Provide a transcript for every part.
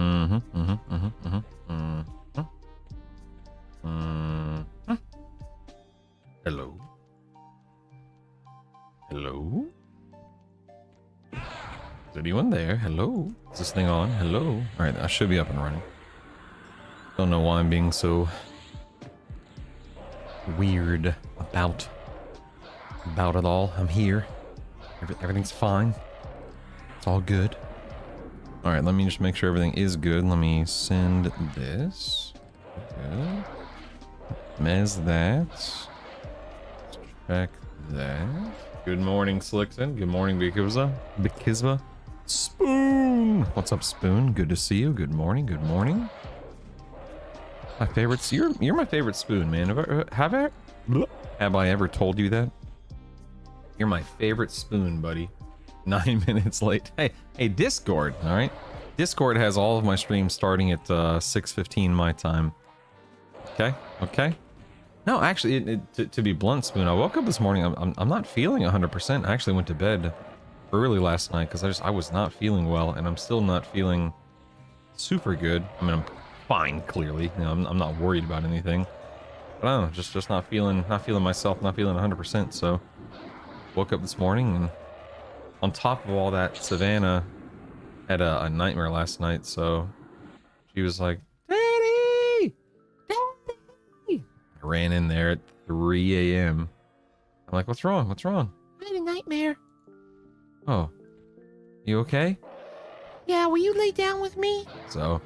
Hello? Hello? Is anyone there? Hello? Is this thing on? Hello? Alright, I should be up and running. Don't know why I'm being so weird about it all. I'm here. Everything's fine. It's all good. Alright, let me just make sure everything is good. Let me send this. Good. Mez that. Check that. Good morning, Slickson. Good morning, Bikizva. Spoon! What's up, Spoon? Good to see you. Good morning, good morning. My favorites. You're my favorite Spoon, man. Have I ever told you that? You're my favorite Spoon, buddy. 9 minutes late. Hey, Discord, all right? Discord has all of my streams starting at 6:15 my time. Okay. No, actually, to be blunt, Spoon, I woke up this morning. I'm not feeling 100%. I actually went to bed early last night because I was not feeling well, and I'm still not feeling super good. I mean, I'm fine, clearly. You know, I'm not worried about anything. But I don't know, just not feeling myself, not feeling 100%. So woke up this morning, and on top of all that, Savannah had a nightmare last night. So she was like, "Daddy, Daddy!" I ran in there at 3 a.m. I'm like, "What's wrong? What's wrong?" I had a nightmare. Oh, you okay? Yeah, will you lay down with me? So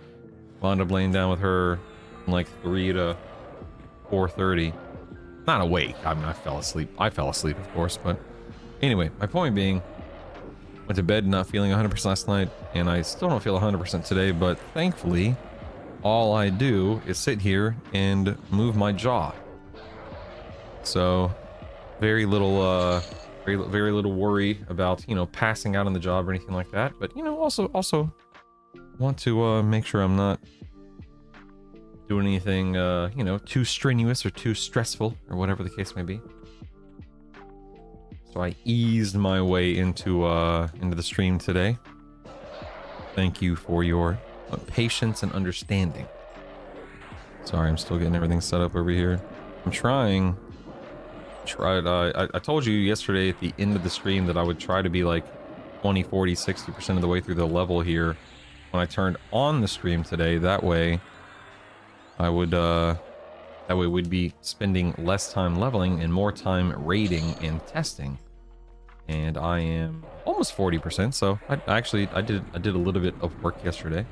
wound up laying down with her from like 3 to 4:30. Not awake. I mean, I fell asleep, of course, but anyway, my point being, went to bed not feeling 100% last night, and I still don't feel 100% today, but thankfully, all I do is sit here and move my jaw. So, very little worry about, you know, passing out on the job or anything like that, but, you know, also want to make sure I'm not doing anything, you know, too strenuous or too stressful, or whatever the case may be. So I eased my way into the stream today. Thank you for your patience and understanding. Sorry, I'm still getting everything set up over here. I'm trying. I told you yesterday at the end of the stream that I would try to be like 20, 40, 60% of the way through the level here when I turned on the stream today. That way we'd be spending less time leveling and more time raiding and testing. And I am almost 40%, so I did a little bit of work yesterday.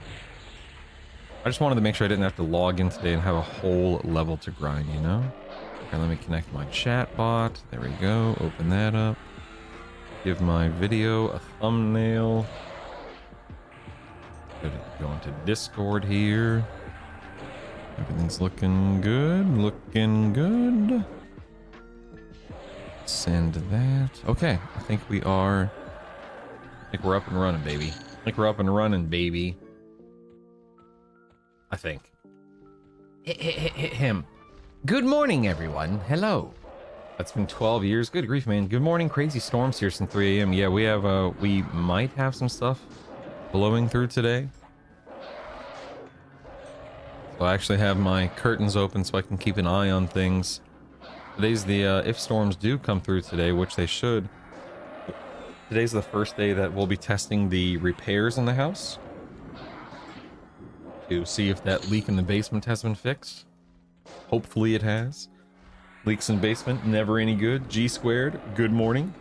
I just wanted to make sure I didn't have to log in today and have a whole level to grind, you know? Okay, let me connect my chat bot. There we go. Open that up. Give my video a thumbnail. Go into Discord here. Everything's looking good. Send that. Okay, I think we're up and running, baby. I think. Him. Good morning, everyone. Hello. That's been 12 years. Good grief, man. Good morning. Crazy storms here since 3 a.m. Yeah, we might have some stuff blowing through today. So I actually have my curtains open so I can keep an eye on things. Today's if storms do come through today, which they should, today's the first day that we'll be testing the repairs in the house to see if that leak in the basement has been fixed. Hopefully it has. Leaks in basement, never any good. G squared, good morning.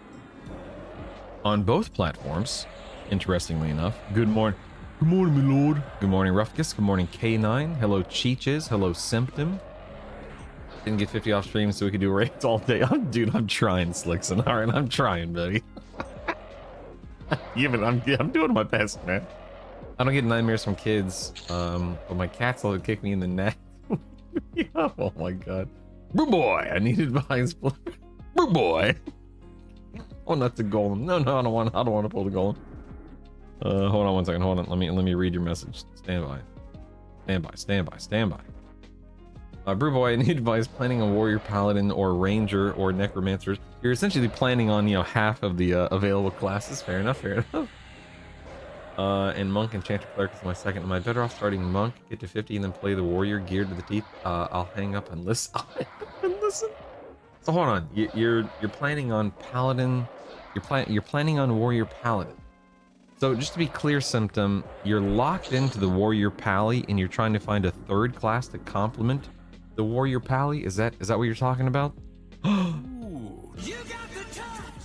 On both platforms, interestingly enough. Good morning. Good morning, my lord. Good morning, Ruffkus. Good morning, K9. Hello, Cheeches. Hello, Symptom. Didn't get 50 off stream so we could do raids all day. Dude, I'm trying, Slickson. All right, I'm trying, buddy. Yeah, but I'm doing my best, man. I don't get nightmares from kids, but my cats will kick me in the neck. Yeah, oh my god. Boo boy, I need advice. Boo boy. Oh, not the golem. No, I don't want to pull the golem. Hold on one second. Hold on. Let me read your message. Stand by. Brew boy, I need advice planning a warrior, paladin, or ranger, or necromancer. You're essentially planning on, you know, half of the available classes. Fair enough. And Monk Enchanter Cleric is my second. Am I better off starting Monk, get to 50, and then play the Warrior geared to the teeth? I'll hang up and listen. I'll hang up and listen. So hold on. You're planning on Paladin. You're planning on Warrior Paladin. So just to be clear, Symptom, you're locked into the Warrior Pally, and you're trying to find a third class to complement the Warrior Pally. Is that what you're talking about?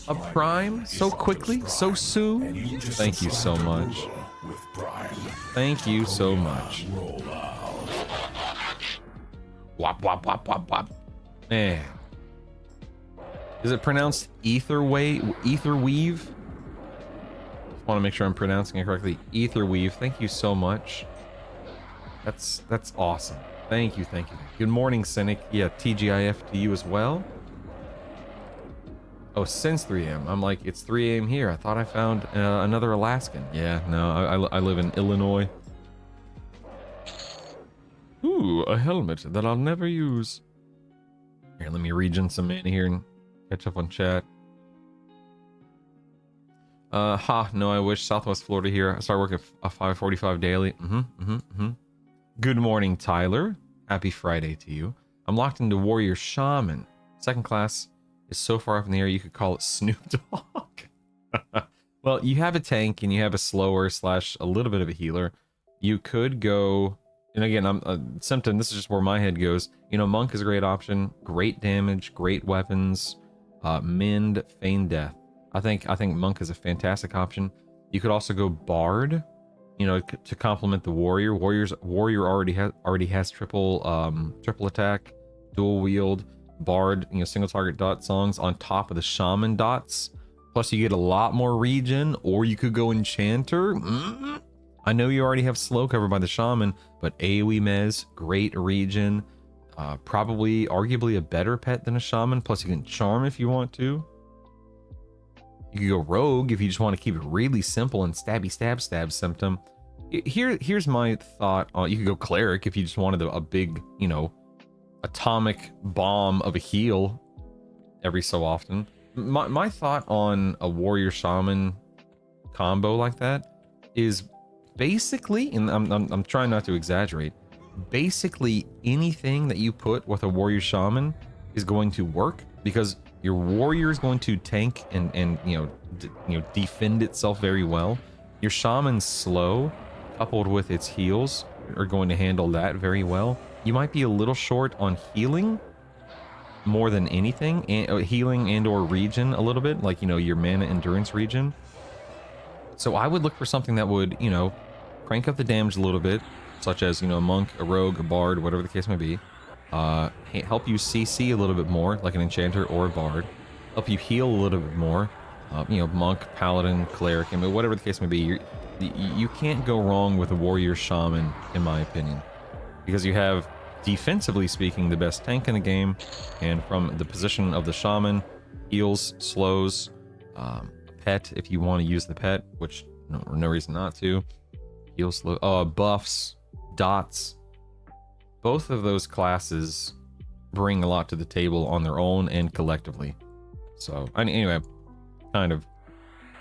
A Prime so quickly, so soon. Thank you so much. Thank you so much. Wop wop wop wop wop. Man, is it pronounced Etherweave? I want to make sure I'm pronouncing it correctly. Etherweave. Thank you so much. That's awesome. Thank you. Good morning, Cynic. Yeah, TGIF to you as well. Oh, since 3 a.m. I'm like, it's 3 a.m. here. I thought I found another Alaskan. Yeah, no, I live in Illinois. Ooh, a helmet that I'll never use. Here, let me regen some mana here and catch up on chat. No, I wish Southwest Florida here. I start work at 5:45 daily. Good morning, Tyler. Happy Friday to you. I'm locked into Warrior Shaman. Second class is so far up in the air you could call it Snoop Dogg. Well, you have a tank and you have a slower / a little bit of a healer. You could go, and again, I'm Symptom. This is just where my head goes. You know, Monk is a great option. Great damage, great weapons, mend, feign death. I think Monk is a fantastic option. You could also go Bard, you know, to complement the Warrior. Warrior already has triple attack, dual wield, Bard, you know, single target dot songs on top of the Shaman dots. Plus you get a lot more regen, or you could go Enchanter. I know you already have slow cover by the Shaman, but AoE Mez, great regen, probably arguably a better pet than a Shaman. Plus you can Charm if you want to. You could go Rogue if you just want to keep it really simple and stabby stab Symptom. Here's my thought on, you could go Cleric if you just wanted a big, you know, atomic bomb of a heal every so often. My thought on a Warrior Shaman combo like that is basically, and I'm trying not to exaggerate, basically anything that you put with a Warrior Shaman is going to work, because your Warrior is going to tank and you know defend itself very well. Your Shaman's slow, coupled with its heals, are going to handle that very well. You might be a little short on healing more than anything, and healing and or regen a little bit, like, you know, your mana endurance regen. So I would look for something that would, you know, crank up the damage a little bit, such as, you know, a Monk, a Rogue, a Bard, whatever the case may be. Help you CC a little bit more, like an Enchanter or a Bard. Help you heal a little bit more, you know, Monk, Paladin, Cleric, I mean, whatever the case may be. You can't go wrong with a Warrior Shaman, in my opinion, because you have, defensively speaking, the best tank in the game, and from the position of the Shaman, heals, slows, pet if you want to use the pet, which no reason not to. Heals, slow, buffs, dots. Both of those classes bring a lot to the table on their own and collectively. So anyway, kind of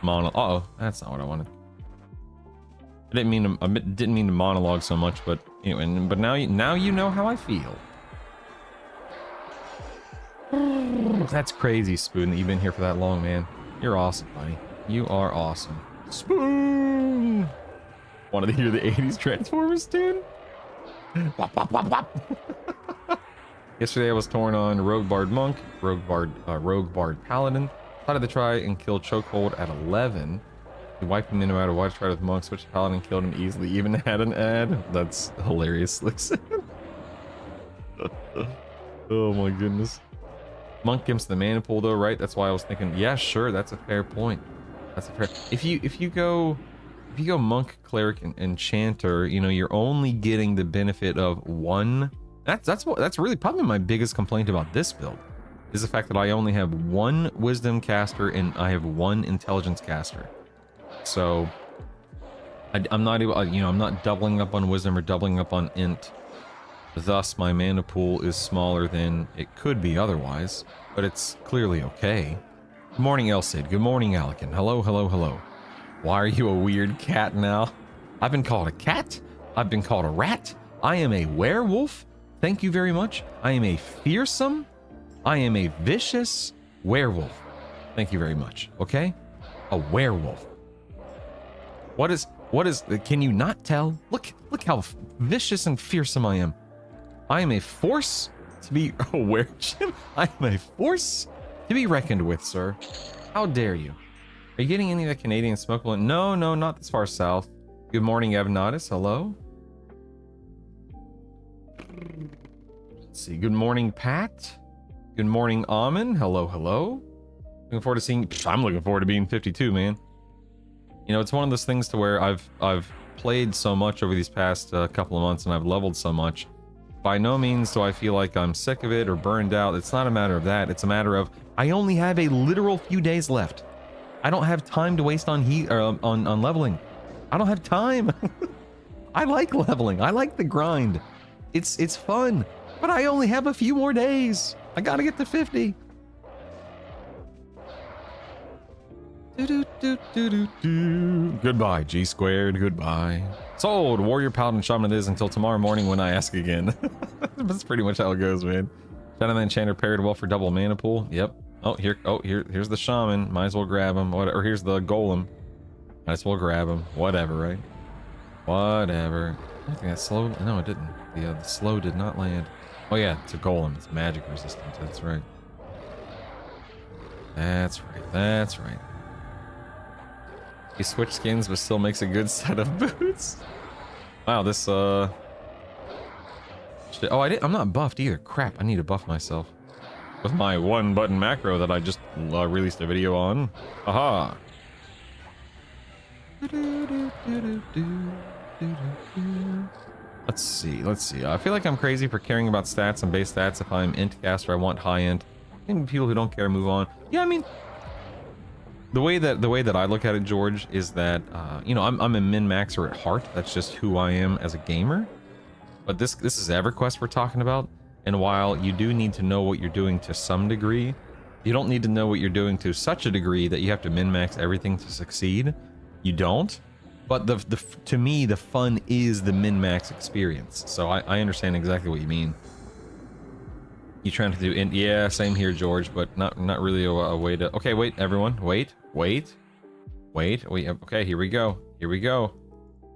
that's not what I wanted. I didn't mean to monologue so much, but anyway. But now you know how I feel. That's crazy, Spoon, that you've been here for that long, man. You're awesome, buddy. You are awesome. Spoon! Wanted to hear the 80s Transformers tune? Wop, wop, wop, wop. Yesterday I was torn on Rogue Bard Monk, Rogue Bard Paladin. Decided to try and kill Chokehold at 11. He wiped him in no matter what. Tried with Monk, switched to Paladin, killed him easily, even had an ad. That's hilarious, Lixon. Oh my goodness. Monk gives the mana pool though, right? That's why I was thinking, yeah, sure, that's a fair point. That's a fair. If you go Monk, Cleric, and Enchanter, you know, you're only getting the benefit of one. That's really probably my biggest complaint about this build, is the fact that I only have one Wisdom caster and I have one Intelligence caster. So I'm not able, you know, I'm not doubling up on Wisdom or doubling up on Int. Thus, my mana pool is smaller than it could be otherwise, but it's clearly okay. Good morning, Elcid. Good morning, Alican. Hello, hello, hello. Why are you a weird cat now? I've been called a cat. I've been called a rat. I am a werewolf. Thank you very much. I am a fearsome. I am a vicious werewolf. Thank you very much. Okay? A werewolf. What is, can you not tell? Look how vicious and fearsome I am. I am a force to be aware. I am a force to be reckoned with, sir. How dare you? Are you getting any of the Canadian smokable? No, not this far south. Good morning, Evnodis. Hello. Let's see. Good morning, Pat. Good morning, Amin. Hello. Looking forward to seeing. I'm looking forward to being 52, man. You know, it's one of those things to where I've played so much over these past couple of months, and I've leveled so much. By no means do I feel like I'm sick of it or burned out. It's not a matter of that. It's a matter of I only have a literal few days left. I don't have time to waste on on leveling. I don't have time. I like leveling. I like the grind. It's fun. But I only have a few more days. I gotta get to 50. Goodbye, G squared. Goodbye. Sold. Warrior, Paladin, Shaman it is until tomorrow morning when I ask again. That's pretty much how it goes, man. Shadow Enchanter paired well for double mana pool. Yep. Here's the Shaman. Might as well grab him. Or here's the Golem. Might as well grab him. Whatever, right? Whatever. I think that slow. No, it didn't. The slow did not land. Oh yeah, it's a Golem. It's magic resistant. That's right. That's right. He switched skins, but still makes a good set of boots. Wow, this shit. Oh, I'm not buffed either. Crap, I need to buff myself with my one button macro that I just released a video on. Aha. Let's see. I feel like I'm crazy for caring about stats and base stats. If I'm int caster, I want high int. And people who don't care move on. Yeah, I mean, the way that I look at it, George, is that you know, I'm a min-maxer at heart. That's just who I am as a gamer. But this is EverQuest we're talking about. And while you do need to know what you're doing to some degree, you don't need to know what you're doing to such a degree that you have to min-max everything to succeed. You don't. But to me, the fun is the min-max experience. So I understand exactly what you mean. You trying to do yeah, same here, George, but not really a way to. Okay, wait, everyone, wait. Okay, here we go.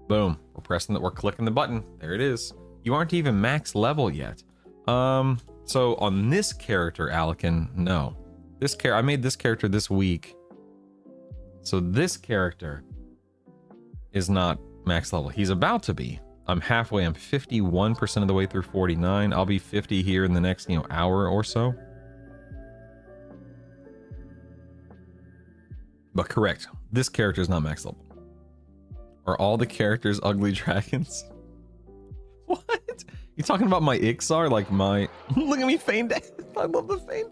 Boom. We're clicking the button. There it is. You aren't even max level yet. So on this character, Alkin, no. I made this character this week. So this character is not max level. He's about to be. I'm halfway. I'm 51% of the way through 49. I'll be 50 here in the next, hour or so. But correct. This character is not max level. Are all the characters ugly dragons? What? You talking about my Ixar? Like my... Look at me feign. I love the feign.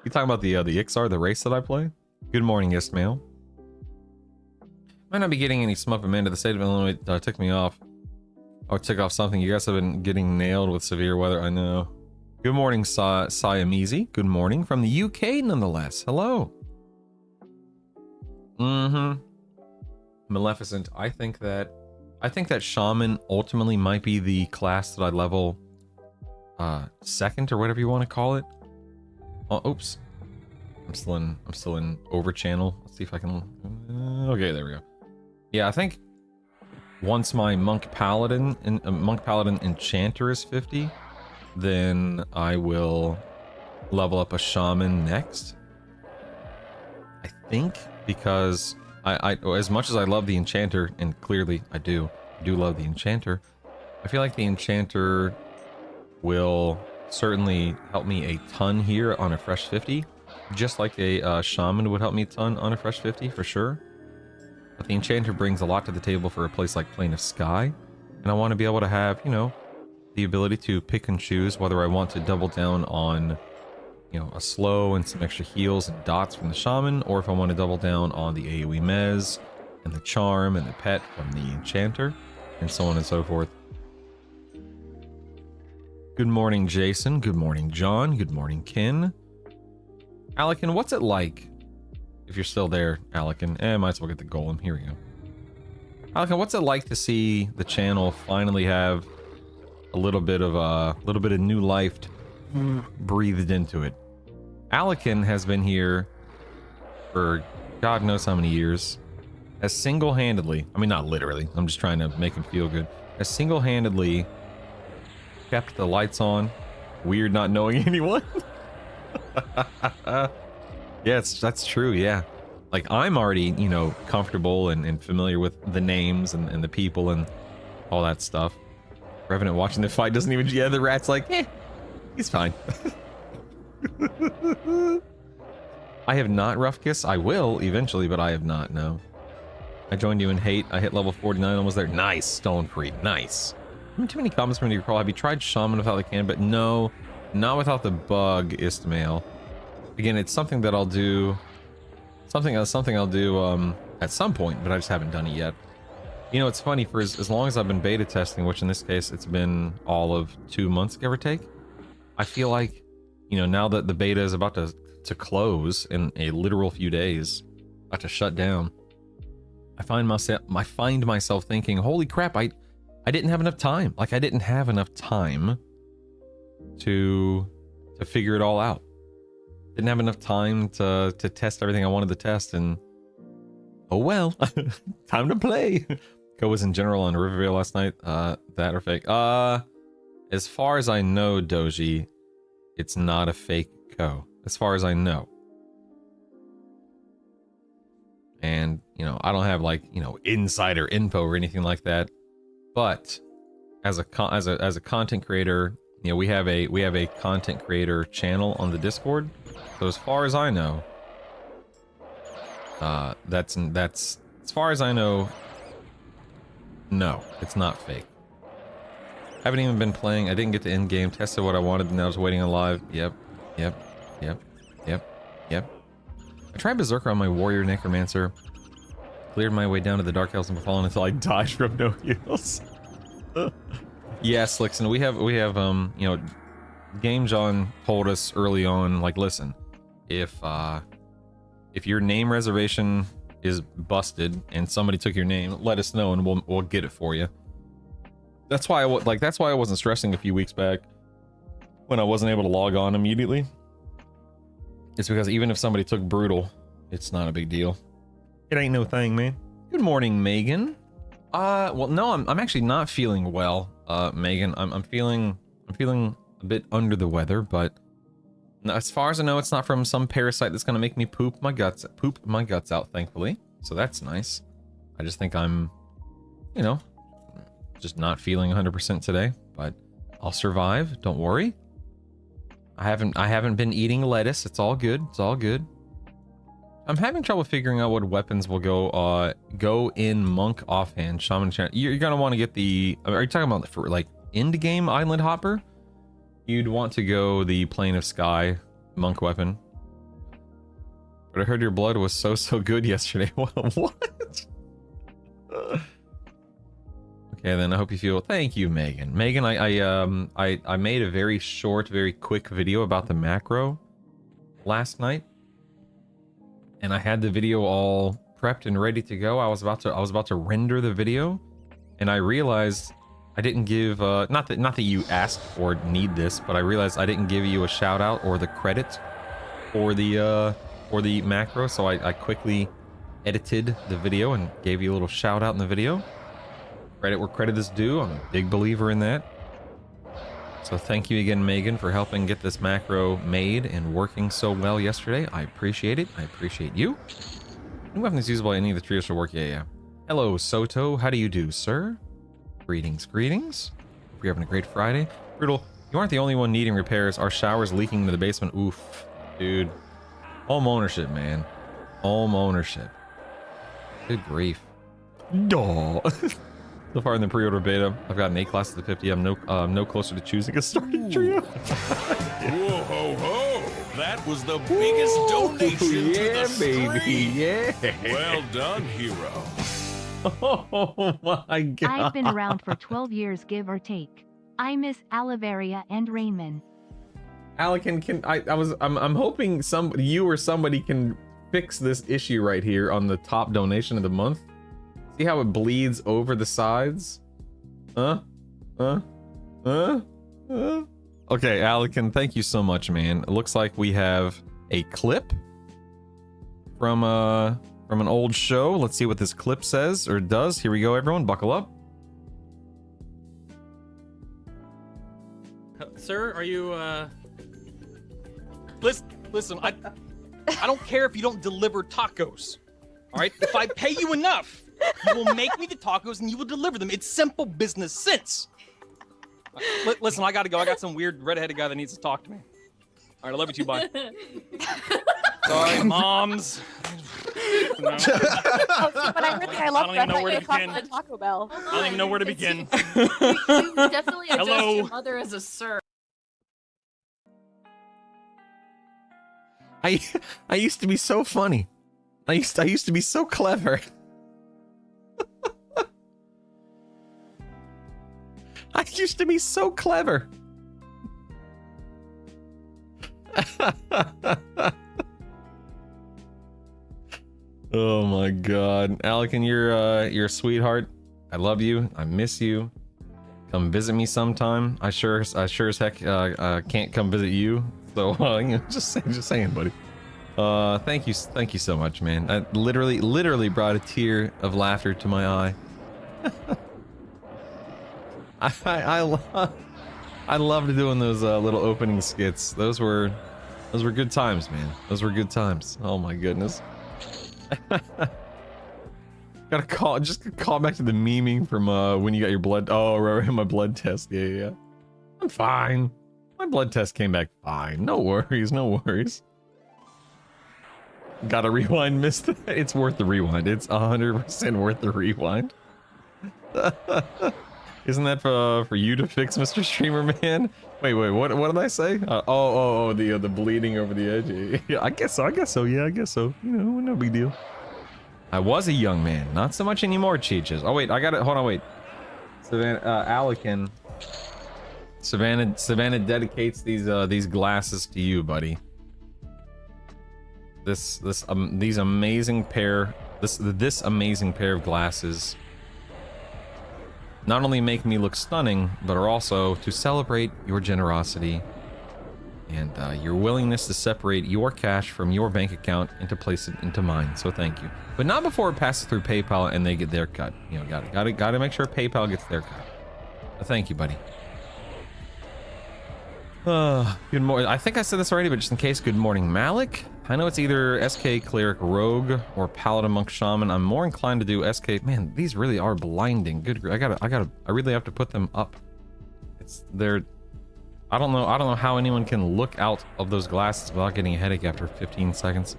You talking about the Ixar, the race that I play? Good morning, Ismail. Might not be getting any smuff of Amanda. The state of Illinois took me off. Or took off something. You guys have been getting nailed with severe weather. I know. Good morning, Siamese. Good morning from the UK, nonetheless. Hello. Maleficent. I think that Shaman ultimately might be the class that I level second or whatever you want to call it. Oh, oops. I'm still in over channel. Let's see if I can. Okay, there we go. Yeah, I think once my Monk Paladin Enchanter is 50, then I will level up a Shaman next. I think, because I as much as I love the Enchanter, and clearly I do love the Enchanter, I feel like the Enchanter will certainly help me a ton here on a fresh 50, just like a Shaman would help me a ton on a fresh 50 for sure. But the Enchanter brings a lot to the table for a place like Plane of Sky, and I want to be able to have, the ability to pick and choose whether I want to double down on, a slow and some extra heals and dots from the Shaman, or if I want to double down on the AoE Mez and the Charm and the Pet from the Enchanter, and so on and so forth. Good morning, Jason. Good morning, John. Good morning, Ken. Alekin, what's it like? If you're still there, Alekin, might as well get the Golem. Here we go. Alka, what's it like to see the channel finally have a little bit of new life breathed into it? Alkin has been here for God knows how many years. Has single-handedly, I mean not literally, I'm just trying to make him feel good, has single-handedly kept the lights on. Weird not knowing anyone. Yeah, that's true, yeah. Like, I'm already, you know, comfortable and familiar with the names and the people and all that stuff. Revenant watching the fight doesn't even... Yeah, the rat's like, he's fine. I have not rough kiss. I will eventually, but I have not, no. I joined you in hate. I hit level 49, almost there. Nice, Stone Free, nice. Too many comments from you recall. Have you tried Shaman without the can? But no, not without the bug, Istmail. Again, it's something that I'll do... Something I'll do at some point, but I just haven't done it yet. You know, it's funny, for as long as I've been beta testing, which in this case, it's been all of 2 months, give or take. I feel like, you know, now that the beta is about to close in a literal few days, about to shut down, I find myself thinking, holy crap, I didn't have enough time. Like, I didn't have enough time to figure it all out. Didn't have enough time to test everything I wanted to test, and oh well. Time to play. Co was in general on Rivervale last night. That or fake? As far as I know, Doji, it's not a fake Co. As far as I know. And, you know, I don't have, like, you know, insider info or anything like that. But as a content creator, you know, we have a content creator channel on the Discord. So as far as I know, that's as far as I know, no, it's not fake. Haven't even been playing. I didn't get to end game, tested what I wanted, and now I was waiting on live. Yep. I tried Berserker on my Warrior Necromancer. Cleared my way down to the Dark Hells and Fallen until I died from no heals. Yeah, Slickson, we have you know, Game John told us early on, like, listen, if your name reservation is busted and somebody took your name, let us know and we'll get it for you. That's why I wasn't stressing a few weeks back when I wasn't able to log on immediately. It's because even if somebody took Brutal, it's not a big deal. It ain't no thing, man. Good morning, Megan. Well, no, I'm actually not feeling well, Megan. I'm feeling a bit under the weather, but as far as I know, it's not from some parasite that's gonna make me poop my guts out, thankfully. So that's nice. I just think I'm, you know, just not feeling 100% today, but I'll survive. Don't worry. I haven't been eating lettuce. It's all good. It's all good. I'm having trouble figuring out what weapons will go in Monk offhand. Shaman chant. You're gonna want to get the. Are you talking about for like end game Island Hopper? You'd want to go the Plane of Sky Monk weapon. But I heard your blood was so good yesterday. What? Okay, then I hope you feel. Thank you, Megan. Megan, I made a very short, very quick video about the macro last night, and I had the video all prepped and ready to go. I was about to render the video, and I realized I didn't give not that you asked or need this, but I realized I didn't give you a shout out or the credit for the macro, so I quickly edited the video and gave you a little shout out in the video. Credit where credit is due. I'm a big believer in that. So thank you again, Megan, for helping get this macro made and working so well yesterday. I appreciate it. I appreciate you. New weapons usable any of the trios to work. Yeah. Hello, Soto. How do you do, sir? Greetings. Hope you're having a great Friday. Brutal, you aren't the only one needing repairs. Our shower's leaking into the basement. Oof, dude. Home ownership, man. Home ownership. Good grief. Duh. So far in the pre-order beta, I've gotten 8 classes to 50. I'm no closer to choosing a starting trio. Whoa, ho, ho! That was the biggest donation to the stream. Yeah. Well done, hero. Oh my god. I've been around for 12 years, give or take. I miss Aliveria and Rainman. Alican, I'm hoping you or somebody can fix this issue right here on the top donation of the month. See how it bleeds over the sides? Huh? Huh? Huh? Huh? Okay, Alekin, thank you so much, man. It looks like we have a clip from an old show. Let's see what this clip says or does. Here we go, everyone. Buckle up. Sir, are you Listen, I don't care if you don't deliver tacos. All right? If I pay you enough, you will make me the tacos and you will deliver them. It's simple business sense. Listen, I gotta go. I got some weird redheaded guy that needs to talk to me. All right, I love you too. Bye. Sorry, moms. No. But I love don't even know where to begin. Taco Bell. I don't even know where to begin. You definitely addressed Hello. your mother as a sir. I used to be so funny. I used to be so clever. I used to be so clever. Oh my god. Alekin, you're a sweetheart. I love you. I miss you. Come visit me sometime. I sure as heck can't come visit you. So you know, just saying, buddy. Thank you so much, man. That literally brought a tear of laughter to my eye. I loved doing those little opening skits. Those were good times, man. Those were good times. Oh my goodness. Just call back to the memeing from when you got your blood. Oh, right, my blood test. Yeah. I'm fine. My blood test came back fine. No worries. Gotta rewind, missed it. It's worth the rewind. It's 100% worth the rewind. Isn't that for you to fix, Mr. Streamer Man? Wait, what did I say? The bleeding over the edge. Yeah, I guess so. Yeah, I guess so. You know, no big deal. I was a young man, not so much anymore, Cheeches. Oh wait, I got it. Hold on, wait. Savannah, Alekin. Savannah dedicates these glasses to you, buddy. This amazing pair of glasses not only make me look stunning, but are also to celebrate your generosity and your willingness to separate your cash from your bank account and to place it into mine. So thank you, but not before it passes through PayPal and they get their cut. You know, gotta make sure PayPal gets their cut. But thank you, buddy. Good morning. I think I said this already, but just in case, good morning, Malik. I know it's either SK Cleric Rogue or Paladin Monk Shaman. I'm more inclined to do SK. Man, these really are blinding. Good. I really have to put them up. I don't know how anyone can look out of those glasses without getting a headache after 15 seconds.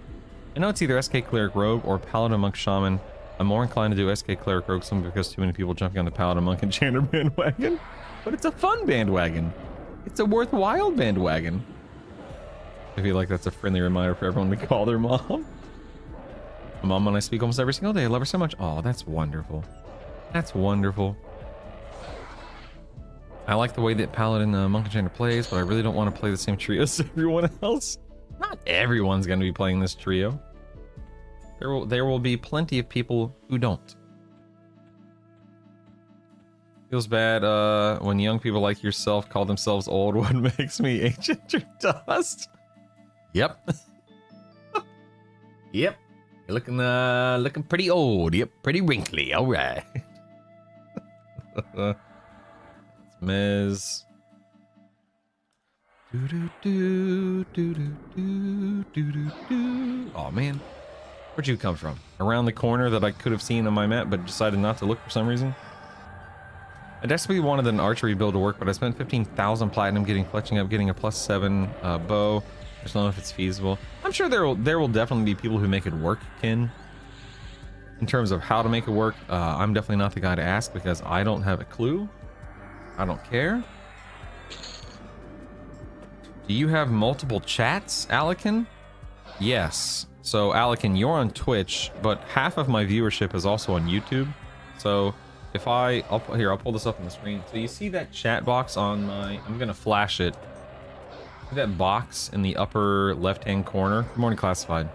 I know it's either SK Cleric Rogue or Paladin Monk Shaman. I'm more inclined to do SK Cleric Rogue simply because too many people jumping on the Paladin Monk and Enchanter bandwagon. But it's a fun bandwagon. It's a worthwhile bandwagon. I feel like that's a friendly reminder for everyone to call their mom. My mom and I speak almost every single day. I love her so much. Oh, that's wonderful. That's wonderful. I like the way that Paladin Monk Enchanter plays, but I really don't want to play the same trio as everyone else. Not everyone's going to be playing this trio. There will be plenty of people who don't. Feels bad when young people like yourself call themselves old. What makes me ancient or dust? Yep. Yep. You're looking pretty old. Yep, pretty wrinkly. All right. It's Mez. Oh man, where'd you come from? Around the corner that I could have seen on my map, but decided not to look for some reason. I desperately wanted an archery build to work, but I spent 15,000 platinum fletching up, getting a +7 bow. I just don't know if it's feasible. I'm sure there will definitely be people who make it work, Kin. In terms of how to make it work, I'm definitely not the guy to ask because I don't have a clue. I don't care. Do you have multiple chats, Alekin? Yes. So Alekin, you're on Twitch, but half of my viewership is also on YouTube. So if I'll pull this up on the screen. So you see that chat box on my, I'm gonna flash it. See that box in the upper left-hand corner? Good morning, Classified.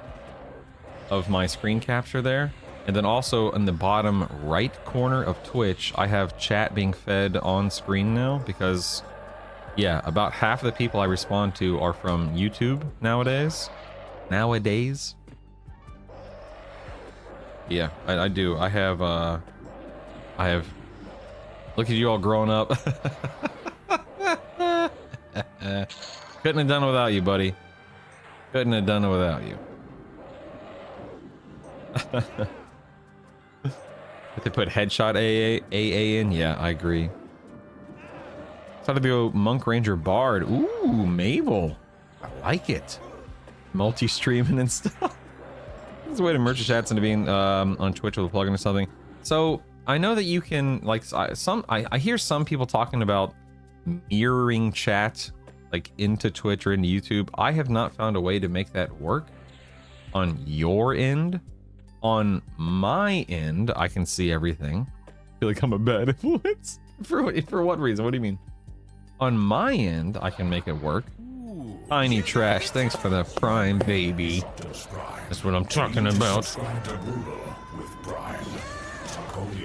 Of my screen capture there. And then also in the bottom right corner of Twitch, I have chat being fed on screen now because, yeah, about half of the people I respond to are from YouTube nowadays. Yeah, I do. I have, look at you all growing up. Couldn't have done it without you, buddy. Couldn't have done it without you. If they put headshot AA in, yeah, I agree. So to go Monk Ranger Bard. Ooh, Mabel. I like it. Multi-streaming and stuff. It's a way to merge your chats into being on Twitch with a plugin or something. So I know that you can, like, I hear some people talking about mirroring chat like into Twitch or into YouTube. I have not found a way to make that work on your end. On my end, I can see everything. I feel like I'm a bad influence. For what reason? What do you mean? On my end, I can make it work. Tiny Trash, thanks for the prime, baby. That's what I'm talking about.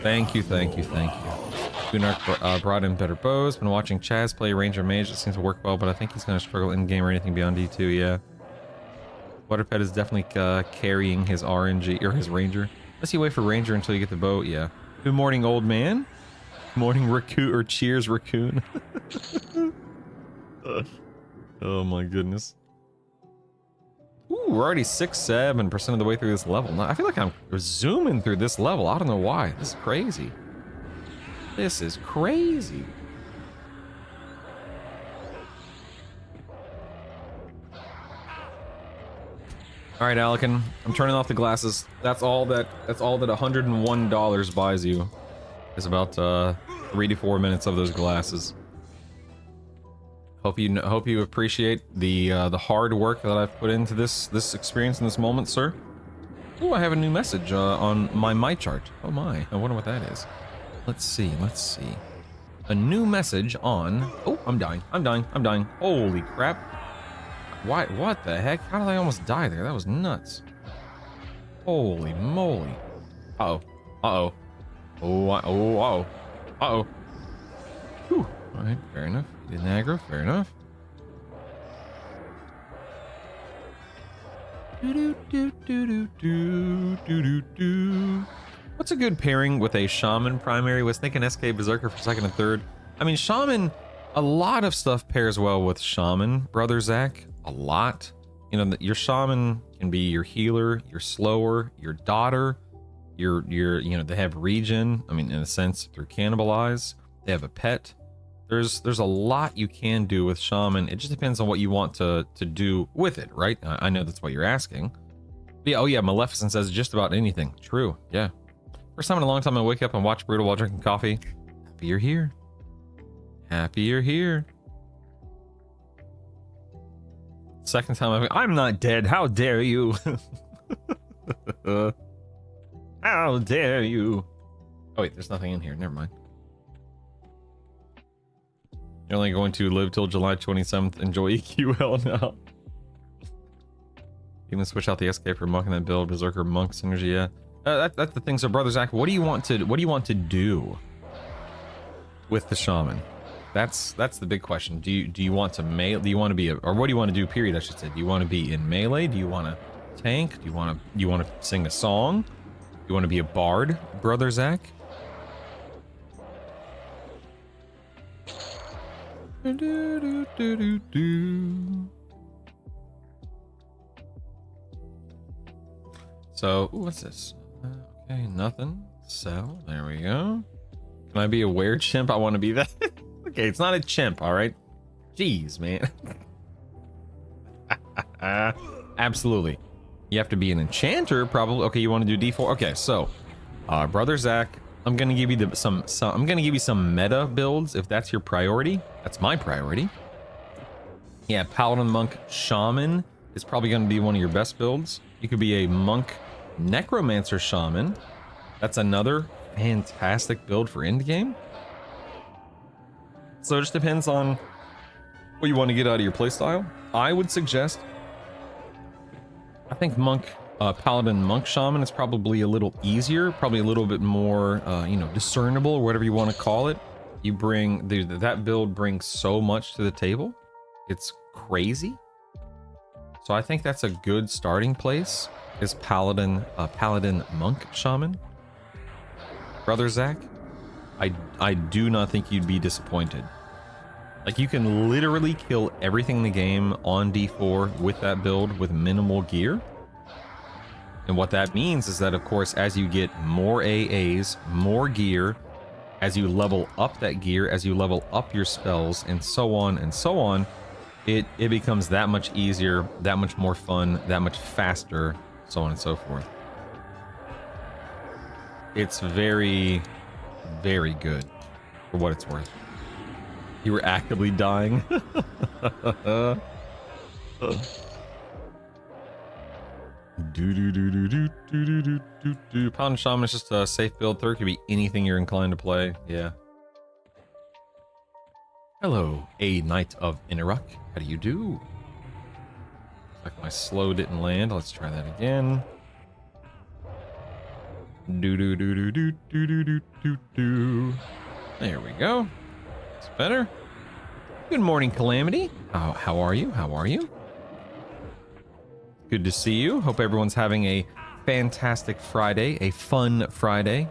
Thank you, thank you, thank you. Gunark brought in better bows. Been watching Chaz play Ranger Mage. It seems to work well, but I think he's going to struggle in-game or anything beyond D2, yeah. Waterpet is definitely carrying his RNG, or his Ranger. Unless you wait for Ranger until you get the boat, yeah. Good morning, old man. Good morning, Raccoon, or cheers, Raccoon. Oh my goodness. Ooh, we're already 6-7% of the way through this level. Now, I feel like I'm zooming through this level. I don't know why. This is crazy. This is crazy. All right, Alec,en, I'm turning off the glasses. That's all that $101 buys you. Is about 3 to 4 minutes of those glasses. Hope you appreciate the hard work that I've put into this experience in this moment, sir. Oh, I have a new message on my chart. Oh my, I wonder what that is. Let's see. A new message on. Oh, I'm dying. Holy crap! Why? What the heck? How did I almost die there? That was nuts. Holy moly! Uh oh. Whew. All right, fair enough. Didn't aggro, fair enough. What's a good pairing with a Shaman primary? Was thinking SK Berserker for second and third. I mean, Shaman, a lot of stuff pairs well with Shaman, brother Zach. A lot. You know, your Shaman can be your healer, your slower, your daughter, your you know, they have regen. I mean, in a sense, through Cannibalize. They have a pet. There's a lot you can do with Shaman. It just depends on what you want to do with it, right? I know that's what you're asking. But yeah, oh yeah, Maleficent says just about anything. True, yeah. First time in a long time I wake up and watch Brutal while drinking coffee. Happy you're here. Happy you're here. Second time I'm not dead. How dare you? How dare you? Oh wait, there's nothing in here. Never mind. You're only going to live till July 27th. Enjoy EQL now. You can switch out the SK for Monk and then build Berserker Monk synergy. Yeah, that's the thing. So, brother Zach, what do you want to do with the Shaman? That's the big question. Do you want to melee? Do you want to be or what do you want to do? Period. I should say. Do you want to be in melee? Do you want to tank? Do you want to sing a song? Do you want to be a bard, brother Zach? So, ooh, what's this? Okay, nothing. Sell. There we go. Can I be a weird chimp? I want to be that. Okay, it's not a chimp, all right? Jeez, man. Absolutely. You have to be an enchanter, probably. Okay, you want to do D4? Okay, so, brother Zach, I'm gonna give you some meta builds if that's your priority. That's my priority. Yeah, Paladin Monk Shaman is probably gonna be one of your best builds. You could be a Monk Necromancer Shaman. That's another fantastic build for endgame. So it just depends on what you want to get out of your playstyle. I would suggest, I think Monk Paladin Monk Shaman is probably a little easier, probably a little bit more, you know, discernible, or whatever you want to call it. You bring, that build brings so much to the table. It's crazy. So I think that's a good starting place, is Paladin Monk Shaman. Brother Zach, I do not think you'd be disappointed. Like, you can literally kill everything in the game on D4 with that build with minimal gear. And what that means is that, of course, as you get more AAs, more gear, as you level up that gear, as you level up your spells, and so on, it becomes that much easier, that much more fun, that much faster, so on and so forth. It's very, very good for what it's worth. You were actively dying. Paladin Shaman is just a safe build. Third could be anything you're inclined to play. Yeah. Hello, a Knight of Inaruk. How do you do? Like, my slow didn't land. Let's try that again. There we go. It's better. Good morning, Calamity. How are you? How are you? Good to see you. Hope everyone's having a fantastic Friday, a fun Friday,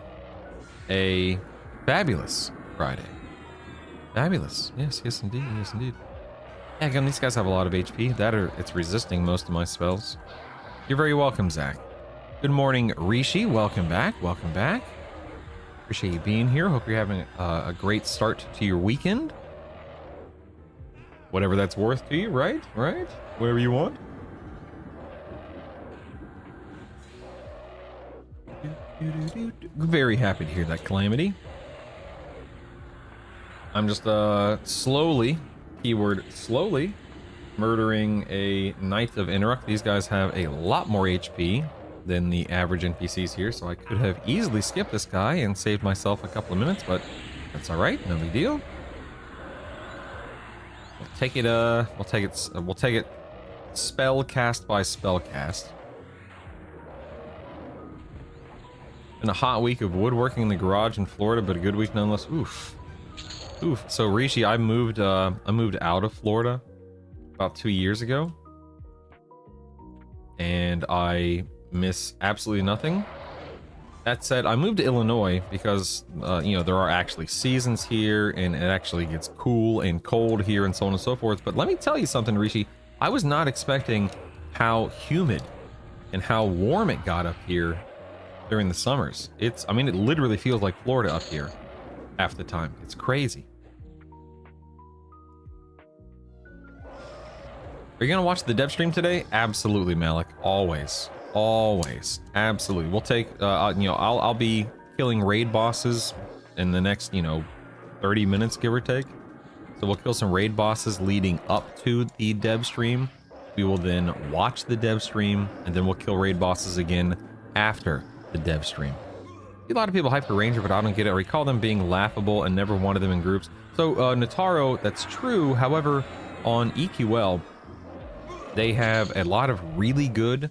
a fabulous Friday. Fabulous. Yes, yes indeed, yes indeed. Yeah, again, these guys have a lot of HP. That, or it's resisting most of my spells. You're very welcome, Zach. Good morning, Rishi. Welcome back. Welcome back. Appreciate you being here. Hope you're having a great start to your weekend. Whatever that's worth to you, right? Right? Whatever you want. Very happy to hear that, Calamity. I'm just slowly, keyword slowly, murdering a Knight of Inaruk. These guys have a lot more HP than the average NPCs here, so I could have easily skipped this guy and saved myself a couple of minutes, but that's all right, no big deal. We'll take it spell cast by spell cast. Been a hot week of woodworking in the garage in Florida, but a good week nonetheless. Oof. Oof. So Rishi, I moved out of Florida about 2 years ago, and I miss absolutely nothing. That said, I moved to Illinois because you know, there are actually seasons here, and it actually gets cool and cold here, and so on and so forth. But let me tell you something, Rishi. I was not expecting how humid and how warm it got up here during the summers. I mean, it literally feels like Florida up here half the time. It's crazy. Are you gonna watch the dev stream today? Absolutely, Malik. Always, absolutely. We'll take you know, I'll be killing raid bosses in the next, you know, 30 minutes, give or take. So we'll kill some raid bosses leading up to the dev stream. We will then watch the dev stream, and then we'll kill raid bosses again after the dev stream. A lot of people hype for Ranger, but I don't get it. I recall them being laughable and never wanted them in groups. So Nataro, that's true. However, on EQL, they have a lot of really good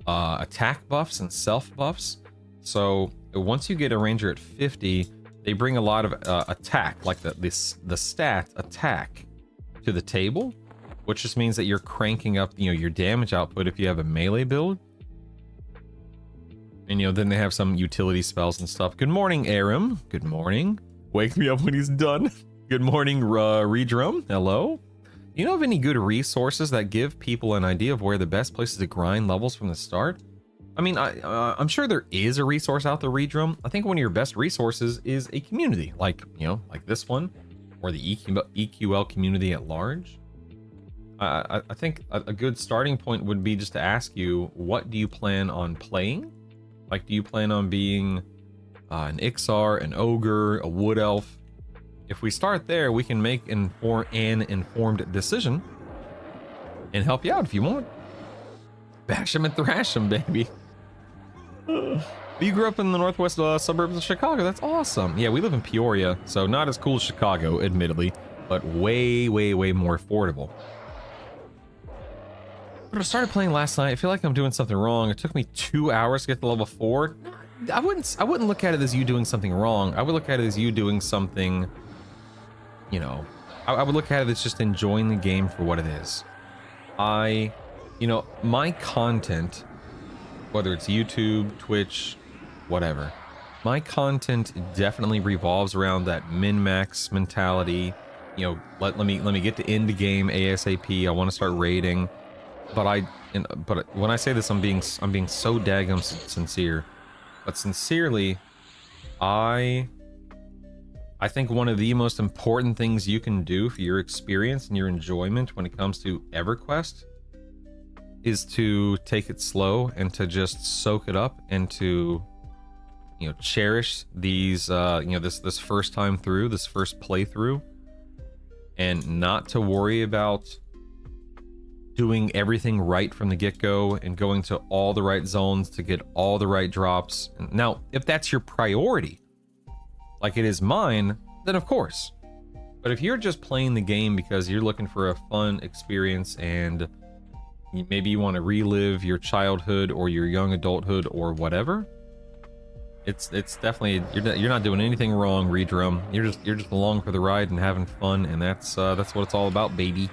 attack buffs and self buffs. So once you get a Ranger at 50, they bring a lot of attack, like the stat attack, to the table, which just means that you're cranking up, you know, your damage output if you have a melee build. And, you know, then they have some utility spells and stuff. Good morning, Aram. Good morning. Wake me up when he's done. Good morning, Redrum. Hello. You know of any good resources that give people an idea of where the best places to grind levels from the start? I mean, I'm sure there is a resource out there, Redrum. I think one of your best resources is a community, like, you know, like this one, or the EQL community at large. I think a good starting point would be just to ask you, what do you plan on playing? Like, do you plan on being an Ixar, an Ogre, a Wood Elf? If we start there, we can make an informed decision and help you out if you want. Bash them and thrash them, baby. You grew up in the northwest suburbs of Chicago. That's awesome. Yeah, we live in Peoria, so not as cool as Chicago, admittedly, but way, way, way more affordable. But I started playing last night. I feel like I'm doing something wrong. It took me 2 hours to get to level 4. I wouldn't look at it as you doing something wrong. I would look at it as you doing something, you know, I would look at it as just enjoying the game for what it is. You know, my content, whether it's YouTube, Twitch, whatever, my content definitely revolves around that min-max mentality. You know, let me get to end the game ASAP. I want to start raiding. But when I say this, I'm being so daggum sincere. But sincerely, I think one of the most important things you can do for your experience and your enjoyment when it comes to EverQuest is to take it slow and to just soak it up and to, you know, cherish these, you know, this first time through, this first playthrough, and not to worry about doing everything right from the get-go and going to all the right zones to get all the right drops. Now, if that's your priority, like it is mine, then of course. But if you're just playing the game because you're looking for a fun experience and maybe you want to relive your childhood or your young adulthood or whatever, it's definitely, you're not doing anything wrong, Redrum. You're just along for the ride and having fun, and that's what it's all about, baby.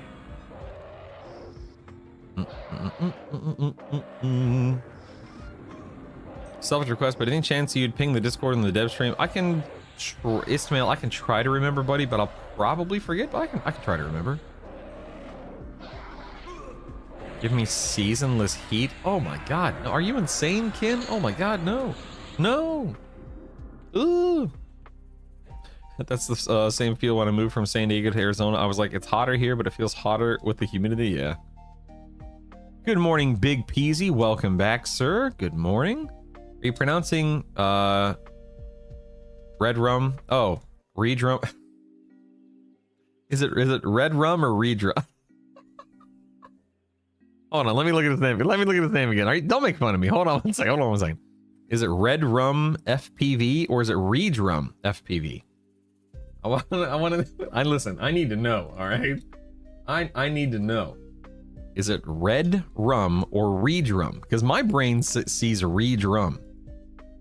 Selfish request, but any chance you'd ping the Discord and the dev stream? I can Ismail, I can try to remember, buddy, but I'll probably forget, but I can try to remember. Give me seasonless heat. Oh my god, no, are you insane, Ken? Oh my god, no. Ooh. That's the same feel when I moved from San Diego to Arizona. I was like, it's hotter here, but it feels hotter with the humidity. Yeah. Good morning, Big Peasy. Welcome back, sir. Good morning. Are you pronouncing red rum? Oh, reed rum. Is it red rum or reed rum? Hold on, let me look at his name. Let me look at his name again. All right, don't make fun of me. Hold on one second. Is it red rum FPV or is it reed rum FPV? Listen, I need to know, all right? I need to know. Is it red rum or reed rum? Because my brain sees reed rum.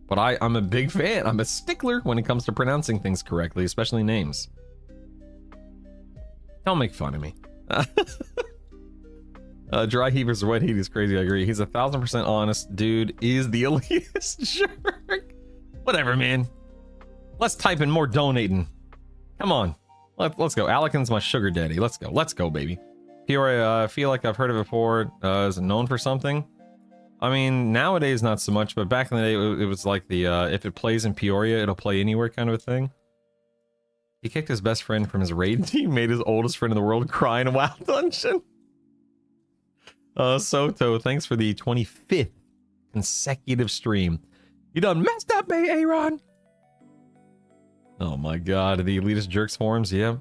But I'm a big fan. I'm a stickler when it comes to pronouncing things correctly, especially names. Don't make fun of me. Dry heavers or wet heat is crazy, I agree. He's 1,000% honest. Dude is the elitist jerk. Whatever, man. Let's type in more donating. Come on. Let's go. Alekin's my sugar daddy. Let's go, baby. Peoria, I feel like I've heard of it before. Is it known for something? I mean, nowadays not so much, but back in the day it was like the if it plays in Peoria, it'll play anywhere kind of a thing. He kicked his best friend from his raid team, made his oldest friend in the world cry in a WoW dungeon. Soto, thanks for the 25th consecutive stream. You done messed up, Aaron. Oh my god, the elitist jerks forums, yeah.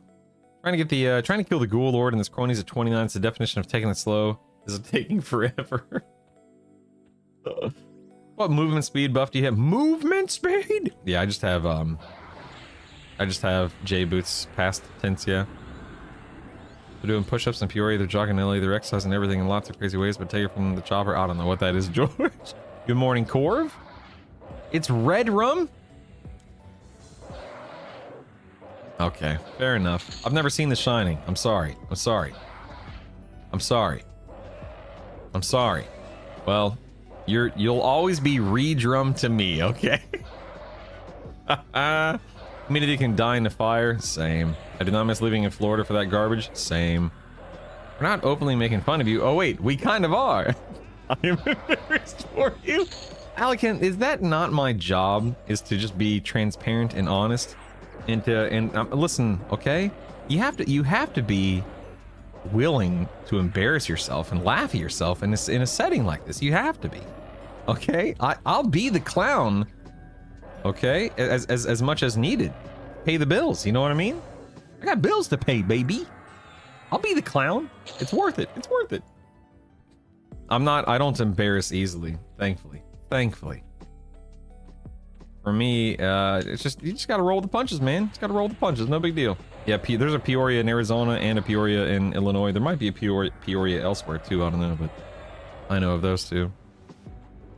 Trying to kill the Ghoul Lord and his cronies at 29 is the definition of taking it slow. Is it taking forever? What movement speed buff do you have? Movement speed? Yeah, I just have J Boots past tense, yeah. They're doing push-ups in Peoria, they're jogging in LA, they're exercising everything in lots of crazy ways, but take it from the chopper. I don't know what that is, George. Good morning, Corv. It's red rum? Okay, fair enough. I've never seen The Shining. I'm sorry. Well, you'll always be re-drum to me, okay? Humidity can die in the fire. Same. I do not miss living in Florida for that garbage. Same. We're not openly making fun of you. Oh wait, we kind of are. I am embarrassed for you. Alekin, is that not my job? Is to just be transparent and honest? And listen, okay? You have to be willing to embarrass yourself and laugh at yourself in a setting like this. You have to be. Okay? I'll be the clown. Okay? As much as needed. Pay the bills, you know what I mean? I got bills to pay, baby. I'll be the clown. It's worth it. It's worth it. I don't embarrass easily, thankfully. For me, it's just, you just gotta roll the punches, man. Just gotta roll the punches, no big deal. Yeah, there's a Peoria in Arizona and a Peoria in Illinois. There might be a Peoria elsewhere too, I don't know, but I know of those two.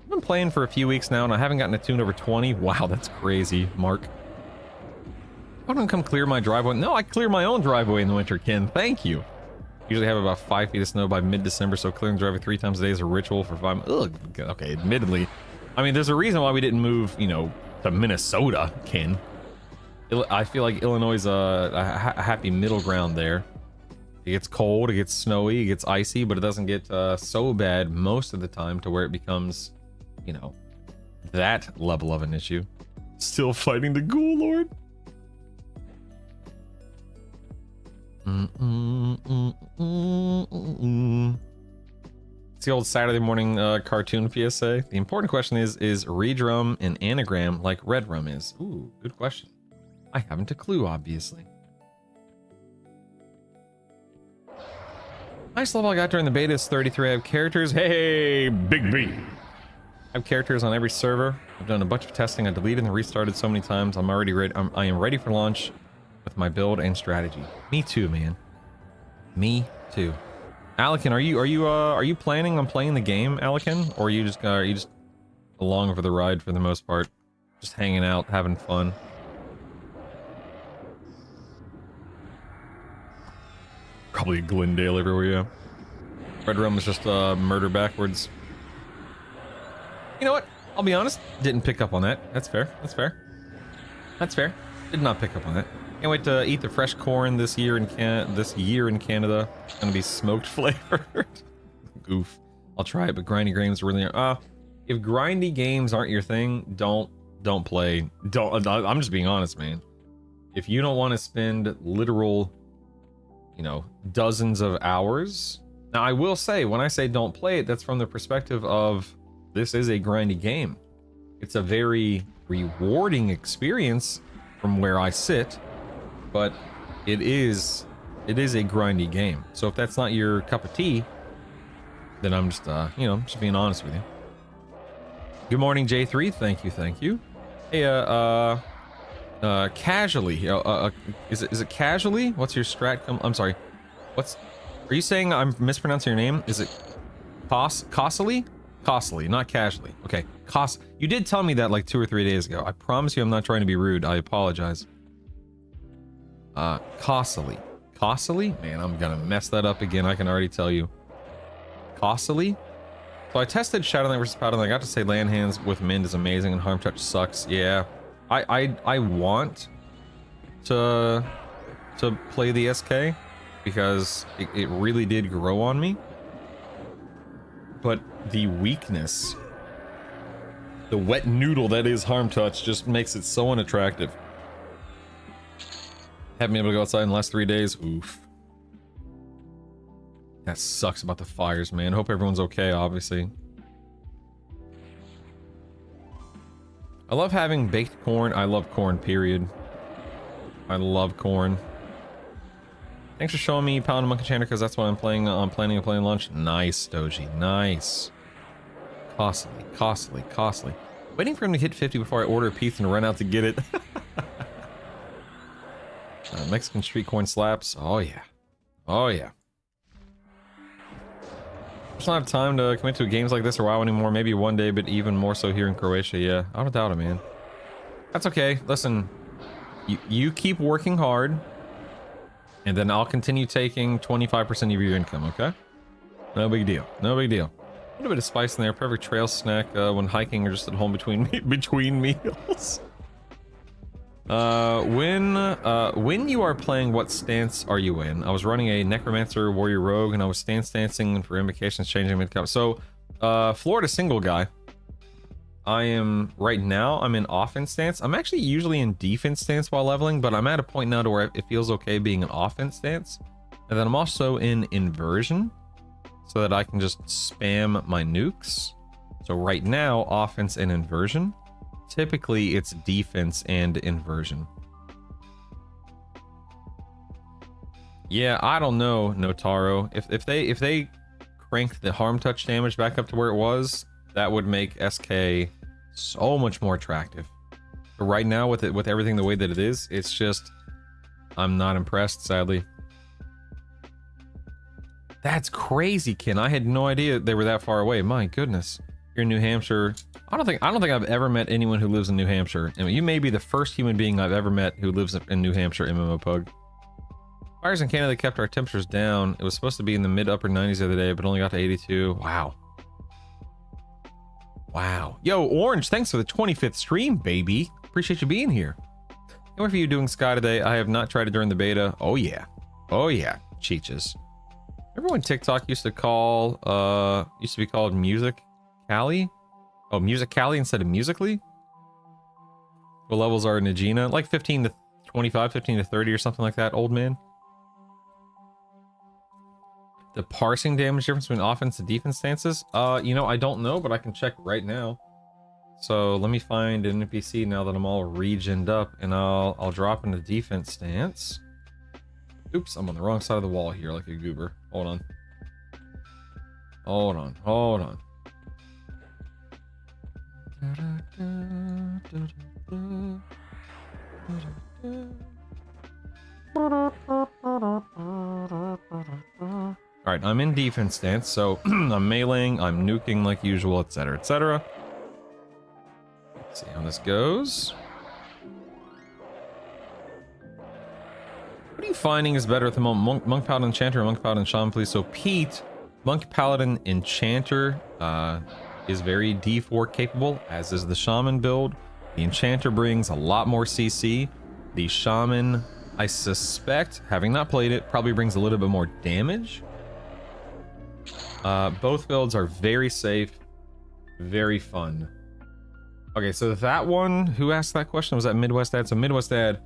I've been playing for a few weeks now, and I haven't gotten a tune over 20. Wow, that's crazy, Mark. I don't come clear my driveway. No, I clear my own driveway in the winter, Ken. Thank you. Usually have about 5 feet of snow by mid-December, so clearing the driveway 3 times a day is a ritual for 5. Ugh, okay, admittedly. I mean, there's a reason why we didn't move, you know, to Minnesota, Ken. I feel like Illinois is a happy middle ground there. It gets cold, it gets snowy, it gets icy, but it doesn't get so bad most of the time to where it becomes, you know, that level of an issue. Still fighting the Ghoul Lord? It's the old Saturday morning cartoon PSA. The important question is Redrum an anagram like Redrum is? Ooh, good question. I haven't a clue, obviously. Nice level I got during the beta is 33. I have characters. Hey, Big B. I have characters on every server. I've done a bunch of testing. I deleted and restarted so many times. I'm already ready. I am ready for launch with my build and strategy. Me too, man. Me too. Alekin, are you planning on playing the game, Alekin, or are you just along for the ride for the most part, just hanging out, having fun? Probably Glendale everywhere, yeah. Red Room is just murder backwards. You know what? I'll be honest. Didn't pick up on that. That's fair. That's fair. That's fair. Did not pick up on that. Can't wait to eat the fresh corn this year in Canada. It's gonna be smoked flavored. Goof. I'll try it, but grindy games really are. If grindy games aren't your thing, don't play. I'm just being honest, man. If you don't want to spend literal, you know, dozens of hours. Now, I will say, when I say don't play it, that's from the perspective of this is a grindy game. It's a very rewarding experience from where I sit, but it is a grindy game. So if that's not your cup of tea, then I'm just, you know, just being honest with you. Good morning, J3. Thank you. Hey, casually. Is it casually? What's your strat? I'm sorry. Are you saying I'm mispronouncing your name? Is it Costly? Costly, not casually. Okay, you did tell me that like 2 or 3 days ago. I promise you I'm not trying to be rude. I apologize. Costly. Man, I'm gonna mess that up again. I can already tell you. Costly? So I tested Shadow Knight vs. Paladin. I got to say land hands with Mind is amazing and Harm Touch sucks. Yeah. I want to play the SK because it really did grow on me. But the weakness, the wet noodle that is Harm Touch, just makes it so unattractive. Haven't been able to go outside in the last 3 days. Oof. That sucks about the fires, man. Hope everyone's okay, obviously. I love having baked corn. I love corn, period. I love corn. Thanks for showing me Paladin Monk Enchanter, because that's what I'm playing. I'm planning on playing lunch. Nice, Doji. Nice. Costly. Waiting for him to hit 50 before I order a pizza and run out to get it. Mexican street corn slaps. Oh yeah. Just don't have time to commit to games like this or WoW anymore. Maybe one day, but even more so here in Croatia. Yeah, I don't doubt it, man. That's okay. Listen, you keep working hard, and then I'll continue taking 25% of your income, okay? No big deal. A little bit of spice in there. Perfect trail snack when hiking or just at home between meals. When you are playing, what stance are you in? I was running a Necromancer Warrior Rogue, and I was stancing for invocations, changing mid-comp. So, Florida single guy. I'm in offense stance. I'm actually usually in defense stance while leveling, but I'm at a point now to where it feels okay being an offense stance. And then I'm also in inversion, so that I can just spam my nukes. So right now, offense and inversion. Typically, it's defense and inversion. Yeah, I don't know, Notaro. If they cranked the Harm Touch damage back up to where it was, that would make SK so much more attractive. But right now, with everything the way that it is, it's just I'm not impressed, sadly. That's crazy, Ken. I had no idea they were that far away. My goodness. You're in New Hampshire. I don't think I've ever met anyone who lives in New Hampshire. I mean, you may be the first human being I've ever met who lives in New Hampshire, MMO Pug. Fires in Canada kept our temperatures down. It was supposed to be in the mid-upper 90s the other day, but only got to 82. Wow. Wow. Yo, Orange, thanks for the 25th stream, baby. Appreciate you being here. What are you doing, Sky, today? I have not tried it during the beta. Oh, yeah. Oh, yeah. Cheeches. Remember when TikTok used to be called Music Cali? Oh, Music Cali instead of Musically? What levels are Najina? Like 15 to 25, 15 to 30 or something like that, old man. The parsing damage difference between offense and defense stances? You know, I don't know, but I can check right now. So let me find an NPC now that I'm all regened up, and I'll drop into defense stance. Oops, I'm on the wrong side of the wall here like a goober. Hold on. Hold on. Hold on. Alright, I'm in defense stance, so I'm meleeing, I'm nuking like usual, etc, etc. Let's see how this goes. What are you finding is better at the moment? Monk Paladin Enchanter or Monk Paladin Shaman, please? So Pete, Monk Paladin Enchanter is very D4 capable, as is the Shaman build. The Enchanter brings a lot more CC. The Shaman, I suspect, having not played it, probably brings a little bit more damage. Both builds are very safe, very fun. Okay, so that one, who asked that question? Was that Midwest Dad? So Midwest Dad,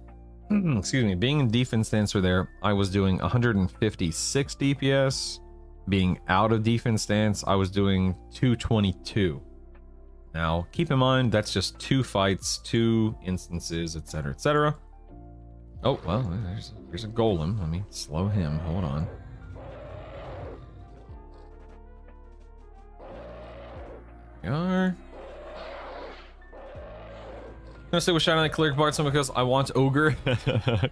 excuse me, being in defense stance there, I was doing 156 DPS. Being out of defense stance, I was doing 222. Now, keep in mind, that's just 2 fights, 2 instances, etc, etc. Oh, well, there's a golem. Let me slow him. Hold on. There we are. I'm gonna say with Shining Light Cleric Bardsman because I want Ogre.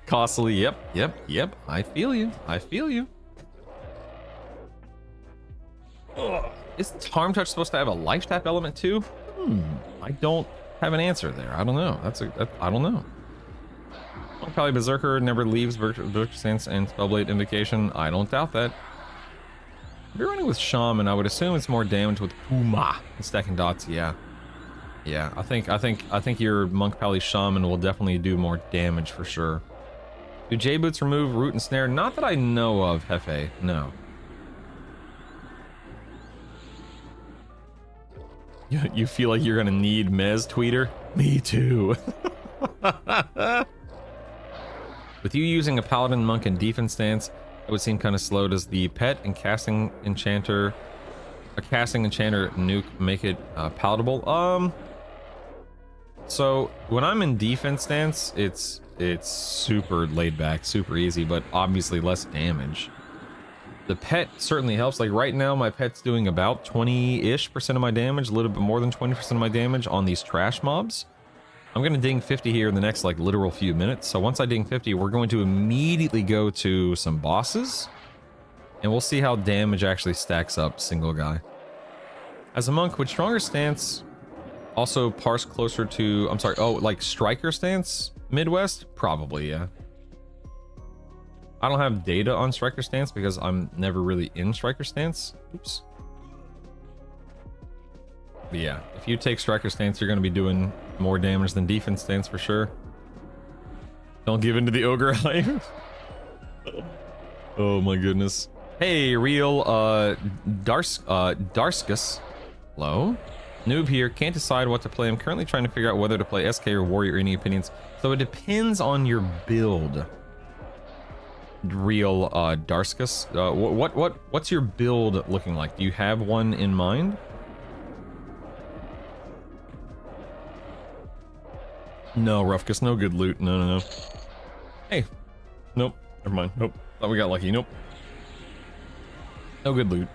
Costly. Yep. I feel you. Ugh. Is Harm Touch supposed to have a life tap element too? I don't have an answer there. I don't know. I don't know. Well, probably Berserker never leaves Virtual Stance and Spellblade Invocation. I don't doubt that. If you're running with Shaman, I would assume it's more damage with Puma and stacking dots. Yeah. I think your Monk Pally Shaman will definitely do more damage for sure. Do J-Boots remove root and snare? Not that I know of, Hefe. No. You feel like you're gonna need Mez Tweeter? Me too. With you using a Paladin, Monk, and defense stance, it would seem kind of slow. Does the pet and casting enchanter nuke make it palatable? So when I'm in defense stance, it's super laid back, super easy, but obviously less damage. The pet certainly helps. Like right now, my pet's doing about 20-ish% of my damage, a little bit more than 20% of my damage on these trash mobs. I'm gonna ding 50 here in the next like literal few minutes. So once I ding 50, we're going to immediately go to some bosses, and we'll see how damage actually stacks up single guy. As a monk, would stronger stance also parse closer to, I'm sorry, oh, like striker stance Midwest? Probably, yeah. I don't have data on striker stance because I'm never really in striker stance. Oops. But yeah, if you take striker stance, you're going to be doing more damage than defense stance for sure. Don't give in to the ogre hype. Oh my goodness. Hey, real Darskus. Hello. Noob here. Can't decide what to play. I'm currently trying to figure out whether to play SK or Warrior. Any opinions? So it depends on your build. Real Darskus. What's your build looking like? Do you have one in mind? No, Roughkus, no good loot. No. Hey. Nope. Never mind. Nope. Thought we got lucky. Nope. No good loot.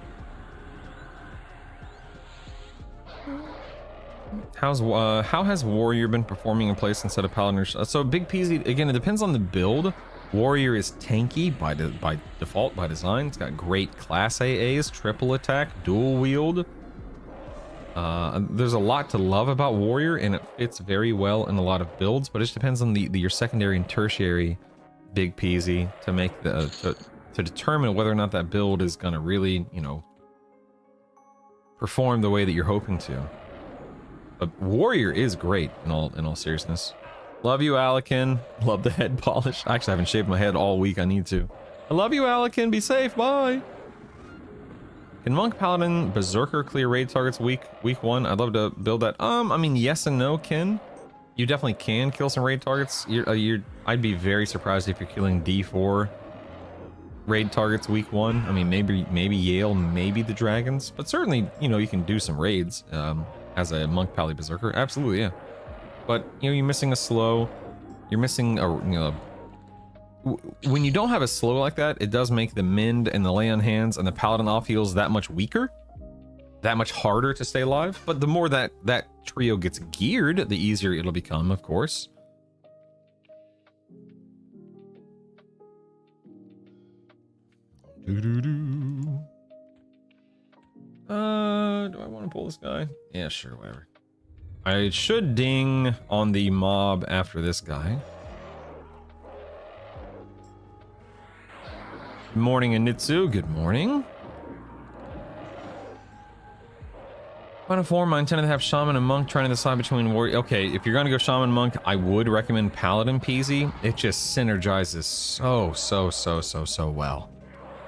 How has Warrior been performing in place instead of Paladin? So Big Peasy, again, it depends on the build. Warrior is tanky by default, by design. It's got great class AAs, triple attack, dual wield. There's a lot to love about Warrior, and it fits very well in a lot of builds, but it just depends on your secondary and tertiary big peasy to make to determine whether or not that build is gonna really, you know, perform the way that you're hoping to. But Warrior is great in all seriousness. Love you, Alekin. Love the head polish. I actually haven't shaved my head all week. I need to. I love you, Alekin. Be safe. Bye. Can Monk, Paladin, Berserker clear raid targets week 1? I'd love to build that. I mean, yes and no, Ken. You definitely can kill some raid targets. I'd be very surprised if you're killing D4 raid targets week 1. I mean, maybe Yale, maybe the Dragons, but certainly, you know, you can do some raids as a Monk, Pally, Berserker. Absolutely, yeah. But, you know, you're missing a slow. You're missing a, you know, when you don't have a slow like that, it does make the Mend and the Lay on Hands and the Paladin off heals that much weaker, that much harder to stay alive. But the more that trio gets geared, the easier it'll become, of course. Do I want to pull this guy? Yeah, sure, whatever. I should ding on the mob after this guy. Good morning, Anitsu. Good morning. Final form, I intended to have Shaman and Monk trying to decide between Warrior. Okay, if you're going to go Shaman Monk, I would recommend Paladin Peasy. It just synergizes so well.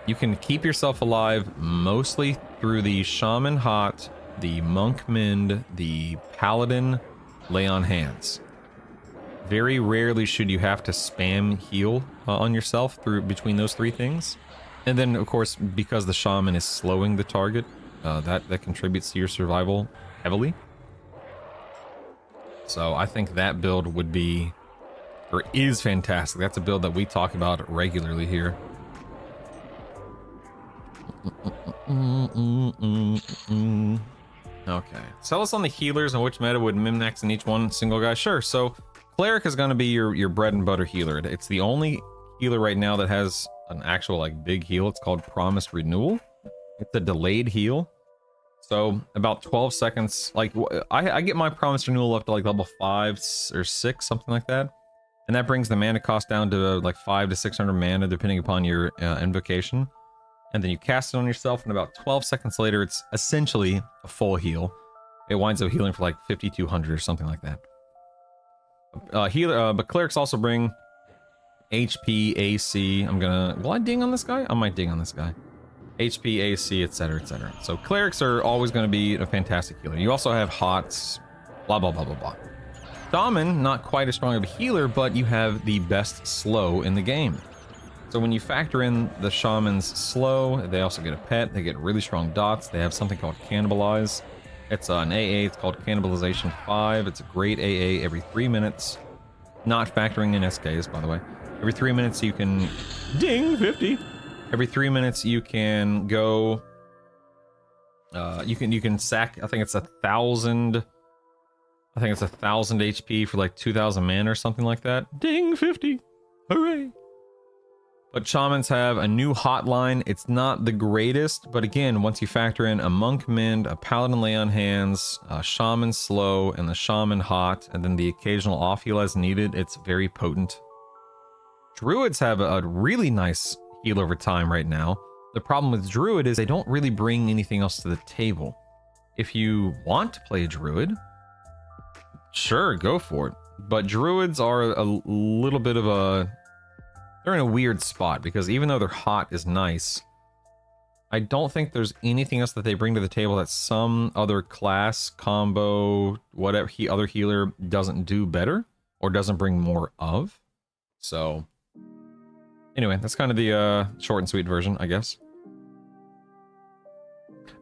You can keep yourself alive mostly through the Shaman Hot, the Monk Mend, the Paladin Lay on Hands. Very rarely should you have to spam heal on yourself between those three things. And then, of course, because the Shaman is slowing the target, that contributes to your survival heavily. So I think that build would be, or is fantastic. That's a build that we talk about regularly here. Okay, sell us on the healers and which meta would Mimnex in each one single guy. Sure, so Cleric is going to be your bread and butter healer. It's the only healer right now that has an actual like big heal. It's called Promised Renewal. It's a delayed heal. So about 12 seconds, like I get my Promised Renewal up to like level 5 or 6, something like that. And that brings the mana cost down to like 500 to 600 mana depending upon your invocation. And then you cast it on yourself, and about 12 seconds later, it's essentially a full heal. It winds up healing for like 5,200 or something like that. But clerics also bring HP, AC. Will I ding on this guy? I might ding on this guy. HP, AC, etc., etc. So clerics are always going to be a fantastic healer. You also have hots, blah, blah, blah, blah, blah. Shaman, not quite as strong of a healer, but you have the best slow in the game. So when you factor in the Shaman's slow, they also get a pet, they get really strong dots, they have something called Cannibalize. It's an AA, it's called Cannibalization 5, it's a great AA every 3 minutes. Not factoring in SKs, by the way. Every 3 minutes you can... Ding! 50! Every 3 minutes you can go... You can sack, I think it's 1,000... I think it's 1,000 HP for like 2,000 mana or something like that. Ding! 50! Hooray! But Shamans have a new hotline. It's not the greatest, but again, once you factor in a Monk Mend, a Paladin Lay on Hands, a Shaman Slow, and the Shaman Hot, and then the occasional off heal as needed, it's very potent. Druids have a really nice heal over time right now. The problem with Druid is they don't really bring anything else to the table. If you want to play Druid, sure, go for it. But Druids are a little bit of a... They're in a weird spot because even though their hot is nice, I don't think there's anything else that they bring to the table that some other class, combo, whatever other healer doesn't do better or doesn't bring more of. So anyway, that's kind of the short and sweet version, I guess.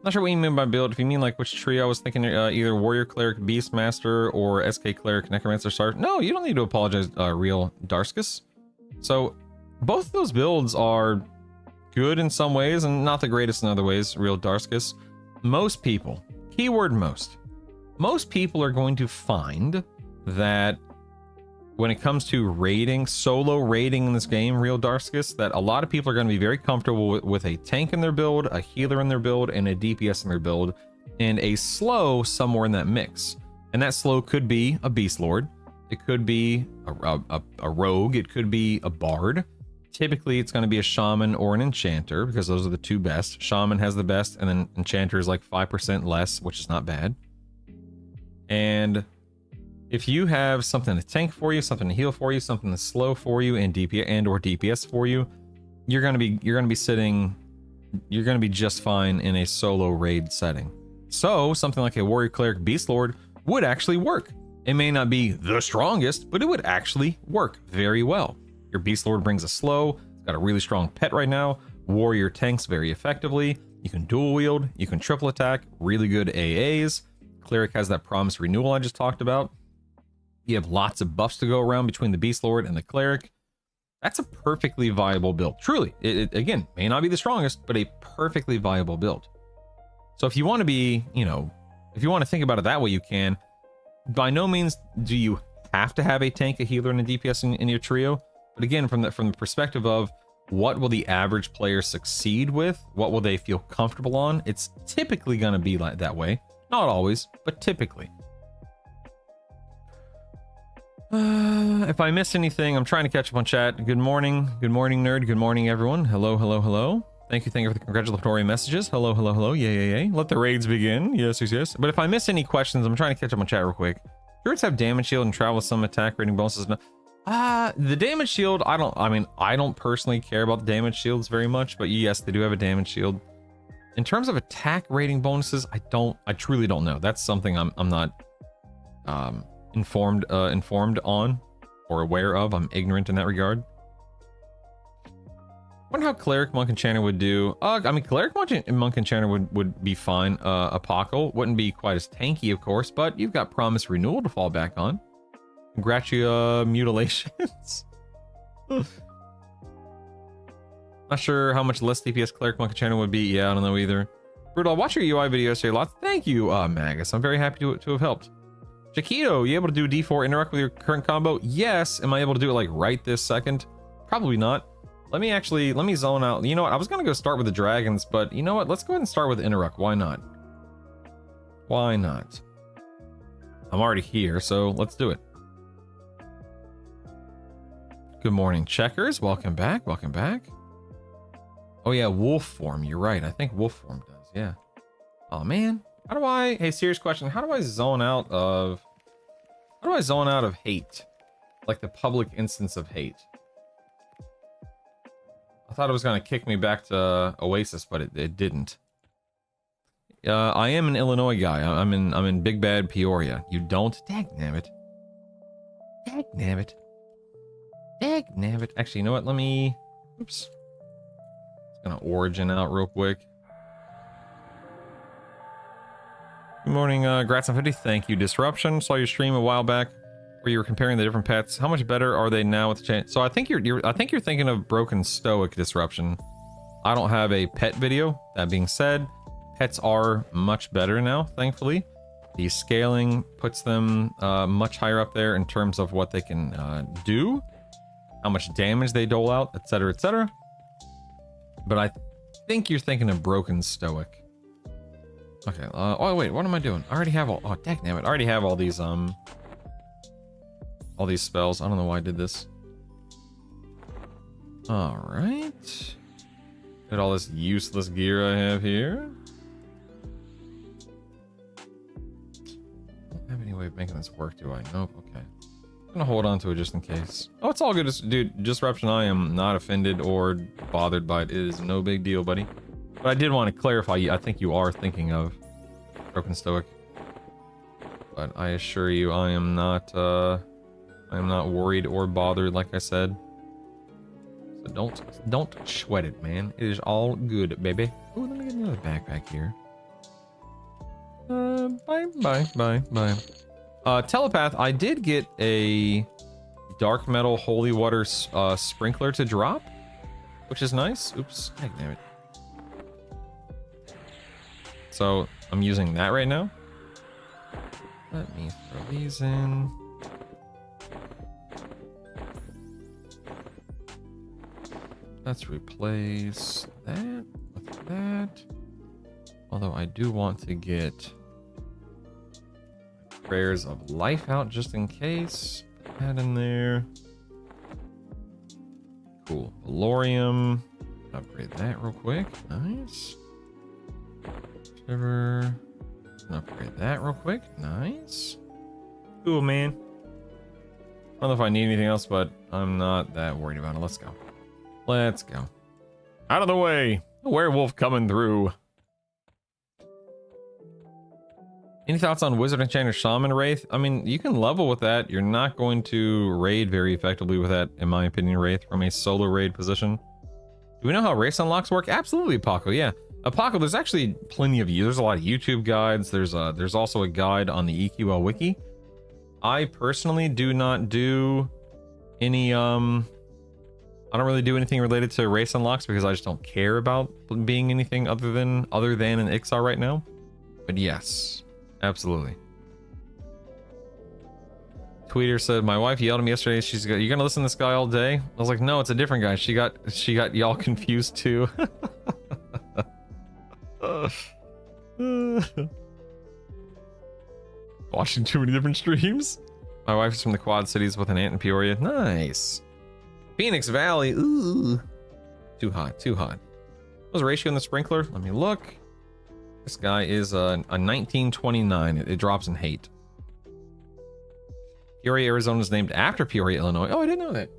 Not sure what you mean by build. If you mean like which tree, I was thinking either Warrior Cleric, Beastmaster, or SK Cleric, Necromancer, Sergeant. No, you don't need to apologize, real Darskus. So both those builds are good in some ways and not the greatest in other ways, real Darskus. Most people, keyword most people are going to find that when it comes to raiding, solo raiding in this game, Real Darkskis, that a lot of people are going to be very comfortable with a tank in their build, a healer in their build, and a DPS in their build, and a slow somewhere in that mix. And that slow could be a Beast Lord, it could be a rogue, it could be a bard. Typically, it's going to be a shaman or an enchanter, because those are the two best. Shaman has the best, and then enchanter is like 5% less, which is not bad. And if you have something to tank for you, something to heal for you, something to slow for you, and DPS and or DPS for you, you're gonna be just fine in a solo raid setting. So something like a warrior cleric beast lord would actually work. It may not be the strongest, but it would actually work very well. Your beast lord brings a slow, it's got a really strong pet right now. Warrior tanks very effectively. You can dual wield, you can triple attack, really good AAs. Cleric has that promise renewal I just talked about. You have lots of buffs to go around between the Beast Lord and the Cleric. That's a perfectly viable build. Truly, it again, may not be the strongest, but a perfectly viable build. So if you want to be, you know, if you want to think about it that way, you can. By no means do you have to have a tank, a healer, and a DPS in your trio. But again, from the perspective of what will the average player succeed with, what will they feel comfortable on, it's typically going to be like that way. Not always, but typically. If I missed anything, I'm trying to catch up on chat. Good morning, nerd. Good morning, everyone. Hello, hello, hello. Thank you for the congratulatory messages. Hello, hello, hello. Yay. Let the raids begin. Yes. But if I miss any questions, I'm trying to catch up on chat real quick. Druids have damage shield and travel with some attack rating bonuses. The damage shield, I don't personally care about the damage shields very much, but yes, they do have a damage shield. In terms of attack rating bonuses, I truly don't know. That's something I'm not informed on or aware of. I'm ignorant in that regard. Wonder how Cleric, Monk, Enchanter would do. Cleric, Monk, Enchanter would be fine. Apocal wouldn't be quite as tanky, of course, but you've got Promise Renewal to fall back on. Congratulations. Not sure how much less DPS Cleric, Monk, Enchanter would be. Yeah, I don't know either. Brutal, I'll watch your UI video yesterday. Lots. Thank you, Magus. I'm very happy to have helped. Chiquito, you able to do D4 interact with your current combo? Yes. Am I able to do it like right this second? Probably not. Let me zone out. You know what? I was gonna go start with the dragons, but you know what? Let's go ahead and start with Interrupt. Why not? Why not? I'm already here, so let's do it. Good morning, checkers. Welcome back. Oh yeah, wolf form. You're right. I think wolf form does. Yeah. Oh man. Hey, serious question. How do I zone out of hate? Like the public instance of hate. I thought it was gonna kick me back to Oasis, but it didn't. I am an Illinois guy. I'm in Big Bad Peoria. You don't? Dagnabbit. Actually, you know what? Oops. It's gonna origin out real quick. Good morning, Grats on 50. Thank you, Disruption. Saw your stream a while back where you were comparing the different pets. How much better are they now with the change? So I think you're thinking of Broken Stoic, Disruption. I don't have a pet video. That being said, pets are much better now, thankfully. The scaling puts them much higher up there in terms of what they can do, how much damage they dole out, etc., etc. But I think you're thinking of Broken Stoic. Okay. Oh wait, what am I doing? I already have all. Oh, dagnabbit! I already have all these spells. I don't know why I did this. All right. Look at all this useless gear I have here. Don't have any way of making this work, do I? Nope. Okay. I'm gonna hold on to it just in case. Oh, it's all good, dude. Disruption. I am not offended or bothered by it. It is no big deal, buddy. But I did want to clarify. I think you are thinking of Broken Stoic. But I assure you, I am not worried or bothered, like I said. So don't sweat it, man. It is all good, baby. Ooh, let me get another backpack here. Bye. Telepath, I did get a dark metal holy water sprinkler to drop, which is nice. Oops, damn it. So I'm using that right now. Let me throw these in. Let's replace that with that. Although I do want to get prayers of life out just in case. Put that in there. Cool. Valorium. Upgrade that real quick. Nice. Shiver. Upgrade that real quick. Nice. Cool, man. I don't know if I need anything else, but I'm not that worried about it. Let's go. Let's go. Out of the way. A werewolf coming through. Any thoughts on Wizard, Enchanter, Shaman, Wraith? I mean, you can level with that. You're not going to raid very effectively with that, in my opinion, Wraith, from a solo raid position. Do we know how race unlocks work? Absolutely, Paco, yeah. Paco, there's actually plenty of you. There's a lot of YouTube guides. There's also a guide on the EQL wiki. I personally do not do any, I don't really do anything related to race unlocks because I just don't care about being anything other than an Ixar right now. But yes. Absolutely. Tweeter said, my wife yelled at me yesterday. She's like, you gonna listen to this guy all day? I was like, no, it's a different guy. She got y'all confused too. Watching too many different streams. My wife is from the Quad Cities with an aunt in Peoria. Nice. Phoenix Valley. Ooh. Too hot, too hot. What was the ratio in the sprinkler? Let me look. This guy is a 1929. It drops in hate. Peoria, Arizona is named after Peoria, Illinois. Oh, I didn't know that.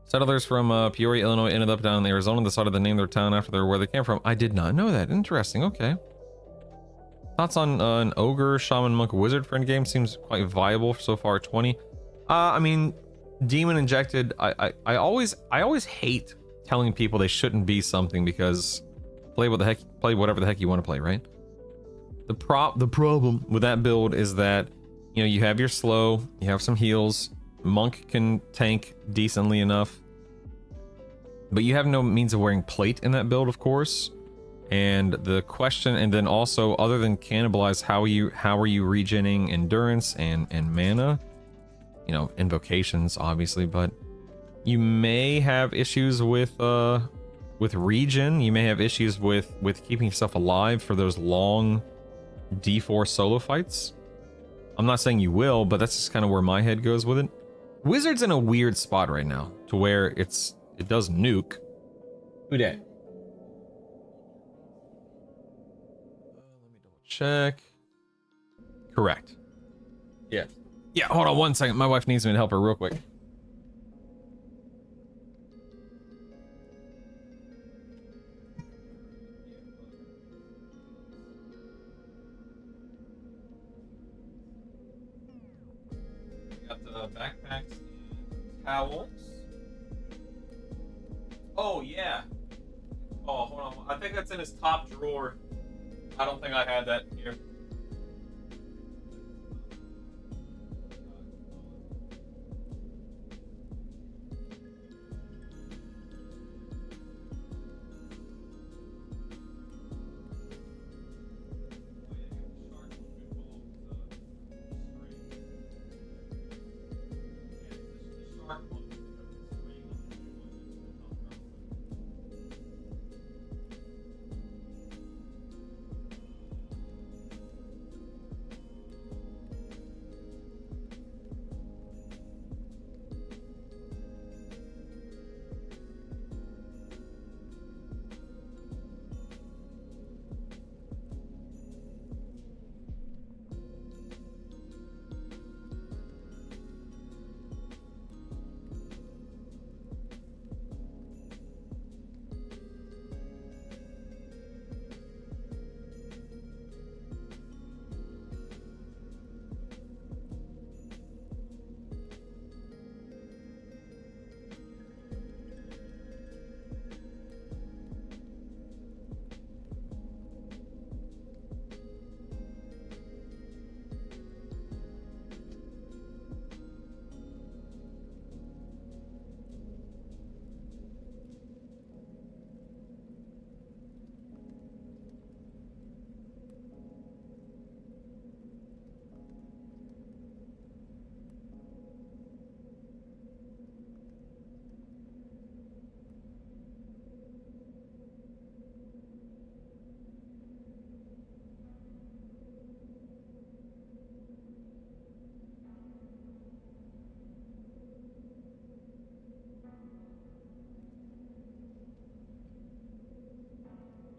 Settlers from Peoria, Illinois ended up down in Arizona, decided to name their town after where they came from. I did not know that. Interesting. Okay. Thoughts on an ogre, shaman, monk, wizard friend game? Seems quite viable so far. 20. I mean, demon injected. I always hate telling people they shouldn't be something because play whatever the heck you want to play, right? The problem with that build is that, you know, you have your slow, you have some heals, monk can tank decently enough, but you have no means of wearing plate in that build, of course. And the question, and then also, other than cannibalize, how are you regening endurance and mana? You know, invocations, obviously, but you may have issues with regen. You may have issues with keeping yourself alive for those long D4 solo fights. I'm not saying you will, but that's just kind of where my head goes with it. Wizard's in a weird spot right now to where it does nuke. Who dat? Let me double check. Correct. Yeah. Yeah, hold on one second. My wife needs me to help her real quick. Got the backpacks and towels. Oh, yeah. Oh, hold on. I think that's in his top drawer. I don't think I had that here.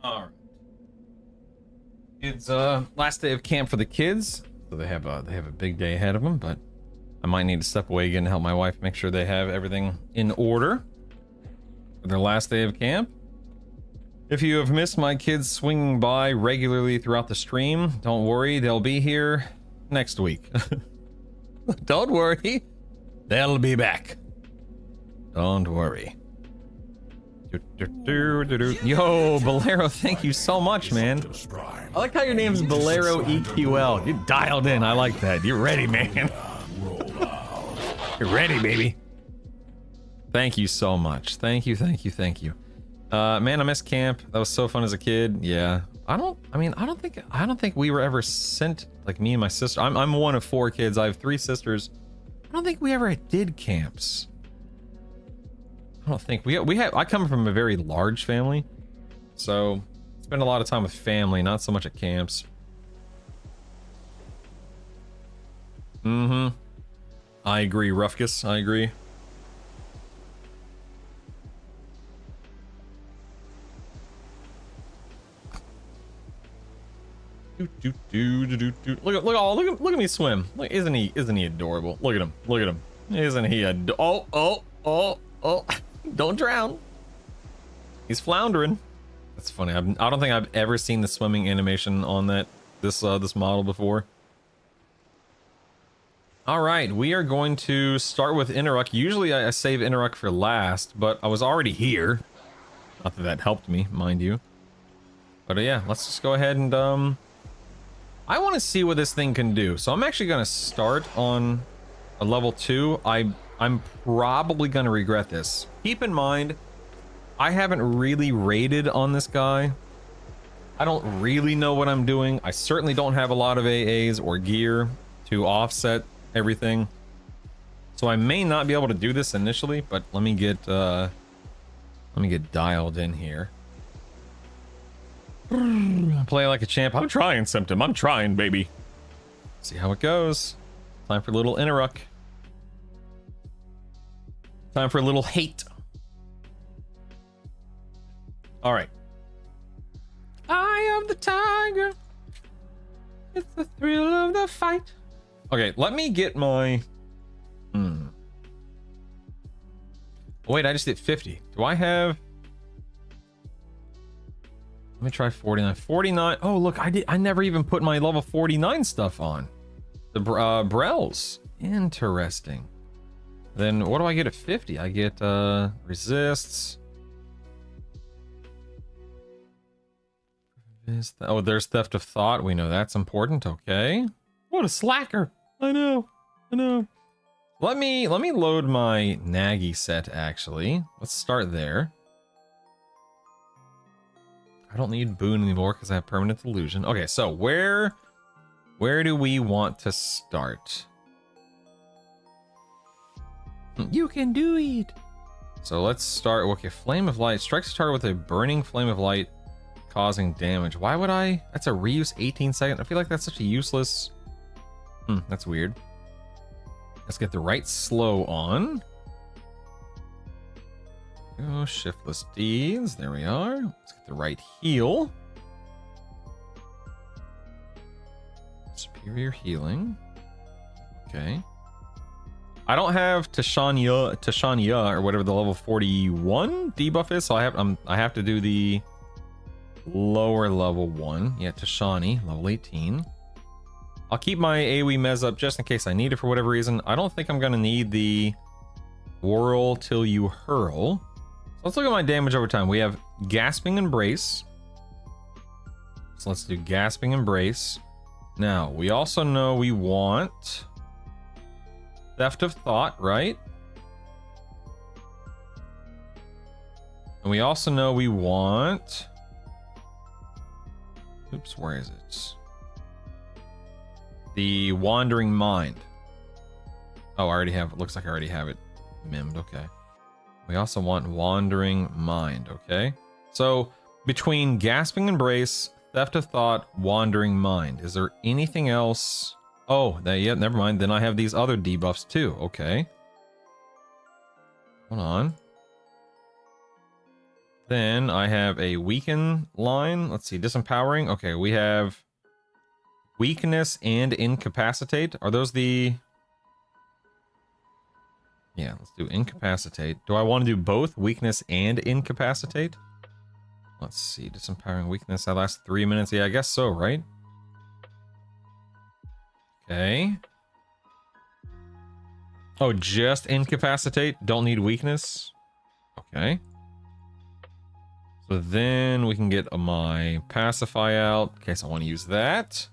All right. It's last day of camp for the kids, so they have a big day ahead of them. But I might need to step away again to help my wife make sure they have everything in order for their last day of camp. If you have missed my kids swinging by regularly throughout the stream, don't worry, they'll be here next week. Don't worry, they'll be back. Don't worry. Yo, Bolero, thank you so much, man. I like how your name's Bolero EQL. You're dialed in. I like that. You're ready, man. You're ready, baby. Thank you so much. Thank you. Man, I missed camp. That was so fun as a kid. Yeah. I don't think we were ever sent, like me and my sister. I'm one of 4 kids. I have 3 sisters. I don't think we ever did camps. I don't think I come from a very large family, so spend a lot of time with family, not so much at camps. I agree, Rufkus. I agree. Look at me swim. Look, isn't he adorable? Look at him. Isn't he oh, don't drown. He's floundering. That's funny. I don't think I've ever seen the swimming animation on this model before. All right, we are going to start with Interruck. Usually I save Interruck for last, but I was already here. Not that that helped me, mind you. But yeah, let's just go ahead and I want to see what this thing can do. So I'm actually going to start on a level 2. I'm probably going to regret this. Keep in mind, I haven't really raided on this guy. I don't really know what I'm doing. I certainly don't have a lot of AAs or gear to offset everything. So I may not be able to do this initially, but let me get dialed in here. Play like a champ. I'm trying, Symptom. I'm trying, baby. See how it goes. Time for a little Interruck. Time for a little hate. All right. Eye of the tiger. It's the thrill of the fight. Okay, let me get my... Wait, I just hit 50. Do I have... Let me try 49. 49. Oh, look, I never even put my level 49 stuff on. The Brels. Interesting. Then what do I get at 50? I get resists. Oh, there's theft of thought. We know that's important. Okay. What a slacker. I know. Let me load my Nagi set actually. Let's start there. I don't need Boon anymore because I have permanent illusion. Okay, so where do we want to start? You can do it. So let's start. Okay, Flame of Light strikes a target with a burning flame of light, causing damage. Why would I? That's a reuse 18 second. I feel like that's such a useless. That's weird. Let's get the right slow on. Oh, shiftless deeds. There we are. Let's get the right heal. Superior healing. Okay. I don't have Tashanya or whatever the level 41 debuff is, so I have to do the lower level one. Yeah, Tashani, level 18. I'll keep my AoE mez up just in case I need it for whatever reason. I don't think I'm gonna need the whirl till you hurl. So let's look at my damage over time. We have Gasping Embrace. So let's do Gasping Embrace. Now, we also know we want Theft of Thought, right? And we also know we want... Oops, where is it? The Wandering Mind. Oh, I already have it. Looks like I already have it mimmed. Okay. We also want Wandering Mind. Okay. So between Gasping Embrace, Theft of Thought, Wandering Mind, is there anything else? Oh, yeah, never mind. Then I have these other debuffs too. Okay. Hold on. Then I have a weaken line. Let's see, disempowering. Okay, we have weakness and incapacitate. Are those the... Yeah, let's do incapacitate. Do I want to do both weakness and incapacitate? Let's see, disempowering weakness. That lasts 3 minutes. Yeah, I guess so, right? Okay. Oh, just incapacitate? Don't need weakness? Okay. So then we can get my pacify out in case I want to use that.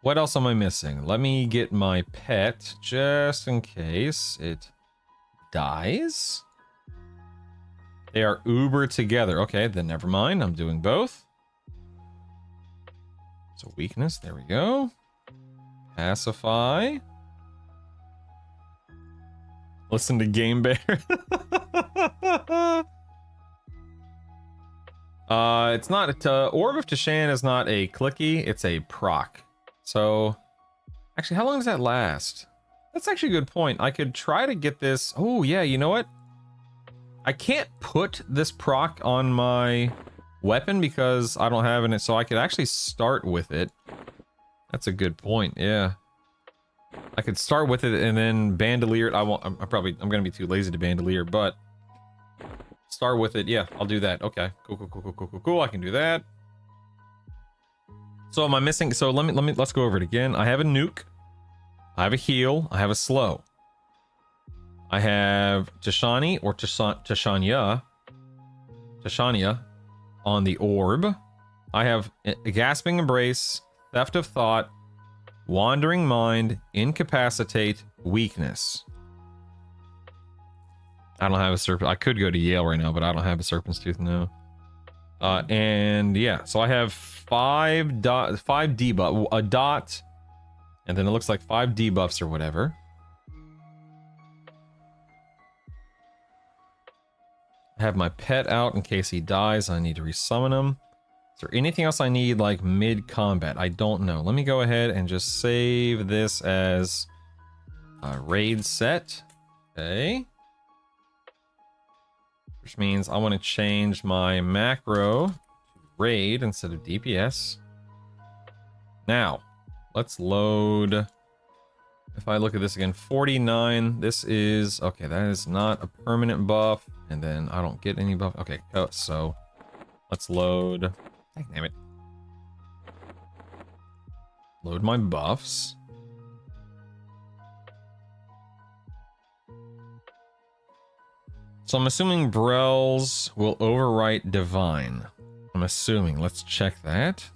What else am I missing? Let me get my pet just in case it dies. They are uber together. Okay, then never mind. I'm doing both. So weakness, there we go. Pacify. Listen to Game Bear. It's not Orb of Tashan is not a clicky, it's a proc. So actually, how long does that last? That's actually a good point. I could try to get this. Oh yeah, you know what? I can't put this proc on my weapon because I don't have it, so I could actually start with it. That's a good point, yeah. I could start with it and then bandolier it. I'm gonna be too lazy to bandolier, but start with it. Yeah, I'll do that. Okay, cool. I can do that. So am I missing? So let's go over it again. I have a nuke. I have a heal. I have a slow. I have Tashani or Tashanya on the orb. I have a gasping embrace, theft of thought, wandering mind, incapacitate, weakness. I don't have a serpent. I could go to Yale right now, but I don't have a serpent's tooth now. And yeah, so I have 5 debuff, a dot, and then it looks like 5 debuffs or whatever. I have my pet out in case he dies. I need to resummon him. Is there anything else I need like mid-combat? I don't know. Let me go ahead and just save this as a raid set. Okay. Which means I want to change my macro to raid instead of DPS. Now, let's load. If I look at this again, 49. This is, okay, that is not a permanent buff. And then I don't get any buff. Okay, so let's load. Damn it. Load my buffs. So I'm assuming Brells will overwrite Divine. I'm assuming. Let's check that.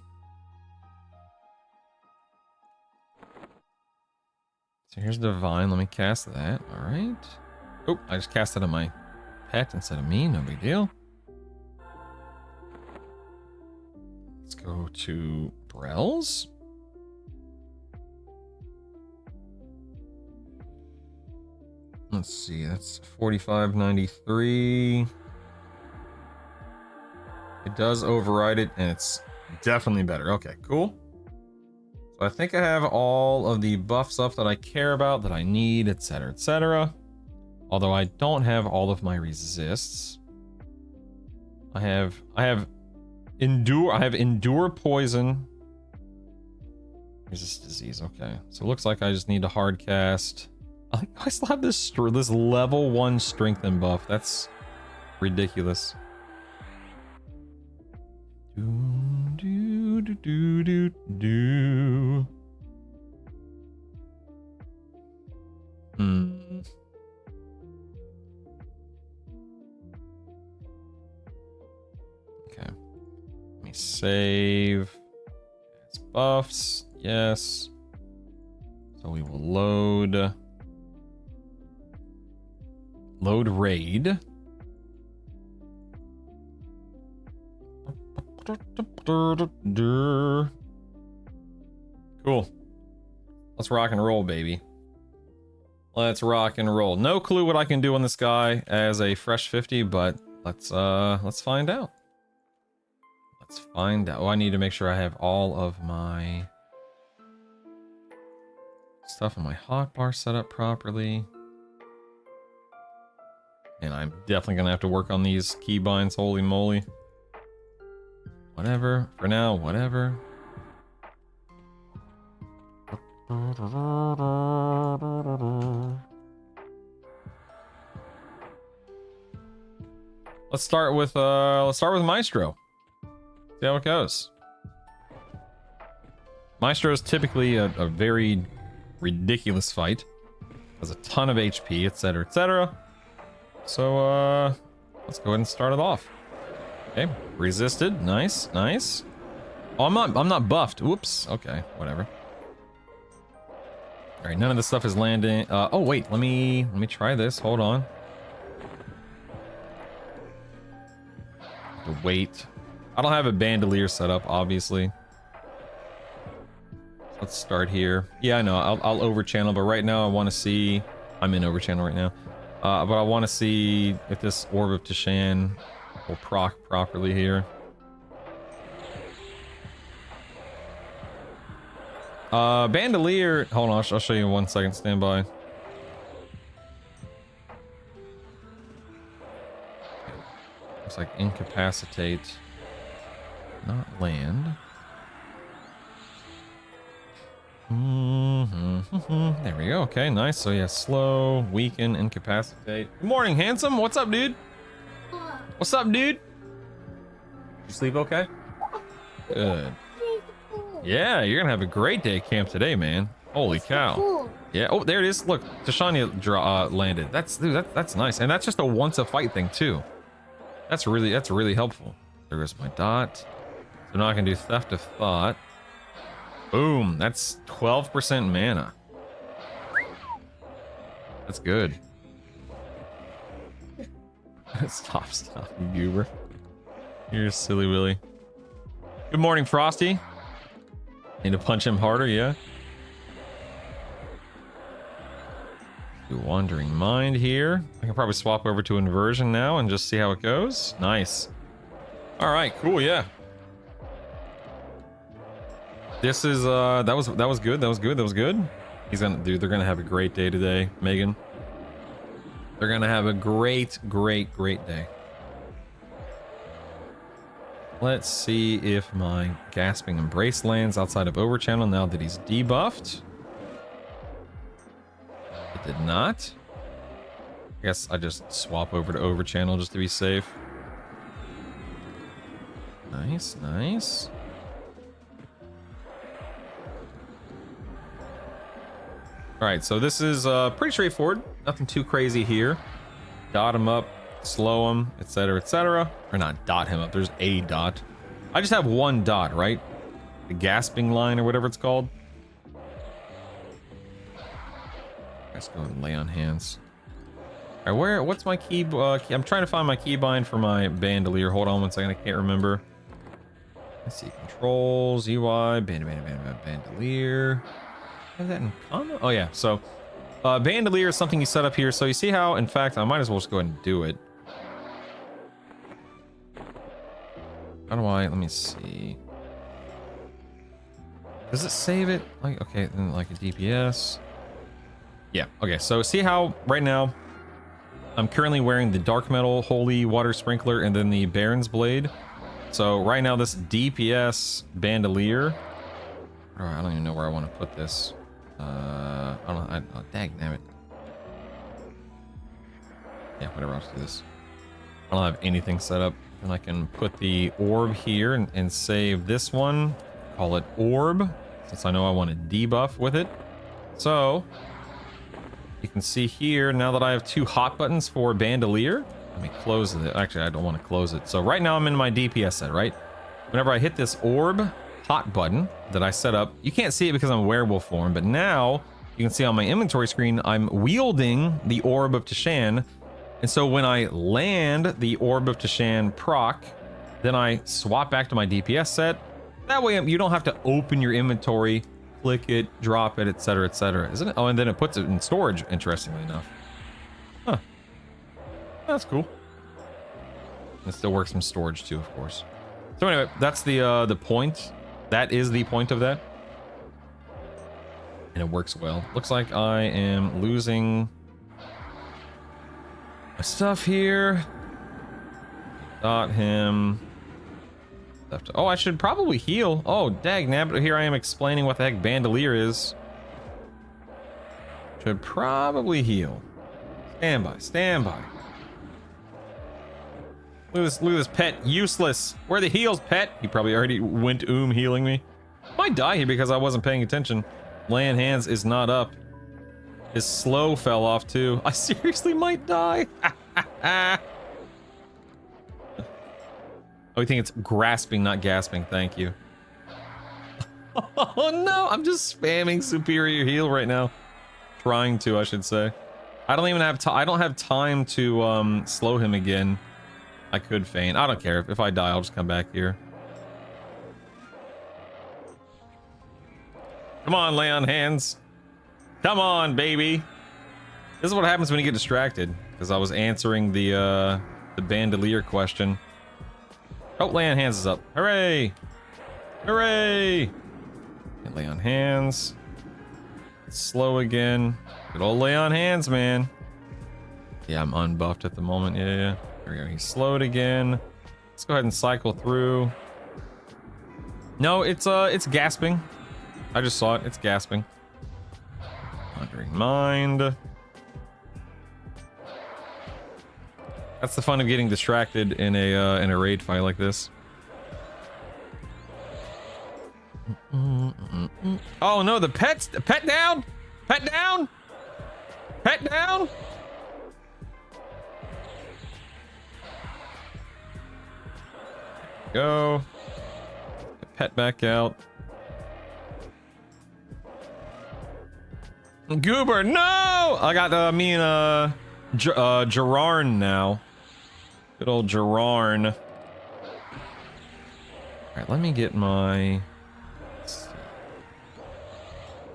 So here's Divine. Let me cast that. All right. Oh, I just cast it on my pet instead of me. No big deal. Let's go to Brells. Let's see, that's 4593. It does override it, and it's definitely better. Okay, cool. So I think I have all of the buff stuff that I care about, that I need, etc., etc. Although I don't have all of my resists. I have endure poison. Resist disease, okay. So it looks like I just need to hard cast. I still have this level 1 strengthen buff. That's ridiculous. Okay. Let me save. It's buffs. Yes. So we will load raid. Cool. Let's rock and roll, baby. Let's rock and roll. No clue what I can do on this guy as a fresh 50, but let's find out. Let's find out. Oh, I need to make sure I have all of my stuff in my hotbar set up properly. And I'm definitely gonna have to work on these keybinds, holy moly. Whatever, for now, whatever. Let's start with Maestro. See how it goes. Maestro is typically a very ridiculous fight. Has a ton of HP, etc., etc. So let's go ahead and start it off. Okay, resisted. Nice, nice. Oh, I'm not buffed. Whoops. Okay, whatever. All right, none of this stuff is landing. Oh wait, let me try this. Hold on. To wait. I don't have a bandolier set up, obviously. Let's start here. Yeah, I know. I'll overchannel, but right now I want to see. I'm in overchannel right now, but I want to see if this Orb of Tishan will proc properly here. Bandolier. Hold on, I'll show you in 1 second. Stand by. Looks like incapacitate, not land. There we go. Okay, nice. So yeah, slow, weaken, incapacitate. Good morning, handsome. What's up, dude? What's up, dude? You sleep okay? Good. Yeah, you're gonna have a great day at camp today, man. Holy cow. Yeah. Oh, there it is. Look, Tashania landed. That's nice, and that's just a once a fight thing too. That's really helpful. There goes my dot. So now I can do Theft of Thought. Boom. That's 12% mana. That's good. Stop, you goober. You're silly Willy. Good morning, Frosty. Need to punch him harder, yeah? Do Wandering Mind here. I can probably swap over to Inversion now and just see how it goes. Nice. Alright, cool, yeah. This is that was good. That was good. They're gonna have a great day today, Megan. They're gonna have a great day. Let's see if my Gasping Embrace lands outside of Overchannel now that he's debuffed. It did not. I guess I just swap over to Overchannel just to be safe. Nice, nice. Alright, so this is pretty straightforward. Nothing too crazy here. Dot him up, slow him, etc., etc. Or not dot him up, there's a dot. I just have one dot, right? The gasping line or whatever it's called. Let's go and lay on hands. Alright, what's my key? I'm trying to find my keybind for my bandolier. Hold on 1 second, I can't remember. Let's see, controls, UI, bandolier. Have that in common? Oh yeah, so bandolier is something you set up here. So you see how, in fact, I might as well just go ahead and do it. How do I, let me see. Does it save it? Like, okay, then like a DPS. Yeah, okay, so see how right now I'm currently wearing the Dark Metal Holy Water Sprinkler and then the Baron's Blade. So right now this DPS bandolier, I don't even know where I want to put this. I don't know. Oh, dang, damn it. Yeah, whatever. I'll just do this. I don't have anything set up, and I can put the orb here and save this one. Call it orb, since I know I want to debuff with it. So you can see here now that I have 2 hot buttons for bandolier. Let me close it. Actually, I don't want to close it. So right now I'm in my DPS set, right? Whenever I hit this orb hot button that I set up, you can't see it because I'm werewolf form, but now you can see on my inventory screen I'm wielding the Orb of Tishan, and so when I land the Orb of Tishan proc, then I swap back to my DPS set. That way you don't have to open your inventory, click it, drop it, etc., etc., isn't it? Oh, and then it puts it in storage, interestingly enough. Huh. That's cool. It still works from storage too, of course. So anyway, that's the point. That is the point of that. And it works well. Looks like I am losing My stuff here. Dot him. Oh, I should probably heal. Oh, dagnabbit, here I am explaining what the heck bandolier is. Should probably heal. Stand by, stand by. Look at this pet, useless. Where are the heals, pet? He probably already went healing me. Might die here because I wasn't paying attention. Laying hands is not up. His slow fell off too. I seriously might die. Oh, you think it's grasping, not gasping. Thank you. Oh no, I'm just spamming superior heal right now. Trying to, I should say. I don't even have I don't have time to slow him again. I could feign. I don't care. If I die, I'll just come back here. Come on, lay on hands. Come on, baby. This is what happens when you get distracted. Because I was answering the bandolier question. Oh, lay on hands is up. Hooray! Hooray! And lay on hands. Slow again. Good old lay on hands, man. Yeah, I'm unbuffed at the moment. Yeah. There we go. He's slowed again. Let's go ahead and cycle through. No, it's gasping. I just saw it. It's gasping. Wandering mind. That's the fun of getting distracted in a raid fight like this. Oh no, the pet down! Pet down! Pet down! Go. Get pet back out. Goober, no! I got me and Gerarn now. Good old Gerarn. Alright, let me get my... Let's see.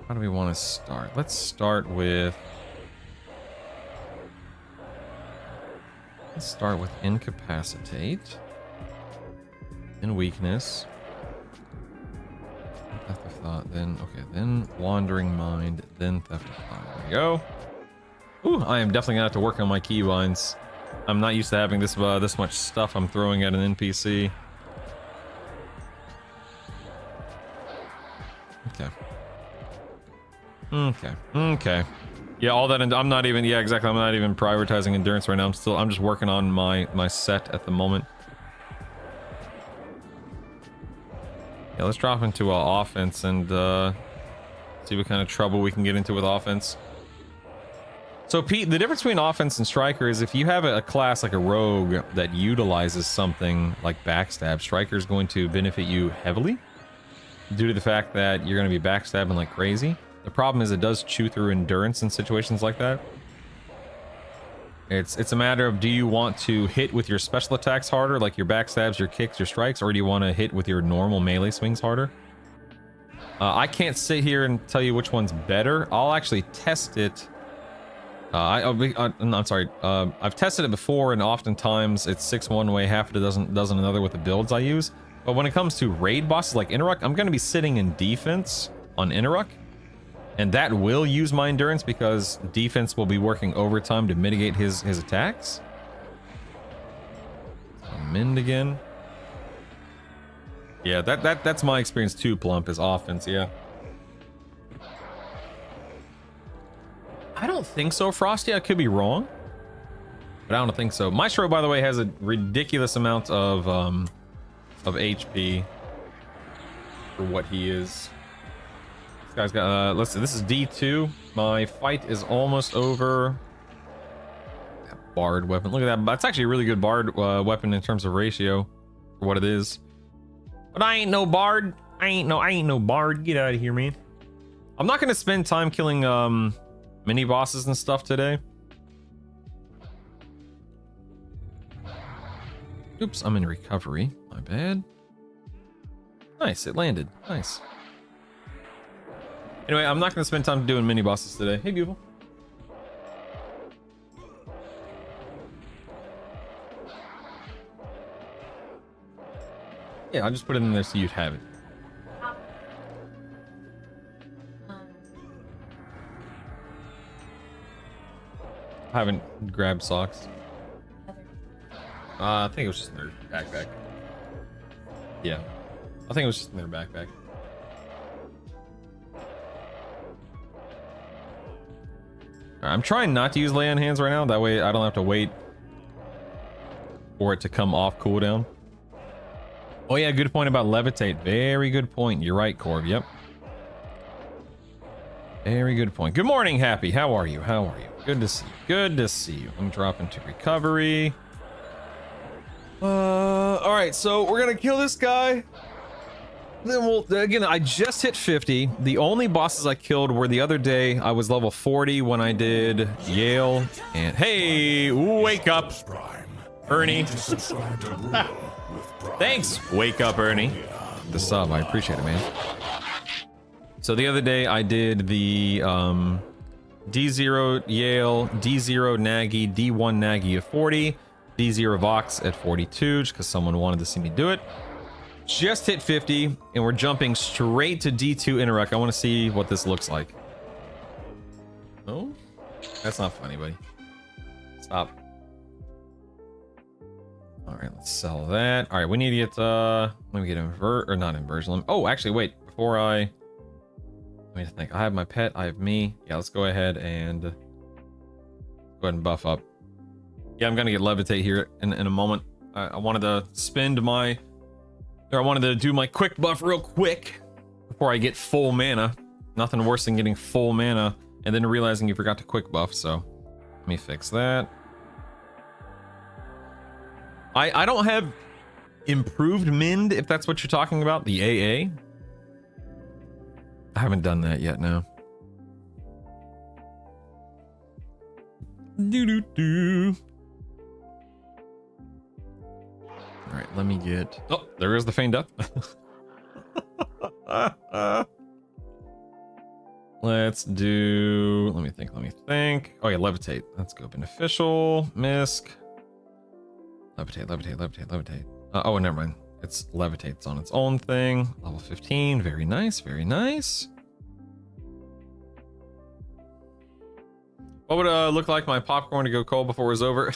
How do we want to start? Let's start with... Let's start with incapacitate. Then weakness. Theft of thought, then... Okay, then wandering mind, then theft of thought. There we go. Ooh, I am definitely gonna have to work on my keybinds. I'm not used to having this much stuff I'm throwing at an NPC. Okay. Yeah, all that, and I'm not even. Yeah, exactly. I'm not even prioritizing endurance right now. I'm just working on my set at the moment. Yeah, let's drop into offense and see what kind of trouble we can get into with offense. So Pete, the difference between offense and striker is if you have a class like a rogue that utilizes something like backstab, striker is going to benefit you heavily due to the fact that you're going to be backstabbing like crazy. The problem is it does chew through endurance in situations like that. It's a matter of, do you want to hit with your special attacks harder, like your backstabs, your kicks, your strikes, or do you want to hit with your normal melee swings harder? I can't sit here and tell you which one's better. I'll actually test it. I'm sorry. I've tested it before, and oftentimes it's 6 one way, half a dozen another with the builds I use. But when it comes to raid bosses like Interruck, I'm going to be sitting in defense on Interruck. And that will use my endurance because defense will be working overtime to mitigate his attacks. Mend again. Yeah, that's my experience too, Plump, is offense, yeah. I don't think so, Frosty. I could be wrong. But I don't think so. Maestro, by the way, has a ridiculous amount of HP for what he is. This guy's got, let's see, this is D2. My fight is almost over. That bard weapon, look at that. That's actually a really good bard weapon in terms of ratio for what it is. But I ain't no bard. I ain't no bard. Get out of here, man. I'm not gonna spend time killing mini bosses and stuff today. Oops, I'm in recovery. My bad. Nice, it landed. Nice. Anyway, I'm not going to spend time doing mini bosses today. Hey, beautiful. Yeah, I'll just put it in there so you'd have it. I haven't grabbed socks. I think it was just in their backpack. Yeah. I think it was just in their backpack. I'm trying not to use lay on hands right now. That way I don't have to wait for it to come off cooldown. Oh yeah, good point about levitate. Very good point. You're right, Corb. Yep. Very good point. Good morning, Happy. How are you? How are you? Good to see you. Good to see you. Let me drop into recovery. All right, so we're gonna kill this guy. Then we'll, again, I just hit 50. The only bosses I killed were the other day. I was level 40 when I did Yale. And hey, wake up, Ernie. Thanks, wake up, Ernie. The sub, I appreciate it, man. So the other day I did the D0 Yale, D0 Nagy, D1 Nagy at 40, D0 Vox at 42, just because someone wanted to see me do it. Just hit 50, and we're jumping straight to D2 Interrupt. I want to see what this looks like. Oh, that's not funny, buddy. Stop. All right, let's sell that. All right, we need to get let me get not inversion. Oh, actually, wait. Before I let me think. I have my pet. I have me. Yeah, let's go ahead and buff up. Yeah, I'm gonna get levitate here in a moment. I wanted to spend my. I wanted to do my quick buff real quick before I get full mana. Nothing worse than getting full mana and then realizing you forgot to quick buff, so let me fix that. I don't have improved Mind, if that's what you're talking about, the AA. I haven't done that yet, no. Doo-doo-doo. All right, let me get... Oh, there is the feigned up. Let's do... Let me think. Oh yeah, levitate. Let's go beneficial, misc. Levitate. Oh, never mind. It's levitates on its own thing. Level 15. Very nice, very nice. What would look like my popcorn to go cold before it was over?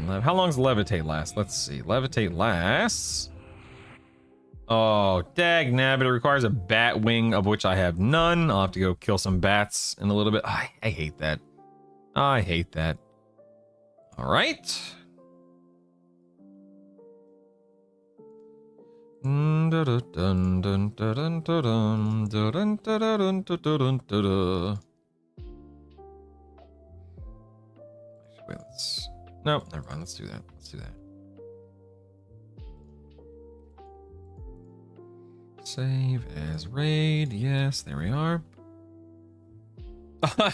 How long does levitate last? Let's see. Levitate lasts. Oh, dag nabbit. It requires a bat wing, of which I have none. I'll have to go kill some bats in a little bit. I hate that. I hate that. All right. Wait, let's... No, never mind. Let's do that. Save as raid. Yes, there we are.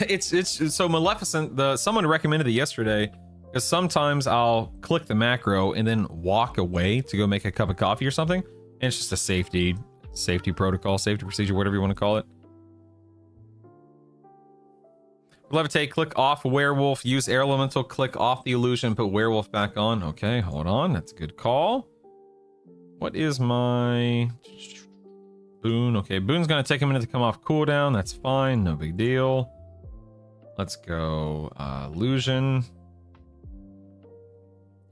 It's so Maleficent. Someone recommended it yesterday because sometimes I'll click the macro and then walk away to go make a cup of coffee or something, and it's just a safety protocol, safety procedure, whatever you want to call it. Levitate, click off werewolf, use air elemental, click off the illusion, put werewolf back on. Okay, hold on, that's a good call. What is my boon? Okay, boon's gonna take a minute to come off cooldown. That's fine, no big deal. Let's go illusion,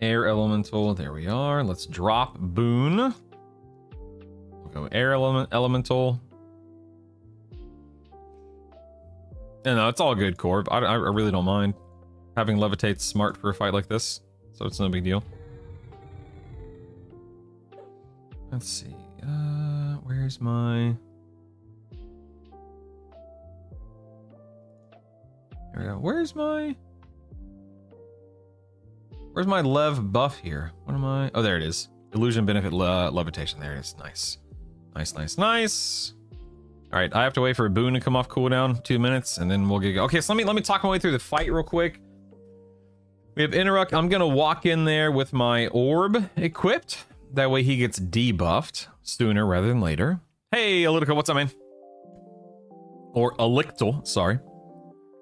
air elemental. There we are. Let's drop boon. We'll go air elemental. No, it's all good, Corb. I really don't mind. Having levitate's smart for a fight like this, so it's no big deal. Let's see. Where's my... There we go. Where's my lev buff here? What am I... Oh, there it is. Illusion benefit levitation. There it is. Nice. Nice. All right, I have to wait for a boon to come off cooldown, 2 minutes, and then we'll get go. Okay, so let me talk my way through the fight real quick. We have Interrupt. I'm gonna walk in there with my orb equipped. That way he gets debuffed sooner rather than later. Hey, Elytical, what's up, man? Or Elictal, sorry.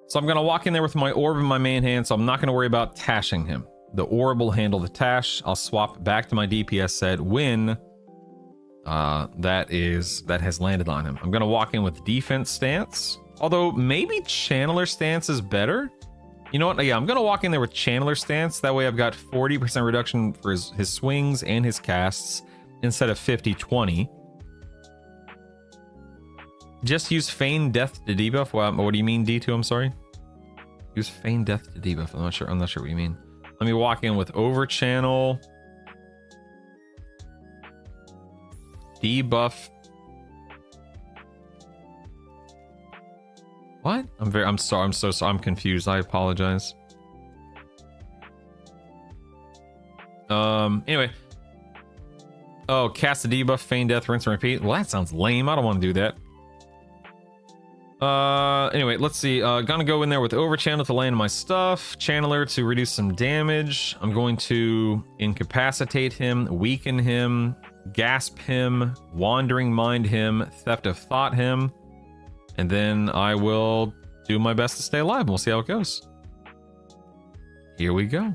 So I'm gonna walk in there with my orb in my main hand, so I'm not gonna worry about tashing him. The orb will handle the tash. I'll swap back to my DPS set when that has landed on him. I'm gonna walk in with defense stance, although maybe channeler stance is better. You know what? Yeah, I'm gonna walk in there with Channeler stance. That way I've got 40% reduction for his swings and his casts instead of 50-20. Just use Feign Death to debuff. What do you mean, D2? I'm sorry. Use Feign Death to debuff. I'm not sure what you mean. Let me walk in with Overchannel. Debuff. What? I'm sorry. I'm so sorry. I'm confused. I apologize. Anyway. Oh, cast a debuff, feign death, rinse and repeat. Well, that sounds lame. I don't want to do that. Anyway, let's see. Gonna go in there with Overchannel to land my stuff. Channeler to reduce some damage. I'm going to incapacitate him, weaken him, gasp him, wandering mind him, theft of thought him. And then I will do my best to stay alive, and we'll see how it goes. Here we go.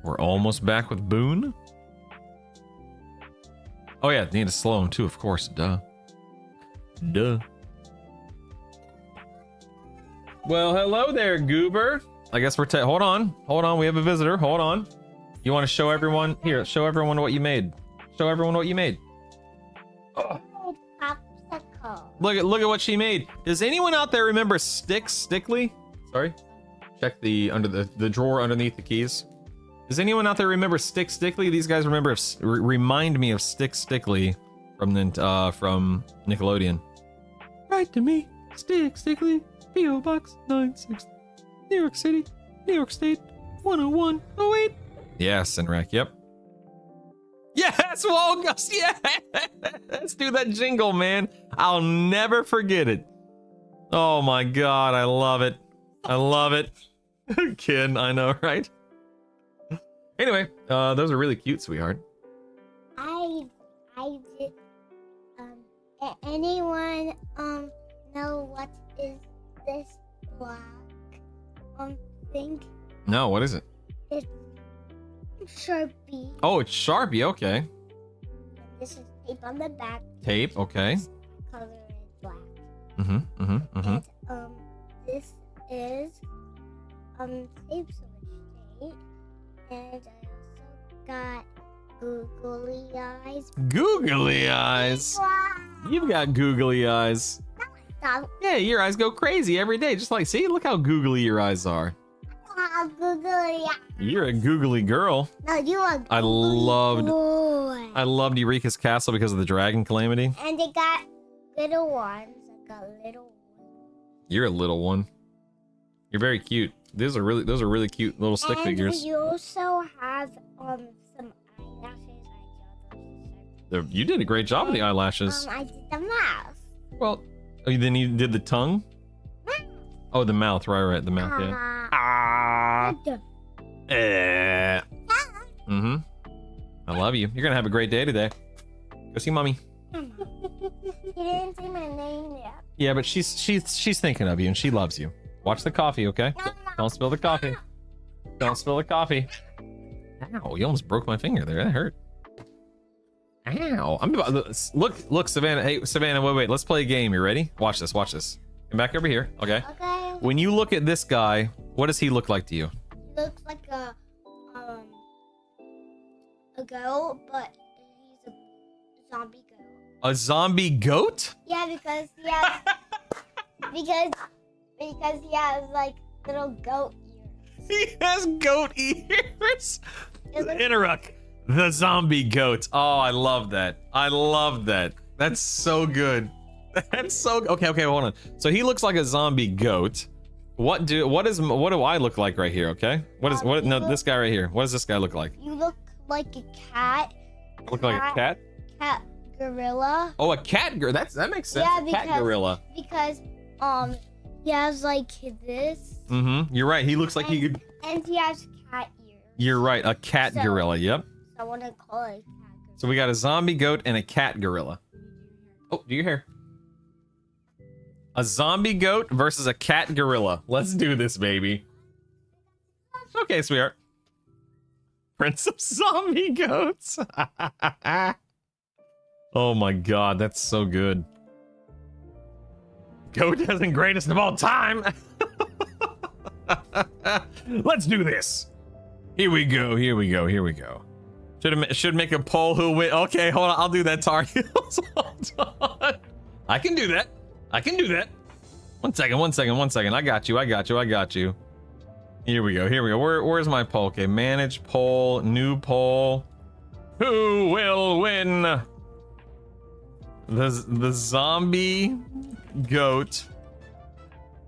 We're almost back with Boone. Oh yeah, need to slow him too, of course. Duh. Duh. Well, hello there, Goober. I guess we're hold on. Hold on, we have a visitor. Hold on. You want to show everyone? Here, show everyone what you made. Show everyone what you made. Oh. Look at what she made. Does anyone out there remember Stickly? Sorry. Check the drawer underneath the keys. Does anyone out there remember Stickly? These guys remind me of Stickly from Nickelodeon. Write to me, Stickly, P.O. Box 96, New York City, New York State, 10108. Yes, Enrac. Yep. Yes, Wolgus, yeah! Let's do that jingle, man. I'll never forget it. Oh my god, I love it. I love it. Kid, I know, right? Anyway, those are really cute, sweetheart. I did, anyone, know what is this black, thing? No, what is it? It's Sharpie. Oh, it's Sharpie, okay. This is tape on the back. Tape, okay. This color is black. And, this is, tape switch tape. And I also got googly eyes. Googly eyes? You've got googly eyes. Stop. Yeah, your eyes go crazy every day. Just like, see, look how googly your eyes are. Googly eyes. You're a googly girl. No, you are googly I loved Eureka's Castle because of the dragon calamity. And they got little ones. I got little ones. You're a little one. You're very cute. Those are really cute little stick figures. And you also have some eyelashes. You did a great job with the eyelashes. I did the mouth. Well, then you did the tongue? Oh, the mouth, right, the mouth, yeah. I love you. You're gonna have a great day today. Go see mommy. You didn't say my name yet. Yeah, but she's thinking of you and she loves you. Watch the coffee, okay? Don't spill the coffee. Don't spill the coffee. Ow, you almost broke my finger there. That hurt. Ow. I'm about look, Savannah. Hey, Savannah, wait. Let's play a game. You ready? Watch this. Come back over here, okay? Okay. When you look at this guy, what does he look like to you? He looks like a goat, but he's a zombie goat. A zombie goat? Yeah, because he has because he has like little goat ears. He has goat ears. It looks- Interrupt. The zombie goat. Oh, I love that. That's so good. That's so okay. Hold on. So he looks like a zombie goat. What do I look like right here? Okay. This guy right here. What does this guy look like? You look like a cat. Look like a cat? Cat gorilla. Oh, a cat gorilla. That makes sense. Yeah, A cat gorilla. Because he has like this. Mm-hmm. You're right. He looks like he could. And he has cat ears. You're right. A cat gorilla. Yep. So I want to call it a cat gorilla. So we got a zombie goat and a cat gorilla. Oh, do your hair. A zombie goat versus a cat gorilla. Let's do this, baby. Okay, sweetheart. Prince of zombie goats. Oh my god, that's so good. Goat isn't greatest of all time. Let's do this. Here we go. Here we go. Here we go. Should make a poll who win. Okay, hold on. I'll do that, Tar Heels. Hold on. I can do that. I can do that. One second. I got you. Here we go. Where's my poll? Okay, manage poll, new poll. Who will win? The zombie goat.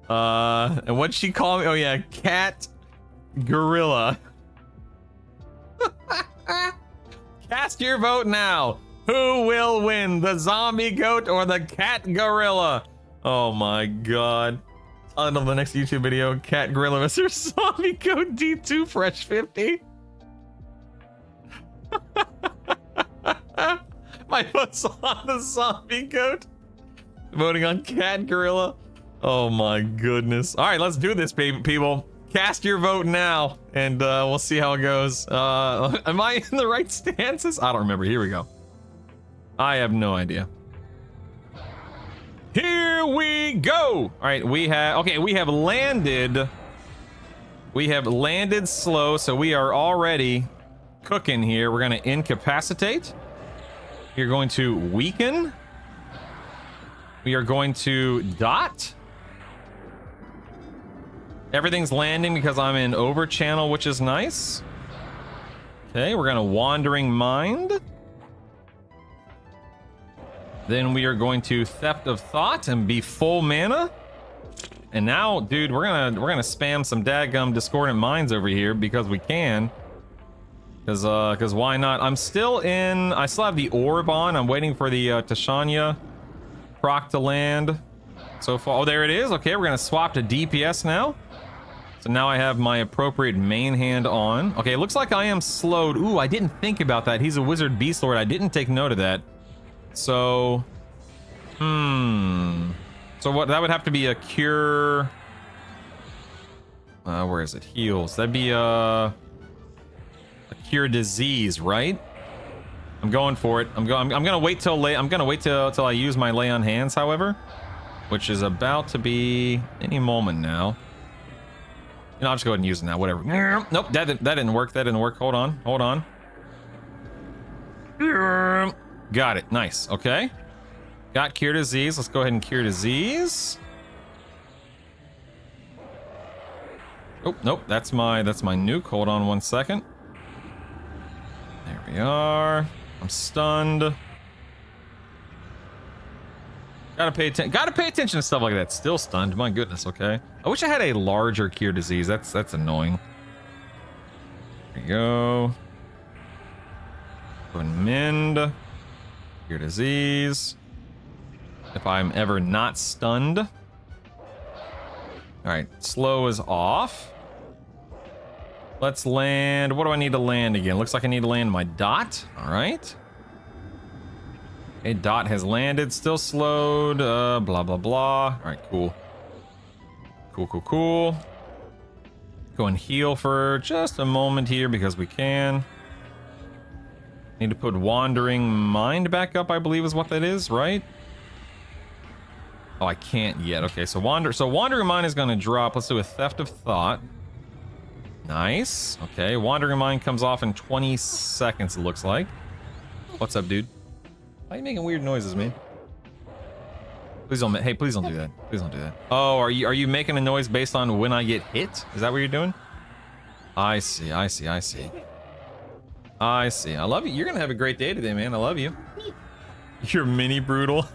And what'd she call me? Oh yeah, cat gorilla. Cast your vote now. Who will win, the zombie goat or the cat gorilla? Oh my god. On the next YouTube video, cat gorilla versus zombie goat D2 fresh 50. My vote's on the zombie goat. Voting on cat gorilla. Oh my goodness. All right, let's do this, people. Cast your vote now, and we'll see how it goes. Am I in the right stances? I don't remember. Here we go. I have no idea. Here we go. All right, we have landed. We have landed slow, so we are already cooking here. We're gonna incapacitate. You're going to weaken. We are going to dot. Everything's landing because I'm in over channel, which is nice. Okay, we're gonna wandering mind. Then we are going to theft of thought and be full mana. And now, dude, we're gonna spam some dadgum discordant minds over here because we can. Cause why not? I still have the orb on. I'm waiting for the Tashanya proc to land. So far, oh, there it is. Okay, we're gonna swap to DPS now. So now I have my appropriate main hand on. Okay, it looks like I am slowed. Ooh, I didn't think about that. He's a wizard beast lord. I didn't take note of that. So, so what? That would have to be a cure. Where is it? Heals. That'd be a cure disease, right? I'm going for it. I'm gonna wait till I use my lay on hands, however, which is about to be any moment now. You know, I'll just go ahead and use it now. Whatever. Nope, that didn't work. Hold on. Got it. Nice. Okay. Got cure disease. Let's go ahead and cure disease. Oh, nope. That's my nuke. Hold on 1 second. There we are. I'm stunned. Gotta pay attention to stuff like that. Still stunned. My goodness. Okay. I wish I had a larger cure disease. That's annoying. There we go. Go and mend. Cure disease. If I'm ever not stunned. All right. Slow is off. Let's land. What do I need to land again? Looks like I need to land my dot. All right. Okay, dot has landed. Still slowed. Blah, blah, blah. All right, cool. Cool. Go and heal for just a moment here because we can. Need to put Wandering Mind back up, I believe is what that is, right? Oh, I can't yet. Okay, so Wandering Mind is going to drop. Let's do a Theft of Thought. Nice. Okay, Wandering Mind comes off in 20 seconds, it looks like. What's up, dude? Why are you making weird noises, man? Please don't. Hey, please don't do that. Please don't do that. Oh, are you making a noise based on when I get hit? Is that what you're doing? I see. I love you. You're gonna have a great day today, man. I love you. You're mini brutal.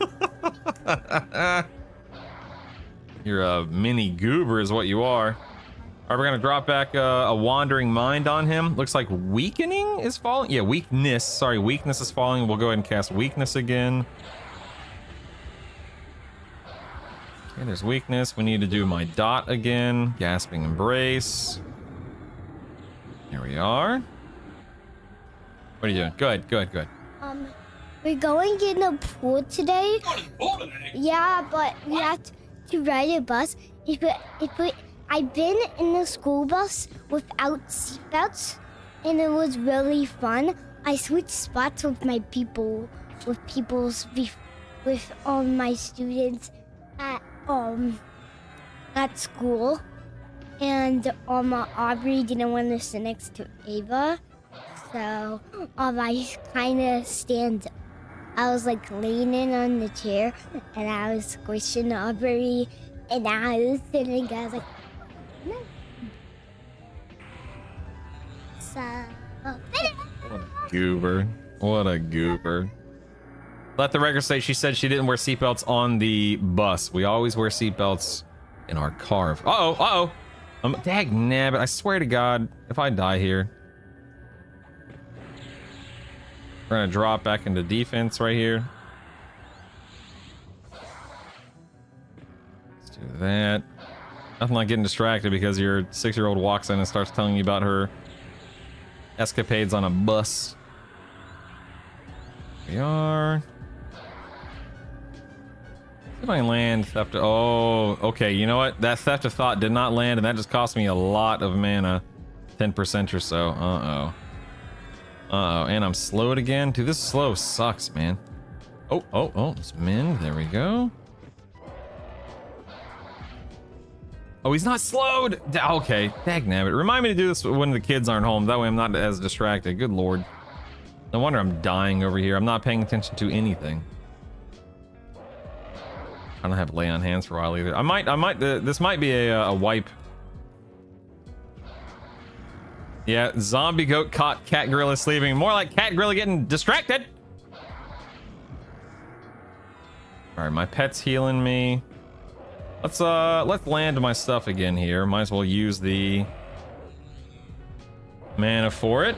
You're a mini goober is what you are. All right, we're gonna drop back a Wandering Mind on him. Looks like Weakening is falling. Yeah, Weakness. Sorry, Weakness is falling. We'll go ahead and cast Weakness again. Okay, there's Weakness. We need to do my dot again. Gasping Embrace. Here we are. What are you doing? Good. We're going in a pool today. Yeah, but we have to ride a bus. I've been in the school bus without seatbelts, and it was really fun. I switched spots with my my students at school, and Aubrey didn't want to sit next to Ava, so I kind of stand. I was like leaning on the chair, and I was squishing Aubrey, and I was sitting. I was like, no. So. What a goober. What a goober. Let the record say she said she didn't wear seatbelts on the bus. We always wear seatbelts in our car. Uh-oh. Dag nabbit. I swear to God, if I die here. We're gonna drop back into defense right here. Let's do that. Nothing like getting distracted because your 6-year-old walks in and starts telling you about her escapades on a bus. We are. See if I can land theft. Oh, okay. You know what? That theft of thought did not land, and that just cost me a lot of mana. 10% or so. Uh-oh. And I'm slowed again. Dude, this slow sucks, man. Oh, it's mend. There we go. Oh, he's not slowed. Okay, dagnabbit. Remind me to do this when the kids aren't home. That way I'm not as distracted. Good lord. No wonder I'm dying over here. I'm not paying attention to anything. I don't have lay on hands for a while either. I might. This might be a wipe. Yeah, zombie goat caught cat gorilla sleeping. More like cat gorilla getting distracted. All right, my pet's healing me. Let's land my stuff again here. Might as well use the mana for it.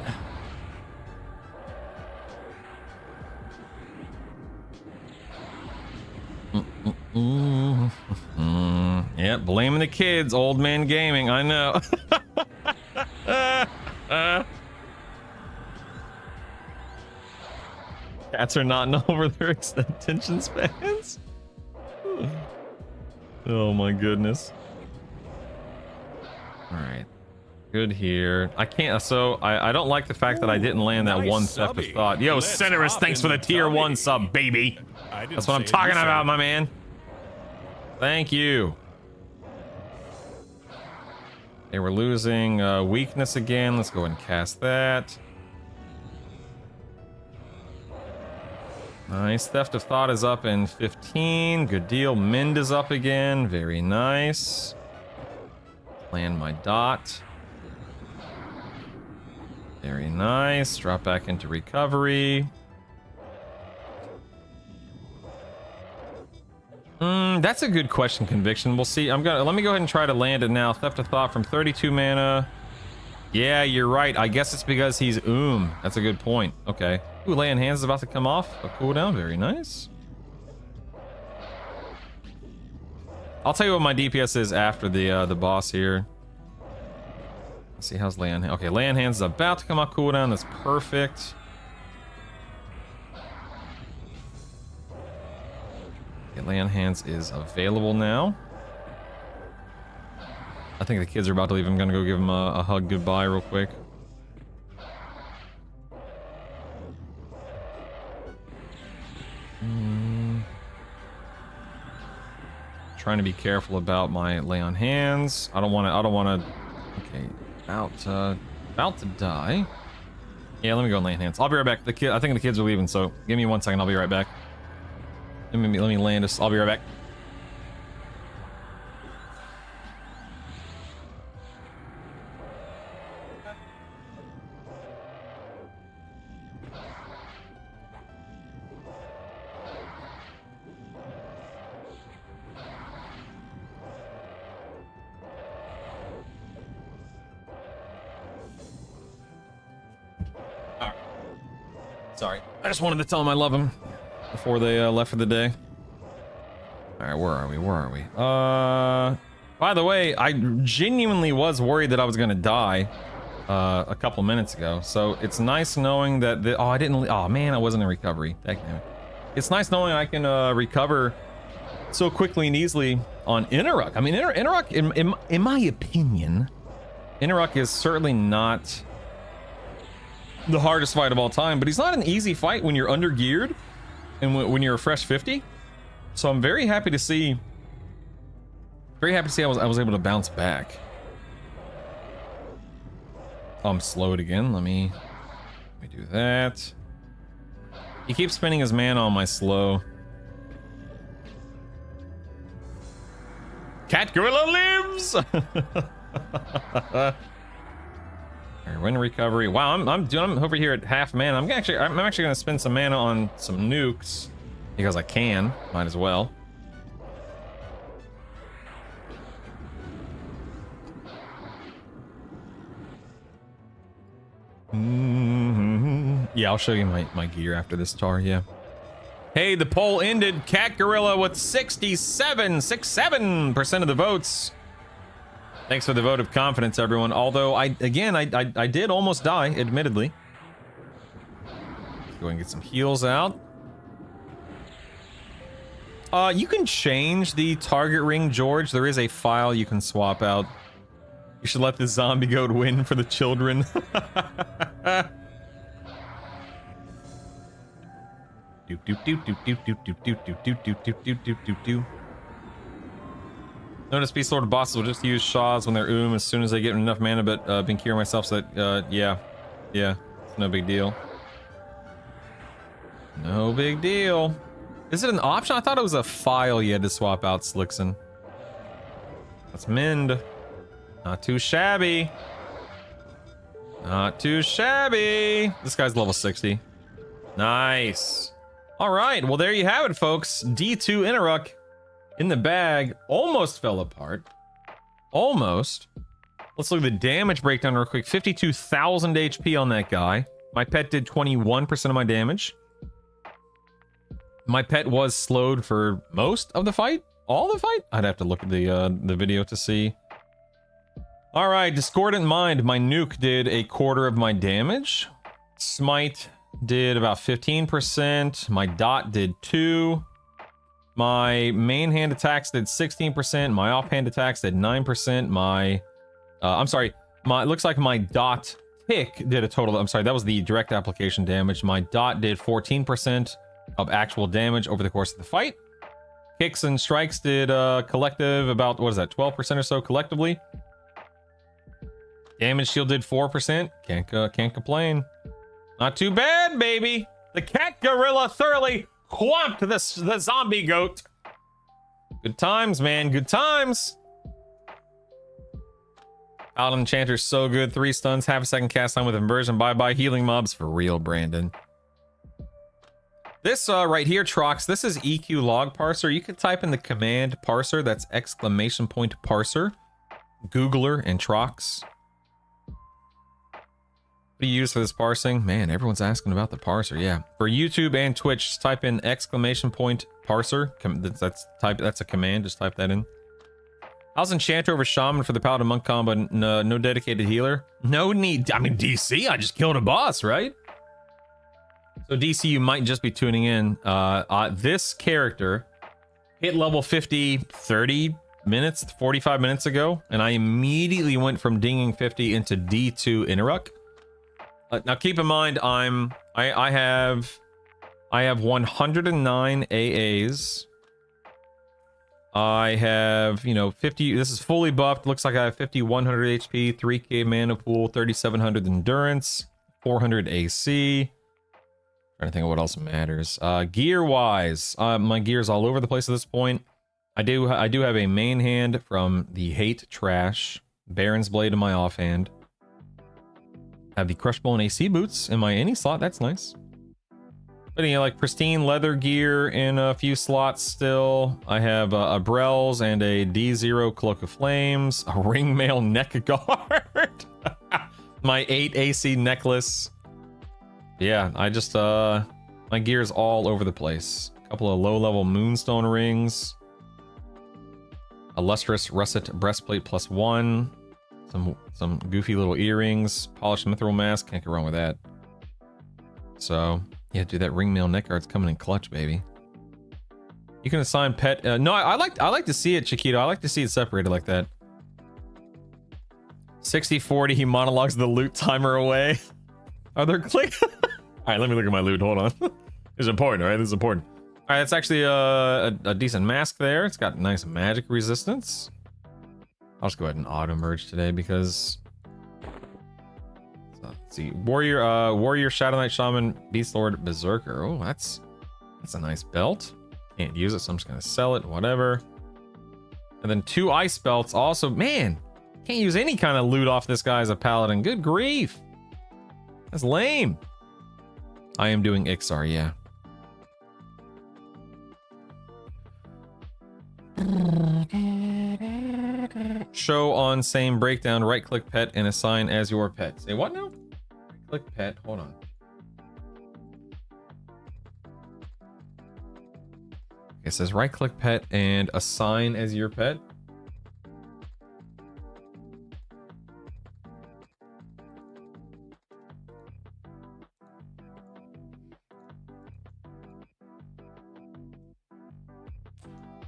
Yep, blaming the kids. Old man gaming. I know. Cats are not known for their attention spans. Oh my goodness. All right, good here. I can't. So I don't like the fact that I didn't land that one theft of thought. Yo, Centerus, thanks for the tier 1 sub, baby. That's what I'm talking about, my man. Thank you. They were losing weakness again. Let's go ahead and cast that. Nice. Theft of Thought is up in 15. Good deal. Mend is up again. Very nice. Land my dot. Very nice. Drop back into recovery. That's a good question, Conviction. We'll see. Let me go ahead and try to land it now. Theft of Thought from 32 mana. Yeah, you're right. I guess it's because he's That's a good point. Okay. Ooh, Lay on Hands is about to come off a cooldown. Very nice. I'll tell you what my DPS is after the boss here. Let's see, how's Lay on Hands? Okay, Lay on Hands is about to come off cooldown. That's perfect. Okay, Lay on Hands is available now. I think the kids are about to leave. I'm gonna go give them a hug goodbye real quick. Trying to be careful about my Lay on Hands. I don't want to. Okay, about to die. Yeah, let me go and Lay on Hands. I'll be right back. I think the kids are leaving, so give me 1 second. I'll be right back. Let me land this. I'll be right back. Sorry. I just wanted to tell them I love them before they left for the day. Alright, where are we? By the way, I genuinely was worried that I was gonna die a couple minutes ago. So it's nice knowing that oh man, I wasn't in recovery. It's nice knowing I can recover so quickly and easily on Interruck. I mean, Interruck, in my opinion, Interruck is certainly not the hardest fight of all time, but he's not an easy fight when you're under geared and when you're a fresh 50. So I'm very happy to see I was able to bounce back. Oh, I'm slowed again. Let me do that. He keeps spending his mana on my slow. Cat Gorilla lives! Alright, win recovery. Wow, I'm over here at half mana. I'm actually gonna spend some mana on some nukes because I can. Might as well. Yeah, I'll show you my gear after this, Tar, yeah. Hey, the poll ended. Cat Gorilla with 67% of the votes. Thanks for the vote of confidence, everyone. Although, I did almost die, admittedly. Let's go and get some heals out. You can change the target ring, George. There is a file you can swap out. You should let the zombie goat win for the children. Notice Beast Lord bosses will just use Shaws when they're as soon as they get enough mana, but been curing myself, so that, yeah, it's no big deal. No big deal. Is it an option? I thought it was a file you had to swap out, Slickson. Let's mend. Not too shabby. Not too shabby. This guy's level 60. Nice. All right, well, there you have it, folks. D2 Interruck in the bag. Almost fell apart. Almost. Let's look at the damage breakdown real quick. 52,000 HP on that guy. My pet did 21% of my damage. My pet was slowed for most of the fight. All the fight? I'd have to look at the video to see. All right, Discordant Mind. My nuke did a quarter of my damage. Smite did about 15%. My dot did 2. My main hand attacks did 16%. My offhand attacks did 9%. My, I'm sorry. It looks like my dot tick did a total. I'm sorry, that was the direct application damage. My dot did 14% of actual damage over the course of the fight. Kicks and strikes did collective about, what is that, 12% or so collectively. Damage shield did 4%. Can't complain. Not too bad, baby. The cat gorilla thoroughly whomped the zombie goat. Good times, man. Good times. Paladin Enchanter's so good. 3 stuns, half a second cast time with inversion. Bye-bye healing mobs for real, Brandon. This right here, Trox, this is EQ log parser. You can type in the command parser. That's exclamation point parser. Googler and Trox. What do you use for this parsing? Man, everyone's asking about the parser. Yeah, for YouTube and Twitch, just type in exclamation point parser. That's a command. Just type that in. How's Enchanter over Shaman for the Paladin Monk combo? No dedicated healer. No need. I mean, DC. I just killed a boss, right? So DC, you might just be tuning in. This character hit level 50 30 minutes, 45 minutes ago, and I immediately went from dinging 50 into D2 Interruck. Now keep in mind, I have 109 AAs. I have, 50. This is fully buffed. Looks like I have 5100 HP, 3k mana pool, 3700 endurance, 400 AC. Trying to think of what else matters. Gear wise, my gear's all over the place at this point. I do have a main hand from the Hate Trash, Baron's Blade in my offhand. Have the Crushbone AC boots in my any slot. That's nice. But like pristine leather gear in a few slots still. I have a Brells and a D0 Cloak of Flames, a Ringmail neck guard, my 8 AC necklace. Yeah, I just my gear's all over the place. A couple of low-level Moonstone rings, a lustrous russet breastplate +1. Some goofy little earrings, polished mithril mask, can't go wrong with that. So yeah, dude, that ringmail neck guard's coming in clutch, baby. You can assign pet. No, I like to see it, Chiquito. I like to see it separated like that. 60-40, he monologues the loot timer away. Are there click? All right, let me look at my loot. Hold on. This is important. All right, this is important. All right, that's actually a decent mask there. It's got nice magic resistance. I'll just go ahead and auto merge today because Let's see. Warrior, Shadow Knight, Shaman, Beast Lord, Berserker. Oh, that's a nice belt. Can't use it, so I'm just gonna sell it, whatever. And then 2 ice belts. Also, man, can't use any kind of loot off this guy as a paladin. Good grief. That's lame. I am doing Ixar, yeah. Show on same breakdown, right click pet and assign as your pet. Say what now? Right click pet, hold on. It says right click pet and assign as your pet.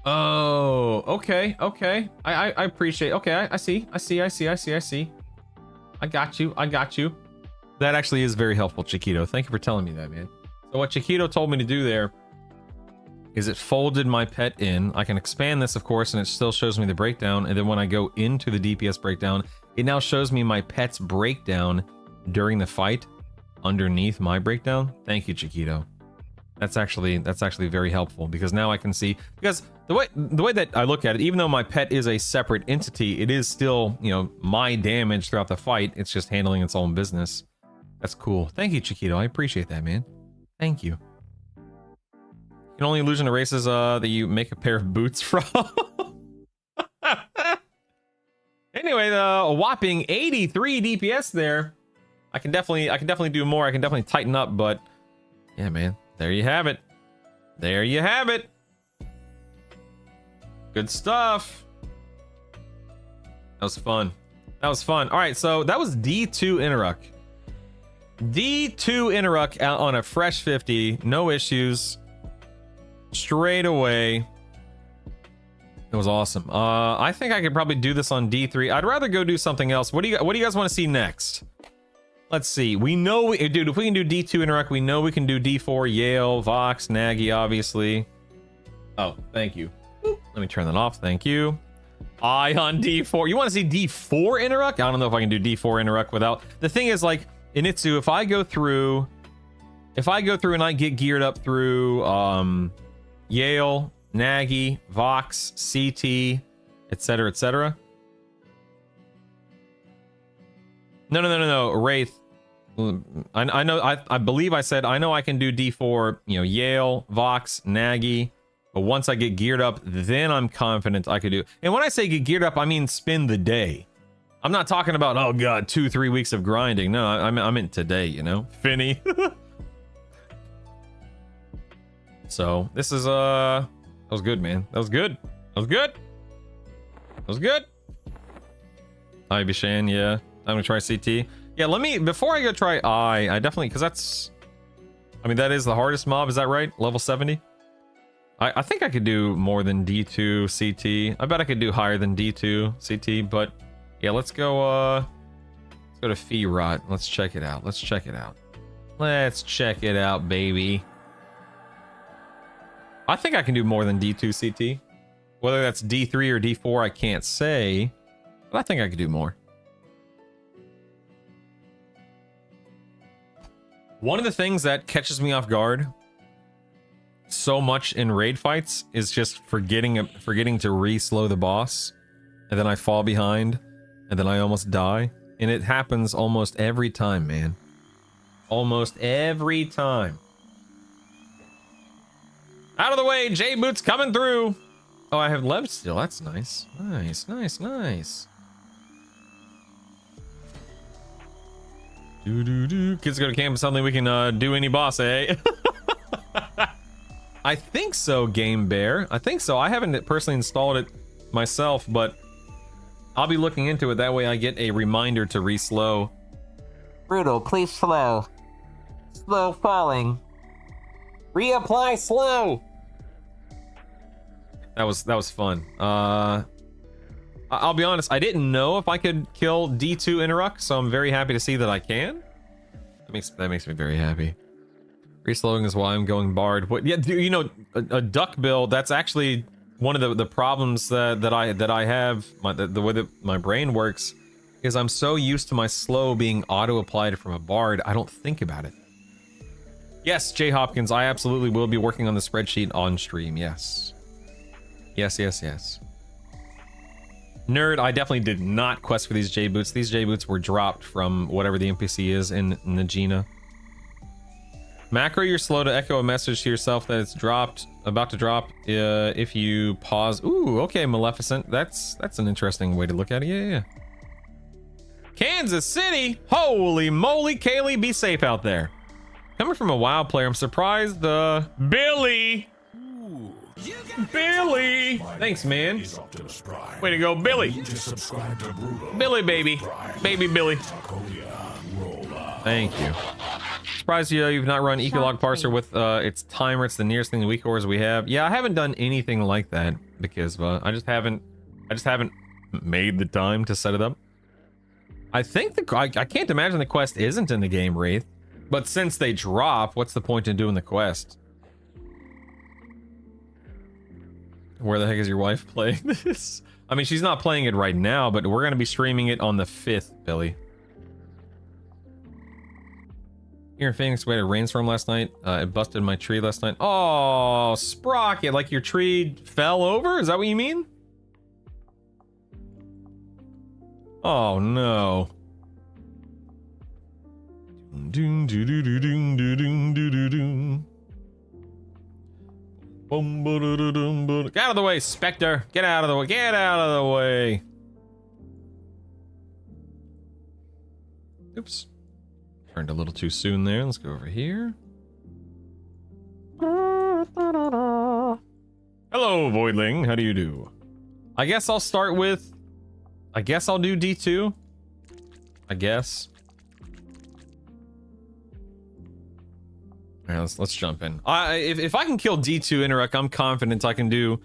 Oh, okay. I appreciate. Okay, I see. I got you. That actually is very helpful, Chiquito. Thank you for telling me that, man. So what Chiquito told me to do there is it folded my pet in. I can expand this, of course, and it still shows me the breakdown. And then when I go into the DPS breakdown, it now shows me my pet's breakdown during the fight underneath my breakdown. Thank you, Chiquito. That's actually very helpful, because now I can see, because the way that I look at it, even though my pet is a separate entity, it is still, you know, my damage throughout the fight. It's just handling its own business. That's cool. Thank you, Chiquito. I appreciate that, man. Thank you. You can only illusion erases that you make a pair of boots from. Anyway, a whopping 83 DPS there. I can definitely do more. I can definitely tighten up, but yeah, man. There you have it. There you have it. Good stuff. That was fun. That was fun. All right, so that was D2 Interruck. D2 Interruck out on a fresh 50. No issues. Straight away. It was awesome. I think I could probably do this on D3. I'd rather go do something else. What do you guys want to see next? Let's see. We know, dude, if we can do D2 Interact, we know we can do D4, Yale, Vox, Nagy, obviously. Oh, thank you. Let me turn that off. Thank you. I on D4. You want to see D4 Interact? I don't know if I can do D4 Interact without. The thing is, like, Initsu, if I go through and I get geared up through Yale, Nagy, Vox, CT, etc., etc. No, Wraith. I know. I believe I said I know I can do D4. You know, Yale, Vox, Nagy. But once I get geared up, then I'm confident I could do. And when I say get geared up, I mean spend the day. I'm not talking about, oh god, 2-3 weeks of grinding. No, I meant today. You know, Finny. So this is that was good, man. That was good. Hi, Bishan. Yeah, I'm gonna try CT. Yeah, let me, before I go try I definitely, because that's, I mean, that is the hardest mob, is that right? Level 70? I think I could do more than D2 CT. I bet I could do higher than D2 CT, but yeah, let's go to Fee Rot. Let's check it out. Let's check it out, baby. I think I can do more than D2 CT. Whether that's D3 or D4, I can't say, but I think I could do more. One of the things that catches me off guard so much in raid fights is just forgetting to re-slow the boss, and then I fall behind, and then I almost die, and it happens almost every time, man. Almost every time. Out of the way, J-Boot's coming through. Oh, I have Lev still. That's nice. Nice. Kids go to camp, something we can do any boss, eh? I think so, Game Bear. I think so. I haven't personally installed it myself, but I'll be looking into it. That way I get a reminder to re-slow. Brutal, please slow. Slow falling. Reapply slow. That was fun. I'll be honest, I didn't know if I could kill D2 Interruck, so I'm very happy to see that I can. That makes me very happy. Reslowing is why I'm going Bard. What? Yeah, you know, a duck build. That's actually one of the problems that I have. The way that my brain works is I'm so used to my slow being auto-applied from a bard, I don't think about it. Yes, Jay Hopkins, I absolutely will be working on the spreadsheet on stream, yes. Yes, yes, yes. Nerd, I definitely did not quest for these J-boots. These J-boots were dropped from whatever the NPC is in Najina. Macro, you're slow to echo a message to yourself that it's dropped, about to drop, if you pause. Ooh, okay, Maleficent. That's an interesting way to look at it. Yeah. Kansas City? Holy moly, Kaylee, be safe out there. Coming from a WoW player, I'm surprised, Billy! Billy! Thanks, man. Way to go, Billy! Billy, baby. Baby Billy. Thank you. Surprised you've not run Ecolog Parser with its timer. It's the nearest thing to weak cores we have. Yeah, I haven't done anything like that because I just haven't made the time to set it up. I think I can't imagine the quest isn't in the game, Wraith. But since they drop, what's the point in doing the quest? Where the heck is your wife playing this? I mean, she's not playing it right now, but we're going to be streaming it on the 5th, Billy. Here in Phoenix, we had a rainstorm last night. It busted my tree last night. Oh, Sprocket, like your tree fell over? Is that what you mean? Oh, no. Get out of the way, Spectre. Get out of the way. Get out of the way. Oops. Turned a little too soon there. Let's go over here. Hello, Voidling. How do you do? I guess I'll start with... I guess I'll do D2. I guess. Alright, let's jump in. If I can kill D2 Interrupt, I'm confident I can do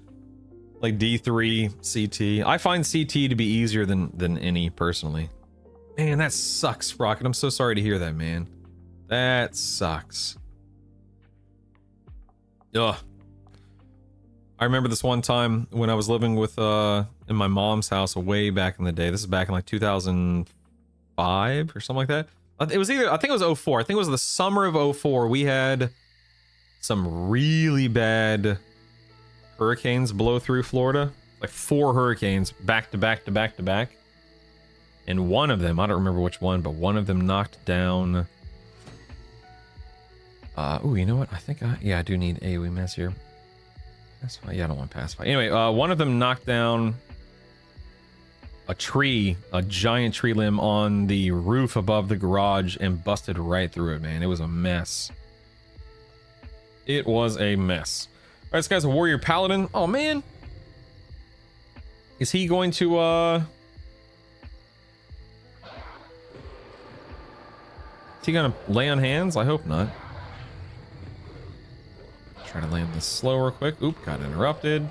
like D3 CT. I find CT to be easier than any personally. Man, that sucks, Sprocket. I'm so sorry to hear that, man. That sucks. Ugh. I remember this one time when I was living with in my mom's house way back in the day. This is back in like 2005 or something like that. It was either, I think it was 04. I think it was the summer of 04. We had some really bad hurricanes blow through Florida. Like 4 hurricanes back to back to back to back. And one of them, I don't remember which one, but one of them knocked down... ooh, you know what? I think I do need AoE mess here. That's fine. Yeah, I don't want Pacify. Anyway, one of them knocked down a tree, a giant tree limb on the roof above the garage and busted right through it, man. It was a mess. It was a mess. All right, this guy's a warrior paladin. Oh, man. Is he going to, Is he gonna lay on hands? I hope not. Try to land this slow real quick. Oop, got interrupted.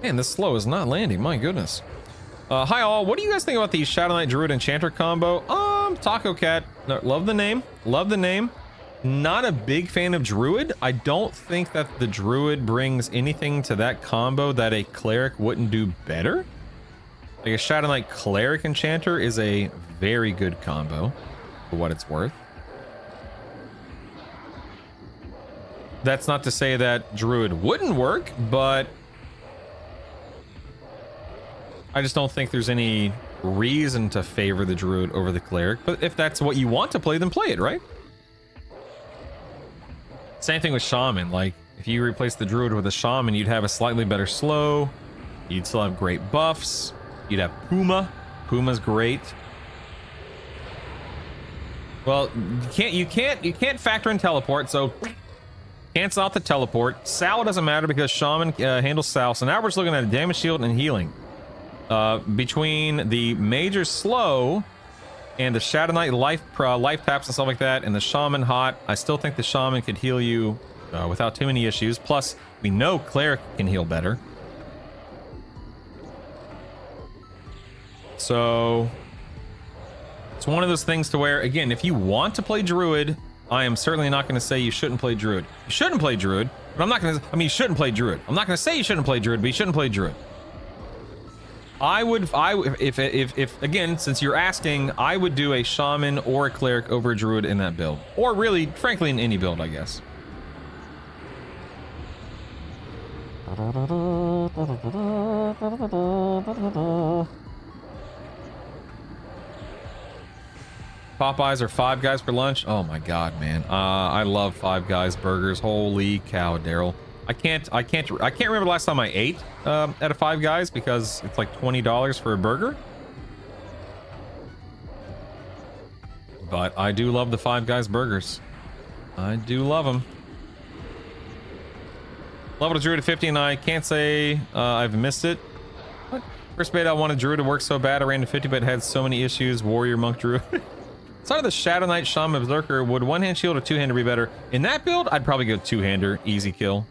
Man, this slow is not landing. My goodness. Hi all. What do you guys think about the Shadow Knight Druid Enchanter combo? Taco Cat. No, love the name. Love the name. Not a big fan of Druid. I don't think that the Druid brings anything to that combo that a Cleric wouldn't do better. Like a Shadow Knight Cleric Enchanter is a very good combo for what it's worth. That's not to say that Druid wouldn't work, but I just don't think there's any reason to favor the Druid over the Cleric. But if that's what you want to play, then play it, right? Same thing with Shaman. Like, if you replace the Druid with a Shaman, you'd have a slightly better slow. You'd still have great buffs. You'd have Puma. Puma's great. Well, you can't factor in teleport, so cancel out the teleport. Sal doesn't matter because Shaman handles Sal. So now we're just looking at damage, shield, and healing. Between the major slow and the Shadow Knight life taps and stuff like that, and the Shaman hot, I still think the Shaman could heal you without too many issues. Plus, we know Cleric can heal better. So it's one of those things to where, again, if you want to play Druid, I am certainly not going to say you shouldn't play Druid. You shouldn't play Druid, but I'm not going to... I mean, you shouldn't play Druid. I'm not going to say you shouldn't play Druid, but you shouldn't play Druid. If again, since you're asking, I would do a Shaman or a Cleric over a Druid in that build. Or really, frankly, in any build, I guess. Popeyes are Five Guys for lunch. Oh my god, man. I love Five Guys burgers. Holy cow, Daryl. I can't remember the last time I ate at a Five Guys because it's like $20 for a burger. But I do love the Five Guys burgers. I do love them. Leveled a Druid at 50 and I can't say I've missed it. What? First beta I wanted Druid to work so bad I ran to 50 but had so many issues. Warrior, Monk, Druid. Started the Shadow Knight, Shaman, Berserker. Would one-hand shield or two-hander be better? In that build, I'd probably go two-hander. Easy kill.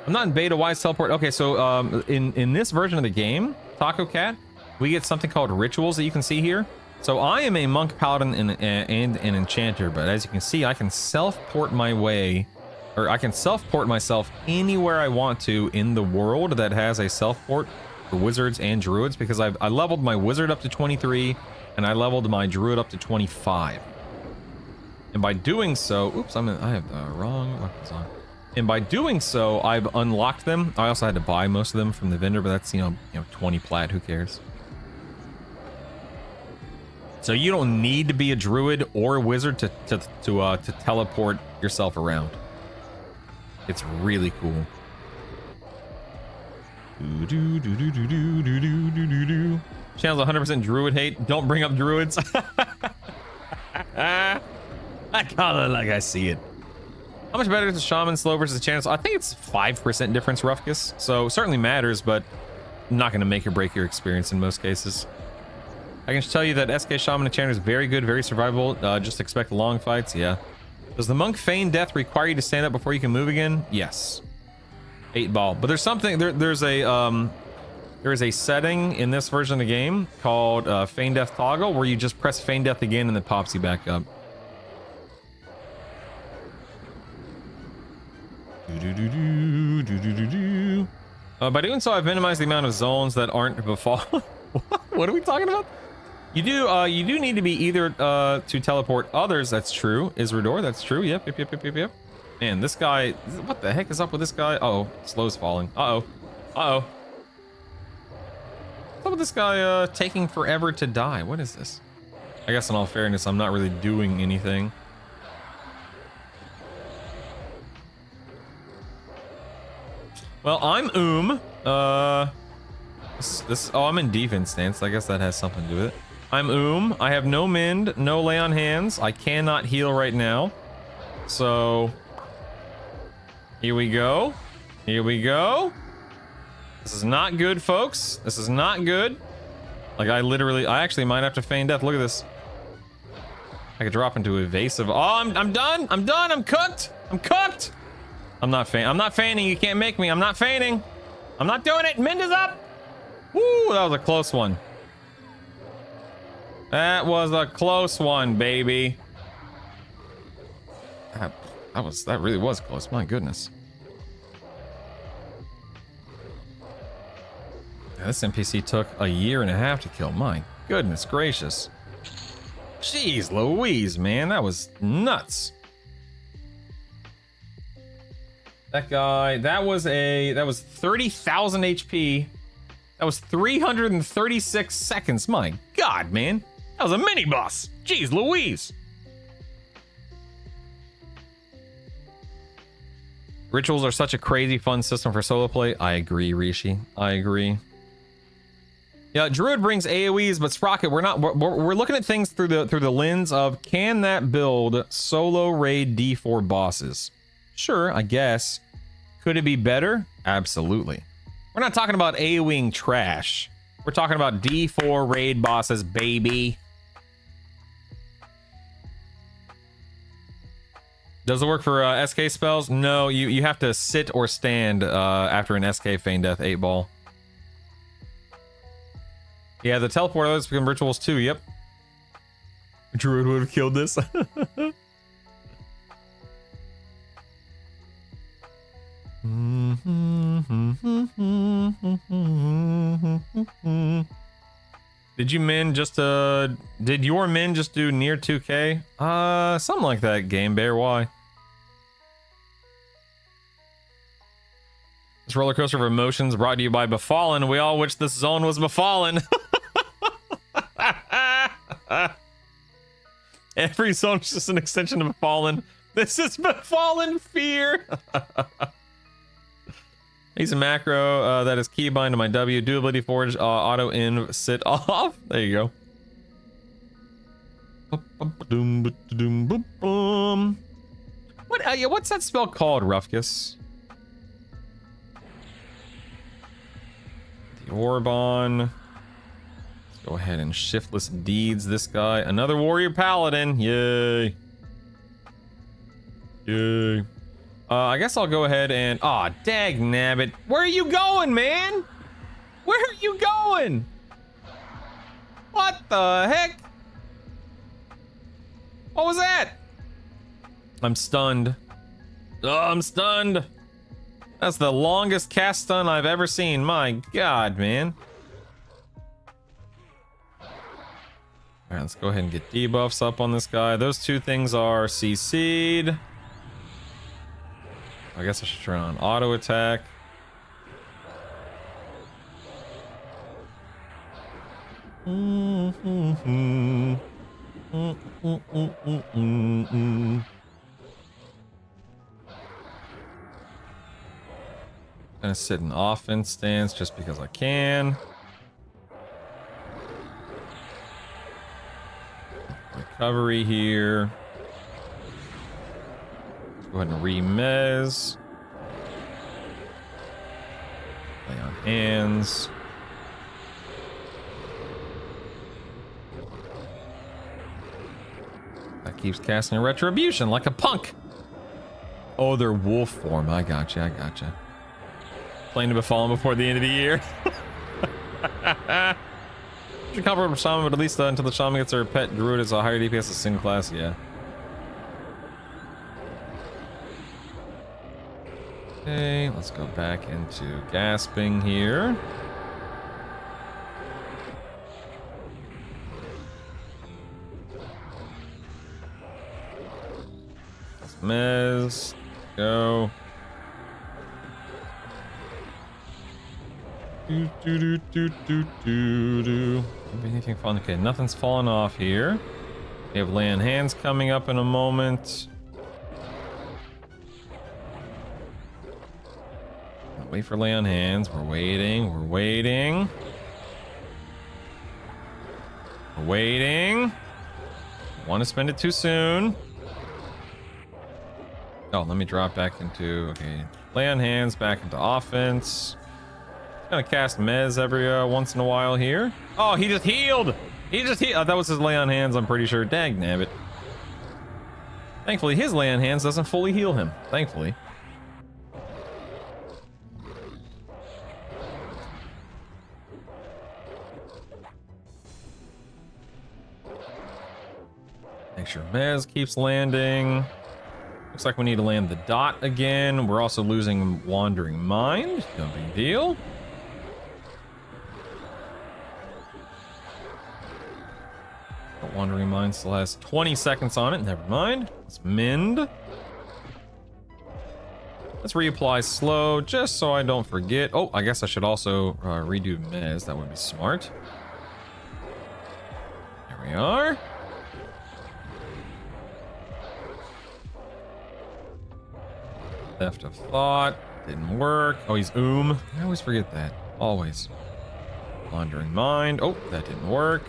I'm not in beta. Why is teleport? Okay, so in this version of the game, Taco Cat, we get something called rituals that you can see here. So I am a Monk, Paladin, and an Enchanter, but as you can see, I can self-port my way, or I can self-port myself anywhere I want to in the world that has a self-port for Wizards and Druids, because I leveled my Wizard up to 23, and I leveled my Druid up to 25. And by doing so, oops, I have the wrong weapons on. And by doing so, I've unlocked them. I also had to buy most of them from the vendor, but that's, you know 20 plat, who cares? So you don't need to be a Druid or a Wizard to teleport yourself around. It's really cool. Channel's 100% Druid hate. Don't bring up Druids. I kinda like I see it. How much better is the Shaman slow versus the Channel? I think it's 5% difference, Rufkus. So certainly matters, but not going to make or break your experience in most cases. I can just tell you that SK Shaman and Channel is very good, very survivable. Just expect long fights. Yeah. Does the Monk feign death require you to stand up before you can move again? Yes. 8-ball. But there's something there is a setting in this version of the game called feign death toggle where you just press feign death again and it pops you back up. By doing so, I've minimized the amount of zones that aren't befallen. What are we talking about? You do need to be either to teleport others. That's true. Isrador, that's true. Yep. Man, this guy, what the heck is up with this guy? Uh-oh, slow's falling. Uh-oh. What's up with this guy taking forever to die? What is this? I guess in all fairness, I'm not really doing anything. Well, I'm oh, I'm in defense stance. I guess that has something to do with it. I'm I have no mend, no lay on hands. I cannot heal right now. So here we go. This is not good, folks. This is not good. Like I actually might have to feign death. Look at this. I could drop into evasive. Oh, I'm done. I'm cooked. I'm not feigning. You can't make me. I'm not feigning. I'm not doing it. Mend is up. Woo, that was a close one. That was a close one, baby. That really was close. My goodness. Yeah, this NPC took a year and a half to kill. My goodness gracious. Jeez Louise, man, that was nuts. That guy, that was 30,000 HP. That was 336 seconds. My God, man. That was a mini boss. Jeez Louise. Rituals are such a crazy fun system for solo play. I agree, Rishi. I agree. Yeah, Druid brings AoEs, but Sprocket, we're looking at things through the lens of, can that build solo raid D4 bosses? Sure, I guess. Could it be better? Absolutely. We're not talking about AoEing trash. We're talking about D4 raid bosses, baby. Does it work for SK spells? No, you have to sit or stand after an SK feign death 8-ball. Yeah, the teleport others become rituals too, yep. Druid would have killed this. Did you min just did your min just do near 2K? Something like that, Game Bear. Why? This roller coaster of emotions brought to you by Befallen. We all wish this zone was Befallen. Every zone is just an extension of Befallen. This is Befallen Fear. He's a macro that is keybind to my W. Do ability forge auto in sit off. There you go. What? Yeah, what's that spell called, Rufkus? The Orbon. Let's go ahead and shiftless deeds this guy. Another warrior paladin. Yay. Yay. I guess I'll go ahead and... Aw, dag nabbit. Where are you going, man? Where are you going? What the heck? What was that? I'm stunned. Oh, I'm stunned. That's the longest cast stun I've ever seen. My God, man. Alright, let's go ahead and get debuffs up on this guy. Those two things are CC'd. I guess I should turn on auto attack. Gonna sit in offense stance just because I can. Recovery here. Go ahead and remez. Play on hands. That keeps casting a retribution like a punk. Oh, they're wolf form. I gotcha. I gotcha. Playing to Befallen before the end of the year. Should comparable to Shaman, but at least until the Shaman gets her pet druid as a higher DPS as single class. Yeah. Okay, let's go back into gasping here. Let's mez. Go. Anything fun? Okay, nothing's falling off here. We have lay on hands coming up in a moment. Wait for lay on hands. We're waiting. We're waiting. We're waiting. Want to spend it too soon. Oh, let me drop back into... Okay. Lay on hands, back into offense. Gonna cast Mez every once in a while here. Oh, he just healed! He just healed! Oh, that was his lay on hands, I'm pretty sure. Dag nabbit. Thankfully, his lay on hands doesn't fully heal him. Thankfully. Make sure Mez keeps landing. Looks like we need to land the dot again. We're also losing Wandering Mind. No big deal. But Wandering Mind still has 20 seconds on it. Never mind. Let's mend. Let's reapply slow just so I don't forget. Oh, I guess I should also redo Mez. That would be smart. There we are. Theft of Thought. Didn't work. Oh, he's I always forget that. Always. Wandering Mind. Oh, that didn't work.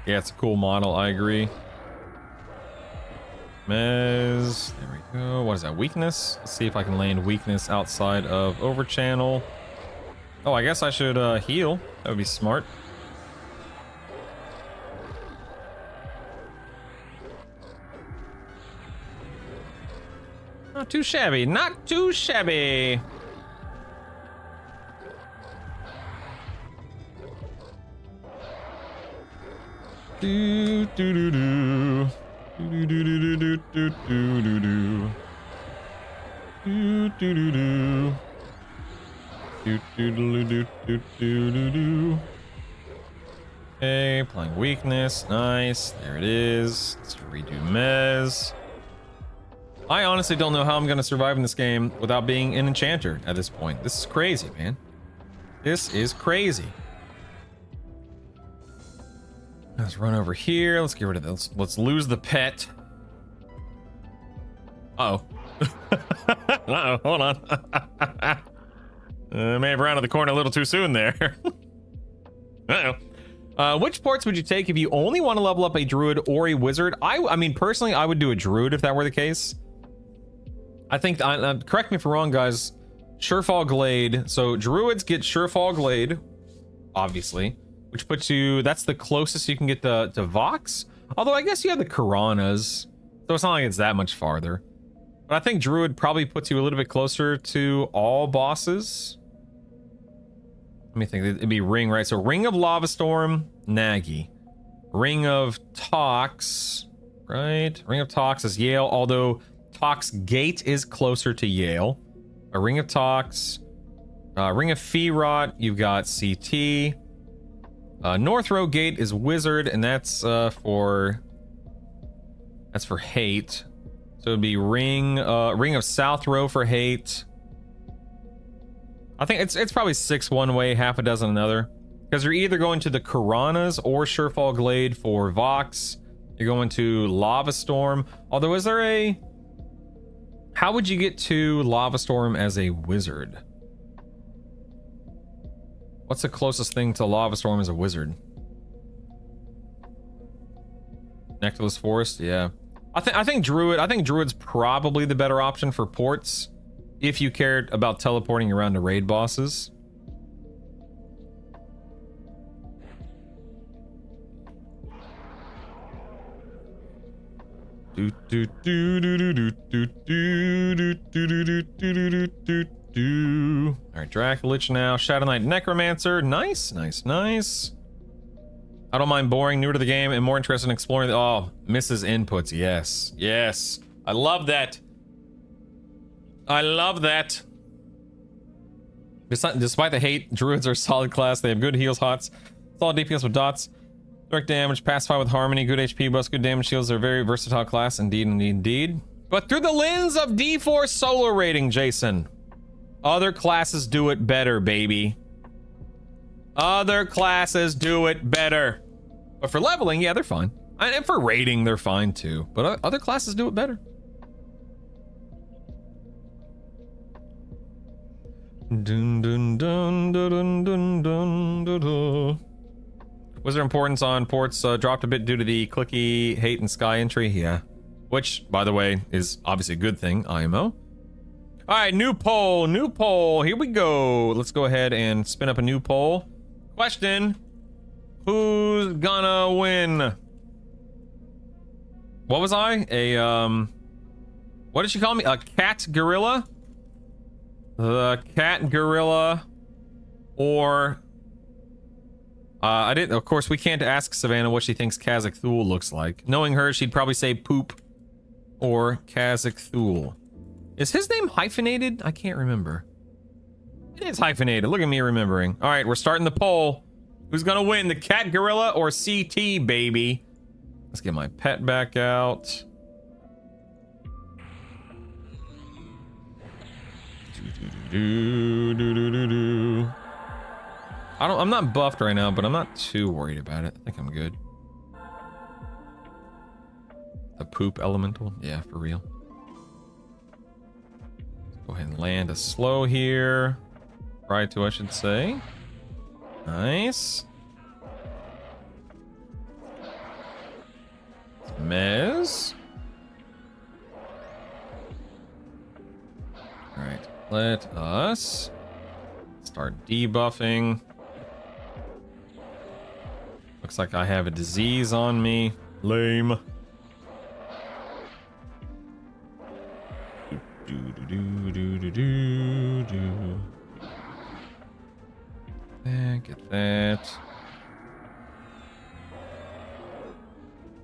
Yeah, it's a cool model. I agree. Mez. There we go. What is that? Weakness? Let's see if I can land weakness outside of Overchannel. Oh, I guess I should heal. That would be smart. Not too shabby. Not too shabby. Do do do do. Do do do do do do do do. Do do do do. Do. Okay, playing weakness. Nice. There it is. Let's redo Mez. I honestly don't know how I'm going to survive in this game without being an enchanter at this point. This is crazy, man. This is crazy. Let's run over here. Let's get rid of this. Let's lose the pet. Uh-oh. Uh-oh, hold on. May have rounded the corner a little too soon there. Uh-oh. Which ports would you take if you only want to level up a druid or a wizard? I mean, personally, I would do a druid if that were the case. I think, correct me if I'm wrong, guys. Surefall Glade. So druids get Surefall Glade, obviously, which puts you, that's the closest you can get to Vox. Although I guess you have the Karanas, so it's not like it's that much farther. But I think druid probably puts you a little bit closer to all bosses. Let me think. It'd be Ring, right? So Ring of Lavastorm, Nagy. Ring of Tox, right? Ring of Tox is Yale, although Tox Gate is closer to Yale. A Ring of Tox. Ring of Fearot, you've got CT. North Row Gate is Wizard, and that's for Hate. So it'd be Ring of South Row for Hate. I think it's probably 6 one way, half a dozen another. Because you're either going to the Karanas or Surefall Glade for Vox. You're going to Lavastorm. Although, is there a... How would you get to Lavastorm as a wizard? What's the closest thing to Lavastorm as a wizard? Nectarless Forest? Yeah. I think Druid. I think Druid's probably the better option for ports. If you cared about teleporting around to raid bosses. All right, Dracolich now. Shadow Knight Necromancer. Nice, nice, nice. I don't mind boring, newer to the game, and more interested in exploring the... Oh, misses inputs. Yes, yes. I love that. I love that. Despite the hate, druids are a solid class. They have good heals, hots, solid DPS with dots, direct damage, pacify with harmony, good HP buffs, good damage shields. They're a very versatile class, indeed, indeed, indeed. But through the lens of D4 solo rating, Jason, other classes do it better, baby. Other classes do it better. But for leveling, yeah, they're fine. And for rating, they're fine too. But other classes do it better. Dun, dun, dun, dun, dun, dun, dun, dun. Wizard importance on ports dropped a bit due to the clicky hate and sky entry. Yeah. Which, by the way, is obviously a good thing, IMO. All right, new poll, new poll. Here we go. Let's go ahead and spin up a new poll. Question: who's gonna win? What was I? What did she call me? A cat gorilla? The cat gorilla, or I didn't. Of course, we can't ask Savannah what she thinks Kazakh Thule looks like. Knowing her, she'd probably say poop or Kazakh Thule. Is his name hyphenated? I can't remember. It is hyphenated. Look at me remembering. All right, we're starting the poll. Who's gonna win, the cat gorilla or CT, baby? Let's get my pet back out. I'm not buffed right now, but I'm not too worried about it. I think I'm good. The poop elemental? Yeah, for real. Go ahead and land a slow here. Try to, I should say. Nice. Mez. Alright, let us start debuffing. Looks like I have a disease on me. Lame. Get that.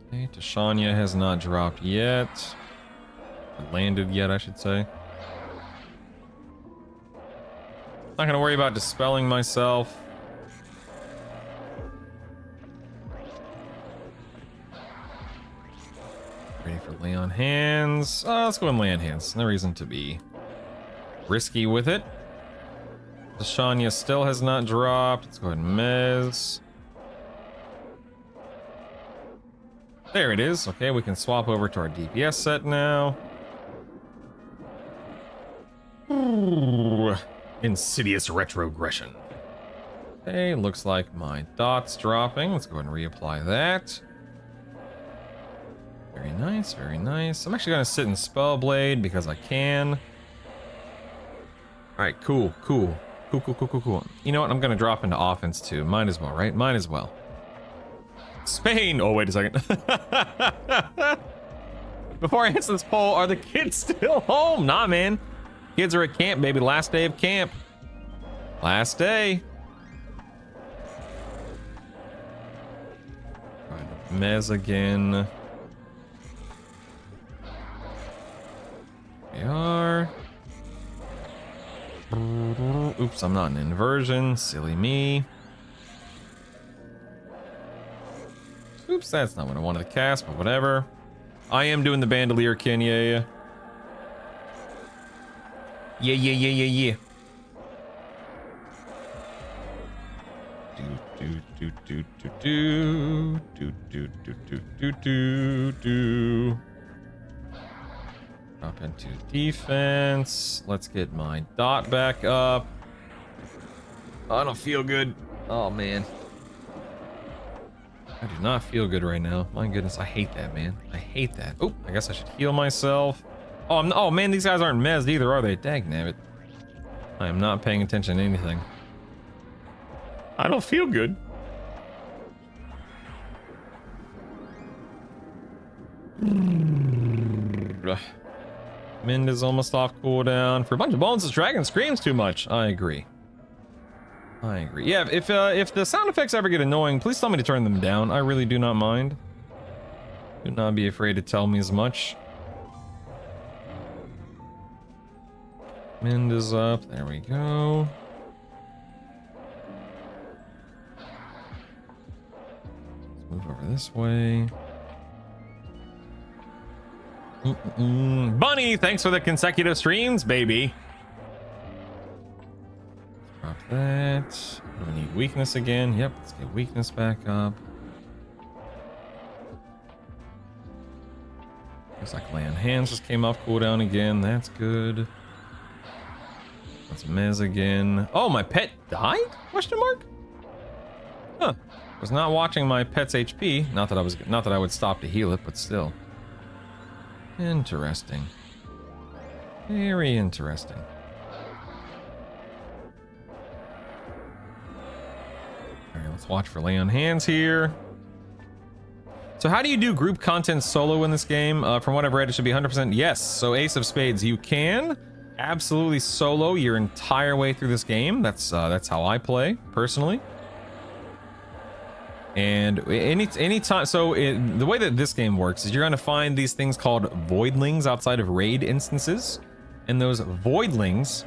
Okay, Tashanya has not dropped yet. Landed yet, I should say. Not gonna worry about dispelling myself. Ready for lay on hands. Let's go and lay on hands. No reason to be risky with it. Shania still has not dropped. Let's go ahead and mez. There it is. Okay, we can swap over to our DPS set now. Ooh, insidious retrogression. Okay, looks like my dot's dropping. Let's go ahead and reapply that. Very nice, very nice. I'm actually gonna sit in Spellblade because I can. Alright, cool. You know what? I'm gonna drop into offense too. Might as well, right? Might as well. Spain! Oh, wait a second. Before I answer this poll, are the kids still home? Nah, man. Kids are at camp, baby. Last day of camp. Last day. Alright, Mez again. We are. Oops, I'm not an inversion. Silly me. Oops, that's not what I wanted to cast, but whatever. I am doing the bandolier kin, yeah. Yeah. Do. Drop into defense. Let's get my dot back up. Oh, I don't feel good. Oh, man. I do not feel good right now. My goodness, I hate that, man. I hate that. Oh, I guess I should heal myself. Oh, oh man, these guys aren't mezzed either, are they? Dagnabbit. I am not paying attention to anything. I don't feel good. Mind is almost off cooldown. For a bunch of bones, this dragon screams too much. I agree. Yeah, if the sound effects ever get annoying, please tell me to turn them down. I really do not mind. Do not be afraid to tell me as much. Mind is up. There we go. Let's move over this way. Bunny, thanks for the consecutive streams, baby. Drop that. Do we need weakness again? Yep, let's get weakness back up. Looks like lay on hands just came off cooldown again. That's good. Let's mez again. Oh, my pet died? Question mark? Huh. Was not watching my pet's HP. Not that I would stop to heal it, but still. Interesting. Very interesting. Alright, let's watch for lay on hands here. So how do you do group content solo in this game? From what I've read, it should be 100% yes. So Ace of Spades, you can absolutely solo your entire way through this game. That's how I play, personally. And any time, so the way that this game works is you're going to find these things called voidlings outside of raid instances, and those voidlings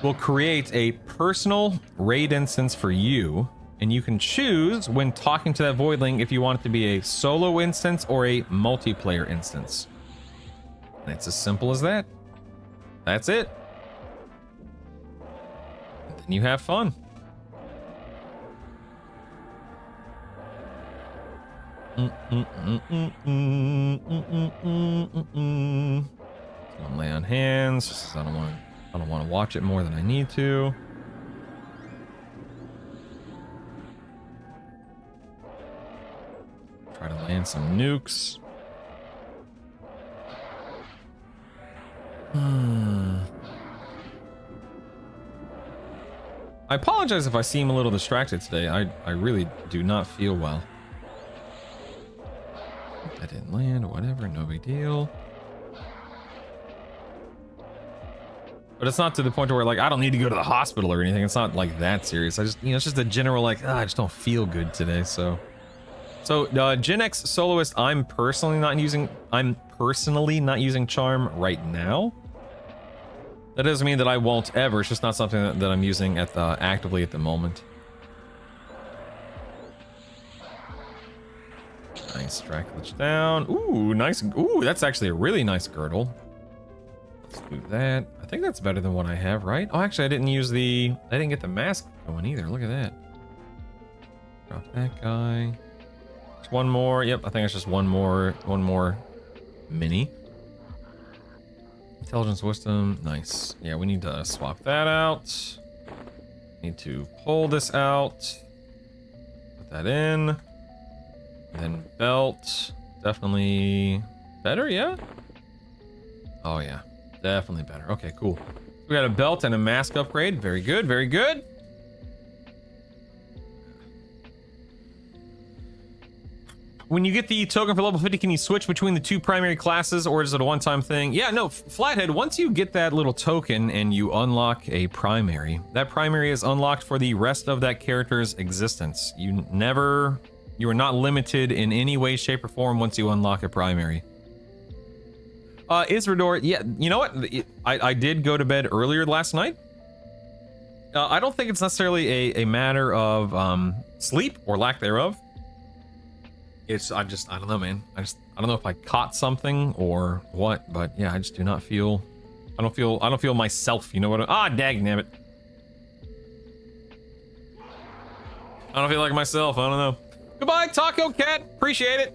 will create a personal raid instance for you, and you can choose when talking to that voidling if you want it to be a solo instance or a multiplayer instance. And it's as simple as that. That's it. And then you have fun. Gonna lay on hands just 'cause I don't want to watch it more than I need to. Try to land some nukes. I apologize if I seem a little distracted today. I really do not feel well. That didn't land, whatever, no big deal. But it's not to the point where like I don't need to go to the hospital or anything. It's not like that serious. I just, it's just a general like, I just don't feel good today. So Gen X soloist, I'm personally not using charm right now. That doesn't mean that I won't ever. It's just not something that I'm using actively at the moment. Nice, Dracula's down. Ooh, nice. Ooh, that's actually a really nice girdle. Let's do that. I think that's better than what I have, right? Oh, actually, I didn't get the mask going either. Look at that. Drop that guy. Just one more. Yep, I think it's just one more mini. Intelligence, wisdom, nice. Yeah, we need to swap that out. Need to pull this out. Put that in. And then belt. Definitely better, yeah? Oh yeah, definitely better. Okay, cool. We got a belt and a mask upgrade. Very good, very good. When you get the token for level 50, can you switch between the two primary classes, or is it a one-time thing? Yeah, no, Flathead, once you get that little token and you unlock a primary, that primary is unlocked for the rest of that character's existence. You are not limited in any way, shape, or form once you unlock a primary. Isrador, yeah, you know what? I did go to bed earlier last night. I don't think it's necessarily a matter of sleep or lack thereof. I don't know, man. I don't know if I caught something or what, but yeah, I just do not feel, I don't feel myself, you know what? Dagnabbit. I don't feel like myself, I don't know. Goodbye, Taco Cat, appreciate it.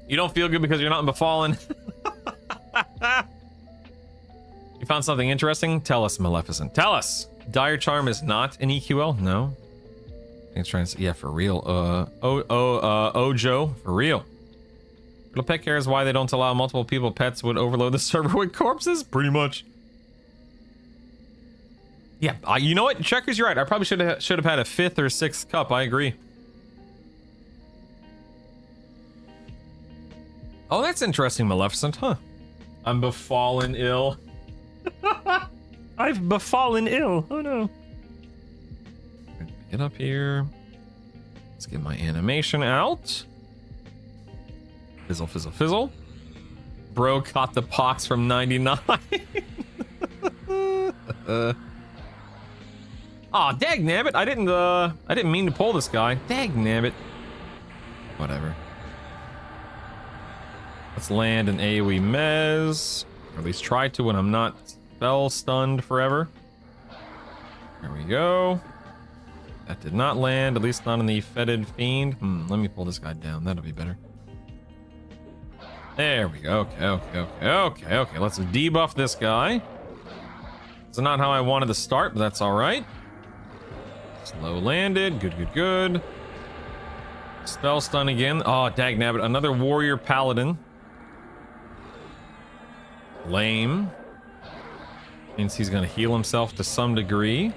You don't feel good because you're not in Befallen. You found something interesting? Tell us, Maleficent, tell us. Dire Charm is not an EQL, no. It's trying to say, yeah, for real. Ojo, for real. Little pet care is why they don't allow multiple people. Pets would overload the server with corpses, pretty much. Yeah, you know what? Checkers, you're right. I probably should have had a 5th or 6th cup. I agree. Oh, that's interesting, Maleficent, huh? I'm befallen ill. I've befallen ill. Oh no. Get up here. Let's get my animation out. Fizzle, fizzle, fizzle. Bro caught the pox from 99. Aw, dagnabbit. I didn't mean to pull this guy. Dagnabbit. Whatever. Let's land an AoE mez. Or at least try to when I'm not spell stunned forever. There we go. That did not land, at least not in the fetid fiend. Let me pull this guy down. That'll be better. There we go. Okay. Let's debuff this guy. It's not how I wanted to start, but that's all right. Slow landed. Good. Spell stun again. Oh, dagnabbit. Another warrior paladin. Lame. Means he's gonna heal himself to some degree.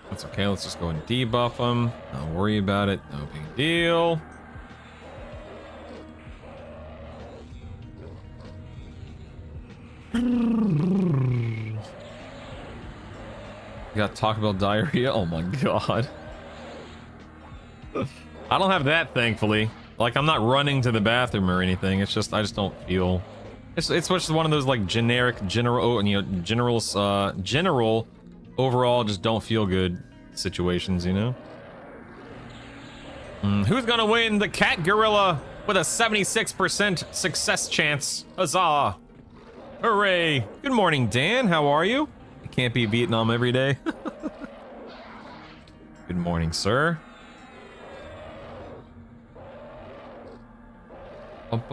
That's okay, let's just go and debuff him. Don't worry about it, no big deal. You got Taco Bell diarrhea? Oh my god. I don't have that, thankfully. Like, I'm not running to the bathroom or anything. It's just, I just don't feel... It's just one of those, like, general overall just don't feel good situations, you know? Who's gonna win the cat gorilla with a 76% success chance? Huzzah! Hooray! Good morning, Dan. How are you? You can't be Vietnam every day. Good morning, sir. Don't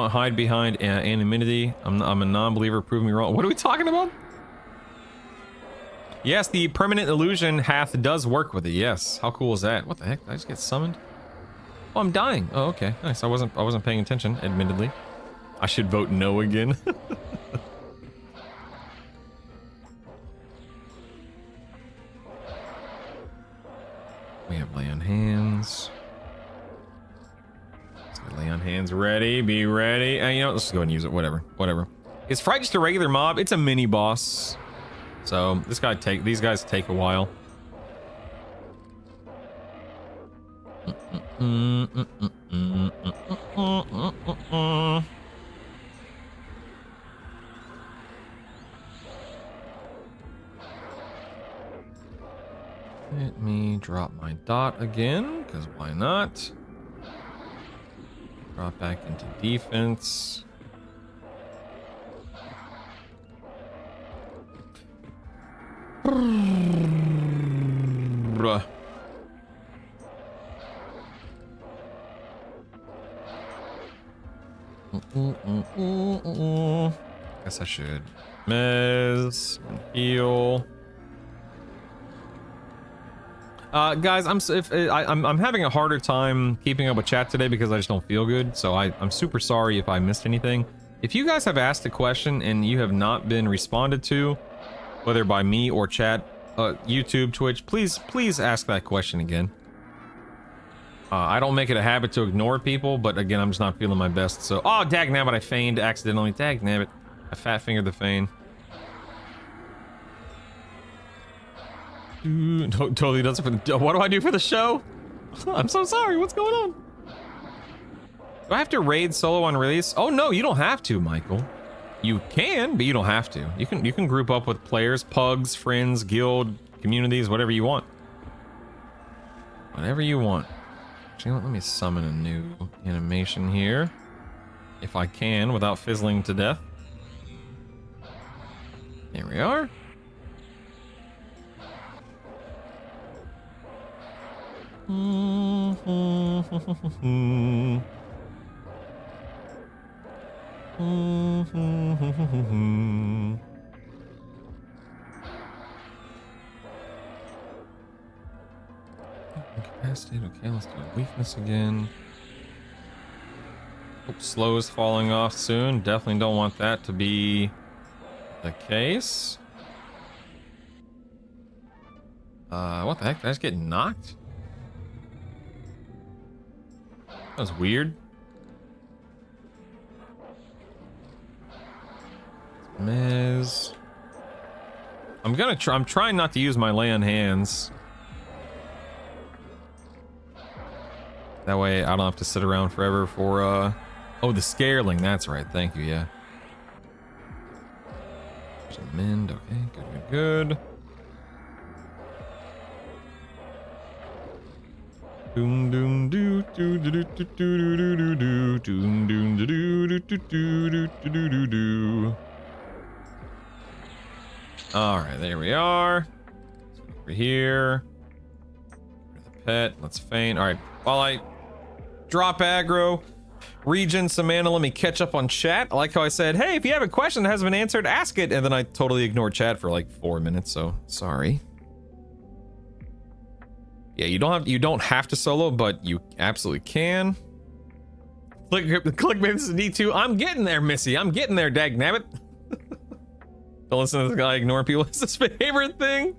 hide behind anonymity. I'm a non-believer. Prove me wrong. What are we talking about? Yes, the permanent illusion hath does work with it. Yes. How cool is that? What the heck? Did I just get summoned? Oh, I'm dying. Oh, okay. Nice. I wasn't paying attention, admittedly. I should vote no again. We have lay on hands. Let's get lay on hands ready. Be ready. You know, let's just go ahead and use it. Whatever. Is Fright just a regular mob? It's a mini boss. So these guys take a while. Let me drop my dot again, because why not? Drop back into defense. Bruh. Guess I should. Mez, heal. Guys, I'm having a harder time keeping up with chat today because I just don't feel good. So I'm super sorry if I missed anything. If you guys have asked a question and you have not been responded to, whether by me or chat, YouTube, Twitch, please ask that question again. I don't make it a habit to ignore people, but again, I'm just not feeling my best. So, oh, dagnabbit, I feigned accidentally. Dagnabbit, I fat fingered the feign. Totally does it for the. What do I do for the show? I'm so sorry. What's going on? Do I have to raid solo on release? Oh no, you don't have to, Michael. You can, but you don't have to. You can group up with players, pugs, friends, guild, communities, whatever you want. Whatever you want. Actually, let me summon a new animation here, if I can, without fizzling to death. Here we are. Incapacitated. Okay, let's do weakness again. Oh, slow is falling off soon. Definitely don't want that to be the case. What the heck? Did I just get knocked? That was weird. Mez. I'm trying not to use my lay on hands. That way I don't have to sit around forever for oh, the scaling, that's right. Thank you, yeah. Mend, okay, good. Doom doom doo doo doo doo doo doo doo doo doom doom doo doo doo doo doo doo doo. All right, there we are. Over here. The pet. Let's feign. All right, while I drop aggro, Region, Samantha, let me catch up on chat. I like how I said, hey, if you have a question that hasn't been answered, ask it, and then I totally ignored chat for like 4 minutes. So sorry. Yeah, you don't have to solo, but you absolutely can. Click this D2. I'm getting there, Missy. I'm getting there, dagnabbit. Don't listen to this guy ignoring people. It's his favorite thing.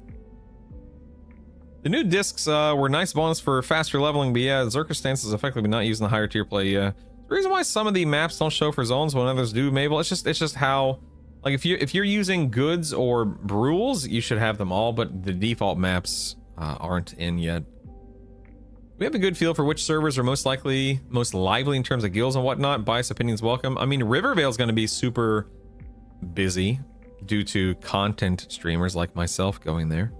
The new discs were nice bonus for faster leveling, but yeah, Zerker stance is effectively not using the higher tier play. Yeah, the reason why some of the maps don't show for zones when others do, Mabel. It's just how, like, if you're using goods or rules, you should have them all, but the default maps aren't in yet. We have a good feel for which servers are most lively in terms of guilds and whatnot. Biased opinions welcome. I mean, Rivervale's going to be super busy due to content streamers like myself going there.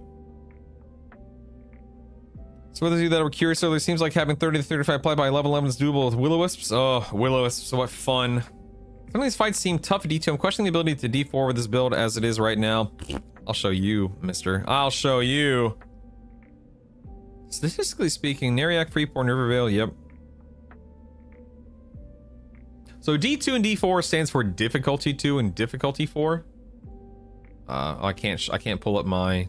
So for those of you that were curious earlier, it seems like having 30 to 35 play by level 11 is doable with Will-O-Wisps. Oh, Will-O-Wisps, what fun. Some of these fights seem tough to D2. I'm questioning the ability to D4 with this build as it is right now. I'll show you, mister. I'll show you. Statistically speaking, Neriac, Freeport, and Rivervale, yep. So D2 and D4 stands for difficulty 2 and difficulty 4. I can't pull up my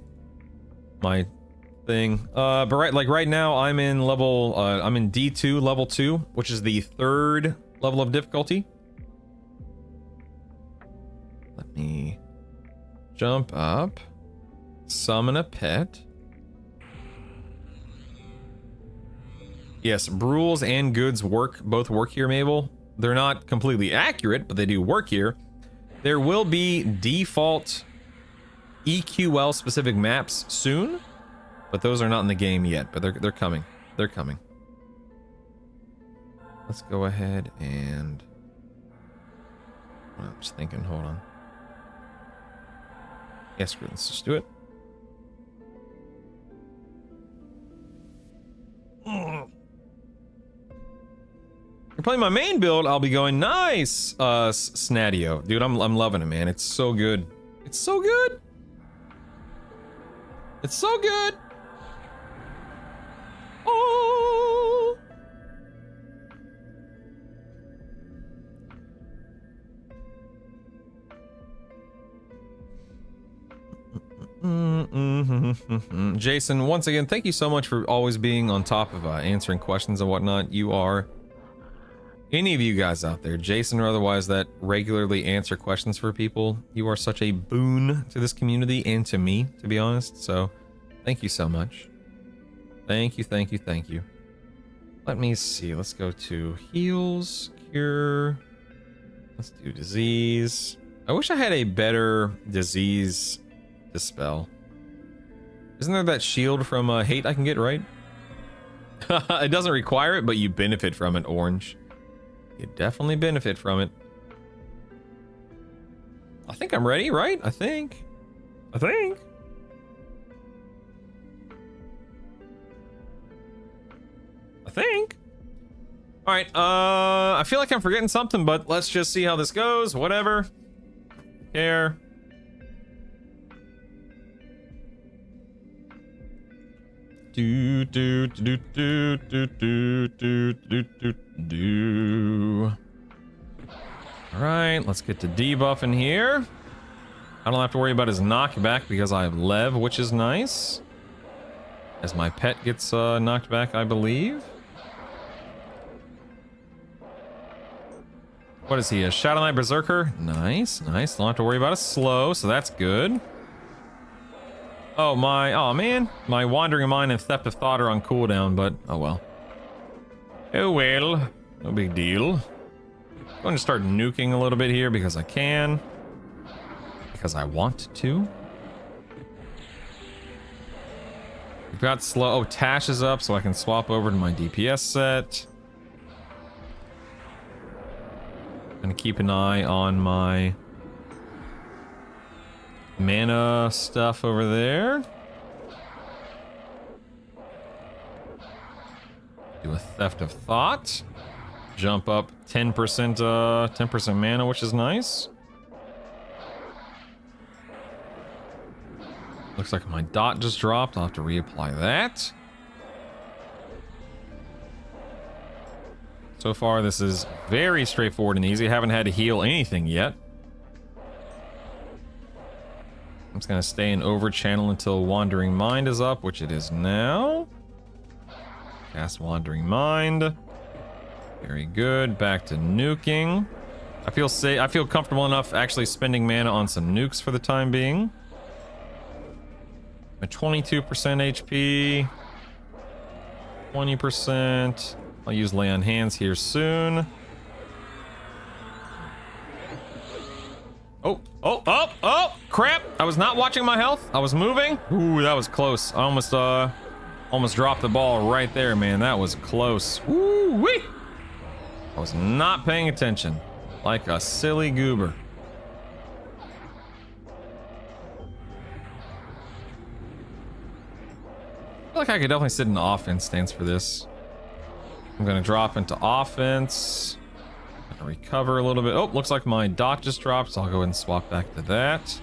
thing. But right now I'm in level I'm in D2 level 2, which is the 3rd level of difficulty. Let me jump up, summon a pet. Yes, rules and goods both work here, Mabel. They're not completely accurate, but they do work here. There will be default EQL specific maps soon, but those are not in the game yet, but they're coming. They're coming. let's go ahead and... I'm just thinking, hold on. Yeah, screw it, let's just do it. You're playing my main build, I'll be going, nice, Snadio. Dude, I'm loving it, man. It's so good. It's so good. It's so good. Oh. Jason, once again, thank you so much for always being on top of answering questions and whatnot. You are, any of you guys out there, Jason or otherwise, that regularly answer questions for people, you are such a boon to this community and to me, to be honest. So thank you so much. Thank you, thank you, thank you. Let me see. Let's go to heals, cure. Let's do disease. I wish I had a better disease dispel. Isn't there that shield from hate I can get, right? It doesn't require it, but you benefit from it, Orange. You definitely benefit from it. I think I'm ready, right? I think. I think. All right, I feel like I'm forgetting something, but let's just see how this goes. Whatever. Care. Do do do do do do do do do do. All right, let's get to debuff in here. I don't have to worry about his knockback because I have Lev, which is nice. As my pet gets knocked back, I believe. What is he? A Shadow Knight Berserker? Nice, nice. Don't have to worry about a slow, so that's good. Oh man, my Wandering Mind and Theft of Thought are on cooldown, but oh well. Oh well, no big deal. I'm going to start nuking a little bit here because I can. Because I want to. We've got slow. Oh, Tash is up, so I can swap over to my DPS set. Gonna keep an eye on my mana stuff over there. Do a Theft of Thought. Jump up 10% mana, which is nice. Looks like my dot just dropped. I'll have to reapply that. So far, this is very straightforward and easy. I haven't had to heal anything yet. I'm just gonna stay in over channel until Wandering Mind is up, which it is now. Cast Wandering Mind. Very good. Back to nuking. I feel safe. I feel comfortable enough actually spending mana on some nukes for the time being. A 22% HP. 20%. I'll use Lay on Hands here soon. Oh, crap! I was not watching my health. I was moving. Ooh, that was close. I almost dropped the ball right there, man. That was close. Ooh wee! I was not paying attention. Like a silly goober. I feel like I could definitely sit in the offense stance for this. I'm gonna drop into offense. Recover a little bit. Oh, looks like my dot just dropped, so I'll go ahead and swap back to that.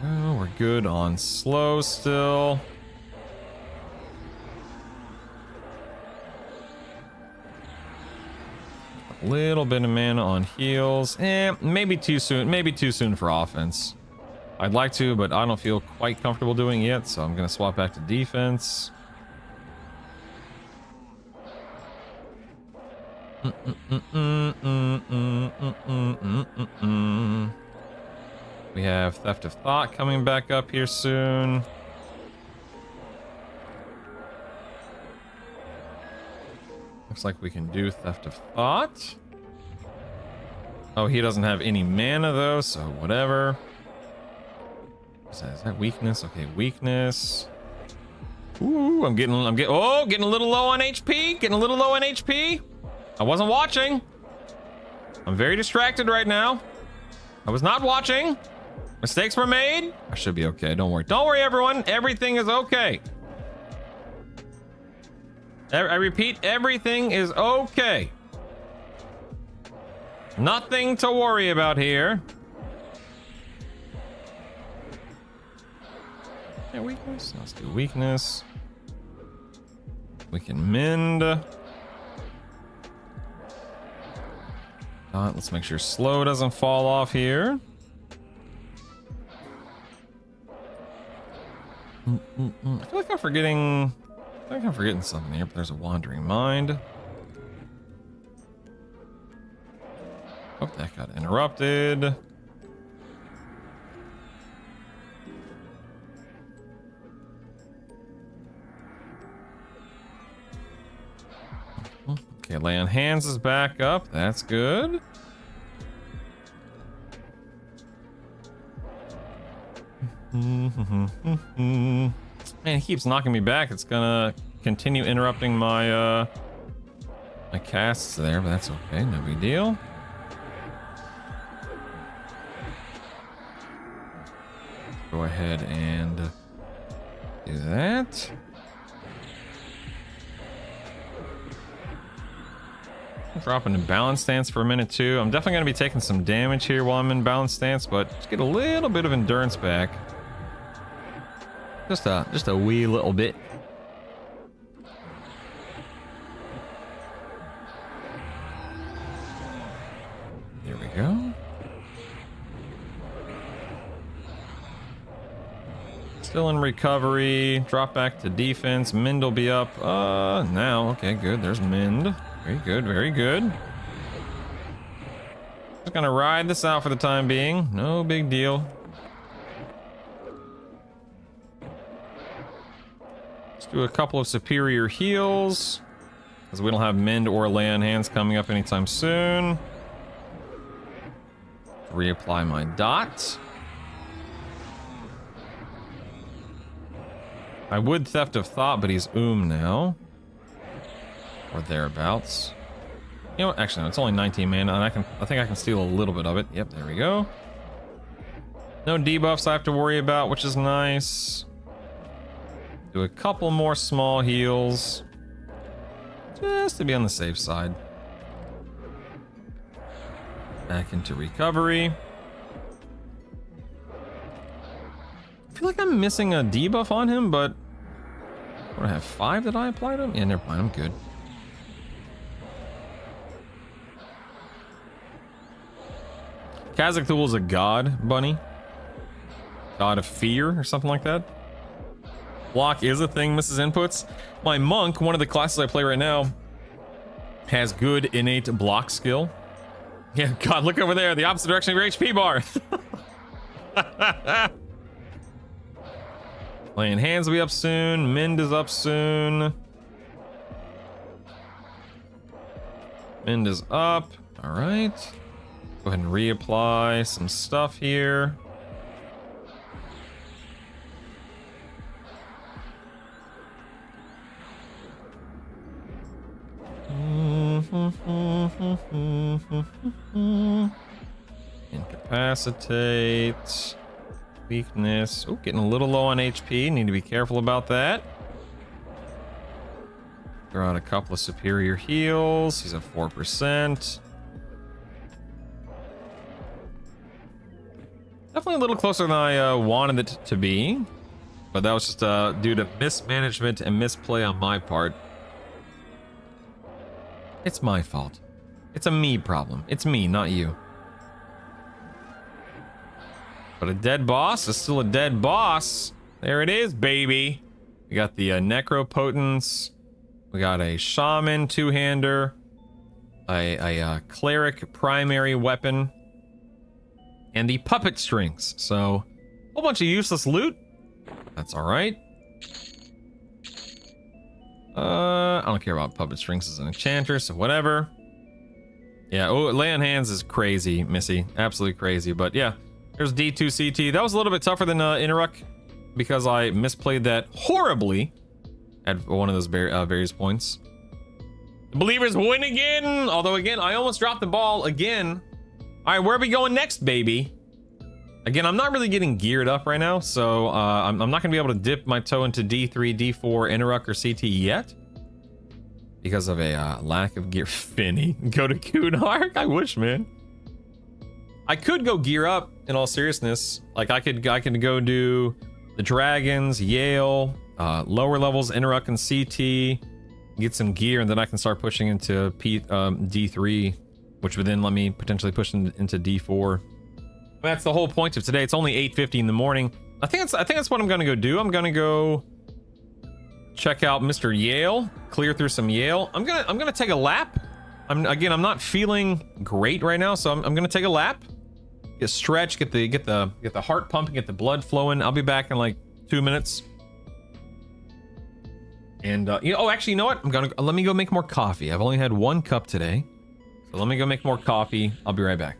Oh, we're good on slow still. A little bit of mana on heals. Maybe too soon. Maybe too soon for offense. I'd like to, but I don't feel quite comfortable doing it yet, so I'm gonna swap back to defense. We have Theft of Thought coming back up here soon. Looks like we can do Theft of Thought. Oh, he doesn't have any mana though, so whatever. Is that weakness? Okay, weakness. Ooh, I'm getting a little low on HP. Getting a little low on HP. I wasn't watching. I'm very distracted right now. I was not watching. Mistakes were made. I should be okay. Don't worry. Don't worry, everyone. Everything is okay. I repeat, everything is okay. Nothing to worry about here. Yeah, weakness. Let's do weakness. We can mend. Let's make sure slow doesn't fall off here. I feel like I'm forgetting. I think I'm forgetting something here, but there's a wandering mind. Oh, that got interrupted. Okay, lay on hands is back up. That's good. Man, he keeps knocking me back. It's gonna continue interrupting my my casts there, but that's okay. No big deal. Go ahead and do that. Drop into balance stance for a minute too. I'm definitely going to be taking some damage here while I'm in balance stance, but just get a little bit of endurance back. Just a wee little bit. There we go. Still in recovery. Drop back to defense. Mend will be up. Now. Okay, good. There's Mend. Very good, very good. Just gonna ride this out for the time being. No big deal. Let's do a couple of superior heals, because we don't have Mend or Lay on Hands coming up anytime soon. Reapply my dot. I would Theft of Thought, but he's now. Or thereabouts. You know what? Actually, no, it's only 19 mana, and I think I can steal a little bit of it. Yep, there we go. No debuffs I have to worry about, which is nice. Do a couple more small heals. Just to be on the safe side. Back into recovery. I feel like I'm missing a debuff on him, but what, I have 5 that I applied to him? Yeah, never mind, I'm good. Kazakh is a god, bunny. God of fear or something like that. Block is a thing, Mrs. Inputs. My monk, one of the classes I play right now, has good innate block skill. Yeah, God, look over there, the opposite direction of your HP bar. Laying hands will be up soon. Mend is up soon. Mend is up. All right. Go ahead and reapply some stuff here. Incapacitate. Weakness. Oh, getting a little low on HP. Need to be careful about that. Throw out a couple of superior heals. He's at 4%. Definitely a little closer than I wanted it to be. But that was just due to mismanagement and misplay on my part. It's my fault. It's a me problem. It's me, not you. But a dead boss is still a dead boss. There it is, baby. We got the Necropotence. We got a Shaman two-hander. A Cleric primary weapon. And the Puppet Strings. So, a whole bunch of useless loot. That's alright. I don't care about Puppet Strings as an enchanter, so whatever. Yeah, oh, Lay on Hands is crazy, Missy. Absolutely crazy, but yeah. There's D2CT. That was a little bit tougher than Interruck because I misplayed that horribly. at one of those various points. The Believers win again. Although again, I almost dropped the ball again. All right, where are we going next, baby? Again, I'm not really getting geared up right now, so I'm not gonna be able to dip my toe into D3, D4, Interruck, or CT yet because of a lack of gear. Finny, go to Kunark. I wish, man. I could go gear up. In all seriousness, like I could go do the Dragons, Yale, lower levels, Interruck and CT, get some gear, and then I can start pushing into D3, which would then let me potentially push into D4. That's the whole point of today. It's only 8:50 in the morning. I think that's what I'm gonna go do. I'm gonna go check out Mr. Yale, clear through some Yale. I'm gonna take a lap. I'm not feeling great right now, so I'm gonna take a lap. Get stretched, get the heart pumping, get the blood flowing. I'll be back in like 2 minutes. And actually, you know what? Let me go make more coffee. I've only had 1 cup today, so let me go make more coffee. I'll be right back.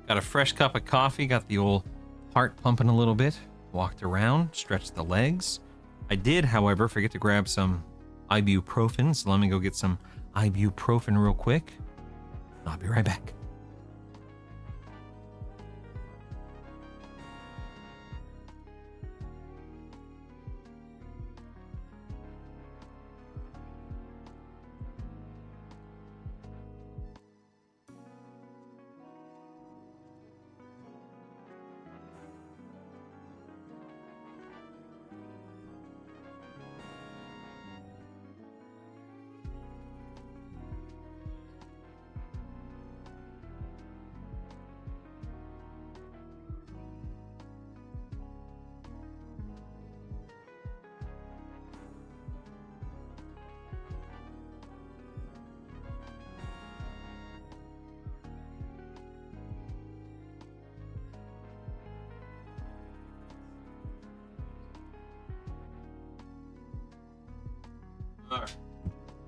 Got a fresh cup of coffee, got the old heart pumping a little bit. Walked around, stretched the legs. I did, however, forget to grab some ibuprofen, so let me go get some ibuprofen real quick. I'll be right back.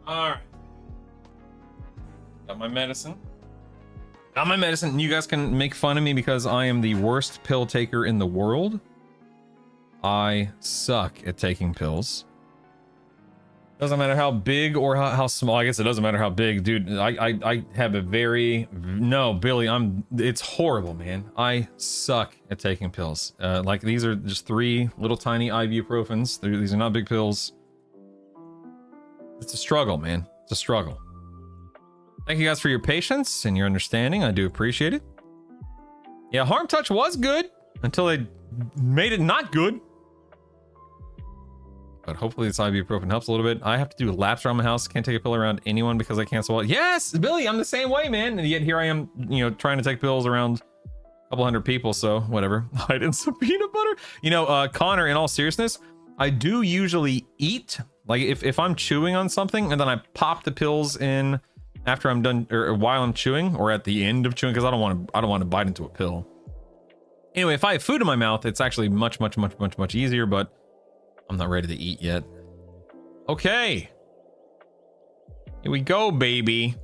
All right. Got my medicine. Got my medicine. You guys can make fun of me because I am the worst pill taker in the world. I suck at taking pills. Doesn't matter how big or how small. I guess it doesn't matter how big, dude. I have a very no, Billy. It's horrible, man. I suck at taking pills. Like these are just 3 little tiny ibuprofens. These are not big pills. It's a struggle, man. It's a struggle. Thank you guys for your patience and your understanding. I do appreciate it. Yeah, Harm Touch was good until they made it not good. But hopefully this ibuprofen helps a little bit. I have to do laps around my house. Can't take a pill around anyone because I can't swallow it. Yes, Billy, I'm the same way, man. And yet here I am, you know, trying to take pills around a couple hundred people. So whatever. Hide in some peanut butter. You know, Connor, in all seriousness, I do usually eat. Like if I'm chewing on something and then I pop the pills in after I'm done or while I'm chewing or at the end of chewing because I don't want to bite into a pill. Anyway, if I have food in my mouth, it's actually much easier, but I'm not ready to eat yet. Okay. Here we go, baby.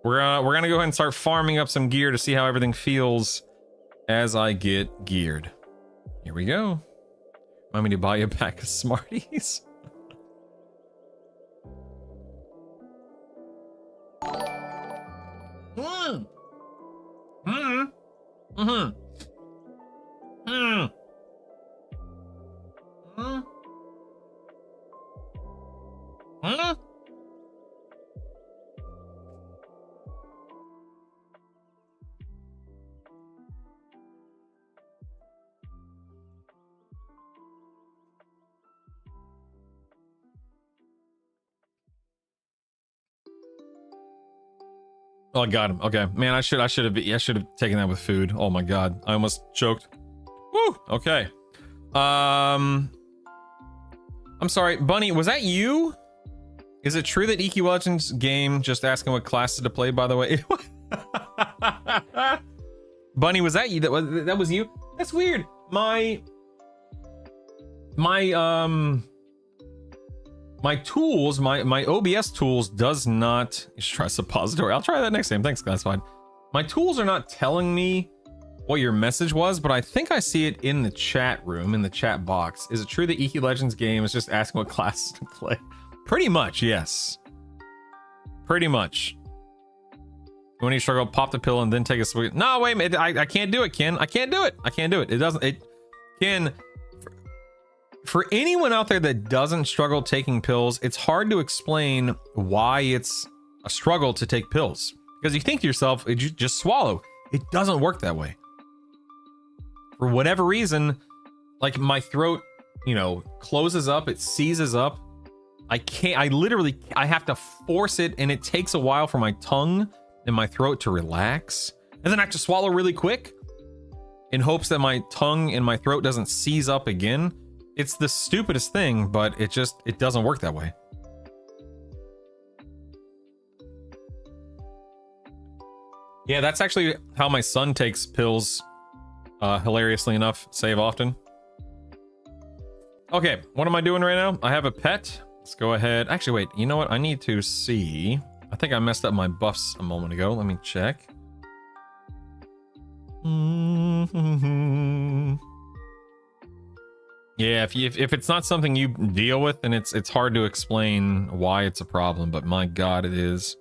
We're gonna go ahead and start farming up some gear to see how everything feels as I get geared. Here we go. Want me to buy you a pack of Smarties? Oh, I got him. Okay, man, I should have taken that with food. Oh my god, I almost choked. Woo. Okay. I'm sorry, Bunny. Was that you? Is it true that EQ Legends game just asking what classes to play? By the way, Bunny, was that you? That was you? That's weird. My tools, my OBS tools does not. You should try suppository. I'll try that next time. Thanks, that's fine. My tools are not telling me what your message was, but I think I see it in the chat room, in the chat box. Is it true that EQ Legends game is just asking what classes to play? Pretty much, yes. Pretty much. When you struggle, pop the pill and then take a swig. No, wait a minute. I can't do it, Ken. I can't do it. I can't do it. It doesn't. It can. For anyone out there that doesn't struggle taking pills, it's hard to explain why it's a struggle to take pills. Because you think to yourself, you just swallow. It doesn't work that way. For whatever reason, like my throat, you know, closes up, it seizes up. I have to force it, and it takes a while for my tongue and my throat to relax. And then I have to swallow really quick in hopes that my tongue and my throat doesn't seize up again. It's the stupidest thing, but it doesn't work that way. Yeah, that's actually how my son takes pills, hilariously enough, save often. Okay, what am I doing right now? I have a pet. Let's go ahead. Actually, wait, you know what? I need to see. I think I messed up my buffs a moment ago. Let me check. Yeah, if it's not something you deal with, then it's hard to explain why it's a problem. But my God, it is.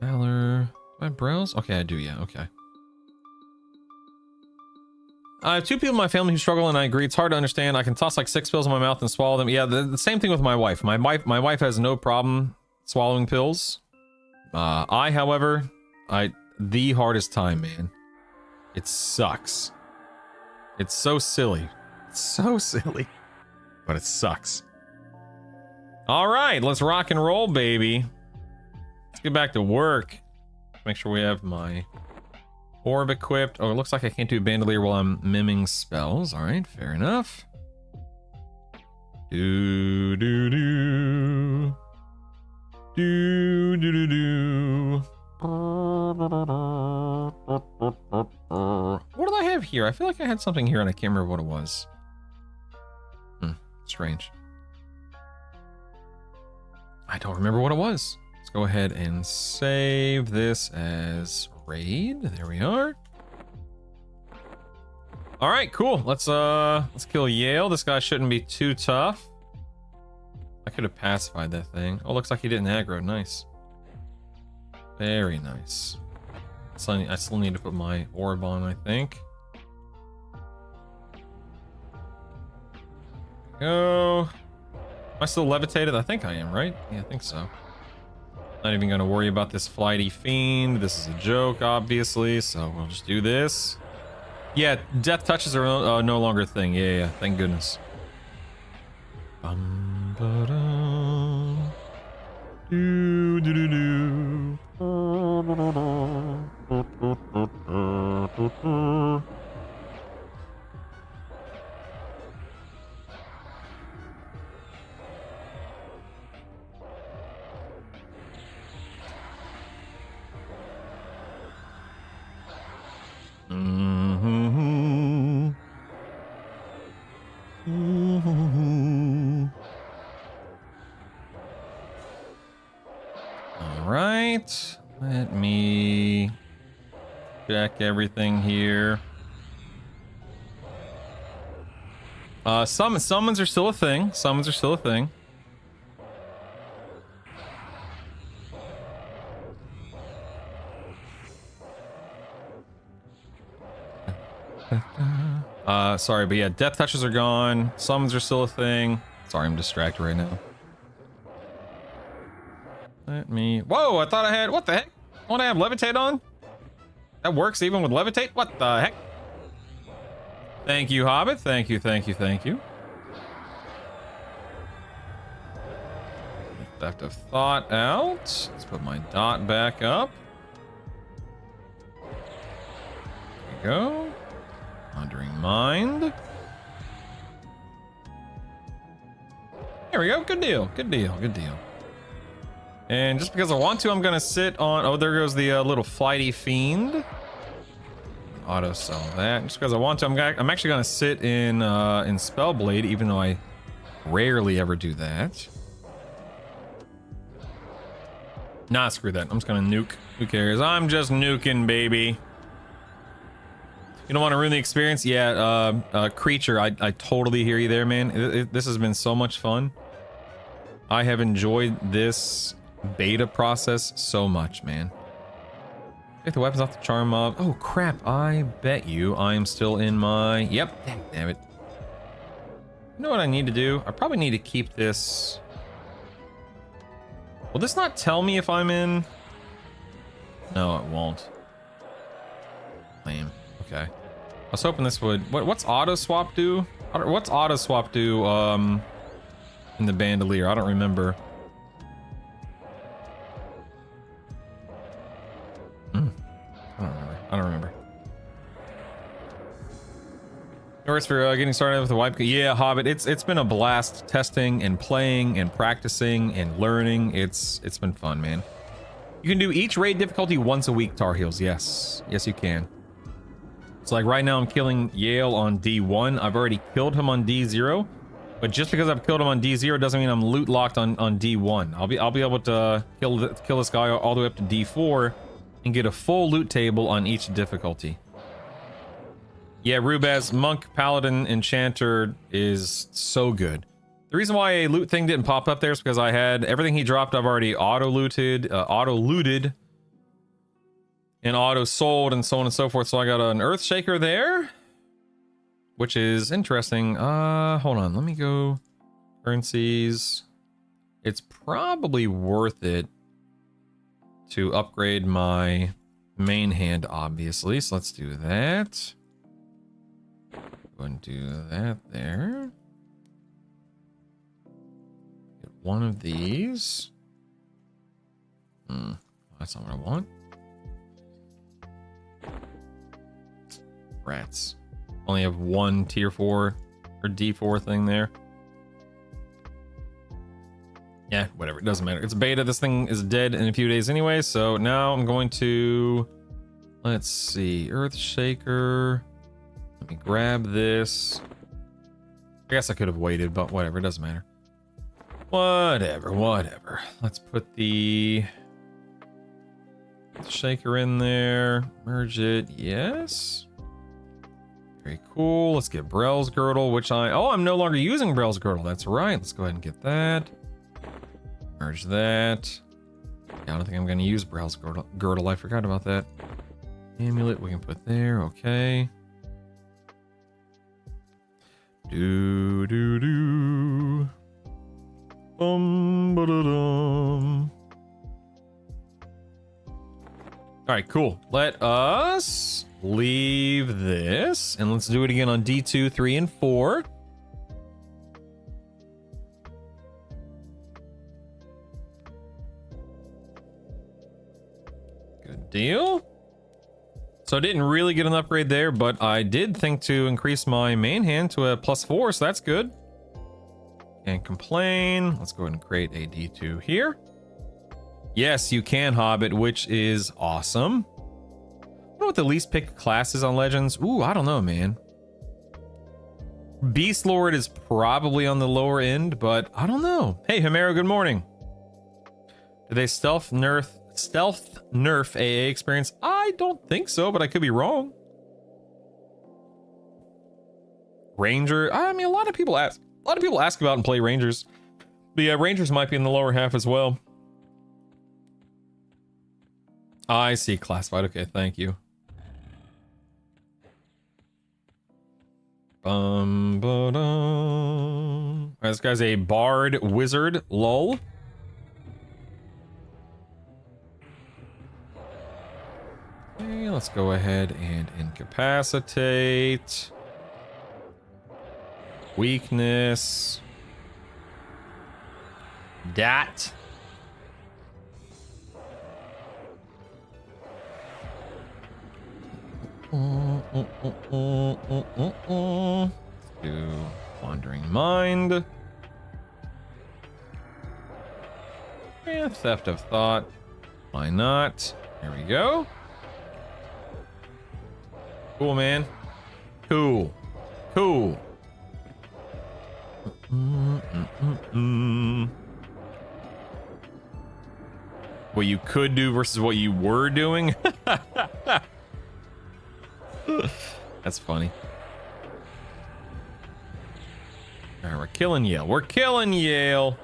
Valor, do I browse? Okay, I do. Yeah, okay. I have 2 people in my family who struggle, and I agree. It's hard to understand. I can toss like 6 pills in my mouth and swallow them. Yeah, the same thing with my wife. My wife has no problem swallowing pills. However, the hardest time, man. It sucks. It's so silly. It's so silly. But it sucks. All right, let's rock and roll, baby. Let's get back to work. Make sure we have my orb equipped. Oh, it looks like I can't do bandolier while I'm miming spells. All right, fair enough. Do do do. Do do do do. What did I have here? I feel like I had something here and I can't remember what it was. Strange. I don't remember what it was. Let's go ahead and save this as raid. There we are. All right, cool. Let's kill Yale. This guy shouldn't be too tough. I could have pacified that thing. Oh, looks like he didn't aggro. Nice. Very nice. So I still need to put my orb on, I think. Go. Am I still levitated? I think I am, right? Yeah, I think so. Not even gonna worry about this flighty fiend. This is a joke, obviously, so we'll just do this. Yeah, death touches are no longer a thing. Yeah, thank goodness. Ba-dum. Do do do do. All right, let me check everything here. Summons are still a thing. Summons are still a thing. Sorry, but yeah, death touches are gone. Summons are still a thing. Sorry, I'm distracted right now. Let me... Whoa, I thought I had... What the heck? Don't I have levitate on? That works even with levitate? What the heck? Thank you, Hobbit. Thank you, thank you, thank you. Theft of thought out. Let's put my dot back up. There we go. Wandering mind. There we go. Good deal. Good deal. Good deal. And just because I want to, I'm gonna sit on... Oh, there goes the little flighty fiend. Auto sell that. Just because I want to, I'm actually gonna sit in Spellblade, even though I rarely ever do that. Nah, screw that. I'm just gonna nuke. Who cares? I'm just nuking, baby. You don't want to ruin the experience? Yeah, Creature, I totally hear you there, man. This has been so much fun. I have enjoyed this beta process so much, man. Take the weapons off the charm mob. Oh, crap. I bet you I am still in my... Yep. Damn it. You know what I need to do? I probably need to keep this... Will this not tell me if I'm in? No, it won't. Lame. Okay. I was hoping this would... What's auto swap do? What's auto swap do in the bandolier? I don't remember. I don't remember. Thanks for getting started with the wipe. Yeah, Hobbit, it's been a blast testing and playing and practicing and learning. It's been fun, man. You can do each raid difficulty once a week, Tar Heels. Yes. Yes, you can. So like right now I'm killing Yale on D1. I've already killed him on D0. But just because I've killed him on D0 doesn't mean I'm loot locked on D1. I'll be able to kill this guy all the way up to D4 and get a full loot table on each difficulty. Yeah, Rubaz, Monk, Paladin, Enchanter is so good. The reason why a loot thing didn't pop up there is because I had everything he dropped, I've already auto-looted, and auto-sold, and so on and so forth. So I got an Earthshaker there, which is interesting. Hold on, let me go currencies. It's probably worth it to upgrade my main hand, obviously. So let's do that. Go and do that there. Get one of these. That's not what I want. Rats. Only have one tier 4 or D4 thing there. Yeah, whatever. It doesn't matter. It's beta. This thing is dead in a few days anyway. So now I'm going to... Let's see. Earthshaker. Let me grab this. I guess I could have waited, but whatever. It doesn't matter. Whatever. Let's put the shaker in there. Merge it. Yes. Very cool. Let's get Brell's Girdle, which I'm no longer using Brell's Girdle. That's right. Let's go ahead and get that. Merge that. Yeah, I don't think I'm going to use Brell's Girdle. I forgot about that. Amulet we can put there. Okay. Do. Ba-da-dum. Alright, cool. Let us leave this, and let's do it again on D2, 3, and 4. Good deal. So I didn't really get an upgrade there, but I did think to increase my main hand to a +4, so that's good. Can't complain. Let's go ahead and create a D2 here. Yes, you can Hobbit, which is awesome. I wonder what the least picked class is on Legends. Ooh, I don't know, man. Beast Lord is probably on the lower end, but I don't know. Hey, Homero, good morning. Do they stealth nerf AA experience? I don't think so, but I could be wrong. Ranger, I mean, a lot of people ask about and play Rangers. But yeah, Rangers might be in the lower half as well. I see, classified. Okay, thank you. Alright, this guy's a bard wizard, lol. Okay, let's go ahead and incapacitate. Weakness. Dat. Do Wandering Mind. Yeah, Theft of Thought. Why not? There we go. Cool, man. Cool. What you could do versus what you were doing? That's funny. Alright, we're killing Yale.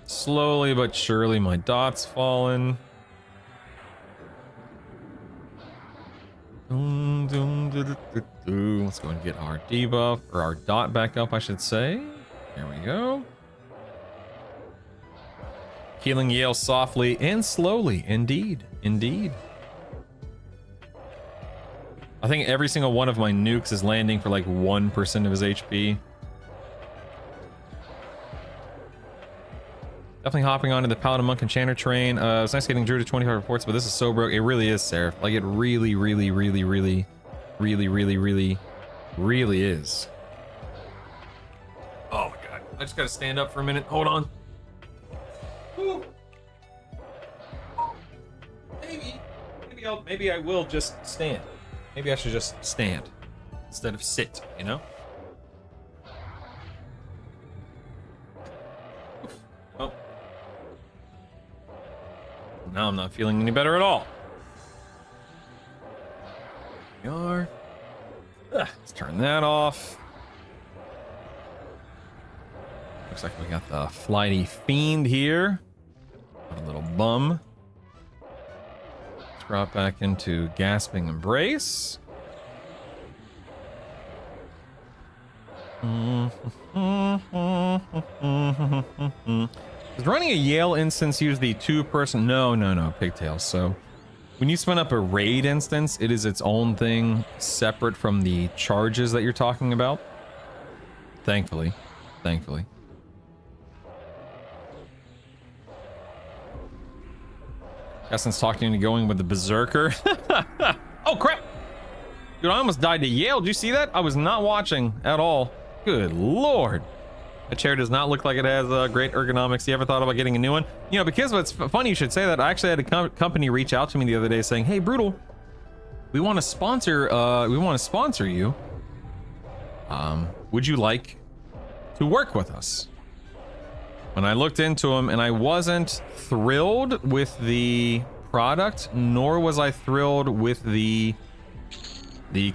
Slowly but surely my dot's falling. Let's go and get our debuff, or our dot back up, I should say. There we go. Healing Yale softly and slowly. Indeed. I think every single one of my nukes is landing for like 1% of his HP. Definitely hopping onto the Paladin Monk Enchanter train. It's nice getting Drew to 25 reports, but this is so broke. It really is, Seraph. Like, it really is. Oh my god. I just gotta stand up for a minute. Hold on. Ooh. Maybe I will just stand. Maybe I should just stand instead of sit, you know? Oh. Now I'm not feeling any better at all. we are. Let's turn that off. Looks like we got the flighty fiend here. Got a little bum. Let's drop back into gasping embrace. Does running a Yale instance use the two-person? No, pigtails. So when you spin up a raid instance, it is its own thing, separate from the charges that you're talking about. Thankfully. Essence talking to going with the berserker. Oh crap! Dude, I almost died to Yale. Did you see that? I was not watching at all. Good lord. The chair does not look like it has great ergonomics. You ever thought about getting a new one? You know, because it's funny you should say that. I actually had a company reach out to me the other day saying, "Hey, Brutal, we want to sponsor you. Would you like to work with us?" When I looked into them, and I wasn't thrilled with the product, nor was I thrilled with the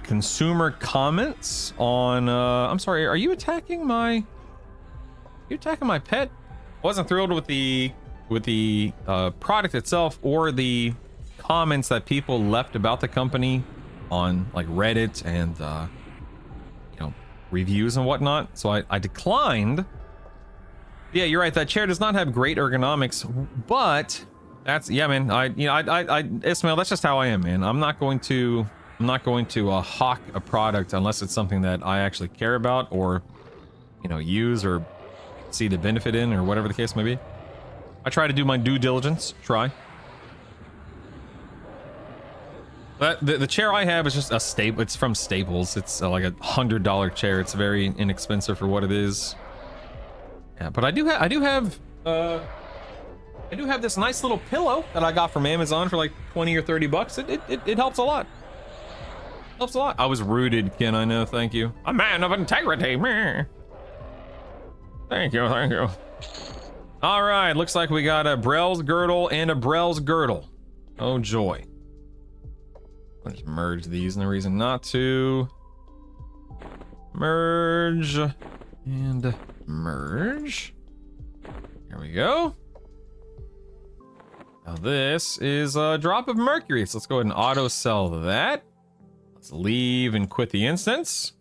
consumer comments on I'm sorry, are you attacking my pet? Wasn't thrilled with the product itself or the comments that people left about the company on like Reddit and you know, reviews and whatnot. So I declined. Yeah, you're right, that chair does not have great ergonomics, but that's, yeah, man, Ismail, that's just how I am, man. I'm not going to hawk a product unless it's something that I actually care about or, you know, use or see the benefit in or whatever the case may be. I try to do my due diligence. But the chair I have is just a staple. It's from Staples. It's like a $100 chair. It's very inexpensive for what it is. Yeah, but I do have this nice little pillow that I got from Amazon for like 20 or 30 bucks. It helps a lot. Helps a lot. I was rooted, Ken, I know, thank you. A man of integrity, meh. Thank you. All right, looks like we got a Brell's girdle and a Brell's girdle. Oh joy. Let's merge these, no reason not to. Merge and merge. There we go. Now this is a drop of mercury, so let's go ahead and auto sell that. Let's leave and quit the instance.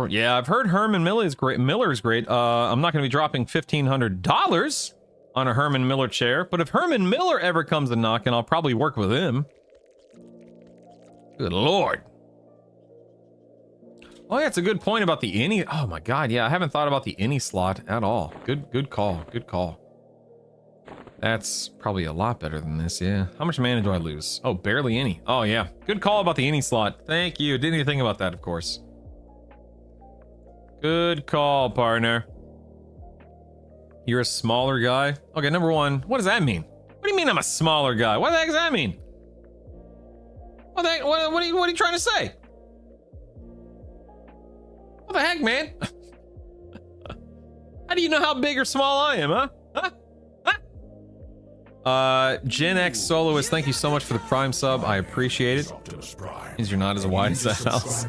Yeah, I've heard Herman Miller is great. I'm not going to be dropping $1,500 on a Herman Miller chair, but if Herman Miller ever comes a knocking, I'll probably work with him. Good lord. Oh yeah, it's a good point about the any. Oh my god, yeah, I haven't thought about the any slot at all. Good call. That's probably a lot better than this, yeah. How much mana do I lose? Oh, barely any. Oh yeah, good call about the any slot. Thank you. Didn't even think about that, of course. Good call, partner. You're a smaller guy? Okay, number one, what does that mean? What do you mean I'm a smaller guy? What the heck does that mean? What the heck, what are you trying to say? What the heck, man? How do you know how big or small I am, huh? Gen X Soloist, thank you so much for the Prime sub. I appreciate it. Means you're not as wide as that house.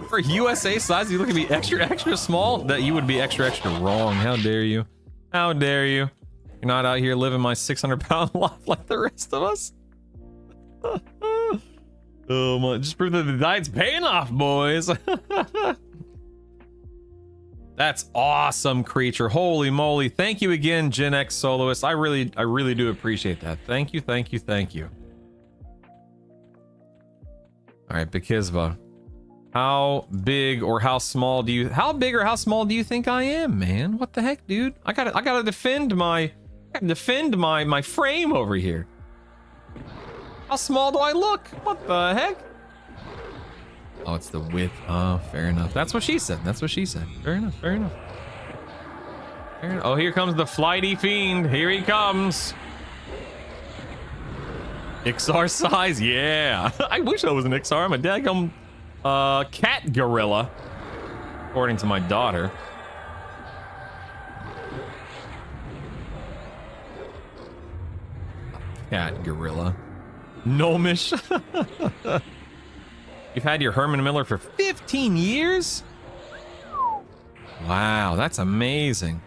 For USA size, you look at me extra small? That you would be extra wrong. How dare you? How dare you? You're not out here living my 600-pound life like the rest of us. Oh my, just prove that the diet's paying off, boys. That's awesome, creature. Holy moly. Thank you again, Gen X Soloist. I really do appreciate that. Thank you. All right, Bekizva. How big or how small do you think I am, man? What the heck, dude? I gotta defend my frame over here. How small do I look? What the heck? Oh, it's the width. Oh, fair enough. That's what she said. Fair enough. Oh, here comes the flighty fiend. Here he comes. XR size, yeah. I wish I was an XR. I'm a daggum cat gorilla, according to my daughter. Cat gorilla. Gnomish. You've had your Herman Miller for 15 years? Wow, that's amazing.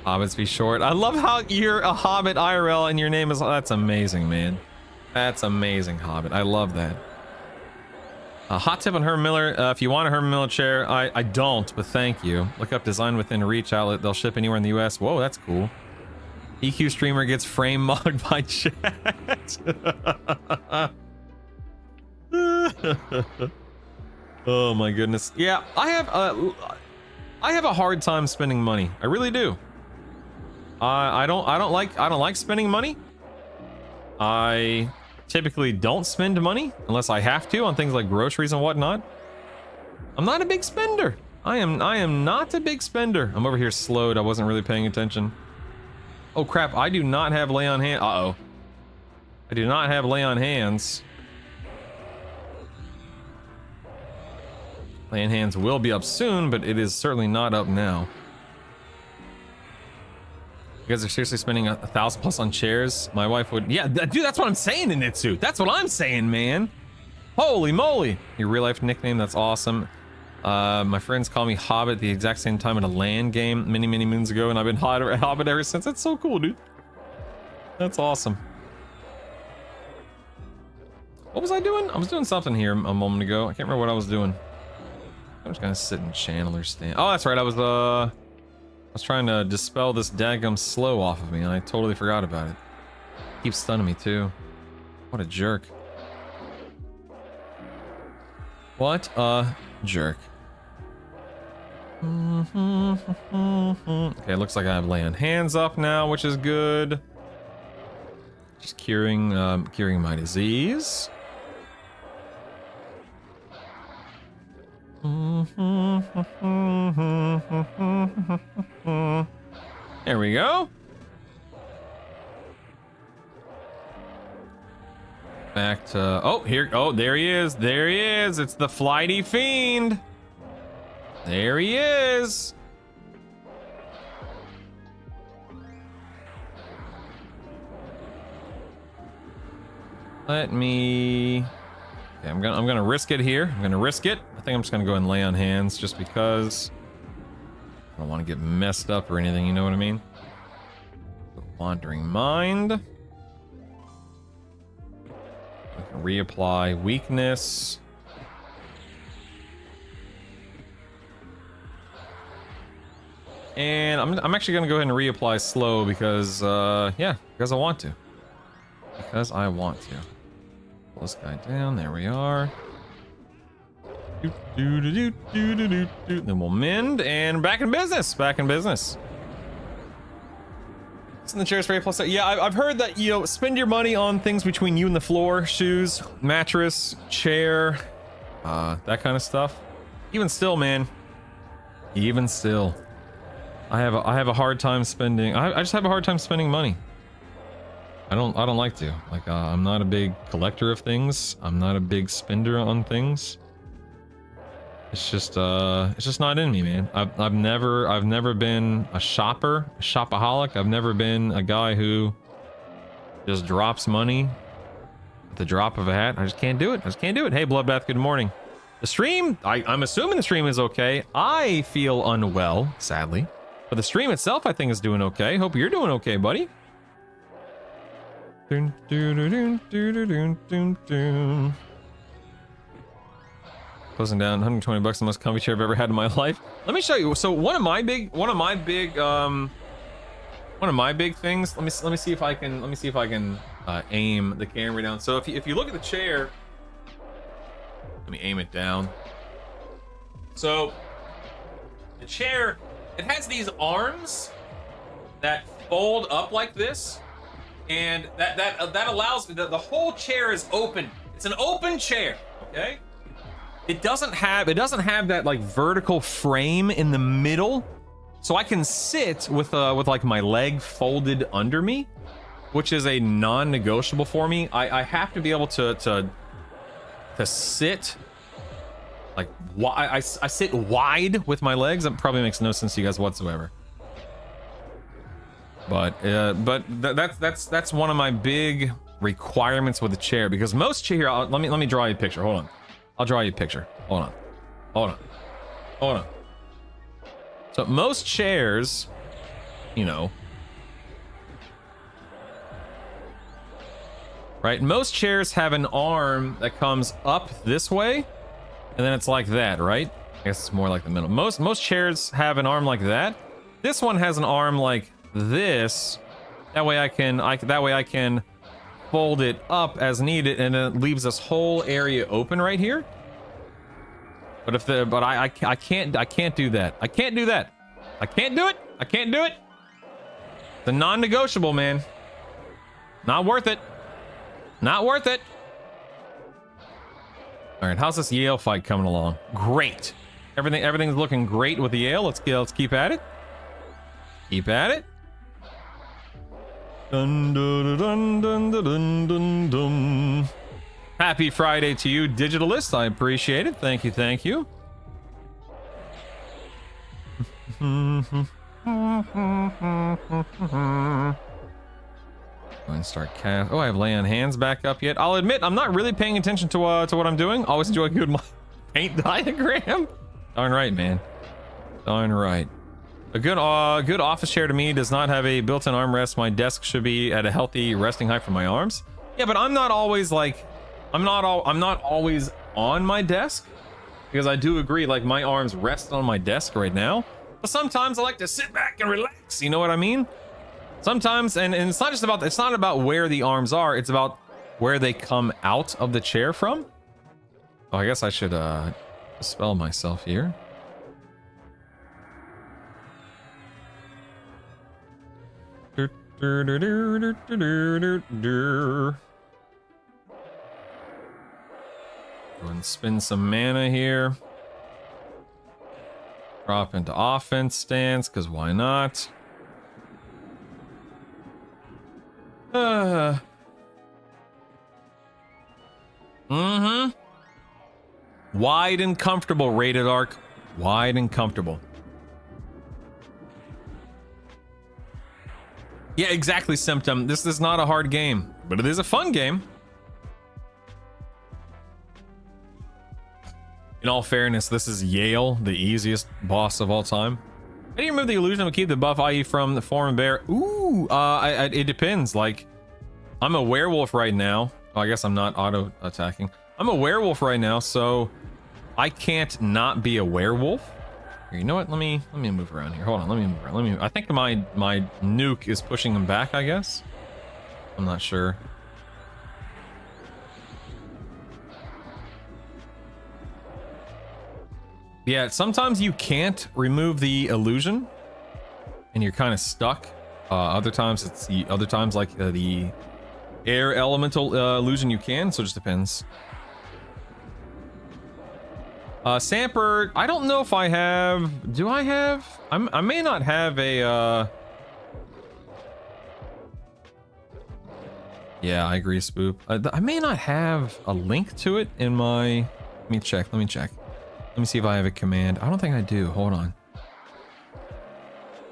Hobbits be short. I love how you're a Hobbit IRL and your name is... That's amazing, man. That's amazing, Hobbit. I love that. A hot tip on Herman Miller. If you want a Herman Miller chair, I don't, but thank you. Look up Design Within Reach outlet. They'll ship anywhere in the US. Whoa, that's cool. EQ streamer gets frame mugged by chat. Oh my goodness. Yeah, I have a hard time spending money. I really do. I don't like spending money. I typically don't spend money unless I have to on things like groceries and whatnot. I'm not a big spender. I am not a big spender. I'm over here slowed. I wasn't really paying attention. Oh crap, I do not have lay on hand. Uh-oh. I do not have lay on hands. Lay on hands will be up soon, but it is certainly not up now. You guys are seriously spending 1,000 plus on chairs? My wife would... Yeah, dude, that's what I'm saying in Nitsu. That's what I'm saying, man. Holy moly. Your real life nickname, that's awesome. My friends call me Hobbit the exact same time in a LAN game many moons ago, and I've been Hobbit ever since. That's so cool, dude. That's awesome. What was I doing? I was doing something here a moment ago. I can't remember what I was doing. I'm just gonna sit in channel or stand. Oh, that's right. I was trying to dispel this daggum slow off of me, and I totally forgot about it. Keeps stunning me too. What a jerk. What a jerk. Okay, looks like I have laying hands up now, which is good. Just curing my disease. There we go. Back to... Oh, here... Oh, there he is. There he is. It's the flighty fiend. There he is. Let me... Okay, I'm gonna risk it here. I'm gonna risk it. I think I'm just gonna go and lay on hands just because I don't want to get messed up or anything, you know what I mean? Wandering mind. Reapply weakness. And I'm actually gonna go ahead and reapply slow because yeah, because I want to. Because I want to. Pull this guy down, there we are. Then we'll mend and back in business. Back in business. In the chairs for A+. Yeah, I've heard that, you know, spend your money on things between you and the floor, shoes, mattress, chair, that kind of stuff. Even still, man. Even still, I have a hard time spending. I just have a hard time spending money. I don't like to. Like, I'm not a big collector of things. I'm not a big spender on things. It's just not in me, man. I've never been a shopper, a shopaholic. I've never been a guy who just drops money at the drop of a hat. I just can't do it. I just can't do it. Hey, Bloodbath, good morning. The stream, I'm assuming the stream is okay. I feel unwell, sadly. But the stream itself, I think, is doing okay. Hope you're doing okay, buddy. Dun, dun, dun, dun, dun, dun, dun. Closing down, 120 bucks, the most comfy chair I've ever had in my life. Let me show you. So one of my big things. Let me see if I can aim the camera down. So if you look at the chair, let me aim it down. So the chair, it has these arms that fold up like this, and that allows the whole chair is open. It's an open chair, okay? It doesn't have that like vertical frame in the middle, so I can sit with like my leg folded under me, which is a non-negotiable for me. I have to be able to sit like I sit wide with my legs. That probably makes no sense to you guys whatsoever. But that's one of my big requirements with a chair, because most chair, let me draw you a picture. Hold on. I'll draw you a picture. Hold on. So most chairs, you know, right? Most chairs have an arm that comes up this way, and then it's like that, right? I guess it's more like the middle. Most chairs have an arm like that. This one has an arm like this. That way I can fold it up as needed, and it leaves this whole area open right here. But I can't do that. I can't do that. I can't do it. I can't do it. The non-negotiable, man. Not worth it. Not worth it. All right, how's this Yale fight coming along? Great. Everything's looking great with the Yale. Let's keep at it. Keep at it. Dun, dun, dun, dun, dun, dun, dun, dun. Happy Friday to you, Digitalist. I appreciate it. Thank you. Thank you. And start cast. Oh, I have lay on hands back up yet. I'll admit I'm not really paying attention to what I'm doing. Always enjoy a good paint diagram. Darn right, man. Darn right. A good office chair to me does not have a built-in armrest. My desk should be at a healthy resting height for my arms. Yeah, but I'm not always like, I'm not always on my desk, because I do agree, like, my arms rest on my desk right now. But sometimes I like to sit back and relax. You know what I mean? Sometimes, and it's not about where the arms are. It's about where they come out of the chair from. Oh, I guess I should spell myself here. Go and spin some mana here. Drop into offense stance, because why not? Wide and comfortable, Rated Arc. Wide and comfortable. Yeah, exactly, Symptom. This is not a hard game, but it is a fun game. In all fairness, this is Yale, the easiest boss of all time. How do you remove the illusion to keep the buff, i.e. from the form bear? Ooh, it depends. Like, I'm a werewolf right now. Oh, I guess I'm not auto-attacking. I'm a werewolf right now, so I can't not be a werewolf. Here, you know what? Let me move around here. Hold on, let me move around. I think my nuke is pushing him back, I guess. I'm not sure. Yeah, sometimes you can't remove the illusion, and you're kind of stuck. Other times like the air elemental illusion you can. So it just depends. Samper, I don't know if I have. Do I have? I may not have a. Yeah, I agree, Spoop. I may not have a link to it in my. Let me check. Let me see if I have a command. I don't think I do. Hold on.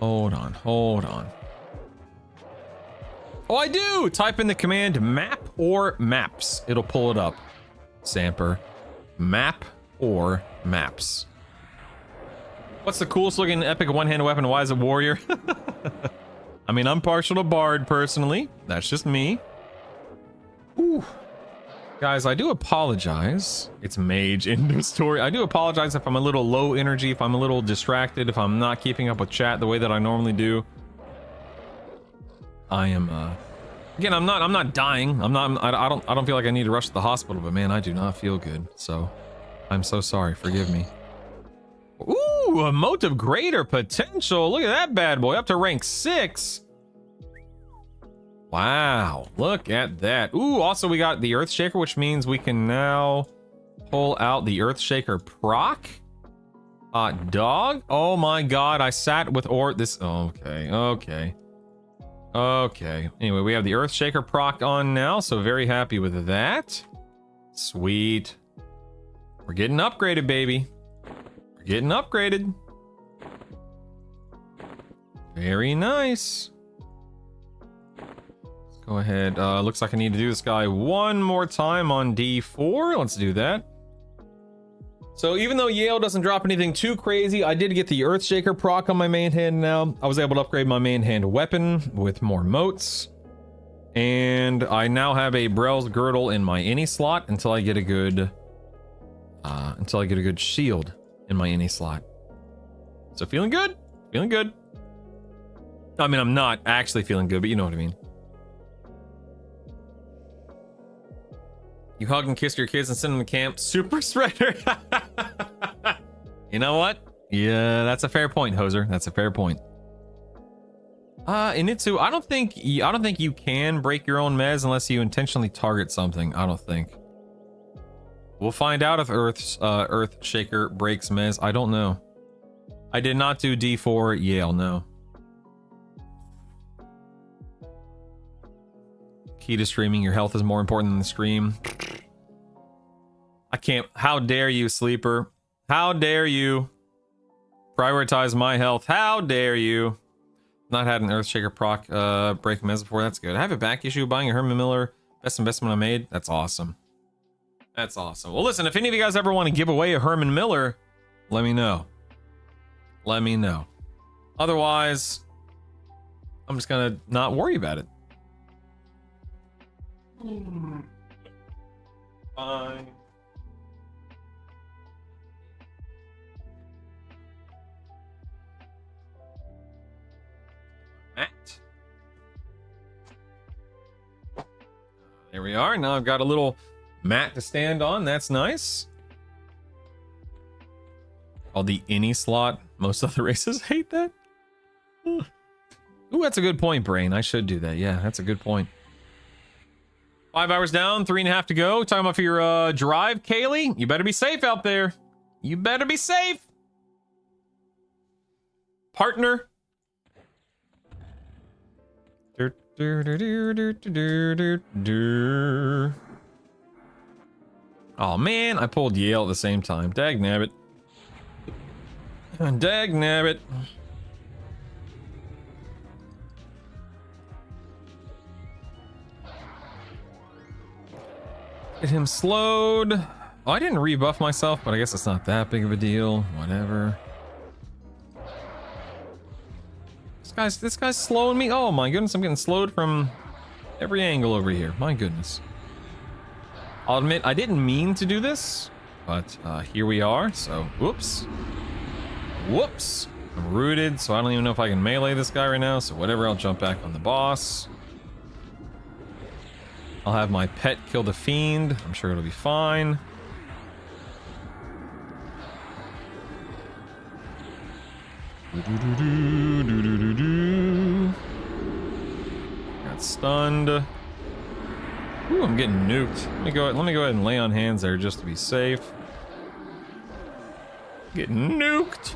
Oh, I do! Type in the command map or maps. It'll pull it up. Samper. Map or maps. What's the coolest looking epic one-handed weapon? Why is it warrior? I mean, I'm partial to bard personally. That's just me. Ooh. Guys, I do apologize. It's mage in the story. I do apologize if I'm a little low energy, if I'm a little distracted, if I'm not keeping up with chat the way that I normally do. I am again, I'm not dying. I don't feel like I need to rush to the hospital, but man, I do not feel good. So I'm so sorry. Forgive me. Ooh, a mote of greater potential. Look at that bad boy, up to rank 6. Wow, look at that. Ooh, also we got the Earthshaker, which means we can now pull out the Earthshaker proc. Dog. Oh my god, I sat with this. Okay. Anyway, we have the Earthshaker proc on now, so very happy with that. Sweet. We're getting upgraded, baby. We're getting upgraded. Very nice. go ahead. Looks like I need to do this guy one more time on D4. Let's do that. So even though Yale doesn't drop anything too crazy, I did get the Earthshaker proc on my main hand now. I was able to upgrade my main hand weapon with more motes. And I now have a Brell's Girdle in my any slot until I get a good shield in my any slot. So feeling good? Feeling good. I mean, I'm not actually feeling good, but you know what I mean. You hug and kiss your kids and send them to camp. Super spreader. You know what? Yeah, that's a fair point, Hoser. That's a fair point. Initsu, I don't think you can break your own mez unless you intentionally target something. I don't think. We'll find out if Earthshaker breaks mez. I don't know. I did not do D4 Yale, no. Key to streaming, your health is more important than the stream. I can't. How dare you, Sleeper? How dare you prioritize my health? How dare you? Not had an Earthshaker proc break mez before. That's good. I have a back issue buying a Herman Miller. Best investment I made. That's awesome. That's awesome. Well, listen, if any of you guys ever want to give away a Herman Miller, let me know. Let me know. Otherwise, I'm just gonna not worry about it. Fine. Matt. There we are. Now I've got a little mat to stand on. That's nice. Called the any slot. Most other races hate that. Ooh, that's a good point, Brain. I should do that. Yeah, that's a good point. 5 hours down, 3.5 to go. Talking about for your drive, Kaylee. You better be safe out there. You better be safe. Partner. Oh man, I pulled Yale at the same time. Dag nabbit. Dag nabbit. Get him slowed. Oh, I didn't rebuff myself, but I guess it's not that big of a deal. Whatever. This guy's slowing me. Oh my goodness, I'm getting slowed from every angle over here. My goodness. I'll admit I didn't mean to do this, but here we are. So, whoops. Whoops. I'm rooted, so I don't even know if I can melee this guy right now. So whatever, I'll jump back on the boss. I'll have my pet kill the fiend. I'm sure it'll be fine. Got stunned. Ooh, I'm getting nuked. Let me go ahead and lay on hands there just to be safe. Getting nuked.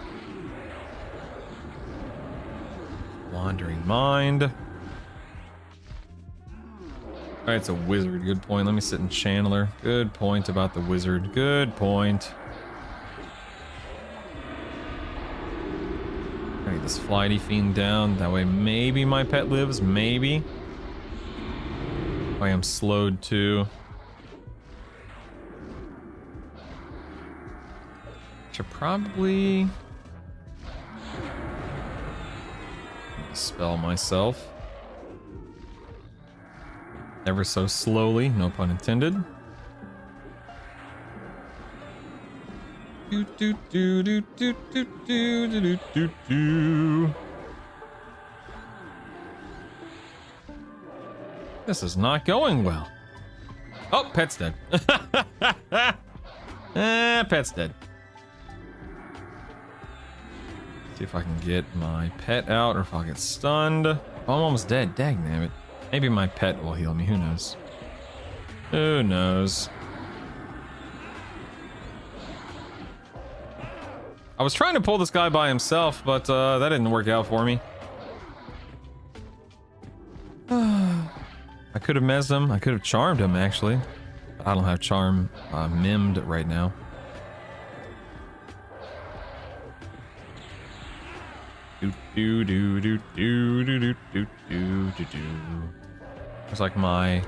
Wandering mind. Alright, it's a wizard. Good point. Let me sit in Chandler. Good point about the wizard. Good point. Alright, this flighty fiend down. That way maybe my pet lives. Maybe. I am slowed too. Should probably spell myself. Ever so slowly, no pun intended. Do do do do do do do do do do. This is not going well. Oh, pet's dead. Pet's dead. See if I can get my pet out or if I'll get stunned. Oh, I'm almost dead. Dagnabbit. Maybe my pet will heal me. Who knows? Who knows? I was trying to pull this guy by himself, but that didn't work out for me. I could have mezzed him. I could have charmed him, actually. I don't have charm mimed right now. Do do do do do do do do do do. Looks like my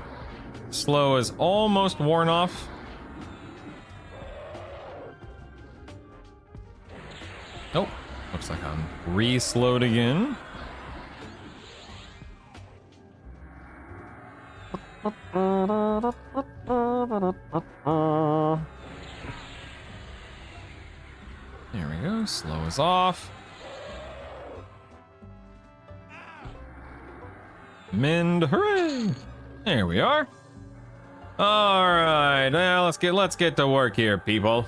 slow is almost worn off. Nope. Looks like I'm re-slowed again. There we go. Slow is off. Mend, hooray! There we are. All right, now let's get to work here, people.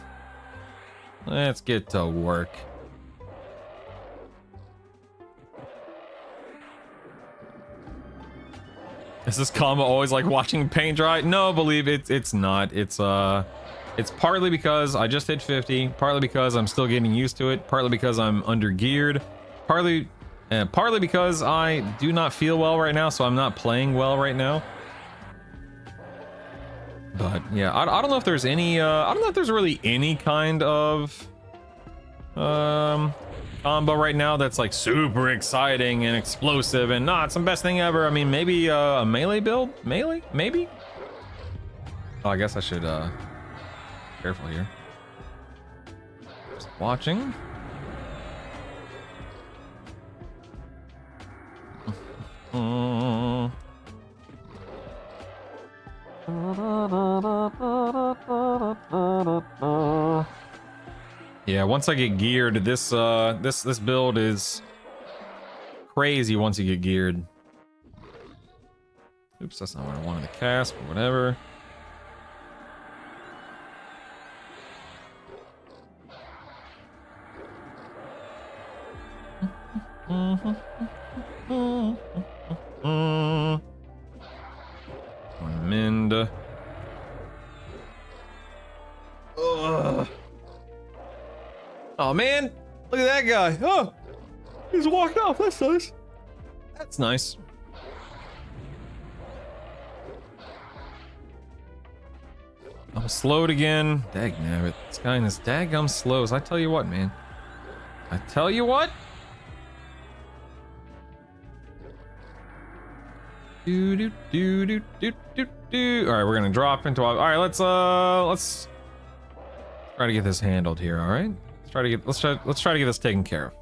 Let's get to work. Is this combo always like watching paint dry? No, believe it's not. It's partly because I just hit 50, partly because I'm still getting used to it, partly because I'm under geared, partly because I do not feel well right now, so I'm not playing well right now. But yeah, I don't know if there's any I don't know if there's really any kind of combo right now that's like super exciting and explosive and it's the best thing ever. I mean, maybe a melee build? Melee? Maybe? Oh, I guess I should careful here. Just watching. Yeah, once I get geared, this build is crazy once you get geared. Oops, that's not what I wanted to cast, but whatever. Mend. Ugh. Oh man, look at that guy. Oh, he's walked off. That's nice. That's nice. I'm slowed again. Dagnabbit. This guy in his daggum slows. I tell you what, man. I tell you what. Do do do do do do do. All right, we're gonna drop into. All right, let's try to get this handled here. All right, let's try to get this taken care of.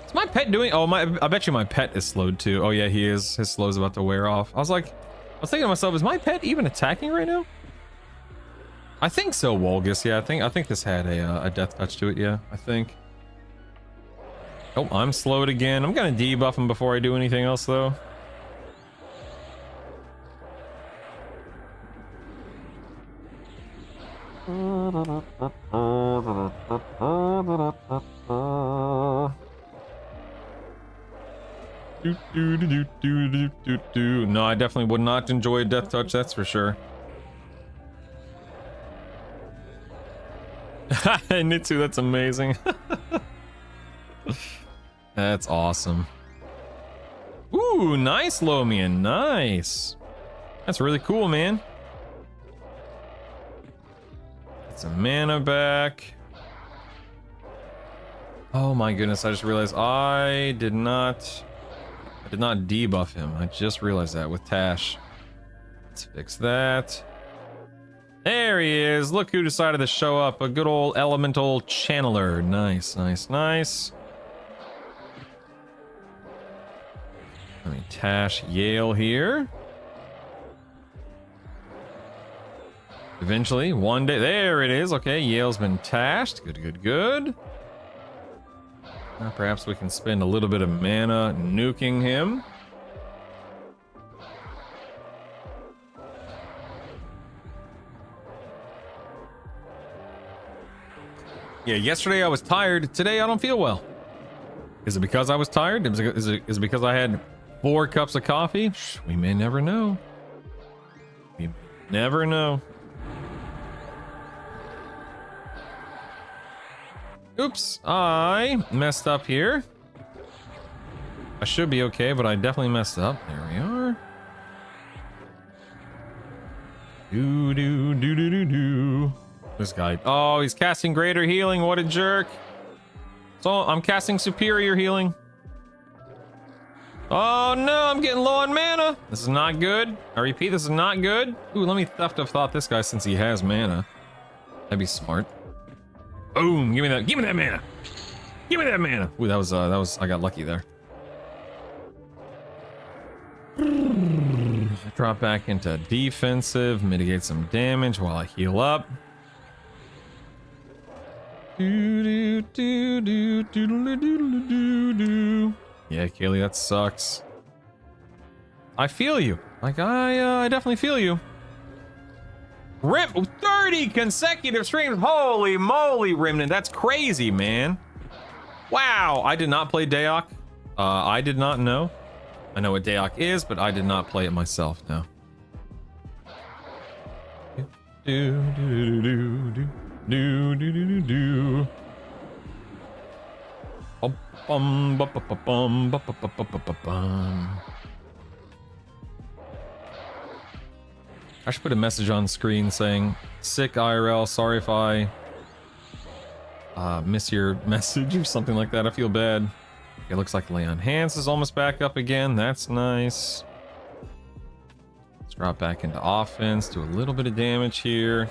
Is my pet doing? Oh my! I bet you my pet is slowed too. Oh yeah, he is. His slow's about to wear off. I was thinking to myself, is my pet even attacking right now? I think so, Wolgus. Yeah, I think this had a death touch to it. Yeah, I think. Oh, I'm slowed again. I'm gonna debuff him before I do anything else though. No, I definitely would not enjoy a death touch, that's for sure. Nitsu, that's amazing. That's awesome. Ooh, nice, Lomian, nice. That's really cool, man. Get some mana back. Oh my goodness, I just realized I did not debuff him. I just realized that with Tash. Let's fix that. There he is. Look who decided to show up. A good old elemental channeler. Nice, nice, nice. Let me Tash Yale here. Eventually, one day. There it is. Okay, Yale's been tashed. Good, good, good. Now perhaps we can spend a little bit of mana nuking him. Yeah, yesterday I was tired. Today I don't feel well. Is it because I was tired? Is it because I had 4 cups of coffee? We may never know. We may never know. Oops, I messed up here. I should be okay, but I definitely messed up. There we are. Do do do do do do. This guy. Oh, he's casting greater healing. What a jerk. So I'm casting superior healing. Oh no, I'm getting low on mana. This is not good. I repeat, this is not good. Ooh, let me theft of thought this guy since he has mana. That'd be smart. Boom, give me that mana. Give me that mana. Ooh, that was, I got lucky there. Drop back into defensive, mitigate some damage while I heal up. Yeah, Kaylee, that sucks. I feel you. Like, I definitely feel you. Rip 30 consecutive streams. Holy moly, Remnant. That's crazy, man. Wow. I did not play Daok. I did not know. I know what Daok is, but I did not play it myself. No. I should put a message on screen saying, sick IRL, sorry if I miss your message or something like that. I feel bad. It looks like Lay on Hands is almost back up again. That's nice. Let's drop back into offense, do a little bit of damage here.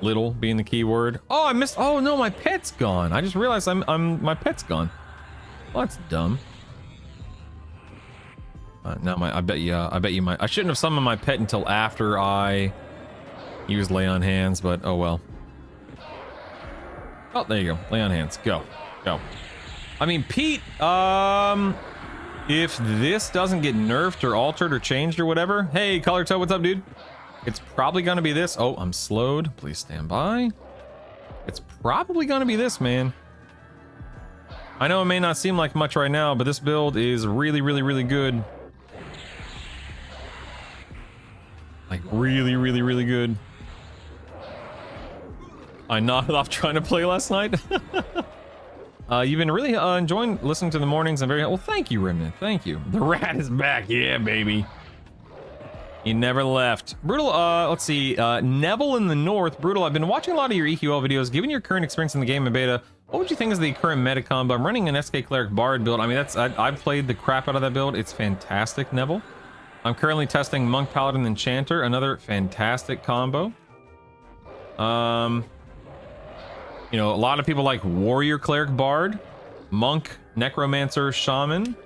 Little being the key word. Oh, I missed. Oh no, my pet's gone. I just realized my pet's gone. Well, that's dumb. Now I bet you I shouldn't have summoned my pet until after I used Lay on Hands, but oh well. Oh, there you go. Lay on Hands. Go. I mean, Pete, if this doesn't get nerfed or altered or changed or whatever, hey, Color Toe, what's up, dude? It's probably gonna be this. Oh, I'm slowed. Please stand by. It's probably gonna be this, man. I know it may not seem like much right now, but this build is really, really, really good. Like, really, really, really good. I nodded off trying to play last night. You've been really enjoying listening to the mornings. I'm very well. Thank you, Remnant. Thank you. The rat is back. Yeah, baby. He never left. Brutal. Let's see. Neville in the North. Brutal. I've been watching a lot of your EQL videos. Given your current experience in the game and beta, what would you think is the current meta combo? I'm running an SK Cleric Bard build. I mean, I've played the crap out of that build. It's fantastic, Neville. I'm currently testing Monk Paladin Enchanter, another fantastic combo. You know, a lot of people like Warrior Cleric Bard, Monk Necromancer Shaman.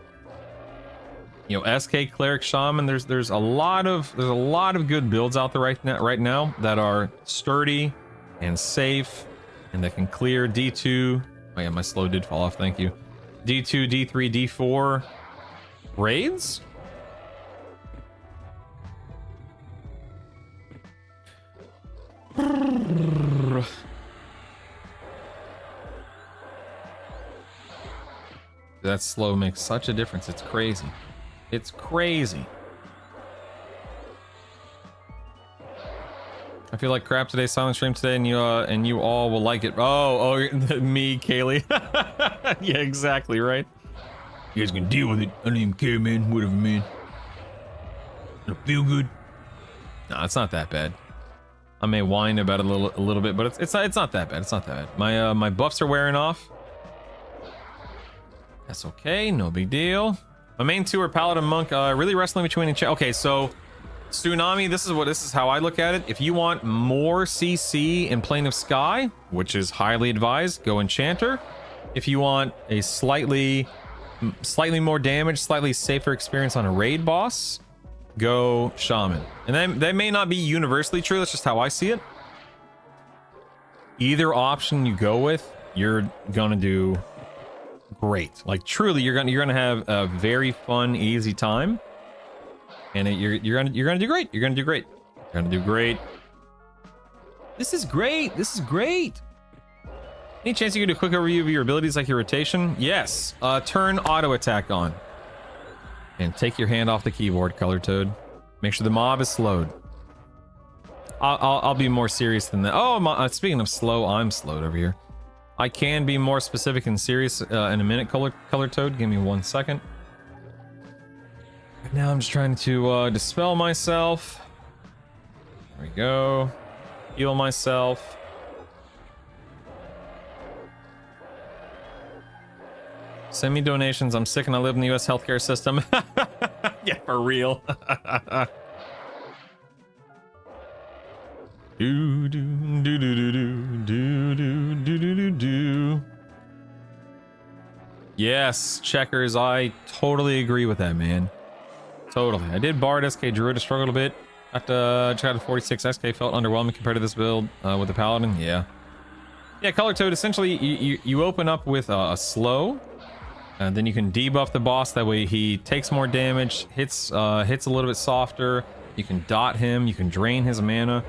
You know, SK Cleric Shaman. There's a lot of good builds out there right now that are sturdy and safe and that can clear D2. Oh yeah, my slow did fall off. Thank you. D2, D3, D4 raids. That slow makes such a difference. It's crazy. It's crazy. I feel like crap today. Silent stream today, and you all will like it. Oh, me, Kaylee. Yeah, exactly right. You guys can deal with it. I don't even care, man. Whatever, man. It'll feel good. No, it's not that bad. I may whine about it a little bit, but it's not that bad. It's not that bad. My buffs are wearing off. That's okay, no big deal. My main two are Paladin Monk, really wrestling between each. Okay, so Tsunami, this is how I look at it. If you want more CC in Plane of Sky, which is highly advised, go Enchanter. If you want a slightly more damage, slightly safer experience on a raid boss, go Shaman. And then that may not be universally true, that's just how I see it. Either option you go with, you're gonna do great. Like truly, you're gonna have a very fun, easy time, and you're gonna do great. You're gonna do great. You're gonna do great. This is great. This is great. Any chance you can do a quick overview of your abilities, like your rotation? Yes. Turn auto attack on, and take your hand off the keyboard, Color Toad. Make sure the mob is slowed. I'll be more serious than that. Oh, speaking of slow, I'm slowed over here. I can be more specific and serious in a minute, Color Toad. Give me 1 second. Right now I'm just trying to dispel myself. There we go. Heal myself. Send me donations. I'm sick and I live in the U.S. healthcare system. Yeah, for real. do do do do do do do do do do do. Yes, checkers. I totally agree with that, man. Totally. I did Bard SK Druid. I struggled a bit. After tried 46 SK, felt underwhelming compared to this build with the Paladin. Yeah. Yeah, Color Toad. Essentially, you open up with a slow, and then you can debuff the boss. That way, he takes more damage, hits a little bit softer. You can dot him. You can drain his mana.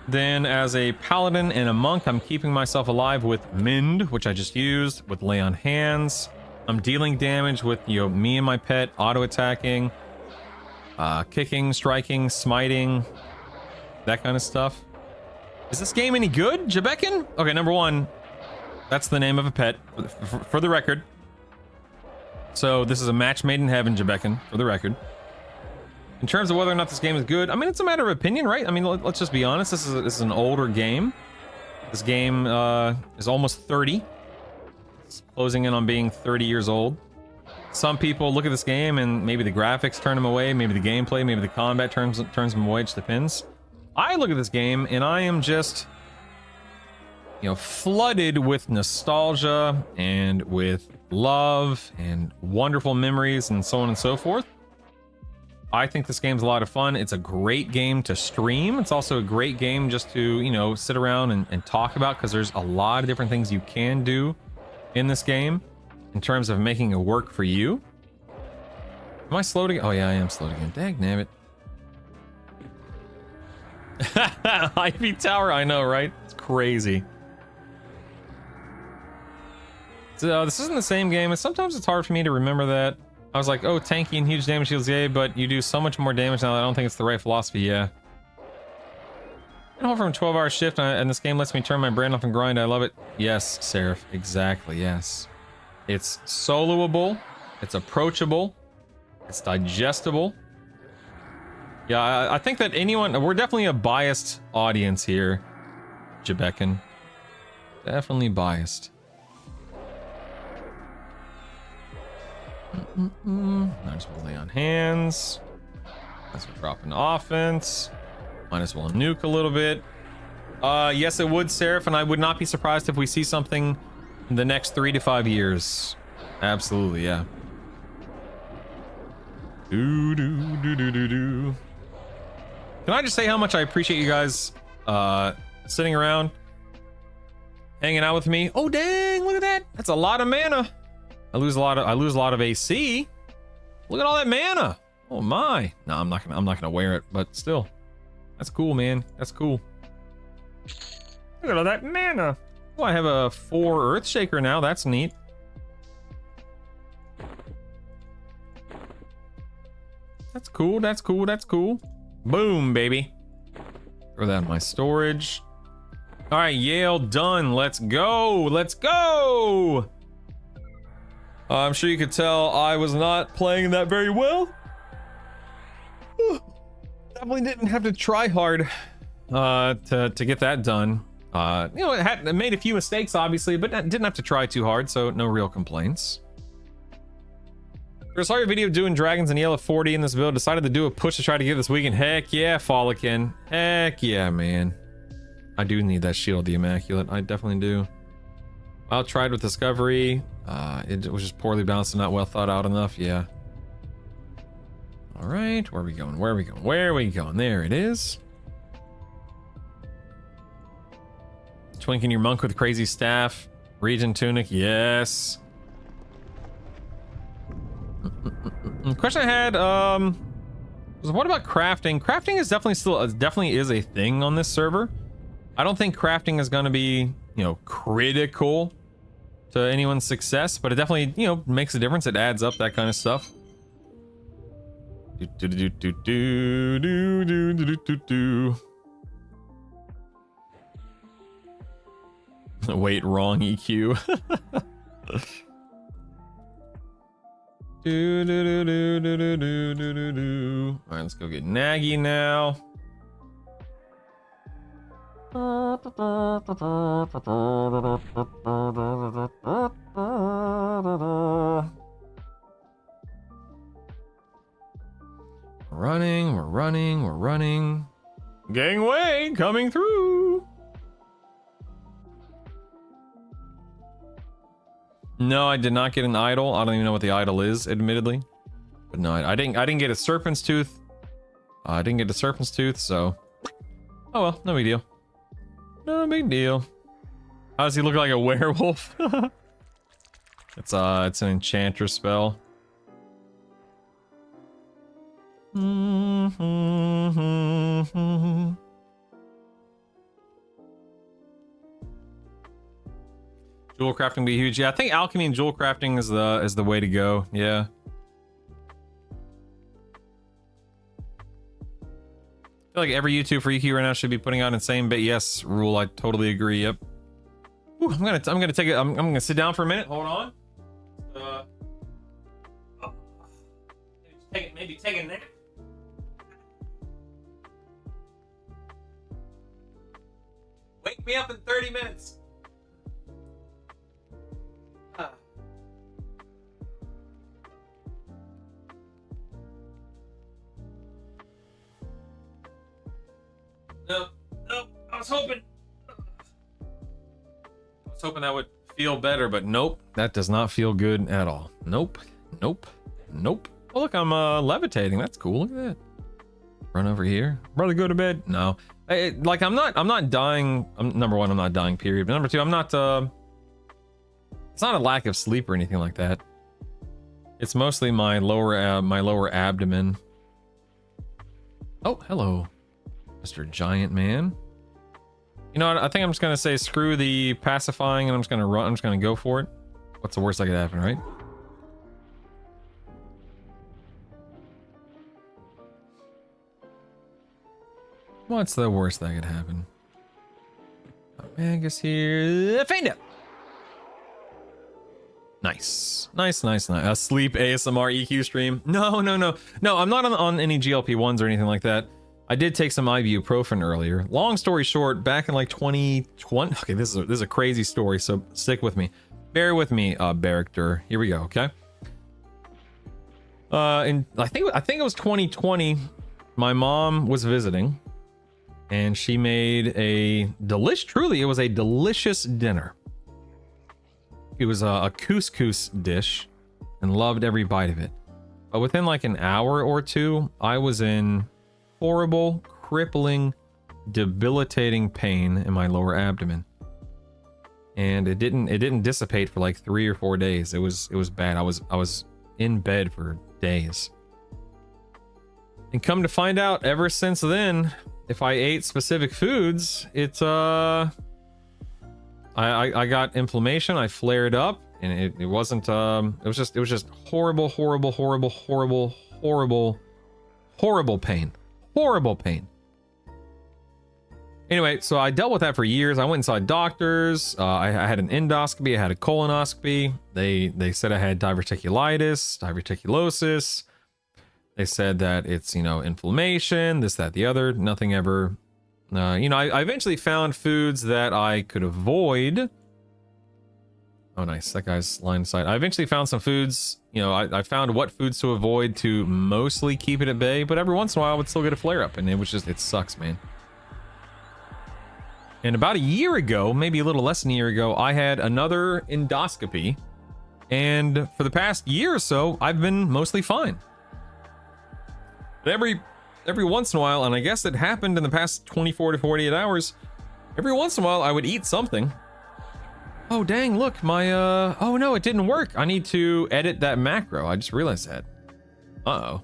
Then, as a Paladin and a Monk, I'm keeping myself alive with Mend, which I just used, with Lay on Hands. I'm dealing damage with me and my pet auto attacking. Kicking, striking, smiting, that kind of stuff. Is this game any good, Jebekin? Okay, number one, that's the name of a pet, for the record. So this is a match made in heaven, Jebekin, for the record. In terms of whether or not this game is good, I mean, it's a matter of opinion, right? I mean, let's just be honest. This is an older game. This game is almost 30. It's closing in on being 30 years old. Some people look at this game and maybe the graphics turn them away, maybe the gameplay, maybe the combat turns them away, it just depends. I look at this game and I am just, flooded with nostalgia and with love and wonderful memories and so on and so forth. I think this game's a lot of fun. It's a great game to stream. It's also a great game just to, sit around and talk about, because there's a lot of different things you can do in this game. In terms of making it work for you. Am I slowed again? Oh yeah, I am slowed again. Dag nabbit. Ivy Tower, I know, right? It's crazy. So this isn't the same game. Sometimes it's hard for me to remember that. I was like, oh, tanky and huge damage deals, yay, but you do so much more damage now that I don't think it's the right philosophy, yeah. I'm home from a 12-hour shift and this game lets me turn my brain off and grind. I love it. Yes, Seraph, exactly, yes. It's soloable, it's approachable, it's digestible. Yeah, I think that we're definitely a biased audience here, Jebekin. Definitely biased. Might as well lay on hands. Might as well drop an offense. Might as well nuke a little bit. Yes, it would, Seraph, and I would not be surprised if we see something in the next 3 to 5 years. Absolutely, yeah. Do do do do do do. Can I just say how much I appreciate you guys sitting around, hanging out with me? Oh dang! Look at that. That's a lot of mana. I lose a lot of AC. Look at all that mana. Oh my. No, I'm not gonna wear it, but still, that's cool, man. That's cool. Look at all that mana. Oh, I have a 4 Earthshaker now. That's neat. That's cool. That's cool. That's cool. Boom, baby. Throw that in my storage. All right, Yale done. Let's go. Let's go. I'm sure you could tell I was not playing that very well. Definitely didn't have to try hard to get that done. It made a few mistakes, obviously, but didn't have to try too hard, so no real complaints. I saw your video doing dragons and yellow 40 in this build. Decided to do a push to try to get this weekend. Heck yeah, Follican. Heck yeah, man. I do need that Shield of the Immaculate. I definitely do. Well, tried with Discovery. It was just poorly balanced and not well thought out enough. Yeah. All right, where are we going? Where are we going? Where are we going? There it is. Twinking your monk with crazy staff. Region tunic, yes. Question I had was, what about crafting? Crafting is definitely is a thing on this server. I don't think crafting is going to be, critical to anyone's success, but it definitely, makes a difference. It adds up, that kind of stuff. Wait, wrong EQ. All right, let's go get Nagy now. We're running. Gangway coming through. No, I did not get an idol. I don't even know what the idol is, admittedly. But no, I didn't get a serpent's tooth. I didn't get a serpent's tooth, so oh well, no big deal. No big deal. How does he look like a werewolf? It's an enchanter spell. Jewel crafting be huge. Yeah, I think alchemy and jewel crafting is the way to go. Yeah. I feel like every YouTube for EQ right now should be putting out insane bit. Yes, Rule, I totally agree. Yep. Ooh, I'm gonna sit down for a minute. Hold on. Maybe take a nap. Wake me up in 30 minutes. Nope, I was hoping that would feel better, but nope, that does not feel good at all. Nope. Oh look, I'm levitating. That's cool. Look at that. Run over here. Brother, go to bed. No, I'm not dying. Number one, I'm not dying. Period. But number two, I'm not. It's not a lack of sleep or anything like that. It's mostly my lower abdomen. Oh, hello, Mr. Giant Man. You know what? I think I'm just gonna say screw the pacifying, and I'm just gonna run. I'm just gonna go for it. What's the worst that could happen, right? What's the worst that could happen? Magus here. Find it. Nice. A sleep ASMR EQ stream. No. I'm not on any GLP-1s or anything like that. I did take some ibuprofen earlier. Long story short, back in like 2020. Okay, this is a crazy story, so stick with me. Bear with me, Barrickter. Here we go. Okay. And I think it was 2020. My mom was visiting, and she made it was a delicious dinner. It was a couscous dish, and loved every bite of it. But within like an hour or two, I was in horrible, crippling, debilitating pain in my lower abdomen, and it didn't dissipate for like 3 or 4 days. It was bad. I was in bed for days, and come to find out, ever since then, if I ate specific foods, it's I got inflammation. I flared up, and it wasn't it was just horrible pain. Horrible pain. Anyway, so I dealt with that for years. I went and saw doctors. I had an endoscopy. I had a colonoscopy. They said I had diverticulosis. They said that it's, inflammation, this, that, the other. Nothing ever. I eventually found foods that I could avoid. Oh, nice. That guy's line of sight. I eventually found some foods. I found what foods to avoid to mostly keep it at bay, but every once in a while I would still get a flare up, and it sucks, man. And about a year ago, maybe a little less than a year ago, I had another endoscopy, and for the past year or so, I've been mostly fine. But every once in a while, and I guess it happened in the past 24 to 48 hours, every once in a while I would eat something. Oh dang, look, my oh no, it didn't work. I need to edit that macro. I just realized that. Uh-oh.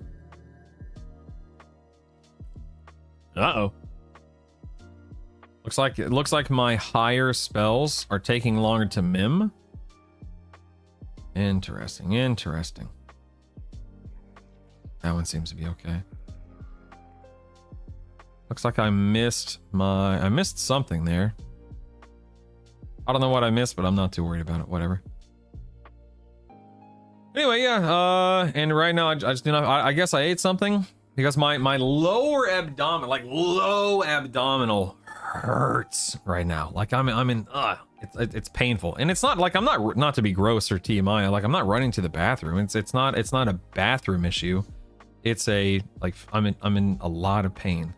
Looks like my higher spells are taking longer to mim. Interesting. That one seems to be okay. Looks like I missed something there. I don't know what I missed, but I'm not too worried about it. Whatever. Anyway, yeah. And right now, I guess I ate something because my lower abdomen, like low abdominal, hurts right now. Like I'm in it's painful. And it's not like I'm not to be gross or TMI, like I'm not running to the bathroom. It's not a bathroom issue. It's a like I'm in a lot of pain.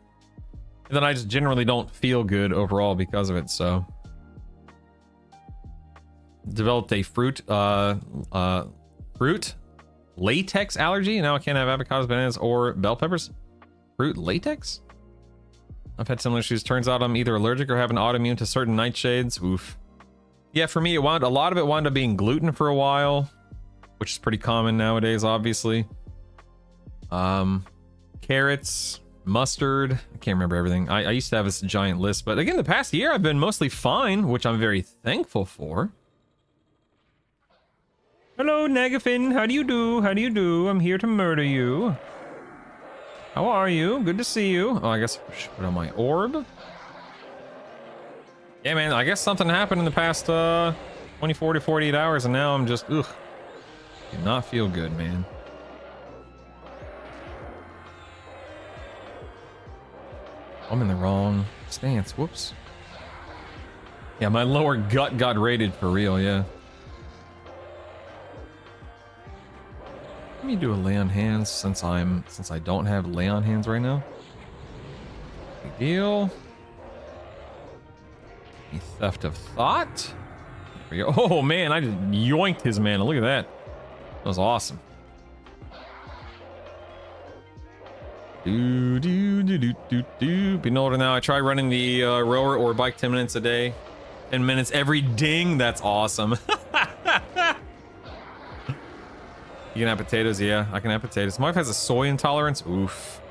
And then I just generally don't feel good overall because of it. So developed a fruit latex allergy. Now I can't have avocados, bananas, or bell peppers. Fruit latex? I've had similar issues. Turns out I'm either allergic or have an autoimmune to certain nightshades. Oof. Yeah, for me, a lot of it wound up being gluten for a while, which is pretty common nowadays, obviously. Carrots, mustard. I can't remember everything. I used to have this giant list, but again, the past year I've been mostly fine, which I'm very thankful for. Hello, Nagafin. How do you do? How do you do? I'm here to murder you. How are you? Good to see you. Oh, I guess I should put on my orb. Yeah, man, I guess something happened in the past 24 to 48 hours, and now I'm just, ugh. Do not feel good, man. I'm in the wrong stance. Whoops. Yeah, my lower gut got raided for real, yeah. Let me do a lay on hands since I don't have lay on hands right now. Big deal. A theft of thought. There we go. Oh man, I just yoinked his mana. Look at that. That was awesome. Being older now, I try running the rower or bike 10 minutes a day. 10 minutes every ding. That's awesome. You can have potatoes? Yeah, I can have potatoes. My wife has a soy intolerance. Oof.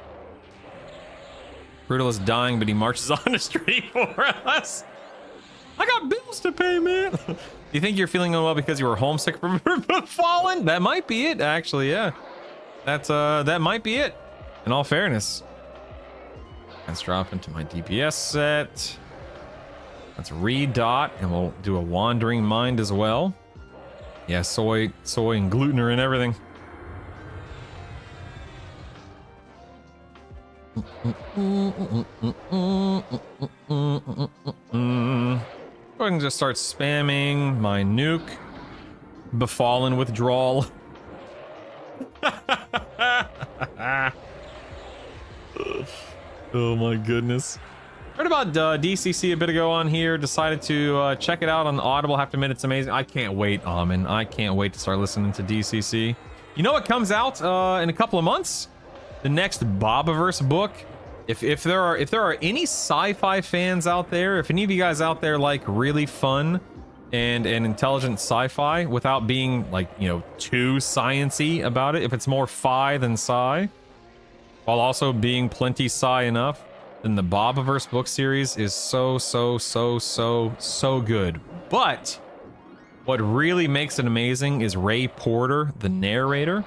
Brutal is dying, but he marches on the street for us. I got bills to pay, man. Do you think you're feeling unwell because you were homesick from Fallen? That might be it, actually, yeah. That might be it, in all fairness. Let's drop into my DPS set. Let's redot, and we'll do a Wandering Mind as well. Yeah, soy and gluten are in everything. Go ahead and just start spamming my nuke. Befallen withdrawal. Oh my goodness. Heard about DCC a bit ago on here. Decided to check it out on Audible. Have to admit, it's amazing. I can't wait, Amin. I can't wait to start listening to DCC. You know what comes out in a couple of months? The next Bobaverse book. If there are any sci-fi fans out there, if any of you guys out there like really fun and intelligent sci-fi without being like, you know, too science-y about it, if it's more fi than sci, while also being plenty sci enough, then the Bobaverse book series is so good. But what really makes it amazing is Ray Porter, the narrator,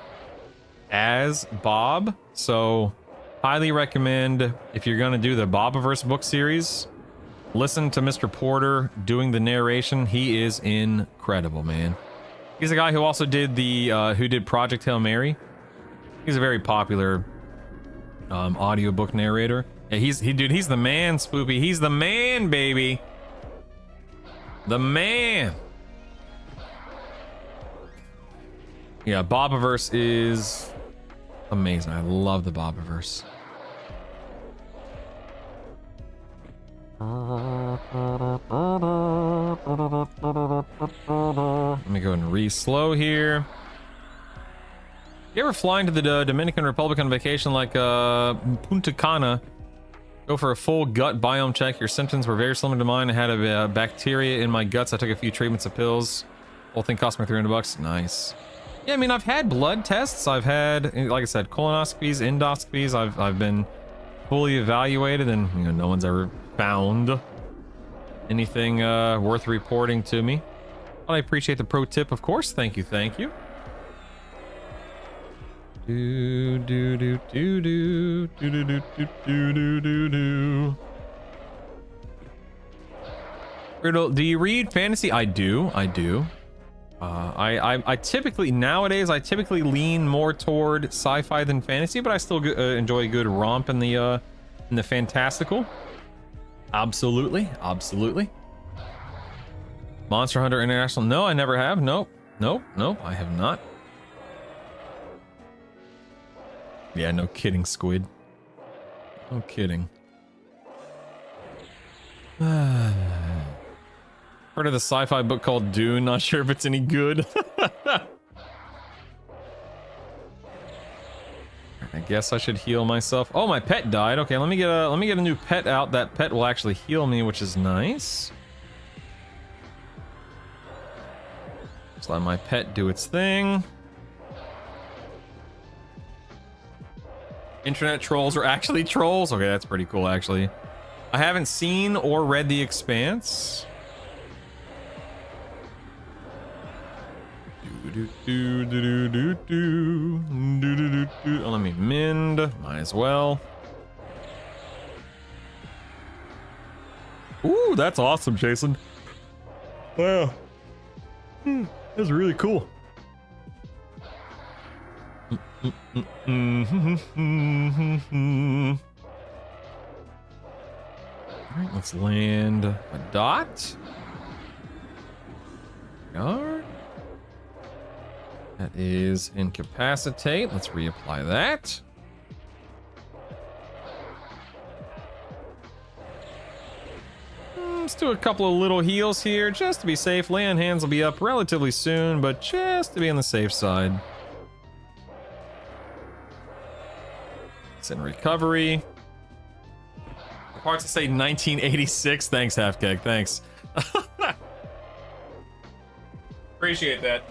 as Bob. So highly recommend, if you're gonna do the Bobaverse book series, listen to Mr. Porter doing the narration. He is incredible, man. He's a guy who also did the who did Project Hail Mary. He's a very popular audiobook narrator. Yeah, he's the man, Spoopy. He's the man, baby. The man. Yeah, Bobaverse is amazing. I love the Bobaverse. Let me go and re-slow here. You ever fly into the Dominican Republic on vacation like Punta Cana? Go for a full gut biome check. Your symptoms were very similar to mine. I had a bacteria in my guts. I took a few treatments of pills. Whole thing cost me $300. Nice. Yeah, I mean, I've had blood tests. I've had, like I said, colonoscopies, endoscopies. I've been fully evaluated, and you know, no one's ever found anything worth reporting to me. But I appreciate the pro tip, of course. Thank you, thank you. Riddle, do you read fantasy? I do. I typically nowadays I typically lean more toward sci-fi than fantasy, but I still enjoy a good romp in the fantastical. Absolutely, absolutely. Monster Hunter International. No, I never have. Nope, nope, nope. I have not. Yeah, no kidding, Squid. No kidding. Heard of the sci-fi book called Dune? Not sure if it's any good. I guess I should heal myself. Oh, my pet died. Okay, let me get a new pet out. That pet will actually heal me, which is nice. Just let my pet do its thing. Internet trolls are actually trolls. Okay, that's pretty cool, actually. I haven't seen or read The Expanse. Oh, let me mend. Might as well. Ooh, that's awesome, Jason. Wow. That's really cool. Alright, let's land a dot. Guard. That is incapacitate. Let's reapply that. Let's do a couple of little heals here just to be safe. Lay on hands will be up relatively soon, but just to be on the safe side. It's in recovery. Parts to say 1986. Thanks, Halfkeg. Thanks. Appreciate that.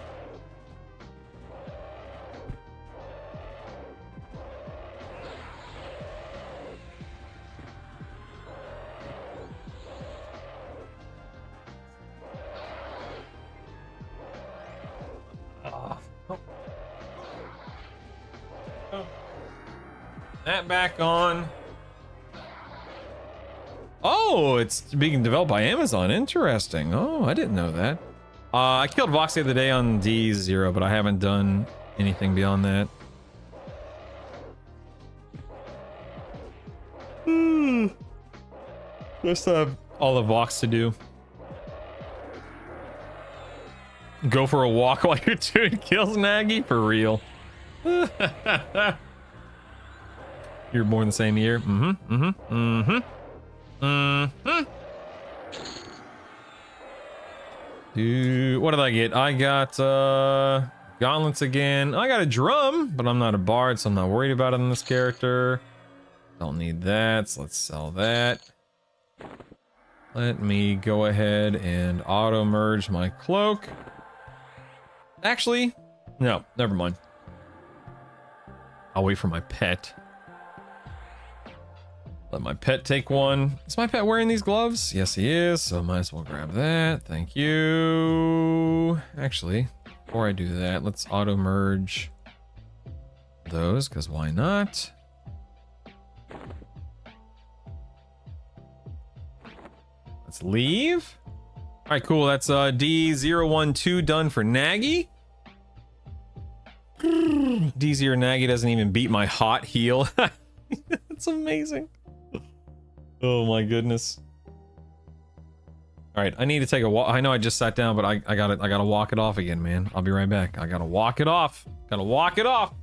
That back on. Oh, it's being developed by Amazon. Interesting. Oh, I didn't know that. I killed Vox the other day on D0, but I haven't done anything beyond that. Just have all the Vox to do. Go for a walk while you're doing kills, Nagy? For real. You're born the same year. What did I get? I got gauntlets again. I got a drum, but I'm not a bard, so I'm not worried about it in this character. Don't need that, so let's sell that. Let me go ahead and auto merge my cloak. Actually, no, never mind. I'll wait for my pet. Let my pet take one. Is my pet wearing these gloves? Yes, he is, so might as well grab that. Thank you. Actually, before I do that, let's auto merge those, because why not? Let's leave. All right, cool. That's D012 done for Nagy. D0 Nagy doesn't even beat my hot heal. That's amazing. Oh my goodness. All right, I need to take a walk. I know I just sat down, but I gotta walk it off again, man. I'll be right back. I gotta walk it off. Gotta walk it off.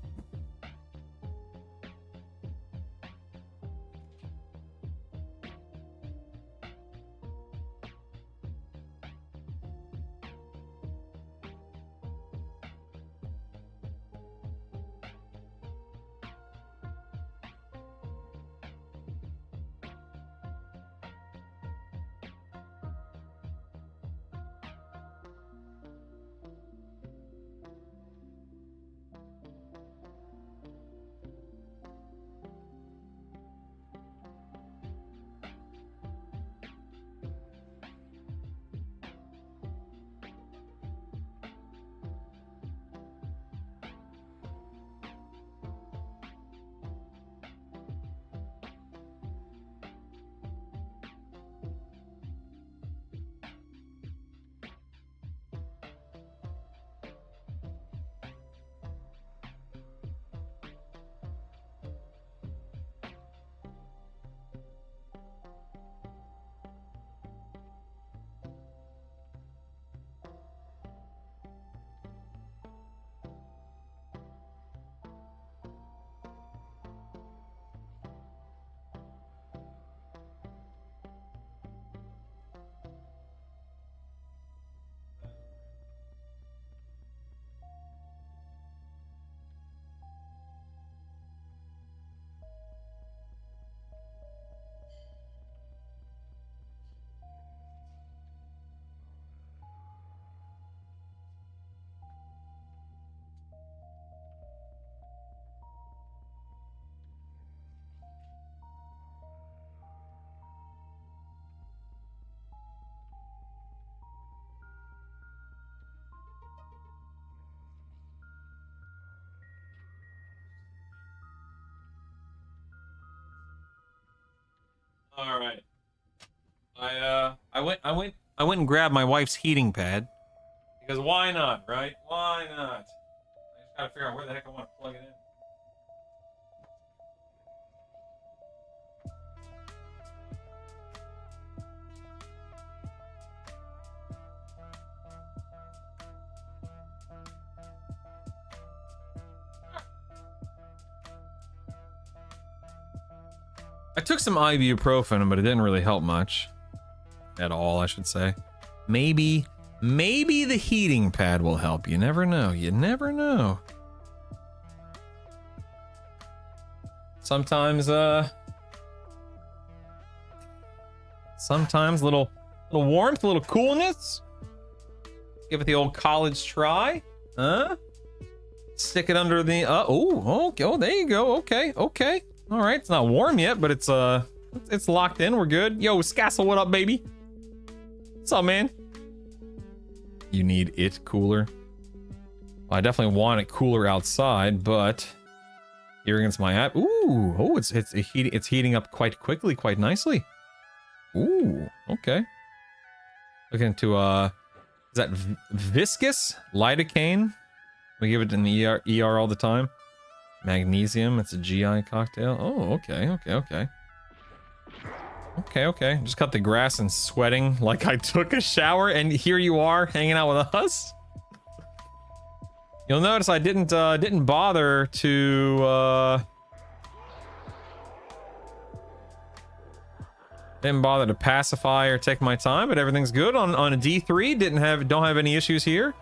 All right. I went and grabbed my wife's heating pad because why not, right? Why not? I just gotta figure out where the heck I want to plug it in. I took some ibuprofen, but it didn't really help much. At all, I should say. Maybe the heating pad will help. You never know. You never know. Sometimes little warmth, a little coolness. Give it the old college try. Huh? Stick it under the okay. Oh, there you go. Okay. All right, it's not warm yet, but it's locked in. We're good. Yo, Scassel, what up, baby? What's up, man? You need it cooler. Well, I definitely want it cooler outside, but here against my app. Ooh, oh, it's heating up quite quickly, quite nicely. Ooh, okay. Looking into is that viscous lidocaine? We give it in the ER all the time. Magnesium, it's a GI cocktail. Oh, okay. Just cut the grass and sweating like I took a shower, and here you are hanging out with us. You'll notice I didn't bother to pacify or take my time, but everything's good on a D3. Don't have any issues here.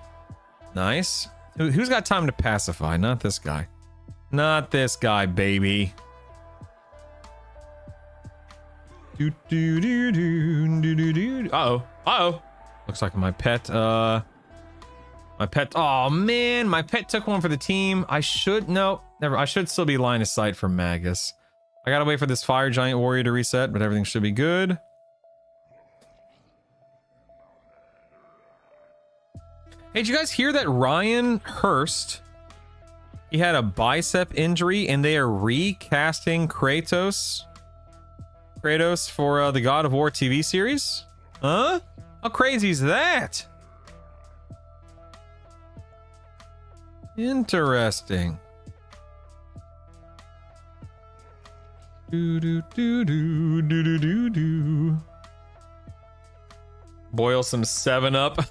Nice. Who's got time to pacify? Not this guy. Not this guy, baby. Uh-oh. Looks like my pet, oh man, my pet took one for the team. I should still be line of sight for Magus. I gotta wait for this fire giant warrior to reset, but everything should be good. Hey, did you guys hear that Ryan Hurst, he had a bicep injury and they are recasting Kratos for the God of War TV series? Huh? How crazy is that? Interesting. Boil some 7-Up.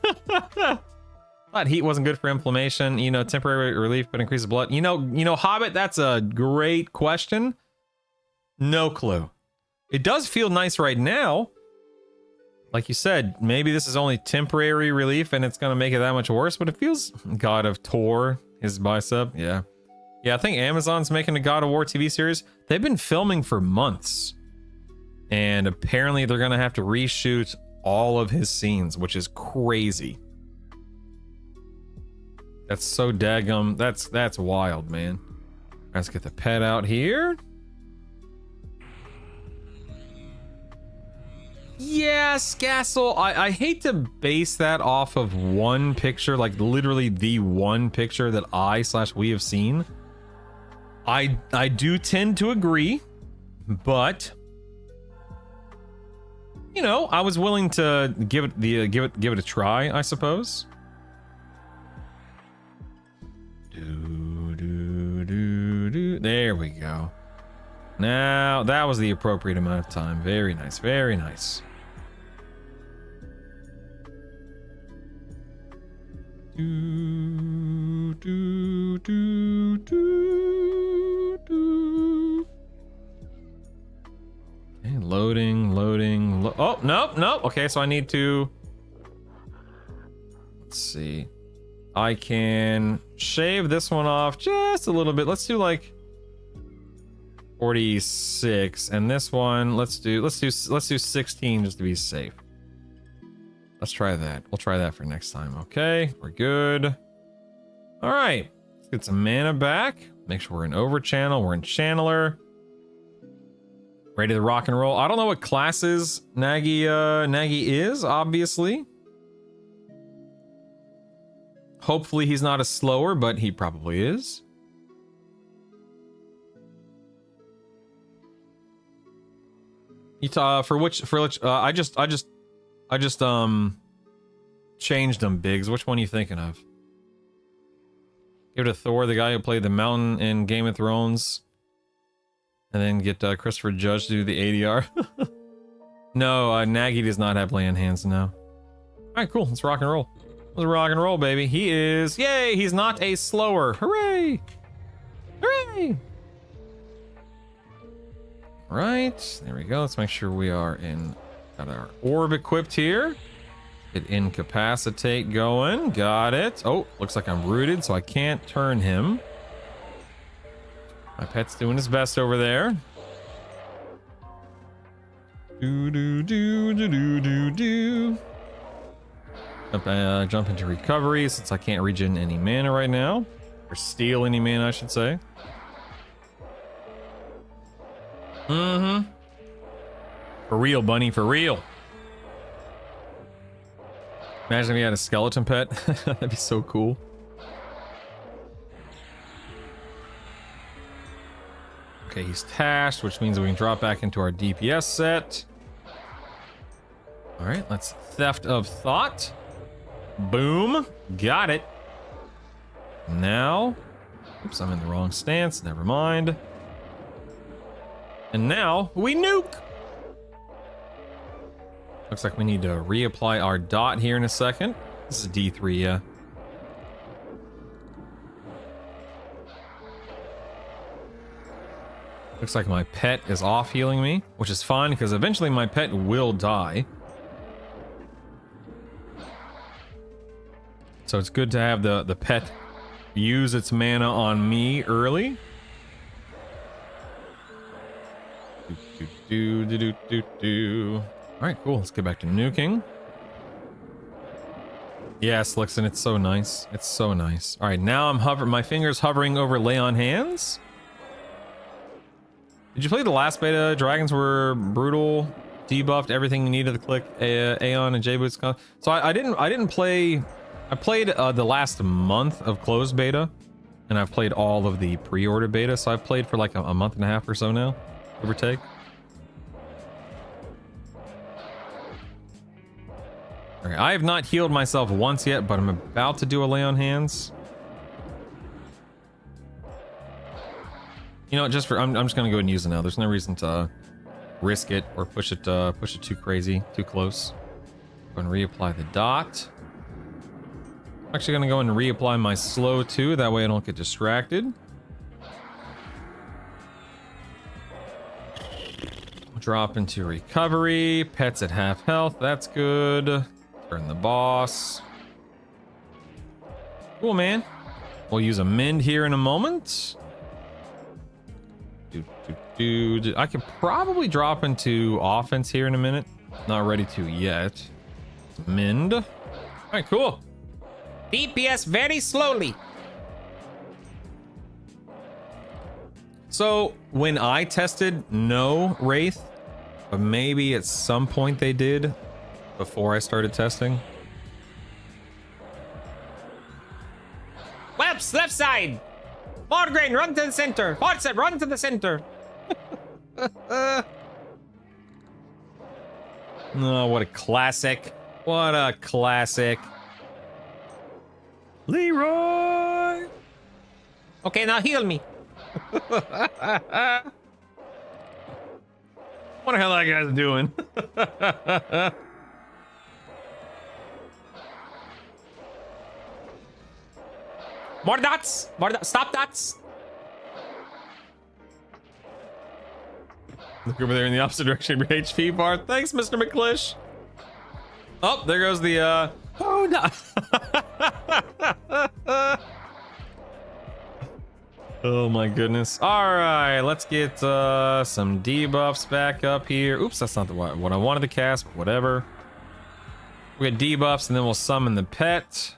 Thought heat wasn't good for inflammation. You know, temporary relief but increases blood. You know, Hobbit, that's a great question. No clue. It does feel nice right now. Like you said, maybe this is only temporary relief and it's gonna make it that much worse, but it feels... God of Thor, his bicep, yeah. Yeah, I think Amazon's making a God of War TV series. They've been filming for months. And apparently they're gonna have to reshoot all of his scenes, which is crazy. That's so daggum. That's wild, man. Let's get the pet out here. Yeah, Scassel, I hate to base that off of one picture, like literally the one picture that we have seen. I do tend to agree, but you know, I was willing to give it a try, I suppose. There we go. Now, that was the appropriate amount of time. Very nice, very nice. Okay, loading. Oh, nope. Okay, so I need to... Let's see. I can shave this one off just a little bit. Let's do like 46, and this one let's do 16 just to be safe. Let's try that. We'll try that for next time. Okay, we're good. All right, let's get some mana back. Make sure we're in over channel. We're in channeler. Ready to rock and roll. I don't know what classes Nagy is, obviously. Hopefully he's not a slower, but he probably is. You for which I just changed them, Biggs. Which one are you thinking of? Give it to Thor, the guy who played the Mountain in Game of Thrones, and then get Christopher Judge to do the ADR. No, Nagy does not have land hands now. All right, cool. Let's rock and roll. Let's rock and roll, baby. He is, yay! He's not a slower. Hooray! Hooray! Right, there we go. Let's make sure we are got our orb equipped here. Get incapacitate going. Got it. Oh, looks like I'm rooted, so I can't turn him. My pet's doing his best over there. Do do do do do do do. Jump into recovery since I can't regen any mana right now, or steal any mana, I should say. Mm-hmm. For real, bunny, for real. Imagine if he had a skeleton pet. That'd be so cool. Okay, he's tashed, which means we can drop back into our DPS set. All right, let's Theft of Thought. Boom. Got it. Now, oops, I'm in the wrong stance. Never mind. And now we nuke. Looks like we need to reapply our dot here in a second. This is D3, yeah. Looks like my pet is off healing me, which is fine because eventually my pet will die. So it's good to have the pet use its mana on me early. All right, cool. Let's get back to nuking. Yes, Lixon, it's so nice. It's so nice. All right, now I'm hovering. My finger's hovering over Lay on Hands. Did you play the last beta? Dragons were brutal, debuffed everything you needed to click Aeon and J-Boots. So I didn't play. I played the last month of closed beta, and I've played all of the pre-order beta. So I've played for like a month and a half or so now, give or take. Okay, I have not healed myself once yet, but I'm about to do a Lay on Hands. You know, just for I'm just gonna go ahead and use it now. There's no reason to risk it or push it too crazy, too close. Go and reapply the dot. I'm actually gonna go and reapply my slow too. That way I don't get distracted. Drop into recovery. Pets at half health. That's good. Turn the boss. Cool, man. We'll use a mend here in a moment. I could probably drop into offense here in a minute. Not ready to yet. Mend. All right, cool. DPS very slowly. So when I tested, no Wraith, but maybe at some point they did before I started testing. Whelps, left side. Morgraine, run to the center. Forset, run to the center. Oh, what a classic. What a classic. Leroy! Okay, now heal me. Wonder how that guy's doing. More dots. More dots. Stop dots. Look over there in the opposite direction of your HP bar. Thanks, Mr. McClish. Oh, there goes the, oh, no. Oh, my goodness. All right, let's get some debuffs back up here. Oops, that's not what I wanted to cast, but whatever. We got debuffs, and then we'll summon the pet.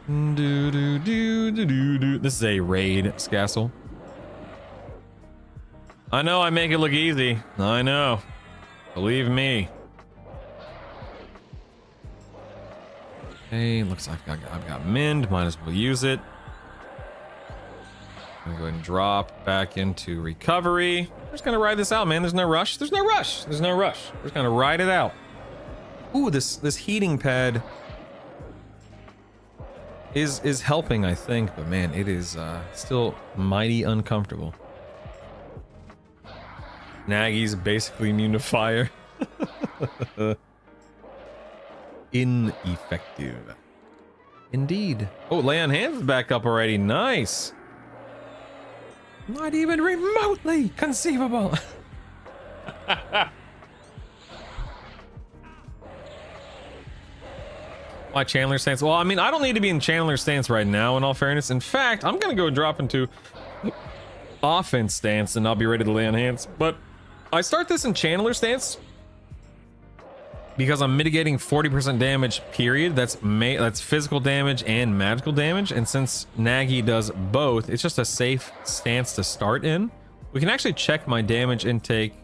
This is a raid, Scassel. I know I make it look easy. I know. Believe me. Okay, looks like I've got mend. Might as well use it. I'm gonna go ahead and drop back into recovery. We're just gonna ride this out, man. There's no rush. There's no rush. There's no rush. We're just gonna ride it out. Ooh, this heating pad is helping, I think, but man, it is still mighty uncomfortable. Nagy's basically immune to fire. Ineffective. Indeed. Oh, lay on hands is back up already. Nice. Not even remotely conceivable. Why Chandler stance? Well, I mean, I don't need to be in Chandler stance right now, in all fairness. In fact, I'm gonna go drop into offense stance and I'll be ready to lay on hands. But I start this in Chandler stance because I'm mitigating 40% damage, period. That's physical damage and magical damage. And since Nagy does both, it's just a safe stance to start in. We can actually check my damage intake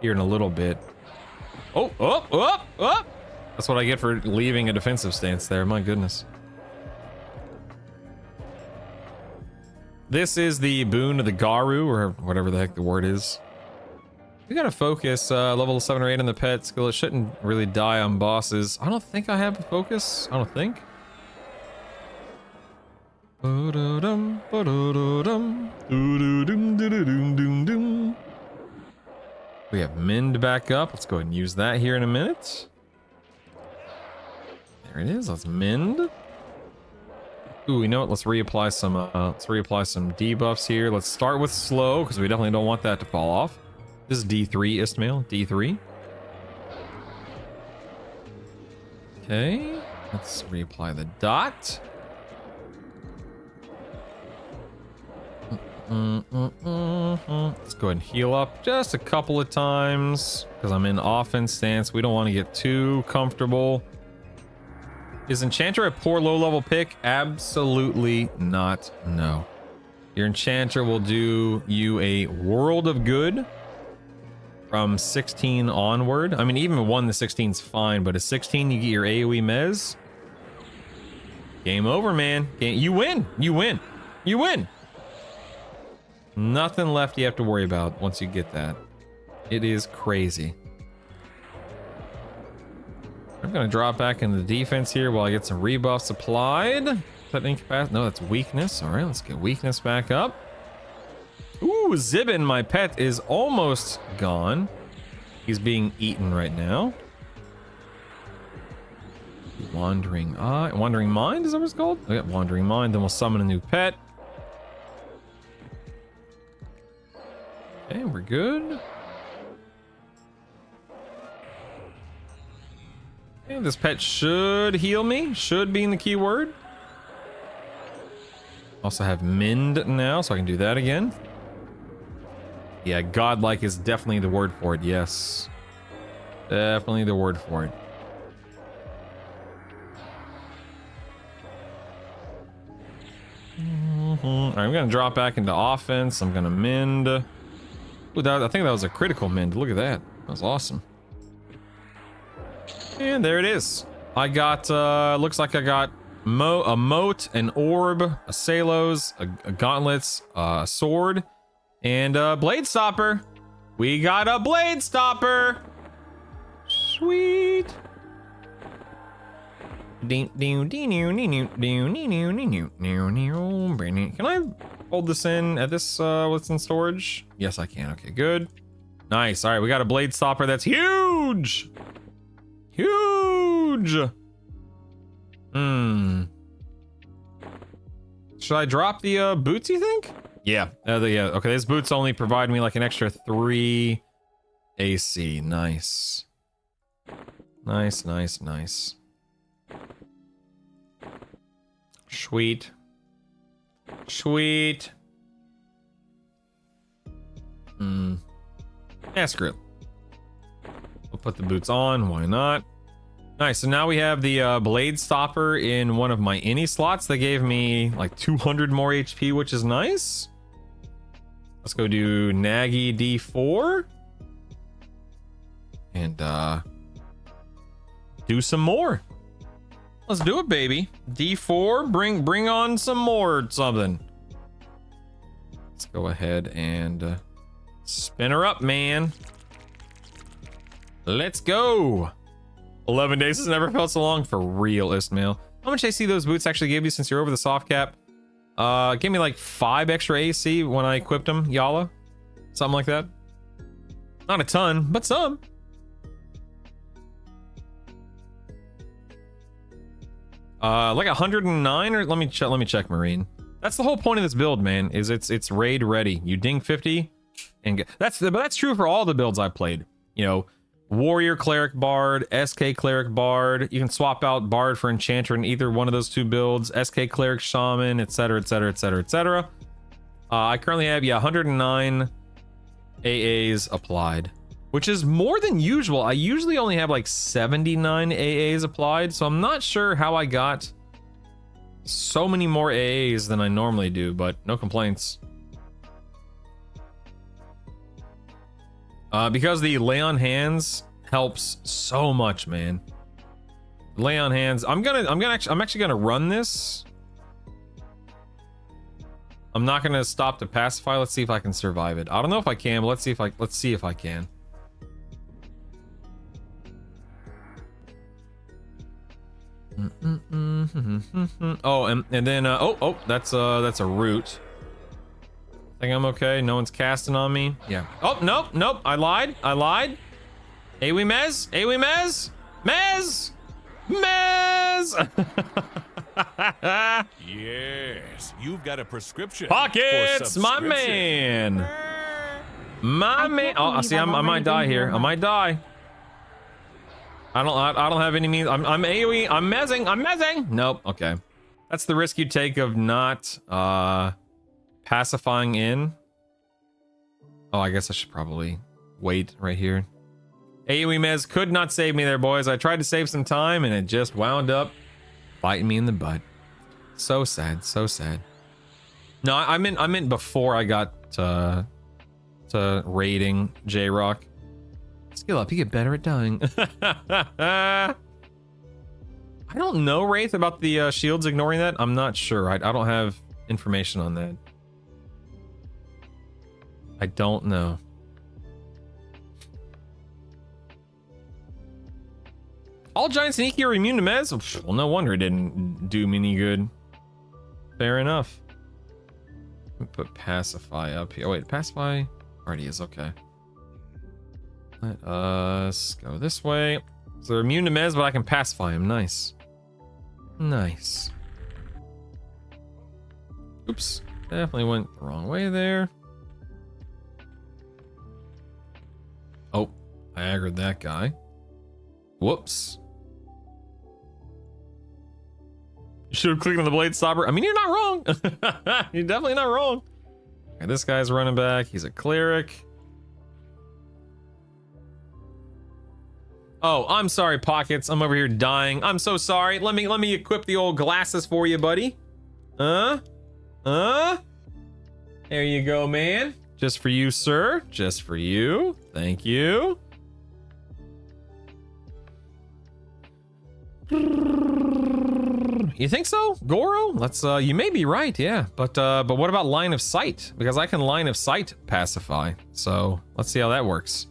here in a little bit. Oh, oh, oh, oh! That's what I get for leaving a defensive stance there. My goodness. This is the boon of the Garu, or whatever the heck the word is. We gotta focus level 7 or 8 on the pet skill. It shouldn't really die on bosses. I don't think I have a focus. I don't think. We have Mend back up. Let's go ahead and use that here in a minute. There it is. Let's Mend. Ooh, you know what? Let's reapply some debuffs here. Let's start with slow because we definitely don't want that to fall off. This is D3 Istmail. D3. Okay. Let's reapply the dot. Let's go ahead and heal up just a couple of times because I'm in offense stance. We don't want to get too comfortable. Is Enchanter a poor low-level pick? Absolutely not. No. Your Enchanter will do you a world of good from 16 onward. I mean, even 1 to 16 is fine, but at 16 you get your AoE mez. Game over, man. You win. You win. You win. Nothing left you have to worry about once you get that. It is crazy. I'm gonna drop back into the defense here while I get some rebuffs applied. Is that incapacity? No, that's weakness. All right, let's get weakness back up. Ooh, Zibin, my pet, is almost gone. He's being eaten right now. Wandering Eye, Wandering Mind, is that what it's called? I got Wandering Mind. Then we'll summon a new pet. Okay, we're good. Okay, this pet should heal me. Should be in the keyword. Also have Mend now, so I can do that again. Yeah, godlike is definitely the word for it. Yes. Definitely the word for it. Alright, I'm gonna drop back into offense. I'm gonna Mend. Ooh, I think that was a critical Mend. Look at that. That was awesome. And there it is. I got, looks like I got a moat, an orb, a Salos, a gauntlets, a sword, and a blade stopper. We got a blade stopper. Sweet. Can I hold this in at this, what's in storage? Yes, I can. Okay, good. Nice. All right, we got a blade stopper that's huge. Huge. Should I drop the boots, you think? Yeah. Yeah. Okay, these boots only provide me like an extra 3 AC. Nice. Nice, nice, nice. Sweet. Sweet. Yeah, screw it. We'll put the boots on. Why not? Nice. So now we have the blade stopper in one of my any slots. They gave me like 200 more HP, which is nice. Let's go do Nagy D4 and do some more. Let's do it, baby. D4. Bring on some more something. Let's go ahead and spin her up, man. Let's go. 11 days has never felt so long, for real, Ismail. How much AC those boots actually gave you since you're over the soft cap? Gave me like 5 extra AC when I equipped them, Yala. Something like that. Not a ton, but some. Like 109, or let me check Marine. That's the whole point of this build, man, is it's raid ready. You ding 50 and get, but that's true for all the builds I played. You know, Warrior Cleric Bard, SK Cleric Bard. You can swap out Bard for Enchanter in either one of those 2 builds. SK Cleric Shaman, etc, etc, etc, etc. I currently have 109 AAs applied, which is more than usual. I usually only have like 79 AAs applied, so I'm not sure how I got so many more AAs than I normally do, but no complaints. Because the lay on hands helps so much, man. Lay on hands. I'm actually gonna run this. I'm not gonna stop to pacify. Let's see if I can survive it. I don't know if I can, but let's see if I can. Oh, and then oh, that's a root. Think I'm okay? No one's casting on me? Yeah. Oh, nope. I lied. Awi Mez? Yes, you've got a prescription. Pockets, for my man. My man. Oh, see, I might die here. I might die. I don't have any means. I'm AoE. I'm mezzing. Nope. Okay. That's the risk you take of not pacifying in. Oh, I guess I should probably wait right here. AoE Mez could not save me there, boys. I tried to save some time and it just wound up biting me in the butt. So sad, so sad. No, I meant before I got to raiding J-Rock. Skill up, you get better at dying. I don't know, Wraith, about the shields ignoring that. I'm not sure. I don't have information on that. I don't know. All giants and EQ are immune to mez? Well, no wonder it didn't do me any good. Fair enough. Let me put pacify up here. Oh, wait, pacify already is okay. Let us go this way. So they're immune to mez, but I can pacify him. Nice. Nice. Oops. Definitely went the wrong way there. Oh, I aggroed that guy. Whoops. You should have clicked on the blade stopper. I mean, you're not wrong. You're definitely not wrong. Okay, this guy's running back. He's a cleric. Oh, I'm sorry, Pockets. I'm over here dying. I'm so sorry. Let me equip the old glasses for you, buddy. There you go, man. Just for you, sir. Just for you. Thank you. You think so, Goro? Let's you may be right, yeah. But what about line of sight? Because I can line of sight pacify. So let's see how that works.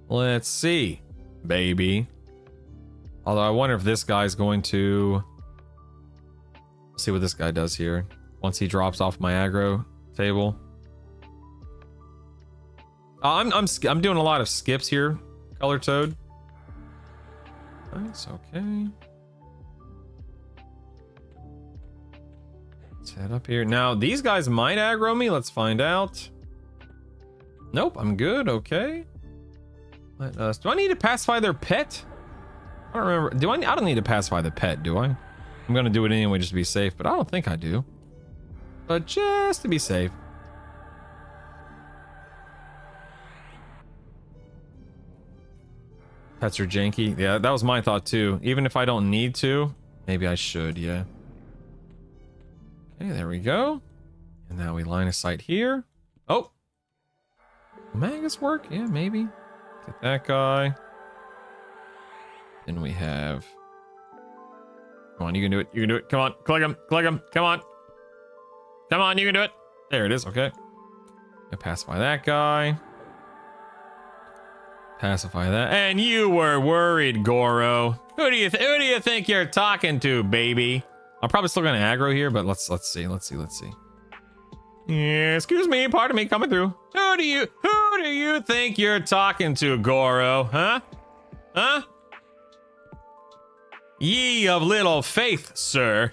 Let's see, baby. Although I wonder if this guy's going to see what this guy does here once he drops off my aggro table. I'm doing a lot of skips here, Color Toad. Nice, okay. Let's head up here. Now, these guys might aggro me. Let's find out. Nope, I'm good. Okay. Let us. Do I need to pacify their pet? I don't remember. Do I? I don't need to pacify the pet, do I? I'm gonna do it anyway just to be safe, but I don't think I do. But just to be safe. Pets are janky. Yeah, that was my thought too. Even if I don't need to, maybe I should, yeah. Okay, there we go. And now we line of sight here. Oh! Will Magus work? Yeah, maybe. Get that guy. Then we have... Come on, you can do it. You can do it. Come on, click him. Click him. Come on. Come on, you can do it. There it is. Okay. I pacify that guy. Pacify that. And you were worried, Goro. Who do you think you're talking to, baby? I'm probably still gonna aggro here, but let's see. Yeah, excuse me, pardon me, coming through. Who do you think you're talking to, Goro? Huh? Ye of little faith, sir.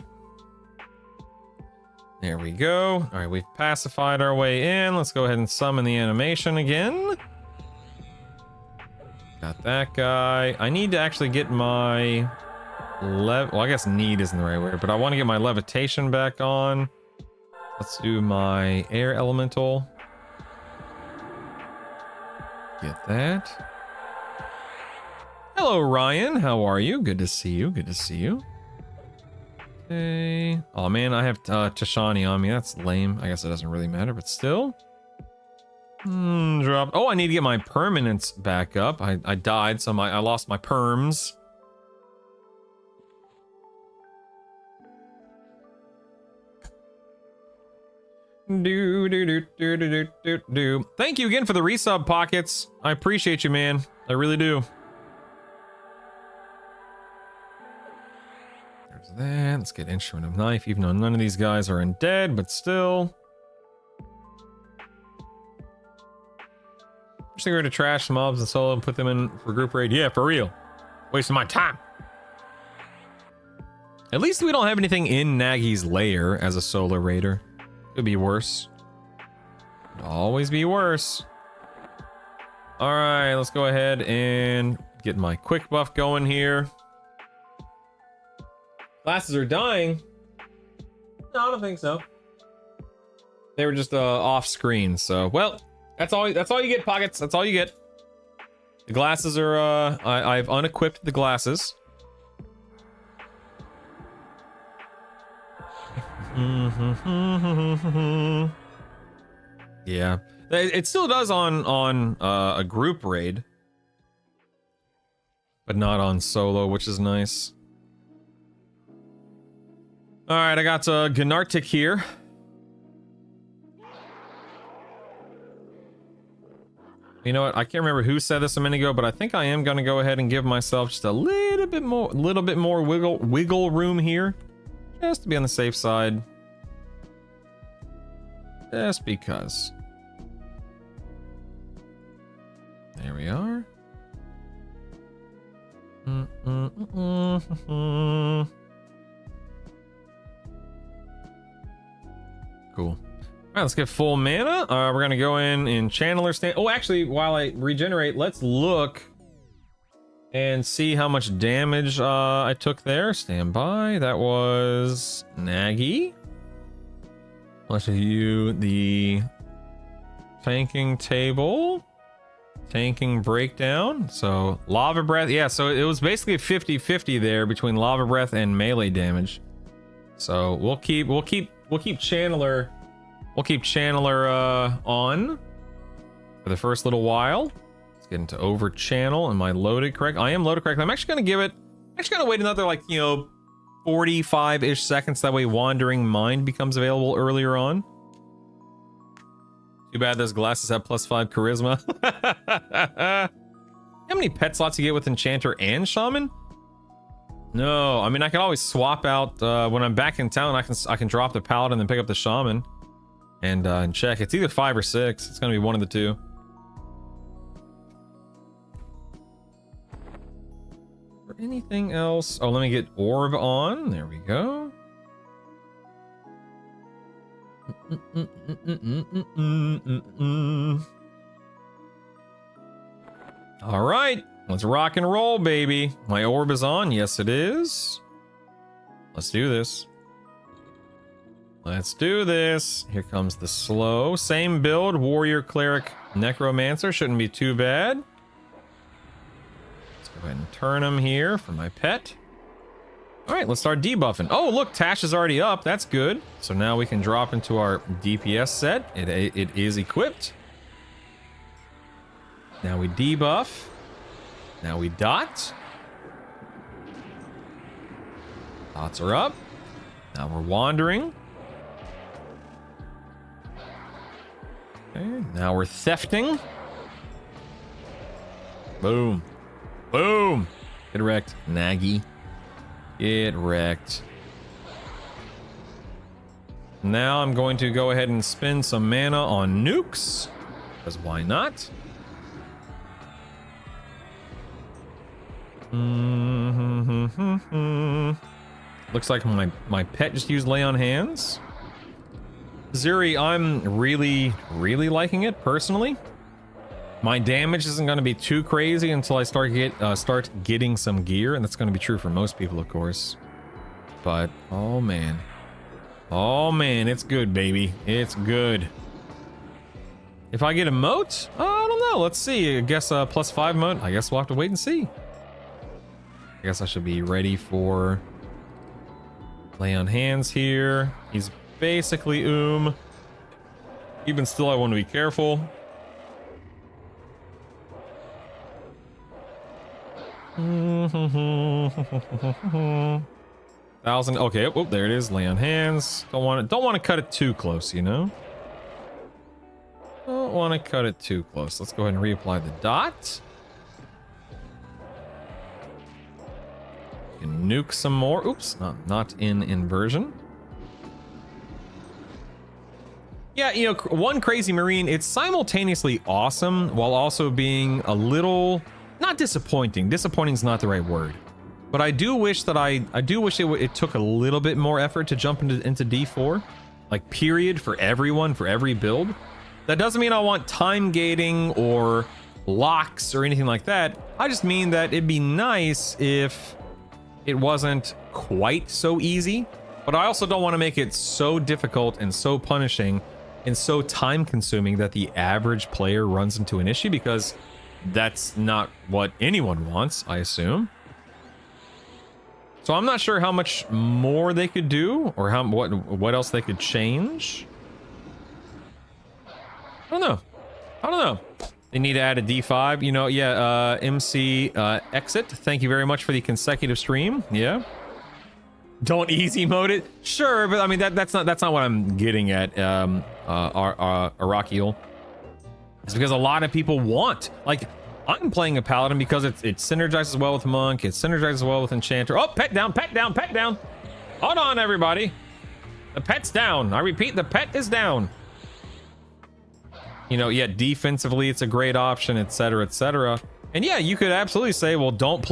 There we go. All right, we've pacified our way in. Let's go ahead and summon the animation again. Got that guy. I need to actually get my well, I guess need isn't the right word, but I want to get my levitation back on. Let's do my air elemental. Get that. Hello, Ryan. How are you? Good to see you. Okay. Oh man, I have Tashani on me. That's lame. I guess it doesn't really matter, but still. Drop. Oh, I need to get my permanence back up. I died, so I lost my perms. Do. Thank you again for the resub, Pockets. I appreciate you, man. I really do. There's that. Let's get Instrument of Knife, even though none of these guys are undead, but still. Just going to trash mobs and solo and put them in for group raid. Yeah, for real. Wasting my time. At least we don't have anything in Nagy's lair as a solo raider. Could be worse. Could always be worse. All right, let's go ahead and get my quick buff going here. Glasses are dying. No, I don't think so. They were just off screen, so well. That's all you get, Pockets. That's all you get. The glasses are I've unequipped the glasses. Yeah. It still does on a group raid. But not on solo, which is nice. Alright, I got Gnartic here. You know what? I can't remember who said this a minute ago, but I think I am gonna go ahead and give myself just a little bit more wiggle room here, just to be on the safe side. Just because. There we are. Cool. Alright, let's get full mana. We're gonna go in Channeler stand. Oh, actually, while I regenerate, let's look and see how much damage I took there. Stand by. That was Nagy. Let's view the tanking table. Tanking breakdown. So lava breath. Yeah, so it was basically a 50-50 there between lava breath and melee damage. So we'll keep Channeler. We'll keep Channeler on for the first little while. Let's get into over channel. Am I loaded correct? I am loaded correct. I'm actually gonna wait another 45-ish seconds. That way Wandering Mind becomes available earlier on. Too bad those glasses have +5 charisma. How many pet slots you get with Enchanter and Shaman? No, I mean I can always swap out when I'm back in town. I can drop the Paladin and then pick up the Shaman. And check. It's either 5 or 6. It's gonna be one of the two. Or anything else? Oh, let me get Orb on. There we go. All right, let's rock and roll, baby. My Orb is on. Yes, it is. Let's do this. Let's do this. Here comes the slow. Same build, Warrior, Cleric, Necromancer. Shouldn't be too bad. Let's go ahead and turn him here for my pet. All right, let's start debuffing. Oh, look, Tash is already up. That's good. So now we can drop into our DPS set. It is equipped. Now we debuff. Now we dot. Dots are up. Now we're wandering. Okay, now we're thefting. Boom. Boom. Get wrecked, Nagy. Get wrecked. Now I'm going to go ahead and spend some mana on nukes. Because why not? Looks like my pet just used lay on hands. Zuri, I'm really liking it personally. My damage isn't going to be too crazy until I start getting some gear, and that's going to be true for most people, of course. But oh man, it's good, baby. It's good. If I get a moat, I don't know. Let's see. I guess +5 moat. I guess we'll have to wait and see. I guess I should be ready for lay on hands here. He's basically Even still, I want to be careful. Thousand. Okay. Oh, there it is. Lay on hands. Don't want to cut it too close, you know. Don't want to cut it too close. Let's go ahead and reapply the dot. And nuke some more. Oops, not in inversion. Yeah, you know, one Crazy Marine, it's simultaneously awesome while also being a little, not disappointing. Disappointing is not the right word. But I do wish that I do wish it took a little bit more effort to jump into D4. Like, period, for everyone, for every build. That doesn't mean I want time gating or locks or anything like that. I just mean that it'd be nice if it wasn't quite so easy, but I also don't want to make it so difficult and so punishing and so time consuming that the average player runs into an issue, because that's not what anyone wants, I assume. So I'm not sure how much more they could do or what else they could change. I don't know. They need to add a D5, you know. Yeah, MC exit, thank you very much for the consecutive stream. Yeah, don't easy mode it, sure, but I mean that's not what I'm getting at. Arakiel, it's because a lot of people want, like, I'm playing a paladin because it synergizes well with monk, it synergizes well with enchanter. Oh, pet down. Hold on, everybody, the pet's down. I repeat, the pet is down. You know, yeah, defensively it's a great option, etc., etc. And yeah, you could absolutely say, well, don't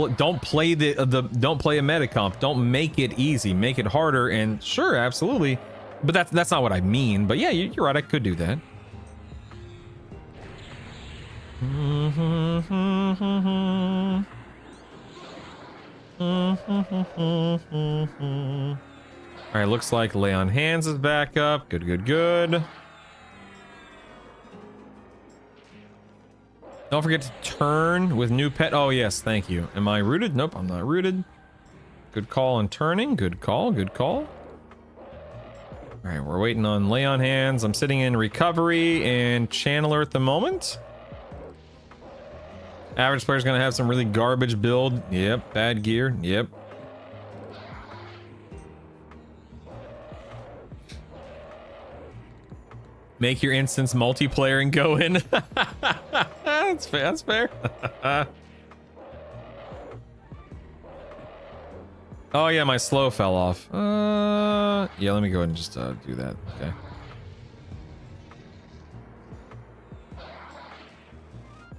play a meta comp, don't make it easy, make it harder. And sure, absolutely, but that's not what I mean. But yeah, you're right, I could do that. All right, looks like lay on hands is back up. Good. Don't forget to turn with new pet. Oh, yes, thank you. Am I rooted? Nope, I'm not rooted. Good call on turning. Good call. All right, we're waiting on lay on hands. I'm sitting in recovery and channeler at the moment. Average player's gonna have some really garbage build. Yep, bad gear. Yep. Make your instance multiplayer and go in. That's fair. Oh yeah, my slow fell off. Yeah, let me go ahead and just do that. Okay.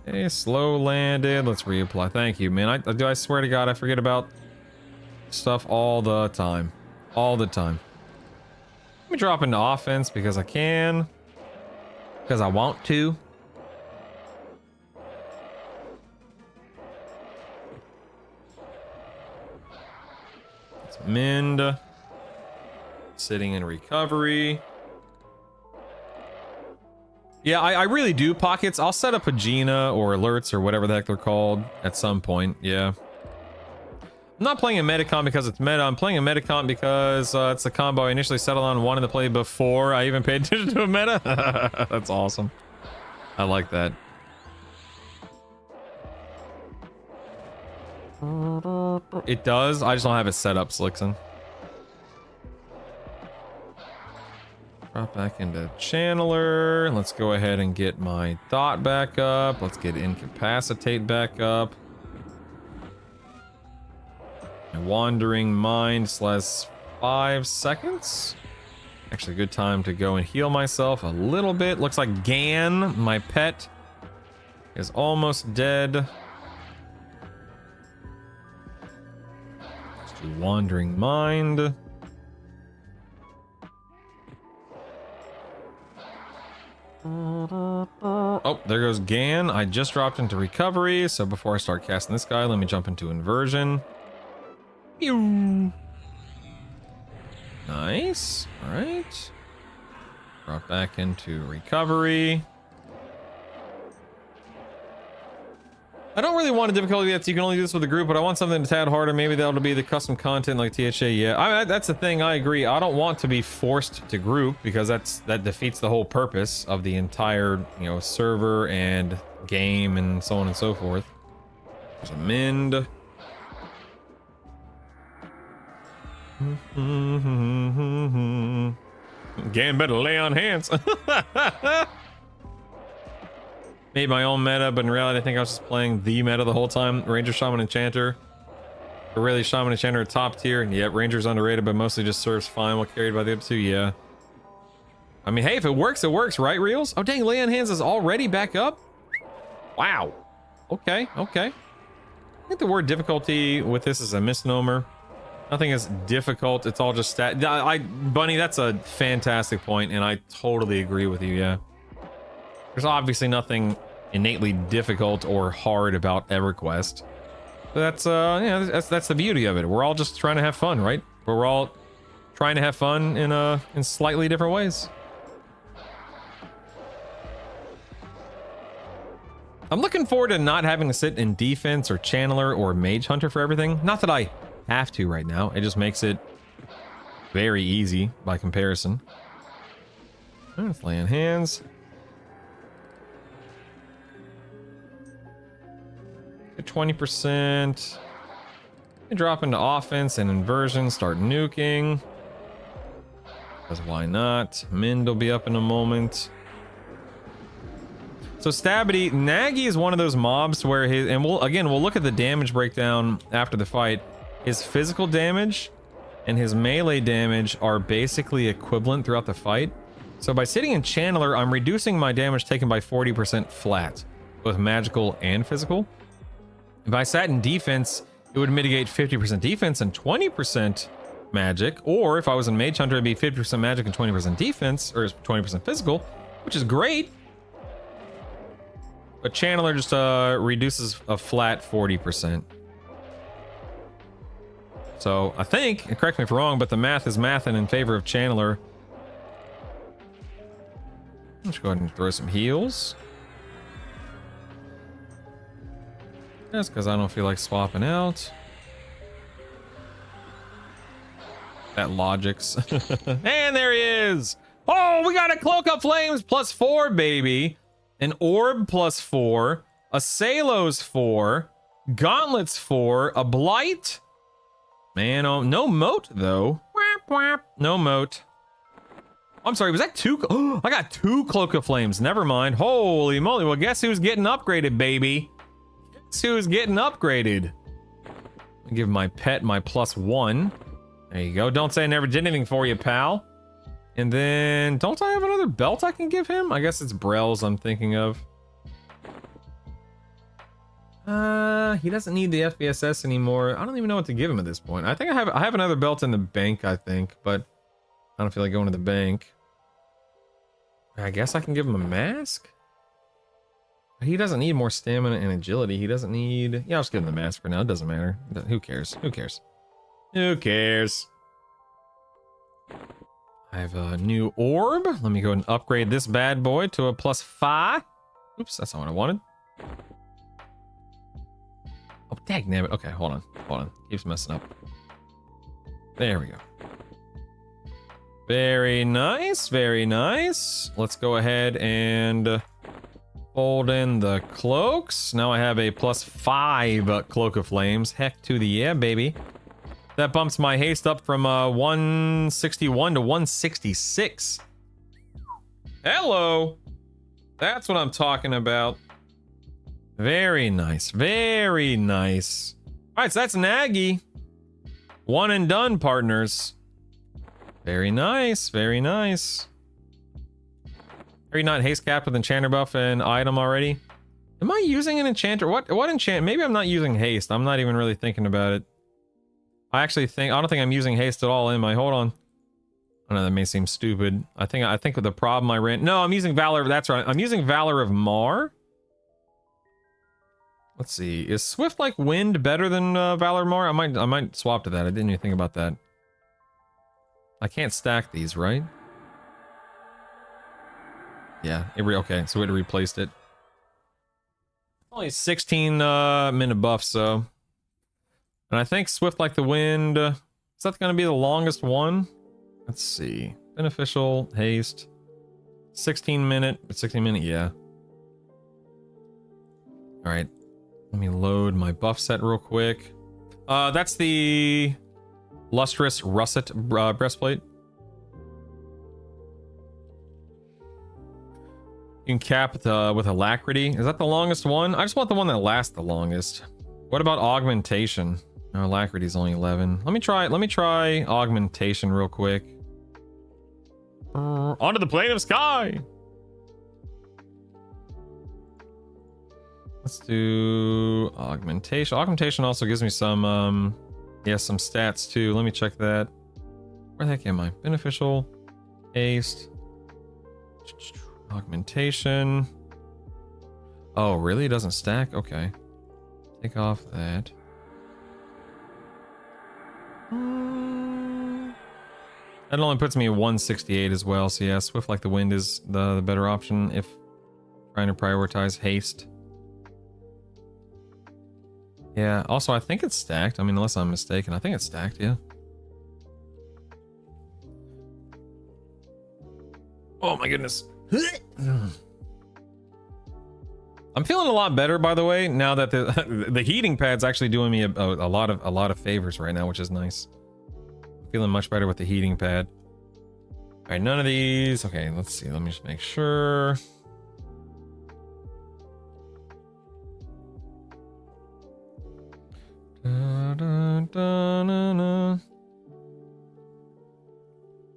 Okay, slow landed. Let's reapply. Thank you, man. I swear to God, I forget about stuff all the time. Let me drop into offense because I can. Because I want to. Let's mend. Sitting in recovery. Yeah, I really do pockets. I'll set up a Gina or alerts or whatever the heck they're called at some point. Yeah. I'm not playing a metacomp because it's meta. I'm playing a metacomp because it's the combo I initially settled on and wanted to play before I even paid attention to a meta. That's awesome. I like that. It does. I just don't have it set up, Slickson. Drop back into Channeler. Let's go ahead and get my Thought back up. Let's get Incapacitate back up. My Wandering Mind / 5 seconds. Actually, a good time to go and heal myself a little bit. Looks like Gan, my pet, is almost dead. Let's do Wandering Mind. Oh, there goes Gan. I just dropped into recovery, so before I start casting this guy, let me jump into inversion. Pew. Nice. All right. Drop back into recovery. I don't really want a difficulty yet, so you can only do this with a group, but I want something a tad harder. Maybe that'll be the custom content like THA. Yeah, that's the thing. I agree. I don't want to be forced to group because that defeats the whole purpose of the entire, server and game and so on and so forth. There's a Mend. Gan better lay on hands. Made my own meta, but in reality I think I was just playing the meta the whole time. Ranger, Shaman, Enchanter. But really, Shaman, Enchanter are top tier. And yep, Ranger's underrated, but mostly just serves fine while carried by the other two. Yeah. I mean, hey, if it works, right, Reels? Oh, dang, lay on hands is already back up? Wow. Okay. I think the word difficulty with this is a misnomer. Nothing is difficult. It's all just stat. Bunny, that's a fantastic point, and I totally agree with you. Yeah. There's obviously nothing innately difficult or hard about EverQuest. But that's the beauty of it. We're all just trying to have fun, right? But we're all trying to have fun in slightly different ways. I'm looking forward to not having to sit in defense or channeler or mage hunter for everything. Not that I have to right now. It just makes it very easy by comparison. Let's lay on hands. 20%. Drop into offense and inversion, start nuking. Because why not? Mend will be up in a moment. So Stabity, Nagy is one of those mobs where his, and we'll look at the damage breakdown after the fight. His physical damage and his melee damage are basically equivalent throughout the fight. So by sitting in Channeler, I'm reducing my damage taken by 40% flat, both magical and physical. If I sat in defense, it would mitigate 50% defense and 20% magic. Or if I was in Mage Hunter, it'd be 50% magic and 20% defense, or 20% physical, which is great. But Channeler just reduces a flat 40%. So I think, and correct me if I'm wrong, but the math is mathing in favor of Channeler. Let's go ahead and throw some heals. Just because I don't feel like swapping out. That logics. And there he is! Oh, we got a Cloak of Flames +4, baby. An Orb +4. A Salos 4. Gauntlets 4. A Blight. Man, oh, no moat, though. No moat. I'm sorry, was that 2? Oh, I got 2 Cloak of Flames. Never mind. Holy moly. Well, guess who's getting upgraded, baby? Guess who's getting upgraded? I'll give my pet my +1. There you go. Don't say I never did anything for you, pal. And then, don't I have another belt I can give him? I guess it's Brel's I'm thinking of. He doesn't need the FBSS anymore. I don't even know what to give him at this point. I think I have another belt in the bank, I think, but I don't feel like going to the bank. I guess I can give him a mask? He doesn't need more stamina and agility. He doesn't need... Yeah, I'll just give him the mask for now. It doesn't matter. Who cares? Who cares? Who cares? I have a new orb. Let me go and upgrade this bad boy to a +5. Oops, that's not what I wanted. Oh, dagnabbit. Okay, hold on. Keeps messing up. There we go. Very nice, very nice. Let's go ahead and fold in the cloaks. Now I have a +5 Cloak of Flames. Heck to the yeah, baby. That bumps my haste up from 161 to 166. Hello. That's what I'm talking about. Very nice. Very nice. All right, so that's Nagy. One and done, partners. Very nice. Very nice. Are you not haste capped with enchanter buff and item already? Am I using an enchanter? What enchant? Maybe I'm not using haste. I'm not even really thinking about it. I don't think I'm using haste at all, am I? Hold on. I know that may seem stupid. I think with the problem I ran. No, I'm using Valor. That's right. I'm using Valor of Mar. Let's see. Is Swift like Wind better than Valor of Mar? I might swap to that. I didn't even think about that. I can't stack these, right? Yeah. Okay, so it replaced it. Only 16 minute buff, so. And I think Swift like the Wind. Is that going to be the longest one? Let's see. Beneficial, haste. 16 minute, yeah. Alright. Let me load my buff set real quick. That's the Lustrous Russet breastplate. You can cap it with Alacrity. Is that the longest one? I just want the one that lasts the longest. What about Augmentation? No, Alacrity is only 11. Let me try Augmentation real quick. Onto the plane of sky. Let's do Augmentation. Augmentation also gives me some some stats too. Let me check that. Where the heck am I? Beneficial, haste, Augmentation. Oh, really? It doesn't stack? Okay. Take off that. That only puts me at 168 as well, so yeah, Swift like the Wind is the better option if trying to prioritize haste. Yeah, also I think it's stacked. I mean, unless I'm mistaken, I think it's stacked, yeah. Oh my goodness. I'm feeling a lot better, by the way, now that the heating pad's actually doing me a lot of favors right now, which is nice. Feeling much better with the heating pad. All right, none of these. Okay, let's see. Let me just make sure.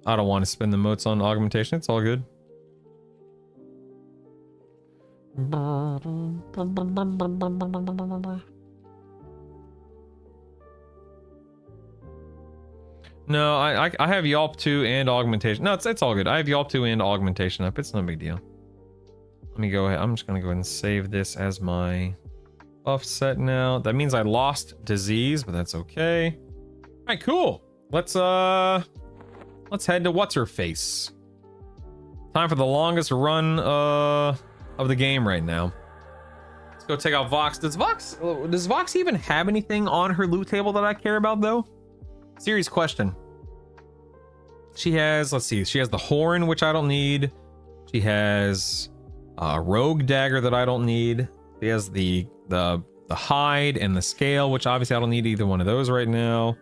I don't want to spend the motes on augmentation. It's all good. No, I have Yelp 2 and augmentation. No, it's all good. I have Yelp 2 and augmentation up. It's no big deal. Let me go ahead. I'm just gonna go ahead and save this as my buff set now. That means I lost disease, but that's okay. All right, cool. Let's head to what's her face. Time for the longest run of the game right now. Let's go take out Vox. Does Vox even have anything on her loot table that I care about though? Serious question. She has, let's see, she has the horn, which I don't need. She has a rogue dagger that I don't need. She has the hide and the scale, which obviously I don't need either one of those right now.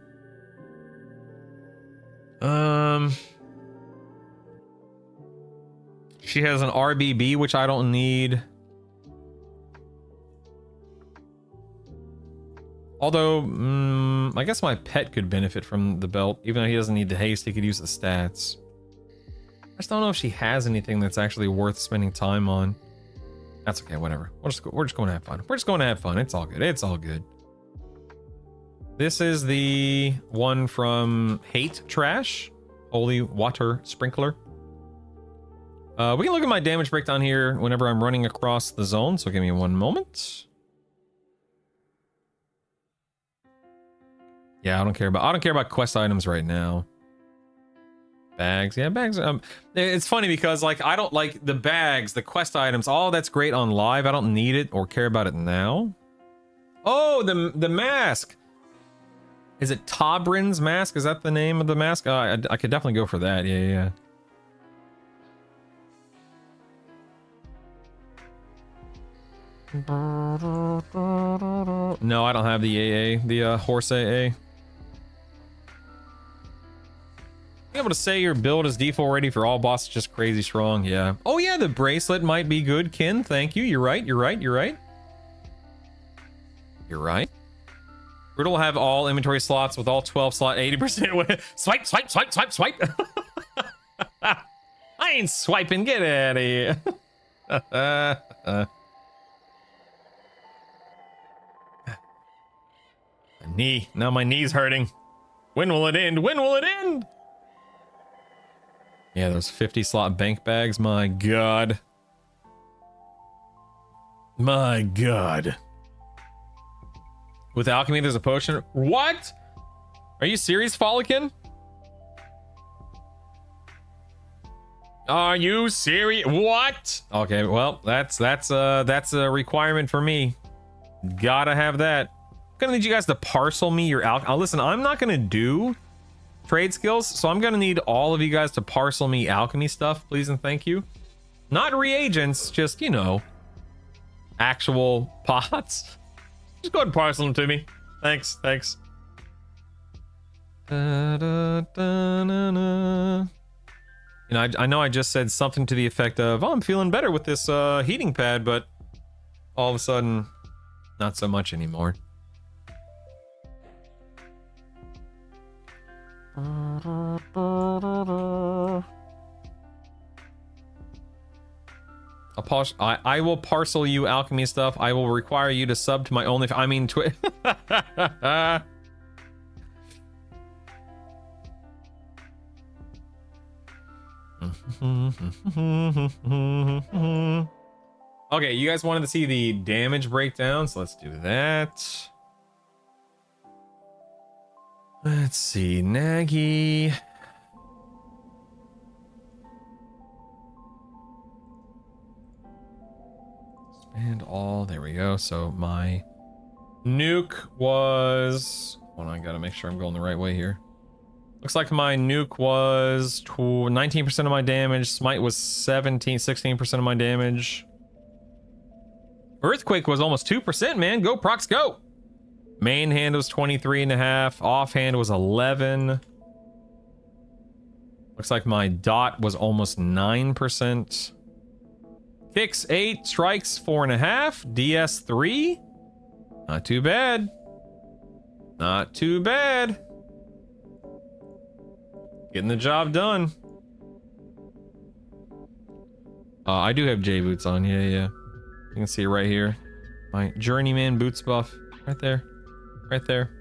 She has an RBB, which I don't need. Although, I guess my pet could benefit from the belt. Even though he doesn't need the haste, he could use the stats. I just don't know if she has anything that's actually worth spending time on. That's okay, whatever. We're just going to have fun. We're just going to have fun. It's all good. It's all good. This is the one from Hate Trash. Holy Water Sprinkler. We can look at my damage breakdown here whenever I'm running across the zone, so give me one moment. Yeah, I don't care about quest items right now. Bags, yeah, bags. It's funny because like I don't like the bags, the quest items. All that's great on live. I don't need it or care about it now. Oh, the mask. Is it Tobrin's mask? Is that the name of the mask? I could definitely go for that. Yeah. No, I don't have the AA, the horse AA. Be able to say your build is default ready for all bosses, just crazy strong. Yeah. Oh yeah, the bracelet might be good, Kin. Thank you. You're right. You're right. You're right. You're right. Brutal will have all inventory slots with all 12 slot 80%. Swipe, swipe, swipe, swipe, swipe. I ain't swiping. Get out of here. My knee. Now my knee's hurting. When will it end? When will it end? Yeah, those 50 slot bank bags. My God. My God. With alchemy, there's a potion. What? Are you serious, Follican? Are you serious? What? Okay, well, that's a requirement for me. Gotta have that. I'm gonna need you guys to parcel me your listen, I'm not gonna do trade skills, so I'm gonna need all of you guys to parcel me alchemy stuff, please and thank you. Not reagents, just, you know, actual pots. Just go ahead and parcel them to me. Thanks, thanks. Da, da, da, na, na. You know, I know I just said something to the effect of, oh, I'm feeling better with this heating pad, but all of a sudden, not so much anymore. I will parcel you alchemy stuff. I will require you to sub to my Okay, you guys wanted to see the damage breakdown, so let's do that. Let's see, Nagy. Expand all, there we go. So my nuke was, hold on, I gotta make sure I'm going the right way here. Looks like my nuke was 19% of my damage. Smite was 16% of my damage. Earthquake was almost 2%, man. Go, Prox, go. Main hand was 23.5. Offhand was 11. Looks like my dot was almost 9%. Kicks 8. Strikes 4.5. DS 3. Not too bad. Not too bad. Getting the job done. I do have J boots on. Yeah, yeah. You can see it right here. My journeyman boots buff. Right there. Right there.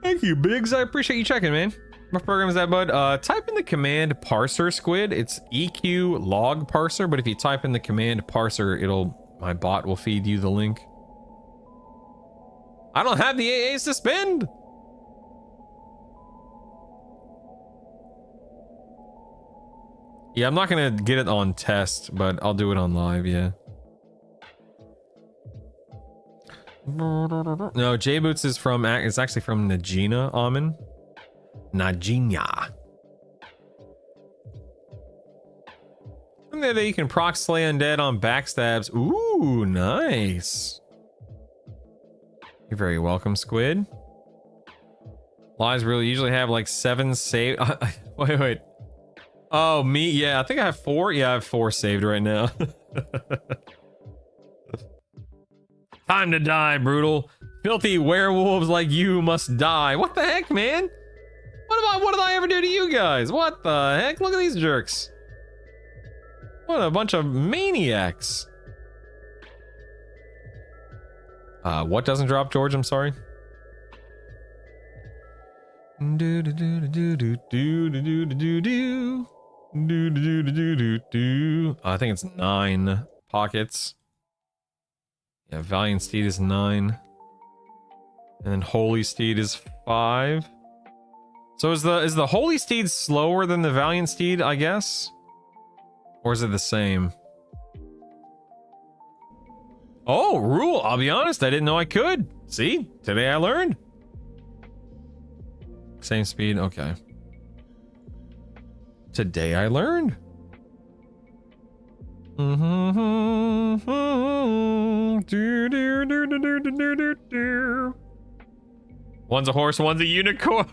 Thank you, Biggs. I appreciate you checking, man. What program is that, bud? Type in the command parser, Squid. It's EQ log parser, but if you type in the command parser, my bot will feed you the link. I don't have the AAs to spend. Yeah, I'm not gonna get it on test, but I'll do it on live, yeah. No, J-Boots is from, it's actually from Najina Amin. Najina. Something that you can proc slay undead on backstabs. Ooh, nice. You're very welcome, Squid. Lies really usually have like 7 save. Wait. Oh, me? Yeah, I think I have 4. Yeah, I have 4 saved right now. Time to die, Brutal. Filthy werewolves like you must die. What the heck, man? What did I ever do to you guys? What the heck? Look at these jerks. What a bunch of maniacs. What doesn't drop, George? I'm sorry. Do do do do do do do do do. Do do do do do do. I think it's 9 pockets. Yeah, Valiant Steed is 9. And then Holy Steed is 5. So is the Holy Steed slower than the Valiant Steed, I guess? Or is it the same? Oh, rule. I'll be honest, I didn't know I could. See? Today I learned. Same speed, okay. Today I learned. One's a horse, one's a unicorn.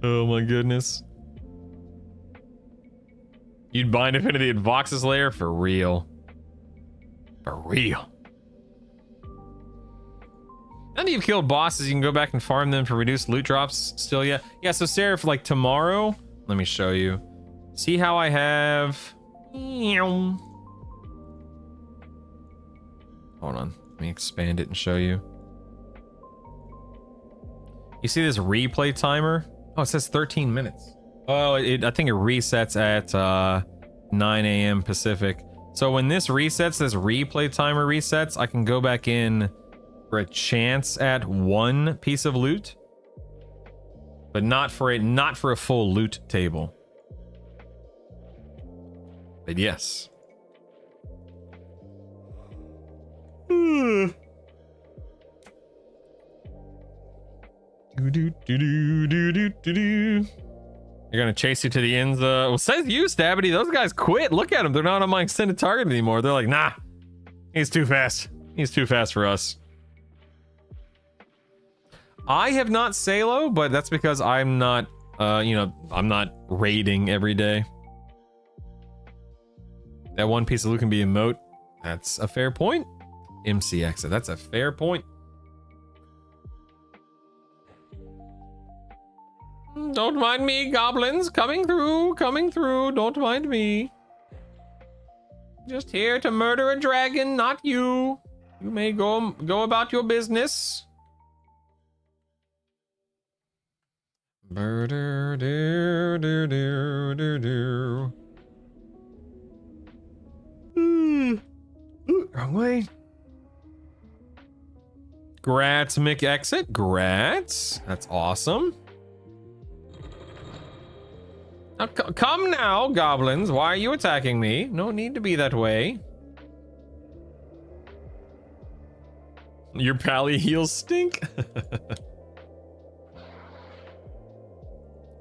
Oh my goodness. You'd bind Infinity at Vox's lair? For real. For real. Now that you've killed bosses, you can go back and farm them for reduced loot drops still, yeah? Yeah, so Sarah, for like tomorrow, let me show you. See how I have... Hold on. Let me expand it and show you. You see this replay timer? Oh, it says 13 minutes. Oh, I think it resets at 9 a.m. Pacific. So when this resets, this replay timer resets, I can go back in for a chance at one piece of loot, but not for a full loot table. But yes. They're gonna chase you to the ends. Well, says you, Stabity. Those guys quit. Look at them. They're not on my extended target anymore. They're like, nah, he's too fast. He's too fast for us. I have not Salo, but that's because I'm not, I'm not raiding every day. That one piece of loot can be emote. That's a fair point. MC exit. That's a fair point. Don't mind me, goblins. Coming through, coming through. Don't mind me. Just here to murder a dragon, not you. You may go about your business. Murder, do, do, do, do, do. Wrong way. Grats, Mick exit. Grats. That's awesome. Now, come now, goblins. Why are you attacking me? No need to be that way. Your pally heels stink.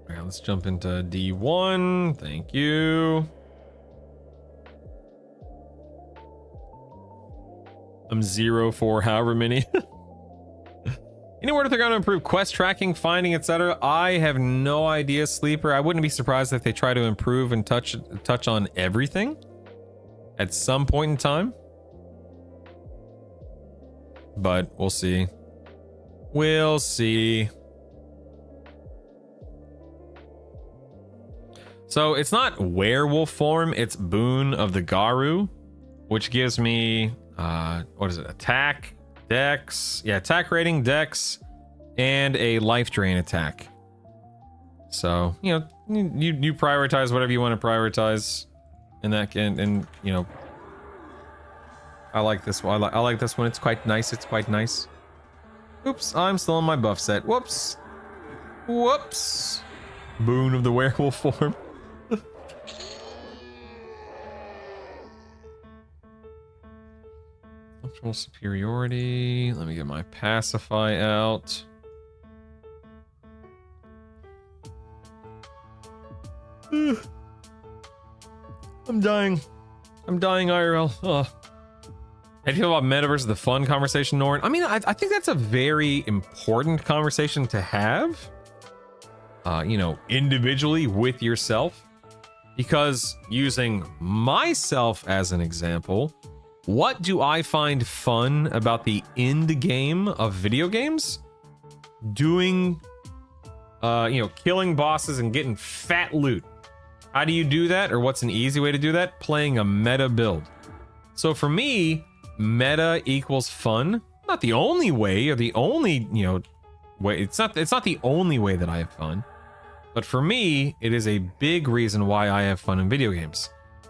Alright, let's jump into D1. Thank you. I'm 0 for however many. Anywhere that they're going to improve quest tracking, finding, etc. I have no idea, Sleeper. I wouldn't be surprised if they try to improve and touch on everything at some point in time. But we'll see. We'll see. So it's not werewolf form, it's Boon of the Garu, which gives me what is it? Attack, Dex, yeah, attack rating, Dex, and a life drain attack. So, you know, you prioritize whatever you want to prioritize in that, and you know, I like this one. I like this one. It's quite nice. It's quite nice. Oops, I'm still in my buff set. Whoops. Whoops. Boon of the werewolf form. Functional superiority. Let me get my pacify out. I'm dying. I'm dying, IRL. Ugh. How do you feel about meta versus the fun conversation, Norn? I mean, I think that's a very important conversation to have. You know, individually with yourself. Because using myself as an example, what do I find fun about the end game of video games? Doing, you know, killing bosses and getting fat loot. How do you do that? Or what's an easy way to do that? Playing a meta build. So for me, meta equals fun. Not the only way, or the only, you know, way. It's not the only way that I have fun. But for me, it is a big reason why I have fun in video games.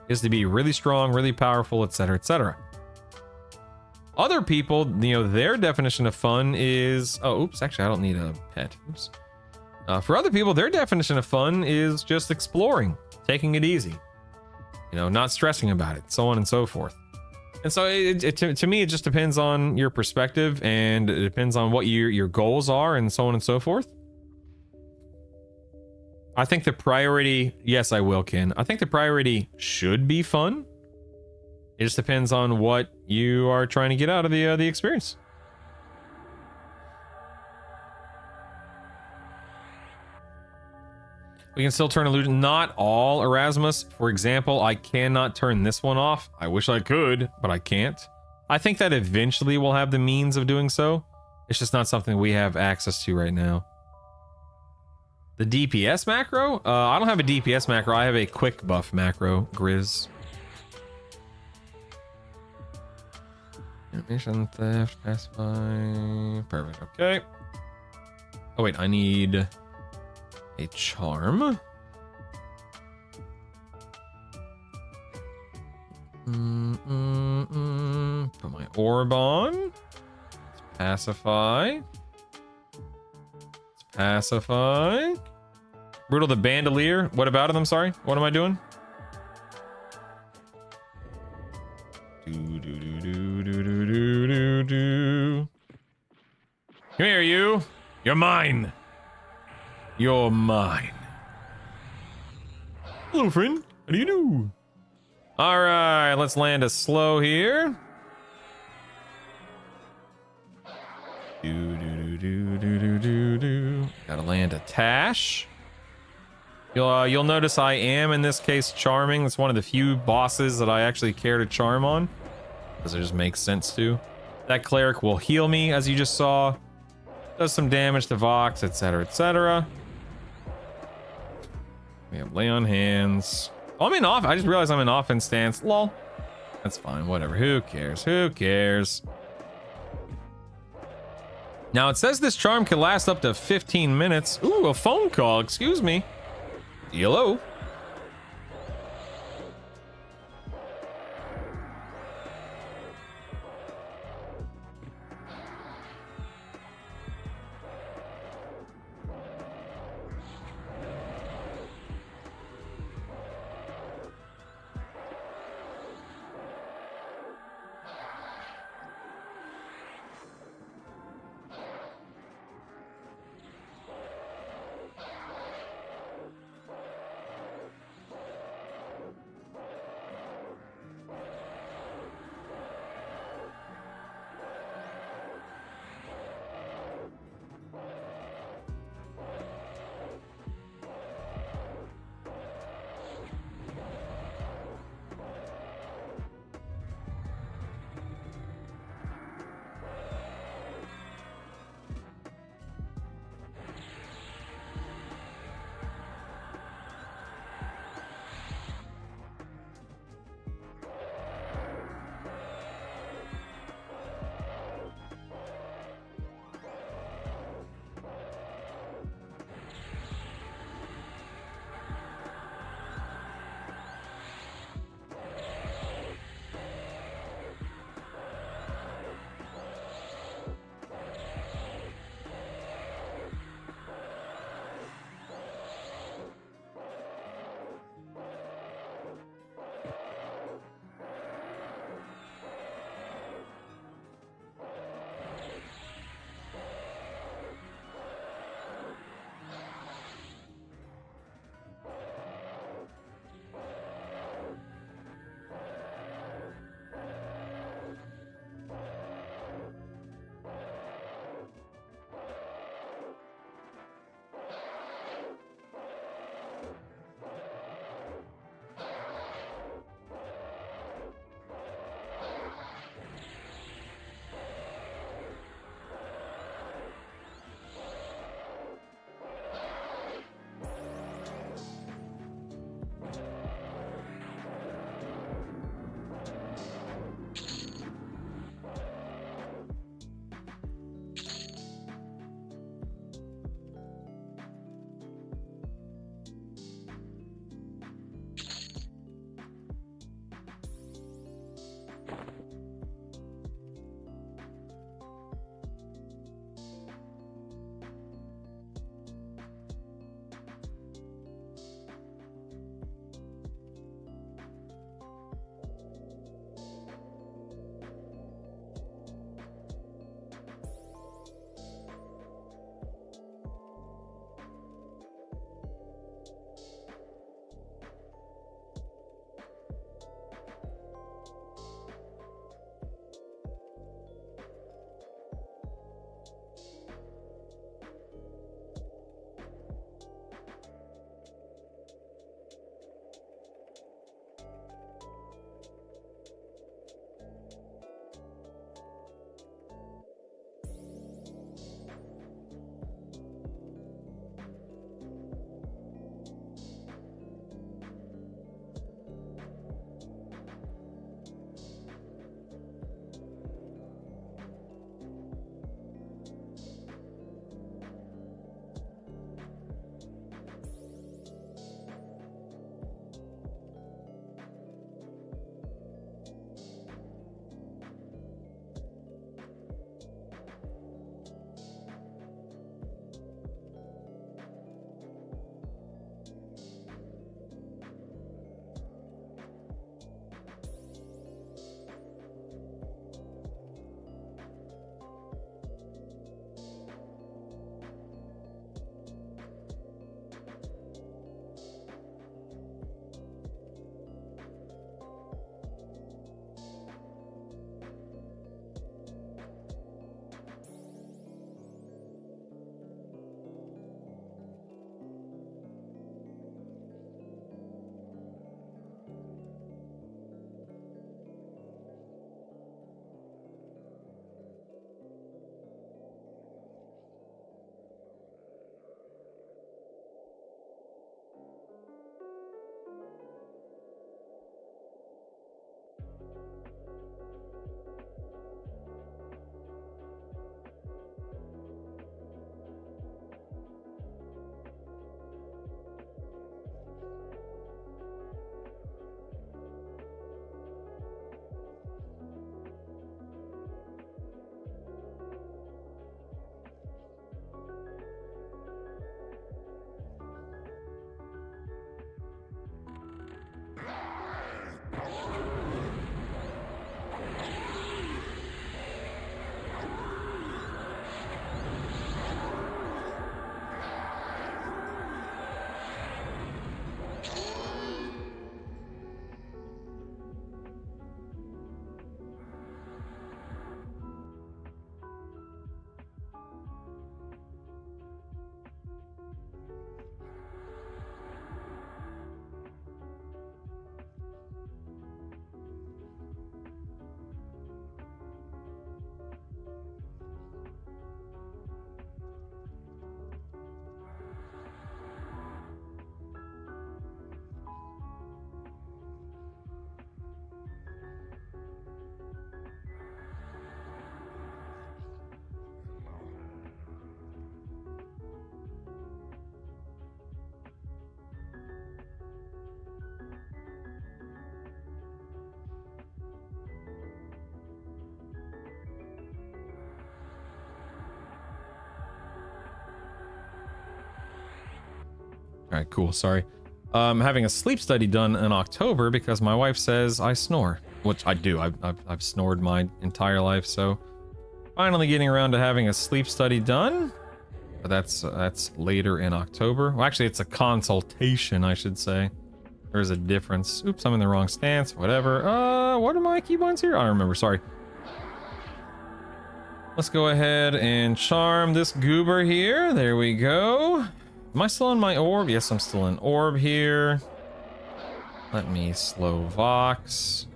Is to be really strong, really powerful, etc., etc. Other people, you know, their definition of fun is... Oh, oops, actually, I don't need a pet. Oops. For other people, their definition of fun is just exploring, taking it easy. You know, not stressing about it, so on and so forth. And so to me, it just depends on your perspective, and it depends on what your goals are, and so on and so forth. I think the priority, yes, I will, Ken. I think the priority should be fun. It just depends on what you are trying to get out of the experience. We can still turn illusion. Not all Erasmus. For example, I cannot turn this one off. I wish I could, but I can't. I think that eventually we'll have the means of doing so. It's just not something we have access to right now. The DPS macro? I don't have a DPS macro. I have a quick buff macro, Grizz. Mission theft, pacify. Perfect. Okay. Oh wait, I need a charm. Put my orb on. Let's pacify. Let's pacify. Brutal the Bandolier. What about it? I'm sorry. What am I doing? Do. Come here, you. You're mine. You're mine. Hello, friend. How do you do? All right, let's land a slow here. Do. Gotta land a Tash. You'll notice I am in this case charming. It's one of the few bosses that I actually care to charm on, because it just makes sense to. That cleric will heal me, as you just saw. Does some damage to Vox, etc., etc. We have lay on hands. Oh, I'm in off. I just realized I'm in offense stance. Lol. That's fine. Whatever. Who cares? Who cares? Now it says this charm can last up to 15 minutes. Ooh, a phone call. Excuse me. Hello. All right, cool. Sorry. I'm having a sleep study done in October because my wife says I snore, which I do. I've snored my entire life, so finally getting around to having a sleep study done. But that's later in October. Well, actually, it's a consultation, I should say. There's a difference. Oops, I'm in the wrong stance. Whatever. What are my keybinds here? I don't remember. Sorry. Let's go ahead and charm this goober here. There we go. Am I still in my orb? Yes, I'm still in orb here. Let me slow Vox.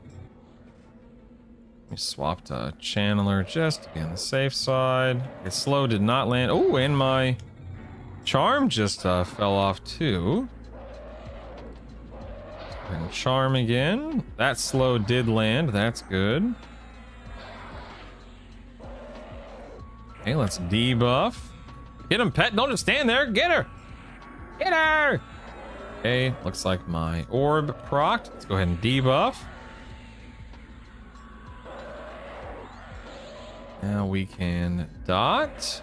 Let me swap to Channeler just to be on the safe side. Okay, slow did not land. Oh, and my charm just fell off too. And charm again. That slow did land. That's good. Okay, let's debuff. Get him, pet. Don't just stand there. Get her. Get her. Okay, looks like my orb procced. Let's go ahead and debuff. Now we can dot.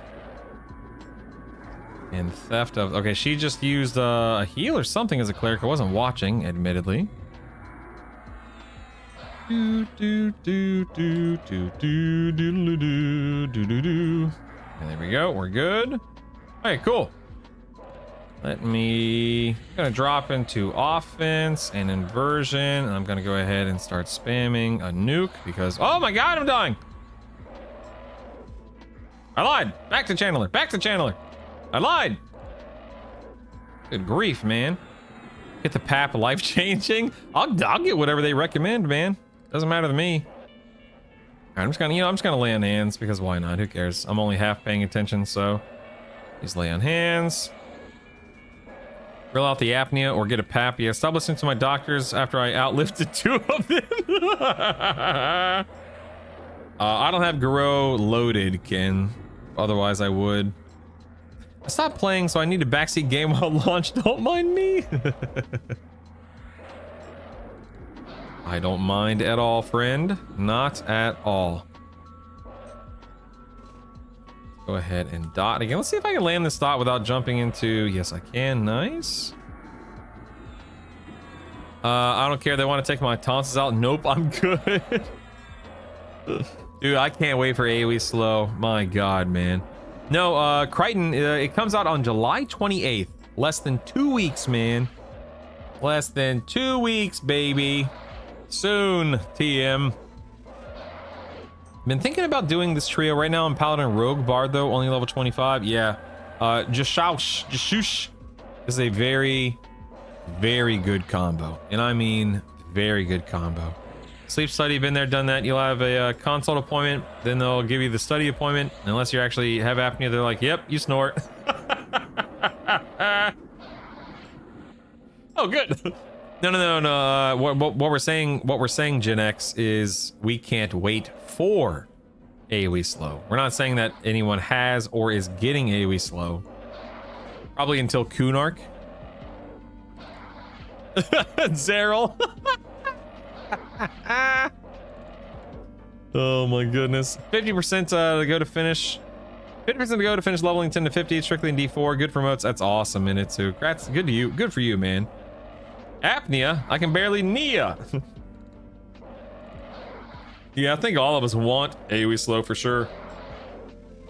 And theft of... Okay, she just used a heal or something as a cleric. I wasn't watching, admittedly. Do do do do do do do do do do do. And there we go. We're good. Okay, cool. Let me... gonna drop into offense and inversion. And I'm gonna go ahead and start spamming a nuke because... Oh my god, I'm dying! I lied! Back to Channeler! Back to Channeler! I lied! Good grief, man. Get the PAP life-changing? I'll get whatever they recommend, man. Doesn't matter to me. Alright, I'm just gonna lay on hands because why not? Who cares? I'm only half paying attention, so just lay on hands. Roll out the apnea or get a PAP. Yeah, stop listening to my doctors after I outlifted 2 of them. I don't have Garou loaded, Ken. Otherwise, I would. I stopped playing, so I need a backseat game while launch. Don't mind me. I don't mind at all, friend. Not at all. Go ahead and dot again. Let's see if I can land this dot without jumping into... Yes, I can. Nice. I don't care. They want to take my tonsils out. Nope, I'm good. Dude, I can't wait for AoE slow. My god, man. No, Crichton, it comes out on July 28th. Less than 2 weeks, man. Less than 2 weeks, baby. Soon, TM. Been thinking about doing this trio right now. I'm Paladin Rogue Bard, though. Only level 25. Yeah. Jashush is a very, very good combo. And I mean, very good combo. Sleep study, been there, done that. You'll have a consult appointment, then they'll give you the study appointment. Unless you actually have apnea, they're like, yep, you snore. Oh, good. No. What we're saying, Gen X, is we can't wait for AoE slow. We're not saying that anyone has or is getting AoE slow. Probably until Kunark. Zeril. Oh my goodness. 50% to go to finish. 50% to go to finish leveling 10 to 50. Strictly in D4. Good for motes. That's awesome in it too. Congrats. Good to you. Good for you, man. Apnea. I can barely Nia. Yeah, I think all of us want AoE slow for sure.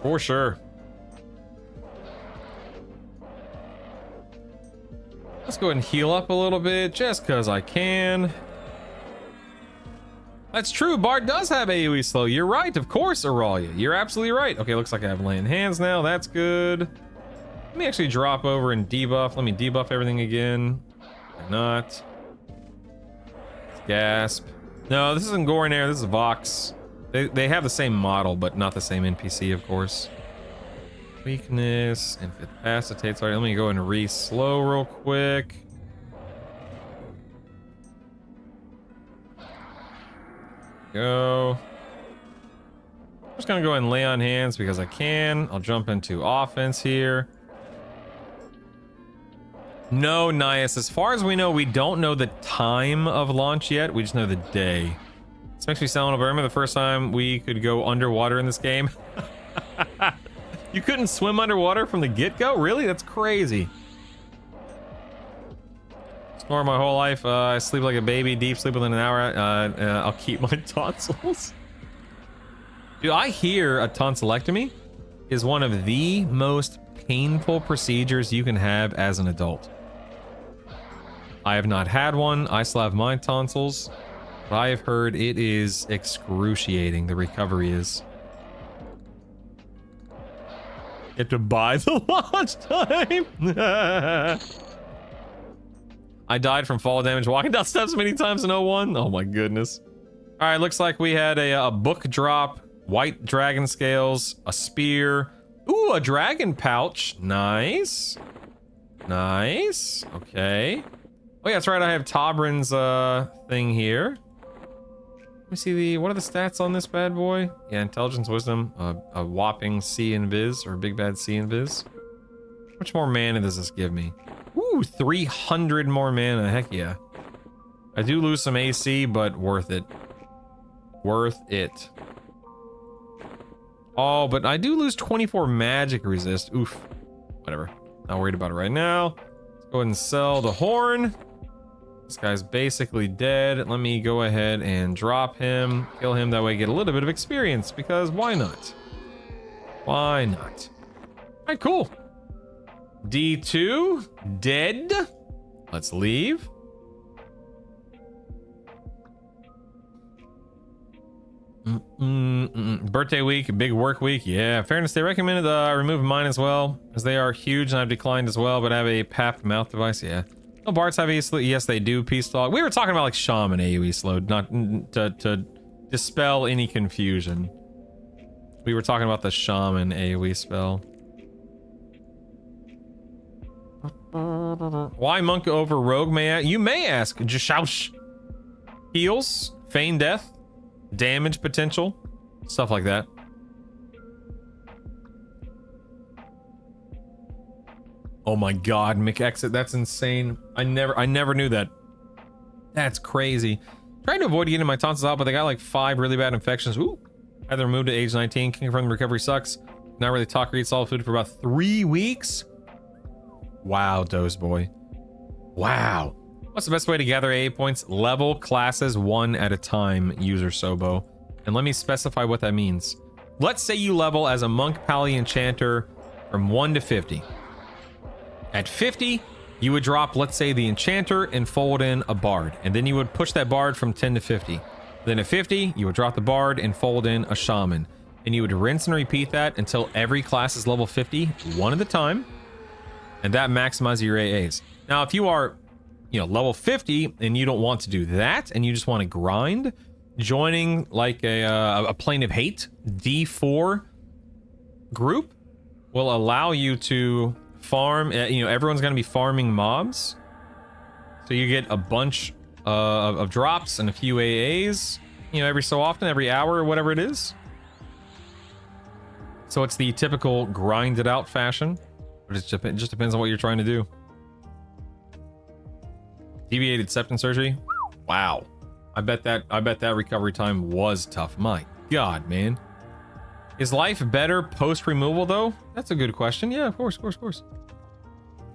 For sure. Let's go ahead and heal up a little bit just because I can. That's true. Bard does have AoE slow. You're right. Of course, Auralia. You're absolutely right. Okay, looks like I have laying hands now. That's good. Let me actually drop over and debuff. Let me debuff everything again. Why not? Gasp. No, this isn't Gorinair. This is Vox. They have the same model, but not the same NPC, of course. Weakness. Incapacitates. All right, let me go and re-slow real quick. Go. I'm just gonna go and lay on hands because I can. I'll jump into offense here. No, Nias. As far as we know, we don't know the time of launch yet. We just know the day. This makes me sound over. I remember the first time we could go underwater in this game. You couldn't swim underwater from the get-go? Really? That's crazy. snore my whole life. I sleep like a baby, deep sleep within an hour. I'll keep my tonsils. Dude, I hear a tonsillectomy is one of the most painful procedures you can have as an adult. I have not had one. I still have my tonsils. But I have heard it is excruciating. The recovery is. Get to buy the launch time. I died from fall damage walking down steps many times in 01. Oh my goodness. All right, looks like we had a book drop, white dragon scales, a spear. Ooh, a dragon pouch. Nice. Nice. Okay. Oh yeah, that's right. I have Tobrin's thing here. Let me see what are the stats on this bad boy? Yeah, intelligence, wisdom, a whopping C in Viz, or big bad C in Viz. How much more mana does this give me? Ooh, 300 more mana. Heck yeah. I do lose some AC, but worth it. Worth it. Oh, but I do lose 24 magic resist. Oof. Whatever. Not worried about it right now. Let's go ahead and sell the horn. This guy's basically dead. Let me go ahead and drop him. Kill him. That way get a little bit of experience, because why not? Why not? Alright, cool. D2. Dead. Let's leave. Birthday week, big work week. Yeah, fairness, they recommended remove mine as well, as they are huge and I've declined as well, but have a PAP mouth device. Yeah. No, bards have AoE. Yes, they do. Peace dog. We were talking about like shaman AoE slowed, not to dispel any confusion. We were talking about the shaman AoE spell. Why monk over rogue? You may ask. Jashaush. Heals, feign death, damage potential, stuff like that. Oh my god, McExit, that's insane. I never knew that. That's crazy. Trying to avoid getting my tonsils out, but they got like 5 really bad infections. Ooh. Had them removed at age 19. Can confirm the recovery sucks. Not really talk or eat solid food for about 3 weeks. Wow, Doze boy. Wow. What's the best way to gather AA points? Level classes 1 at a time, user Sobo. And let me specify what that means. Let's say you level as a monk, pally, enchanter from 1 to 50. At 50, you would drop, let's say, the enchanter and fold in a bard. And then you would push that bard from 10 to 50. Then at 50, you would drop the bard and fold in a shaman. And you would rinse and repeat that until every class is level 50, one at a time. And that maximizes your AAs. Now, if you are, level 50 and you don't want to do that and you just want to grind, joining like a Plane of Hate D4 group will allow you to farm. Everyone's going to be farming mobs, so you get a bunch of drops and a few AAs, every so often, every hour or whatever it is. So it's the typical grind it out fashion, but it just depends on what you're trying to do. Deviated septum surgery. Wow. I bet that recovery time was tough. My god, man. Is life better post removal though? That's a good question. Yeah, of course. Are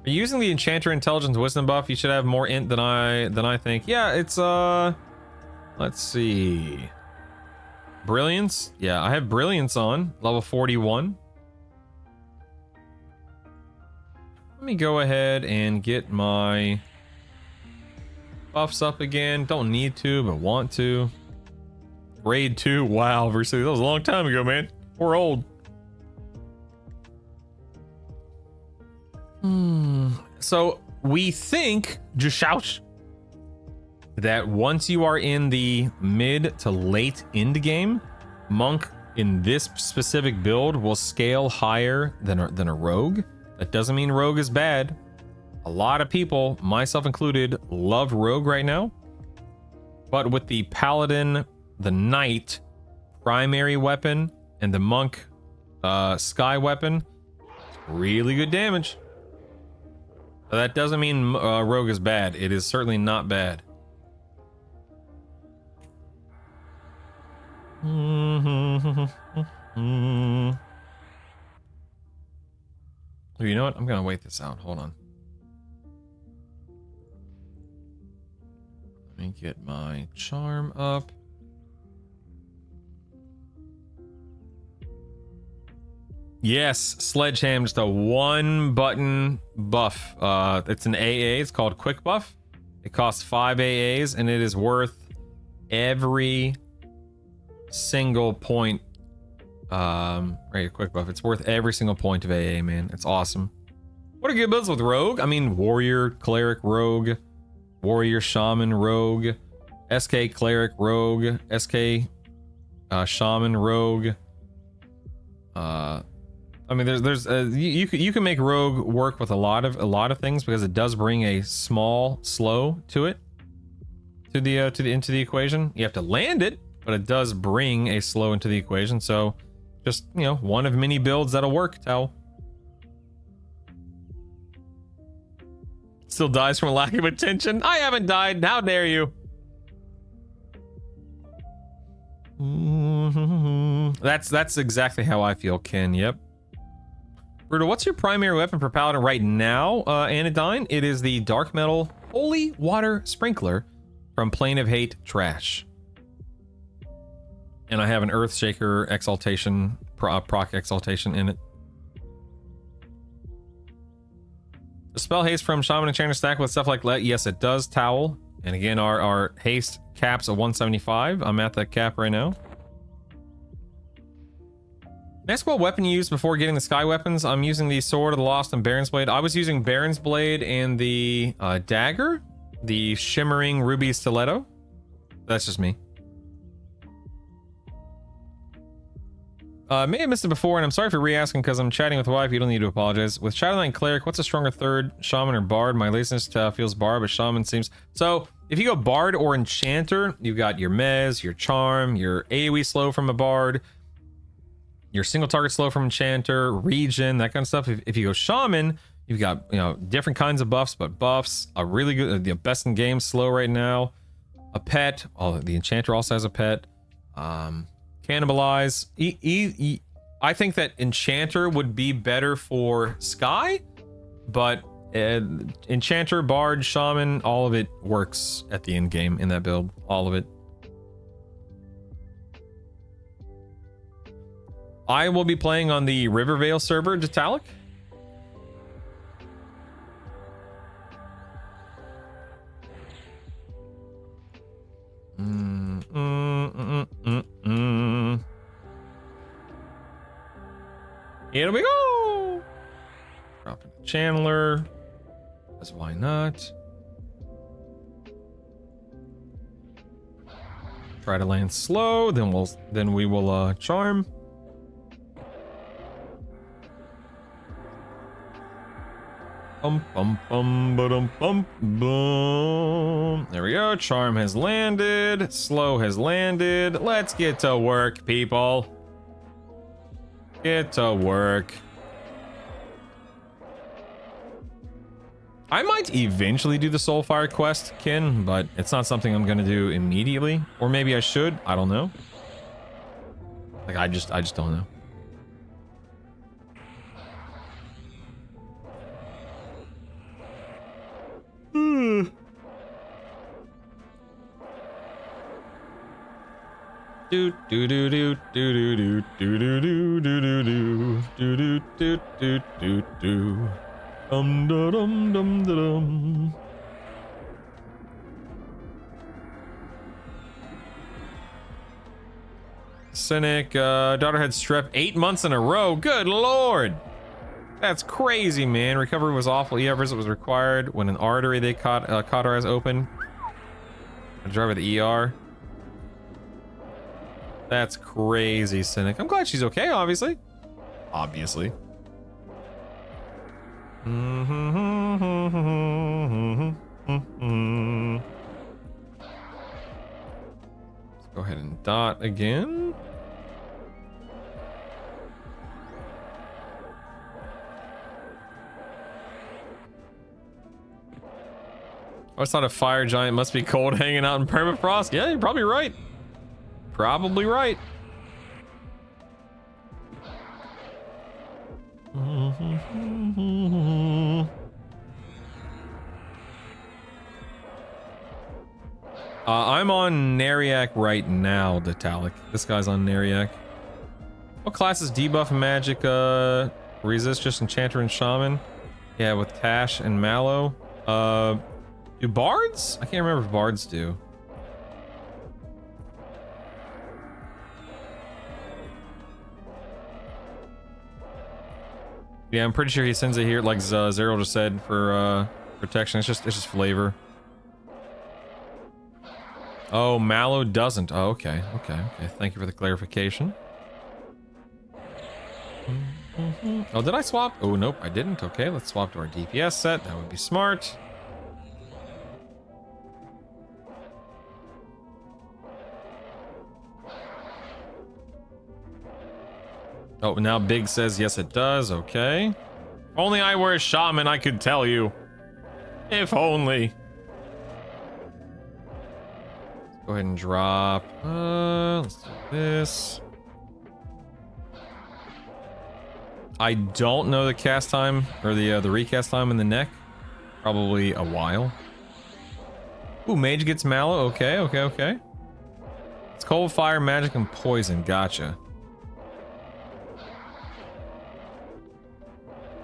you using the enchanter intelligence wisdom buff? You should have more int than I think. Yeah, it's let's see. Brilliance? Yeah, I have brilliance on level 41. Let me go ahead and get my buffs up again. Don't need to, but want to. Raid 2. Wow, versus that was a long time ago, man. We're old. So we think, Jashaush, that once you are in the mid to late end game, monk in this specific build will scale higher than a rogue. That doesn't mean rogue is bad. A lot of people, myself included, love rogue right now. But with the paladin, the knight primary weapon, and the monk sky weapon, really good damage. That doesn't mean rogue is bad. It is certainly not bad. You know what? I'm gonna wait this out. Hold on. Let me get my charm up. Yes, Sledgehammer, just a 1-button buff. It's an AA. It's called Quick Buff. It costs 5 AAs, and it is worth every single point. Right, Quick Buff. It's worth every single point of AA, man. It's awesome. What are good builds with Rogue? I mean, Warrior, Cleric, Rogue, Warrior, Shaman, Rogue, SK, Cleric, Rogue, SK, Shaman, Rogue. I mean, you can make Rogue work with a lot of things because it does bring a small slow to it, into the equation. You have to land it, but it does bring a slow into the equation. So, just one of many builds that'll work. Tao still dies from a lack of attention. I haven't died. How dare you? That's exactly how I feel, Ken. Yep. Bruto, what's your primary weapon for Paladin right now, Anodyne? It is the Dark Metal Holy Water Sprinkler from Plane of Hate Trash. And I have an Earthshaker Exaltation, proc Exaltation in it. The spell haste from Shaman Enchanter stack with stuff like that. Yes, it does, Towel. And again, our haste caps at 175. I'm at that cap right now. Ask what weapon you used before getting the sky weapons. I'm using the Sword of the Lost and Baron's Blade. I was using Baron's Blade and the dagger, the shimmering ruby stiletto. That's just me. May have missed it before, and I'm sorry for re-asking because I'm chatting with wife. You don't need to apologize. With Shadow Knight Cleric, what's a stronger third, Shaman or Bard? My laziness feels Bard, but Shaman seems... So, if you go Bard or Enchanter, you've got your Mez, your Charm, your AoE slow from a Bard, your single target slow from Enchanter, Regen, that kind of stuff. If you go Shaman, you've got, different kinds of buffs, but buffs, a really good, the best in game slow right now, a pet, the Enchanter also has a pet, Cannibalize. I think that Enchanter would be better for Sky, but Enchanter, Bard, Shaman, all of it works at the end game in that build. All of it. I will be playing on the Rivervale server, Detalic. Here we go. Dropping the Channeler. Because why not? Try to land slow, then we will charm. Bum bum bum ba-dum bum boom. There we go. Charm has landed. Slow has landed. Let's get to work, people. Get to work. I might eventually do the Soulfire quest, Kin, but it's not something I'm gonna do immediately. Or maybe I should. I don't know. Like I just don't know. Do do do do do do do do do do do do do do do do dum dum dum dum. Cynic, daughter had strep 8 months in a row. Good lord. That's crazy, man. Recovery was awful. ER visit was required when an artery they cauterized open. A driver the ER. That's crazy, Cynic. I'm glad she's okay, obviously. Obviously. Let's go ahead and dot again. I always thought a fire giant must be cold hanging out in permafrost. Yeah, you're probably right. Probably right. I'm on Nariak right now, Detalic. This guy's on Nariak. What classes debuff magic resist just Enchanter and Shaman? Yeah, with Tash and Mallow. Do Bards? I can't remember if Bards do. Yeah, I'm pretty sure he sends it here, like Zero just said, for protection. It's just flavor. Oh, Mallow doesn't. Oh, okay. Thank you for the clarification. Oh, did I swap? Oh, nope, I didn't. Okay, let's swap to our DPS set. That would be smart. Oh, now Big says yes it does. Okay. If only I were a shaman, I could tell you. If only. Let's go ahead and drop. Let's do this. I don't know the cast time or the recast time in the neck. Probably a while. Ooh, Mage gets Mallow. Okay. It's cold, fire, magic, and poison. Gotcha.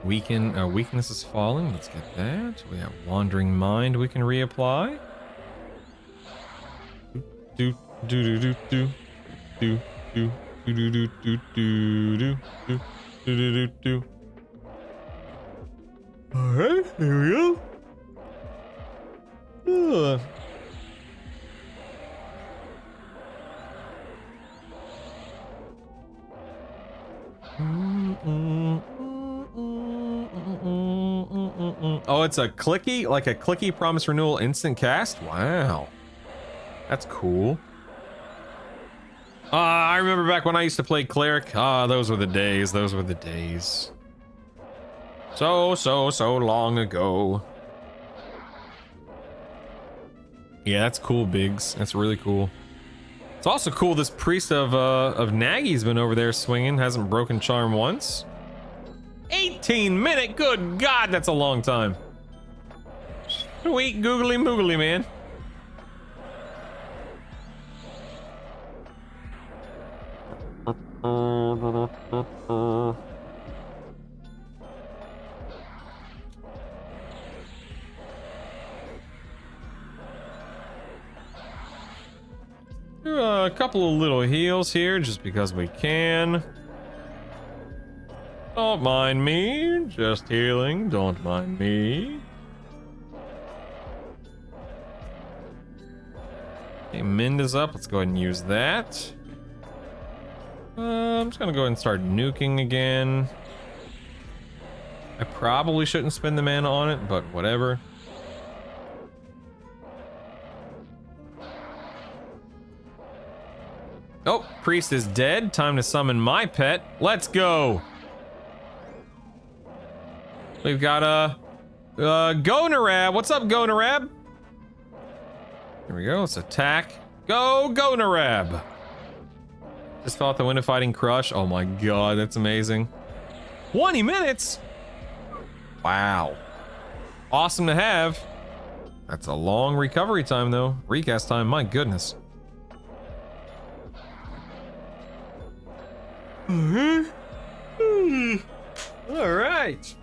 Weakness is falling. Let's get that. We have Wandering Mind we can reapply. Do. Alright, here we go. Oh, it's a clicky, like a clicky promise renewal instant cast? Wow. That's cool. I remember back when I used to play cleric. Those were the days. So long ago. Yeah, that's cool, Biggs. That's really cool. It's also cool this priest of Nagy's been over there swinging, hasn't broken charm once. 18-minute, good God, that's a long time. Sweet googly moogly, man. A couple of little heals here just because we can. Don't mind me, just healing, don't mind me. Okay, Mind is up, let's go ahead and use that. I'm just gonna go ahead and start nuking again. I probably shouldn't spend the mana on it, but whatever. Oh, priest is dead. Time to summon my pet. Let's go. We've got a Gonarab. What's up, Gonarab? Here we go. Let's attack. Go, Gonarab. Just felt the Wind of Fighting Crush. Oh my God, that's amazing. 20 minutes. Wow. Awesome to have. That's a long recovery time, though. Recast time. My goodness. All right.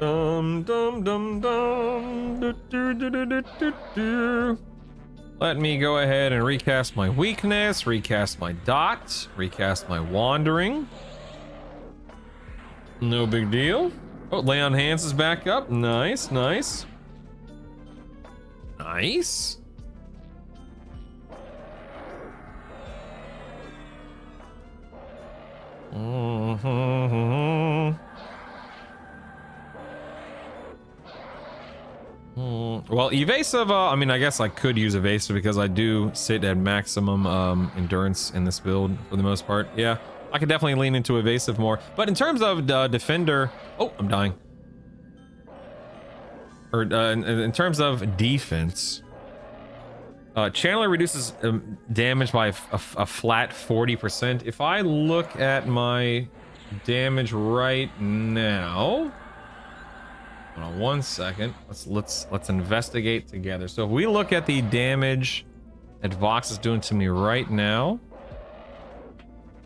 Dum dum dum dum. Let me go ahead and recast my weakness, recast my dot, recast my wandering. No big deal. Oh, Lay on Hands is back up. Nice. Well, evasive, I mean, I guess I could use evasive because I do sit at maximum endurance in this build for the most part. Yeah, I could definitely lean into evasive more. But in terms of defender, oh, I'm dying. Or in terms of defense, Channeler reduces damage by a flat 40%. If I look at my damage right now, Hold on 1 second. Let's investigate together. So if we look at the damage that Vox is doing to me right now.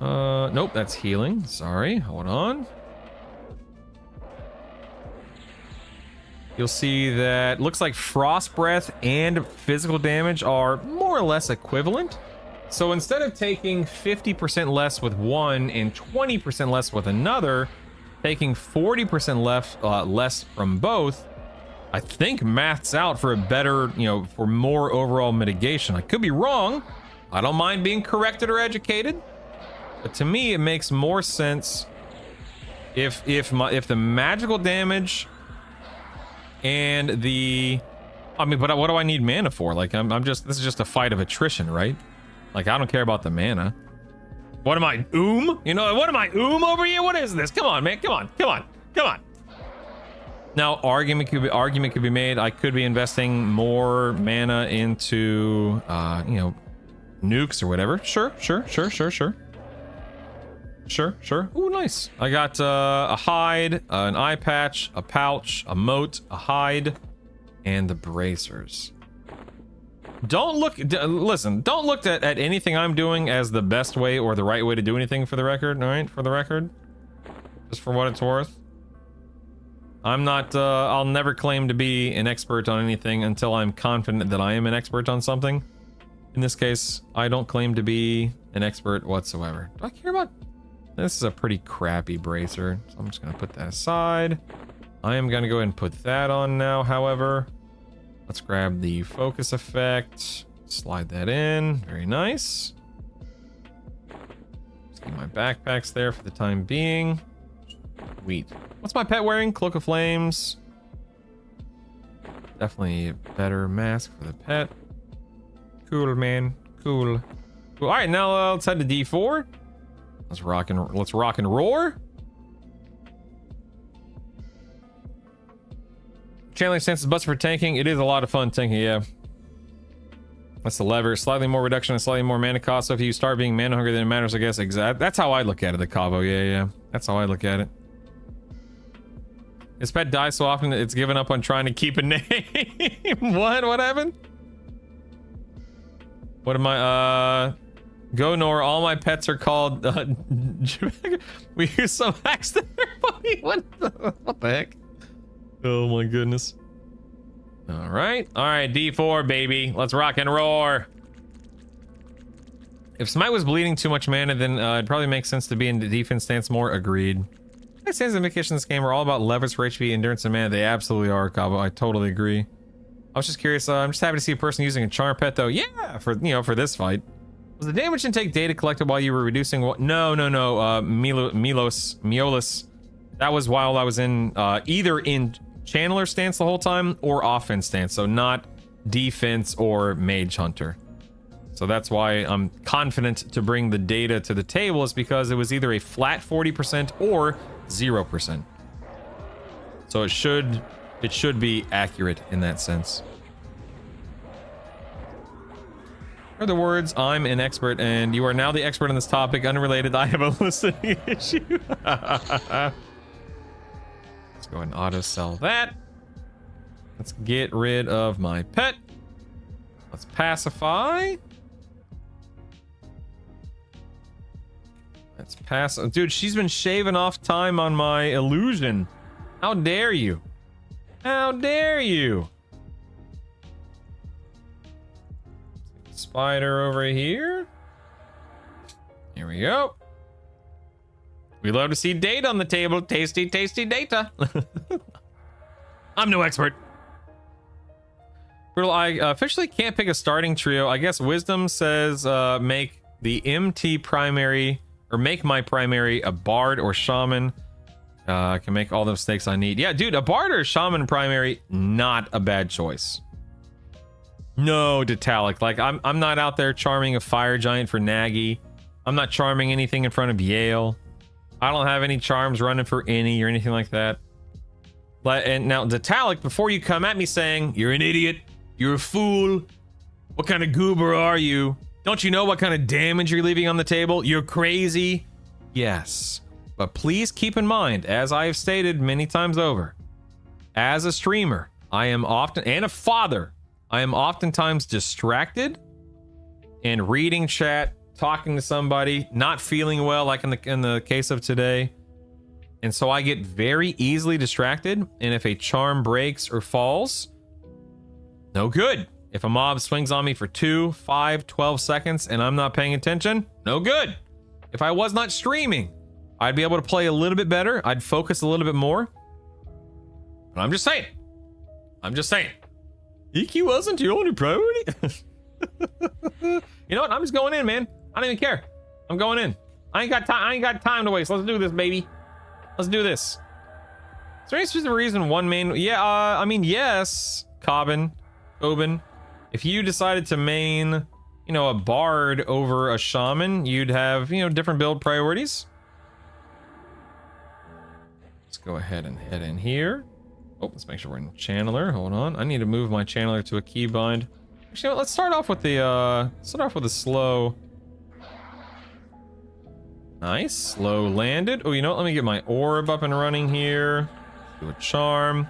Nope, that's healing. Sorry, hold on. You'll see that looks like frost breath and physical damage are more or less equivalent. So instead of taking 50% less with one and 20% less with another, taking 40% less from both, I think maths out for a better, for more overall mitigation. I could be wrong. I don't mind being corrected or educated. But to me, it makes more sense if the magical damage and the, but what do I need mana for? Like, this is just a fight of attrition, right? Like, I don't care about the mana. What am I, what am I, over here? What is this? Come on, man, come on. Now, argument could be made. I could be investing more mana into, nukes or whatever. Sure. Ooh, nice. I got a hide, an eye patch, a pouch, a moat, a hide, and the bracers. Don't look at anything I'm doing as the best way or the right way to do anything, for the record, all right? For the record. Just for what it's worth. I'm not, I'll never claim to be an expert on anything until I'm confident that I am an expert on something. In this case, I don't claim to be an expert whatsoever. Do I care about... This is a pretty crappy bracer, so I'm just gonna put that aside. I am gonna go ahead and put that on now, however. Let's grab the focus effect, slide that in, very nice. Just keep my backpacks there for the time being. Sweet. What's my pet wearing? Cloak of Flames. Definitely a better mask for the pet. Cool, man, cool. All right, now let's head to D4. Let's rock and roar. Channeling stance is busted for tanking. It is a lot of fun tanking, yeah. That's the lever. Slightly more reduction and slightly more mana cost. So if you start being mana hungry, then it matters, I guess. Exactly. That's how I look at it, the Cavo. Yeah. That's how I look at it. His pet dies so often that it's given up on trying to keep a name. What happened? What am I, Go Nor, all my pets are called, we use some hacks there, buddy. What the heck? Oh my goodness. All right, D4, baby. Let's rock and roar. If Smite was bleeding too much mana, then it'd probably make sense to be in the defense stance more. Agreed. My stance and vacation in this game are all about levers for HP, endurance, and mana. They absolutely are, Cabo. I totally agree. I was just curious. I'm just happy to see a person using a charm pet, though. Yeah, for this fight. Was the damage intake data collected while you were reducing? No. Miolus. That was while I was in either in channeler stance the whole time or offense stance, so not defense or mage hunter. So that's why I'm confident to bring the data to the table, is because it was either a flat 40% or 0%. So it should be accurate in that sense. In other words, I'm an expert, and you are now the expert on this topic. Unrelated, I have a listening issue. Let's go ahead and auto sell that. Let's get rid of my pet. Let's pacify. Let's pass. Dude, she's been shaving off time on my illusion. How dare you? How dare you? Spider over here. Here we go. We love to see data on the table. Tasty, tasty data. I'm no expert. Brutal, I officially can't pick a starting trio. I guess Wisdom says make the MT primary, or make my primary a Bard or Shaman. I can make all the mistakes I need. Yeah, dude, a Bard or a Shaman primary, not a bad choice. No, Detalic. Like, I'm not out there charming a Fire Giant for Nagy. I'm not charming anything in front of Yale. I don't have any charms running for any or anything like that. And now, Detalic, before you come at me saying, you're an idiot, you're a fool, what kind of goober are you? Don't you know what kind of damage you're leaving on the table? You're crazy. Yes. But please keep in mind, as I have stated many times over, as a streamer, I am often, and a father, I am oftentimes distracted and reading chat, talking to somebody, not feeling well, like in the case of today. And so I get very easily distracted. And if a charm breaks or falls, no good. If a mob swings on me for 2, 5, 12 seconds and I'm not paying attention, no good. If I was not streaming, I'd be able to play a little bit better. I'd focus a little bit more. But I'm just saying. EQ wasn't your only priority? You know what? I'm just going in, man. I don't even care. I'm going in. I ain't got time to waste. Let's do this, baby. Let's do this. Is there any specific reason one main? Yeah, I mean, yes, Cobbin. If you decided to main, you know, a bard over a shaman, you'd have, you know, different build priorities. Let's go ahead and head in here. Oh, let's make sure we're in channeler. Hold on. I need to move my channeler to a keybind. Actually, let's start off with the slow. Nice, slow landed. Oh, you know what? Let me get my orb up and running here. Do a charm.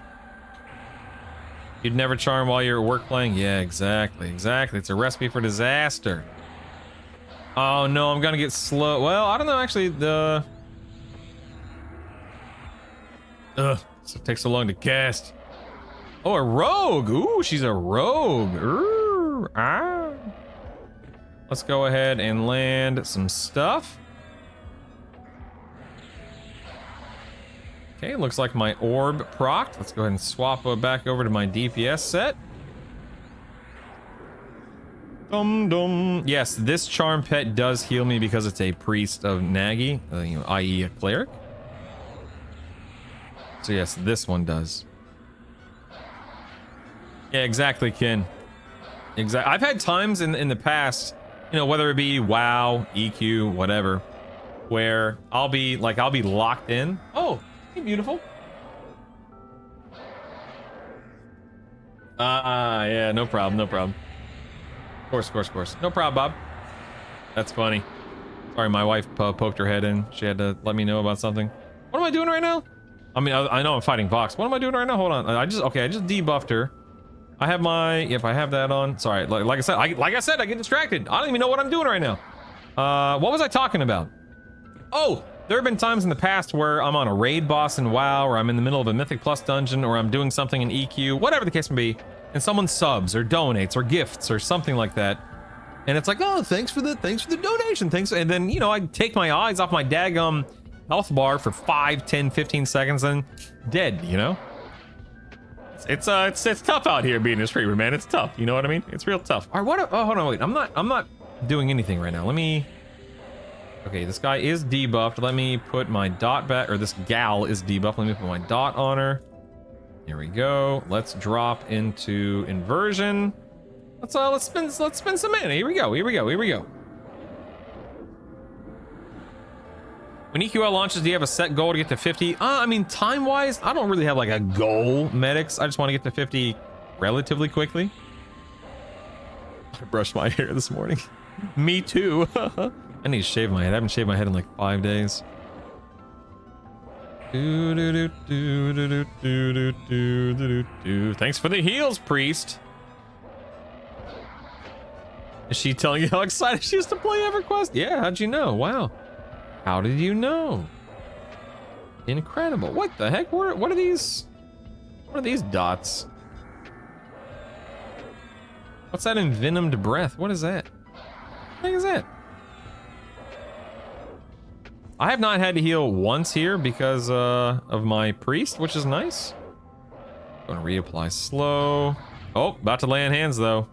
You'd never charm while you're at work playing? Yeah, exactly. It's a recipe for disaster. Oh no, I'm gonna get slow. Well, I don't know, actually, so it takes so long to cast. Oh, a rogue. Ooh, she's a rogue. Ooh, ah. Let's go ahead and land some stuff. Okay, looks like my orb procced. Let's go ahead and swap back over to my DPS set. Yes, this charm pet does heal me because it's a priest of Nagi, you know, i.e. a cleric. So yes, this one does. Yeah, exactly, Ken. Exactly. I've had times in the past, you know, whether it be WoW, EQ, whatever, where I'll be locked in. Oh, hey, beautiful. Yeah, no problem. Of course. No problem, Bob. That's funny. Sorry, my wife poked her head in. She had to let me know about something. What am I doing right now? I mean, I know I'm fighting Vox. What am I doing right now? Hold on. I just debuffed her. I have I have that on. Sorry, like I said, I get distracted. I don't even know what I'm doing right now. What was I talking about? Oh, there have been times in the past where I'm on a raid boss in WoW, or I'm in the middle of a Mythic Plus dungeon, or I'm doing something in EQ, whatever the case may be, and someone subs or donates or gifts or something like that. And it's like, oh, thanks for the donation, thanks. And then, you know, I take my eyes off my daggum health bar for 5, 10, 15 seconds and dead, you know? It's tough out here being a streamer, man. It's tough, you know what I mean? It's real tough. All right, oh, hold on, wait. I'm not doing anything right now. Let me... Okay, this guy is debuffed. Let me put my dot back, or this gal is debuffed. Let me put my dot on her. Here we go. Let's drop into inversion. Let's spend some mana. Here we go. When EQL launches, do you have a set goal to get to 50? I mean, time-wise, I don't really have like a goal, medics. I just want to get to 50 relatively quickly. I brushed my hair this morning. Me too. I need to shave my head. I haven't shaved my head in like 5 days. Thanks for the heals, priest. Is she telling you how excited she is to play EverQuest? Yeah, how'd you know? Wow. How did you know? Incredible. What the heck? What are these? What are these dots? What's that envenomed breath? What is that? What the heck is that? I have not had to heal once here because of my priest, which is nice. Gonna reapply slow. Oh, about to lay on hands though.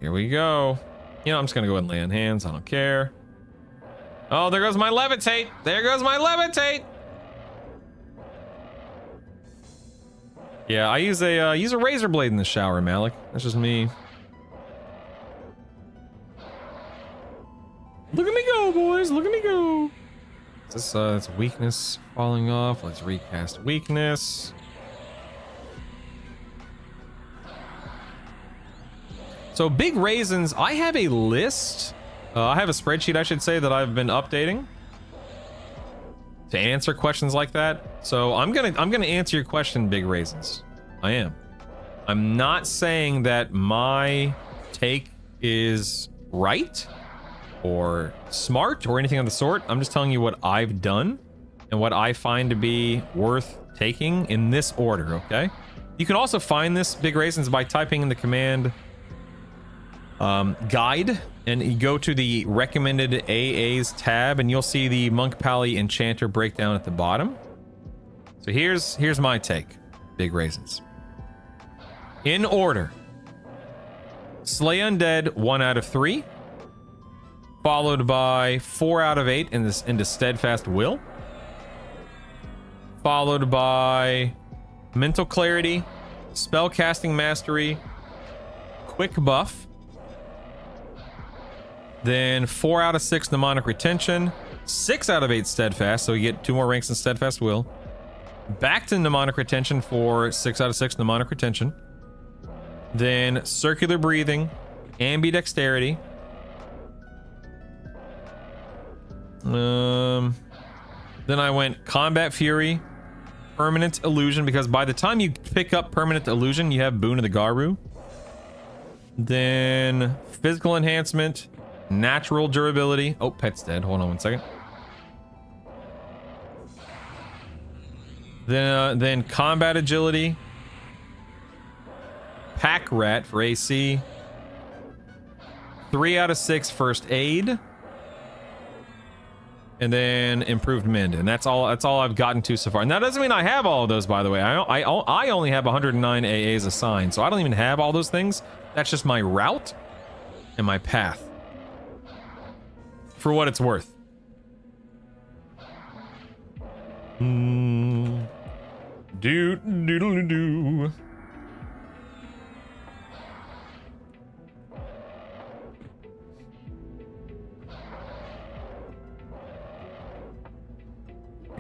Here we go. You know, I'm just gonna go ahead and lay on hands. I don't care. Oh, there goes my levitate. There goes my levitate. Yeah, I use a razor blade in the shower, Malik. That's just me. Look at me go, boys. Look at me go. Is this it's weakness falling off? Let's recast weakness. So big raisins. I have a list. I have a spreadsheet, I should say, that I've been updating to answer questions like that. So I'm gonna answer your question, Big Raisins. I am. I'm not saying that my take is right or smart or anything of the sort. I'm just telling you what I've done and what I find to be worth taking in this order, okay? You can also find this, Big Raisins, by typing in the command guide, and you go to the recommended AAs tab, and you'll see the Monk Pally Enchanter breakdown at the bottom. So here's my take, Big Raisins. In order: Slay Undead 1 out of 3, followed by 4 out of 8 into Steadfast Will, followed by Mental Clarity, Spellcasting Mastery, Quick Buff, then 4 out of 6 Mnemonic Retention, 6 out of 8 Steadfast, so you get 2 more ranks in Steadfast Will, back to Mnemonic Retention for 6 out of 6 Mnemonic Retention, then Circular Breathing, Ambidexterity, then I went Combat Fury, Permanent Illusion, because by the time you pick up Permanent Illusion, you have Boon of the Garu. Then Physical Enhancement, Natural Durability. Oh, Pet's dead. Hold on 1 second. Then Combat Agility, Pack Rat for AC, 3 out of 6 First Aid, and then Improved Mend, and that's all I've gotten to so far. And that doesn't mean I have all of those, by the way. I only have 109 AAs assigned, so I don't even have all those things. That's just my route and my path, for what it's worth. Do.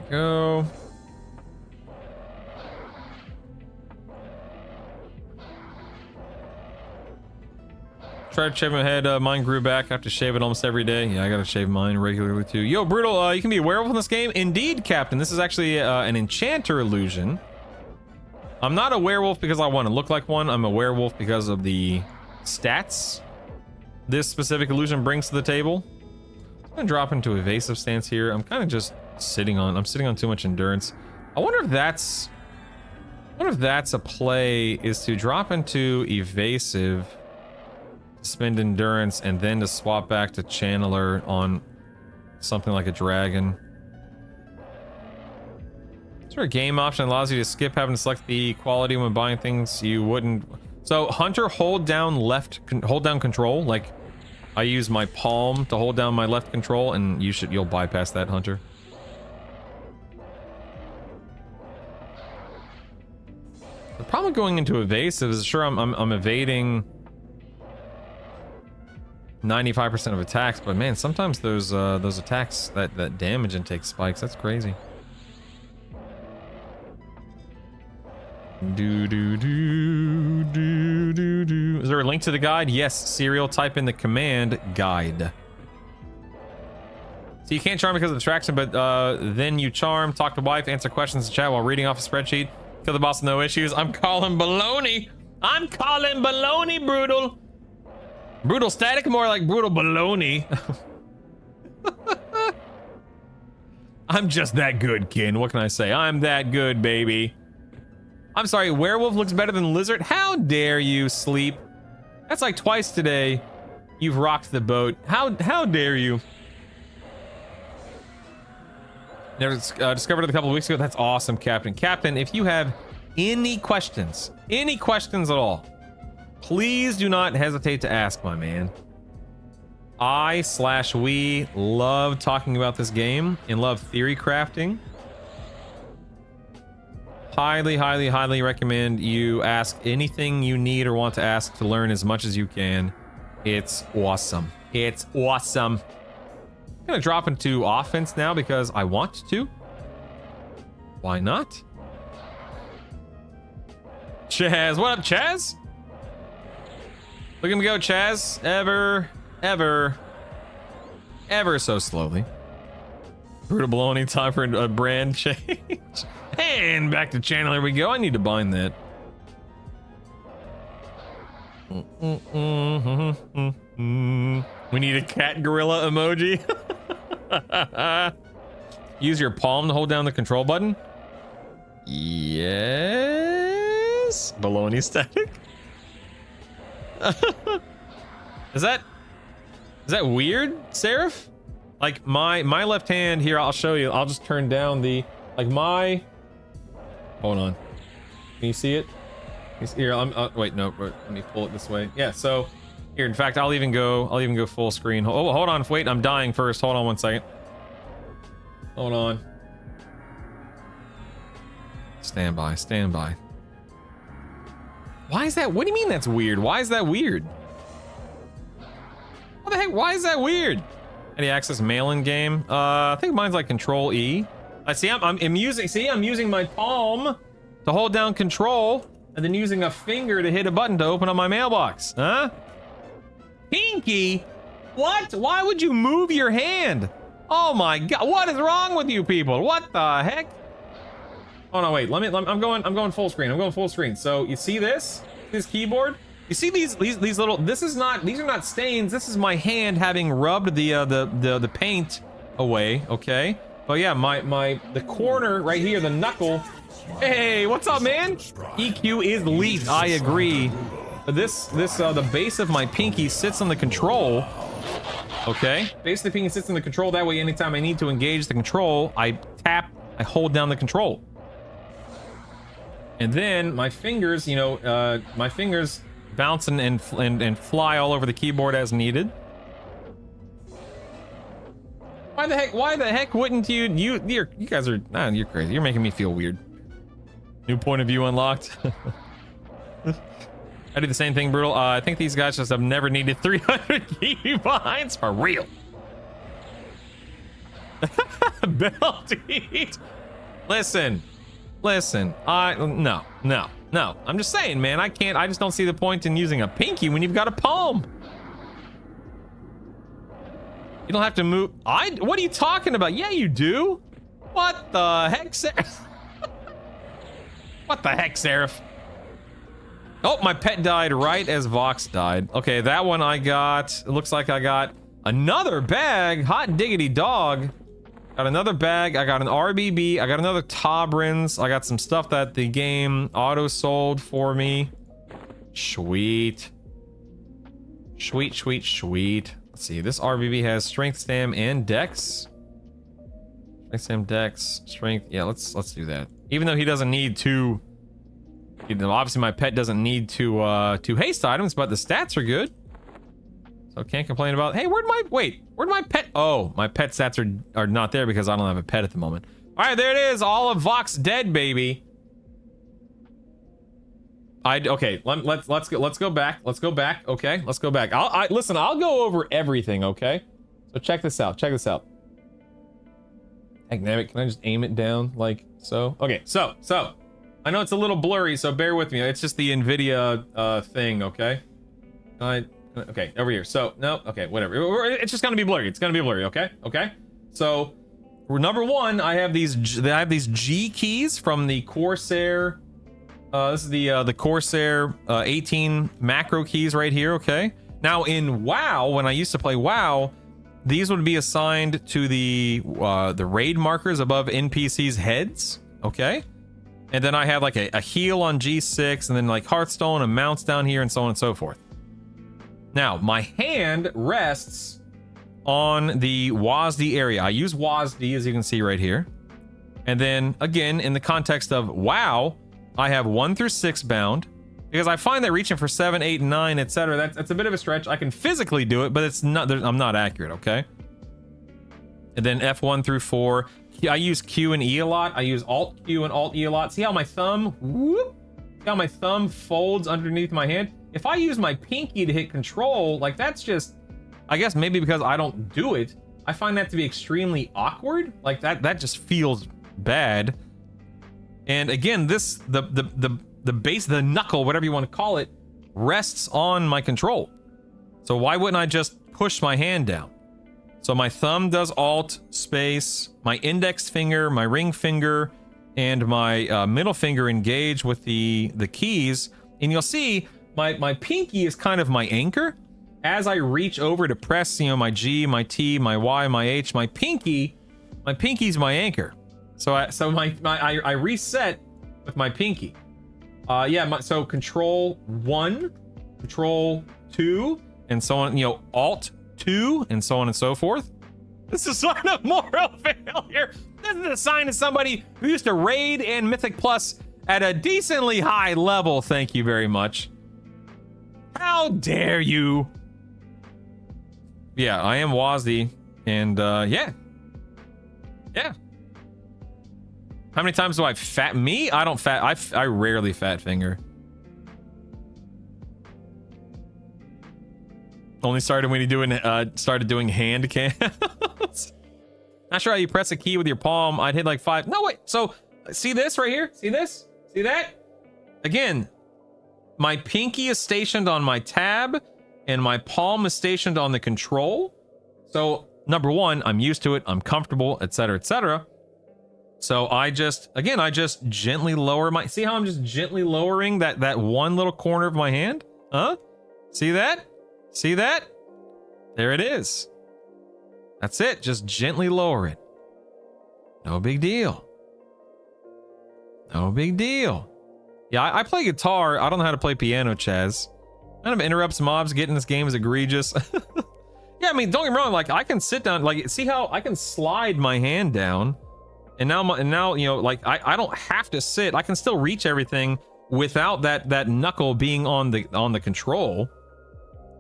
Go. Try to shave my head. Mine grew back. I have to shave it almost every day. Yeah, I gotta shave mine regularly too. Yo, Brutal, you can be a werewolf in this game? Indeed, Captain. This is actually an enchanter illusion. I'm not a werewolf because I want to look like one. I'm a werewolf because of the stats this specific illusion brings to the table. I'm gonna drop into evasive stance here. I'm kind of just sitting on too much endurance. I wonder if that's a play, is to drop into evasive, spend endurance, and then to swap back to channeler on something like a dragon. Is there a game option that allows you to skip having to select the quality when buying things you wouldn't? So Hunter, hold down control. Like, I use my palm to hold down my left control, and you'll bypass that, Hunter. The problem going into evasive is, sure, I'm evading 95% of attacks, but man, sometimes those attacks, that damage intake spikes. That's crazy. Is there a link to the guide? Yes, Serial. Type in the command guide. So you can't charm because of distraction, but then you charm, talk to wife, answer questions in chat while reading off a spreadsheet, kill the boss with no issues. I'm calling baloney. I'm calling baloney, Brutal. Brutal static, more like brutal baloney. I'm just that good, Kin. What can I say? I'm that good, baby. I'm sorry, werewolf looks better than lizard? How dare you, Sleep? That's like twice today you've rocked the boat. How dare you? Never discovered it a couple of weeks ago. That's awesome, Captain. Captain, if you have any questions at all, please do not hesitate to ask, my man. We love talking about this game and love theory crafting. Highly recommend you ask anything you need or want to ask to learn as much as you can. It's awesome. It's awesome. I'm gonna drop into offense now because I want to. Why not? Chaz, what up, Chaz? Look at him go, Chaz. Ever so slowly. Brutal baloney, time for a brand change. And back to channel, here we go. I need to bind that. We need a cat gorilla emoji. Use your palm to hold down the control button. Yes. Baloney static. Is that weird, Seraph? Like my left hand here, I'll show you. I'll just turn down the hold on. Can you see it? Here, wait, no, let me pull it this way. Yeah, so here, in fact, I'll even go full screen. Oh, hold on, wait, I'm dying first. Hold on 1 second. Hold on. Stand by. Why is that? What do you mean that's weird? Why is that weird? What the heck? Why is that weird? Any access mail-in game? I think mine's like Control E. I see. I'm using my palm to hold down Control, and then using a finger to hit a button to open up my mailbox. Huh? Pinky? What? Why would you move your hand? Oh my God! What is wrong with you people? What the heck? Oh no! Wait. I'm going full screen. I'm going full screen. So you see this keyboard? You see these little? These are not stains. This is my hand having rubbed the paint away. Okay. But yeah, the corner right here, the knuckle. Hey, what's up, man? EQ is leaked. I agree. The base of my pinky sits on the control. Okay. Base of the pinky sits on the control. That way, anytime I need to engage the control, I hold down the control. And then my fingers, bounce and fly all over the keyboard as needed. Why the heck wouldn't you guys are, you're crazy. You're making me feel weird. New point of view unlocked. I do the same thing, Brutal. I think these guys just have never needed 300 keybinds for real. Belty. Listen. No. I'm just saying, man, I just don't see the point in using a pinky when you've got a palm. You don't have to move. What are you talking about? Yeah, you do. What the heck, Seraph? What the heck, Seraph? Oh, my pet died right as Vox died. Okay, that one I got. It looks like I got another bag. Hot diggity dog. Got another bag. I got an RBB. I got another Tobrins. I got some stuff that the game auto sold for me. Sweet. Let's see. This RBB has strength, stam, and dex. Strength, stam, dex, strength. Yeah, let's do that. Even though he doesn't need to. Obviously, my pet doesn't need two haste items, but the stats are good. So can't complain about. Hey, where'd my pet? Oh, my pet stats are not there because I don't have a pet at the moment. All right, there it is. All of Vox dead, baby. Okay. Let's go back. Okay, let's go back. Listen. I'll go over everything. Okay. So check this out. Heck, damn it, can I just aim it down like so? Okay. So I know it's a little blurry, so bear with me. It's just the NVIDIA thing. Okay. Okay, over here. So no, okay, whatever. It's just gonna be blurry. Okay. So number one, I have these G keys from the Corsair. This is the Corsair 18 macro keys right here. Okay. Now in WoW, when I used to play WoW, these would be assigned to the raid markers above NPCs' heads. Okay. And then I have like a heal on G6, and then like Hearthstone and mounts down here, and so on and so forth. Now, my hand rests on the WASD area. I use WASD, as you can see right here. And then, again, in the context of WoW, I have 1 through 6 bound. Because I find that reaching for 7, 8, 9, etc., that's a bit of a stretch. I can physically do it, but I'm not accurate, okay? And then F1 through 4. I use Q and E a lot. I use Alt Q and Alt E a lot. See how my thumb, see how my thumb folds underneath my hand? If I use my pinky to hit control, like that's just, I guess maybe because I don't do it, I find that to be extremely awkward. Like that just feels bad. And again, the base, the knuckle, whatever you want to call it, rests on my control. So why wouldn't I just push my hand down? So my thumb does Alt space, my index finger, my ring finger, and my middle finger engage with the keys, and you'll see my pinky is kind of my anchor. As I reach over to press, you know, my G, my T, my Y, my H, my pinky's my anchor. So I reset with my pinky. So Control 1, Control 2, and so on, you know, Alt 2, and so on and so forth. This is a sign of moral failure. This is a sign of somebody who used to raid and Mythic Plus at a decently high level. Thank you very much. How dare you? Yeah, I am Wazzy, and yeah. How many times do I fat me? I don't fat. I rarely fat finger. Only started when you started doing hand cams. Not sure how you press a key with your palm. I'd hit like 5. No, wait. So see this right here? See this? See that? Again, my pinky is stationed on my tab and my palm is stationed on the control. So number one, I'm used to it. I'm comfortable, etc., etc. So I just gently lower my, see how I'm just gently lowering that one little corner of my hand? Huh? See that? See that? There it is. That's it. Just gently lower it. No big deal. No big deal. Yeah, I play guitar. I don't know how to play piano, Chaz. Kind of interrupts mobs. Getting this game is egregious. Yeah, I mean, don't get me wrong. Like, I can sit down. Like, see how I can slide my hand down, and now you know, like I don't have to sit. I can still reach everything without that knuckle being on the control.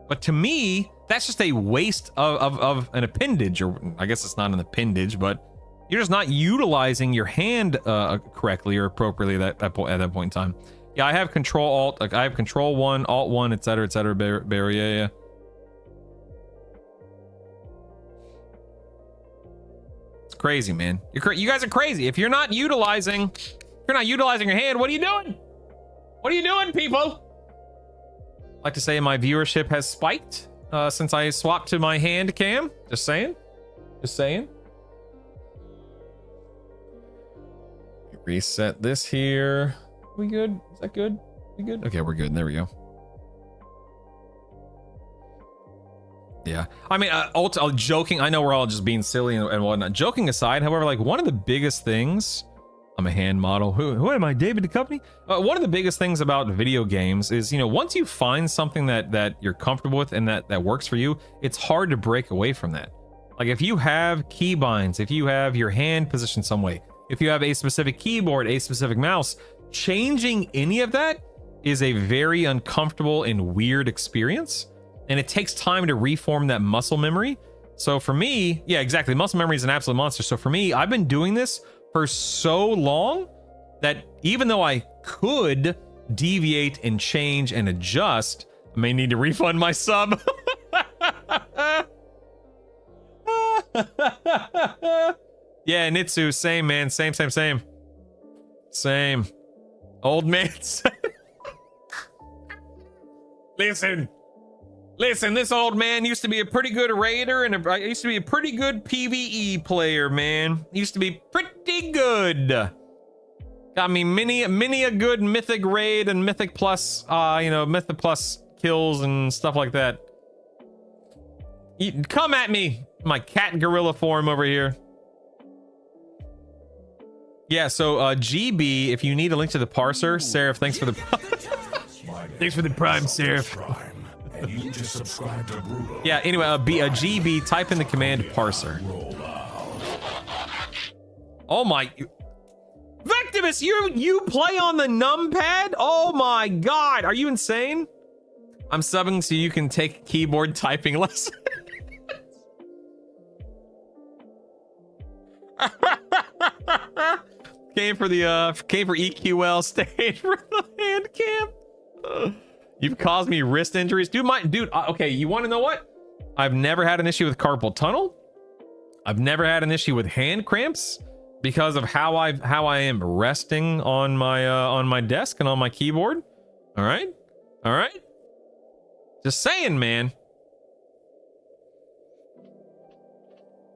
But to me, that's just a waste of an appendage, or I guess it's not an appendage, but you're just not utilizing your hand correctly or appropriately at that point in time. Yeah, I have Control Alt, like I have Control 1, Alt 1, etc., etc. Barry, yeah. It's crazy, man. You guys are crazy. If you're not utilizing your hand, what are you doing? What are you doing, people? I like to say my viewership has spiked since I swapped to my hand cam. Just saying. Just saying. Reset this here. We good? Is that good? We good? Okay, we're good. There we go. Yeah. I mean, joking. I know we're all just being silly and whatnot. Joking aside, however, like one of the biggest things, I'm a hand model. Who am I? David Duchovny? One of the biggest things about video games is, you know, once you find something that you're comfortable with and that works for you, it's hard to break away from that. Like if you have keybinds, if you have your hand positioned some way, if you have a specific keyboard, a specific mouse, changing any of that is a very uncomfortable and weird experience. And it takes time to reform that muscle memory. So for me, yeah, exactly. Muscle memory is an absolute monster. So for me, I've been doing this for so long that even though I could deviate and change and adjust, I may need to refund my sub. Yeah, Nitsu, same, man. Same. Old man. Listen, this old man used to be a pretty good raider and used to be a pretty good PvE player, man. Used to be pretty good. Got me many a good Mythic raid and Mythic Plus, Mythic Plus kills and stuff like that. Come at me, my cat gorilla form over here. Yeah, so GB, if you need a link to the parser, Seraph, thanks for the thanks for the prime, Seraph. Yeah, anyway, GB, type in the command parser. Oh my, Vectimus, you play on the numpad? Oh my god, are you insane? I'm subbing so you can take keyboard typing lessons. Came for EQL stage for the hand cam. You've caused me wrist injuries, dude. Okay, you want to know what? I've never had an issue with carpal tunnel. I've never had an issue with hand cramps because of how I am resting on my desk and on my keyboard. All right. Just saying, man.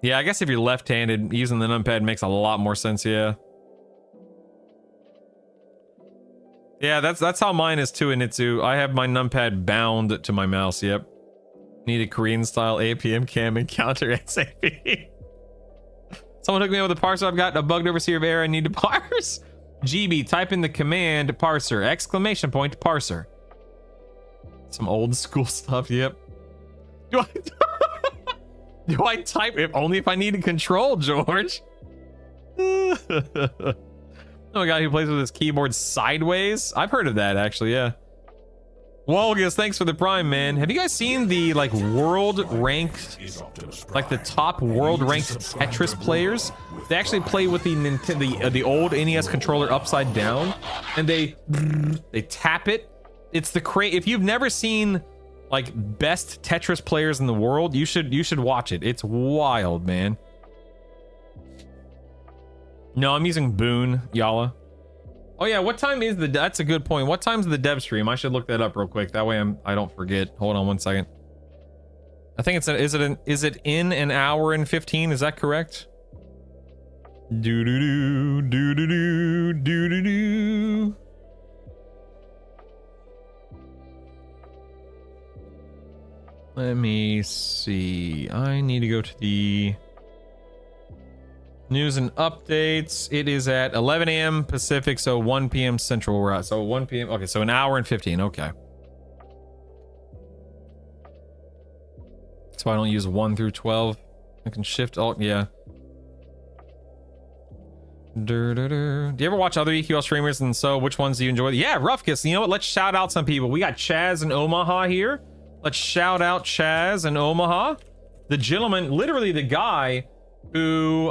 Yeah, I guess if you're left-handed, using the numpad makes a lot more sense, yeah. Yeah, that's how mine is too, Initsu. I have my numpad bound to my mouse, yep. Need a Korean-style APM cam encounter SAP. Someone hook me up with a parser. I've got a bugged overseer of error I need to parse. GB, type in the command parser, exclamation point parser. Some old school stuff, yep. Do I do I type if only if I need to control, George? Oh my god, who plays with his keyboard sideways? I've heard of that actually, yeah. Wolgus, thanks for the prime, man. Have you guys seen the like world ranked, like the top world ranked Tetris players? They actually play with the old NES controller upside down, and they tap it. It's the if you've never seen like best Tetris players in the world, you should watch it. It's wild, man. No, I'm using Boon, Yala. Oh yeah, what time is that's a good point. What time's the dev stream? I should look that up real quick. That way I don't forget. Hold on one second. I think it's is it in an hour and 15? Is that correct? Do do do do do do do do do. Let me see. I need to go to the news and updates. It is at 11 a.m. Pacific, so 1 p.m. Central. We're at so 1 p.m. Okay, so an hour and 15. Okay. So I don't use 1 through 12. I can shift alt. Yeah. Do you ever watch other EQL streamers? And so, which ones do you enjoy? Yeah, Roughkiss. You know what? Let's shout out some people. We got Chaz in Omaha here. Let's shout out Chaz in Omaha. The gentleman, literally the guy who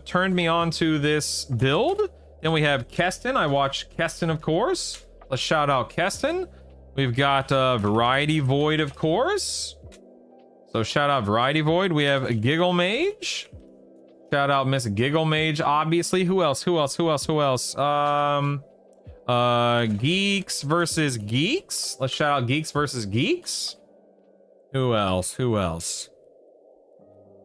turned me on to this build. Then we have Keston. I watch Keston, of course. Let's shout out Keston. We've got Variety Void, of course. So shout out Variety Void. We have Giggle Mage. Shout out Miss Giggle Mage, obviously. Who else? Geeks versus Geeks. Let's shout out Geeks versus Geeks. Who else?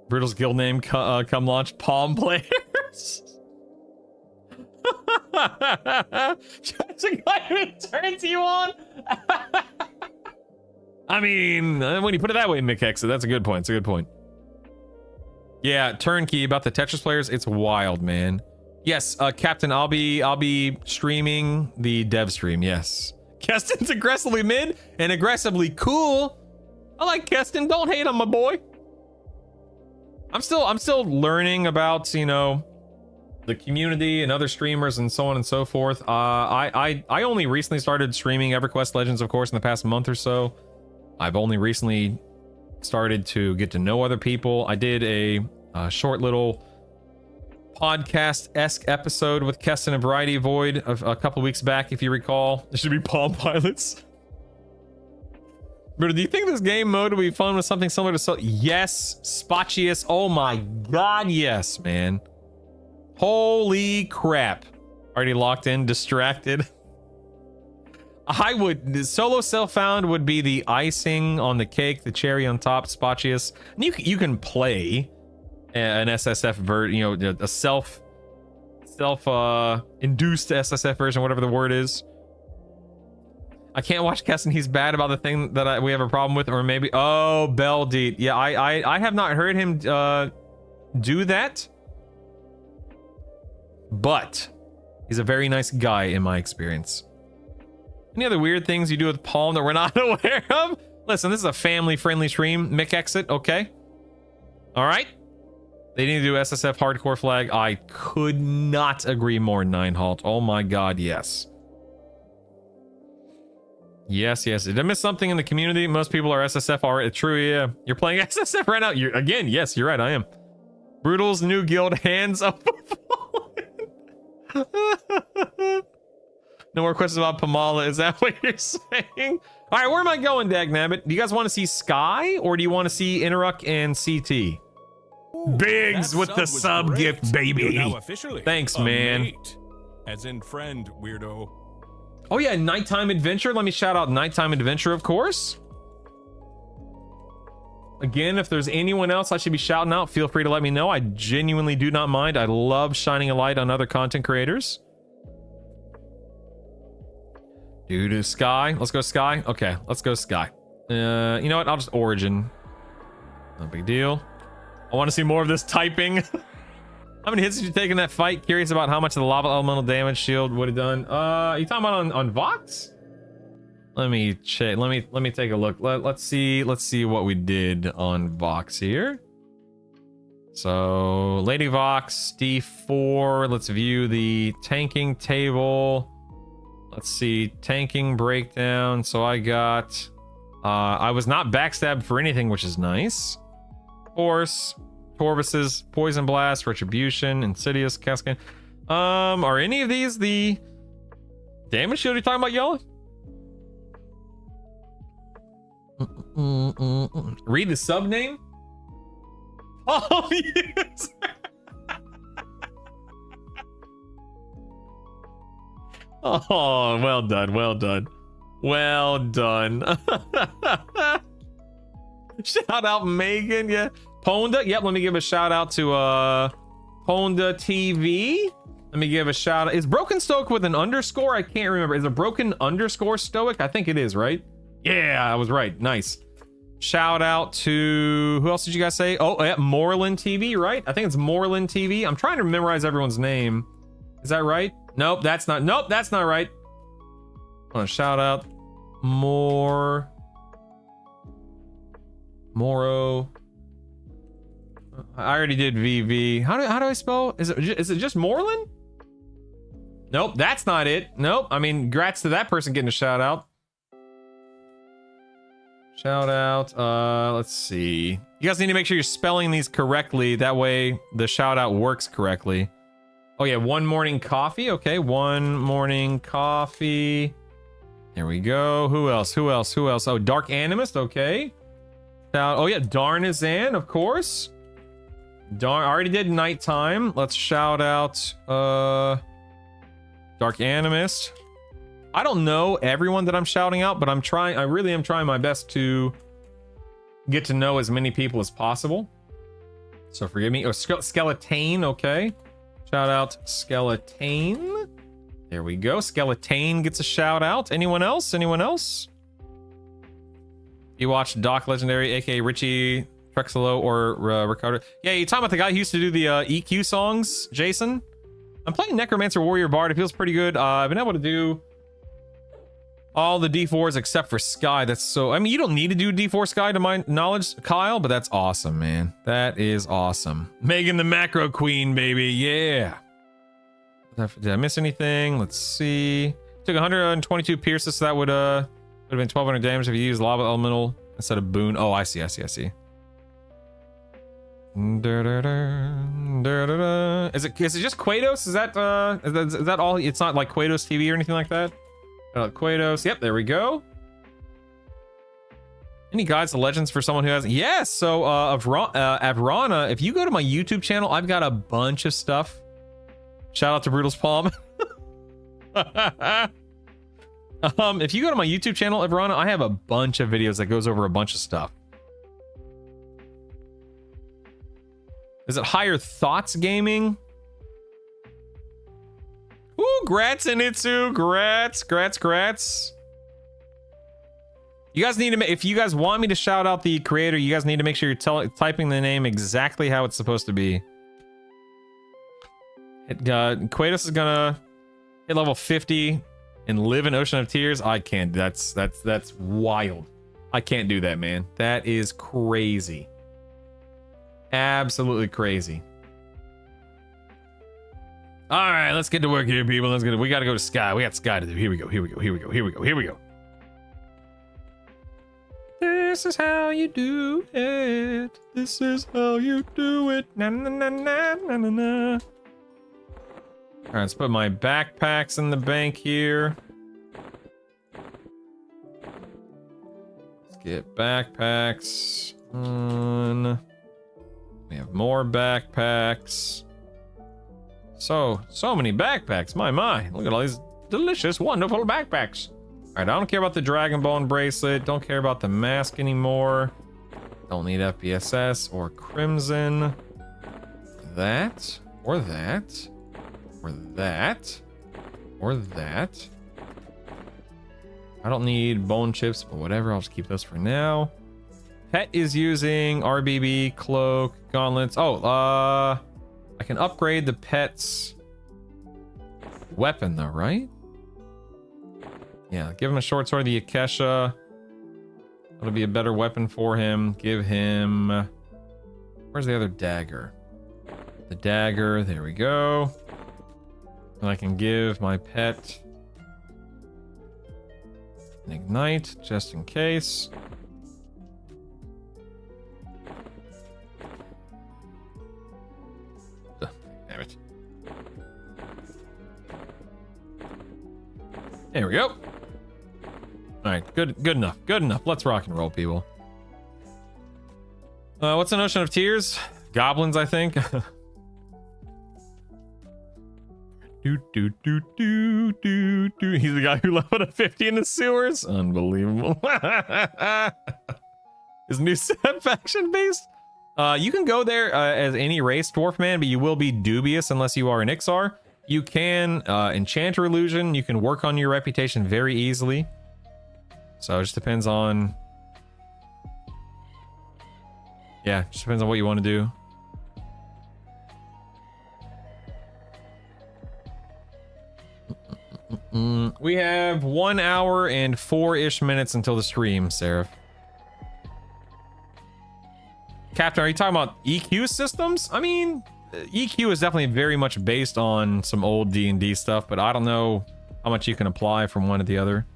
Brittle's guild name come launch Palm Players. That's a guy who turns you on. I mean, when you put it that way, MNK, that's a good point. It's a good point. Yeah, Turnkey about the Tetris players. It's wild, man. Yes, Captain, I'll be streaming the dev stream. Yes, Keston's aggressively mid and aggressively cool. I like Keston. Don't hate on my boy. I'm still learning about, you know, the community and other streamers and so on and so forth. I only recently started streaming EverQuest Legends, of course, in the past month or so. I've only recently started to get to know other people. I did a short little podcast-esque episode with Keston and Variety Void a couple weeks back, if you recall. There should be Palm Pilots. But do you think this game mode would be fun with something similar to Yes, Spotchius. Oh my god, yes, man. Holy crap. Already locked in, distracted. I would solo self-found would be the icing on the cake, the cherry on top, Spotchius. And you can play an SSF version, you know, a self induced SSF version, whatever the word is. I can't watch Keston. He's bad about the thing that we have a problem with, or maybe Beldeet. Yeah, I have not heard him do that, but he's a very nice guy in my experience. Any other weird things you do with Palm that we're not aware of? Listen, this is a family-friendly stream. Mick exit, okay. All right. They need to do SSF hardcore flag. I could not agree more, Ninehalt. Oh my god, yes. Yes. Did I miss something in the community? Most people are SSF already. True, yeah. You're playing SSF right now. Again, yes, you're right, I am. Brutal's new guild, Hands Up. No more questions about Pamala. Is that what you're saying? All right, where am I going, Dagnabbit? Do you guys want to see Sky, or do you want to see Interruck and CT? Ooh, Biggs with the sub great. gift, baby. You're now officially Thanks, a man. mate. As in friend, weirdo. Oh yeah, Nighttime Adventure. Let me shout out Nighttime Adventure, of course. Again, if there's anyone else I should be shouting out, feel free to let me know. I genuinely do not mind. I love shining a light on other content creators. Dude, Sky. Let's go Sky. Okay, let's go Sky. You know what? I'll just Origin. No big deal. I want to see more of this typing. How many hits did you take in that fight? Curious about how much of the lava elemental damage shield would have done. You talking about on Vox? Let me check. Let me take a look. Let's see what we did on Vox here. So Lady Vox D4. Let's view the tanking table. Let's see, tanking breakdown. So I got I was not backstabbed for anything, which is nice. Force, Torvis's Poison Blast, Retribution, Insidious, Cascade. Are any of these the damage shield you're talking about, y'all? Read the sub name. Oh, yes. Oh, well done, well done. Well done. Shout out Megan, yeah. Ponda, yep, let me give a shout out to Ponda TV. Let me give a shout out. Is Broken Stoic with an underscore? I can't remember. Is it Broken underscore Stoic? I think it is, right? Yeah, I was right. Nice. Shout out to, who else did you guys say? Oh, yeah, Moreland TV, right? I think it's Moreland TV. I'm trying to memorize everyone's name. Is that right? Nope, that's not right. I want to shout out Moro. I already did VV. How do I spell? Is it just Moreland? Nope, that's not it. Nope. I mean, congrats to that person getting a shout out. Shout out. Let's see. You guys need to make sure you're spelling these correctly. That way the shout out works correctly. Oh yeah, One Morning Coffee. Okay, One Morning Coffee. There we go. Who else? Oh, Dark Animist. Okay. Oh yeah, Darnazan, of course. I already did Nighttime. Let's shout out Dark Animist. I don't know everyone that I'm shouting out, but I really am trying my best to get to know as many people as possible. So forgive me. Oh, Skeletane, okay. Shout out Skeletane. There we go. Skeletane gets a shout out. Anyone else? You watched Doc Legendary, aka Richie Trexelo or Ricardo? Yeah, you talking about the guy who used to do the EQ songs, Jason? I'm playing Necromancer Warrior Bard. It feels pretty good. I've been able to do all the D4s except for Sky. That's so... I mean, you don't need to do D4 Sky to my knowledge, Kyle, but that's awesome, man. That is awesome. Megan the Macro Queen, baby. Yeah. Did I miss anything? Let's see. Took 122 pierces, so that would have been 1200 damage if you use Lava Elemental instead of Boon. Oh, I see. Is it just Quados? Is that all? It's not like Quados TV or anything like that? Quados. Yep, there we go. Any guides to legends for someone who hasn't? Yes. So Avrana, if you go to my YouTube channel, I've got a bunch of stuff. Shout out to Brutal's Palm. If you go to my YouTube channel, Avrana, I have a bunch of videos that goes over a bunch of stuff. Is it Higher Thoughts Gaming? Ooh, grats Initsu, grats. You guys need to, if you guys want me to shout out the creator, you guys need to make sure you're typing the name exactly how it's supposed to be. Quados is gonna hit level 50 and live in Ocean of Tears. I can't. That's wild. I can't do that, man. That is crazy. Absolutely crazy. All right, let's get to work here, people. We got to go to Sky. We got Sky to do. Here we go. This is how you do it. This is how you do it. Na na na na na na na. All right, let's put my backpacks in the bank here. Let's get backpacks on. We have more backpacks. So many backpacks. My. Look at all these delicious, wonderful backpacks. All right, I don't care about the Dragon Bone bracelet. Don't care about the mask anymore. Don't need FBSS or Crimson. That, or that, or that, or that. I don't need bone chips, but whatever. I'll just keep those for now. Pet is using RBB, cloak, gauntlets. Oh, I can upgrade the pet's weapon though, right? Yeah, give him a short sword, the Akesha. That'll be a better weapon for him. Give him... Where's the other dagger? The dagger, there we go. And I can give my pet an ignite, just in case. Ugh, damn it. There we go. Alright, good enough. Good enough. Let's rock and roll, people. What's the notion of tears? Goblins, I think. He's the guy who leveled up 50 in the sewers. Unbelievable. Is new set faction based? You can go there as any race, Dwarf Man, but you will be dubious unless you are an Ixar. You can enchant or illusion. You can work on your reputation very easily. So it just depends on... Yeah, just depends on what you want to do. We have 1 hour and 4-ish minutes until the stream, Seraph. Captain, are you talking about EQ systems? I mean, EQ is definitely very much based on some old D&D stuff, but I don't know how much you can apply from one to the other.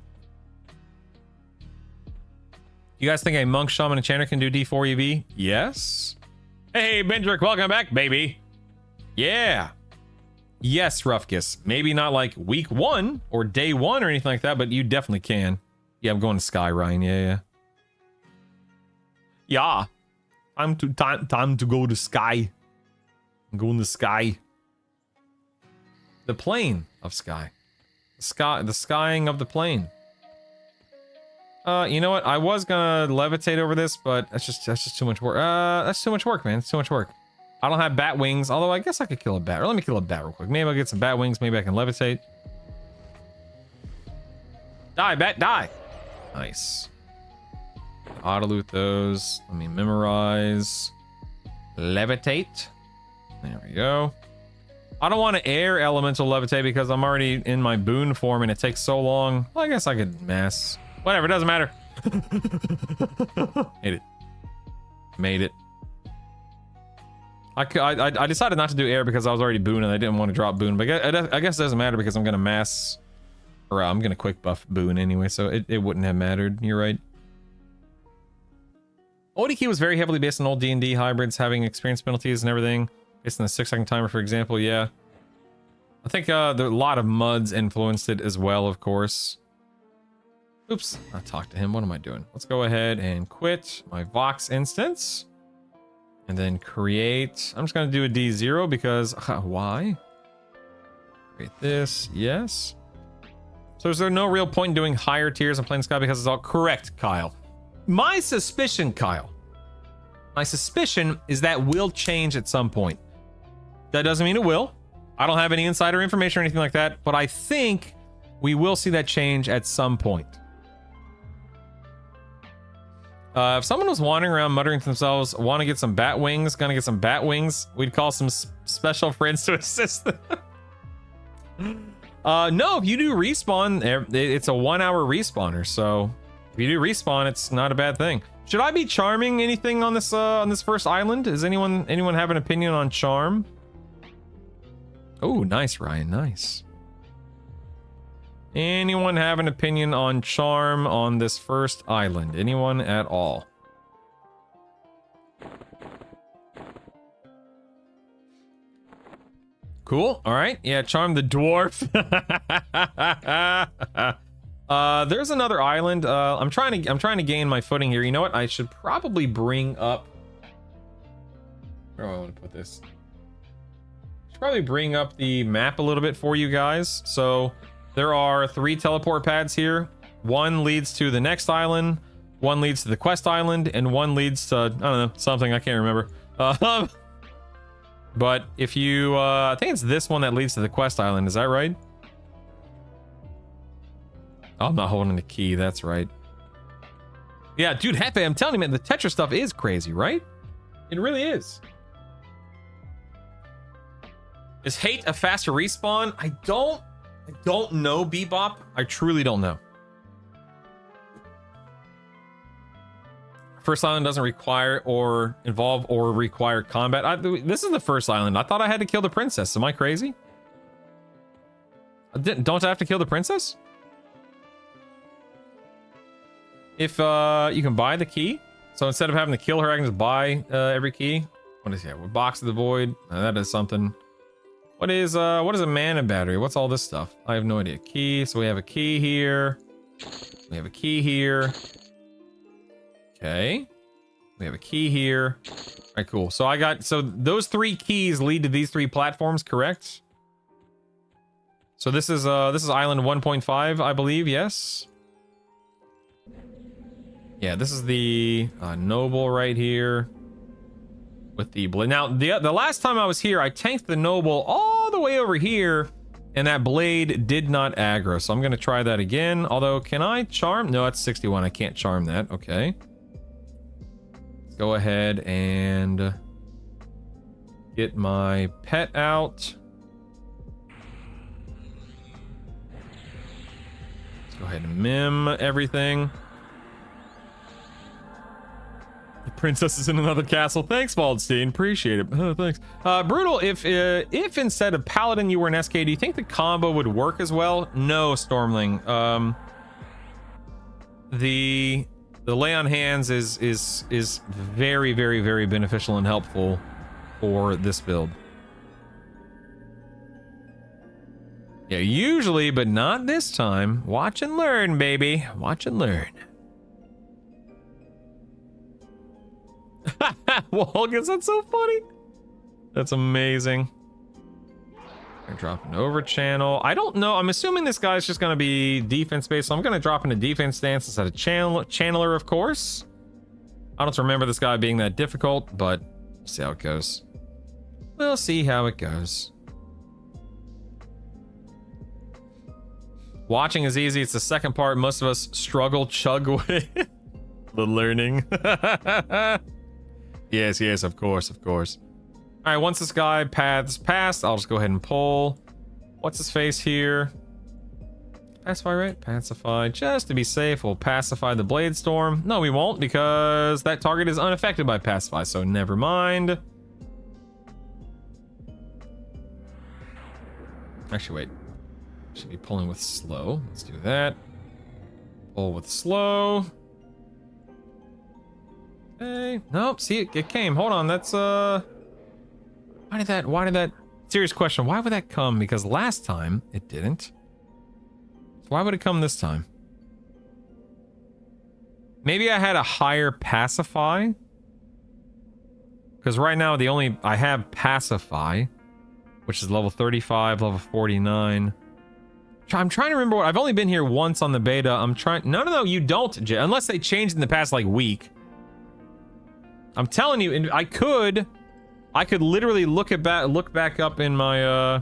You guys think a monk, shaman, enchanter can do D4 EV? Yes. Hey, Bendrick, welcome back, baby. Yeah. Yes, Ruffkus. Maybe not like week 1 or day 1 or anything like that, but you definitely can. Yeah, I'm going to Sky, Ryan. Yeah. Yeah. Time to go to Sky. I'm going to Sky. The plane of Sky. The skying of the plane. You know what? I was gonna levitate over this, but that's just too much work. That's too much work, man. It's too much work. I don't have bat wings, although I guess I could kill a bat. Or let me kill a bat real quick. Maybe I'll get some bat wings. Maybe I can levitate. Die, bat, die. Nice. Auto loot those. Let me memorize. Levitate. There we go. I don't want to air elemental levitate because I'm already in my boon form and it takes so long. Well, I guess I could mass. Whatever, doesn't matter. Made it. Made it. I decided not to do air because I was already boon and I didn't want to drop boon. But I guess it doesn't matter because I'm going to mass... Or I'm going to quick buff boon anyway, so it wouldn't have mattered. You're right. ODQ was very heavily based on old D&D hybrids having experience penalties and everything. Based on the 6-second timer, for example, yeah. I think a lot of MUDs influenced it as well, of course. Oops, I talked to him. What am I doing? Let's go ahead and quit my Vox instance. And then create... I'm just going to do a D0 because... why? Create this. Yes. So is there no real point in doing higher tiers and playing Sky because it's all correct, Kyle? My suspicion, Kyle. My suspicion is that will change at some point. That doesn't mean it will. I don't have any insider information or anything like that, but I think we will see that change at some point. If someone was wandering around muttering to themselves, want to get some bat wings, gonna get some bat wings, we'd call some special friends to assist them. No, if you do respawn, it's a 1 hour respawner, so if you do respawn, it's not a bad thing. Should I be charming anything on this first island? Does anyone have an opinion on charm? Oh, nice, Ryan, nice. Anyone have an opinion on charm on this first island? Anyone at all? Cool. All right. Yeah, charm the dwarf. There's another island. I'm trying to gain my footing here. You know what? I should probably bring up. Where do I want to put this? I should probably bring up the map a little bit for you guys. So there are 3 teleport pads here. One leads to the next island. One leads to the quest island, and one leads to, I don't know, something I can't remember. But if you, I think it's this one that leads to the quest island. Is that right? Oh, I'm not holding the key. That's right. Yeah, dude, Hefe, I'm telling you, man, the Tetra stuff is crazy, right? It really is. Is hate a faster respawn? I don't know, Bebop. I truly don't know. First island doesn't require or involve or require combat. This is the first island. I thought I had to kill the princess. Am I crazy? Don't I have to kill the princess? If you can buy the key, so instead of having to kill her, I can just buy every key. What is that? Box of the void. That is something. What is a mana battery? What's all this stuff? I have no idea. Key. So we have a key here. We have a key here. Okay. We have a key here. All right, cool. So those 3 keys lead to these 3 platforms, correct? So this is island 1.5, I believe. Yes. Yeah, this is the noble right here with the blade. Now, the last time I was here, I tanked the noble all the way over here, and that blade did not aggro. So I'm going to try that again. Although, can I charm? No, that's 61. I can't charm that. Okay. Let's go ahead and get my pet out. Let's go ahead and mim everything. The princess is in another castle. Thanks, Waldstein. Appreciate it. Oh, thanks. Brutal, if instead of Paladin you were an SK, do you think the combo would work as well? No, Stormling. The lay on hands is very, very, very beneficial and helpful for this build. Yeah, usually, but not this time. Watch and learn, baby. Watch and learn. Walgus, that's so funny. That's amazing. I'm dropping over channel. I don't know. I'm assuming this guy's just going to be defense based, so I'm going to drop into defense stance instead of channeler, of course. I don't remember this guy being that difficult, but we'll see how it goes. We'll see how it goes. Watching is easy. It's the second part most of us struggle chug with. The learning. Yes, yes, of course, of course. All right, once this guy paths past, I'll just go ahead and pull. What's his face here? Pacify, right? Pacify. Just to be safe, we'll pacify the Blade Storm. No, we won't, because that target is unaffected by pacify, so never mind. Actually, wait. Should be pulling with slow. Let's do that. Pull with slow. Okay. Nope. See, it came. Hold on. That's why did that serious question, why would that come? Because last time it didn't. So why would it come this time? Maybe I had a higher pacify. Because right now I have pacify, which is level 35, level 49. I'm trying to remember I've only been here once on the beta. No, you don't, unless they changed in the past like week. I'm telling you, and I could literally look back up in my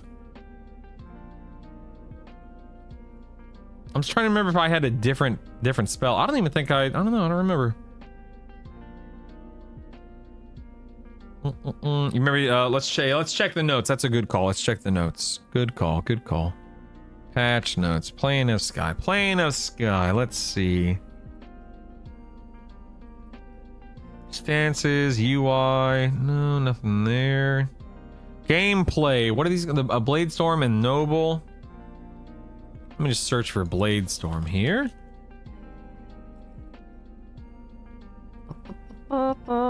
I'm just trying to remember if I had a different spell. I don't even think I don't know, I don't remember. You remember, let's check the notes. That's a good call. Let's check the notes. Good call, good call. Patch notes. Plane of sky. Plane of sky. Let's see. Stances, UI. No, nothing there. Gameplay. What are these? A Blade Storm and Noble. Let me just search for Blade Storm here. No.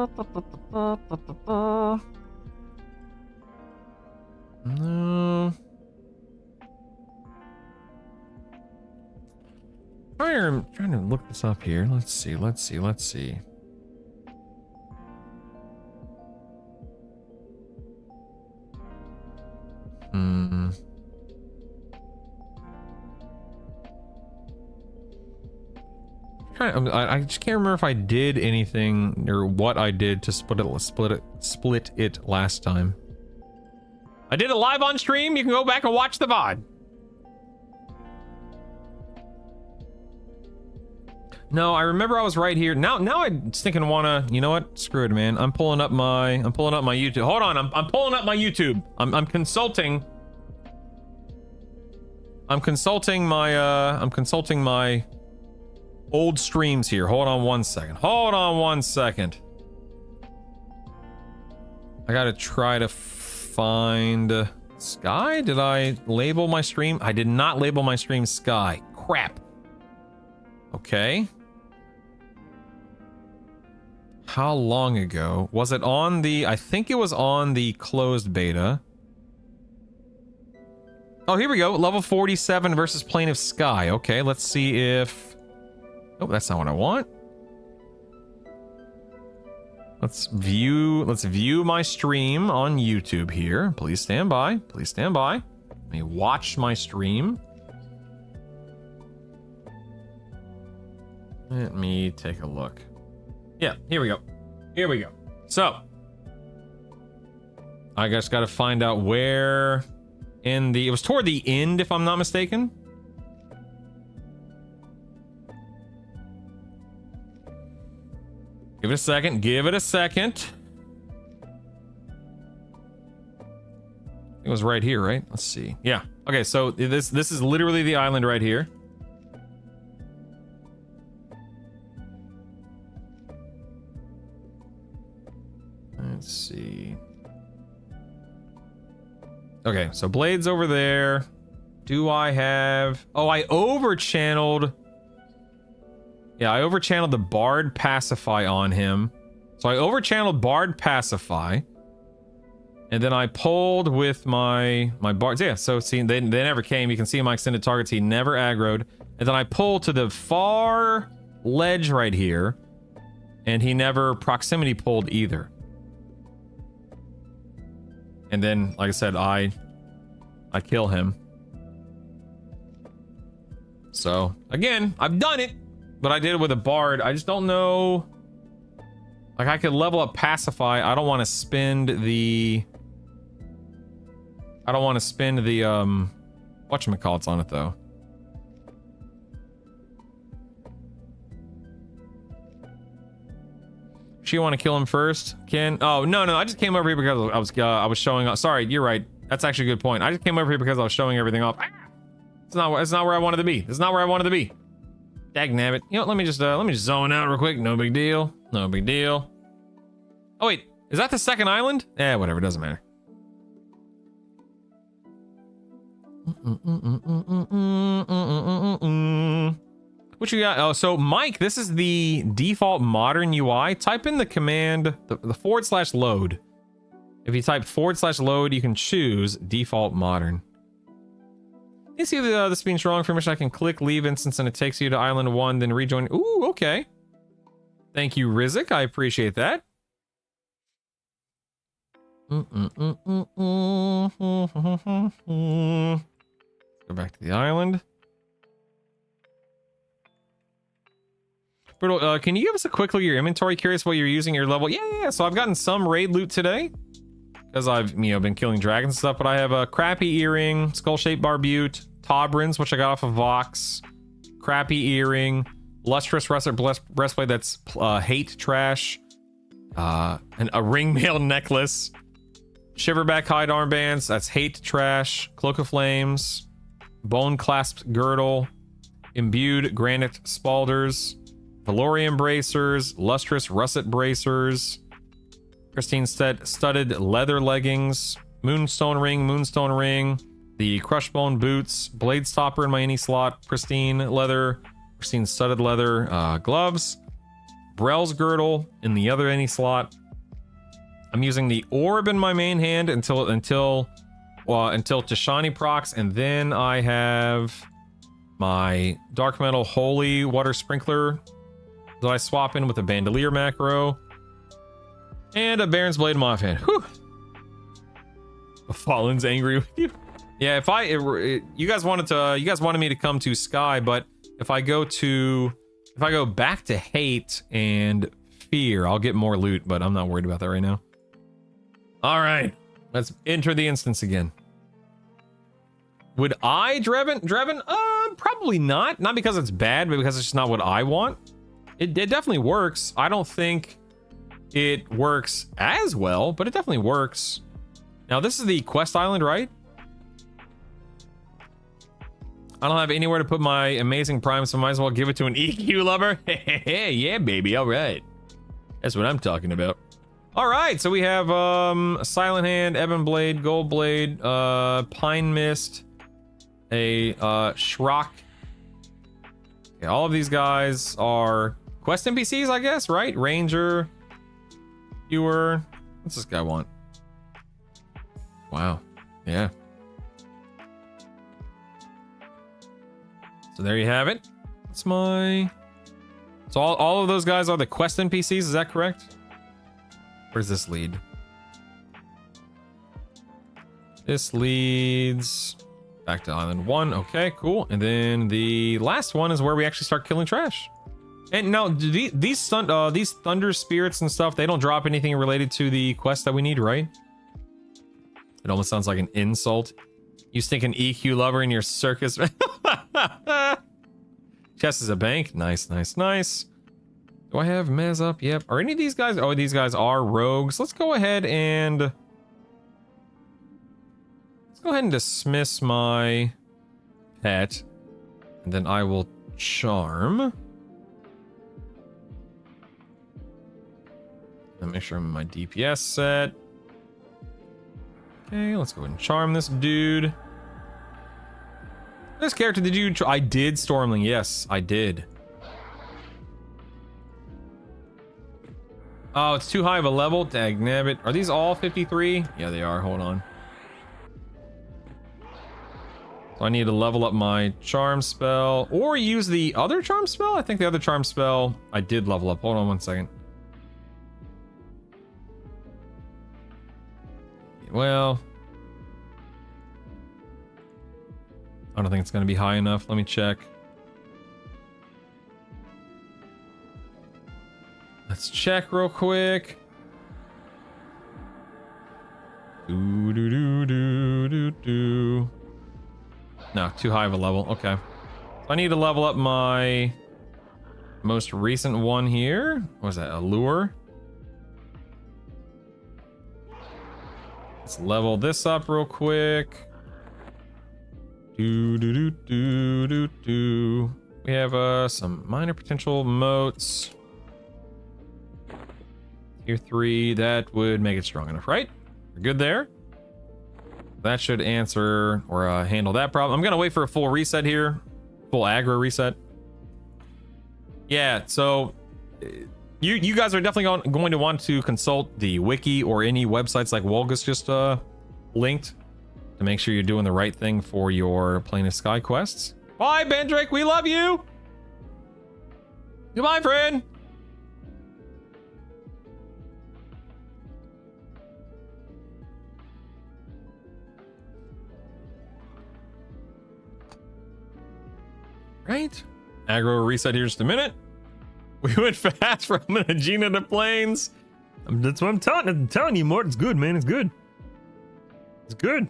I'm trying to look this up here. Let's see. I just can't remember if I did anything or what I did to split it last time. I did it live on stream. You can go back and watch the VOD. No, I remember I was right here. Now I just thinking wanna, you know what? Screw it, man. I'm pulling up my YouTube. Hold on, I'm pulling up my YouTube. I'm consulting my old streams here. Hold on one second. I gotta try to find Sky. Did I label my stream? I did not label my stream Sky. Crap. Okay. How long ago? Was it on the... I think it was on the closed beta. Oh, here we go. Level 47 versus Plane of Sky. Okay, let's see if... Oh, that's not what I want. Let's view my stream on YouTube here. Please stand by. Please stand by. Let me watch my stream. Let me take a look. Yeah, here we go. Here we go. So, I just got to find out where in the... It was toward the end, if I'm not mistaken. Give it a second. Give it a second. It was right here, right? Let's see. Yeah. Okay, so this is literally the island right here. Let's see. Okay, so Blade's over there. Do I have... Oh, I over-channeled... Yeah, I over-channeled the Bard Pacify on him. So I over-channeled Bard Pacify. And then I pulled with my Bards. Yeah, so see, they never came. You can see my extended targets. He never aggroed. And then I pulled to the far ledge right here. And he never proximity pulled either. And then, like I said, I kill him. So, again, I've done it. But I did it with a Bard. I just don't know. Like, I could level up Pacify. I don't want to spend the... whatchamacallits on it, though. She want to kill him first, Ken? Oh, no, I just came over here because I was showing off. Sorry, you're right. That's actually a good point. I just came over here because I was showing everything off. It's not where I wanted to be. It's not where I wanted to be. Dagnabbit. You know, let me just zone out real quick. No big deal. No big deal. Oh wait, is that the second island? Eh, whatever, doesn't matter. What you got? Oh, so Mike, this is the default modern UI. Type in the command, the /load. If you type /load, you can choose default modern. You see this being strong for me, I can click leave instance and it takes you to island 1, then rejoin. Ooh, okay. Thank you, Rizik. I appreciate that. Go back to the island. Brutal, can you give us a quick look at your inventory? Curious what you're using your level. Yeah. So I've gotten some raid loot today because I've been killing dragons and stuff. But I have a crappy earring, skull-shaped barbute, Tobrins, which I got off of Vox, crappy earring, lustrous russet breastplate that's hate trash, and a ringmail necklace, shiverback hide armbands that's hate trash, cloak of flames, bone clasped girdle, imbued granite spalders, Valorian bracers, lustrous russet bracers, pristine studded leather leggings, moonstone ring, the crushbone boots, blade stopper in my any slot, pristine studded leather gloves, Brell's girdle in the other any slot. I'm using the orb in my main hand until Tashani procs, and then I have my dark metal holy water sprinkler that I swap in with a bandolier macro, and a Baron's blade in my offhand. Whew. Fallen's angry with you. Yeah, you guys wanted me to come to Sky, but if I go to if I go back to hate and fear, I'll get more loot, but I'm not worried about that right now. All right, let's enter the instance again. Would I Drevin? Probably not. Not because it's bad, but because it's just not what I want. It definitely works. I don't think it works as well, but it definitely works. Now, this is the quest island, right? I don't have anywhere to put my amazing prime, so I might as well give it to an EQ lover. Yeah, baby. All right. That's what I'm talking about. All right, so we have Silent Hand, Ebon Blade, Gold Blade, Pine Mist, a Shrock. Okay, all of these guys are quest NPCs, I guess, right? Ranger, Viewer. What's this guy want? Wow. Yeah. So there you have it. That's my... So all of those guys are the quest NPCs, is that correct? Where does this lead? This leads back to Island 1. Okay, cool. And then the last one is where we actually start killing trash. And now, do these thunder spirits and stuff, they don't drop anything related to the quest that we need, right? It almost sounds like an insult. You stink an EQ lover in your circus. Chest is a bank. Nice, nice, nice. Do I have Mez up? Yep. Are any of these guys? Oh, these guys are rogues. Let's go ahead and dismiss my pet, and then I will charm. And make sure I'm in my DPS set. Okay, let's go ahead and charm this dude. This character, did you? I did Stormling. Yes, I did. Oh, it's too high of a level. Dagnabbit. Are these all 53? Yeah, they are. Hold on. So I need to level up my charm spell or use the other charm spell. I think the other charm spell I did level up. Hold on one second. Well, I don't think it's going to be high enough. Let me check. Let's check real quick. No, too high of a level. Okay. So I need to level up my most recent one here. What was that? Allure. Let's level this up real quick. We have some minor potential motes. Tier 3, that would make it strong enough, right? We're good there. That should answer or handle that problem. I'm gonna wait for a full reset here. Full aggro reset. Yeah, so you guys are definitely going to want to consult the wiki or any websites like Wolgus just linked to make sure you're doing the right thing for your Plane of Sky quests. Bye, Bendrake, we love you! Goodbye, friend! Right? Aggro reset here just a minute. We went fast from Gina to Plains. That's what I'm telling you, Mort. It's good, man. It's good. It's good.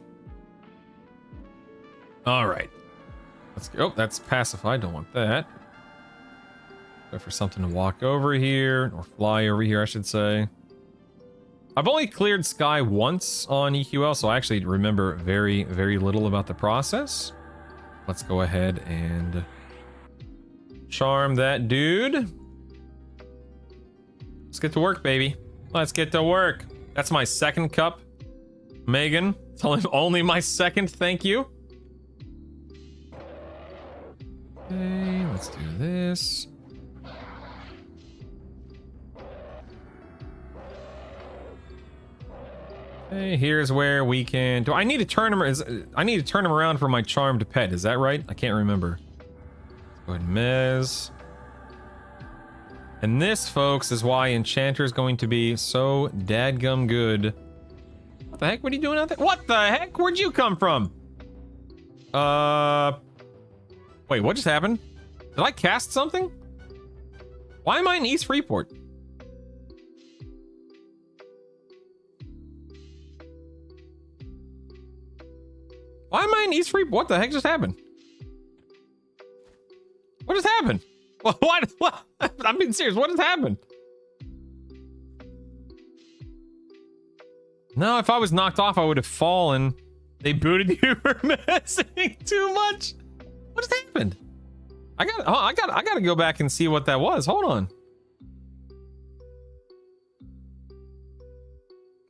All right. Let's go. Oh, that's pacified. Don't want that. Go for something to walk over here or fly over here, I should say. I've only cleared Sky once on EQL, so I actually remember very, very little about the process. Let's go ahead and charm that dude. Let's get to work, baby. Let's get to work. That's my second cup, Megan. It's only my second, thank you. Okay, let's do this. Okay, here's where we can. Do I need to turn him? I need to turn him around for my charmed pet. Is that right? I can't remember. Let's go ahead and Mez. And this, folks, is why Enchanter is going to be so dadgum good. What the heck? What are you doing out there? What the heck? Where'd you come from? Wait, what just happened? Did I cast something? Why am I in East Freeport? Why am I in East Freeport? What the heck just happened? What just happened? What? I'm being serious. What has happened? No, if I was knocked off, I would have fallen. They booted you for messing too much. What just happened? I gotta go back and see what that was. Hold on.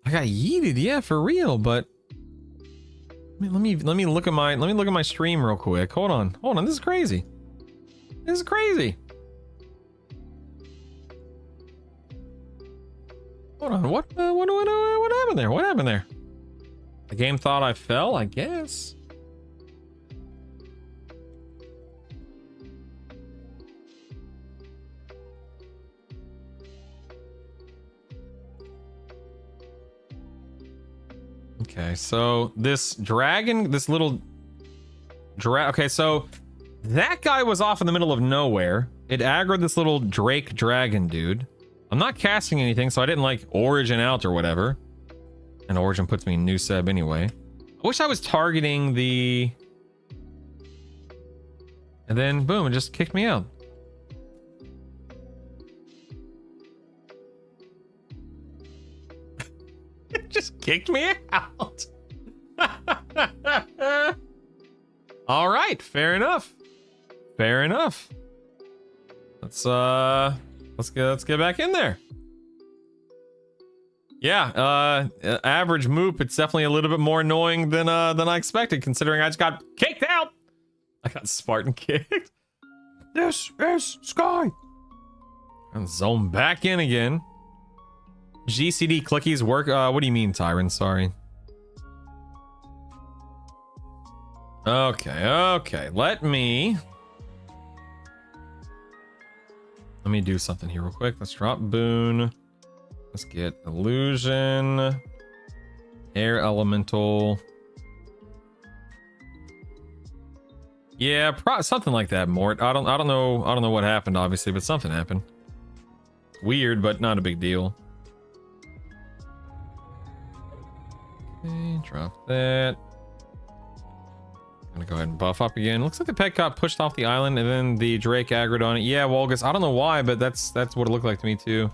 I got yeeted, yeah, for real. But let me look at my stream real quick. Hold on. This is crazy. This is crazy. Hold on. What happened there? What happened there? The game thought I fell, I guess. Okay, so this little okay, so that guy was off in the middle of nowhere. It aggroed this little Drake dragon dude. I'm not casting anything, so I didn't like origin out or whatever. And origin puts me in new seb anyway. I wish I was targeting the... And then boom, it just kicked me out. It just kicked me out. All right, fair enough. Fair enough. Let's get back in there. Yeah, average Moop, it's definitely a little bit more annoying than I expected, considering I just got kicked out. I got Spartan kicked. This is Sky. And zone back in again. GCD clickies work. What do you mean, Tyron? Sorry. Okay. Let me do something here real quick. Let's drop Boon. Let's get Illusion. Air Elemental. Yeah, something like that, Mort. I don't know what happened, obviously, but something happened. Weird, but not a big deal. Okay, drop that. Gonna go ahead and buff up again. Looks like the pet got pushed off the island and then the Drake aggroed on it. Yeah, Walgus, I don't know why, but that's what it looked like to me too.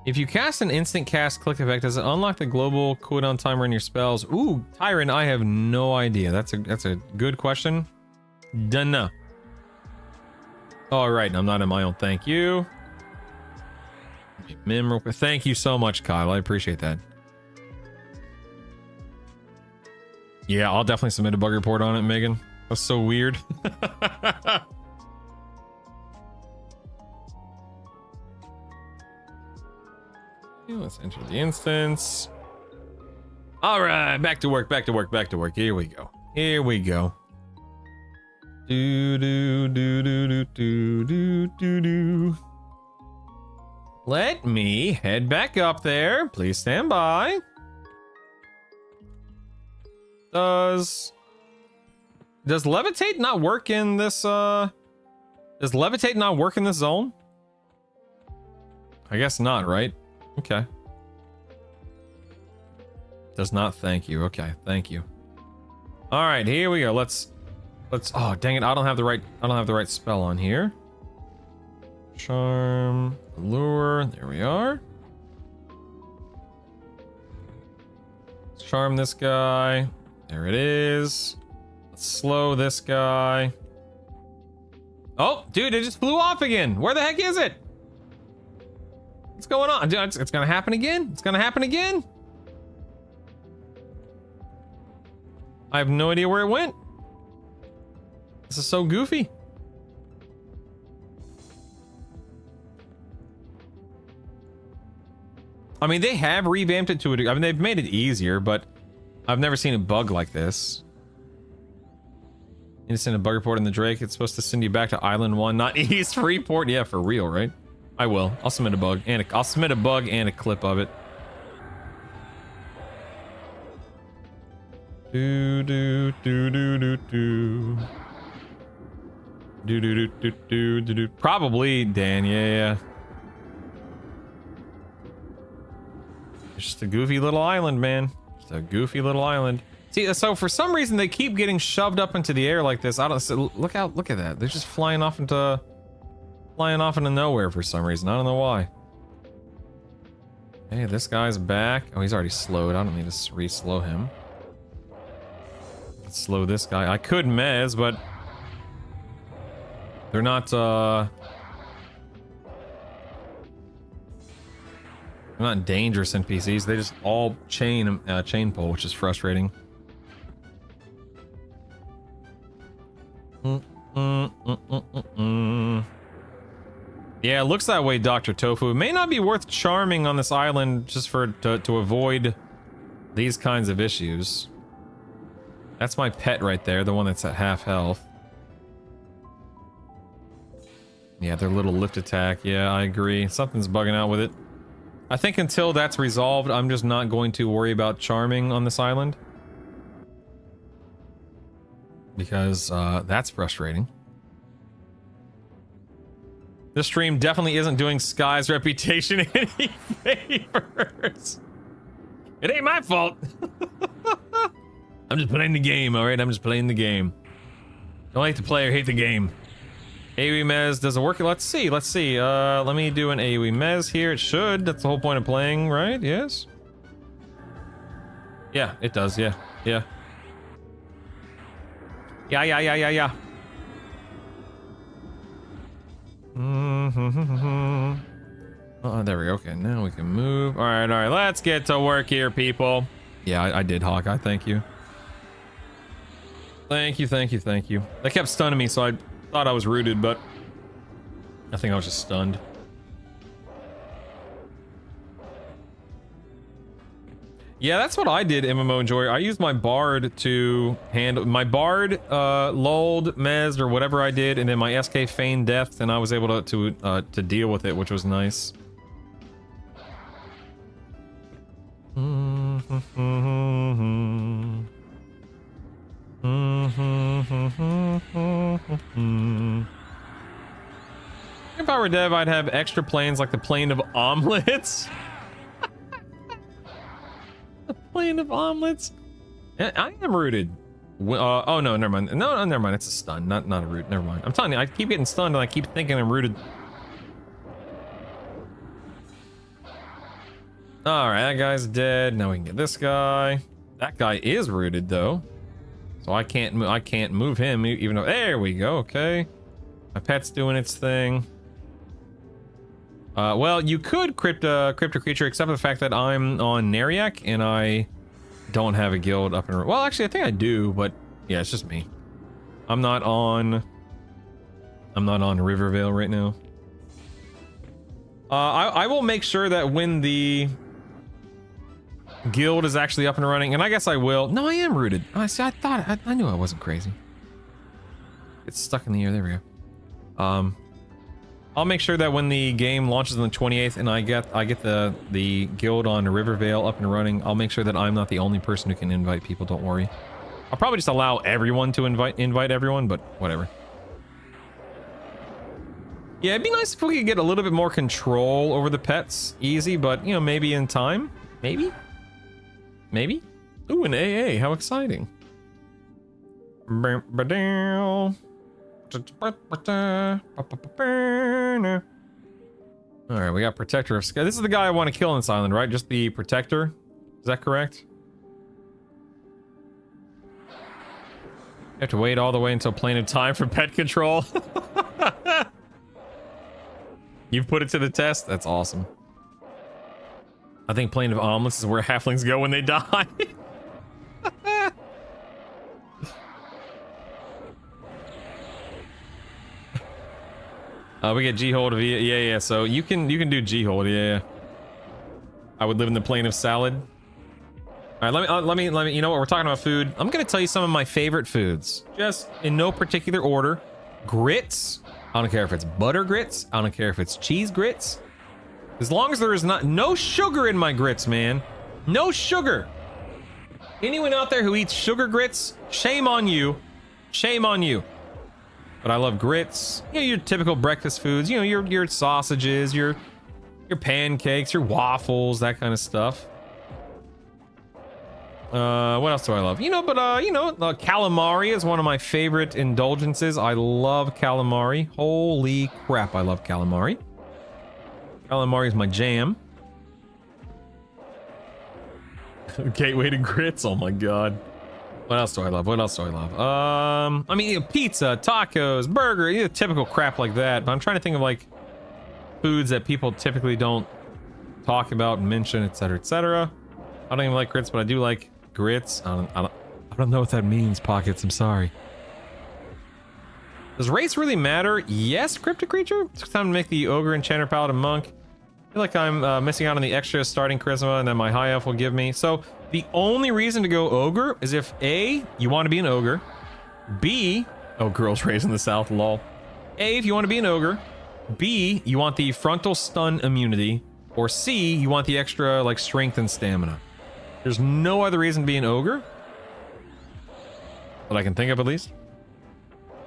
If you cast an instant cast click effect, does it unlock the global cooldown timer in your spells? Ooh, Tyron, I have no idea. That's a good question. Dunno. All right, I'm not in my own. Thank you. Mim real quick. Thank you so much, Kyle. I appreciate that. Yeah, I'll definitely submit a bug report on it, Megan. That's so weird. Let's enter the instance. All right, back to work. Here we go. Do. Let me head back up there. Please stand by. Does levitate not work in this zone? I guess not, right? Okay. Does not. Thank you. Okay, thank you. All right, here we go. Let's oh, dang it. I don't have the right spell on here. Charm, lure. There we are. Let's charm this guy. There it is. Let's slow this guy. Oh, dude, it just flew off again. Where the heck is it? What's going on? Dude, it's gonna happen again? It's gonna happen again? I have no idea where it went. This is so goofy. I mean, they have revamped it to it. I mean, they've made it easier, but I've never seen a bug like this. You just send a bug report in the Drake. It's supposed to send you back to Island 1, not East Freeport. Yeah, for real, right? I will. I'll submit a bug and I'll submit a bug and a clip of it. Do. Probably Dan. Yeah. It's just a goofy little island, man. Just a goofy little island. See, so for some reason they keep getting shoved up into the air like this. I don't. So look at that. They're just flying off into nowhere for some reason. I don't know why. Hey, this guy's back. Oh, he's already slowed. I don't need to re-slow him. Let's slow this guy. I could mez, but they're not. They're not dangerous NPCs. They just all chain pull, which is frustrating. Yeah, it looks that way, Dr. Tofu. It may not be worth charming on this island just to avoid these kinds of issues. That's my pet right there, the one that's at half health. Yeah, their little lift attack. Yeah, I agree. Something's bugging out with it. I think until that's resolved, I'm just not going to worry about charming on this island. Because that's frustrating. This stream definitely isn't doing Sky's reputation any favors. It ain't my fault. I'm just playing the game, alright? I'm just playing the game. Don't hate the player, hate the game. AoE Mez, does it work? Let's see. Let me do an AoE Mez here. It should. That's the whole point of playing, right? Yes? Yeah, it does. Yeah. Yeah. Yeah. Oh, there we go. Okay, now we can move. All right. Let's get to work here, people. Yeah, I did, Hawkeye. Thank you. Thank you. They kept stunning me, so I thought I was rooted, but I think I was just stunned. Yeah, that's what I did, MMO Enjoyer. I used my Bard to handle my Bard, lulled, mezzed, or whatever I did, and then my SK feigned death, and I was able to deal with it, which was nice. If I were dev, I'd have extra planes like the plane of omelets. The plane of omelets. I am rooted. Oh no, never mind. No, never mind. It's a stun, not a root. Never mind. I'm telling you, I keep getting stunned and I keep thinking I'm rooted. All right, that guy's dead. Now we can get this guy. That guy is rooted though, so I can't move him. Even though there we go. Okay, my pet's doing its thing. Well, you could crypt a creature, except for the fact that I'm on Neriak and I don't have a guild up and... Well, actually, I think I do, but yeah, it's just me. I'm not on Rivervale right now. I will make sure that when the guild is actually up and running, and I guess I will. No, I am rooted. Oh, see, I knew I wasn't crazy. It's stuck in the air. There we go. I'll make sure that when the game launches on the 28th and I get the guild on Rivervale up and running, I'll make sure that I'm not the only person who can invite people. Don't worry. I'll probably just allow everyone to invite everyone, but whatever. Yeah, it'd be nice if we could get a little bit more control over the pets. Easy, but you know, maybe in time. Maybe. Ooh, an AA. How exciting. Alright, we got Protector of Sky. This is the guy I want to kill on this island, right? Just the Protector? Is that correct? You have to wait all the way until Plane of Time for pet control. You've put it to the test? That's awesome. I think Plane of Omelets is where halflings go when they die. We get G-hold of yeah. So you can do G-hold, yeah. I would live in the plane of salad. All right, let me. You know what? We're talking about food. I'm gonna tell you some of my favorite foods, just in no particular order. Grits. I don't care if it's butter grits. I don't care if it's cheese grits. As long as there is no sugar in my grits, man. No sugar. Anyone out there who eats sugar grits, shame on you. Shame on you. but I love grits. You know, your typical breakfast foods. You know, your sausages, your pancakes, your waffles, that kind of stuff. What else do I love? You know, but you know, calamari is one of my favorite indulgences. I love calamari. Holy crap, I love calamari. Calamari is my jam. Gateway to grits. Oh my god. What else do I love? What else do I love? I mean, you know, pizza, tacos, burger, you know, typical crap like that. But I'm trying to think of like foods that people typically don't talk about and mention, etc., etc. I don't even like grits, but I do like grits. I don't know what that means, Pockets. I'm sorry. Does race really matter? Yes, Cryptic Creature. It's time to make the Ogre, Enchanter, Paladin, Monk. I feel like I'm missing out on the extra starting charisma and then my high elf will give me. So the only reason to go Ogre is if A, you want to be an Ogre. B, oh, girls raised in the South, lol. A, if you want to be an Ogre. B, you want the frontal stun immunity. Or C, you want the extra like strength and stamina. There's no other reason to be an Ogre that I can think of, at least.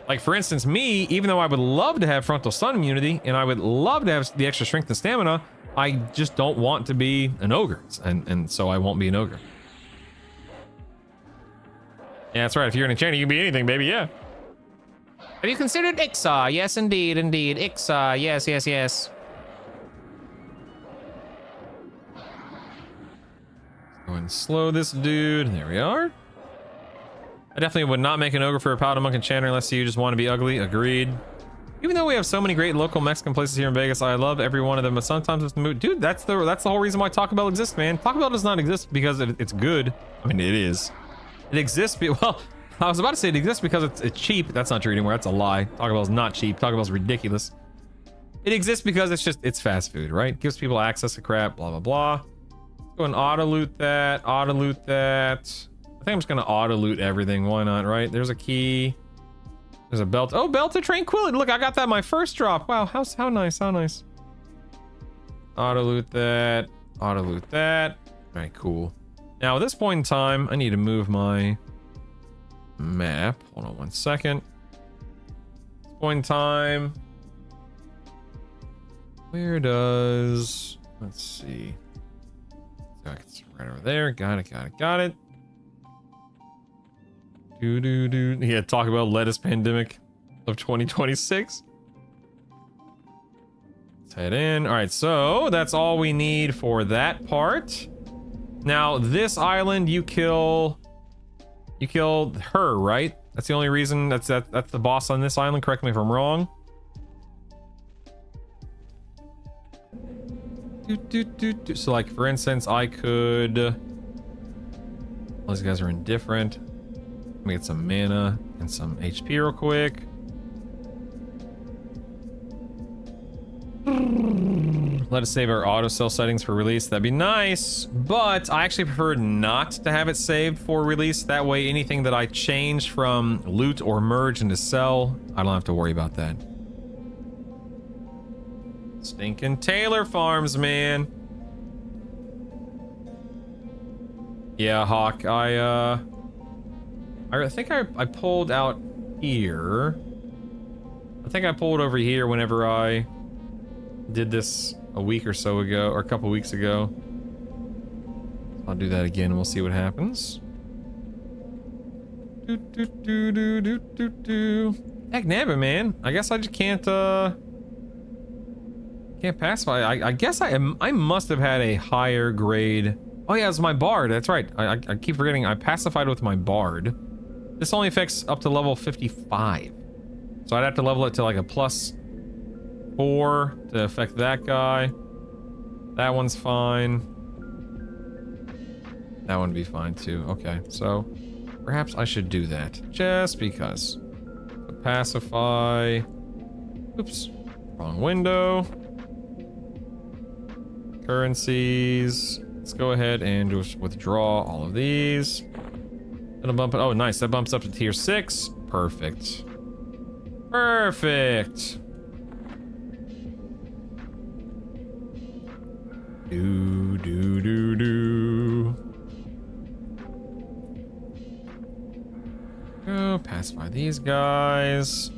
Like, for instance, me, even though I would love to have frontal stun immunity and I would love to have the extra strength and stamina, I just don't want to be an Ogre, and so I won't be an Ogre. Yeah, that's right. If you're an enchanter, you can be anything, baby. Yeah. Have you considered Ixar? Yes, indeed, indeed. Ixar. Yes, yes, yes. Go ahead and slow this dude. There we are. I definitely would not make an Ogre for a Paladin, Monk, Enchanter unless you just want to be ugly. Agreed. Even though we have so many great local Mexican places here in Vegas, I love every one of them, but sometimes it's the mood. Dude, that's the whole reason why Taco Bell exists, man. Taco Bell does not exist because it's good. I mean, it is. It exists, well, I was about to say it exists because it's cheap. That's not true anymore. That's a lie. Taco Bell's not cheap. Taco Bell's ridiculous. It exists because it's fast food, right? Gives people access to crap, blah, blah, blah. Let's go and auto loot that, auto loot that. I think I'm just gonna auto loot everything. Why not, right? There's a key. There's a belt. Oh, Belt of Tranquility. Look, I got that my first drop. Wow, how nice, how nice. Auto loot that. Auto loot that. All right, cool. Now, at this point in time, I need to move my map. Hold on one second. At this point in time, where does... Let's see. So it's right over there. Got it, got it, got it. Yeah, talk about lettuce pandemic of 2026. Let's head in. All right, so that's all we need for that part. Now, this island, you killed her, right? That's the only reason. That's the boss on this island. Correct me if I'm wrong. So, like, for instance, I could. All these guys are indifferent. Let me get some mana and some HP real quick. Let us save our auto sell settings for release. That'd be nice, but I actually prefer not to have it saved for release. That way, anything that I change from loot or merge into sell, I don't have to worry about that. Stinking Taylor Farms, man. Yeah, Hawk, I think I pulled out here. I think I pulled over here whenever I did this a week or so ago, or a couple weeks ago. I'll do that again and we'll see what happens. Heck nabbit, man. I guess I just can't pacify. I guess I must have had a higher grade. Oh yeah, it was my bard. That's right. I keep forgetting. I pacified with my bard. This only affects up to level 55. So I'd have to level it to like a +4 to affect that guy. That one's fine. That one would be fine too. Okay, so perhaps I should do that just because. So pacify. Oops, wrong window. Currencies. Let's go ahead and just withdraw all of these. It'll bump it. Oh, nice. That bumps up to tier 6. Perfect. Perfect. Do. Go pacify these guys.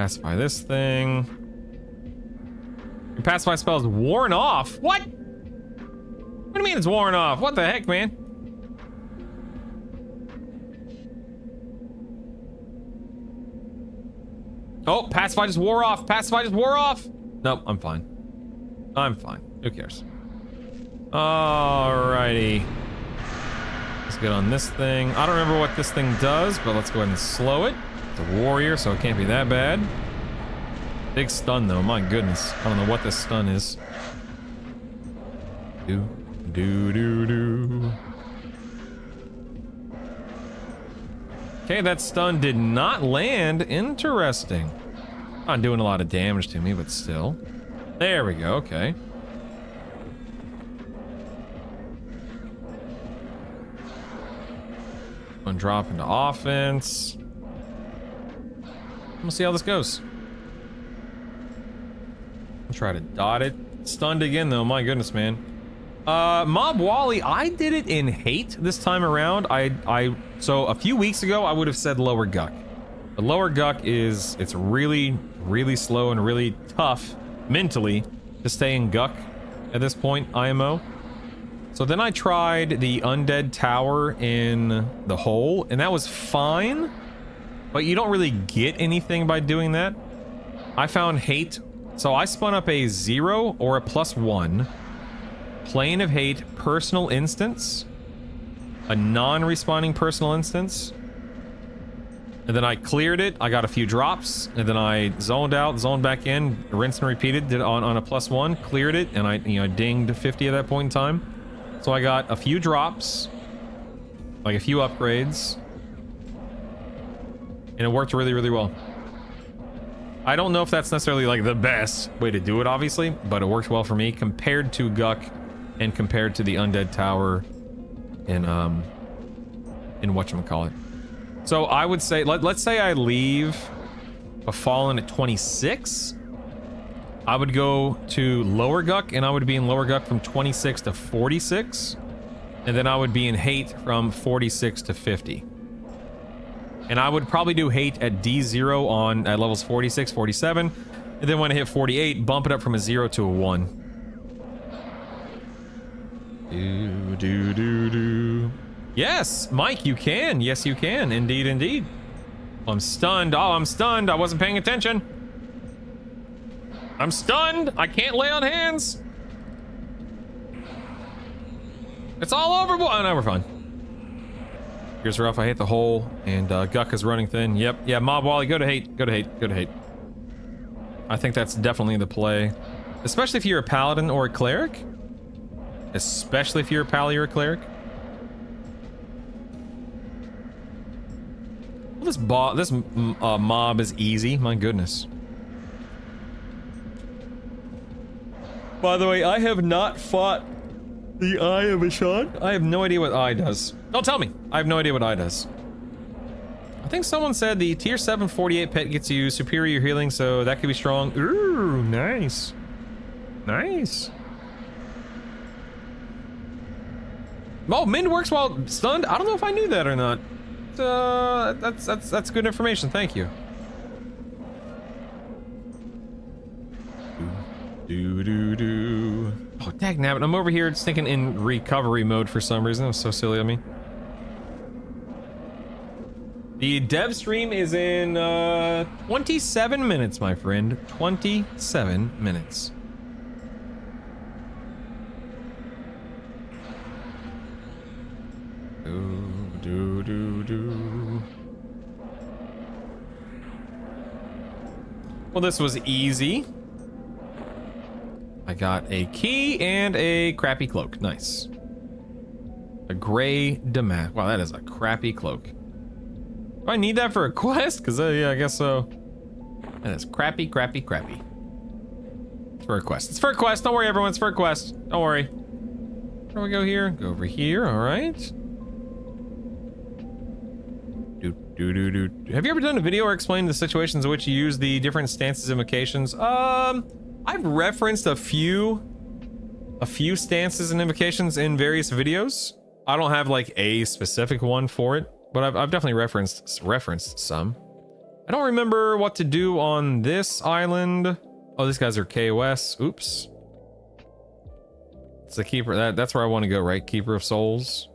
Pacify this thing. Your pacify spell is worn off. What? What do you mean it's worn off? What the heck, man? Oh, pacify just wore off. Pacify just wore off. Nope, I'm fine. I'm fine. Who cares? Alrighty. Let's get on this thing. I don't remember what this thing does, but let's go ahead and slow it. It's a warrior, so it can't be that bad. Big stun, though. My goodness. I don't know what this stun is. Do. Okay, that stun did not land. Interesting. Not doing a lot of damage to me, but still. There we go. Okay. One drop into offense. We'll see how this goes. I'll try to dot it. Stunned again, though. My goodness, man. Mob Wally, I did it in hate this time around. So a few weeks ago, I would have said lower guck. The lower guck is, it's really, really slow and really tough mentally to stay in guck at this point, IMO. So then I tried the undead tower in the hole, and that was fine, but you don't really get anything by doing that. I found hate, so I spun up a 0 or a +1 Plane of Hate personal instance, a non-respawning personal instance, and then I cleared it. I got a few drops, and then I zoned out, zoned back in, rinsed and repeated, did it on a +1, cleared it, and I dinged 50 at that point in time. So I got a few drops, like a few upgrades, and it worked really, really well. I don't know if that's necessarily like the best way to do it, obviously, but it worked well for me compared to Guck and compared to the Undead Tower in whatchamacallit. So I would say, let's say I leave a Fallen at 26. I would go to Lower Guck, and I would be in Lower Guck from 26 to 46. And then I would be in Hate from 46 to 50. And I would probably do Hate at D0 at levels 46, 47. And then when I hit 48, bump it up from a 0 to a 1. Yes, Mike, you can. Yes, you can. Indeed, indeed. I'm stunned. Oh, I'm stunned. I wasn't paying attention. I'm stunned. I can't lay on hands. It's all over. Oh, no, we're fine. Here's rough. I hate the hole, and Guck is running thin. Yep. Yeah, Mob Wally, go to Hate. Go to Hate. Go to Hate. I think that's definitely the play. Especially if you're a Paladin or a Cleric. Especially if you're a Pally or a Cleric. Well, this mob is easy. My goodness. By the way, I have not fought the Eye of Ashan. I have no idea what Eye does. Don't tell me. I have no idea what Eye does. I think someone said the tier 7 48 pet gets you superior healing, so that could be strong. Ooh, nice. Nice. Oh, Mind works while stunned? I don't know if I knew that or not. That's good information. Thank you. Oh, dagnabbit. I'm over here just thinking in recovery mode for some reason. That was so silly of me. The dev stream is in 27 minutes, my friend. 27 minutes. Well, this was easy. I got a key and a crappy cloak. Nice. A gray damask. Wow, that is a crappy cloak. Do I need that for a quest? Because, yeah, I guess so. That is crappy, crappy, crappy. It's for a quest. It's for a quest. Don't worry, everyone. It's for a quest. Don't worry. Where do we go here? Go over here. All right. Have you ever done a video or explained the situations in which you use the different stances invocations? I've referenced a few stances and invocations in various videos. I don't have like a specific one for it, but I've definitely referenced some. I don't remember what to do on this island. Oh, these guys are KOS. Oops. It's the keeper. That's where I want to go, right? Keeper of Souls.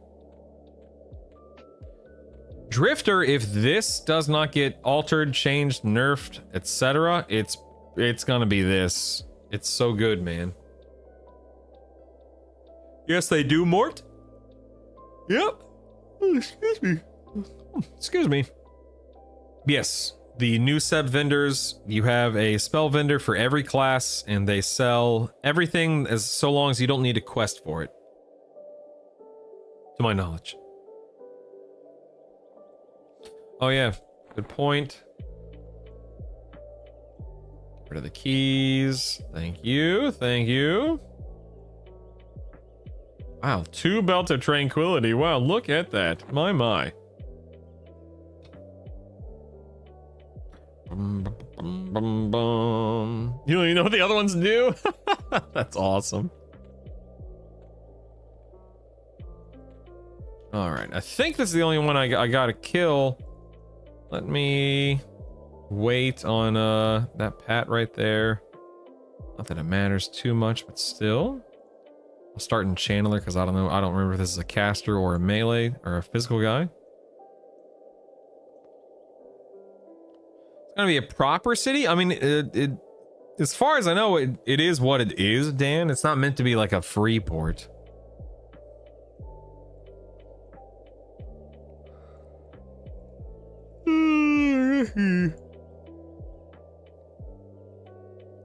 Drifter, if this does not get altered, changed, nerfed, etc., it's gonna be this. It's so good, man. Yes, they do, Mort. Yep. Oh, excuse me. Excuse me. Yes, the new sub vendors, you have a spell vendor for every class, and they sell everything as so long as you don't need a quest for it. To my knowledge. Oh yeah, good point. Get rid of the keys. Thank you, thank you. Wow, 2 Belt of Tranquility. Wow, look at that. My. You don't even know what the other ones do? That's awesome. Alright, I think this is the only one I gotta kill. Let me wait on that Pat right there. Not that it matters too much, but still. I'll start in Channeler because I don't know. I don't remember if this is a caster or a melee or a physical guy. It's gonna be a proper city. I mean, it as far as I know, it is what it is, Dan. It's not meant to be like a free port.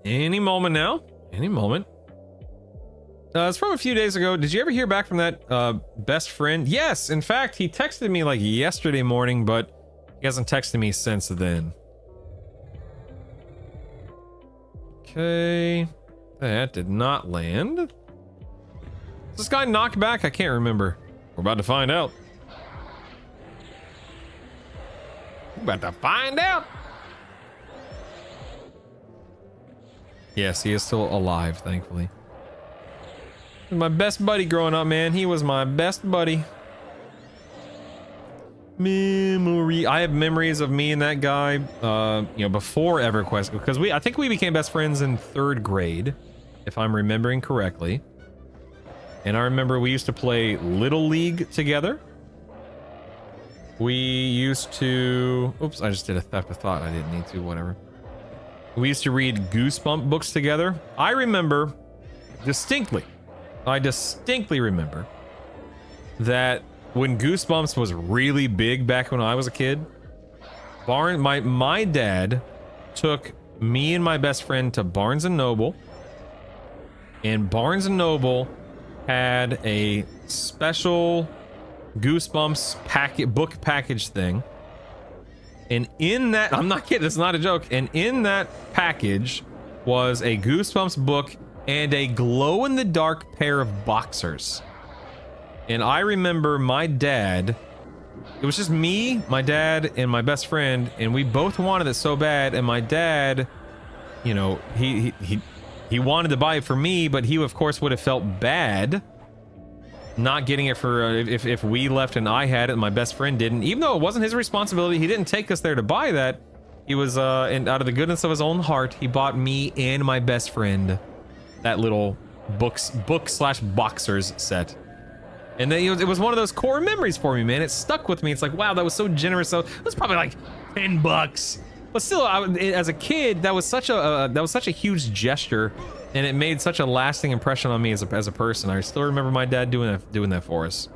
Any moment now. Any moment. It's from a few days ago. Did you ever hear back from that best friend? Yes, in fact, he texted me like yesterday morning, but he hasn't texted me since then. Okay. That did not land. Is this guy knocked back? I can't remember. We're about to find out. We're about to find out. Yes, he is still alive, thankfully. My best buddy growing up, man. He was my best buddy. Memory. I have memories of me and that guy, you know, before EverQuest, because I think we became best friends in 3rd grade, if I'm remembering correctly. And I remember we used to play Little League together. We used to... Oops, I just did a theft of thought. I didn't need to, whatever. We used to read Goosebump books together. I remember distinctly, I distinctly remember that when Goosebumps was really big back when I was a kid, my dad took me and my best friend to Barnes & Noble, and Barnes & Noble had a special Goosebumps book package thing. And in that, I'm not kidding, it's not a joke, and in that package was a Goosebumps book and a glow-in-the-dark pair of boxers. And I remember my dad, it was just me, my dad, and my best friend, and we both wanted it so bad, and my dad, you know, he wanted to buy it for me, but he, of course, would have felt bad not getting it for if we left and I had it and my best friend didn't, even though it wasn't his responsibility. He didn't take us there to buy that. He was and out of the goodness of his own heart, he bought me and my best friend that little book/boxers set. And then it was one of those core memories for me, man. It stuck with me. It's like, wow, that was so generous. So it was probably like $10, but still, as a kid, that was such a huge gesture. And it made such a lasting impression on me as a person. I still remember my dad doing that for us.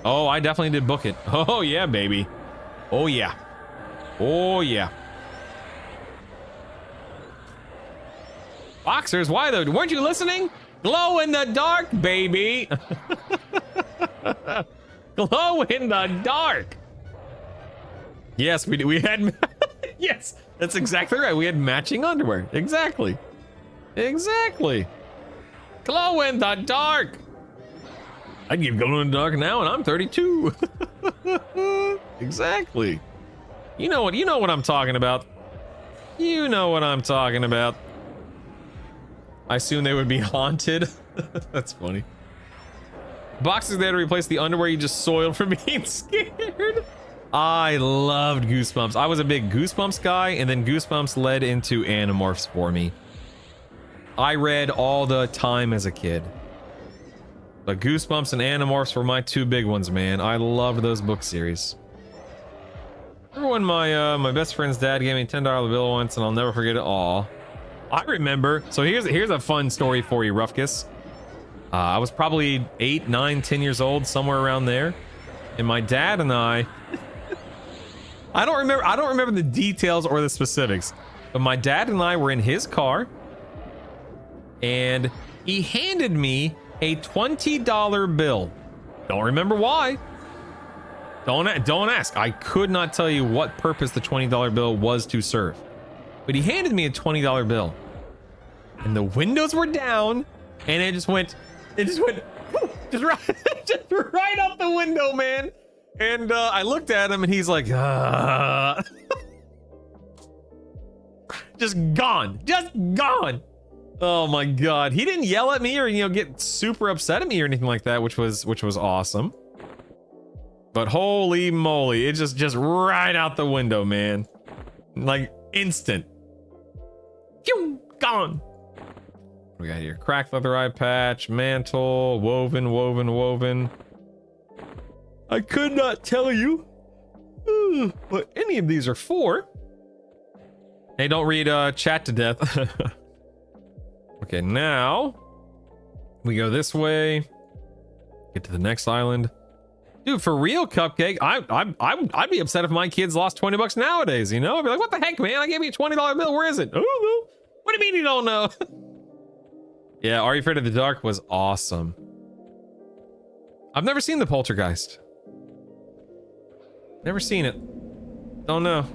Oh, I definitely did book it. Oh yeah, baby. Oh yeah. Oh yeah. Boxers, why though? Weren't you listening? Glow in the dark, baby. Glow in the dark. Yes, we had. Yes, that's exactly right. We had matching underwear. Exactly. Exactly. Glow in the dark. I'd give glow in the dark now, and I'm 32. Exactly. You know what I'm talking about. You know what I'm talking about. I assume they would be haunted. That's funny. Boxes there to replace the underwear you just soiled from being scared. I loved Goosebumps. I was a big Goosebumps guy, and then Goosebumps led into Animorphs for me. I read all the time as a kid. But Goosebumps and Animorphs were my two big ones, man. I loved those book series. Remember when my best friend's dad gave me a $10 bill once, and I'll never forget it. Aw. I remember. So here's a fun story for you, Rufkus. I was probably 8, 9, 10 years old, somewhere around there. And my dad and I don't remember the details or the specifics, but my dad and I were in his car, and he handed me a $20 bill. Don't remember why. Don't ask. I could not tell you what purpose the $20 bill was to serve. But he handed me a $20 bill. And the windows were down, and it just went just right out the window, man. And I looked at him, and he's like, just gone. Oh my god. He didn't yell at me or get super upset at me or anything like that, which was awesome. But holy moly, it just right out the window, man. Like instant. Phew, gone. What do we got here? Cracked leather eye patch, mantle, woven. I could not tell you what any of these are for. Hey, don't read chat to death. Okay, now we go this way. Get to the next island. Dude, for real, Cupcake, I'd be upset if my kids lost $20 nowadays, I'd be like, what the heck, man? I gave you a $20 bill. Where is it? Oh, what do you mean you don't know? Yeah, Are You Afraid of the Dark was awesome. I've never seen The Poltergeist. Never seen it. Don't know.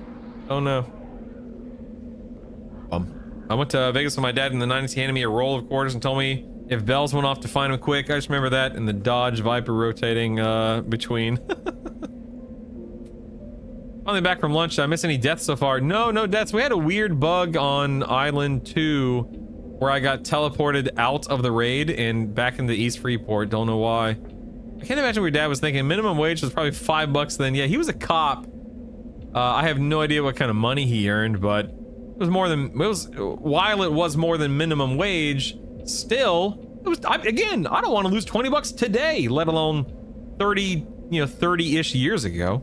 I went to Vegas with my dad in the 90s. He handed me a roll of quarters and told me if bells went off to find him quick. I just remember that and the Dodge Viper rotating between. Finally back from lunch. Did I miss any deaths so far? No deaths. We had a weird bug on Island 2 where I got teleported out of the raid and back into East Freeport. Don't know why. I can't imagine what your dad was thinking. Minimum wage was probably $5 then. Yeah, he was a cop. I have no idea what kind of money he earned, but it was while it was more than minimum wage, still, again, I don't want to lose $20 today, let alone 30-ish years ago.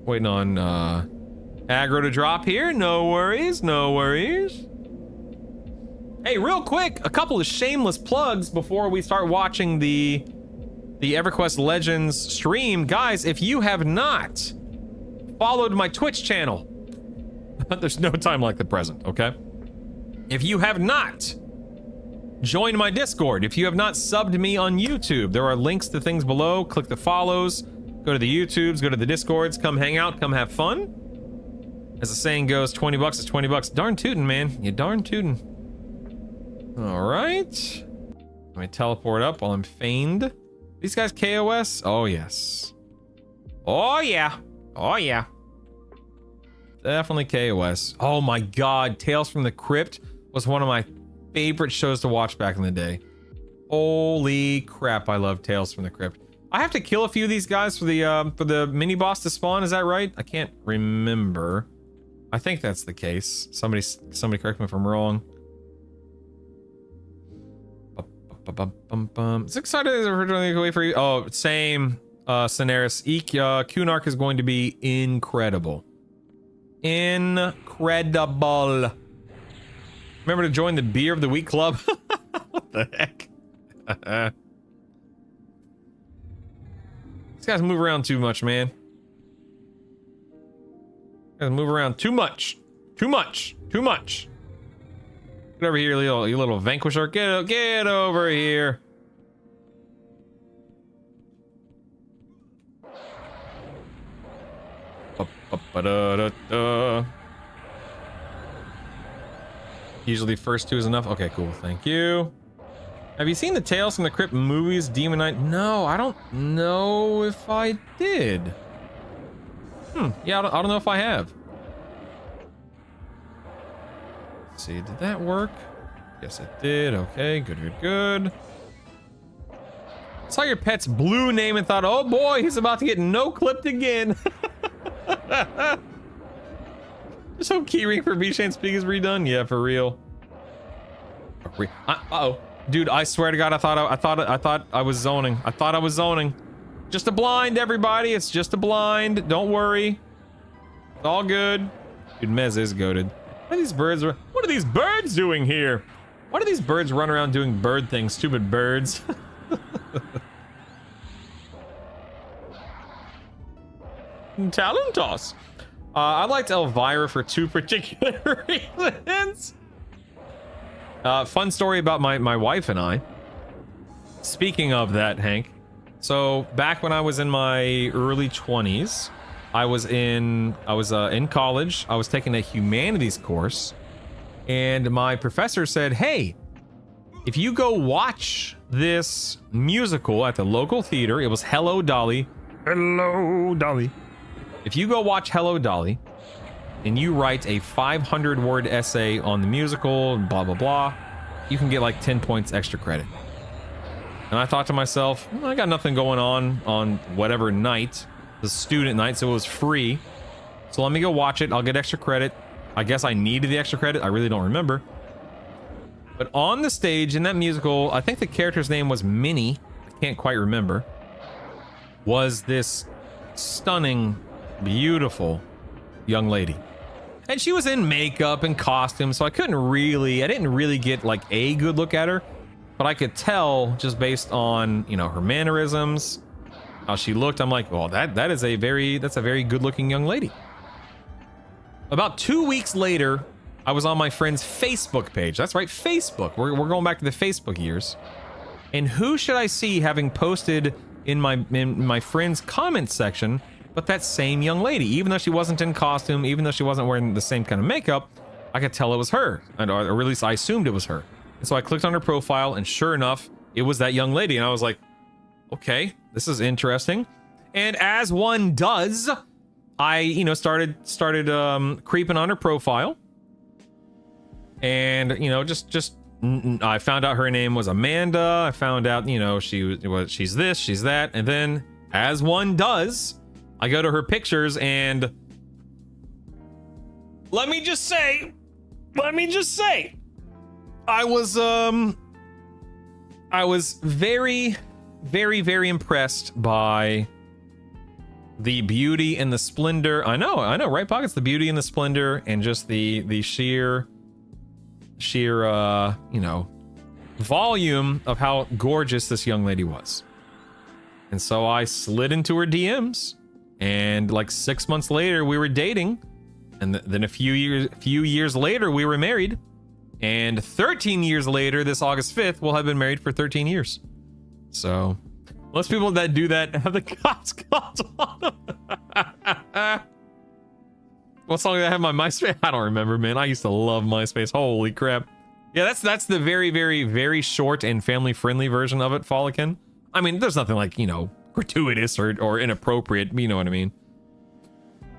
Waiting on aggro to drop here. No worries. Hey, real quick, a couple of shameless plugs before we start watching the EverQuest Legends stream. Guys, if you have not followed my Twitch channel, there's no time like the present, okay? If you have not joined my Discord, if you have not subbed me on YouTube, there are links to things below. Click the follows, go to the YouTubes, go to the Discords, come hang out, come have fun. As the saying goes, $20 is $20. Darn tootin', man. You darn tootin'. All right. Let me teleport up while I'm feigned. These guys KOS? Oh, yes. Oh, yeah. Definitely KOS. Oh, my God. Tales from the Crypt was one of my favorite shows to watch back in the day. Holy crap, I love Tales from the Crypt. I have to kill a few of these guys for the mini boss to spawn. Is that right? I can't remember. I think that's the case. Somebody correct me if I'm wrong. It's excited for you. Oh, same, Scenaris. QNARC is going to be incredible. Incredible. Remember to join the Beer of the Week Club? What the heck? These guys move around too much, man. These guys move around too much. Too much. Get over here, you little vanquisher. Get over here. Usually first two is enough. Okay, cool. Thank you. Have you seen the Tales from the Crypt movies, Demon Knight? No, I don't know if I did. Yeah, I don't know if I have. Let's see, did that work? Yes, it did. Okay, good. Saw your pet's blue name and thought, oh boy, he's about to get no-clipped again. Just hope keyring for V-Shane Speak is redone. Yeah, for real. Uh-oh. Dude, I swear to God, I thought I was zoning. I thought I was zoning. Just a blind, everybody. It's just a blind. Don't worry. It's all good. Dude, Mez is goated. What are these birds doing here? Why do these birds run around doing bird things? Stupid birds. Talent toss. I liked Elvira for two particular reasons. Fun story about my wife and I. Speaking of that, Hank. So back when I was in my early 20s, I was in college. I was taking a humanities course, and my professor said, "Hey, if you go watch this musical at the local theater, it was Hello Dolly. Hello Dolly. If you go watch Hello Dolly, and you write a 500-word essay on the musical, blah blah blah, you can get like 10 points extra credit." And I thought to myself, well, I got nothing going on whatever night, the student night, so it was free. So let me go watch it. I'll get extra credit. I guess I needed the extra credit. I really don't remember. But on the stage in that musical, I think the character's name was Minnie. I can't quite remember. Was this stunning, beautiful young lady. And she was in makeup and costume, so I didn't really get like a good look at her. But I could tell just based on, you know, her mannerisms, how she looked. I'm like, well, that's a very good looking young lady. About 2 weeks later, I was on my friend's Facebook page. That's right, Facebook. We're going back to the Facebook years. And who should I see having posted in my friend's comment section but that same young lady? Even though she wasn't in costume, even though she wasn't wearing the same kind of makeup, I could tell it was her, or at least I assumed it was her. And so I clicked on her profile, and sure enough, it was that young lady. And I was like, okay, this is interesting. And as one does, I, you know, started creeping on her profile. And, you know, just I found out her name was Amanda. I found out, you know, she's this, she's that. And then, as one does, I go to her pictures, and let me just say, I was very, very, very impressed by the beauty and the splendor. I know, right, Pockets? The beauty and the splendor, and just the sheer, you know, volume of how gorgeous this young lady was. And so I slid into her DMs, and like 6 months later, we were dating, and then a few years later, we were married. And 13 years later, this August 5th, we'll have been married for 13 years. So, most people that do that have the cops called on them. What song did I have my MySpace? I don't remember, man. I used to love MySpace. Holy crap. Yeah, that's the very, very, very short and family-friendly version of it, Follican. I mean, there's nothing like, you know, gratuitous or inappropriate. You know what I mean?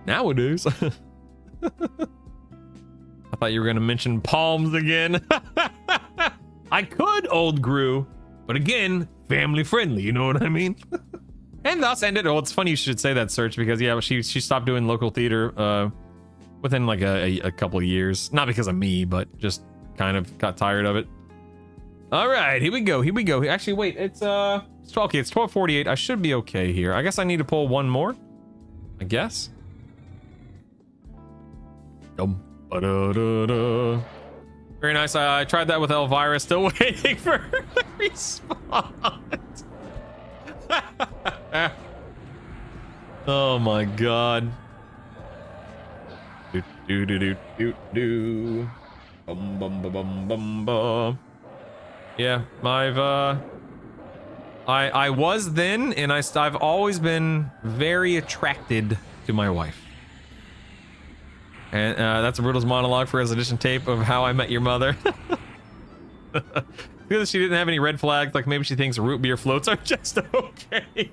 Nowadays. I thought you were going to mention palms again. I could, old Gru, but again, family friendly, you know what I mean? And thus ended. Oh, it's funny you should say that, Search, because yeah, she stopped doing local theater within like a couple of years. Not because of me, but just kind of got tired of it. All right, here we go. Actually, wait, it's 12. Okay, it's 12:48. I should be okay here. I guess I need to pull one more. I guess. Very nice. I tried that with Elvira. Still waiting for her to respond. Oh my god. Do. Bum. Yeah, I was then, and I've always been very attracted to my wife. And that's a Riddles monologue for his edition tape of How I Met Your Mother. Because she didn't have any red flags, like maybe she thinks root beer floats are just okay.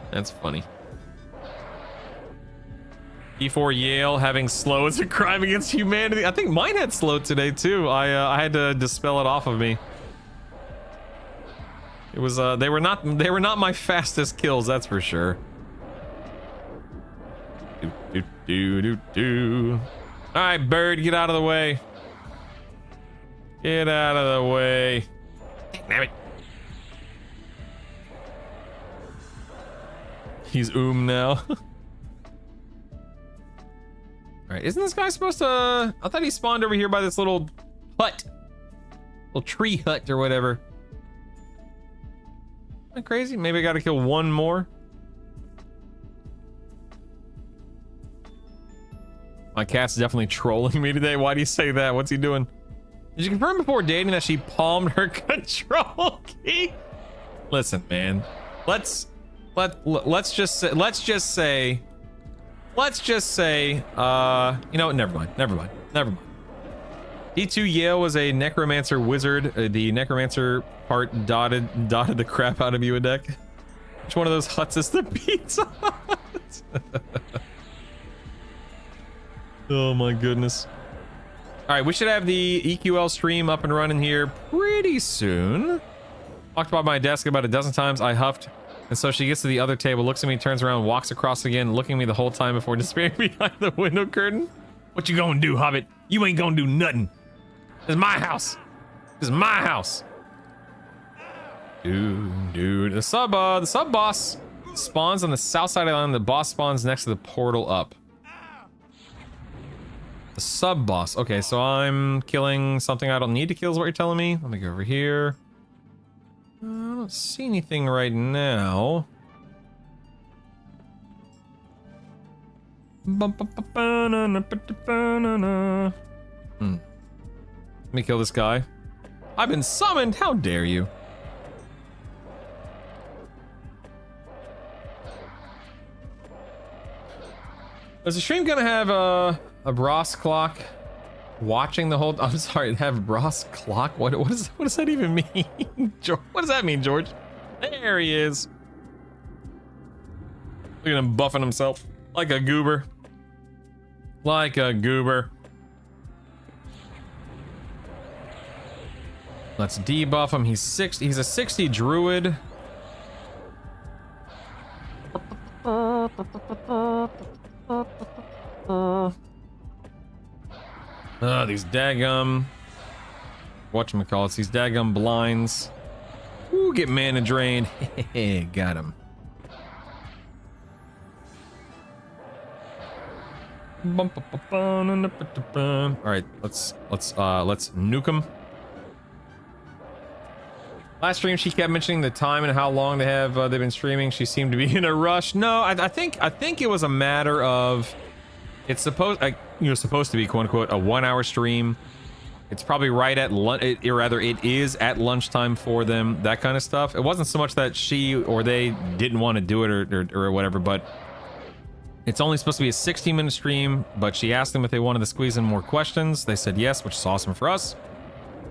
That's funny. E4 Yale having slow is a crime against humanity. I think mine had slow today too. I had to dispel it off of me. It was they were not my fastest kills, that's for sure. All right, bird, get out of the way. Get out of the way. Damn it. He's now. All right, isn't this guy supposed to? I thought he spawned over here by this little hut, little tree hut or whatever. Am I crazy? Maybe I got to kill one more. My cat's definitely trolling me today. Why do you say that? What's he doing? Did you confirm before dating that she palmed her control key? Listen, man. Let's just say, you know what? Never mind. D2 Yale was a necromancer wizard. The necromancer part dotted the crap out of you, a deck. Which one of those huts is the pizza hut? Oh my goodness. All right, we should have the EQL stream up and running here pretty soon. Walked by my desk about a dozen times. I huffed. And so she gets to the other table, looks at me, turns around, walks across again, looking at me the whole time before disappearing behind the window curtain. What you gonna do, Hobbit? You ain't gonna do nothing. This is my house. This is my house. Dude, the sub boss spawns on the south side of the island. The boss spawns next to the portal up. The sub boss. Okay, so I'm killing something I don't need to kill is what you're telling me. Let me go over here. I don't see anything right now. Let me kill this guy. I've been summoned. How dare you? Is the stream gonna have a Bros clock watching the whole? I'm sorry, have Bros clock? What does that even mean? George, what does that mean, George? There he is. Look at him buffing himself like a goober. Like a goober. Let's debuff him. He's a 60 druid. These daggum whatchamacallits, these daggum blinds. Ooh, get mana drained. Got him. All right, let's nuke him. Last stream, she kept mentioning the time and how long they have they've been streaming. She seemed to be in a rush. No, I think it was a matter of it's supposed to be quote unquote a 1 hour stream. It's probably right at lunch, or rather, it is at lunchtime for them. That kind of stuff. It wasn't so much that she or they didn't want to do it or whatever, but it's only supposed to be a 16-minute stream. But she asked them if they wanted to squeeze in more questions. They said yes, which is awesome for us.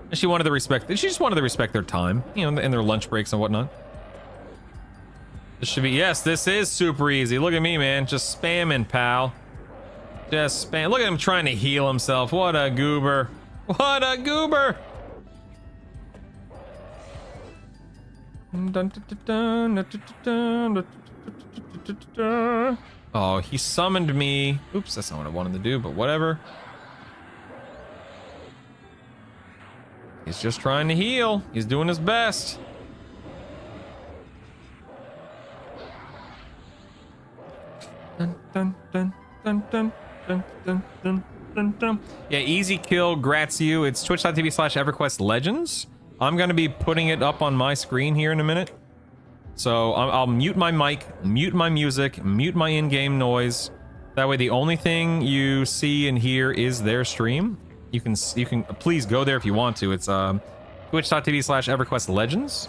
And she just wanted to respect their time, you know, and their lunch breaks and whatnot. This should be, yes, this is super easy. Look at me, man, just spamming, pal. Just spam. Look at him trying to heal himself. What a goober. What a goober. Oh, he summoned me. Oops, that's not what I wanted to do, but whatever. He's just trying to heal. He's doing his best. Dun, dun, dun, dun, dun, dun, dun, dun, dun, dun. Yeah, easy kill, grats you. It's twitch.tv/EverQuest Legends. I'm going to be putting it up on my screen here in a minute. So I'll mute my mic, mute my music, mute my in-game noise. That way the only thing you see and hear is their stream. You can please go there if you want to. It's twitch.tv/EverQuest Legends.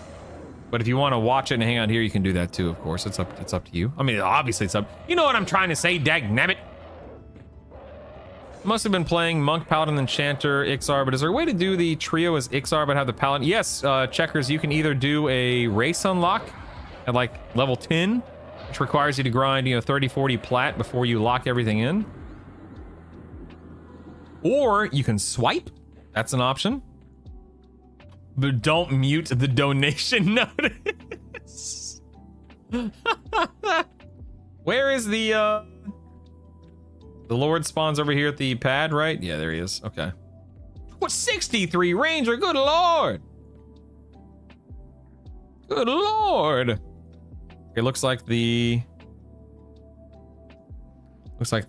But if you want to watch it and hang out here, you can do that too, of course. It's up to you. I mean, obviously it's up. You know what I'm trying to say, dagnabbit. Must have been playing Monk, Paladin, Enchanter, Ixar, but is there a way to do the trio as Ixar but have the Paladin? Yes, Checkers, you can either do a race unlock at like level 10, which requires you to grind, 30, 40 plat before you lock everything in. Or you can swipe. That's an option. But don't mute the donation notice. Where is the Lord spawns over here at the pad, right? Yeah, there he is. Okay. What, 63 Ranger? Good Lord. Good Lord. It looks like the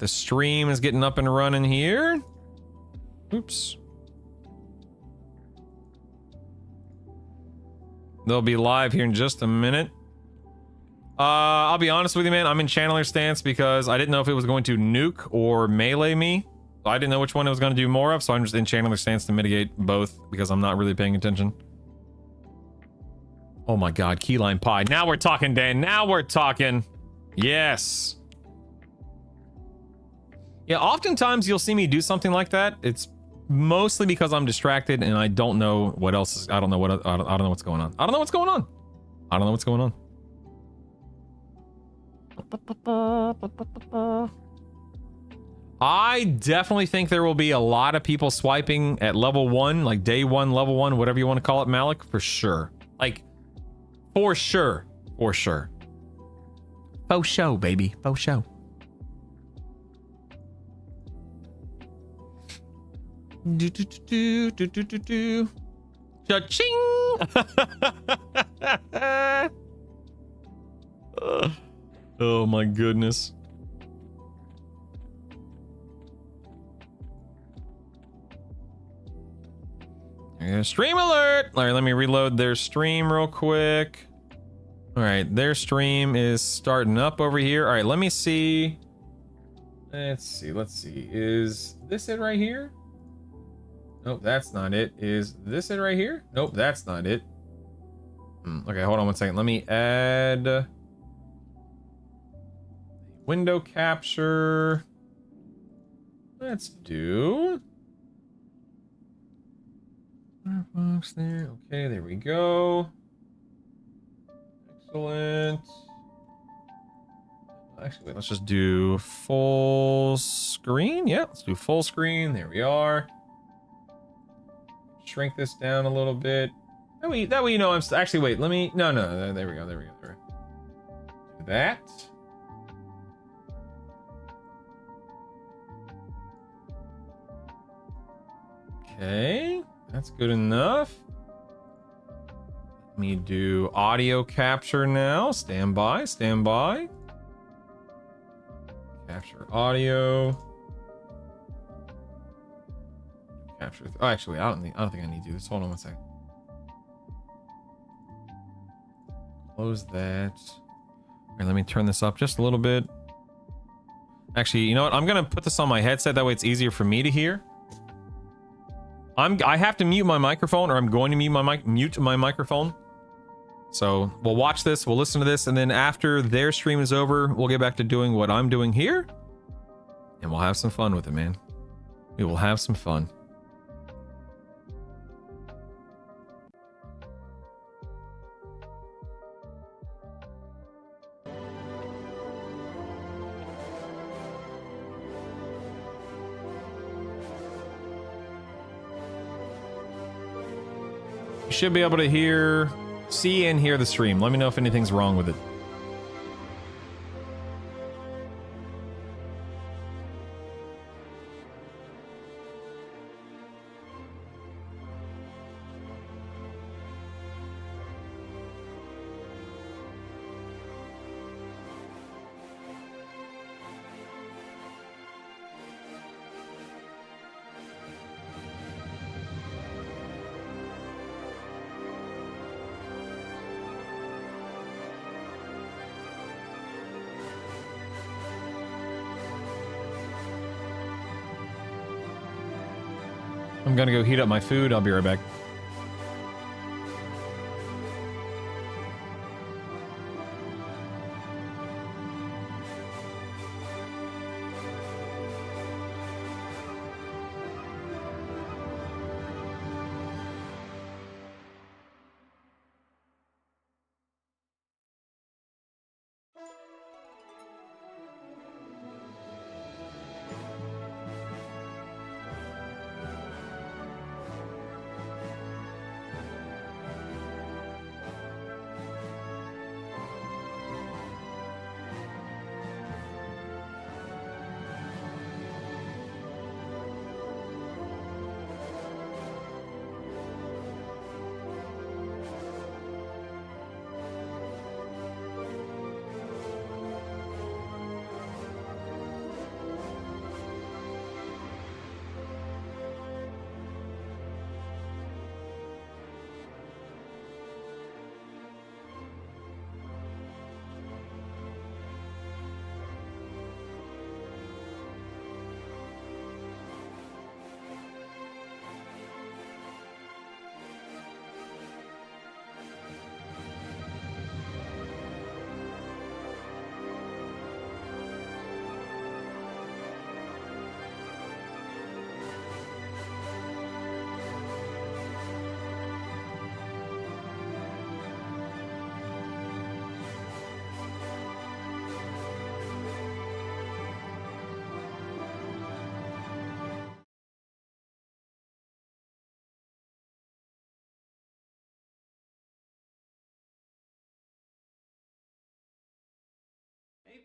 stream is getting up and running here. Oops. They'll be live here in just a minute. I'll be honest with you, man. I'm in channeler stance because I didn't know if it was going to nuke or melee me. I didn't know which one it was going to do more of, so I'm just in channeler stance to mitigate both because I'm not really paying attention. Oh my god, keyline pie. Now we're talking, Dan. Now we're talking. Yes. Yeah, oftentimes you'll see me do something like that. It's mostly because I'm distracted and I don't know what else is, I don't know what's going on. I don't know what's going on. I don't know what's going on. I definitely think there will be a lot of people swiping at level 1, like day 1, level 1, whatever you want to call it, Malik, for sure. Like, for sure. For sure. Faux show, baby. Faux show. Do do do do do do do. Cha-ching! Oh my goodness. Yeah, stream alert! Alright, let me reload their stream real quick. Alright, their stream is starting up over here. Alright, let me see. Let's see. Is this it right here? Nope, that's not it. Is this it right here? Nope, that's not it. Okay, hold on one second. Let me add window capture. Let's do Firefox there. Okay, there we go. Excellent. Actually, let's just do full screen. Yeah, let's do full screen. There we are. Shrink this down a little bit. That way you know I'm actually, wait, let me, no, there we go. Do that. Okay, that's good enough. Let me do audio capture now. Stand by. Capture audio. Capture. Oh, actually, I don't think I need to do this. Hold on one second. Close that. All right, let me turn this up just a little bit. Actually, you know what? I'm gonna put this on my headset. That way, it's easier for me to hear. I have to mute my microphone, or I'm going to mute my microphone. So we'll watch this, we'll listen to this, and then after their stream is over, we'll get back to doing what I'm doing here, and we'll have some fun with it, man. We will have some fun. You should be able to see and hear the stream. Let me know if anything's wrong with it. I'm gonna go heat up my food. I'll be right back.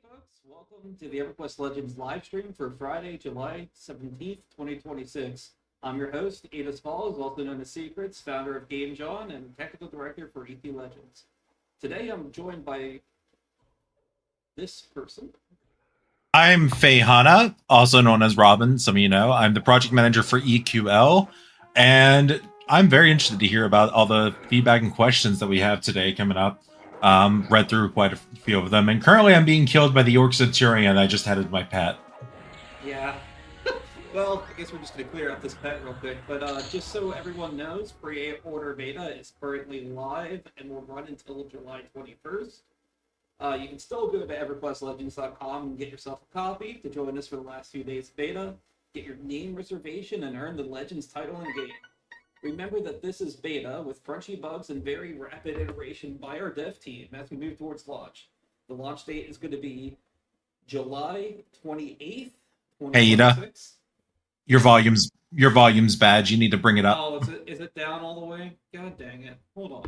folks, welcome to the EverQuest Legends live stream for Friday, July 17th, 2026. I'm your host, Adis Falls, also known as Secrets, founder of Game John, and technical director for EQ Legends. Today I'm joined by this person. I'm Fayhana, also known as Robin, some of you know. I'm the project manager for EQL, and I'm very interested to hear about all the feedback and questions that we have today coming up. Read through quite a few of them, and currently I'm being killed by the Orc Centurion I just had as my pet. Yeah. Well, I guess we're just going to clear out this pet real quick, but just so everyone knows, pre-order beta is currently live and will run until July 21st. You can still go to EverQuestLegends.com and get yourself a copy to join us for the last few days of beta, get your name reservation, and earn the Legends title in game. Remember that this is beta with crunchy bugs and very rapid iteration by our dev team as we move towards launch. The launch date is going to be July 28th, 2026. Hey, Ida, your volume's bad. You need to bring it up. Oh, is it down all the way? God dang it. Hold on.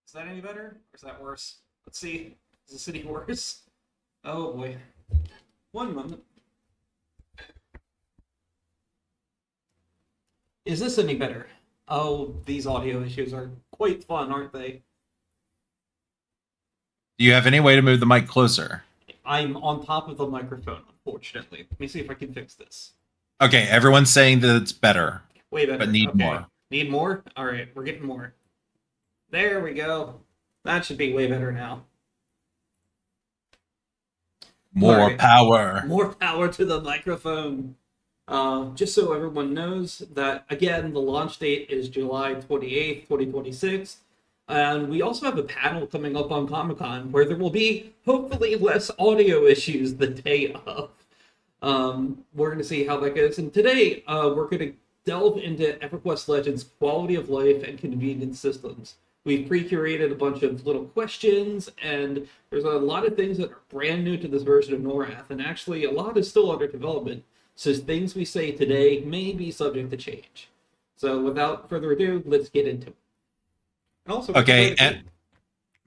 Is that any better? Or is that worse? Let's see. Is this any worse? Oh boy. One moment. Is this any better? Oh, these audio issues are quite fun, aren't they? Do you have any way to move the mic closer? I'm on top of the microphone, unfortunately. Let me see if I can fix this. Okay, everyone's saying that it's better. Way better. But need Okay. more. Need more? Alright, we're getting more. There we go. That should be way better now. More Alright. power. More power to the microphone. Just so everyone knows that, again, the launch date is July 28th, 2026. And we also have a panel coming up on Comic-Con where there will be, hopefully, less audio issues the day of. We're going to see how that goes. And today, we're going to delve into EverQuest Legends' quality of life and convenience systems. We've pre-curated a bunch of little questions, and there's a lot of things that are brand new to this version of Norath, and actually a lot is still under development, so things we say today may be subject to change. So without further ado, let's get into it. And also, Okay,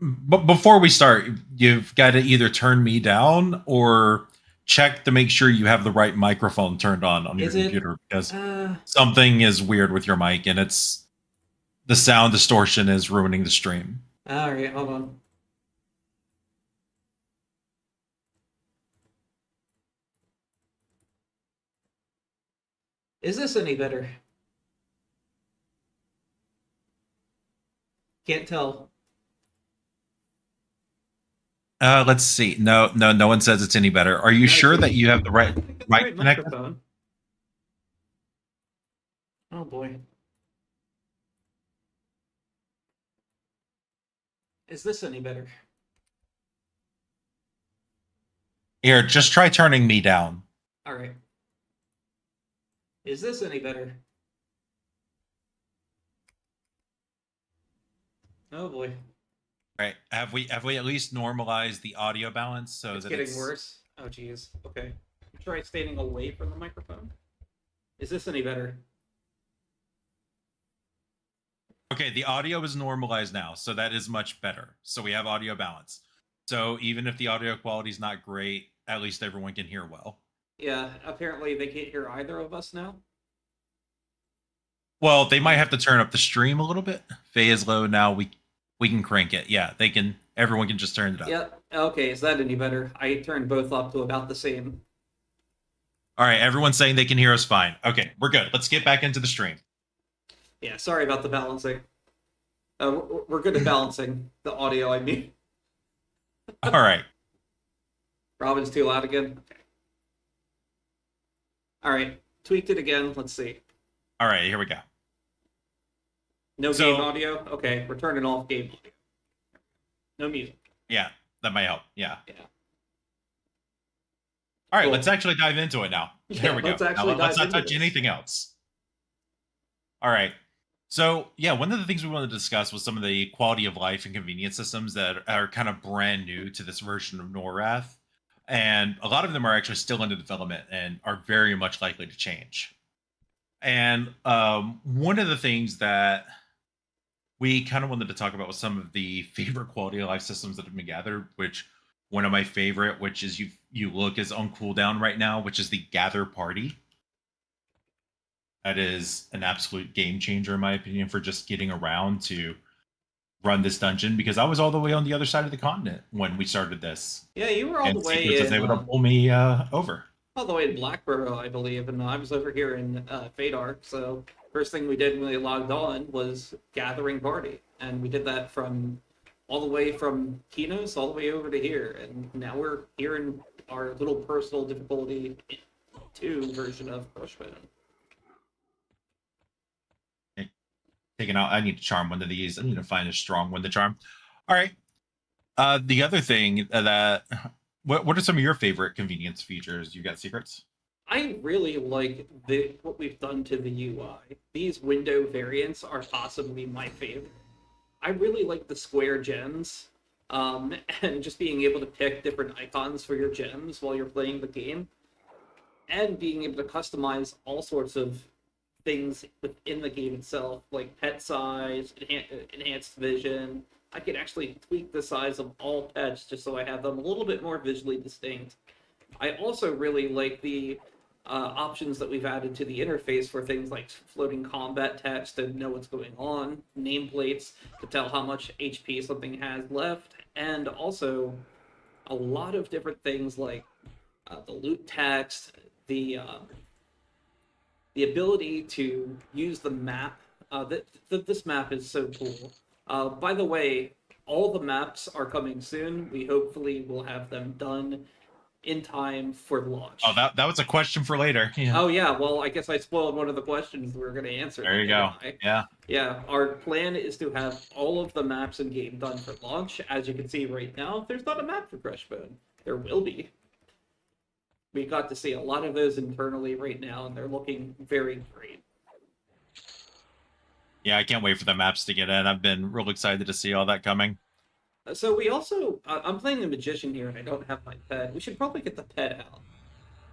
but before we start, you've got to either turn me down or check to make sure you have the right microphone turned on your computer, because something is weird with your mic, and it's the sound distortion is ruining the stream. All right, hold on. Is this any better? Can't tell. Let's see. No one says it's any better. Are you sure that you have the right microphone? Oh boy. Is this any better? Here, just try turning me down. All right. Is this any better? Oh boy. All right. Have we at least normalized the audio balance so It's that getting worse? Oh geez. Okay. Try standing away from the microphone. Is this any better? Okay, the audio is normalized now, so that is much better. So we have audio balance. So even if the audio quality is not great, at least everyone can hear well. Yeah, apparently they can't hear either of us now. Well, they might have to turn up the stream a little bit. Faye is low now. We can crank it. Yeah, they can. Everyone can just turn it up. Yep. Okay, is that any better? I turned both up to about the same. All right, everyone's saying they can hear us fine. Okay, we're good. Let's get back into the stream. Yeah, sorry about the balancing. We're good at balancing the audio, I mean. All right. Robin's too loud again? Okay. All right, tweaked it again. Let's see. All right, here we go. No game audio? Okay, we're turning off game audio. No music. Yeah, that might help. Yeah. Yeah. All right, Cool. let's actually dive into it now. Yeah, There we go. let's actually Now, let's dive not touch into this. anything else. All right. So, yeah, one of the things we wanted to discuss was some of the quality of life and convenience systems that are kind of brand new to this version of Norath. And a lot of them are actually still under development and are very much likely to change. And one of the things that we kind of wanted to talk about some of the favorite quality of life systems that have been gathered, which one of my favorite, which is you look is on cooldown right now, which is the Gather Party. That is an absolute game changer, in my opinion, for just getting around to run this dungeon, because I was all the way on the other side of the continent when we started this. Yeah, you were all the way Secrets was in, able to pull me over. all the way in Blackborough, I believe, and I was over here in Fadar. So first thing we did when we logged on was gathering party, and we did that from all the way from Kinos all the way over to here, and now we're here in our little personal difficulty 2 version of Crushbone. Taking out, I need to charm one of these. I need to find a strong one to charm. All right. The other thing that, what are some of your favorite convenience features? You got secrets? I really like what we've done to the UI. These window variants are possibly my favorite. I really like the square gems, and just being able to pick different icons for your gems while you're playing the game, and being able to customize all sorts of things within the game itself, like pet size, enhanced vision. I can actually tweak the size of all pets just so I have them a little bit more visually distinct. I also really like the options that we've added to the interface for things like floating combat text to know what's going on, nameplates to tell how much HP something has left, and also a lot of different things like the loot text, the ability to use the map. This map is so cool. By the way, all the maps are coming soon. We hopefully will have them done in time for launch. Oh, that was a question for later. Yeah. Oh yeah, well, I guess I spoiled one of the questions we were going to answer. There you go. Yeah. Yeah, our plan is to have all of the maps in game done for launch. As you can see right now, there's not a map for Crushbone. There will be. We got to see a lot of those internally right now, and they're looking very great. Yeah, I can't wait for the maps to get in. I've been real excited to see all that coming. So we also, I'm playing the Magician here, and I don't have my pet. We should probably get the pet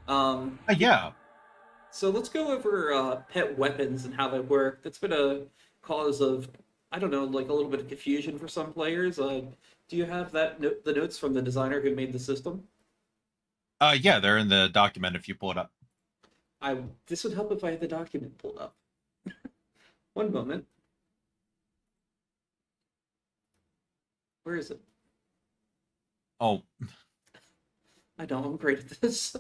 out. Yeah. So let's go over pet weapons and how they work. That's been a cause of, I don't know, like a little bit of confusion for some players. Do you have the notes from the designer who made the system? Yeah, they're in the document if you pull it up. This would help if I had the document pulled up. One moment. Where is it? Oh. I know, I'm great at this.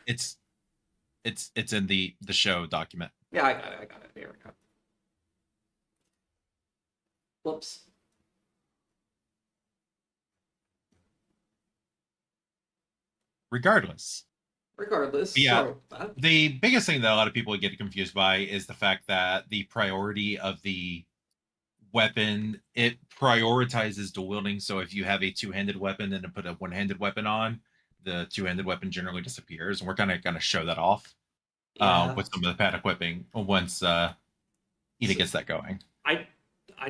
It's in the show document. Yeah, I got it. There we go. Whoops. Regardless, yeah, sorry about that. The biggest thing that a lot of people get confused by is the fact that the priority of the weapon, it prioritizes dual wielding. So if you have a two-handed weapon and then put a one-handed weapon on, the two-handed weapon generally disappears, and we're kind of going to show that off with some of the pet equipping once Ida gets that going. I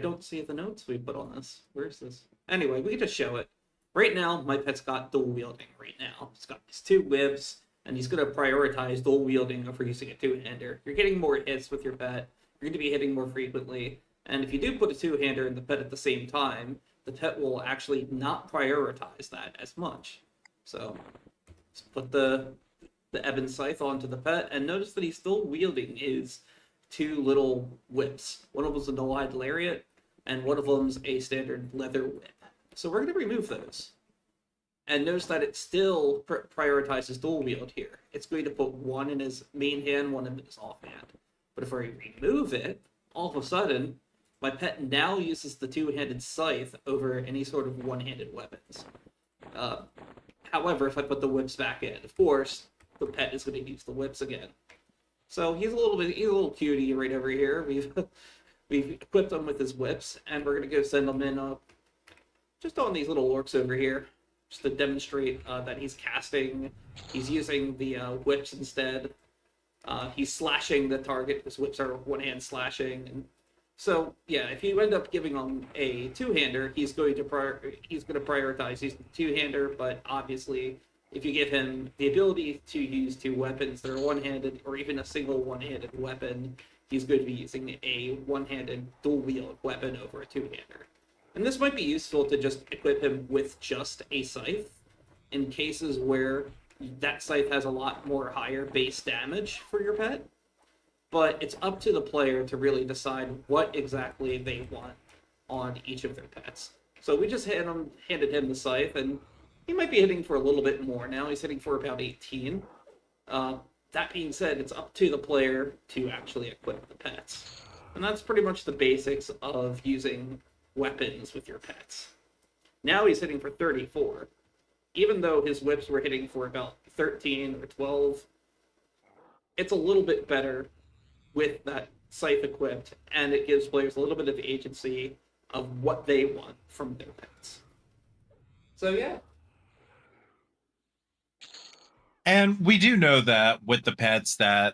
don't see the notes we put on this. Where's this? Anyway, we can just show it. Right now, my pet's got dual wielding right now. He's got these two whips, and he's going to prioritize dual wielding over using a two-hander. You're getting more hits with your pet. You're going to be hitting more frequently. And if you do put a two-hander in the pet at the same time, the pet will actually not prioritize that as much. So, let's put the Ebon Scythe onto the pet, and notice that he's still wielding his two little whips. One of them's a no-eyed lariat, and one of them's a standard leather whip. So we're going to remove those. And notice that it still prioritizes dual wield here. It's going to put one in his main hand, one in his offhand. But if I remove it, all of a sudden, my pet now uses the two-handed scythe over any sort of one-handed weapons. However, if I put the whips back in, of course, the pet is going to use the whips again. So he's a little cutie right over here. We've equipped him with his whips, and we're going to go send him in just on these little orcs over here, just to demonstrate that he's casting. He's using the whips instead. He's slashing the target because whips are one-hand slashing. And so yeah, if you end up giving him a two-hander, he's going to prioritize using the two-hander. But obviously, if you give him the ability to use two weapons that are one-handed, or even a single one-handed weapon, he's going to be using a one-handed dual-wield weapon over a two-hander. And this might be useful to just equip him with just a scythe in cases where that scythe has a lot more higher base damage for your pet. But it's up to the player to really decide what exactly they want on each of their pets. So we just handed him the scythe, and he might be hitting for a little bit more now. He's hitting for about 18. That being said, it's up to the player to actually equip the pets. And that's pretty much the basics of using weapons with your pets. Now he's hitting for 34. Even though his whips were hitting for about 13 or 12, it's a little bit better with that scythe equipped, and it gives players a little bit of agency of what they want from their pets. So yeah. And we do know that with the pets that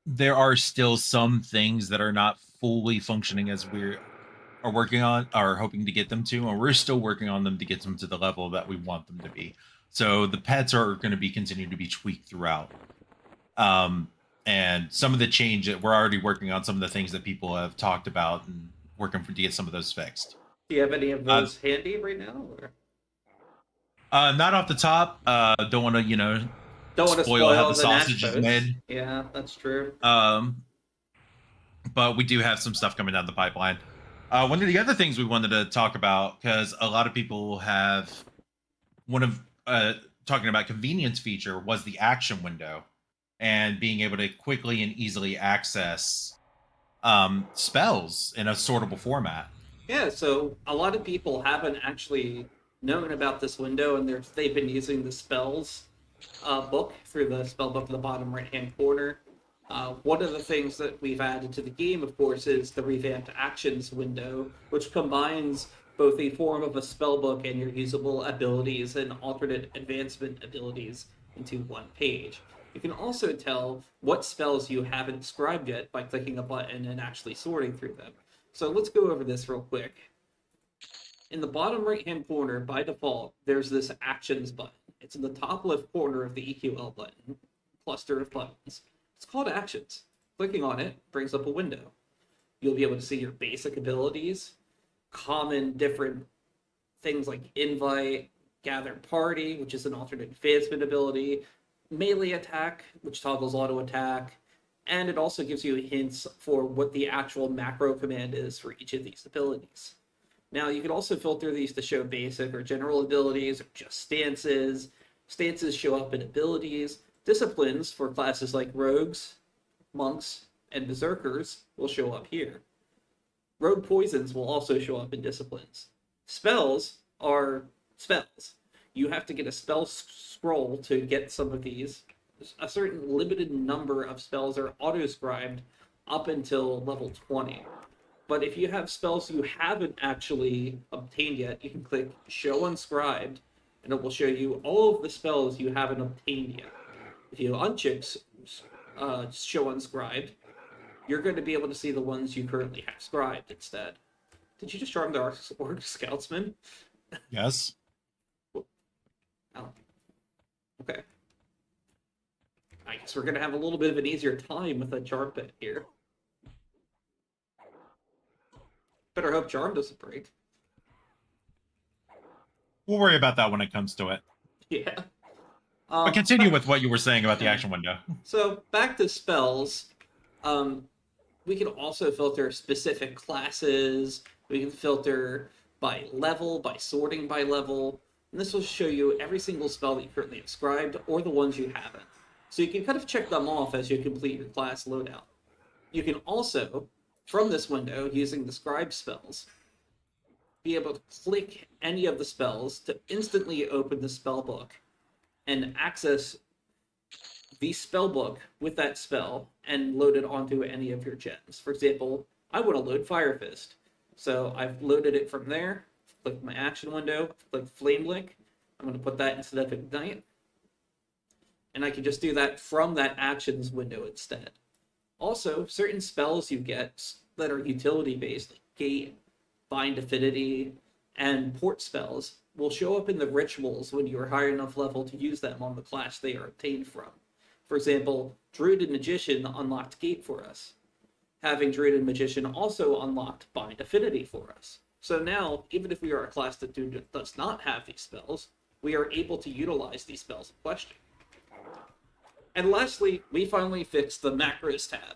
there are still some things that are not fully functioning as we are working on, are hoping to get them to, and we're still working on them to get them to the level that we want them to be. So the pets are going to be continued to be tweaked throughout. And some of the change that we're already working on, some of the things that people have talked about and working to get some of those fixed. Do you have any of those handy right now? Or? Not off the top. Don't want to, Don't want to spoil how the the sausage is nachos. made. Yeah, that's true. But we do have some stuff coming down the pipeline. One of the other things we wanted to talk about, because a lot of people have talking about convenience feature, was the action window and being able to quickly and easily access spells in a sortable format. Yeah, so a lot of people haven't actually known about this window, and they've been using the spells book through the spell book in the bottom right-hand corner. One of the things that we've added to the game, of course, is the revamped actions window, which combines both a form of a spell book and your usable abilities and alternate advancement abilities into one page. You can also tell what spells you haven't scribed yet by clicking a button and actually sorting through them. So let's go over this real quick. In the bottom right-hand corner, by default, there's this actions button. It's in the top left corner of the EQL button, cluster of buttons. It's called actions. Clicking on it brings up a window. You'll be able to see your basic abilities, common different things like invite, gather party, which is an alternate advancement ability, melee attack, which toggles auto attack, and it also gives you hints for what the actual macro command is for each of these abilities. Now, you can also filter these to show basic or general abilities or just stances. Stances show up in abilities. Disciplines for classes like rogues, monks, and berserkers will show up here. Rogue poisons will also show up in disciplines. Spells are spells. You have to get a spell scroll to get some of these. A certain limited number of spells are auto-scribed up until level 20. But if you have spells you haven't actually obtained yet, you can click Show Unscribed, and it will show you all of the spells you haven't obtained yet. If you uncheck Show Unscribed, you're going to be able to see the ones you currently have scribed instead. Did you just charm the Orc Scoutsman? Yes. Oh. Okay. I guess we're going to have a little bit of an easier time with a charm bit here. Better hope charm doesn't break. We'll worry about that when it comes to it. Yeah. But continue with what you were saying about the action window. So back to spells. We can also filter specific classes. We can filter by level, by sorting by level. And this will show you every single spell that you currently have scribed or the ones you haven't. So you can kind of check them off as you complete your class loadout. You can also, from this window, using the scribe spells, be able to click any of the spells to instantly open the spell book and access the spell book with that spell and load it onto any of your gems. For example, I want to load Fire Fist. So I've loaded it from there, click my action window, click Flame Lick. I'm going to put that instead of Ignite. And I can just do that from that actions window instead. Also, certain spells you get that are utility-based, like Gate, Bind Affinity, and Port spells, will show up in the rituals when you are high enough level to use them on the class they are obtained from. For example, Druid and Magician unlocked Gate for us. having Druid and Magician also unlocked Bind Affinity for us. So now, even if we are a class that does not have these spells, we are able to utilize these spells in question. And lastly, we finally fixed the macros tab.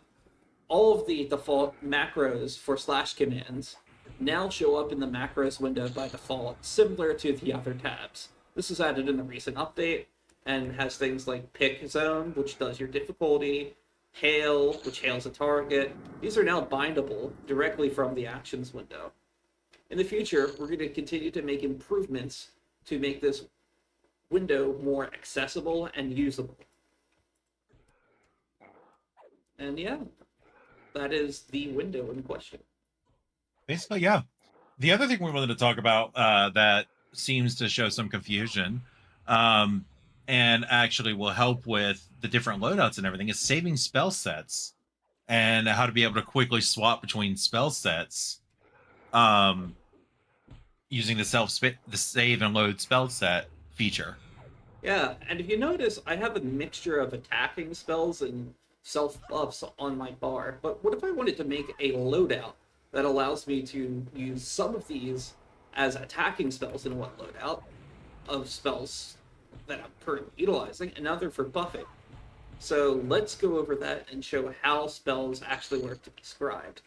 All of the default macros for slash commands now show up in the macros window by default, similar to the other tabs. This was added in the recent update and has things like pick zone, which does your difficulty, hail, which hails a target. These are now bindable directly from the actions window. In the future, we're going to continue to make improvements to make this window more accessible and usable. And yeah, that is the window in question. Basically, yeah. The other thing we wanted to talk about that seems to show some confusion and actually will help with the different loadouts and everything is saving spell sets and how to be able to quickly swap between spell sets using the save and load spell set feature. Yeah, and if you notice, I have a mixture of attacking spells and self-buffs on my bar, but what if I wanted to make a loadout that allows me to use some of these as attacking spells in one loadout of spells that I'm currently utilizing, and other for buffing? So let's go over that and show how spells actually work to be scribed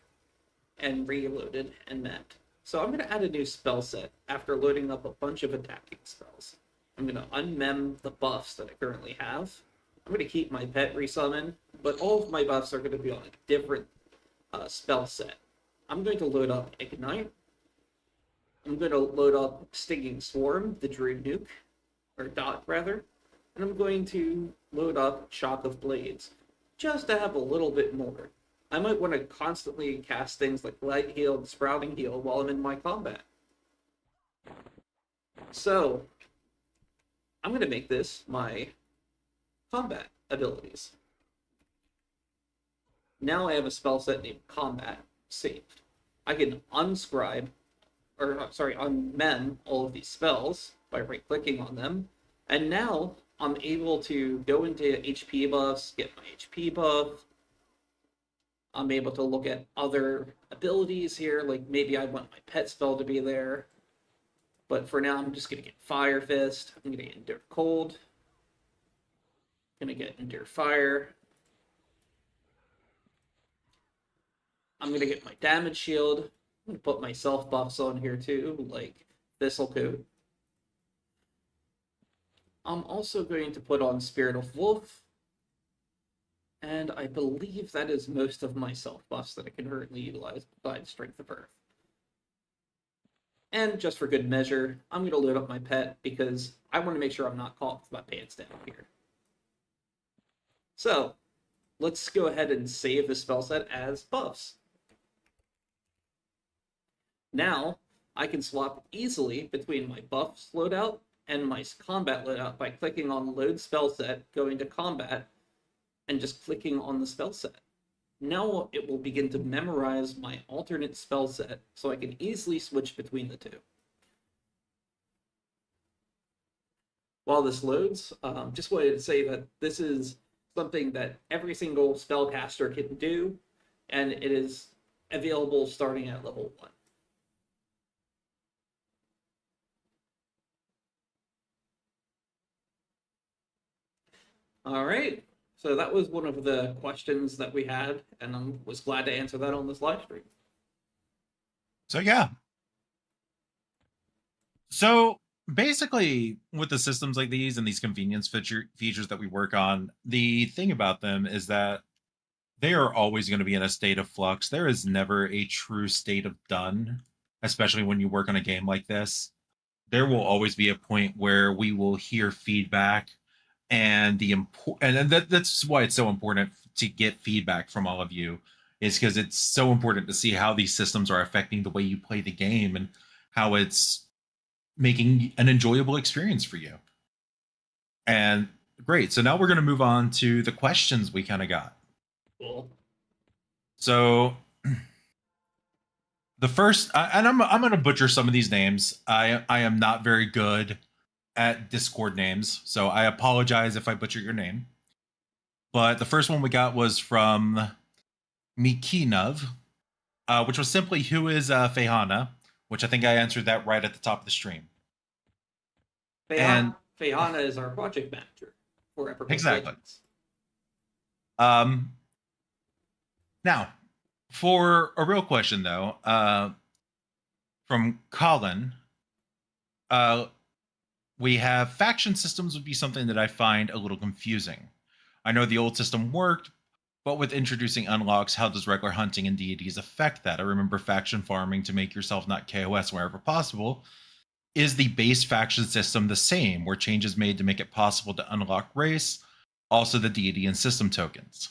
and reloaded and mapped. So I'm going to add a new spell set after loading up a bunch of attacking spells. I'm going to unmem the buffs that I currently have. I'm going to keep my pet resummon, but all of my buffs are going to be on a different spell set. I'm going to load up Ignite. I'm going to load up Stinging Swarm, the Druid nuke, or dot rather, and I'm going to load up Shock of Blades, just to have a little bit more. I might want to constantly cast things like Light Heal and Sprouting Heal while I'm in my combat. So, I'm going to make this my combat abilities. Now I have a spell set named Combat saved. I can unmem all of these spells by right-clicking on them, and now I'm able to go into HP buffs, get my HP buff. I'm able to look at other abilities here, like maybe I want my pet spell to be there. But for now, I'm just going to get Fire Fist. I'm going to get Endure Cold. I'm going to get Endure Fire. I'm going to get my Damage Shield. I'm going to put my self buffs on here too, like Thistle Coat. I'm also going to put on Spirit of Wolf. And I believe that is most of my self buffs that I can currently utilize besides Strength of Earth. And just for good measure, I'm going to load up my pet because I want to make sure I'm not caught with my pants down here. So, let's go ahead and save the spell set as buffs. Now, I can swap easily between my buffs loadout and my combat loadout by clicking on Load Spell Set, going to Combat, and just clicking on the spell set. Now it will begin to memorize my alternate spell set, so I can easily switch between the two. While this loads, just wanted to say that this is something that every single spellcaster can do, and it is available starting at level 1. All right. So that was one of the questions that we had, and I was glad to answer that on this live stream. So yeah. So basically, with the systems like these and these convenience features that we work on, the thing about them is that they are always going to be in a state of flux. There is never a true state of done, especially when you work on a game like this. There will always be a point where we will hear feedback. And that's why it's so important to get feedback from all of you, is because it's so important to see how these systems are affecting the way you play the game and how it's making an enjoyable experience for you. And great. So now we're going to move on to the questions we kind of got. Cool. So the first, and I'm going to butcher some of these names. I am not very good at Discord names, so I apologize if I butcher your name. But the first one we got was from Mikinov, which was simply who is Fehana, which I think I answered that right at the top of the stream. Fehana is our project manager for EverQuest Exactly. Legends. Now, for a real question though, from Colin, we have faction systems would be something that I find a little confusing. I know the old system worked, but with introducing unlocks, how does regular hunting and deities affect that? I remember faction farming to make yourself not KOS wherever possible. Is the base faction system the same, where changes made to make it possible to unlock race, also the deity and system tokens?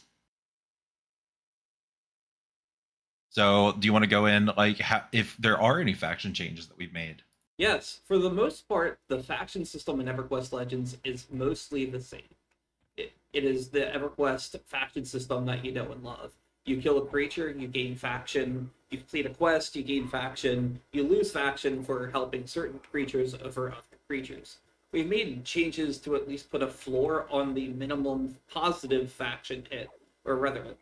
So do you want to go in, like, if there are any faction changes that we've made? Yes, for the most part, the faction system in EverQuest Legends is mostly the same. It is the EverQuest faction system that you know and love. You kill a creature, you gain faction. You complete a quest, you gain faction. You lose faction for helping certain creatures over other creatures. We've made changes to at least put a floor on the minimum positive faction hit, or rather,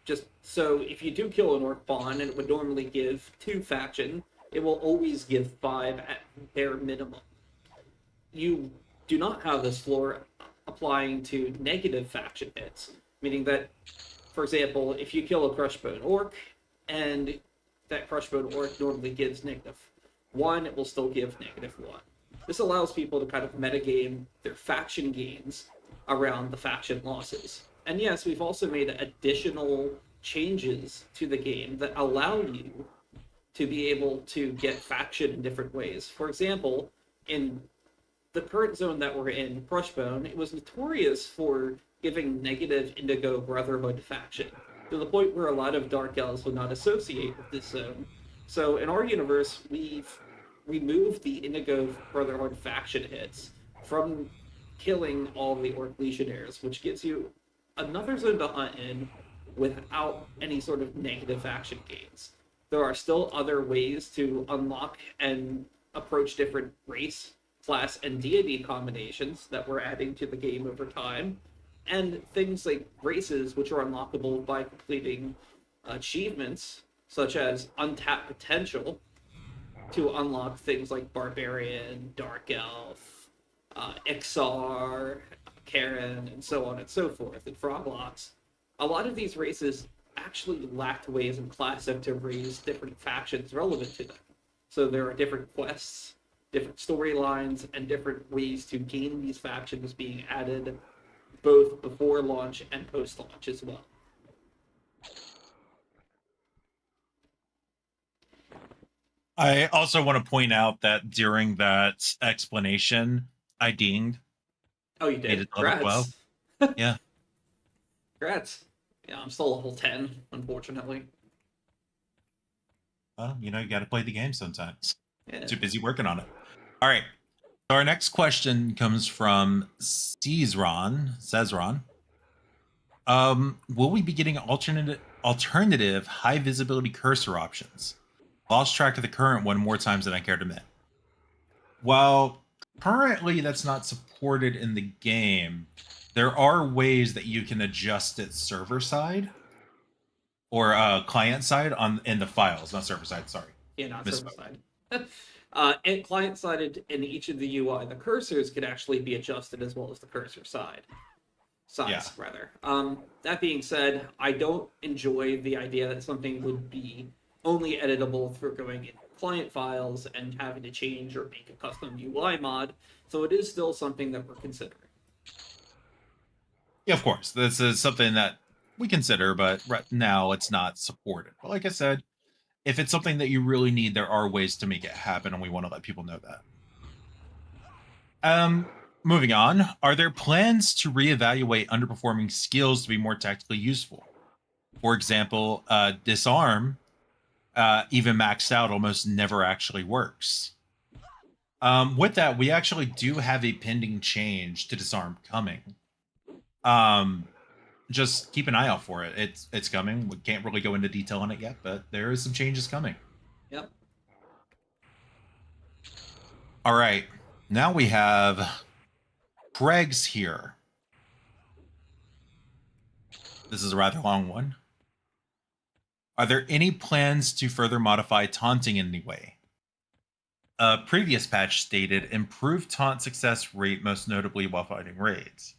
just so if you do kill an orc pawn and it would normally give 2 faction, it will always give 5 at bare minimum. You do not have this floor applying to negative faction hits, meaning that, for example, if you kill a Crushbone Orc, and that Crushbone Orc normally gives -1, it will still give -1. This allows people to kind of metagame their faction gains around the faction losses. And yes, we've also made additional changes to the game that allow you to be able to get faction in different ways. For example, in the current zone that we're in, Crushbone, it was notorious for giving negative Indigo Brotherhood faction, to the point where a lot of Dark Elves would not associate with this zone. So in our universe, we've removed the Indigo Brotherhood faction hits from killing all the Orc Legionnaires, which gives you another zone to hunt in without any sort of negative faction gains. There are still other ways to unlock and approach different race, class, and deity combinations that we're adding to the game over time, and things like races which are unlockable by completing achievements such as Untapped Potential to unlock things like Barbarian, Dark Elf, Ixar, Karen, and so on and so forth, and Froglocks. A lot of these races actually lacked ways in Classic to raise different factions relevant to them. So there are different quests, different storylines, and different ways to gain these factions being added both before launch and post-launch as well. I also want to point out that during that explanation, I dinged. Oh, you did? Congrats. Well. Yeah. Congrats. Yeah, I'm still level 10, unfortunately. Well, you got to play the game sometimes. Yeah. Too busy working on it. All right. So our next question comes from Cezron. Will we be getting alternative high visibility cursor options? Lost track of the current one more times than I care to admit. Well, currently that's not supported in the game. There are ways that you can adjust it server side or client side in the files, not server side. Sorry. Yeah, not server side. And client sided in each of the UI, the cursors could actually be adjusted as well as the cursor size, rather. That being said, I don't enjoy the idea that something would be only editable through going in client files and having to change or make a custom UI mod. So it is still something that we're considering. Yeah, of course. This is something that we consider, but right now it's not supported. But like I said, if it's something that you really need, there are ways to make it happen, and we want to let people know that. Moving on, are there plans to reevaluate underperforming skills to be more tactically useful? For example, disarm, even maxed out, almost never actually works. With that, we actually do have a pending change to disarm coming. Just keep an eye out for it. It's coming. We can't really go into detail on it yet, but there is some changes coming. Yep. All right. Now we have Craig's here. This is a rather long one. Are there any plans to further modify taunting in any way? A previous patch stated improved taunt success rate, most notably while fighting raids,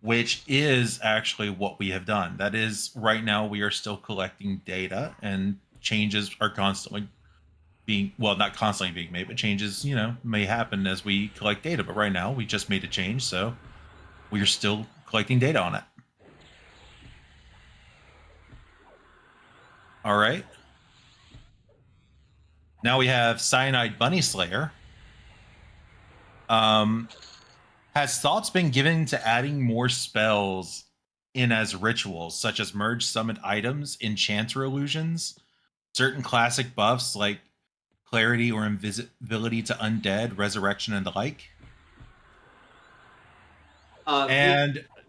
which is actually what we have done. That is, right now we are still collecting data, and changes are constantly being, well, not constantly being made, but changes, may happen as we collect data. But right now we just made a change, so we are still collecting data on it. All right. Now we have Cyanide Bunny Slayer. Has thoughts been given to adding more spells in as rituals, such as merge summoned items, enchanter illusions, certain classic buffs like clarity or invisibility to undead, resurrection, and the like?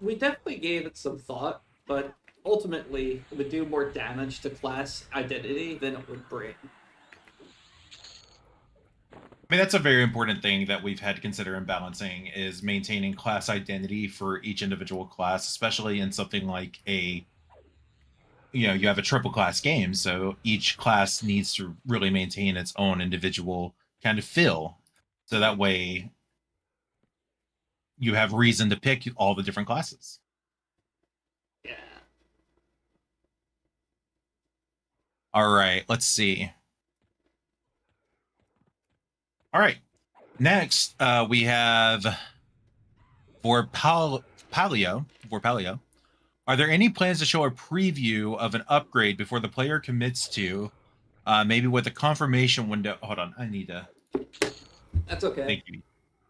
We definitely gave it some thought, but ultimately it would do more damage to class identity than it would bring. I mean, that's a very important thing that we've had to consider in balancing, is maintaining class identity for each individual class, especially in something like you have a triple class game, so each class needs to really maintain its own individual kind of feel. So that way you have reason to pick all the different classes. Yeah. All right, let's see. All right. Next, we have Vorpalio. Are there any plans to show a preview of an upgrade before the player commits to, maybe with a confirmation window? Hold on, I need to. That's okay. Thank you.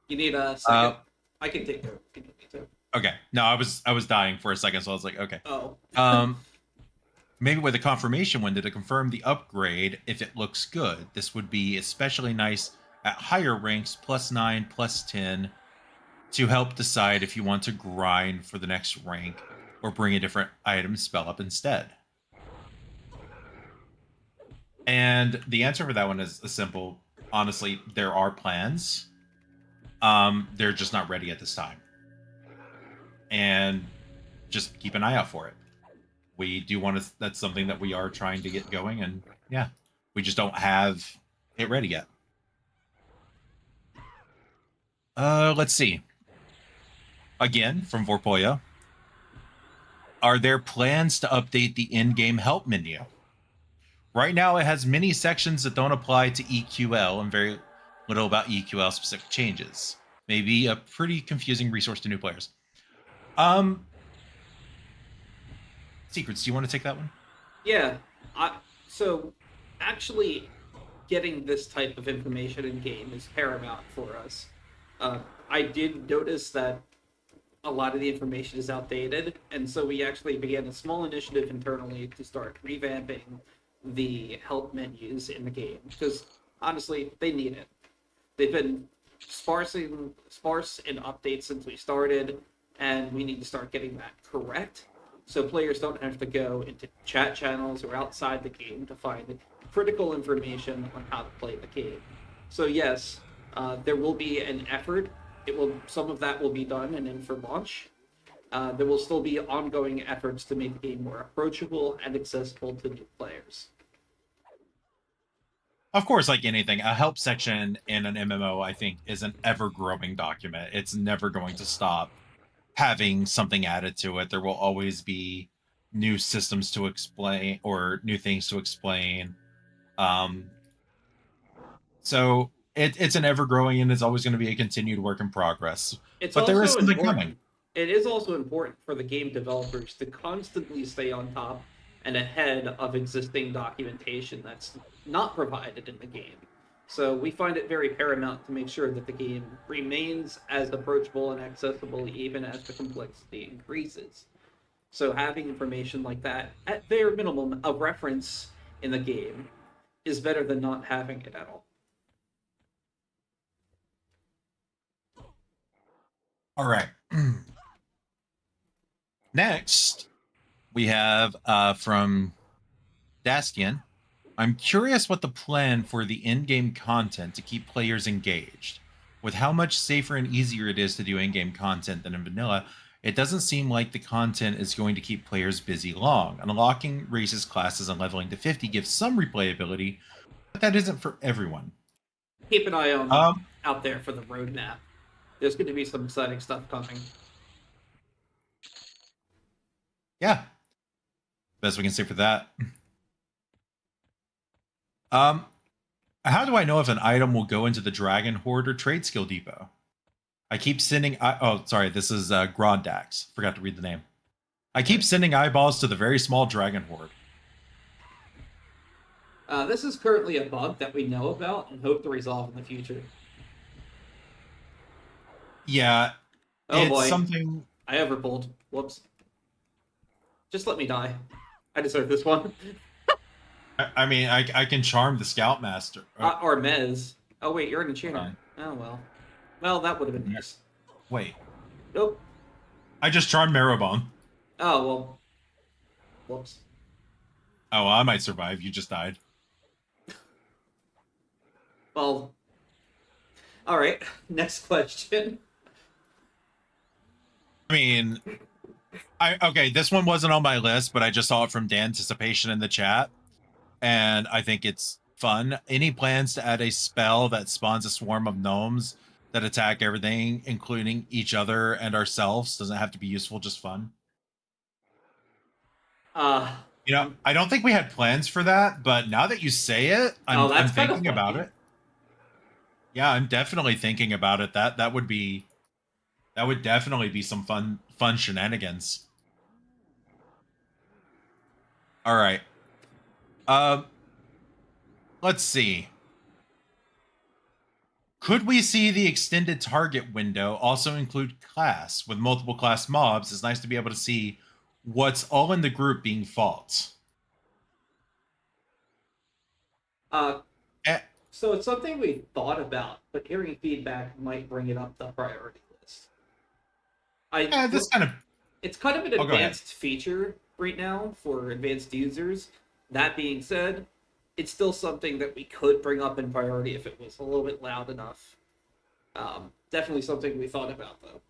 You need a second. I can take care of it if you need me to. Okay. No, I was dying for a second, so I was like, okay. Oh. Maybe with a confirmation window to confirm the upgrade if it looks good. This would be especially nice at higher ranks, +9, +10, to help decide if you want to grind for the next rank or bring a different item spell up instead. And the answer for that one is simple. Honestly, there are plans. They're just not ready at this time. And just keep an eye out for it. We do want to, that's something that we are trying to get going, and yeah, we just don't have it ready yet. Let's see. Again, from Vorpoya. Are there plans to update the in-game help menu? Right now, it has many sections that don't apply to EQL and very little about EQL specific changes. Maybe a pretty confusing resource to new players. Secrets, do you want to take that one? Yeah. So, actually, getting this type of information in game is paramount for us. I did notice that a lot of the information is outdated, and so we actually began a small initiative internally to start revamping the help menus in the game, because honestly, they need it. They've been sparse in updates since we started, and we need to start getting that correct, so players don't have to go into chat channels or outside the game to find critical information on how to play the game. So yes, there will be an effort. Some of that will be done and in for launch. There will still be ongoing efforts to make the game more approachable and accessible to new players. Of course, like anything, a help section in an MMO, I think, is an ever-growing document. It's never going to stop having something added to it. There will always be new systems to explain or new things to explain. So it's an ever-growing, and it's always going to be a continued work in progress. But there is something coming. It is also important for the game developers to constantly stay on top and ahead of existing documentation that's not provided in the game. So we find it very paramount to make sure that the game remains as approachable and accessible even as the complexity increases. So having information like that, at bare minimum, a reference in the game, is better than not having it at all. All right. Next, we have from Dastian. I'm curious what the plan for the in-game content to keep players engaged. With how much safer and easier it is to do in-game content than in vanilla, It doesn't seem like the content is going to keep players busy long. Unlocking races, classes, and leveling to 50 gives some replayability, but that isn't for everyone. Keep an eye on out there for the roadmap. There's going to be some exciting stuff coming. Yeah. Best we can say for that. How do I know if an item will go into the Dragon Horde or Trade Skill Depot? I keep sending... oh, sorry. This is Grondax. Forgot to read the name. I keep sending eyeballs to the very small Dragon Horde. This is currently a bug that we know about and hope to resolve in the future. Yeah. Oh it's boy. Something... I overpulled. Whoops. Just let me die. I deserve this one. I mean, I can charm the Scoutmaster. Or Mez. Oh wait, you're an enchanter. Oh well. Well, that would have been nice. Wait. Nope. I just charmed Marrowbone. Oh, well. Whoops. Oh, well, I might survive. You just died. Well. Alright, next question. I mean, okay, this one wasn't on my list, but I just saw it from Danticipation in the chat, and I think it's fun. Any plans to add a spell that spawns a swarm of gnomes that attack everything, including each other and ourselves? Doesn't have to be useful, just fun. You know, I don't think we had plans for that, but now that you say it, I'm thinking about it. Yeah, I'm definitely thinking about it. That would definitely be some fun shenanigans. All right. Let's see. Could we see the extended target window also include class? With multiple class mobs, it's nice to be able to see what's all in the group being fought. So it's something we thought about, but hearing feedback might bring it up the priority list. It's kind of an advanced feature right now for advanced users. That being said, it's still something that we could bring up in priority if it was a little bit loud enough. Definitely something we thought about, though.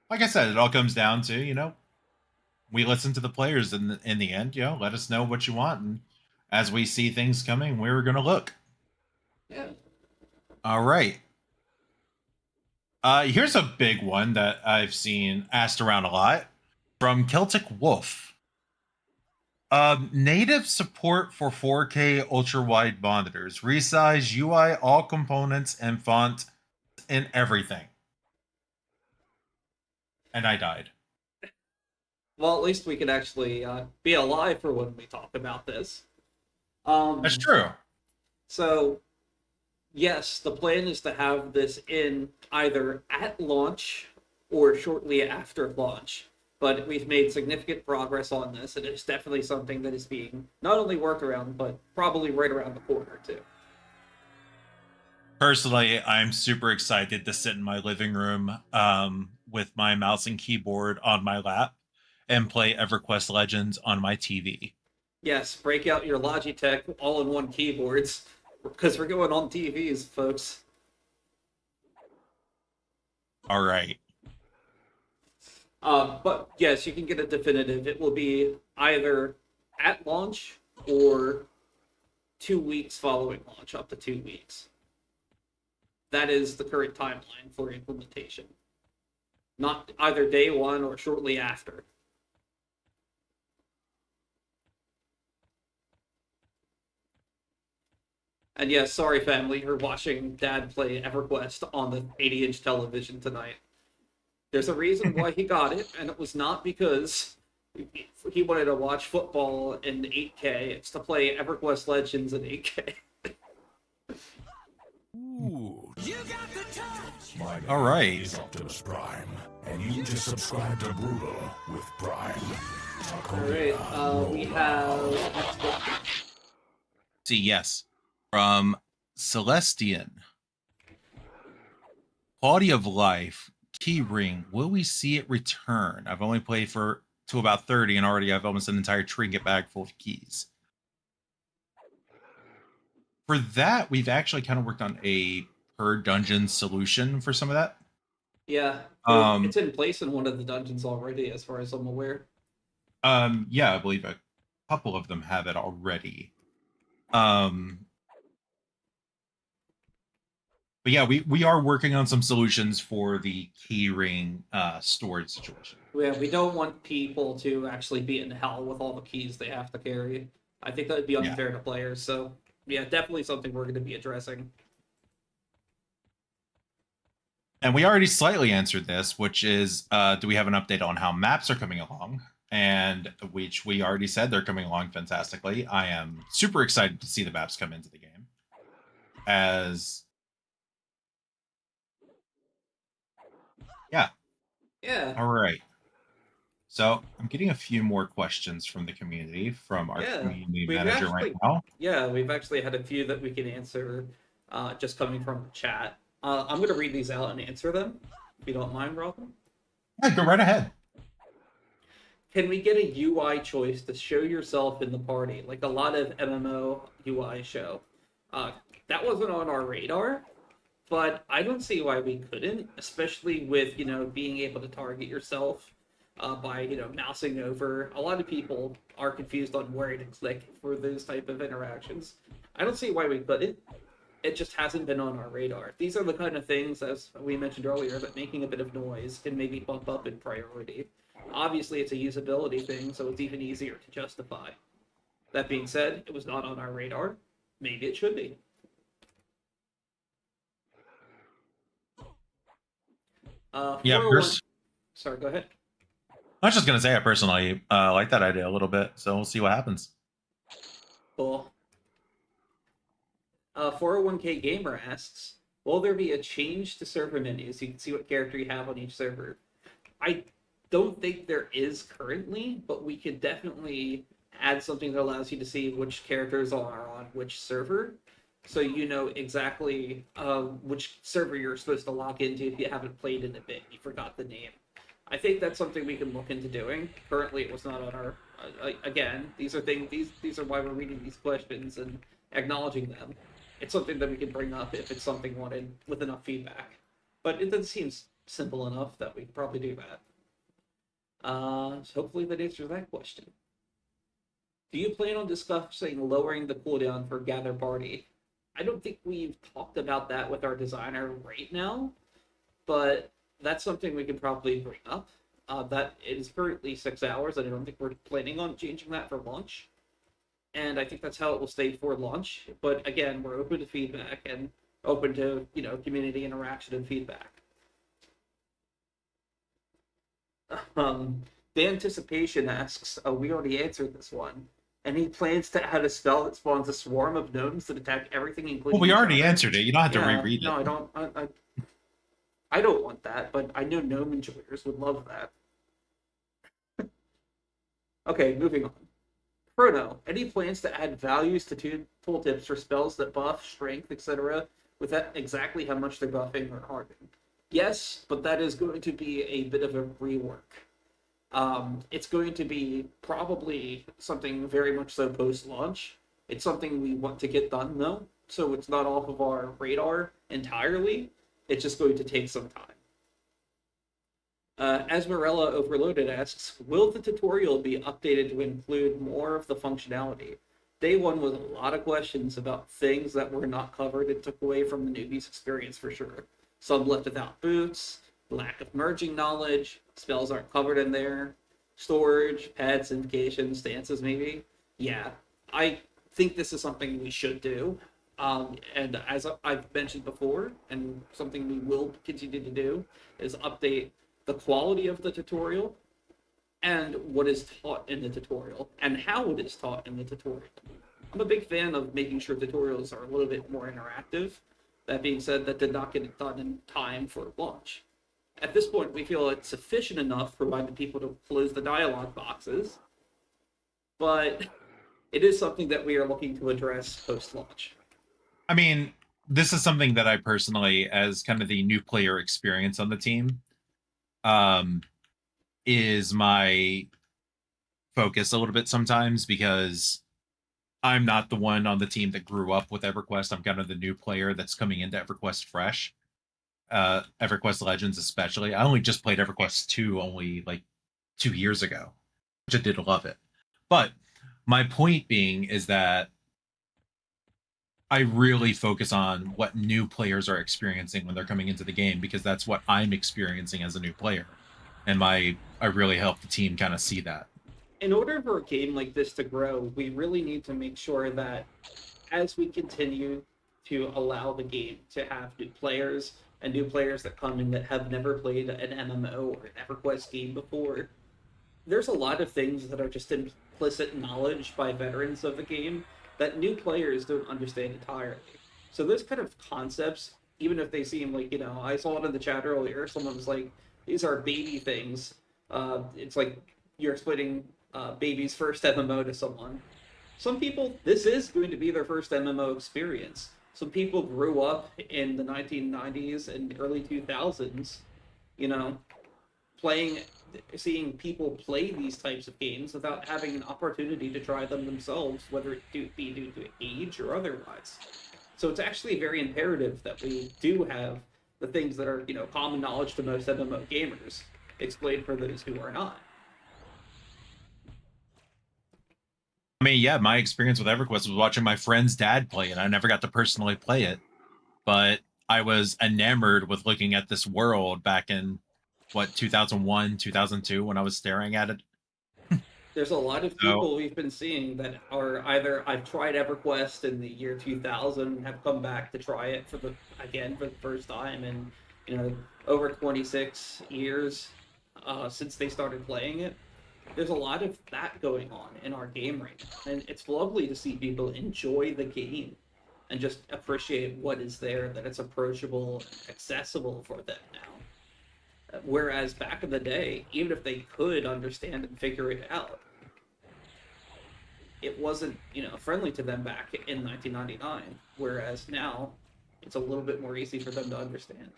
Like I said, it all comes down to, you know, we listen to the players in the end, you know, let us know what you want. And as we see things coming, we're going to look. Yeah. All right. Here's a big one that I've seen asked around a lot from Celtic Wolf. Native support for 4K ultra-wide monitors. Resize UI, all components, and font, and everything. And I died. Well, at least we could actually be alive for when we talk about this. That's true. So, yes, the plan is to have this in either at launch or shortly after launch. But we've made significant progress on this, and it's definitely something that is being not only worked around, but probably right around the corner, too. Personally, I'm super excited to sit in my living room with my mouse and keyboard on my lap and play EverQuest Legends on my TV. Yes, break out your Logitech all-in-one keyboards, because we're going on TVs, folks. All right. But yes, you can get a definitive. It will be either at launch or 2 weeks following launch, up to 2 weeks. That is the current timeline for implementation. Not either day one or shortly after. And yes, sorry family, you're watching Dad play EverQuest on the 80-inch television tonight. There's a reason why he got it, and it was not because he wanted to watch football in 8K. It's to play EverQuest Legends in 8K. Ooh. You got the touch. All right. Is Optimus Prime, and you just subscribe to Brutal with Prime. All right, we have. See, yes, from Celestian. Quality of life. Key ring. Will we see it return? I've only played to about 30 and already I've almost an entire trinket bag full of keys. For that, we've actually kind of worked on a per dungeon solution for some of that. Yeah, Um, it's in place in one of the dungeons already, as far as I'm aware. Yeah, I believe a couple of them have it already. But yeah, we are working on some solutions for the keyring storage situation. Yeah, we don't want people to actually be in hell with all the keys they have to carry. I think that would be unfair to players. So yeah, definitely something we're going to be addressing. And we already slightly answered this, which is, do we have an update on how maps are coming along? And which we already said they're coming along fantastically. I am super excited to see the maps come into the game. Yeah. All right. So I'm getting a few more questions from the community, from our community manager right now. Yeah, we've actually had a few that we can answer just coming from the chat. I'm going to read these out and answer them, if you don't mind, Robin. Yeah, go right ahead. Can we get a UI choice to show yourself in the party, like a lot of MMO UI show? That wasn't on our radar, but I don't see why we couldn't, especially with, being able to target yourself by, mousing over. A lot of people are confused on where to click for those type of interactions. I don't see why we couldn't. It just hasn't been on our radar. These are the kind of things, as we mentioned earlier, that making a bit of noise can maybe bump up in priority. Obviously, it's a usability thing, so it's even easier to justify. That being said, it was not on our radar. Maybe it should be. Sorry, go ahead. I was just going to say I personally like that idea a little bit, so we'll see what happens. Cool. 401k Gamer asks, will there be a change to server menus? You can see what character you have on each server. I don't think there is currently, but we could definitely add something that allows you to see which characters are on which server, so you know exactly which server you're supposed to log into if you haven't played in a bit, you forgot the name. I think that's something we can look into doing. Currently, it was not on our... again, these are things. These are why we're reading these questions and acknowledging them. It's something that we can bring up if it's something wanted with enough feedback. But it seems simple enough that we can probably do that. So hopefully that answers that question. Do you plan on discussing lowering the cooldown for Gather Party? I don't think we've talked about that with our designer right now, but that's something we can probably bring up. That is currently 6 hours, and I don't think we're planning on changing that for launch. And I think that's how it will stay for launch. But again, we're open to feedback and open to, community interaction and feedback. The Anticipation asks, we already answered this one. Any plans to add a spell that spawns a swarm of gnomes that attack everything, including... Well, we already answered it. You don't have to reread it. No, I don't. I don't want that, but I know gnome enjoyers would love that. Okay, moving on. Chrono, any plans to add values to tooltips for spells that buff, strength, etc., with that exactly how much they're buffing or hardening? Yes, but that is going to be a bit of a rework. It's going to be probably something very much so post-launch. It's something we want to get done, though, so it's not off of our radar entirely. It's just going to take some time. Asmarella Overloaded asks, will the tutorial be updated to include more of the functionality? Day one was a lot of questions about things that were not covered and took away from the newbie's experience for sure. Some left without boots, lack of merging knowledge, spells aren't covered in there, storage, pads, invocations, stances maybe. Yeah, I think this is something we should do. And as I've mentioned before, and something we will continue to do, is update the quality of the tutorial and what is taught in the tutorial and how it is taught in the tutorial. I'm a big fan of making sure tutorials are a little bit more interactive. That being said, that did not get done in time for launch. At this point, we feel it's sufficient enough provided people to close the dialogue boxes, but it is something that we are looking to address post-launch. I mean, this is something that I personally, as kind of the new player experience on the team, is my focus a little bit sometimes, because I'm not the one on the team that grew up with EverQuest. I'm kind of the new player that's coming into EverQuest fresh. EverQuest Legends especially. I only just played EverQuest 2 only like 2 years ago, which I did love it. But my point being is that I really focus on what new players are experiencing when they're coming into the game, because that's what I'm experiencing as a new player. And I really help the team kind of see that. In order for a game like this to grow, we really need to make sure that as we continue to allow the game to have new players, and new players that come in that have never played an MMO or an EverQuest game before, there's a lot of things that are just implicit knowledge by veterans of the game that new players don't understand entirely. So those kind of concepts, even if they seem like, I saw it in the chat earlier, someone was like, these are baby things. It's like you're explaining baby's first MMO to someone. Some people, this is going to be their first MMO experience. Some people grew up in the 1990s and early 2000s, seeing people play these types of games without having an opportunity to try them themselves, whether it be due to age or otherwise. So it's actually very imperative that we do have the things that are, common knowledge to most MMO gamers explained for those who are not. I mean, yeah, my experience with EverQuest was watching my friend's dad play it. I never got to personally play it, but I was enamored with looking at this world back in 2001, 2002, when I was staring at it. There's a lot of people we've been seeing that are either I've tried EverQuest in the year 2000 and have come back to try it for the first time in over 26 years since they started playing it. There's a lot of that going on in our game right now, and it's lovely to see people enjoy the game and just appreciate what is there, that it's approachable and accessible for them now. Whereas back in the day, even if they could understand and figure it out, it wasn't, friendly to them back in 1999. Whereas now, it's a little bit more easy for them to understand.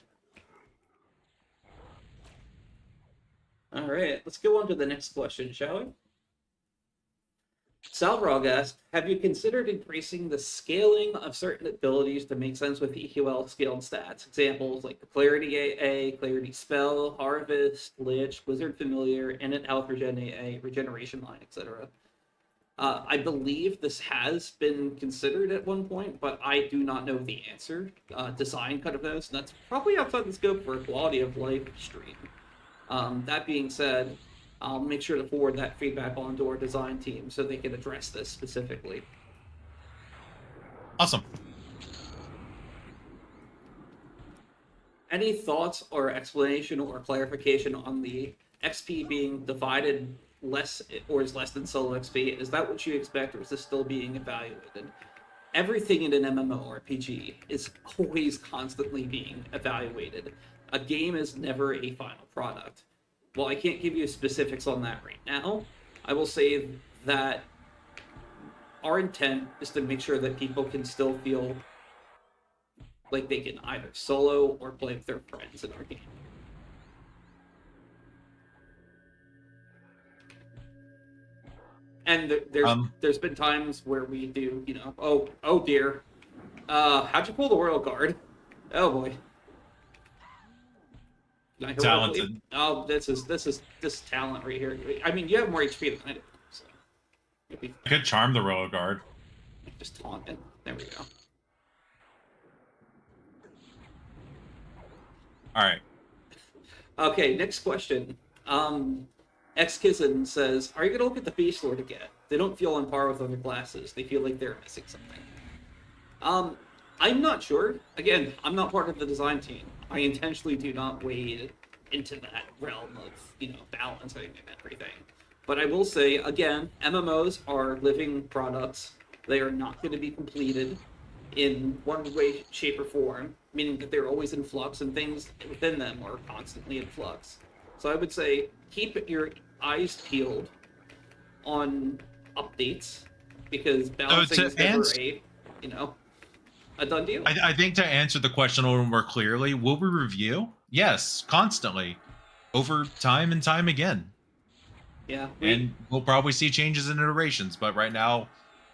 All right, let's go on to the next question, shall we? Salvrog asked, have you considered increasing the scaling of certain abilities to make sense with EQL scaled stats? Examples like the Clarity AA, Clarity Spell, Harvest, Lich, Wizard Familiar, Innate Health Regen AA, Regeneration Line, etc. I believe this has been considered at one point, but I do not know the answer. Design kind of knows, and that's probably outside the scope for a quality of life stream. That being said, I'll make sure to forward that feedback on to our design team so they can address this specifically. Awesome. Any thoughts or explanation or clarification on the XP being divided less or is less than solo XP? Is that what you expect, or is this still being evaluated? Everything in an MMORPG is always constantly being evaluated. A game is never a final product. While I can't give you specifics on that right now, I will say that our intent is to make sure that people can still feel like they can either solo or play with their friends in our game. And there's been times where we do, oh dear, how'd you pull the Royal Guard? Oh boy. Talented. Oh, this is talent right here. I mean, you have more HP than I do, so I could charm the Royal Guard. Just taunt it. There we go. All right. Okay, next question. Xkizzen says, are you gonna look at the Beast Lord again? They don't feel on par with other classes. They feel like they're missing something. I'm not sure. Again, I'm not part of the design team. I intentionally do not wade into that realm of, balancing and everything. But I will say, again, MMOs are living products. They are not going to be completed in one way, shape, or form, meaning that they're always in flux and things within them are constantly in flux. So I would say keep your eyes peeled on updates, because balancing is never a done deal. I think to answer the question a little more clearly, will we review? Yes, constantly, over time and time again. Yeah. And we'll probably see changes and iterations, but right now,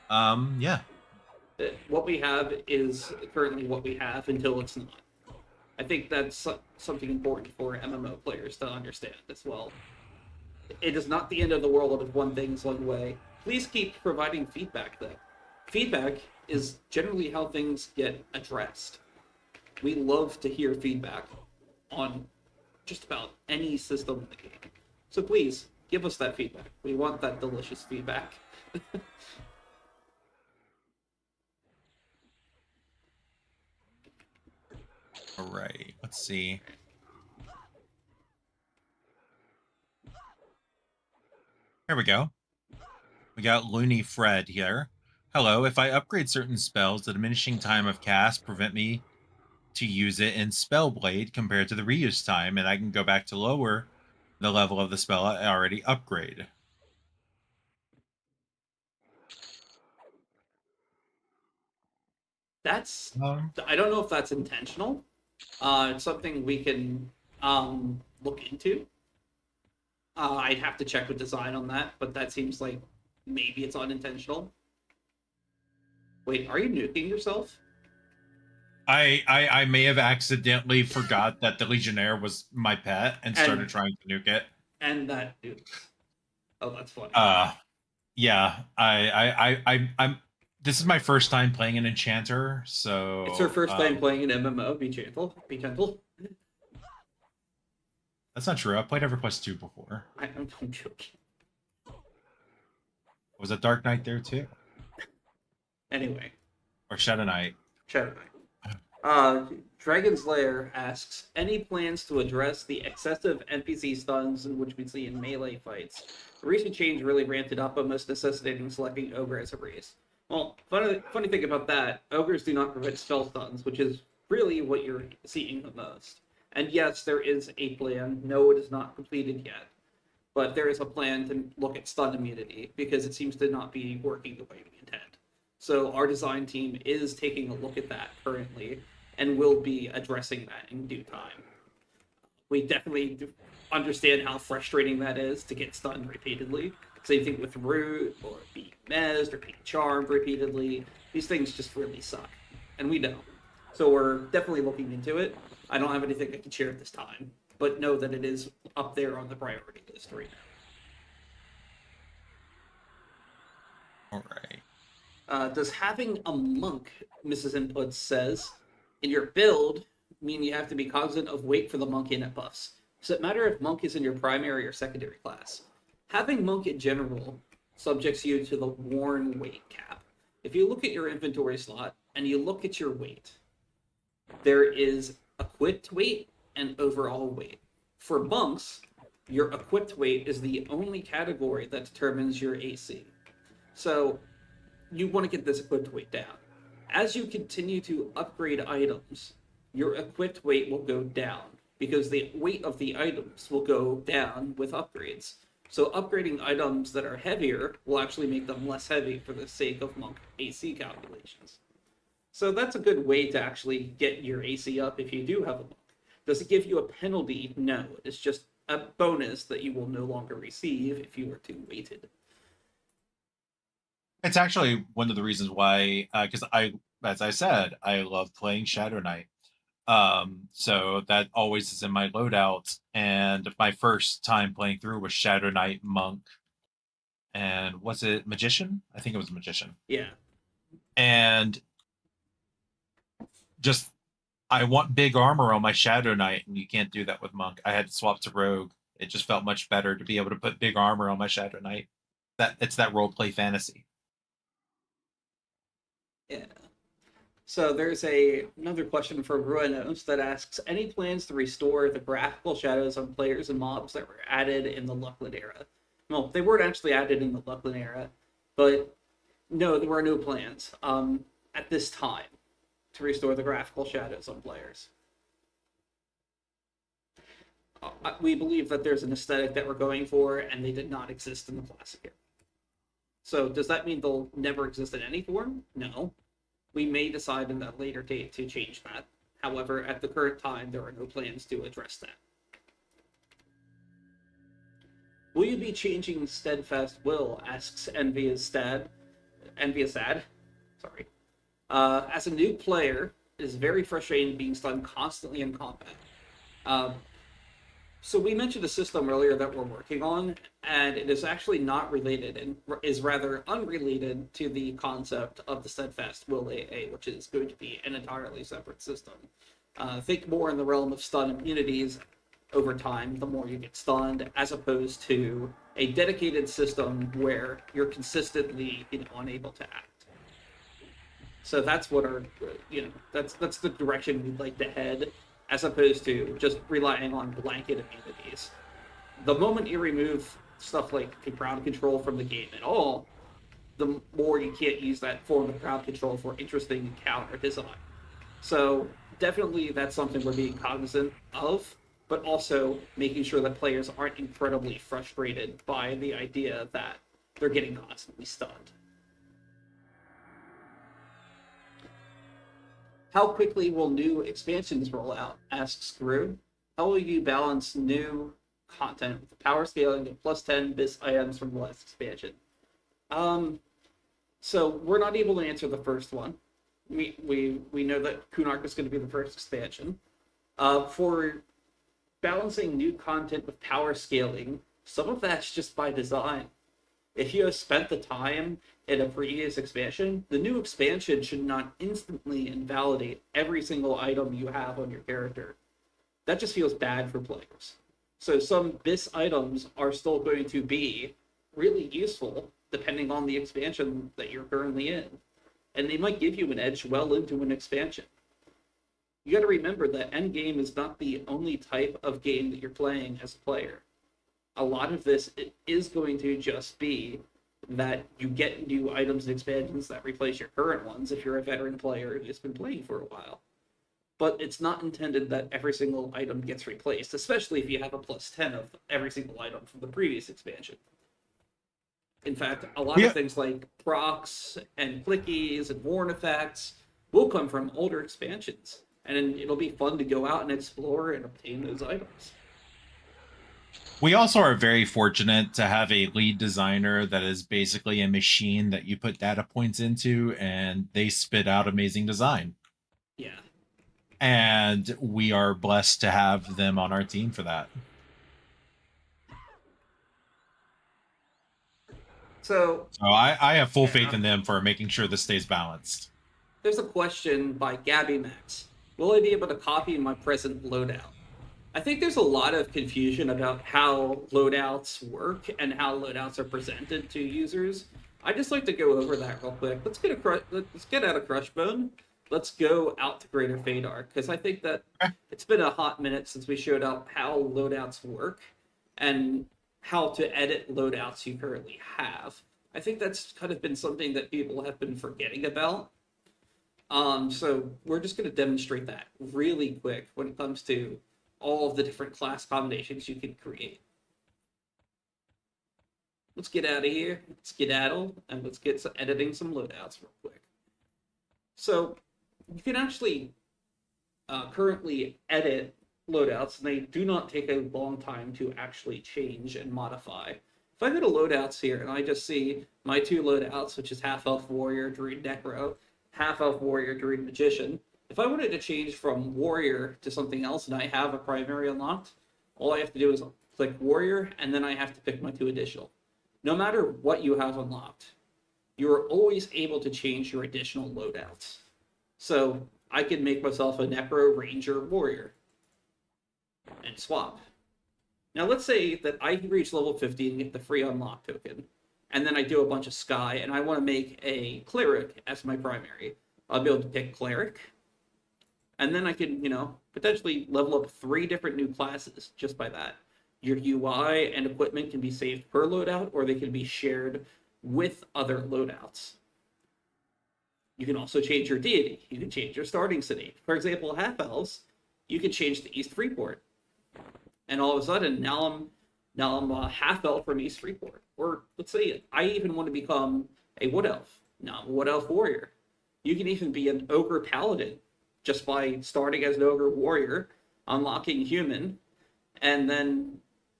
yeah. What we have is currently what we have until it's not. I think that's something important for MMO players to understand as well. It is not the end of the world if one thing's one way. Please keep providing feedback, though. Feedback is generally how things get addressed. We love to hear feedback on just about any system in the game. So please, give us that feedback. We want that delicious feedback. All right, let's see. Here we go. We got Looney Fred here. Hello, if I upgrade certain spells, the diminishing time of cast prevent me to use it in Spellblade compared to the reuse time, and I can go back to lower the level of the spell I already upgrade. That's... I don't know if that's intentional. It's something we can look into. I'd have to check with design on that, but that seems like maybe it's unintentional. Wait, are you nuking yourself? I may have accidentally forgot that the Legionnaire was my pet and started trying to nuke it. And that dude. Oh, that's funny. Yeah, I'm. This is my first time playing an enchanter, so It's her first time playing an MMO. Be gentle. Be gentle. That's not true. I've played EverQuest 2 before. I'm joking. Was it Dark Knight there too? Anyway. Or Shadow Knight? Shadow Knight. Dragon's Lair asks, any plans to address the excessive NPC stuns in which we see in melee fights? The recent change really ramped it up, almost necessitating selecting Ogre as a race. Well, funny thing about that, Ogres do not prevent spell stuns, which is really what you're seeing the most. And yes, there is a plan. No, it is not completed yet. But there is a plan to look at stun immunity, because it seems to not be working the way we intend. So our design team is taking a look at that currently, and will be addressing that in due time. We definitely understand how frustrating that is to get stunned repeatedly. Same thing with Root, or being mezzed, or being charmed repeatedly. These things just really suck, and we know. So we're definitely looking into it. I don't have anything I can share at this time, but know that it is up there on the priority list right now. All right. Does having a monk, Mrs. Input says, in your build mean you have to be cognizant of weight for the monk in it buffs? Does it matter if monk is in your primary or secondary class? Having monk in general subjects you to the worn weight cap. If you look at your inventory slot and you look at your weight, there is equipped weight and overall weight. For monks, your equipped weight is the only category that determines your AC. So you want to get this equipped weight down. As you continue to upgrade items, your equipped weight will go down because the weight of the items will go down with upgrades. So upgrading items that are heavier will actually make them less heavy for the sake of monk AC calculations. So that's a good way to actually get your AC up if you do have a monk. Does it give you a penalty? No, it's just a bonus that you will no longer receive if you are too weighted. It's actually one of the reasons why, because as I said, I love playing Shadow Knight. So that always is in my loadout. And my first time playing through was Shadow Knight, Monk, and was it Magician? I think it was Magician. Yeah. And just, I want big armor on my Shadow Knight, and you can't do that with Monk. I had to swap to Rogue. It just felt much better to be able to put big armor on my Shadow Knight. It's that roleplay fantasy. Yeah. So there's another question from Ruinos that asks, any plans to restore the graphical shadows on players and mobs that were added in the Lucklin era? Well, they weren't actually added in the Lucklin era, but no, there were no plans at this time to restore the graphical shadows on players. We believe that there's an aesthetic that we're going for, and they did not exist in the classic era. So does that mean they'll never exist in any form? No. We may decide in that later date to change that. However, at the current time, there are no plans to address that. Will you be changing Steadfast Will? Asks Envious Sad. Sorry. As a new player, it is very frustrating being stunned constantly in combat. So we mentioned a system earlier that we're working on, and it is actually not related and is rather unrelated to the concept of the Steadfast Will AA, which is going to be an entirely separate system. Think more in the realm of stun immunities over time, the more you get stunned, as opposed to a dedicated system where you're consistently, unable to act. So that's what our, that's the direction we'd like to head, as opposed to just relying on blanket immunities. The moment you remove stuff like crowd control from the game at all, the more you can't use that form of crowd control for interesting counter design. So definitely that's something we're being cognizant of, but also making sure that players aren't incredibly frustrated by the idea that they're getting constantly stunned. How quickly will new expansions roll out? Asks Gru. How will you balance new content with the power scaling of plus 10 bis items from the last expansion? So we're not able to answer the first one. We know that Kunark is going to be the first expansion. For balancing new content with power scaling, some of that's just by design. If you have spent the time in a previous expansion, the new expansion should not instantly invalidate every single item you have on your character. That just feels bad for players. So some BIS items are still going to be really useful depending on the expansion that you're currently in. And they might give you an edge well into an expansion. You got to remember that endgame is not the only type of game that you're playing as a player. A lot of this is going to just be that you get new items and expansions that replace your current ones if you're a veteran player who's been playing for a while. But it's not intended that every single item gets replaced, especially if you have a plus 10 of every single item from the previous expansion. In fact, a lot of things like procs and clickies and warn effects will come from older expansions. And it'll be fun to go out and explore and obtain those items. We also are very fortunate to have a lead designer that is basically a machine that you put data points into and they spit out amazing design. Yeah. And we are blessed to have them on our team for that. So I have full faith in them for making sure this stays balanced. There's a question by Gabby Max. Will I be able to copy my present loadout? I think there's a lot of confusion about how loadouts work and how loadouts are presented to users. I just like to go over that real quick. Let's get out of Crushbone. Let's go out to Greater Fadar, because I think that it's been a hot minute since we showed up how loadouts work and how to edit loadouts you currently have. I think that's kind of been something that people have been forgetting about. So we're just going to demonstrate that really quick when it comes to all of the different class combinations you can create. Let's get out of here, let's skedaddle, and let's get editing some loadouts real quick. So you can actually currently edit loadouts, and they do not take a long time to actually change and modify. If I go to loadouts here and I just see my two loadouts, which is half-elf warrior, druid necro, half-elf warrior, druid magician, if I wanted to change from warrior to something else and I have a primary unlocked, all I have to do is click warrior, and then I have to pick my two additional. No matter what you have unlocked, you're always able to change your additional loadouts. So I can make myself a necro, ranger, warrior, and swap. Now let's say that I reach level 50 and get the free unlock token, and then I do a bunch of sky, and I want to make a cleric as my primary. I'll be able to pick cleric, and then I can, potentially level up 3 different new classes just by that. Your UI and equipment can be saved per loadout, or they can be shared with other loadouts. You can also change your deity. You can change your starting city. For example, half-elves, you can change to East Freeport. And all of a sudden, now I'm a half-elf from East Freeport. Or let's say I even want to become a wood elf. Now I'm a wood elf warrior. You can even be an ogre paladin just by starting as an ogre warrior, unlocking human, and then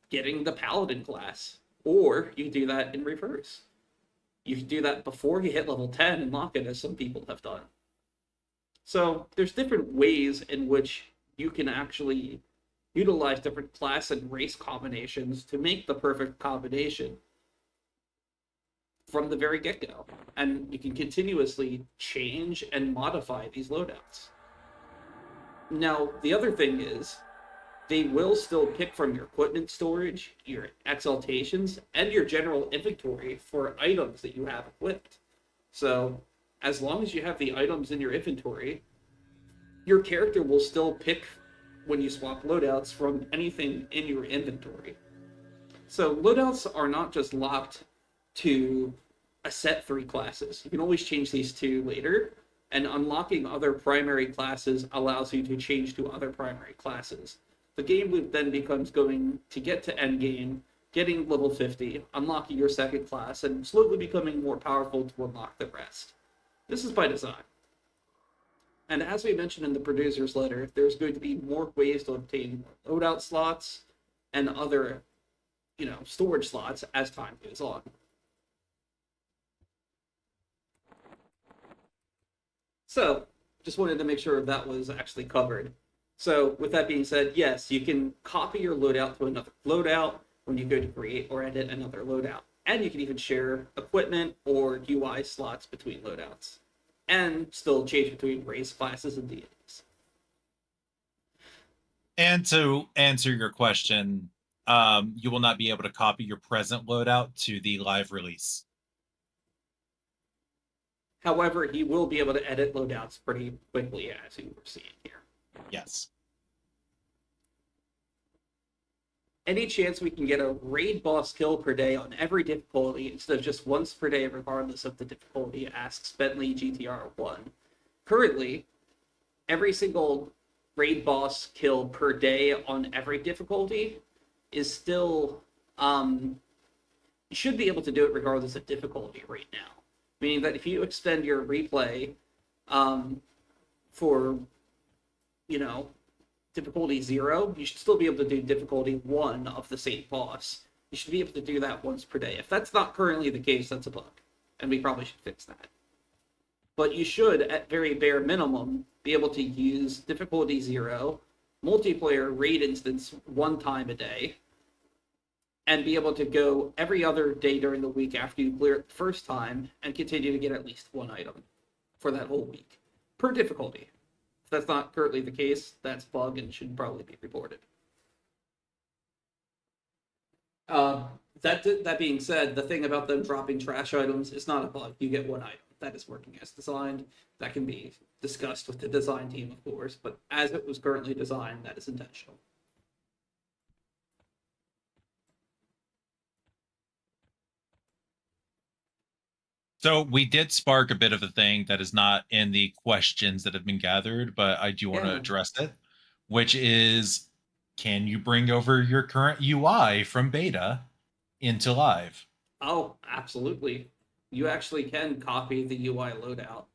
getting the paladin class. Or you can do that in reverse. You can do that before you hit level 10 and lock it, as some people have done. So there's different ways in which you can actually utilize different class and race combinations to make the perfect combination from the very get-go. And you can continuously change and modify these loadouts. Now, the other thing is, they will still pick from your equipment storage, your exaltations, and your general inventory for items that you have equipped. So, as long as you have the items in your inventory, your character will still pick, when you swap loadouts, from anything in your inventory. So, loadouts are not just locked to a set 3 classes. You can always change these 2 later, and unlocking other primary classes allows you to change to other primary classes. The game loop then becomes going to get to endgame, getting level 50, unlocking your second class, and slowly becoming more powerful to unlock the rest. This is by design. And as we mentioned in the producer's letter, there's going to be more ways to obtain loadout slots and other, storage slots as time goes on. So, just wanted to make sure that was actually covered. So, with that being said, yes, you can copy your loadout to another loadout when you go to create or edit another loadout. And you can even share equipment or UI slots between loadouts. And still change between race, classes, and deities. And to answer your question, you will not be able to copy your present loadout to the live release. However, he will be able to edit loadouts pretty quickly, as you were seeing here. Yes. Any chance we can get a raid boss kill per day on every difficulty instead of just once per day regardless of the difficulty, asks Bentley GTR1. Currently, every single raid boss kill per day on every difficulty is still, you should be able to do it regardless of difficulty right now. Meaning that if you extend your replay for, difficulty 0, you should still be able to do difficulty 1 of the same boss. You should be able to do that once per day. If that's not currently the case, that's a bug. And we probably should fix that. But you should, at very bare minimum, be able to use difficulty 0, multiplayer raid instance 1 time a day, and be able to go every other day during the week after you clear it the first time, and continue to get at least 1 item for that whole week, per difficulty. If that's not currently the case, that's a bug and should probably be reported. That being said, the thing about them dropping trash items is not a bug. You get 1 item. That is working as designed. That can be discussed with the design team, of course, but as it was currently designed, that is intentional. So we did spark a bit of a thing that is not in the questions that have been gathered, but I do want to address it, which is, can you bring over your current UI from beta into live? Oh, absolutely. You actually can copy the UI loadout.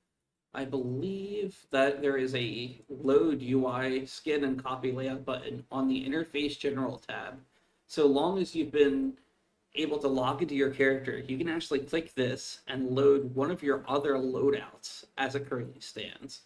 I believe that there is a load UI skin and copy layout button on the interface general tab. So long as you've been able to log into your character, you can actually click this and load one of your other loadouts as it currently stands.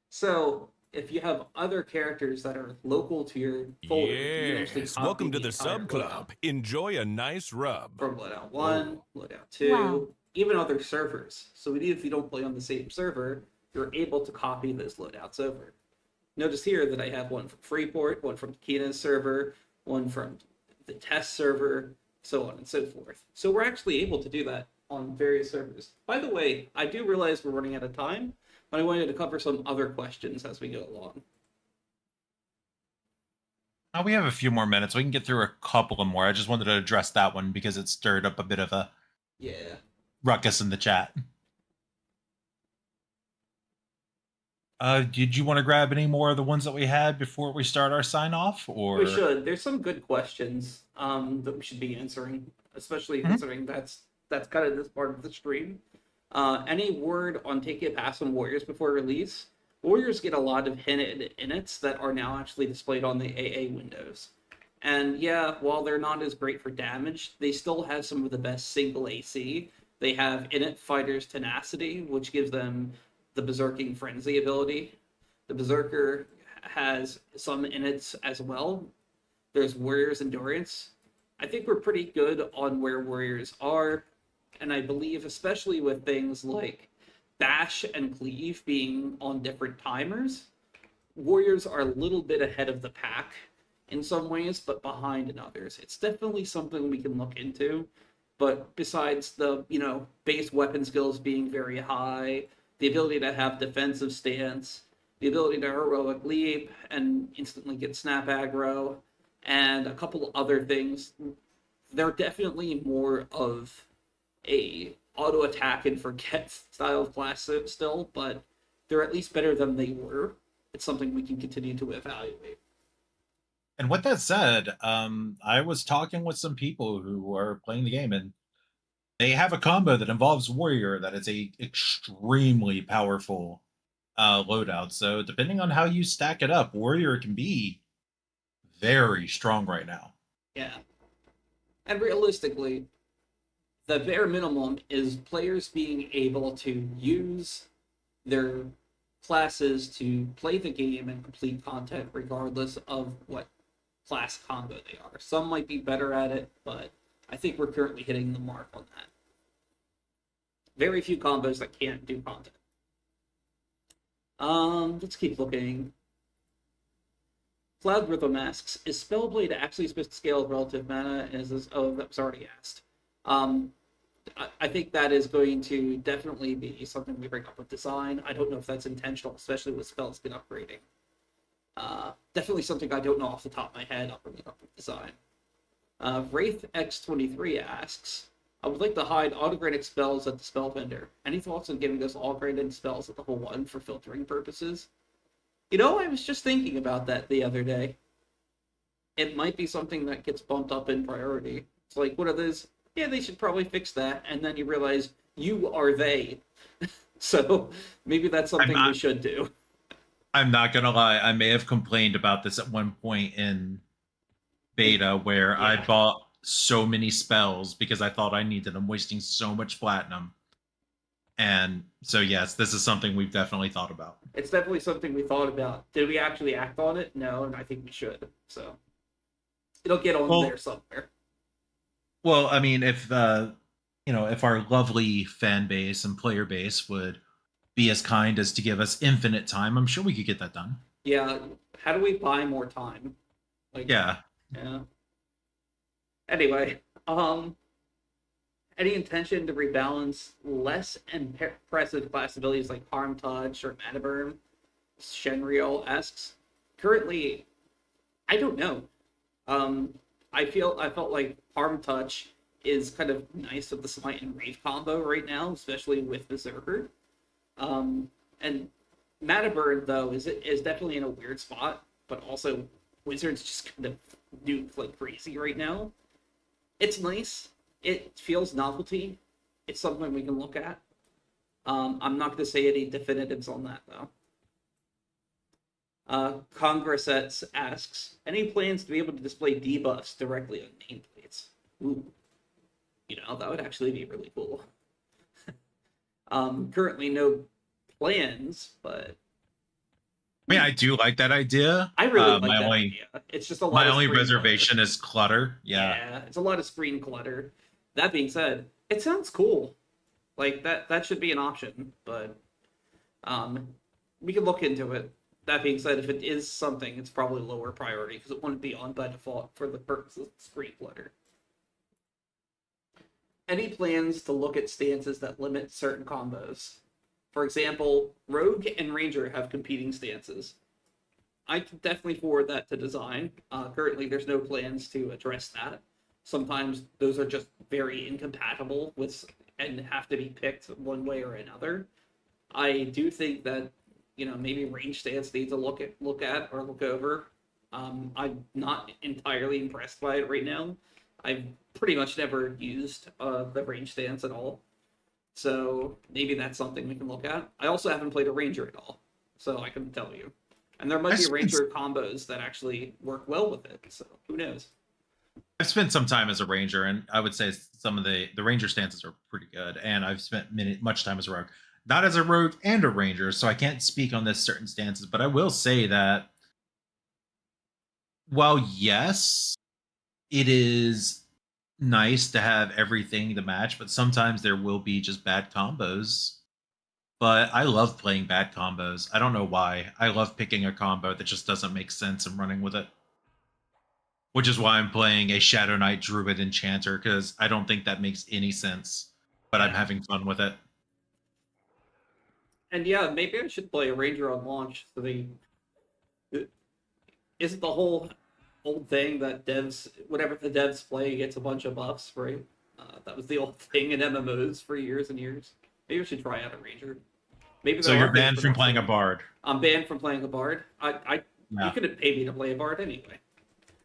So if you have other characters that are local to your folder, you can actually Yes, copy welcome to the entire sub club. loadout Enjoy a nice rub. from loadout 1, loadout 2, Wow. even other servers. So even if you don't play on the same server, you're able to copy those loadouts over. Notice here that I have one from Freeport, one from Kina's server, one from the test server, so on and so forth. So we're actually able to do that on various servers. By the way, I do realize we're running out of time, but I wanted to cover some other questions as we go along. We have a few more minutes. We can get through a couple of more. I just wanted to address that one because it stirred up a bit of a ruckus in the chat. Did you want to grab any more of the ones that we had before we start our sign off? Or We should. There's some good questions that we should be answering, especially considering that's kind of this part of the stream. Any word on taking a pass on Warriors before release? Warriors get a lot of hinted inits that are now actually displayed on the AA windows. And yeah, while they're not as great for damage, they still have some of the best single AC They have Init Fighter's Tenacity, which gives them the Berserking Frenzy ability. The Berserker has some inits as well. There's Warrior's Endurance. I think we're pretty good on where Warriors are, and I believe especially with things like Bash and Cleave being on different timers, Warriors are a little bit ahead of the pack in some ways, but behind in others. It's definitely something we can look into, but besides the, base weapon skills being very high, the ability to have defensive stance, the ability to heroic leap and instantly get snap aggro, and a couple other things, they're definitely more of a auto attack and forget style of class still, but they're at least better than they were. It's something we can continue to evaluate. And with that said, I was talking with some people who are playing the game, and they have a combo that involves Warrior that is a extremely powerful loadout. So depending on how you stack it up, Warrior can be very strong right now. Yeah. And realistically, the bare minimum is players being able to use their classes to play the game and complete content regardless of what class combo they are. Some might be better at it, but I think we're currently hitting the mark on that. Very few combos that can't do content. Let's keep looking. Cloud Rhythm asks, is Spellblade actually supposed to scale with relative mana? Is this, oh, that was already asked. I think that is going to definitely be something we bring up with design. I don't know if that's intentional, especially with spells been upgrading. Definitely something I don't know off the top of my head. I'll bring it up with design. Wraith X23 asks, I would like to hide autograded spells at the spell vendor. Any thoughts on giving us all graded spells at level 1 for filtering purposes? I was just thinking about that the other day. It might be something that gets bumped up in priority. It's like, what are those? Yeah, they should probably fix that. And then you realize you are they. So maybe that's something we should do. I'm not going to lie. I may have complained about this at one point in beta where I bought so many spells because I thought I needed them, wasting so much platinum. And so, yes, this is something we've definitely thought about. It's definitely something we thought about. Did we actually act on it? No, and I think we should. So it'll get on there somewhere. Well, I mean, if our lovely fan base and player base would be as kind as to give us infinite time, I'm sure we could get that done. Yeah. How do we buy more time? Yeah. Anyway, any intention to rebalance less impressive class abilities like Harm Touch or Mana Burn? Shenriel asks. Currently, I don't know. I felt like Harm Touch is kind of nice with the Smite and Rave combo right now, especially with Berserker. And Mana Burn, though, is definitely in a weird spot, but also Wizards just kind of nuke like crazy right now. It's nice. It feels novelty. It's something we can look at. I'm not going to say any definitives on that, though. Congressets asks, any plans to be able to display debuffs directly on nameplates? Ooh. That would actually be really cool. Currently no plans, but... I mean, I do like that idea. I really like that idea. It's just a lot of my only screen reservation clutter. is clutter. Yeah, it's a lot of screen clutter. That being said, it sounds cool. Like, that should be an option, but we can look into it. That being said, if it is something, it's probably lower priority because it wouldn't be on by default for the purposes of screen clutter. Any plans to look at stances that limit certain combos? For example, Rogue and Ranger have competing stances. I can definitely forward that to design. Currently, there's no plans to address that. Sometimes those are just very incompatible with and have to be picked one way or another. I do think that maybe range stance needs a look at or look over. I'm not entirely impressed by it right now. I've pretty much never used the range stance at all. So maybe that's something we can look at. I also haven't played a Ranger at all, so I couldn't tell you. And there might be Ranger combos that actually work well with it, so who knows? I've spent some time as a ranger, and I would say some of the ranger stances are pretty good. And I've spent much time as a rogue, not as a rogue and a ranger, so I can't speak on this certain stances. But I will say that while yes, it is nice to have everything to match, but sometimes there will be just bad combos. But I love playing bad combos. I don't know why. I love picking a combo that just doesn't make sense and running with it. Which is why I'm playing a Shadow Knight Druid Enchanter, because I don't think that makes any sense. But I'm having fun with it. And yeah, maybe I should play a ranger on launch. So isn't the whole old thing that whatever the devs play gets a bunch of buffs, right? That was the old thing in MMOs for years and years. Maybe I should try out a ranger. Maybe so you're banned from playing a bard. I'm banned from playing a bard. You couldn't pay me to play a bard anyway.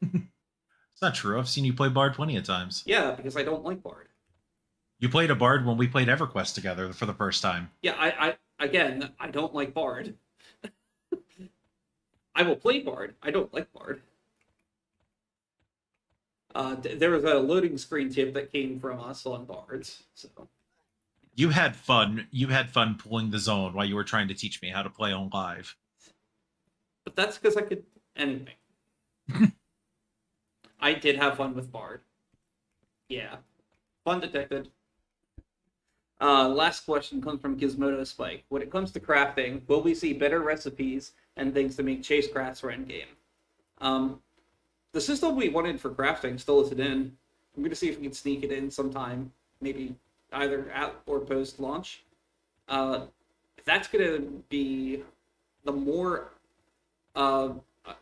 It's not true. I've seen you play bard plenty of times. Yeah, because I don't like bard. You played a bard when we played EverQuest together for the first time. Yeah, I don't like bard. I will play bard. I don't like bard. There was a loading screen tip that came from us on bards. So you had fun. You had fun pulling the zone while you were trying to teach me how to play on live. But that's because I could anything. I did have fun with bard. Yeah, fun detected. Last question comes from Gizmodo Spike. When it comes to crafting, will we see better recipes and things to make chase crafts for endgame? The system we wanted for crafting still isn't in. I'm going to see if we can sneak it in sometime, maybe either at or post launch. That's going to be the more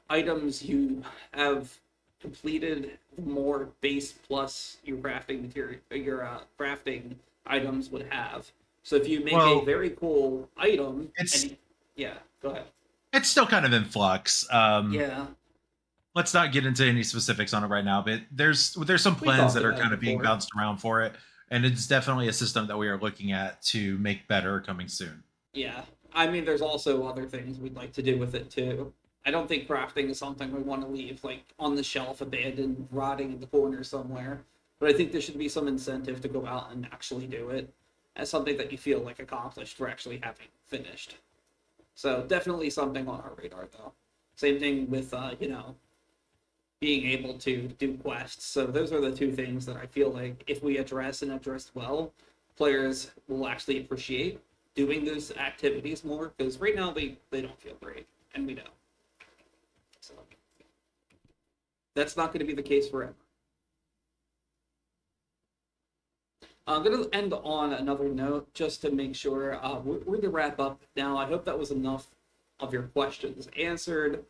items you have completed, the more base plus your crafting material, your crafting items would have. So if you make a very cool item, yeah, go ahead. It's still kind of in flux. Yeah. Let's not get into any specifics on it right now, but there's some plans that are kind of being bounced around for it, and it's definitely a system that we are looking at to make better coming soon. Yeah, I mean, there's also other things we'd like to do with it too. I don't think crafting is something we want to leave like on the shelf, abandoned, rotting in the corner somewhere. But I think there should be some incentive to go out and actually do it as something that you feel like accomplished for actually having finished. So definitely something on our radar, though. Same thing with, being able to do quests. So those are the two things that I feel like if we address and address well, players will actually appreciate doing those activities more, because right now they don't feel great, and we know. So that's not going to be the case forever. I'm going to end on another note just to make sure we're going to wrap up now. I hope that was enough of your questions answered.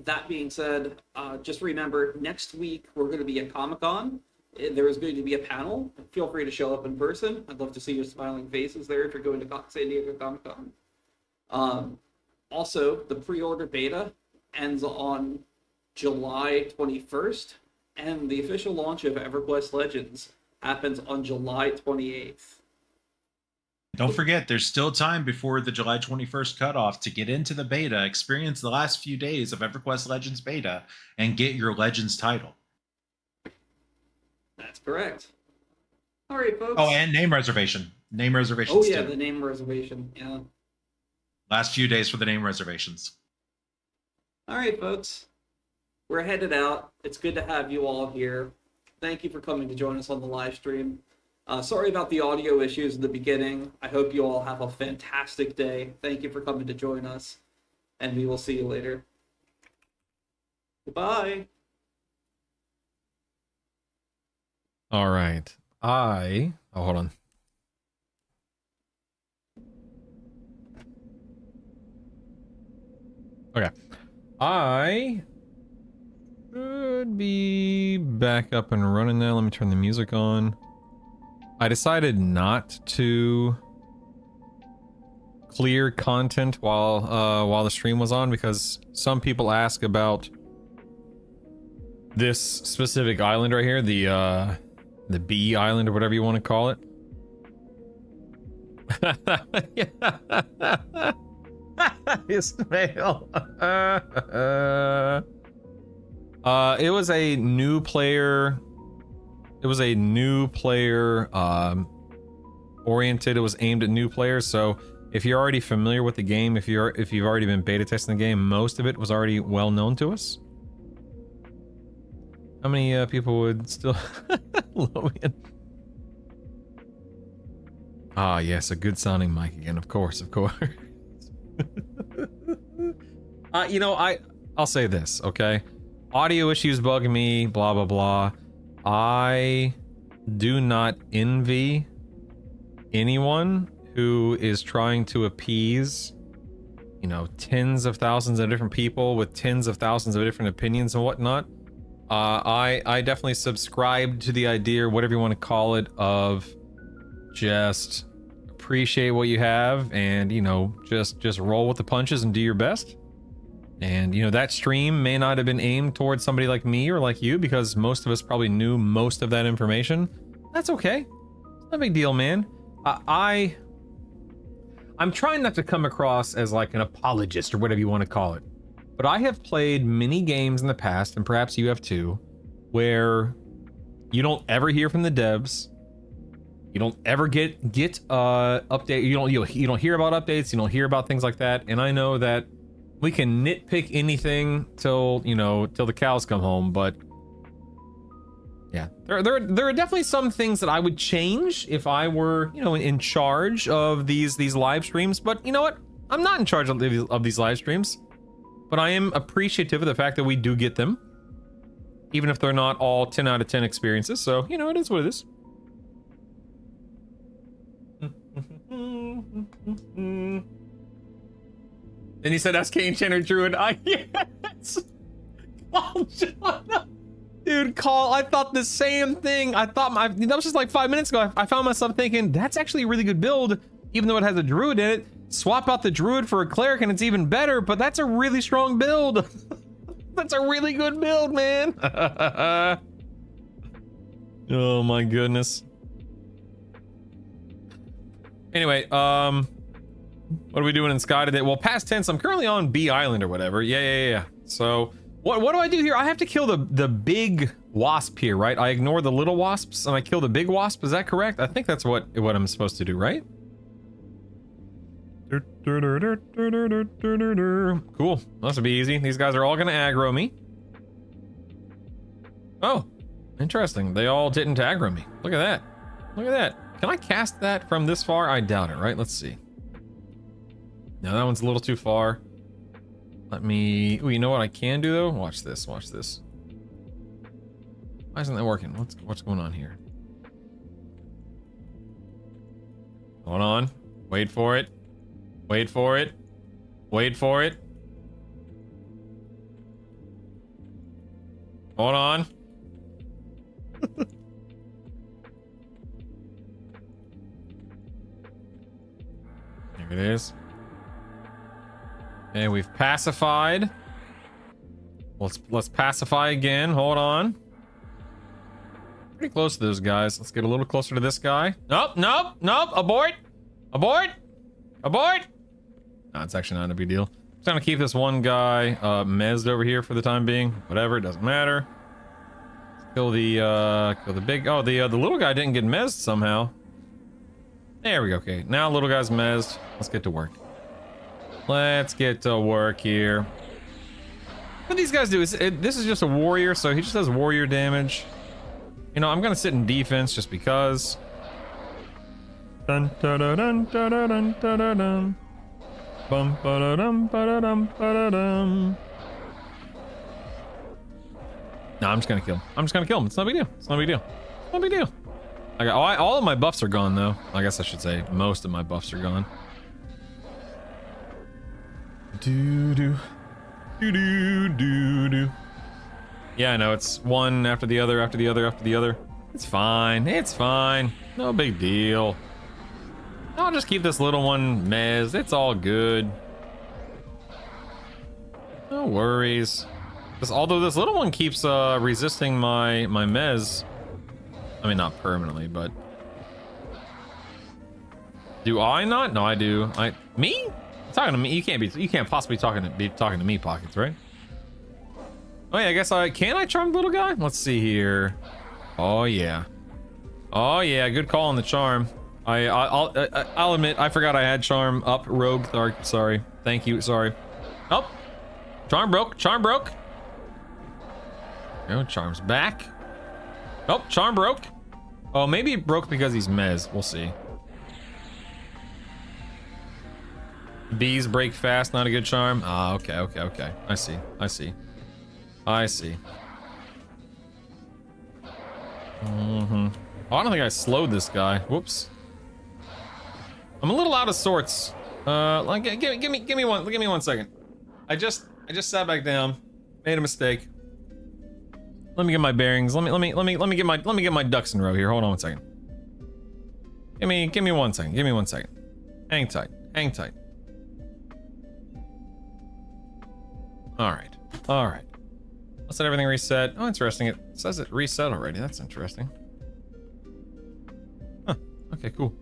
That being said, just remember, next week we're going to be at Comic-Con. There is going to be a panel. Feel free to show up in person. I'd love to see your smiling faces there if you're going to San Diego Comic-Con. Also, the pre-order beta ends on July 21st, and the official launch of EverQuest Legends happens on July 28th. Don't forget, there's still time before the July 21st cutoff to get into the beta, experience the last few days of EverQuest Legends beta, and get your Legends title. That's correct. All right, folks. Oh, and name reservation. Name reservations. Oh, yeah, too. the name reservation. Yeah. Last few days for the name reservations. All right, folks. We're headed out. It's good to have you all here. Thank you for coming to join us on the live stream. Sorry about the audio issues in the beginning. I hope you all have a fantastic day. Thank you for coming to join us, and we will see you later. Goodbye. All right. Oh, hold on. Okay. I should be back up and running now. Let me turn the music on. I decided not to clear content while the stream was on because some people ask about this specific island right here, the B island or whatever you want to call it. Ismail. It was a new player. It was a new player oriented. It was aimed at new players. So if you're already familiar with the game, if you've already been beta testing the game, most of it was already well known to us. How many people would still Logan? Ah, yes, a good sounding mic again. Of course, of course. You know, I'll say this, okay? Audio issues bug me, blah, blah, blah. I do not envy anyone who is trying to appease, you know, tens of thousands of different people with tens of thousands of different opinions and whatnot. I definitely subscribe to the idea, whatever you want to call it, of just appreciate what you have and, you know, just roll with the punches and do your best. And, you know, that stream may not have been aimed towards somebody like me or like you, because most of us probably knew most of that information. That's okay. It's no big deal, man. I'm trying not to come across as like an apologist or whatever you want to call it. But I have played many games in the past, and perhaps you have too, where you don't ever hear from the devs. You don't ever get update. You don't hear about updates. You don't hear about things like that. And I know that we can nitpick anything till the cows come home. But yeah, there are definitely some things that I would change if I were, you know, in charge of these live streams. But you know what? I'm not in charge of these live streams. But I am appreciative of the fact that we do get them, even if they're not all 10 out of 10 experiences. So, you know, it is what it is. Then he said SK Enchanter Druid. Yes! Oh, John. Dude, Call, I thought the same thing. I thought that was just like 5 minutes ago. I found myself thinking, that's actually a really good build, even though it has a Druid in it. Swap out the Druid for a Cleric and it's even better, but that's a really strong build. That's a really good build, man. Oh my goodness. Anyway, what are we doing in Sky today? Well, past tense, I'm currently on B Island or whatever. Yeah. So what do I do here? I have to kill the big wasp here, right? I ignore the little wasps and I kill the big wasp. Is that correct? I think that's what I'm supposed to do, right? Cool. This will be easy. These guys are all gonna aggro me. Oh, interesting. They all didn't aggro me. Look at that. Look at that. Can I cast that from this far? I doubt it, right? Let's see. No, that one's a little too far. Let me... Ooh, you know what I can do, though? Watch this. Watch this. Why isn't that working? What's going on here? Hold on. Wait for it. Wait for it. Wait for it. Hold on. There it is. Okay, we've pacified. Let's pacify again. Hold on. Pretty close to those guys. Let's get a little closer to this guy. Nope. Abort. No, it's actually not a big deal. I'm trying to keep this one guy mezzed over here for the time being. Whatever, it doesn't matter. Let's kill the big... Oh, the little guy didn't get mezzed somehow. There we go. Okay, now little guy's mezzed. Let's get to work. Let's get to work here. What these guys do is... this is just a warrior, so he just does warrior damage. You know, I'm gonna sit in defense just because. Dun dun dun dun dun dun dun dun dun. Bum ba da dum ba da dum ba da dum. No, I'm just gonna kill him. It's no big deal. It's no big deal. I got all of my buffs are gone though. I guess I should say most of my buffs are gone. Do. Yeah, I know, it's one after the other, after the other. It's fine. No big deal. I'll just keep this little one mezzed. It's all good. No worries. Although this little one keeps resisting my mez. I mean, not permanently, but... Do I not? No, I do. Me? Talking to me? You can't possibly be talking to me, Pockets, right? Oh yeah, I guess can I charm the little guy? Let's see here. Oh yeah. Oh yeah, good call on the charm. I'll admit I forgot I had charm up. Rogue, sorry. Thank you. Sorry. Oh, charm broke. Charm broke. No, charm's back. Oh, charm broke. Oh, maybe it broke because he's mez. We'll see. Bees break fast. Not a good charm. Ah, okay. I see. Mm-hmm. Oh, I don't think I slowed this guy. Whoops. I'm a little out of sorts. Like, give me 1 second. I just sat back down, made a mistake. Let me get my bearings. Let me get my ducks in a row here. Hold on 1 second. Give me 1 second. Give me 1 second. Hang tight. All right. Let's let everything reset. Oh, interesting. It says it reset already. That's interesting. Huh. Okay, cool.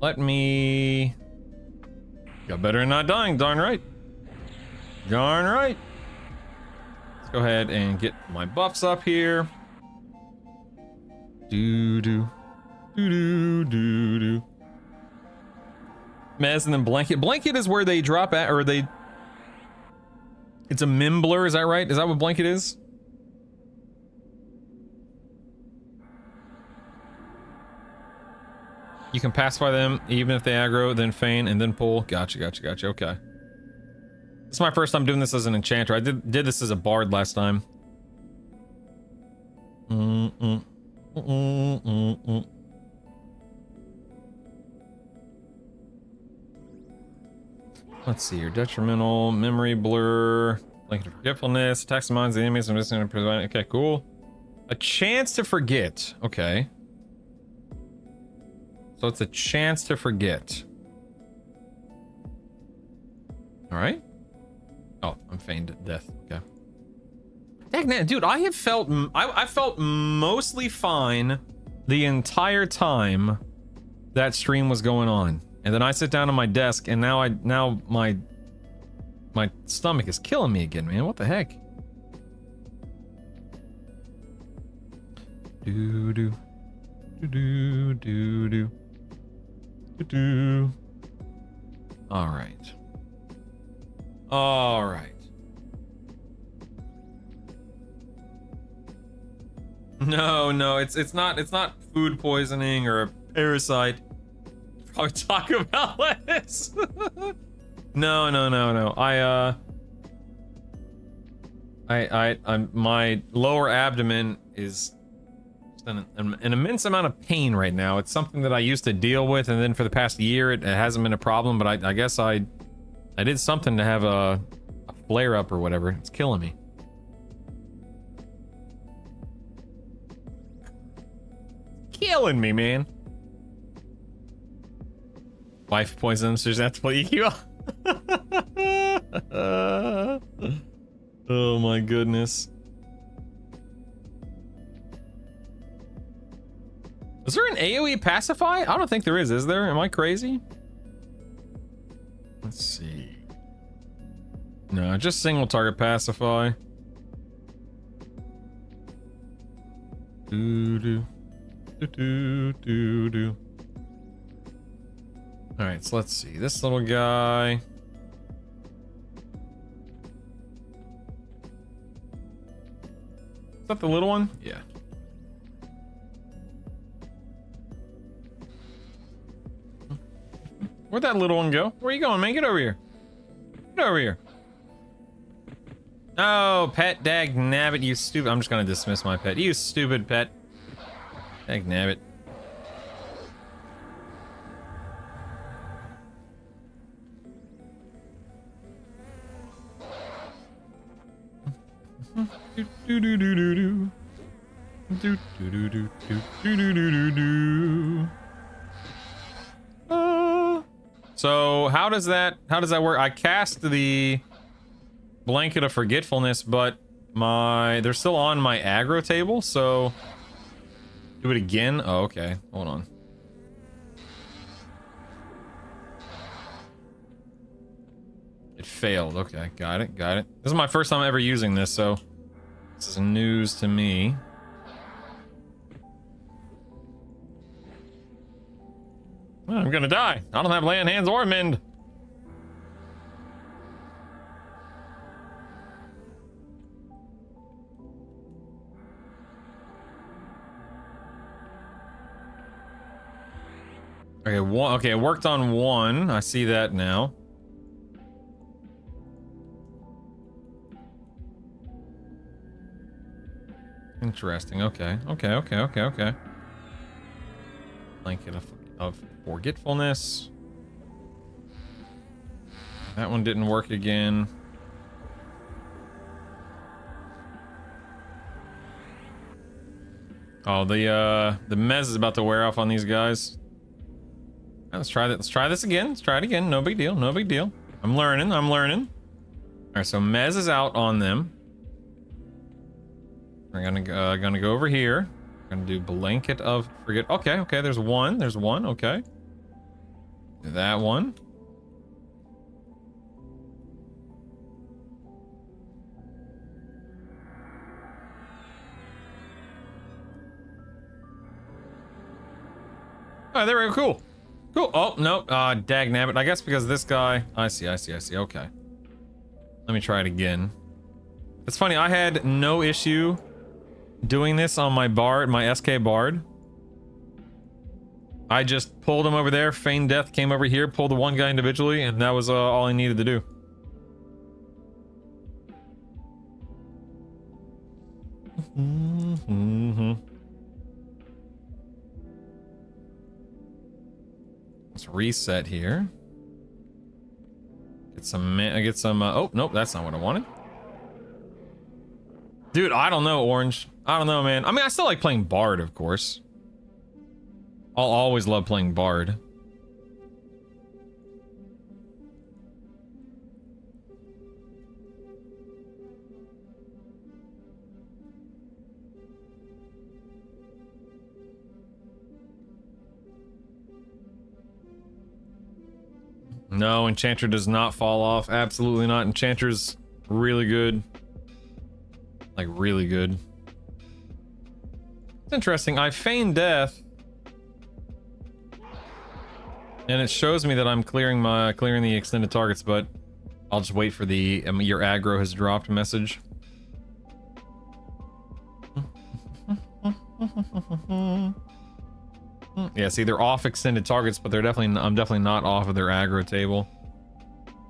Let me... Got better at not dying, darn right. Let's go ahead and get my buffs up here. Mez and then blanket. Blanket is where they drop at, or they... It's a Mimbler, is that right? Is that what blanket is? You can pacify them even if they aggro, then feign, and then pull. Gotcha. Okay. This is my first time doing this as an enchanter. I did this as a bard last time. Let's see here. Detrimental, memory blur, blanket of forgetfulness, attacks the minds of the enemies. I'm just gonna provide. Okay, cool. A chance to forget. Okay. So it's a chance to forget. All right. Oh, I'm feigned death. Okay. Dang, dude, I felt mostly fine the entire time that stream was going on, and then I sit down on my desk, and now my stomach is killing me again, man. What the heck? All right. No, it's not food poisoning or a parasite. Probably talk about lettuce. No. I'm my lower abdomen is an immense amount of pain right now. It's something that I used to deal with, and then for the past year it hasn't been a problem, but I guess I did something to have a flare up or whatever. It's killing me. Killing me, man. Wife poisons, so have to play EQL. Oh my goodness. Is there an AoE pacify? I don't think there is there? Am I crazy? Let's see. No, just single target pacify. Alright, so let's see. This little guy. Is that the little one? Yeah. Where'd that little one go? Where you going, man? Get over here. Get over here. Oh, pet, dag nabbit, you stupid. I'm just gonna dismiss my pet. You stupid pet. Dag nabbit. So how does that work? I cast the blanket of forgetfulness, but they're still on my aggro table, so do it again. Oh, okay. Hold on. It failed. Okay, got it. This is my first time ever using this, so This is news to me. I'm gonna die. I don't have land, hands, or mend. Okay, one. Okay, it worked on one. I see that now. Interesting. Okay. Okay. Blanket of forgetfulness. That one didn't work again. Oh, the mez is about to wear off on these guys. Let's try that. Let's try this again. Let's try it again. No big deal. No big deal. I'm learning. All right, so mez is out on them. We're gonna go over here. We're gonna do blanket of forget. Okay. There's one. Okay. That one. Oh, there we go. Cool. Oh no. Dag nabbit. I guess because this guy. I see. Okay. Let me try it again. It's funny. I had no issue doing this on my bard, my SK bard. I just pulled him over there, feigned death, came over here, pulled the one guy individually, and that was all I needed to do. Let's reset here. Get some, oh, nope, that's not what I wanted. Dude, I don't know, Orange. I don't know, man. I mean, I still like playing Bard, of course. I'll always love playing Bard. No, Enchanter does not fall off. Absolutely not. Enchanter's really good. Like, really good. It's interesting. I feign death. And it shows me that I'm clearing the extended targets, but I'll just wait for the your aggro has dropped message. Yeah, see, they're off extended targets, but I'm definitely not off of their aggro table.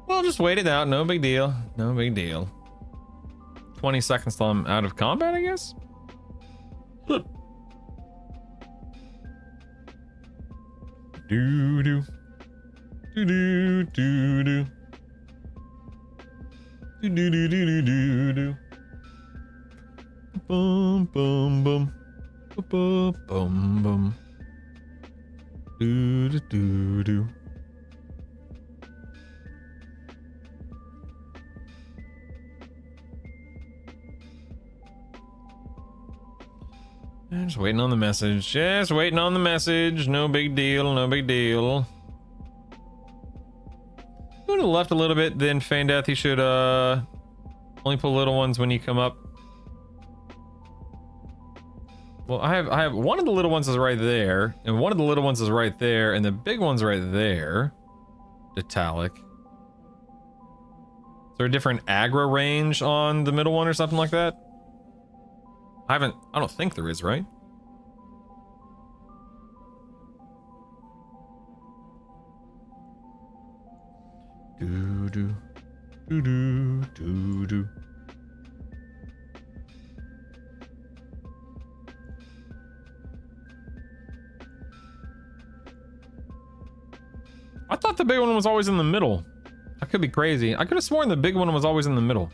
Well, just wait it out. No big deal. 20 seconds till I'm out of combat, I guess? Do-do. Do-do-do-do. Do-do-do-do-do-do. Bum bum bum. Bum bum bum. Do-do-do-do. Just waiting on the message. Just waiting on the message. No big deal. Go to the left a little bit, then feign death. You should only pull little ones when you come up. Well, I have one of the little ones is right there, and one of the little ones is right there, and the big one's right there. Detalic. Is there a different aggro range on the middle one or something like that? I don't think there is, right? Do-do. Do-do. Do-do. I thought the big one was always in the middle. I could be crazy. I could have sworn the big one was always in the middle.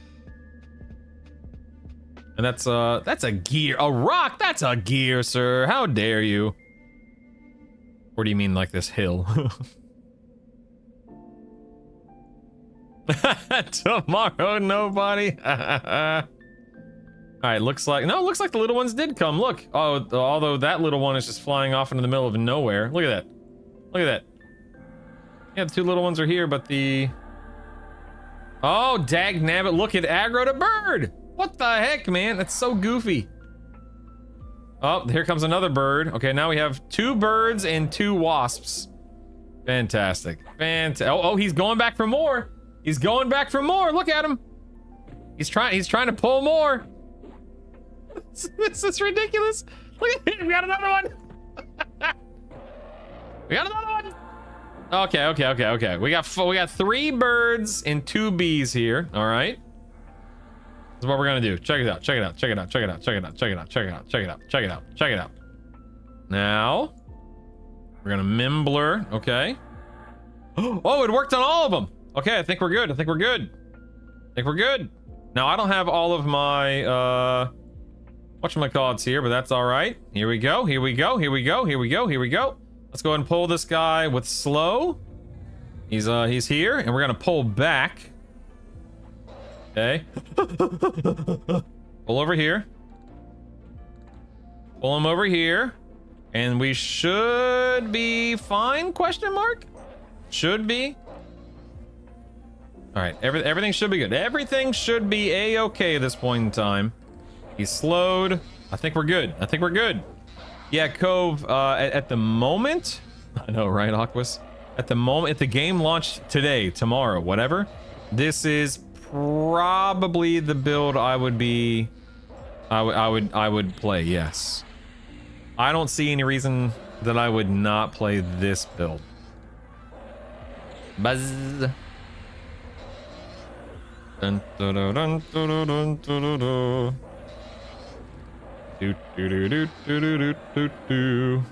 And that's a gear. A rock, that's a gear, sir. How dare you? Or do you mean like this hill? Tomorrow, nobody. Alright, looks like the little ones did come. Look. Oh, although that little one is just flying off into the middle of nowhere. Look at that. Yeah, the two little ones are here, but the... Oh, dag nabbit, look, it aggroed a bird! What the heck, man? That's so goofy. Oh, here comes another bird. Okay, now we have 2 birds and 2 wasps. Fantastic. Oh, he's going back for more. He's going back for more. Look at him. He's trying to pull more. This is ridiculous. Look at him. We got another one. We got another one. Okay. We got 3 birds and 2 bees here. All right. This is what we're gonna do. Check it out. Now we're gonna Mimbler. Okay. Oh, it worked on all of them. Okay, I think we're good. Now I don't have all of my whatchamacallits here, but that's all right. Here we go. Let's go ahead and pull this guy with slow. He's here, and we're gonna pull back. Okay. Pull over here. Pull him over here. And we should be fine, question mark? Should be. All right, everything should be good. Everything should be a-okay at this point in time. He's slowed. I think we're good. Yeah, Cove, at the moment, I know, right, Aquas? At the moment, if the game launched today, tomorrow, whatever, this is probably the build I would play, yes. I don't see any reason that I would not play this build. Buzz. Dun, dun, dun, dun, dun, dun, dun, dun. Do, do, do, do, do, do, do, do.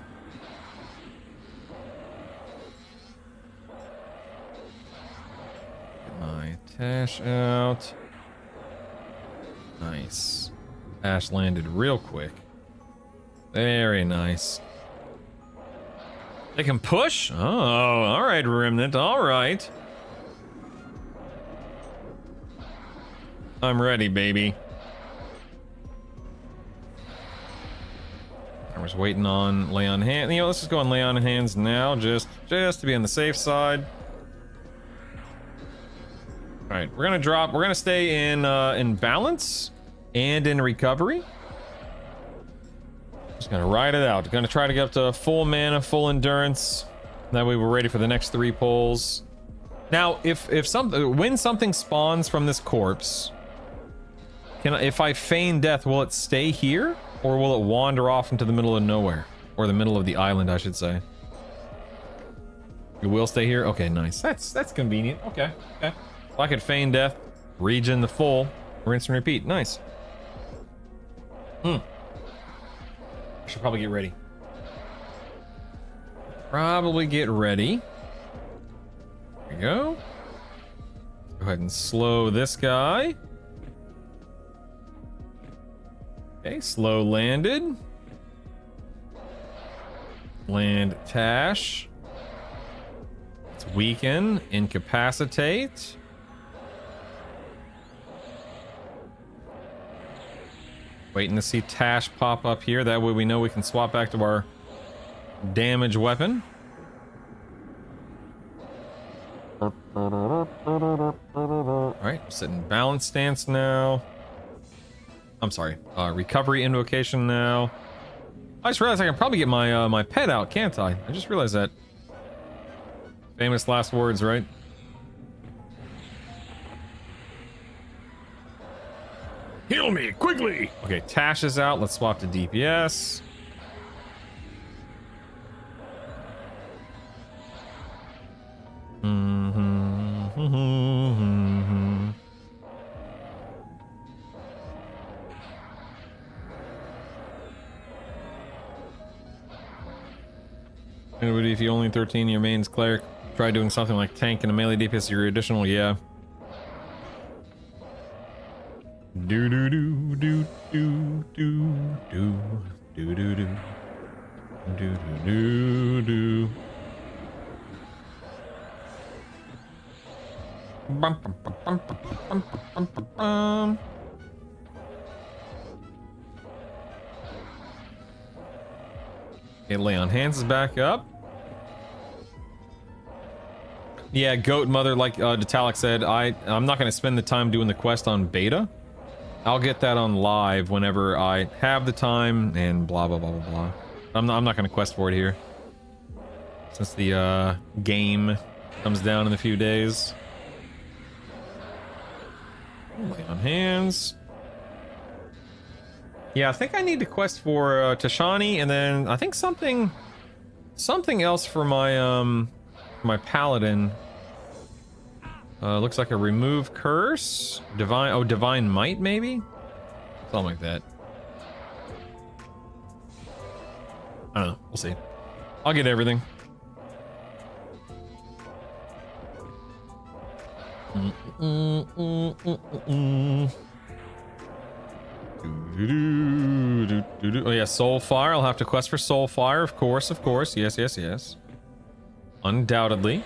Get my Tash out. Nice. Tash landed real quick. Very nice. They can push? Oh, all right, Remnant. All right. I'm ready, baby. I was waiting on lay on hand. You know, let's just go on lay on hands now, just to be on the safe side. All right, we're gonna drop. We're gonna stay in balance and in recovery. Just gonna ride it out. Gonna try to get up to full mana, full endurance. That way we're ready for the next 3 pulls. Now, when something spawns from this corpse, if I feign death, will it stay here, or will it wander off into the middle of nowhere, or the middle of the island, I should say? It will stay here. Okay, nice. That's convenient. Okay. If I could feign death, regen the full, rinse and repeat. Nice. I should probably get ready. There we go. Go ahead and slow this guy. Okay, slow landed. Land Tash. Let's weaken, incapacitate. Waiting to see Tash pop up here. That way we know we can swap back to our damage weapon. Alright, sit in balance stance now. I'm sorry, recovery invocation now. I just realized I can probably get my my pet out, can't I? I just realized that. Famous last words, right? Heal me, quickly! Okay, Tash is out. Let's swap to DPS. If you only 13 your main's cleric, try doing something like tank and a melee DPS your additional, yeah. Do do do do do do do do do do do do do. Bum bum bum bum bum bum bum bum. Okay, lay on hands is back up. Yeah, Goat Mother, like Detalic said, I'm not going to spend the time doing the quest on beta. I'll get that on live whenever I have the time and blah blah blah blah blah. I'm not gonna quest for it here since the game comes down in a few days. Lay on hands. Yeah, I think I need to quest for Tashani, and then I think something else for my paladin. Looks like a remove curse, divine might maybe, something like that. I don't know. We'll see. I'll get everything. Oh yeah, soul fire. I'll have to quest for soul fire, of course. Yes. Undoubtedly.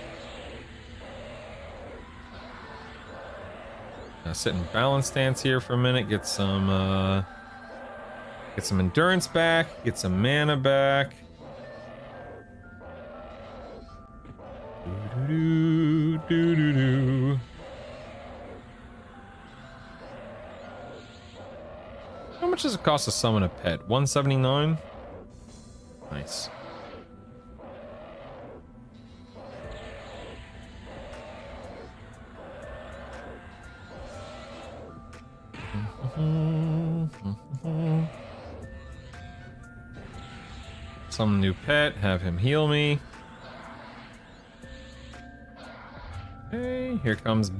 Sit in balance stance here for a minute. Get some endurance back. Get some mana back. How much does it cost to summon a pet? 179. Nice. Some new pet, have him heal me. Okay, here comes.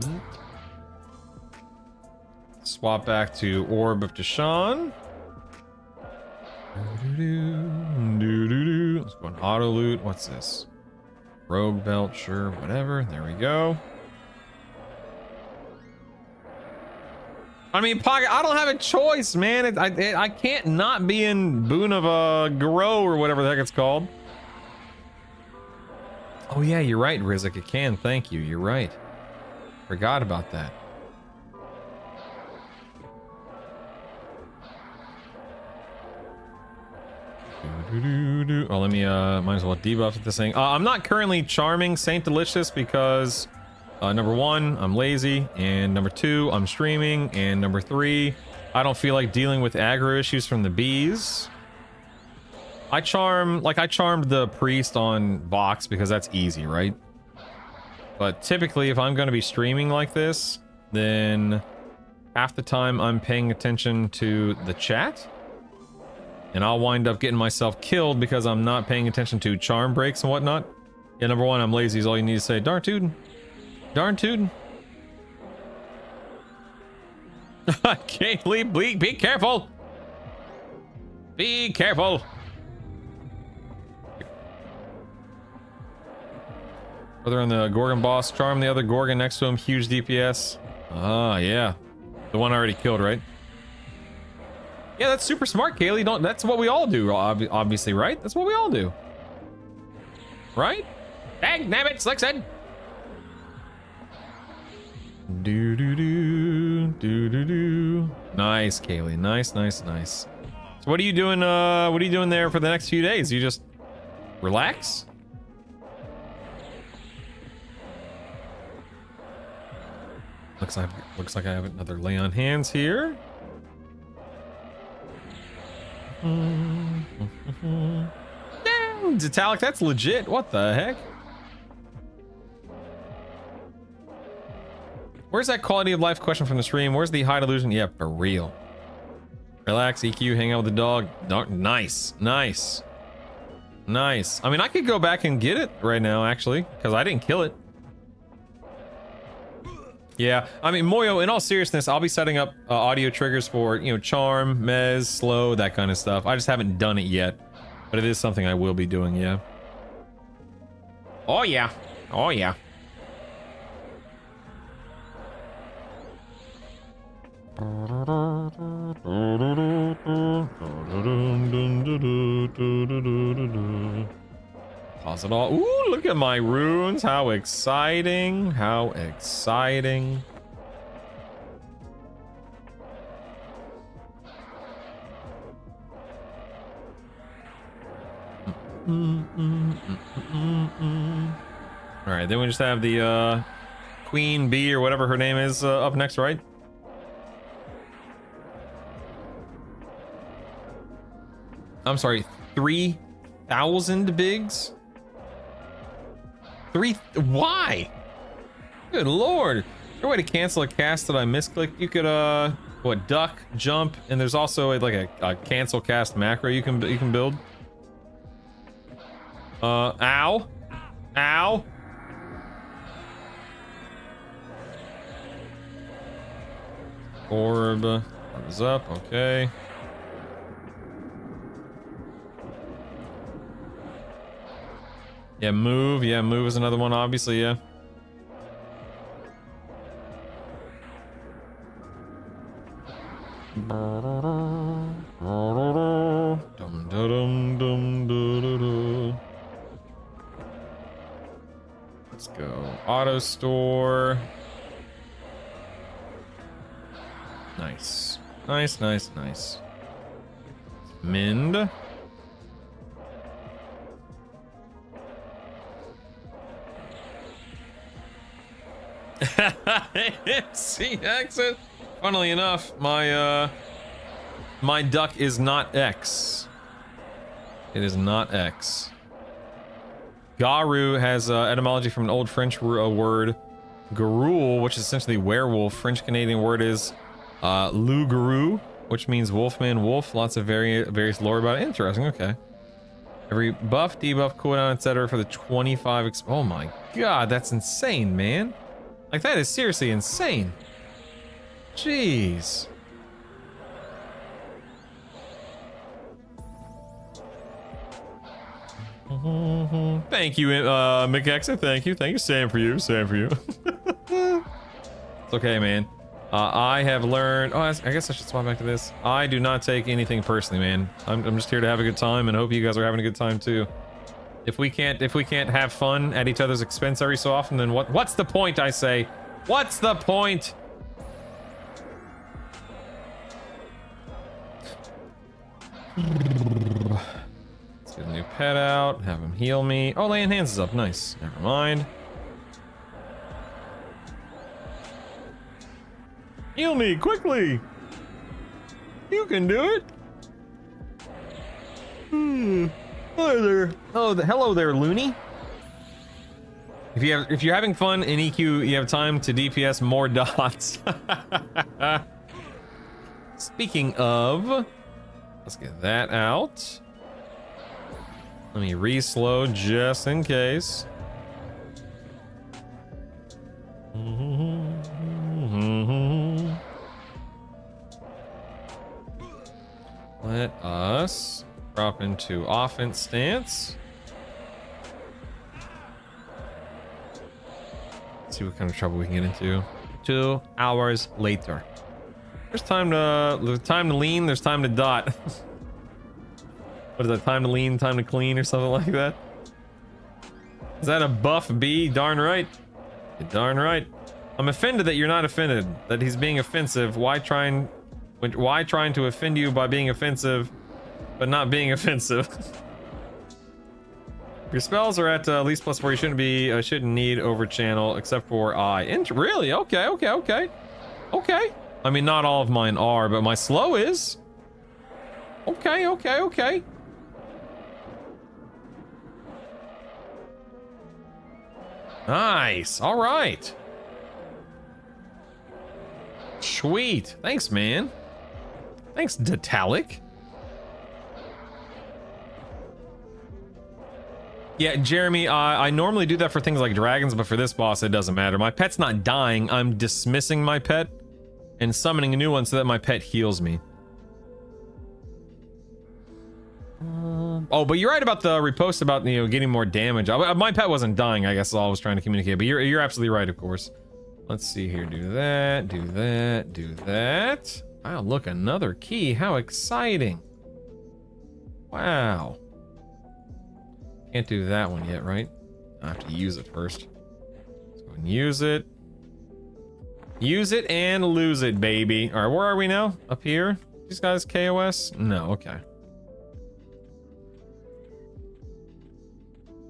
Swap back to Orb of Deshawn. Let's go on auto loot. What's this? Rogue belt, sure, whatever. There we go. I mean, Pocket, I don't have a choice, man. I can't not be in Boon of Garou or whatever the heck it's called. Oh yeah, you're right, Rizek. It can. Thank you. You're right. Forgot about that. Oh, let me might as well debuff this thing. I'm not currently charming Saint Delicious because number one, I'm lazy, and number two, I'm streaming, and number three, I don't feel like dealing with aggro issues from the bees. I charmed the priest on Vox because that's easy, right? But typically, if I'm going to be streaming like this, then half the time I'm paying attention to the chat, and I'll wind up getting myself killed because I'm not paying attention to charm breaks and whatnot. Yeah, number one, I'm lazy is all you need to say. Darn tootin'. Darn tootin'. Kaylee, be careful. Be careful. Brother on the Gorgon boss, charm the other Gorgon next to him, huge DPS. Ah, yeah. The one I already killed, right? Yeah, that's super smart, Kaylee. That's what we all do, obviously, right? That's what we all do. Right? Dang, damn it, Slickson. Do. Nice, Kaylee. Nice. So what are you doing, there for the next few days? You just relax? Looks like I have another lay on hands here. Damn, Detalic, that's legit. What the heck? Where's that quality of life question from the stream? Where's the high delusion? Yeah, for real. Relax, EQ, hang out with the dog. Nice. I mean, I could go back and get it right now, actually, because I didn't kill it. Yeah, I mean, Moyo, in all seriousness, I'll be setting up audio triggers for, charm, mez, slow, that kind of stuff. I just haven't done it yet, but it is something I will be doing, yeah. Oh, yeah. Pause it all. Ooh, look at my runes. How exciting. All right, then we just have the Queen Bee or whatever her name is up next, right? I'm sorry, 3,000 bigs? Why? Good lord. Is there a way to cancel a cast that I misclicked? You could, what, duck, jump, and there's also like a cancel cast macro you can build. Ow. Ow. Orb is up, okay. Yeah, move is another one, obviously, yeah. Let's go. Auto store. Nice. Nice. Mend. MC exit. Funnily enough, my duck is not X. It is not X. Garu has etymology from an old French word, garoul, which is essentially werewolf. French Canadian word is loup-garou, which means wolfman, wolf. Lots of various lore about it. Interesting. Okay. Every buff, debuff, cooldown, etc. for the 25. Oh my god, that's insane, man. Like, that is seriously insane. Jeez. Thank you, McExa. Thank you. Same for you. It's okay, man. I have learned. Oh, I guess I should swap back to this. I do not take anything personally, man. I'm just here to have a good time, and hope you guys are having a good time too. If we can't have fun at each other's expense every so often, then what's the point? I say, what's the point? Let's get a new pet out. Have him heal me. Oh, laying hands is up. Nice. Never mind. Heal me quickly. You can do it. Hello there. Oh, hello there, Looney. If you're having fun in EQ, you have time to DPS more dots. Speaking of, let's get that out. Let me re-slow just in case. Let us drop into offense stance. Let's see what kind of trouble we can get into. 2 hours later. There's time to lean, there's time to dot. What is that? Time to lean, time to clean, or something like that? Is that a buff B? Darn right. You're darn right. I'm offended that you're not offended, that he's being offensive. Why trying to offend you by being offensive, but not being offensive? Your spells are at least +4. You shouldn't need over channel except for I. Really? Okay. I mean, not all of mine are, but my slow is. Okay. Nice. All right. Sweet. Thanks, man. Thanks, Detalic. Yeah, Jeremy, I normally do that for things like dragons, but for this boss, it doesn't matter. My pet's not dying. I'm dismissing my pet and summoning a new one so that my pet heals me. Oh, but you're right about the repost about, getting more damage. My pet wasn't dying, I guess is all I was trying to communicate, but you're absolutely right, of course. Let's see here. Do that. Wow, look, another key. How exciting. Wow. Can't do that one yet, right? I have to use it first. Let's go and use it. Use it and lose it, baby. All right, where are we now? Up here? These guys KOS? No, okay.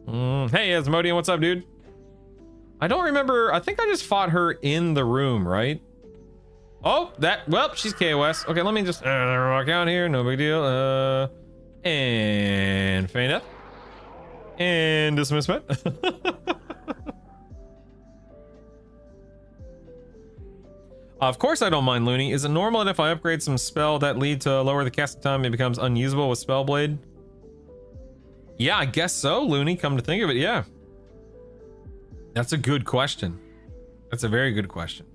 Hey, Asmodian, what's up, dude? I don't remember. I think I just fought her in the room, right? Oh, well, she's KOS. Okay, let me just walk out here. No big deal. And feign up. And dismissment. Of course I don't mind, Looney. Is it normal that if I upgrade some spell that lead to lower the casting time, it becomes unusable with Spellblade? Yeah, I guess so, Looney. Come to think of it, yeah. That's a good question. That's a very good question.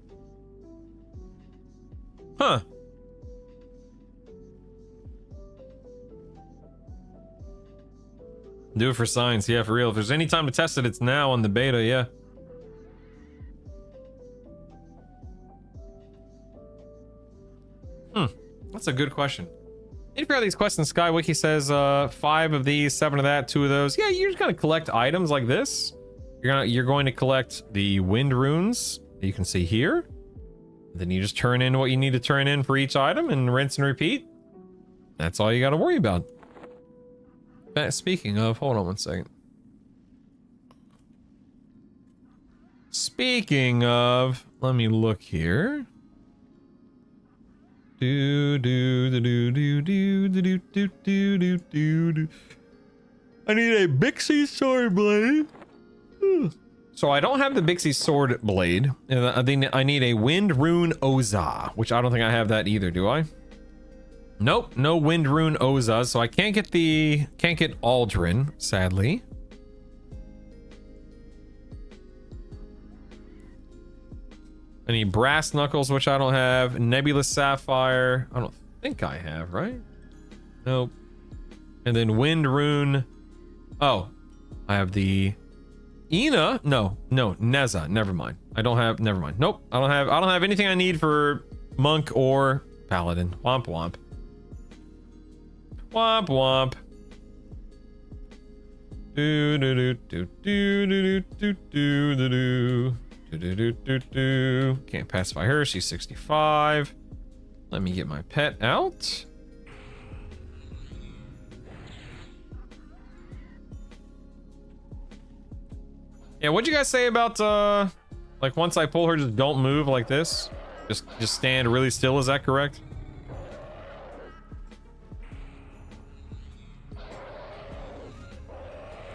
Huh. Do it for science, yeah, for real. If there's any time to test it, it's now on the beta, yeah. That's a good question. If you have these questions, SkyWiki says 5 of these, 7 of that, 2 of those. Yeah, you're just gonna collect items like this. You're going to collect the wind runes that you can see here. Then you just turn in what you need to turn in for each item and rinse and repeat. That's all you gotta worry about. Speaking of, hold on one second. Speaking of, let me look here. I need a Bixie sword blade. So I don't have the Bixie sword blade. I need a wind rune Oza, which I don't think I have that either, do I? Nope, no wind rune Oza, so I can't get Aldrin, sadly. I need brass knuckles, which I don't have. Nebulous sapphire, I don't think I have, right? Nope. And then wind rune. Oh, I have the Ina. No, Neza. Never mind. I don't have. Never mind. Nope. I don't have anything I need for monk or paladin. Womp womp. Womp womp. Do do do do do do do do do do. Can't pacify her, she's 65. Let me get my pet out. Yeah, what'd you guys say about like once I pull her, just don't move like this? Just stand really still, is that correct?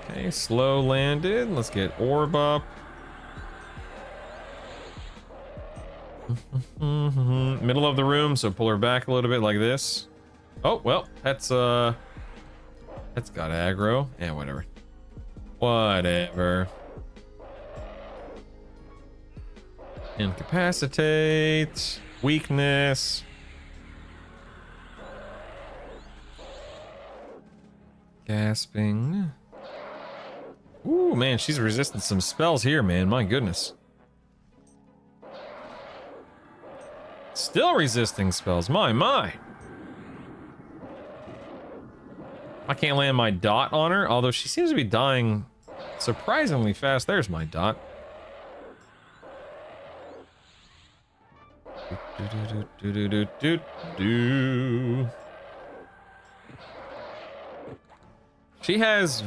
Okay, slow landed. Let's get orb up. Middle of the room, so pull her back a little bit like this. Oh well, that's got aggro. Yeah, whatever. Incapacitate. Weakness. Gasping. Ooh, man, she's resisting some spells here, man. My goodness. Still resisting spells. My. I can't land my dot on her, although she seems to be dying surprisingly fast. There's my dot. She has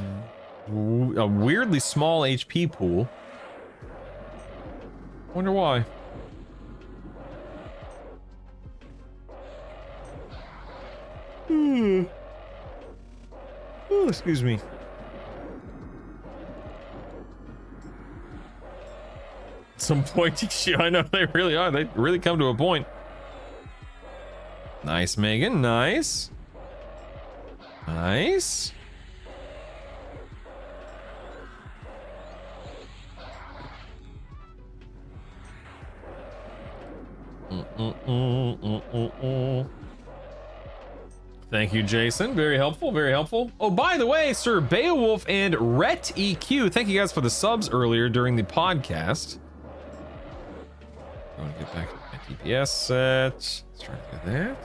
a weirdly small HP pool. Wonder why. Oh, excuse me. Some pointy shit. I know they really are. They really come to a point. Nice, Megan. Nice. Nice. Thank you, Jason. Very helpful, very helpful. Oh, by the way, Sir Beowulf and Rhett EQ, thank you guys for the subs earlier during the podcast. I want to get back to my DPS set. Let's try to do that.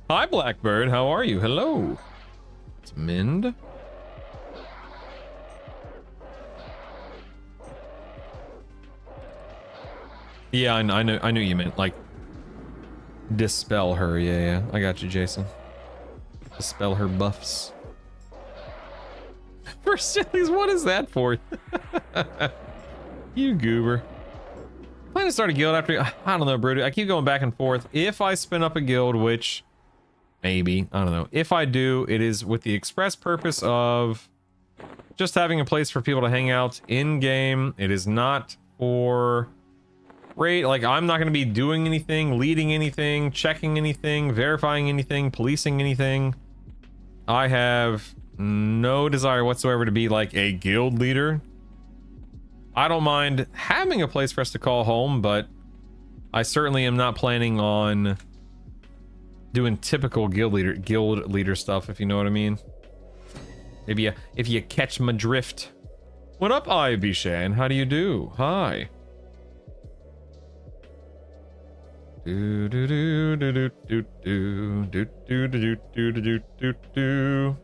Hi, Blackbird. How are you? Hello. It's Mind. Yeah, I knew you meant like dispel her. Yeah, I got you, Jason. Dispel her buffs. For Goober sillies, what is that for? You goober. Plan to start a guild after, I don't know, Broody. I keep going back and forth. If I spin up a guild, which maybe, I don't know. If I do, it is with the express purpose of just having a place for people to hang out in game. It is not for raid. Like, I'm not going to be doing anything, leading anything, checking anything, verifying anything, policing anything. I have no desire whatsoever to be like a guild leader. I don't mind having a place for us to call home, but I certainly am not planning on doing typical guild leader stuff, if you know what I mean. Maybe if you catch my drift. What up, Ivy Shan? How do you do? Hi. Do do do do do do do do do do do do do do.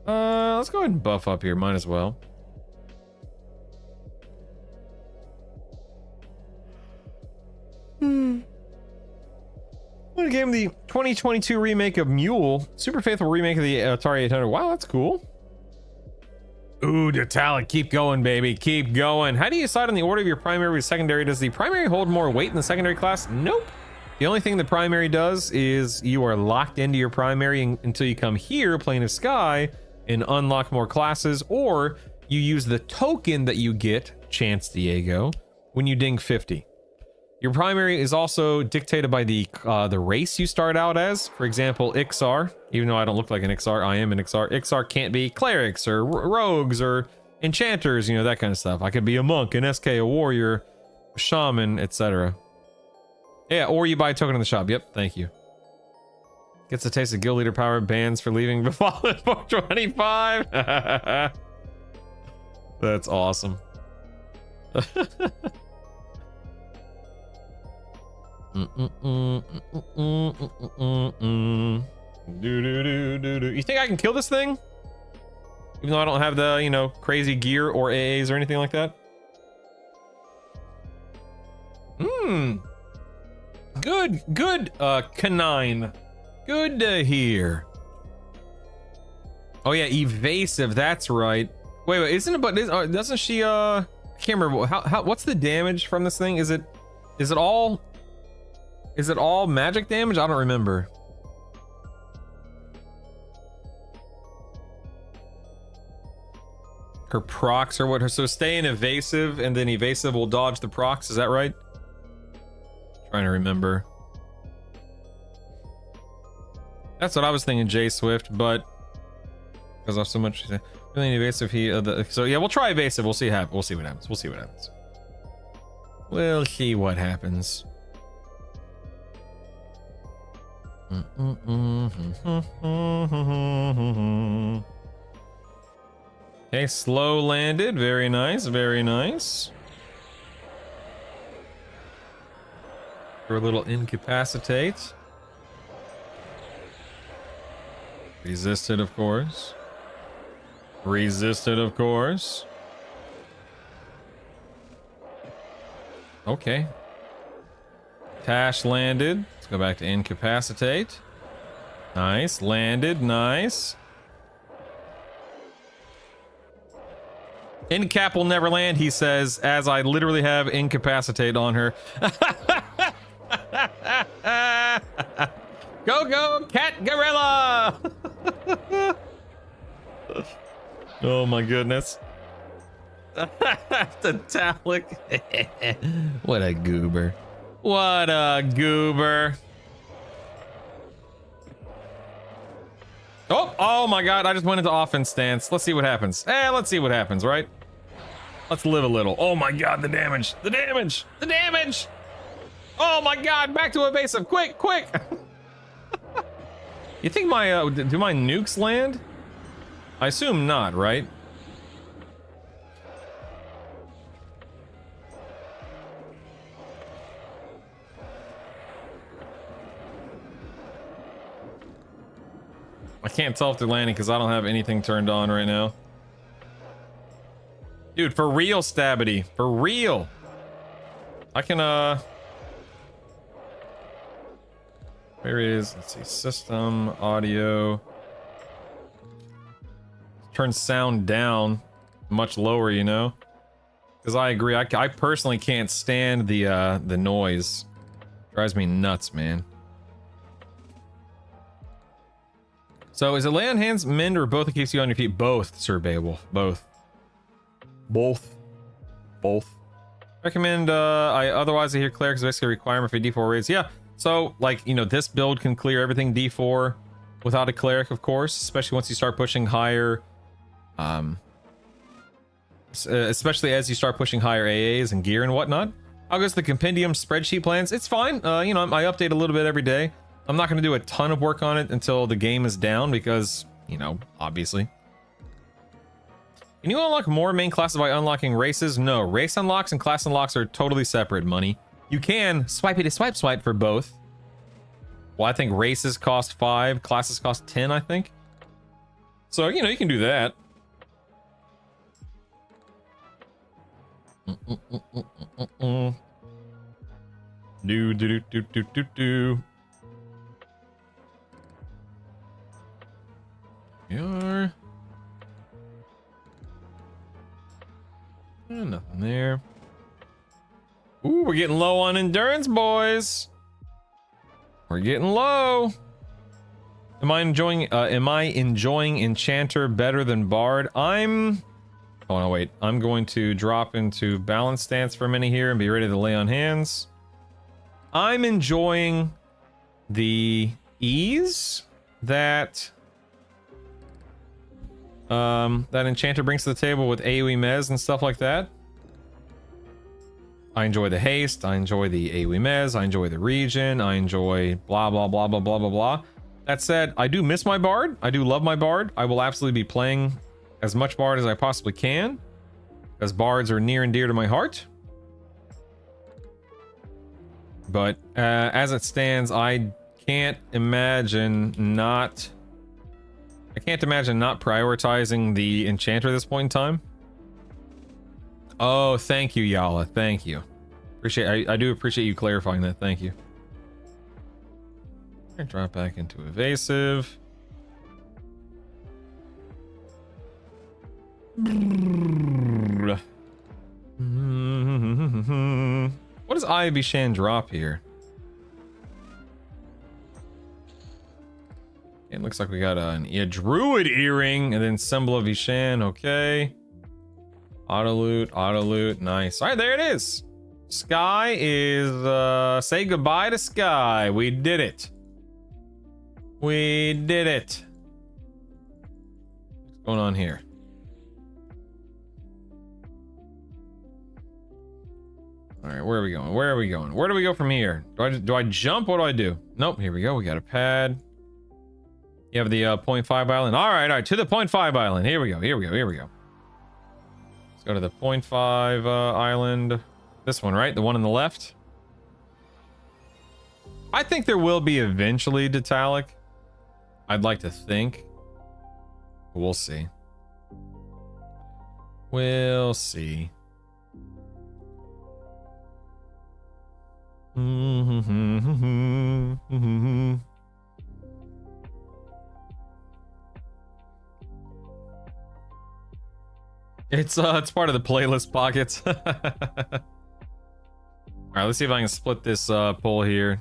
Let's go ahead and buff up here. Might as well. What a game! The 2022 remake of Mule, super faithful remake of the Atari 800. Wow, that's cool. Ooh, Detalic, keep going, baby, keep going. How do you decide on the order of your primary versus secondary? Does the primary hold more weight in the secondary class? Nope. The only thing the primary does is you are locked into your primary until you come here, Plane of Sky, and unlock more classes, or you use the token that you get, Chance Diego, when you ding 50. Your primary is also dictated by the race you start out as. For example, Ixar. Even though I don't look like an Ixar, I am an Ixar. Ixar can't be clerics or rogues or enchanters, you know, that kind of stuff. I could be a monk, an SK, a warrior, a shaman, etc. Yeah, or you buy a token in the shop. Yep, thank you. Gets a taste of guild leader power, bans for leaving the Fallen 425. That's awesome. You think I can kill this thing? Even though I don't have the, you know, crazy gear or AAs or anything like that? Good, canine. Good to hear. Oh yeah, evasive, that's right. Wait, isn't it, but doesn't she, I can't remember, what's the damage from this thing? Is it all magic damage? I don't remember. Her procs or what? So stay in evasive and then evasive will dodge the procs, is that right? Trying to remember. That's what I was thinking, J Swift, but because of so much really evasive so yeah, we'll try evasive. We'll see what happens. We'll see what happens. We'll see what happens. Okay, slow landed. Very nice, very nice. For a little incapacitate. Resisted, of course. Resisted, of course. Okay. Tash landed. Let's go back to incapacitate. Nice. Landed. Nice. Incap will never land, he says, as I literally have incapacitate on her. Go, go, cat gorilla! Oh my goodness. Detalic. What a goober. What a goober. Oh my god, I just went into offense stance. Let's see what happens. Let's see what happens, right? Let's live a little. Oh my god, the damage. The damage. The damage. Oh my god, back to evasive. Quick, quick. You think my, do my nukes land? I assume not, right? I can't tell if they're landing because I don't have anything turned on right now. Dude, for real, Stabity. For real. I can, where is, let's see, system, audio. turn sound down much lower, you know? Because I agree, I personally can't stand the noise. Drives me nuts, man. So is it lay on hands, mend, or both that keeps you on your feet? Both, Sir Beowulf. Both. Both. Recommend otherwise I hear cleric is basically a requirement for D4 raids. Yeah. So like, you know, this build can clear everything D4 without a cleric, of course, especially once you start pushing higher especially as you start pushing higher AAs and gear and whatnot. How goes the compendium spreadsheet plans? It's fine. You know, I update a little bit every day. I'm not going to do a ton of work on it until the game is down because, you know, obviously. Can you unlock more main classes by unlocking races? No, race unlocks and class unlocks are totally separate, money. You can swipey to swipe for both. Well, I think races cost 5, classes cost 10, I think. So, you know, you can do that. Do. Nothing there. Ooh, we're getting low on endurance, boys. We're getting low. Am I enjoying Enchanter better than Bard? Oh no, wait. I'm going to drop into balance stance for a minute here and be ready to lay on hands. I'm enjoying the ease that that Enchanter brings to the table with AoE Mez and stuff like that. I enjoy the haste, I enjoy the AoE Mez, I enjoy the region, I enjoy blah blah blah blah blah blah blah. That said, I do miss my Bard. I do love my Bard. I will absolutely be playing as much Bard as I possibly can, as Bards are near and dear to my heart. But as it stands, I can't imagine not prioritizing the Enchanter at this point in time. Oh, thank you, Yala. Thank you. I do appreciate you clarifying that. Thank you. Drop back into evasive. What does Eye of Ishan drop here? It looks like we got a Druid Earring and then Symbol of Ishan. Okay. Auto loot. Nice. All right, there it is. Sky is, say goodbye to Sky. We did it. What's going on here? All right, where are we going? Where do we go from here? Do I jump? What do I do? Nope, here we go. We got a pad. You have the 0.5 island. All right, to the 0.5 island. Here we go. Let's go to the 0.5 island. This one, right? The one on the left? I think there will be eventually Detalic. I'd like to think. We'll see. It's part of the playlist pockets. All right, let's see if I can split this poll here.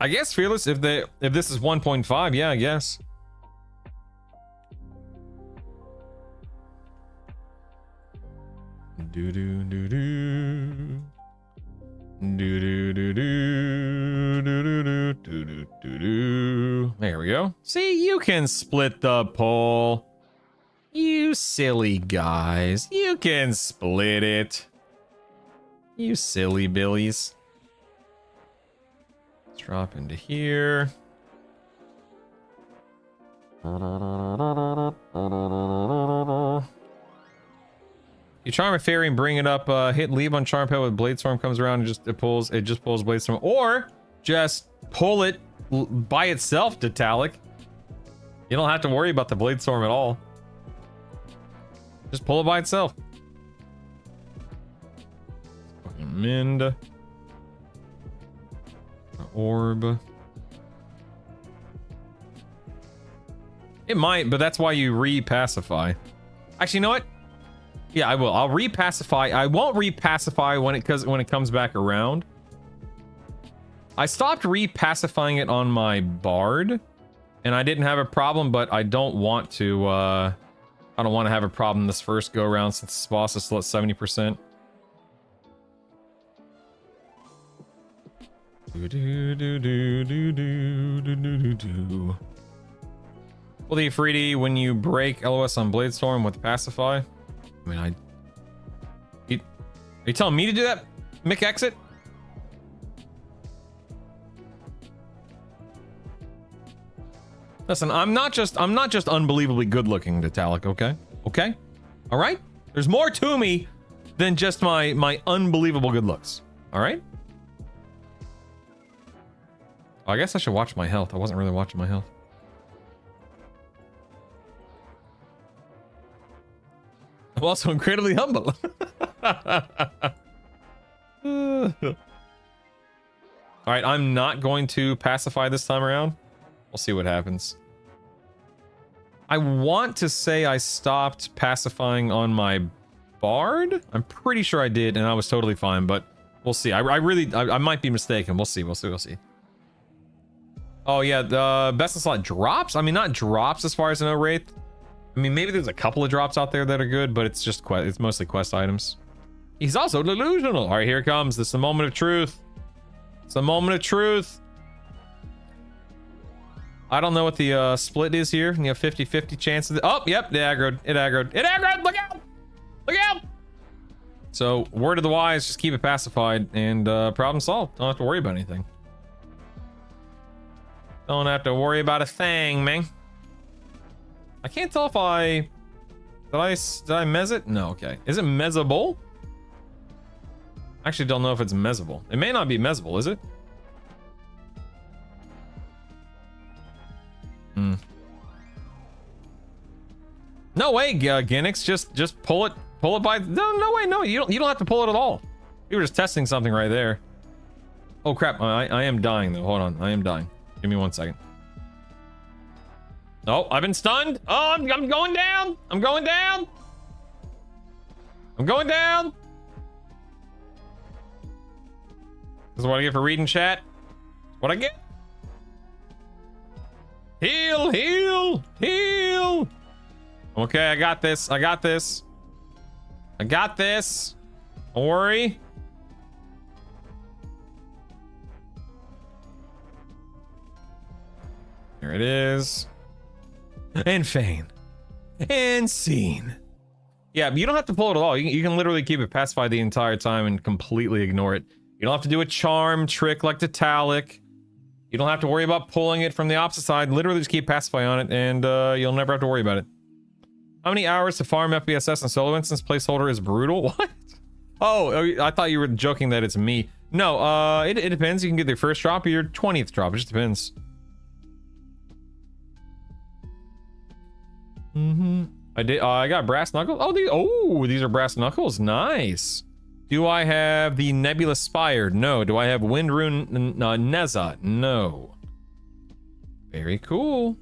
I guess Fearless, if this is 1.5, yeah, I guess. There we go. See, you can split the poll. You silly guys. You can split it. You silly billies. Let's drop into here. You charm a fairy and bring it up, hit leave on charm pet with Bladestorm comes around and it pulls Bladestorm, or just pull it by itself, Detalic. You don't have to worry about the Bladestorm at all. Just pull it by itself. Mend. Orb. It might, but that's why you re-pacify. Actually, you know what? Yeah, I will. I'll re-pacify. I won't re-pacify when it comes back around. I stopped re-pacifying it on my Bard, and I didn't have a problem, but I don't want to, I don't want to have a problem this first go-around since this boss is still at 70%. Will the Afridi when you break LOS on Bladestorm with Pacify? I mean, are you telling me to do that? Mick exit? Listen, I'm not just unbelievably good looking, Detalic, okay? Okay? All right? There's more to me than just my unbelievable good looks. All right? I guess I should watch my health. I wasn't really watching my health. I'm also incredibly humble. Alright, I'm not going to pacify this time around. We'll see what happens. I want to say I stopped pacifying on my Bard. I'm pretty sure I did, and I was totally fine, but we'll see. I might be mistaken. We'll see. Oh yeah, the best in slot drops? I mean, not drops as far as I know, Wraith. I mean, maybe there's a couple of drops out there that are good, but it's just it's mostly quest items. He's also delusional. All right, here it comes. This is the moment of truth. It's the moment of truth. I don't know what the split is here. You have 50-50 chance of the... Oh, yep, it aggroed. It aggroed. Look out! Look out! So, word of the wise, just keep it pacified and problem solved. Don't have to worry about anything. Don't have to worry about a thing, man. I can't tell if I... Did I mez it? No, okay. Is it mezzable? I actually don't know if it's mezzable. It may not be mezzable, is it? No way, Ginnix. Just pull it by... No way, no. You don't have to pull it at all. You were just testing something right there. Oh, crap. I am dying, though. Hold on. I am dying. Give me 1 second. Oh, I've been stunned. Oh, I'm going down. I'm going down. I'm going down. This is what I get for reading chat. What I get? Heal, heal, heal. Okay, I got this. I got this. I got this. Don't worry. There it is. And Fane. And Scene. Yeah, but you don't have to pull it at all. You can literally keep it pacified the entire time and completely ignore it. You don't have to do a charm trick like Detalic. You don't have to worry about pulling it from the opposite side. Literally just keep pacify on it and you'll never have to worry about it. How many hours to farm FBSS and solo instance placeholder is brutal? What? Oh, I thought you were joking that it's me. No, it depends. You can get your first drop or your 20th drop. It just depends. I got brass knuckles. Oh, these are brass knuckles. Nice. Do I have the Nebula Spire? No. Do I have Wind Rune Neza? No. Very cool.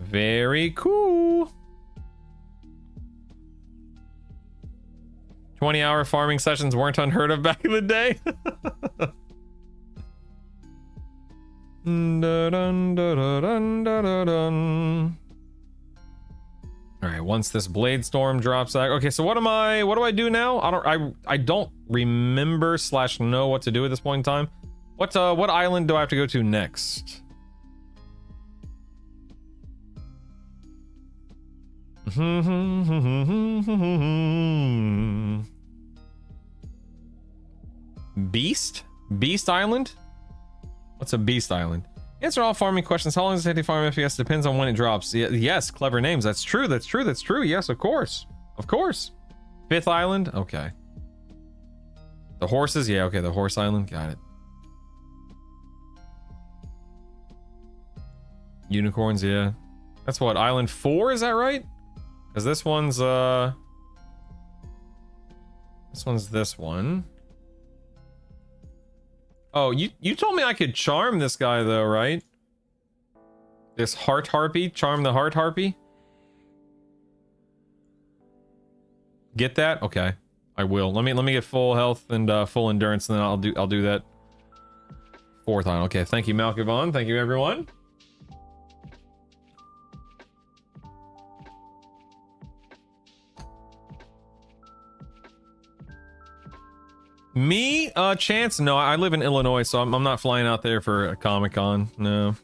Very cool. 20-hour farming sessions weren't unheard of back in the day. All right, once this blade storm drops out. Okay, so what do I do now? I don't remember / know what to do at this point in time. What island do I have to go to next? Beast Island? What's a Beast Island? Answer all farming questions. How long does it take to farm FPS? Depends on when it drops. Yes, clever names. That's true. That's true. That's true. Yes, of course. Of course. Fifth Island? Okay. The horses? Yeah, okay. The Horse Island. Got it. Unicorns, yeah. That's what, Island 4? Is that right? Because this one's this one. Oh, you told me I could charm this guy though, right? This heart harpy, charm the heart harpy. Get that? Okay, I will. Let me get full health and full endurance, and then I'll do that. 4th on. Okay, thank you, Malkavon. Thank you, everyone. Me, Chance? No, I live in Illinois, so I'm not flying out there for a Comic-Con. No.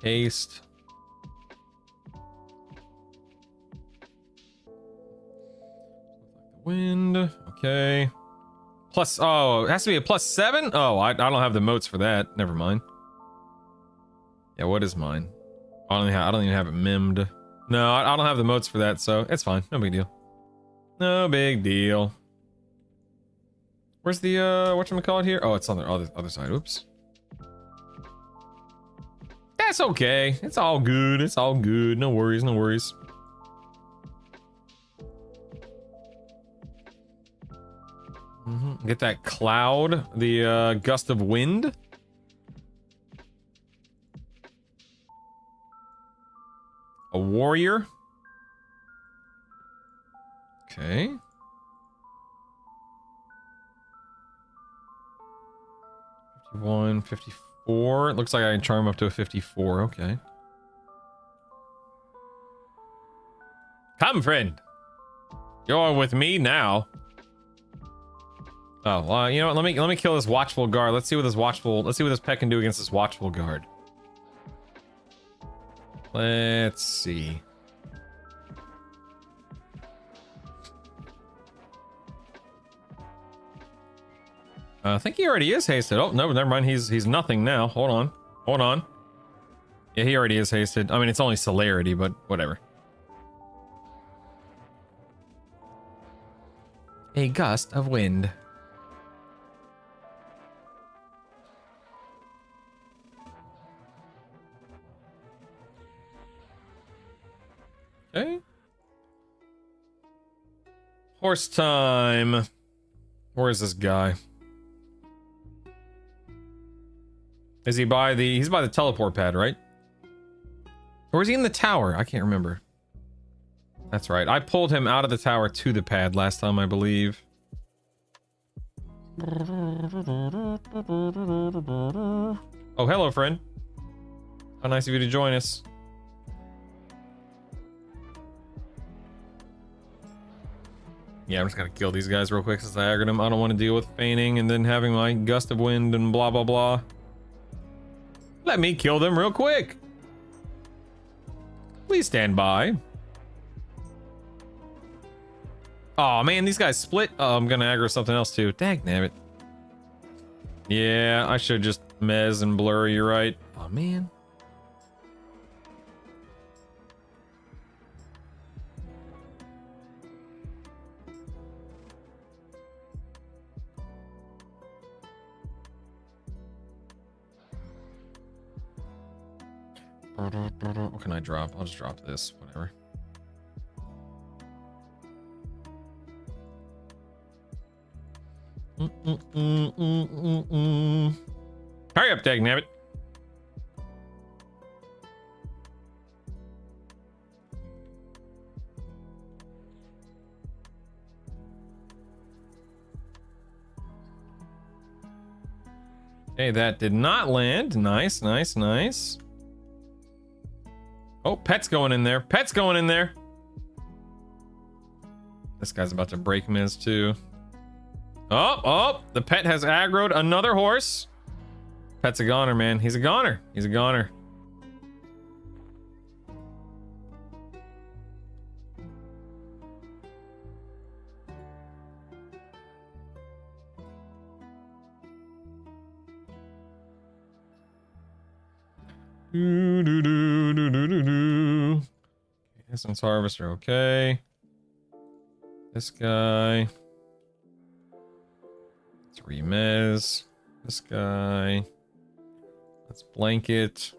Haste. Wind. Okay. Plus, oh, it has to be a +7? Oh, I don't have the motes for that. Never mind. Yeah, what is mine? I don't even have it mimmed. No, I don't have the motes for that, so it's fine. No big deal. No big deal. Where's the whatchamacallit here? Oh, it's on the other side. Oops. That's okay. It's all good. It's all good. No worries, no worries. Get that cloud, the gust of wind. A warrior. Okay. 51, 54. It looks like I can charm up to a 54. Okay. Come, friend. You're with me now. Oh, well, you know what? Let me kill this watchful guard. Let's see what this pet can do against this watchful guard. Let's see. I think he already is hasted. Oh, no, never mind. He's nothing now. Hold on. Hold on. Yeah, he already is hasted. I mean, it's only celerity, but whatever. A gust of wind. Okay. Horse time. Where is this guy? Is he by the... He's by the teleport pad, right? Or is he in the tower? I can't remember. That's right. I pulled him out of the tower to the pad last time, I believe. Oh, hello, friend. How nice of you to join us. Yeah, I'm just gonna kill these guys real quick since I aggroed them. I don't want to deal with feigning and then having my gust of wind and blah blah blah. Let me kill them real quick. Please stand by. Oh man, these guys split. Oh, I'm gonna aggro something else too. Dagnabbit. Yeah, I should just mez and blur, you're right. Oh man. What can I drop? I'll just drop this, whatever. Hurry up, dagnabbit. Okay, that did not land. Nice, nice, nice. Oh, pet's going in there. Pet's going in there. This guy's about to break Miz too. Oh, the pet has aggroed another horse. Pet's a goner, man. He's a goner. He's a goner. Essence harvester, okay. This guy. It's remez. This guy. Let's blanket.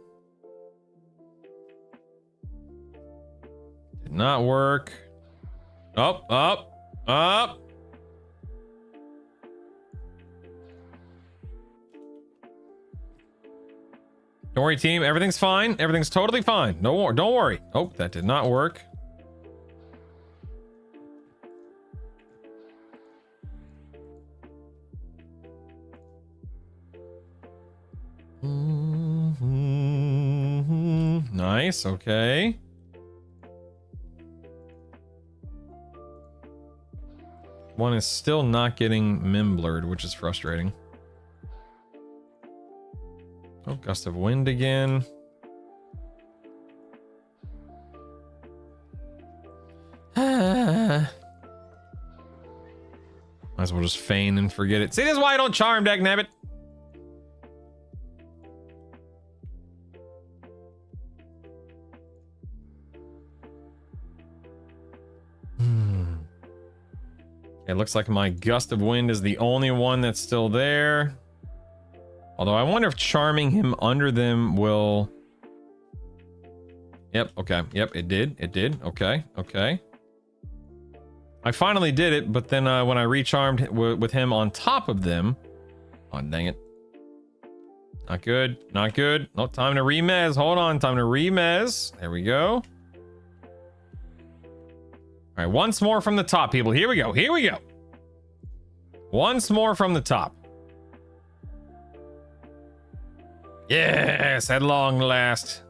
Did not work. Up, up, up. Don't worry, team. Everything's fine. Everything's totally fine. No, don't worry. Oh, that did not work. Nice. Okay. One is still not getting Mimblered, which is frustrating. Oh, gust of wind again. Might as well just feign and forget it. See, this is why I don't charm, dagnabbit. It looks like my gust of wind is the only one that's still there. Although I wonder if charming him under them will... Yep, okay. Yep, it did. It did. Okay, okay. I finally did it, but then when I recharmed with him on top of them... Oh, dang it. Not good. Not good. No, time to remez. Hold on. Time to remez. There we go. All right, once more from the top, people. Here we go. Here we go. Once more from the top. Yes, at long last.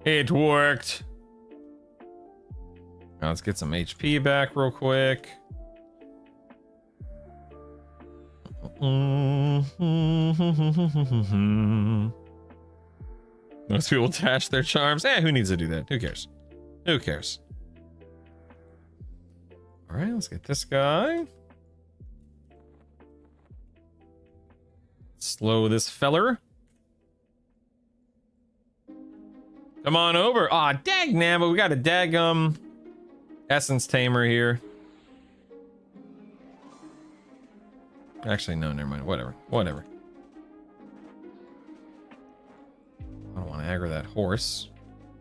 It worked. Now let's get some HP back real quick. Most people dash their charms. Who needs to do that? Who cares? Who cares? All right, let's get this guy. Slow this feller. Come on over. Aw, dagnabba, we got a daggum essence tamer here. Actually, no, never mind. Whatever. Whatever. I don't want to aggro that horse.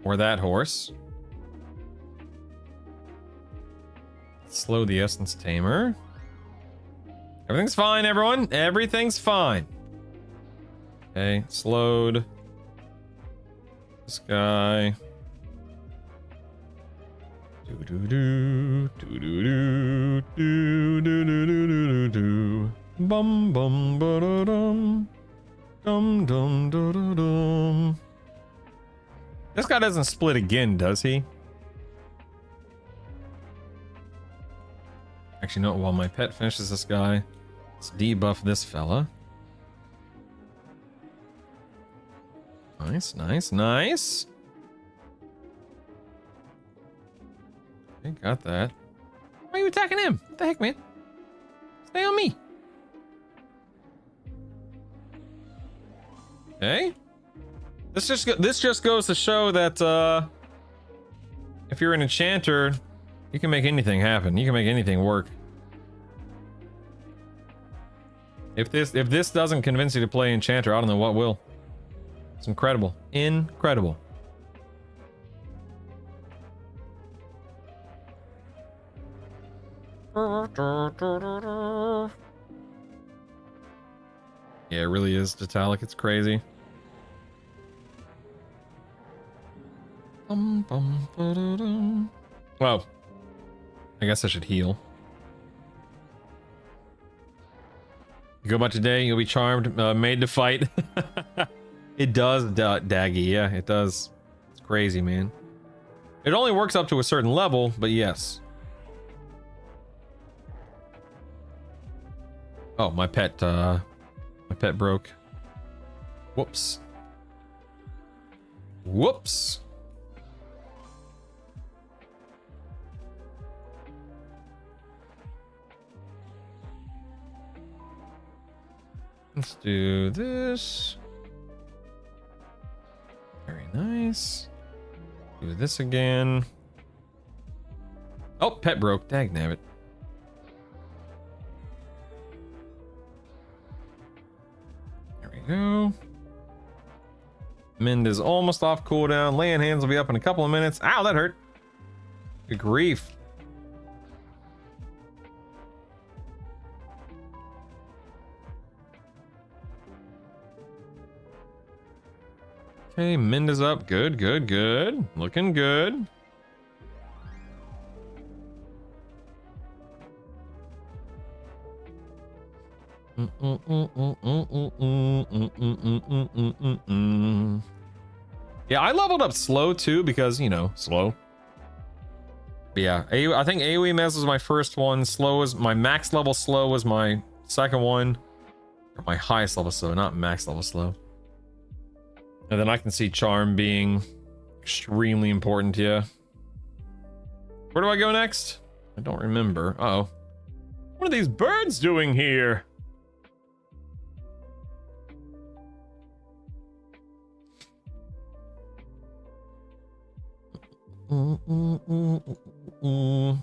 Or that horse. Slow the essence tamer. Everything's fine, everyone. Everything's fine. Okay, slowed. This guy. Do do do do do do do do do do do. Bum bum ba da dum. Dum dum da da dum. This guy doesn't split again, does he? Actually, no, while my pet finishes this guy, let's debuff this fella. Nice, nice, nice. Okay, got that. Why are you attacking him? What the heck, man? Stay on me. Okay. This just goes to show that if you're an enchanter, you can make anything happen. You can make anything work. If this doesn't convince you to play enchanter, I don't know what will. It's incredible. Incredible. Yeah, it really is Detalic. It's crazy. Well, I guess I should heal. You go about today, you'll be charmed, made to fight. It does, Daggy. Yeah, it does. It's crazy, man. It only works up to a certain level, but yes. Oh, my pet broke. Whoops. Whoops. Let's do this. Very nice. Do this again. Oh, pet broke. Dagnabbit. go. Mend is almost off cooldown. Laying hands will be up in a couple of minutes. Ow, that hurt. Good grief. Okay, Mend is up. Good, good, good. Looking good. Yeah, I leveled up slow too because, you know, slow. But yeah, I think AoE Mez was my first one. Slow was my max level slow was my second one. Or my highest level slow, not max level slow. And then I can see Charm being extremely important, yeah. Where do I go next? I don't remember. Uh-oh. What are these birds doing here? Back to the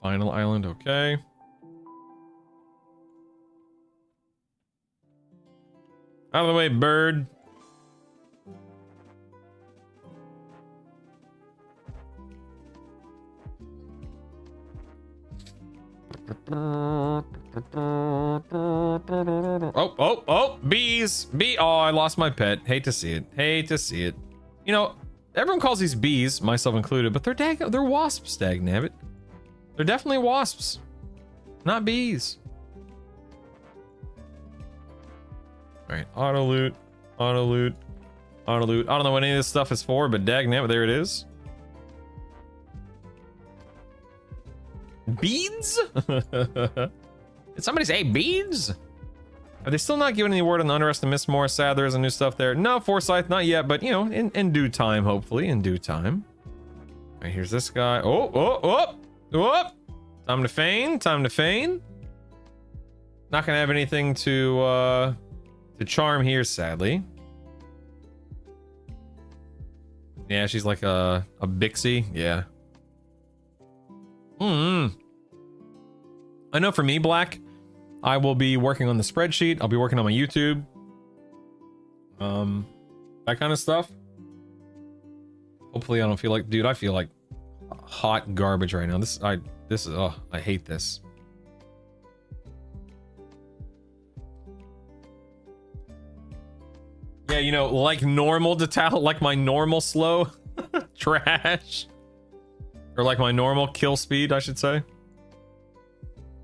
final island, okay. Out of the way, bird. Oh, bees. Oh, I lost my pet. Hate to see it. Hate to see it. You know, everyone calls these bees, myself included, but they're wasps, dagnabbit. They're definitely wasps, not bees. All right, auto loot, auto loot, auto loot. I don't know what any of this stuff is for, but dagnabbit, there it is. Beads? Did somebody say beads? Are they still not giving any word on the unrest and Miss Morris? Sad there is new stuff there. No, Forsyth, not yet, but you know, in due time, hopefully, in due time. All right, here's this guy. Oh. Time to feign, time to feign. Not gonna have anything to charm here, sadly. Yeah, she's like a Bixie, yeah. I know for me, Black, I will be working on the spreadsheet. I'll be working on my YouTube. That kind of stuff. Hopefully I don't feel like, dude, I feel like hot garbage right now. I hate this. Yeah, you know, like normal like my normal slow trash. Or like my normal kill speed, I should say.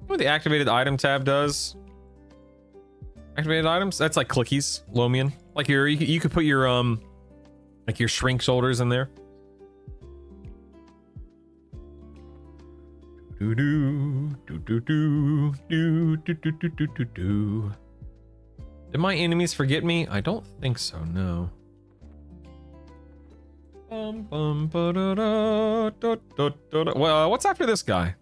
What the activated item tab does? Activated items? That's like clickies, Lomian. Like you could put your like your shrink shoulders in there. Do do do do do do do do do do do do. Did my enemies forget me? I don't think so, no. Well, what's after this guy?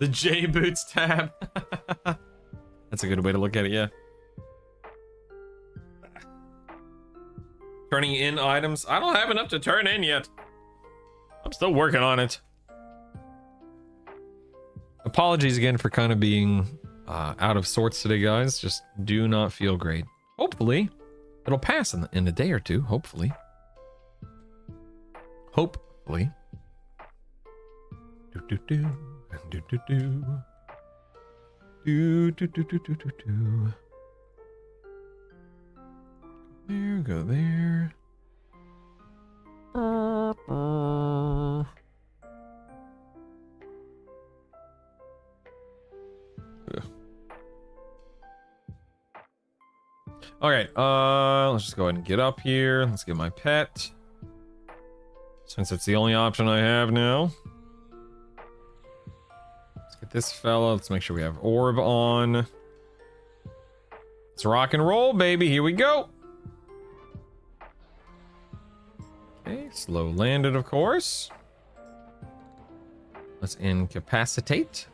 The J Boots tab. That's a good way to look at it, yeah. Turning in items. I don't have enough to turn in yet. I'm still working on it. Apologies again for kind of being out of sorts today, guys. Just do not feel great. Hopefully, it'll pass in a day or two. Hopefully. Hopefully. Do do do do do do do do do do do do do. There, go there. All right, let's just go ahead and get up here. Let's get my pet, since it's the only option I have now. Let's get this fella. Let's make sure we have orb on. Let's rock and roll, baby. Here we go. Okay, slow landed, of course. Let's incapacitate.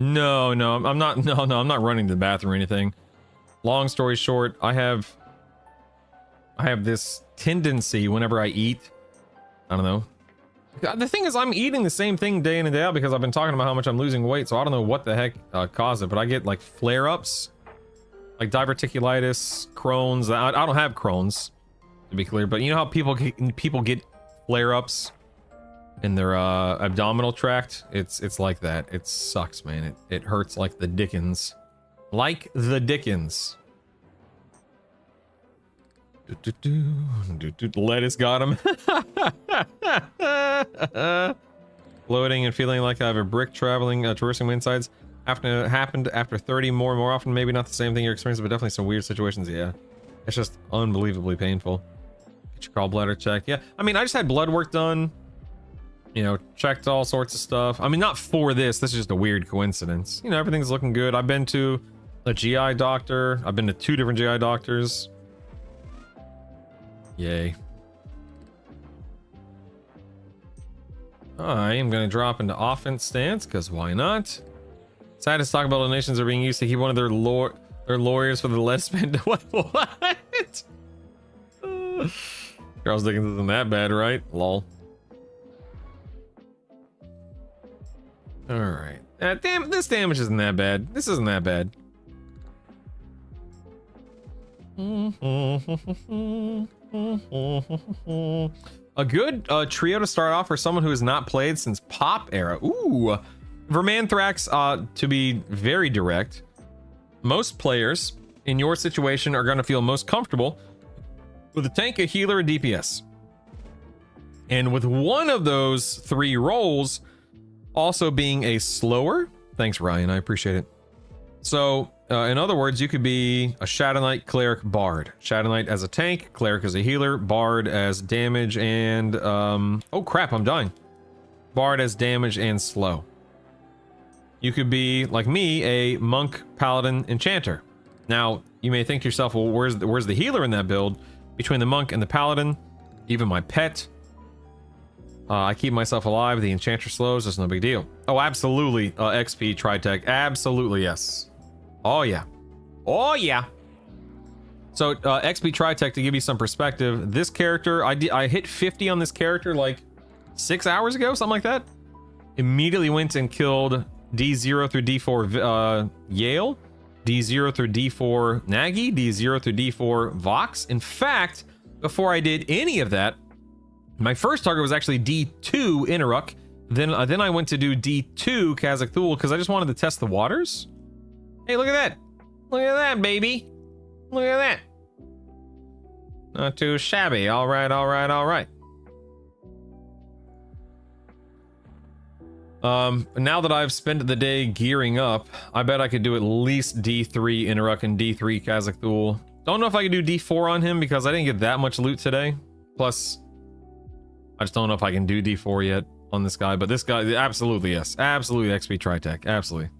No, I'm not. No, I'm not running to the bathroom or anything. Long story short, I have this tendency whenever I eat. I don't know. The thing is, I'm eating the same thing day in and day out because I've been talking about how much I'm losing weight. So I don't know what the heck caused it, but I get like flare-ups, like diverticulitis, Crohn's. I don't have Crohn's, to be clear, but you know how people get flare-ups in their abdominal tract? It's like that. It sucks, man. It hurts like the dickens. Like the dickens. Lettuce got him. Floating and feeling like I have a brick traversing my insides. Happened after 30 more often. Maybe not the same thing you're experiencing, but definitely some weird situations. Yeah, it's just unbelievably painful. Get your gallbladder checked. Yeah, I mean, I just had blood work done. You know, checked all sorts of stuff. I mean, not for this. This is just a weird coincidence. You know, everything's looking good. I've been to a GI doctor. I've been to 2 different GI doctors. Yay. I am going to drop into offense stance, because why not? Sad to talk about donations are being used to keep one of their lawyers for the less spend. What? Charles Dickens isn't that bad, right? Lol. Alright. Damn, this damage isn't that bad. This isn't that bad. A good trio to start off for someone who has not played since Pop era. Ooh. Vermanthrax, to be very direct, most players in your situation are going to feel most comfortable with a tank, a healer, a DPS. And with one of those 3 roles also being a slower. Thanks, Ryan. I appreciate it. So, in other words, you could be a Shadow Knight, Cleric, Bard. Shadow Knight as a tank, Cleric as a healer, Bard as damage and, oh crap, I'm dying. Bard as damage and slow. You could be, like me, a Monk, Paladin, Enchanter. Now, you may think to yourself, well, where's the healer in that build? Between the Monk and the Paladin, even my pet. I keep myself alive, the Enchanter slows, that's no big deal. Oh, absolutely, XP Tritech, absolutely, yes. Oh yeah. Oh yeah. So XP Tritech, to give you some perspective, this character, I hit 50 on this character like 6 hours ago, something like that. Immediately went and killed D0 through D4 Yale, D0 through D4 Nagy, D0 through D4 Vox. In fact, before I did any of that, my first target was actually D2 Inaruk. Then I went to do D2 Kazakh Thul because I just wanted to test the waters. Hey, look at that. Look at that, baby. Look at that. Not too shabby. All right. Now that I've spent the day gearing up, I bet I could do at least D3 Inaruk and D3 Kazakh Thul. Don't know if I could do D4 on him because I didn't get that much loot today. Plus, I just don't know if I can do D4 yet on this guy. But this guy, absolutely, yes. Absolutely XP Tritech. Absolutely.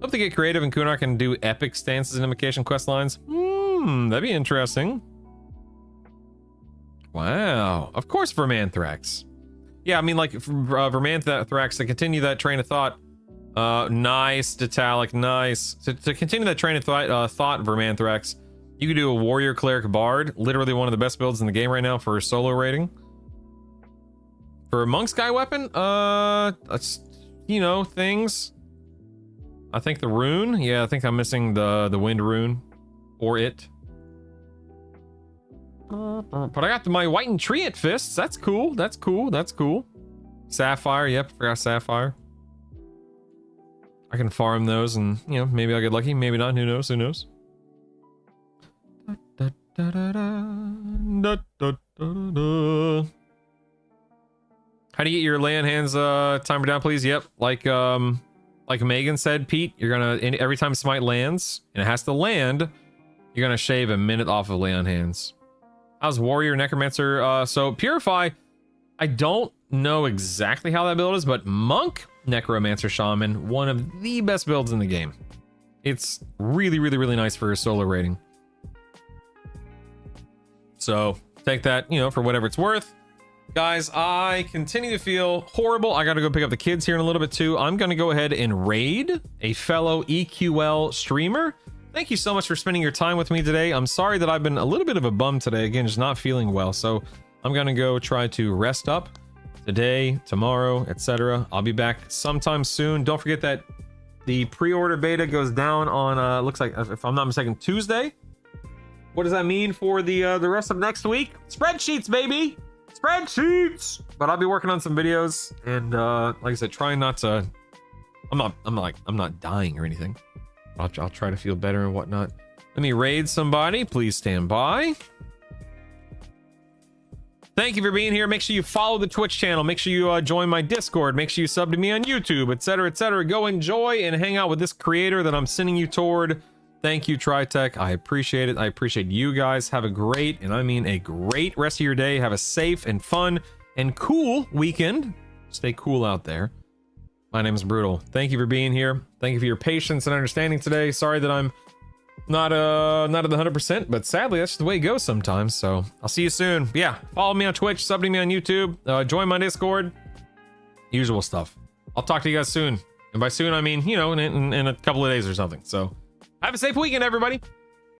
Hope to get creative and Kunar can do epic stances and invocation quest lines. That'd be interesting. Wow. Of course, Vermanthrax. Yeah, I mean, like, Vermanthrax, to continue that train of thought. Nice, Detalic, nice. To continue that train of thought, Vermanthrax, you could do a Warrior Cleric Bard. Literally one of the best builds in the game right now for solo rating. For a Monk Sky Weapon, that's, you know, things. I think the rune. Yeah, I think I'm missing the wind rune. Or it. But I got my white and treant fists. That's cool. That's cool. That's cool. Sapphire. Yep, forgot Sapphire. I can farm those and, you know, maybe I'll get lucky. Maybe not. Who knows? Who knows? How do you get your lay on hands timer down, please? Yep. Like Megan said, Pete, you're gonna, every time Smite lands, and it has to land, you're gonna shave a minute off of lay on hands. How's Warrior Necromancer? So Purify, I don't know exactly how that build is, but Monk Necromancer Shaman, one of the best builds in the game. It's really, really, really nice for a solo rating. So take that, you know, for whatever it's worth. Guys, I continue to feel horrible. I got to go pick up the kids here in a little bit too. I'm going to go ahead and raid a fellow EQL streamer. Thank you so much for spending your time with me today. I'm sorry that I've been a little bit of a bum today. Again, just not feeling well. So I'm going to go try to rest up today, tomorrow, etc. I'll be back sometime soon. Don't forget that the pre-order beta goes down on, looks like, if I'm not mistaken, Tuesday. What does that mean for the rest of next week? Spreadsheets, baby! Spreadsheets! But I'll be working on some videos and like I said, trying not to, I'm not dying or anything. I'll try to feel better and whatnot. Let me raid somebody. Please stand by. Thank you for being here. Make sure you follow the Twitch channel. Make sure you join my Discord. Make sure you sub to me on YouTube, etc., etc. Go enjoy and hang out with this creator that I'm sending you toward. Thank you, Tritech. I appreciate it. I appreciate you guys. Have a great, and I mean a great rest of your day. Have a safe and fun and cool weekend. Stay cool out there. My name is Brutal. Thank you for being here. Thank you for your patience and understanding today. Sorry that I'm not at the 100%, but sadly that's just the way it goes sometimes. So I'll see you soon. Yeah, follow me on Twitch, sub to me on YouTube, join my Discord, usual stuff. I'll talk to you guys soon, and by soon I mean, you know, in a couple of days or something. So have a safe weekend, everybody.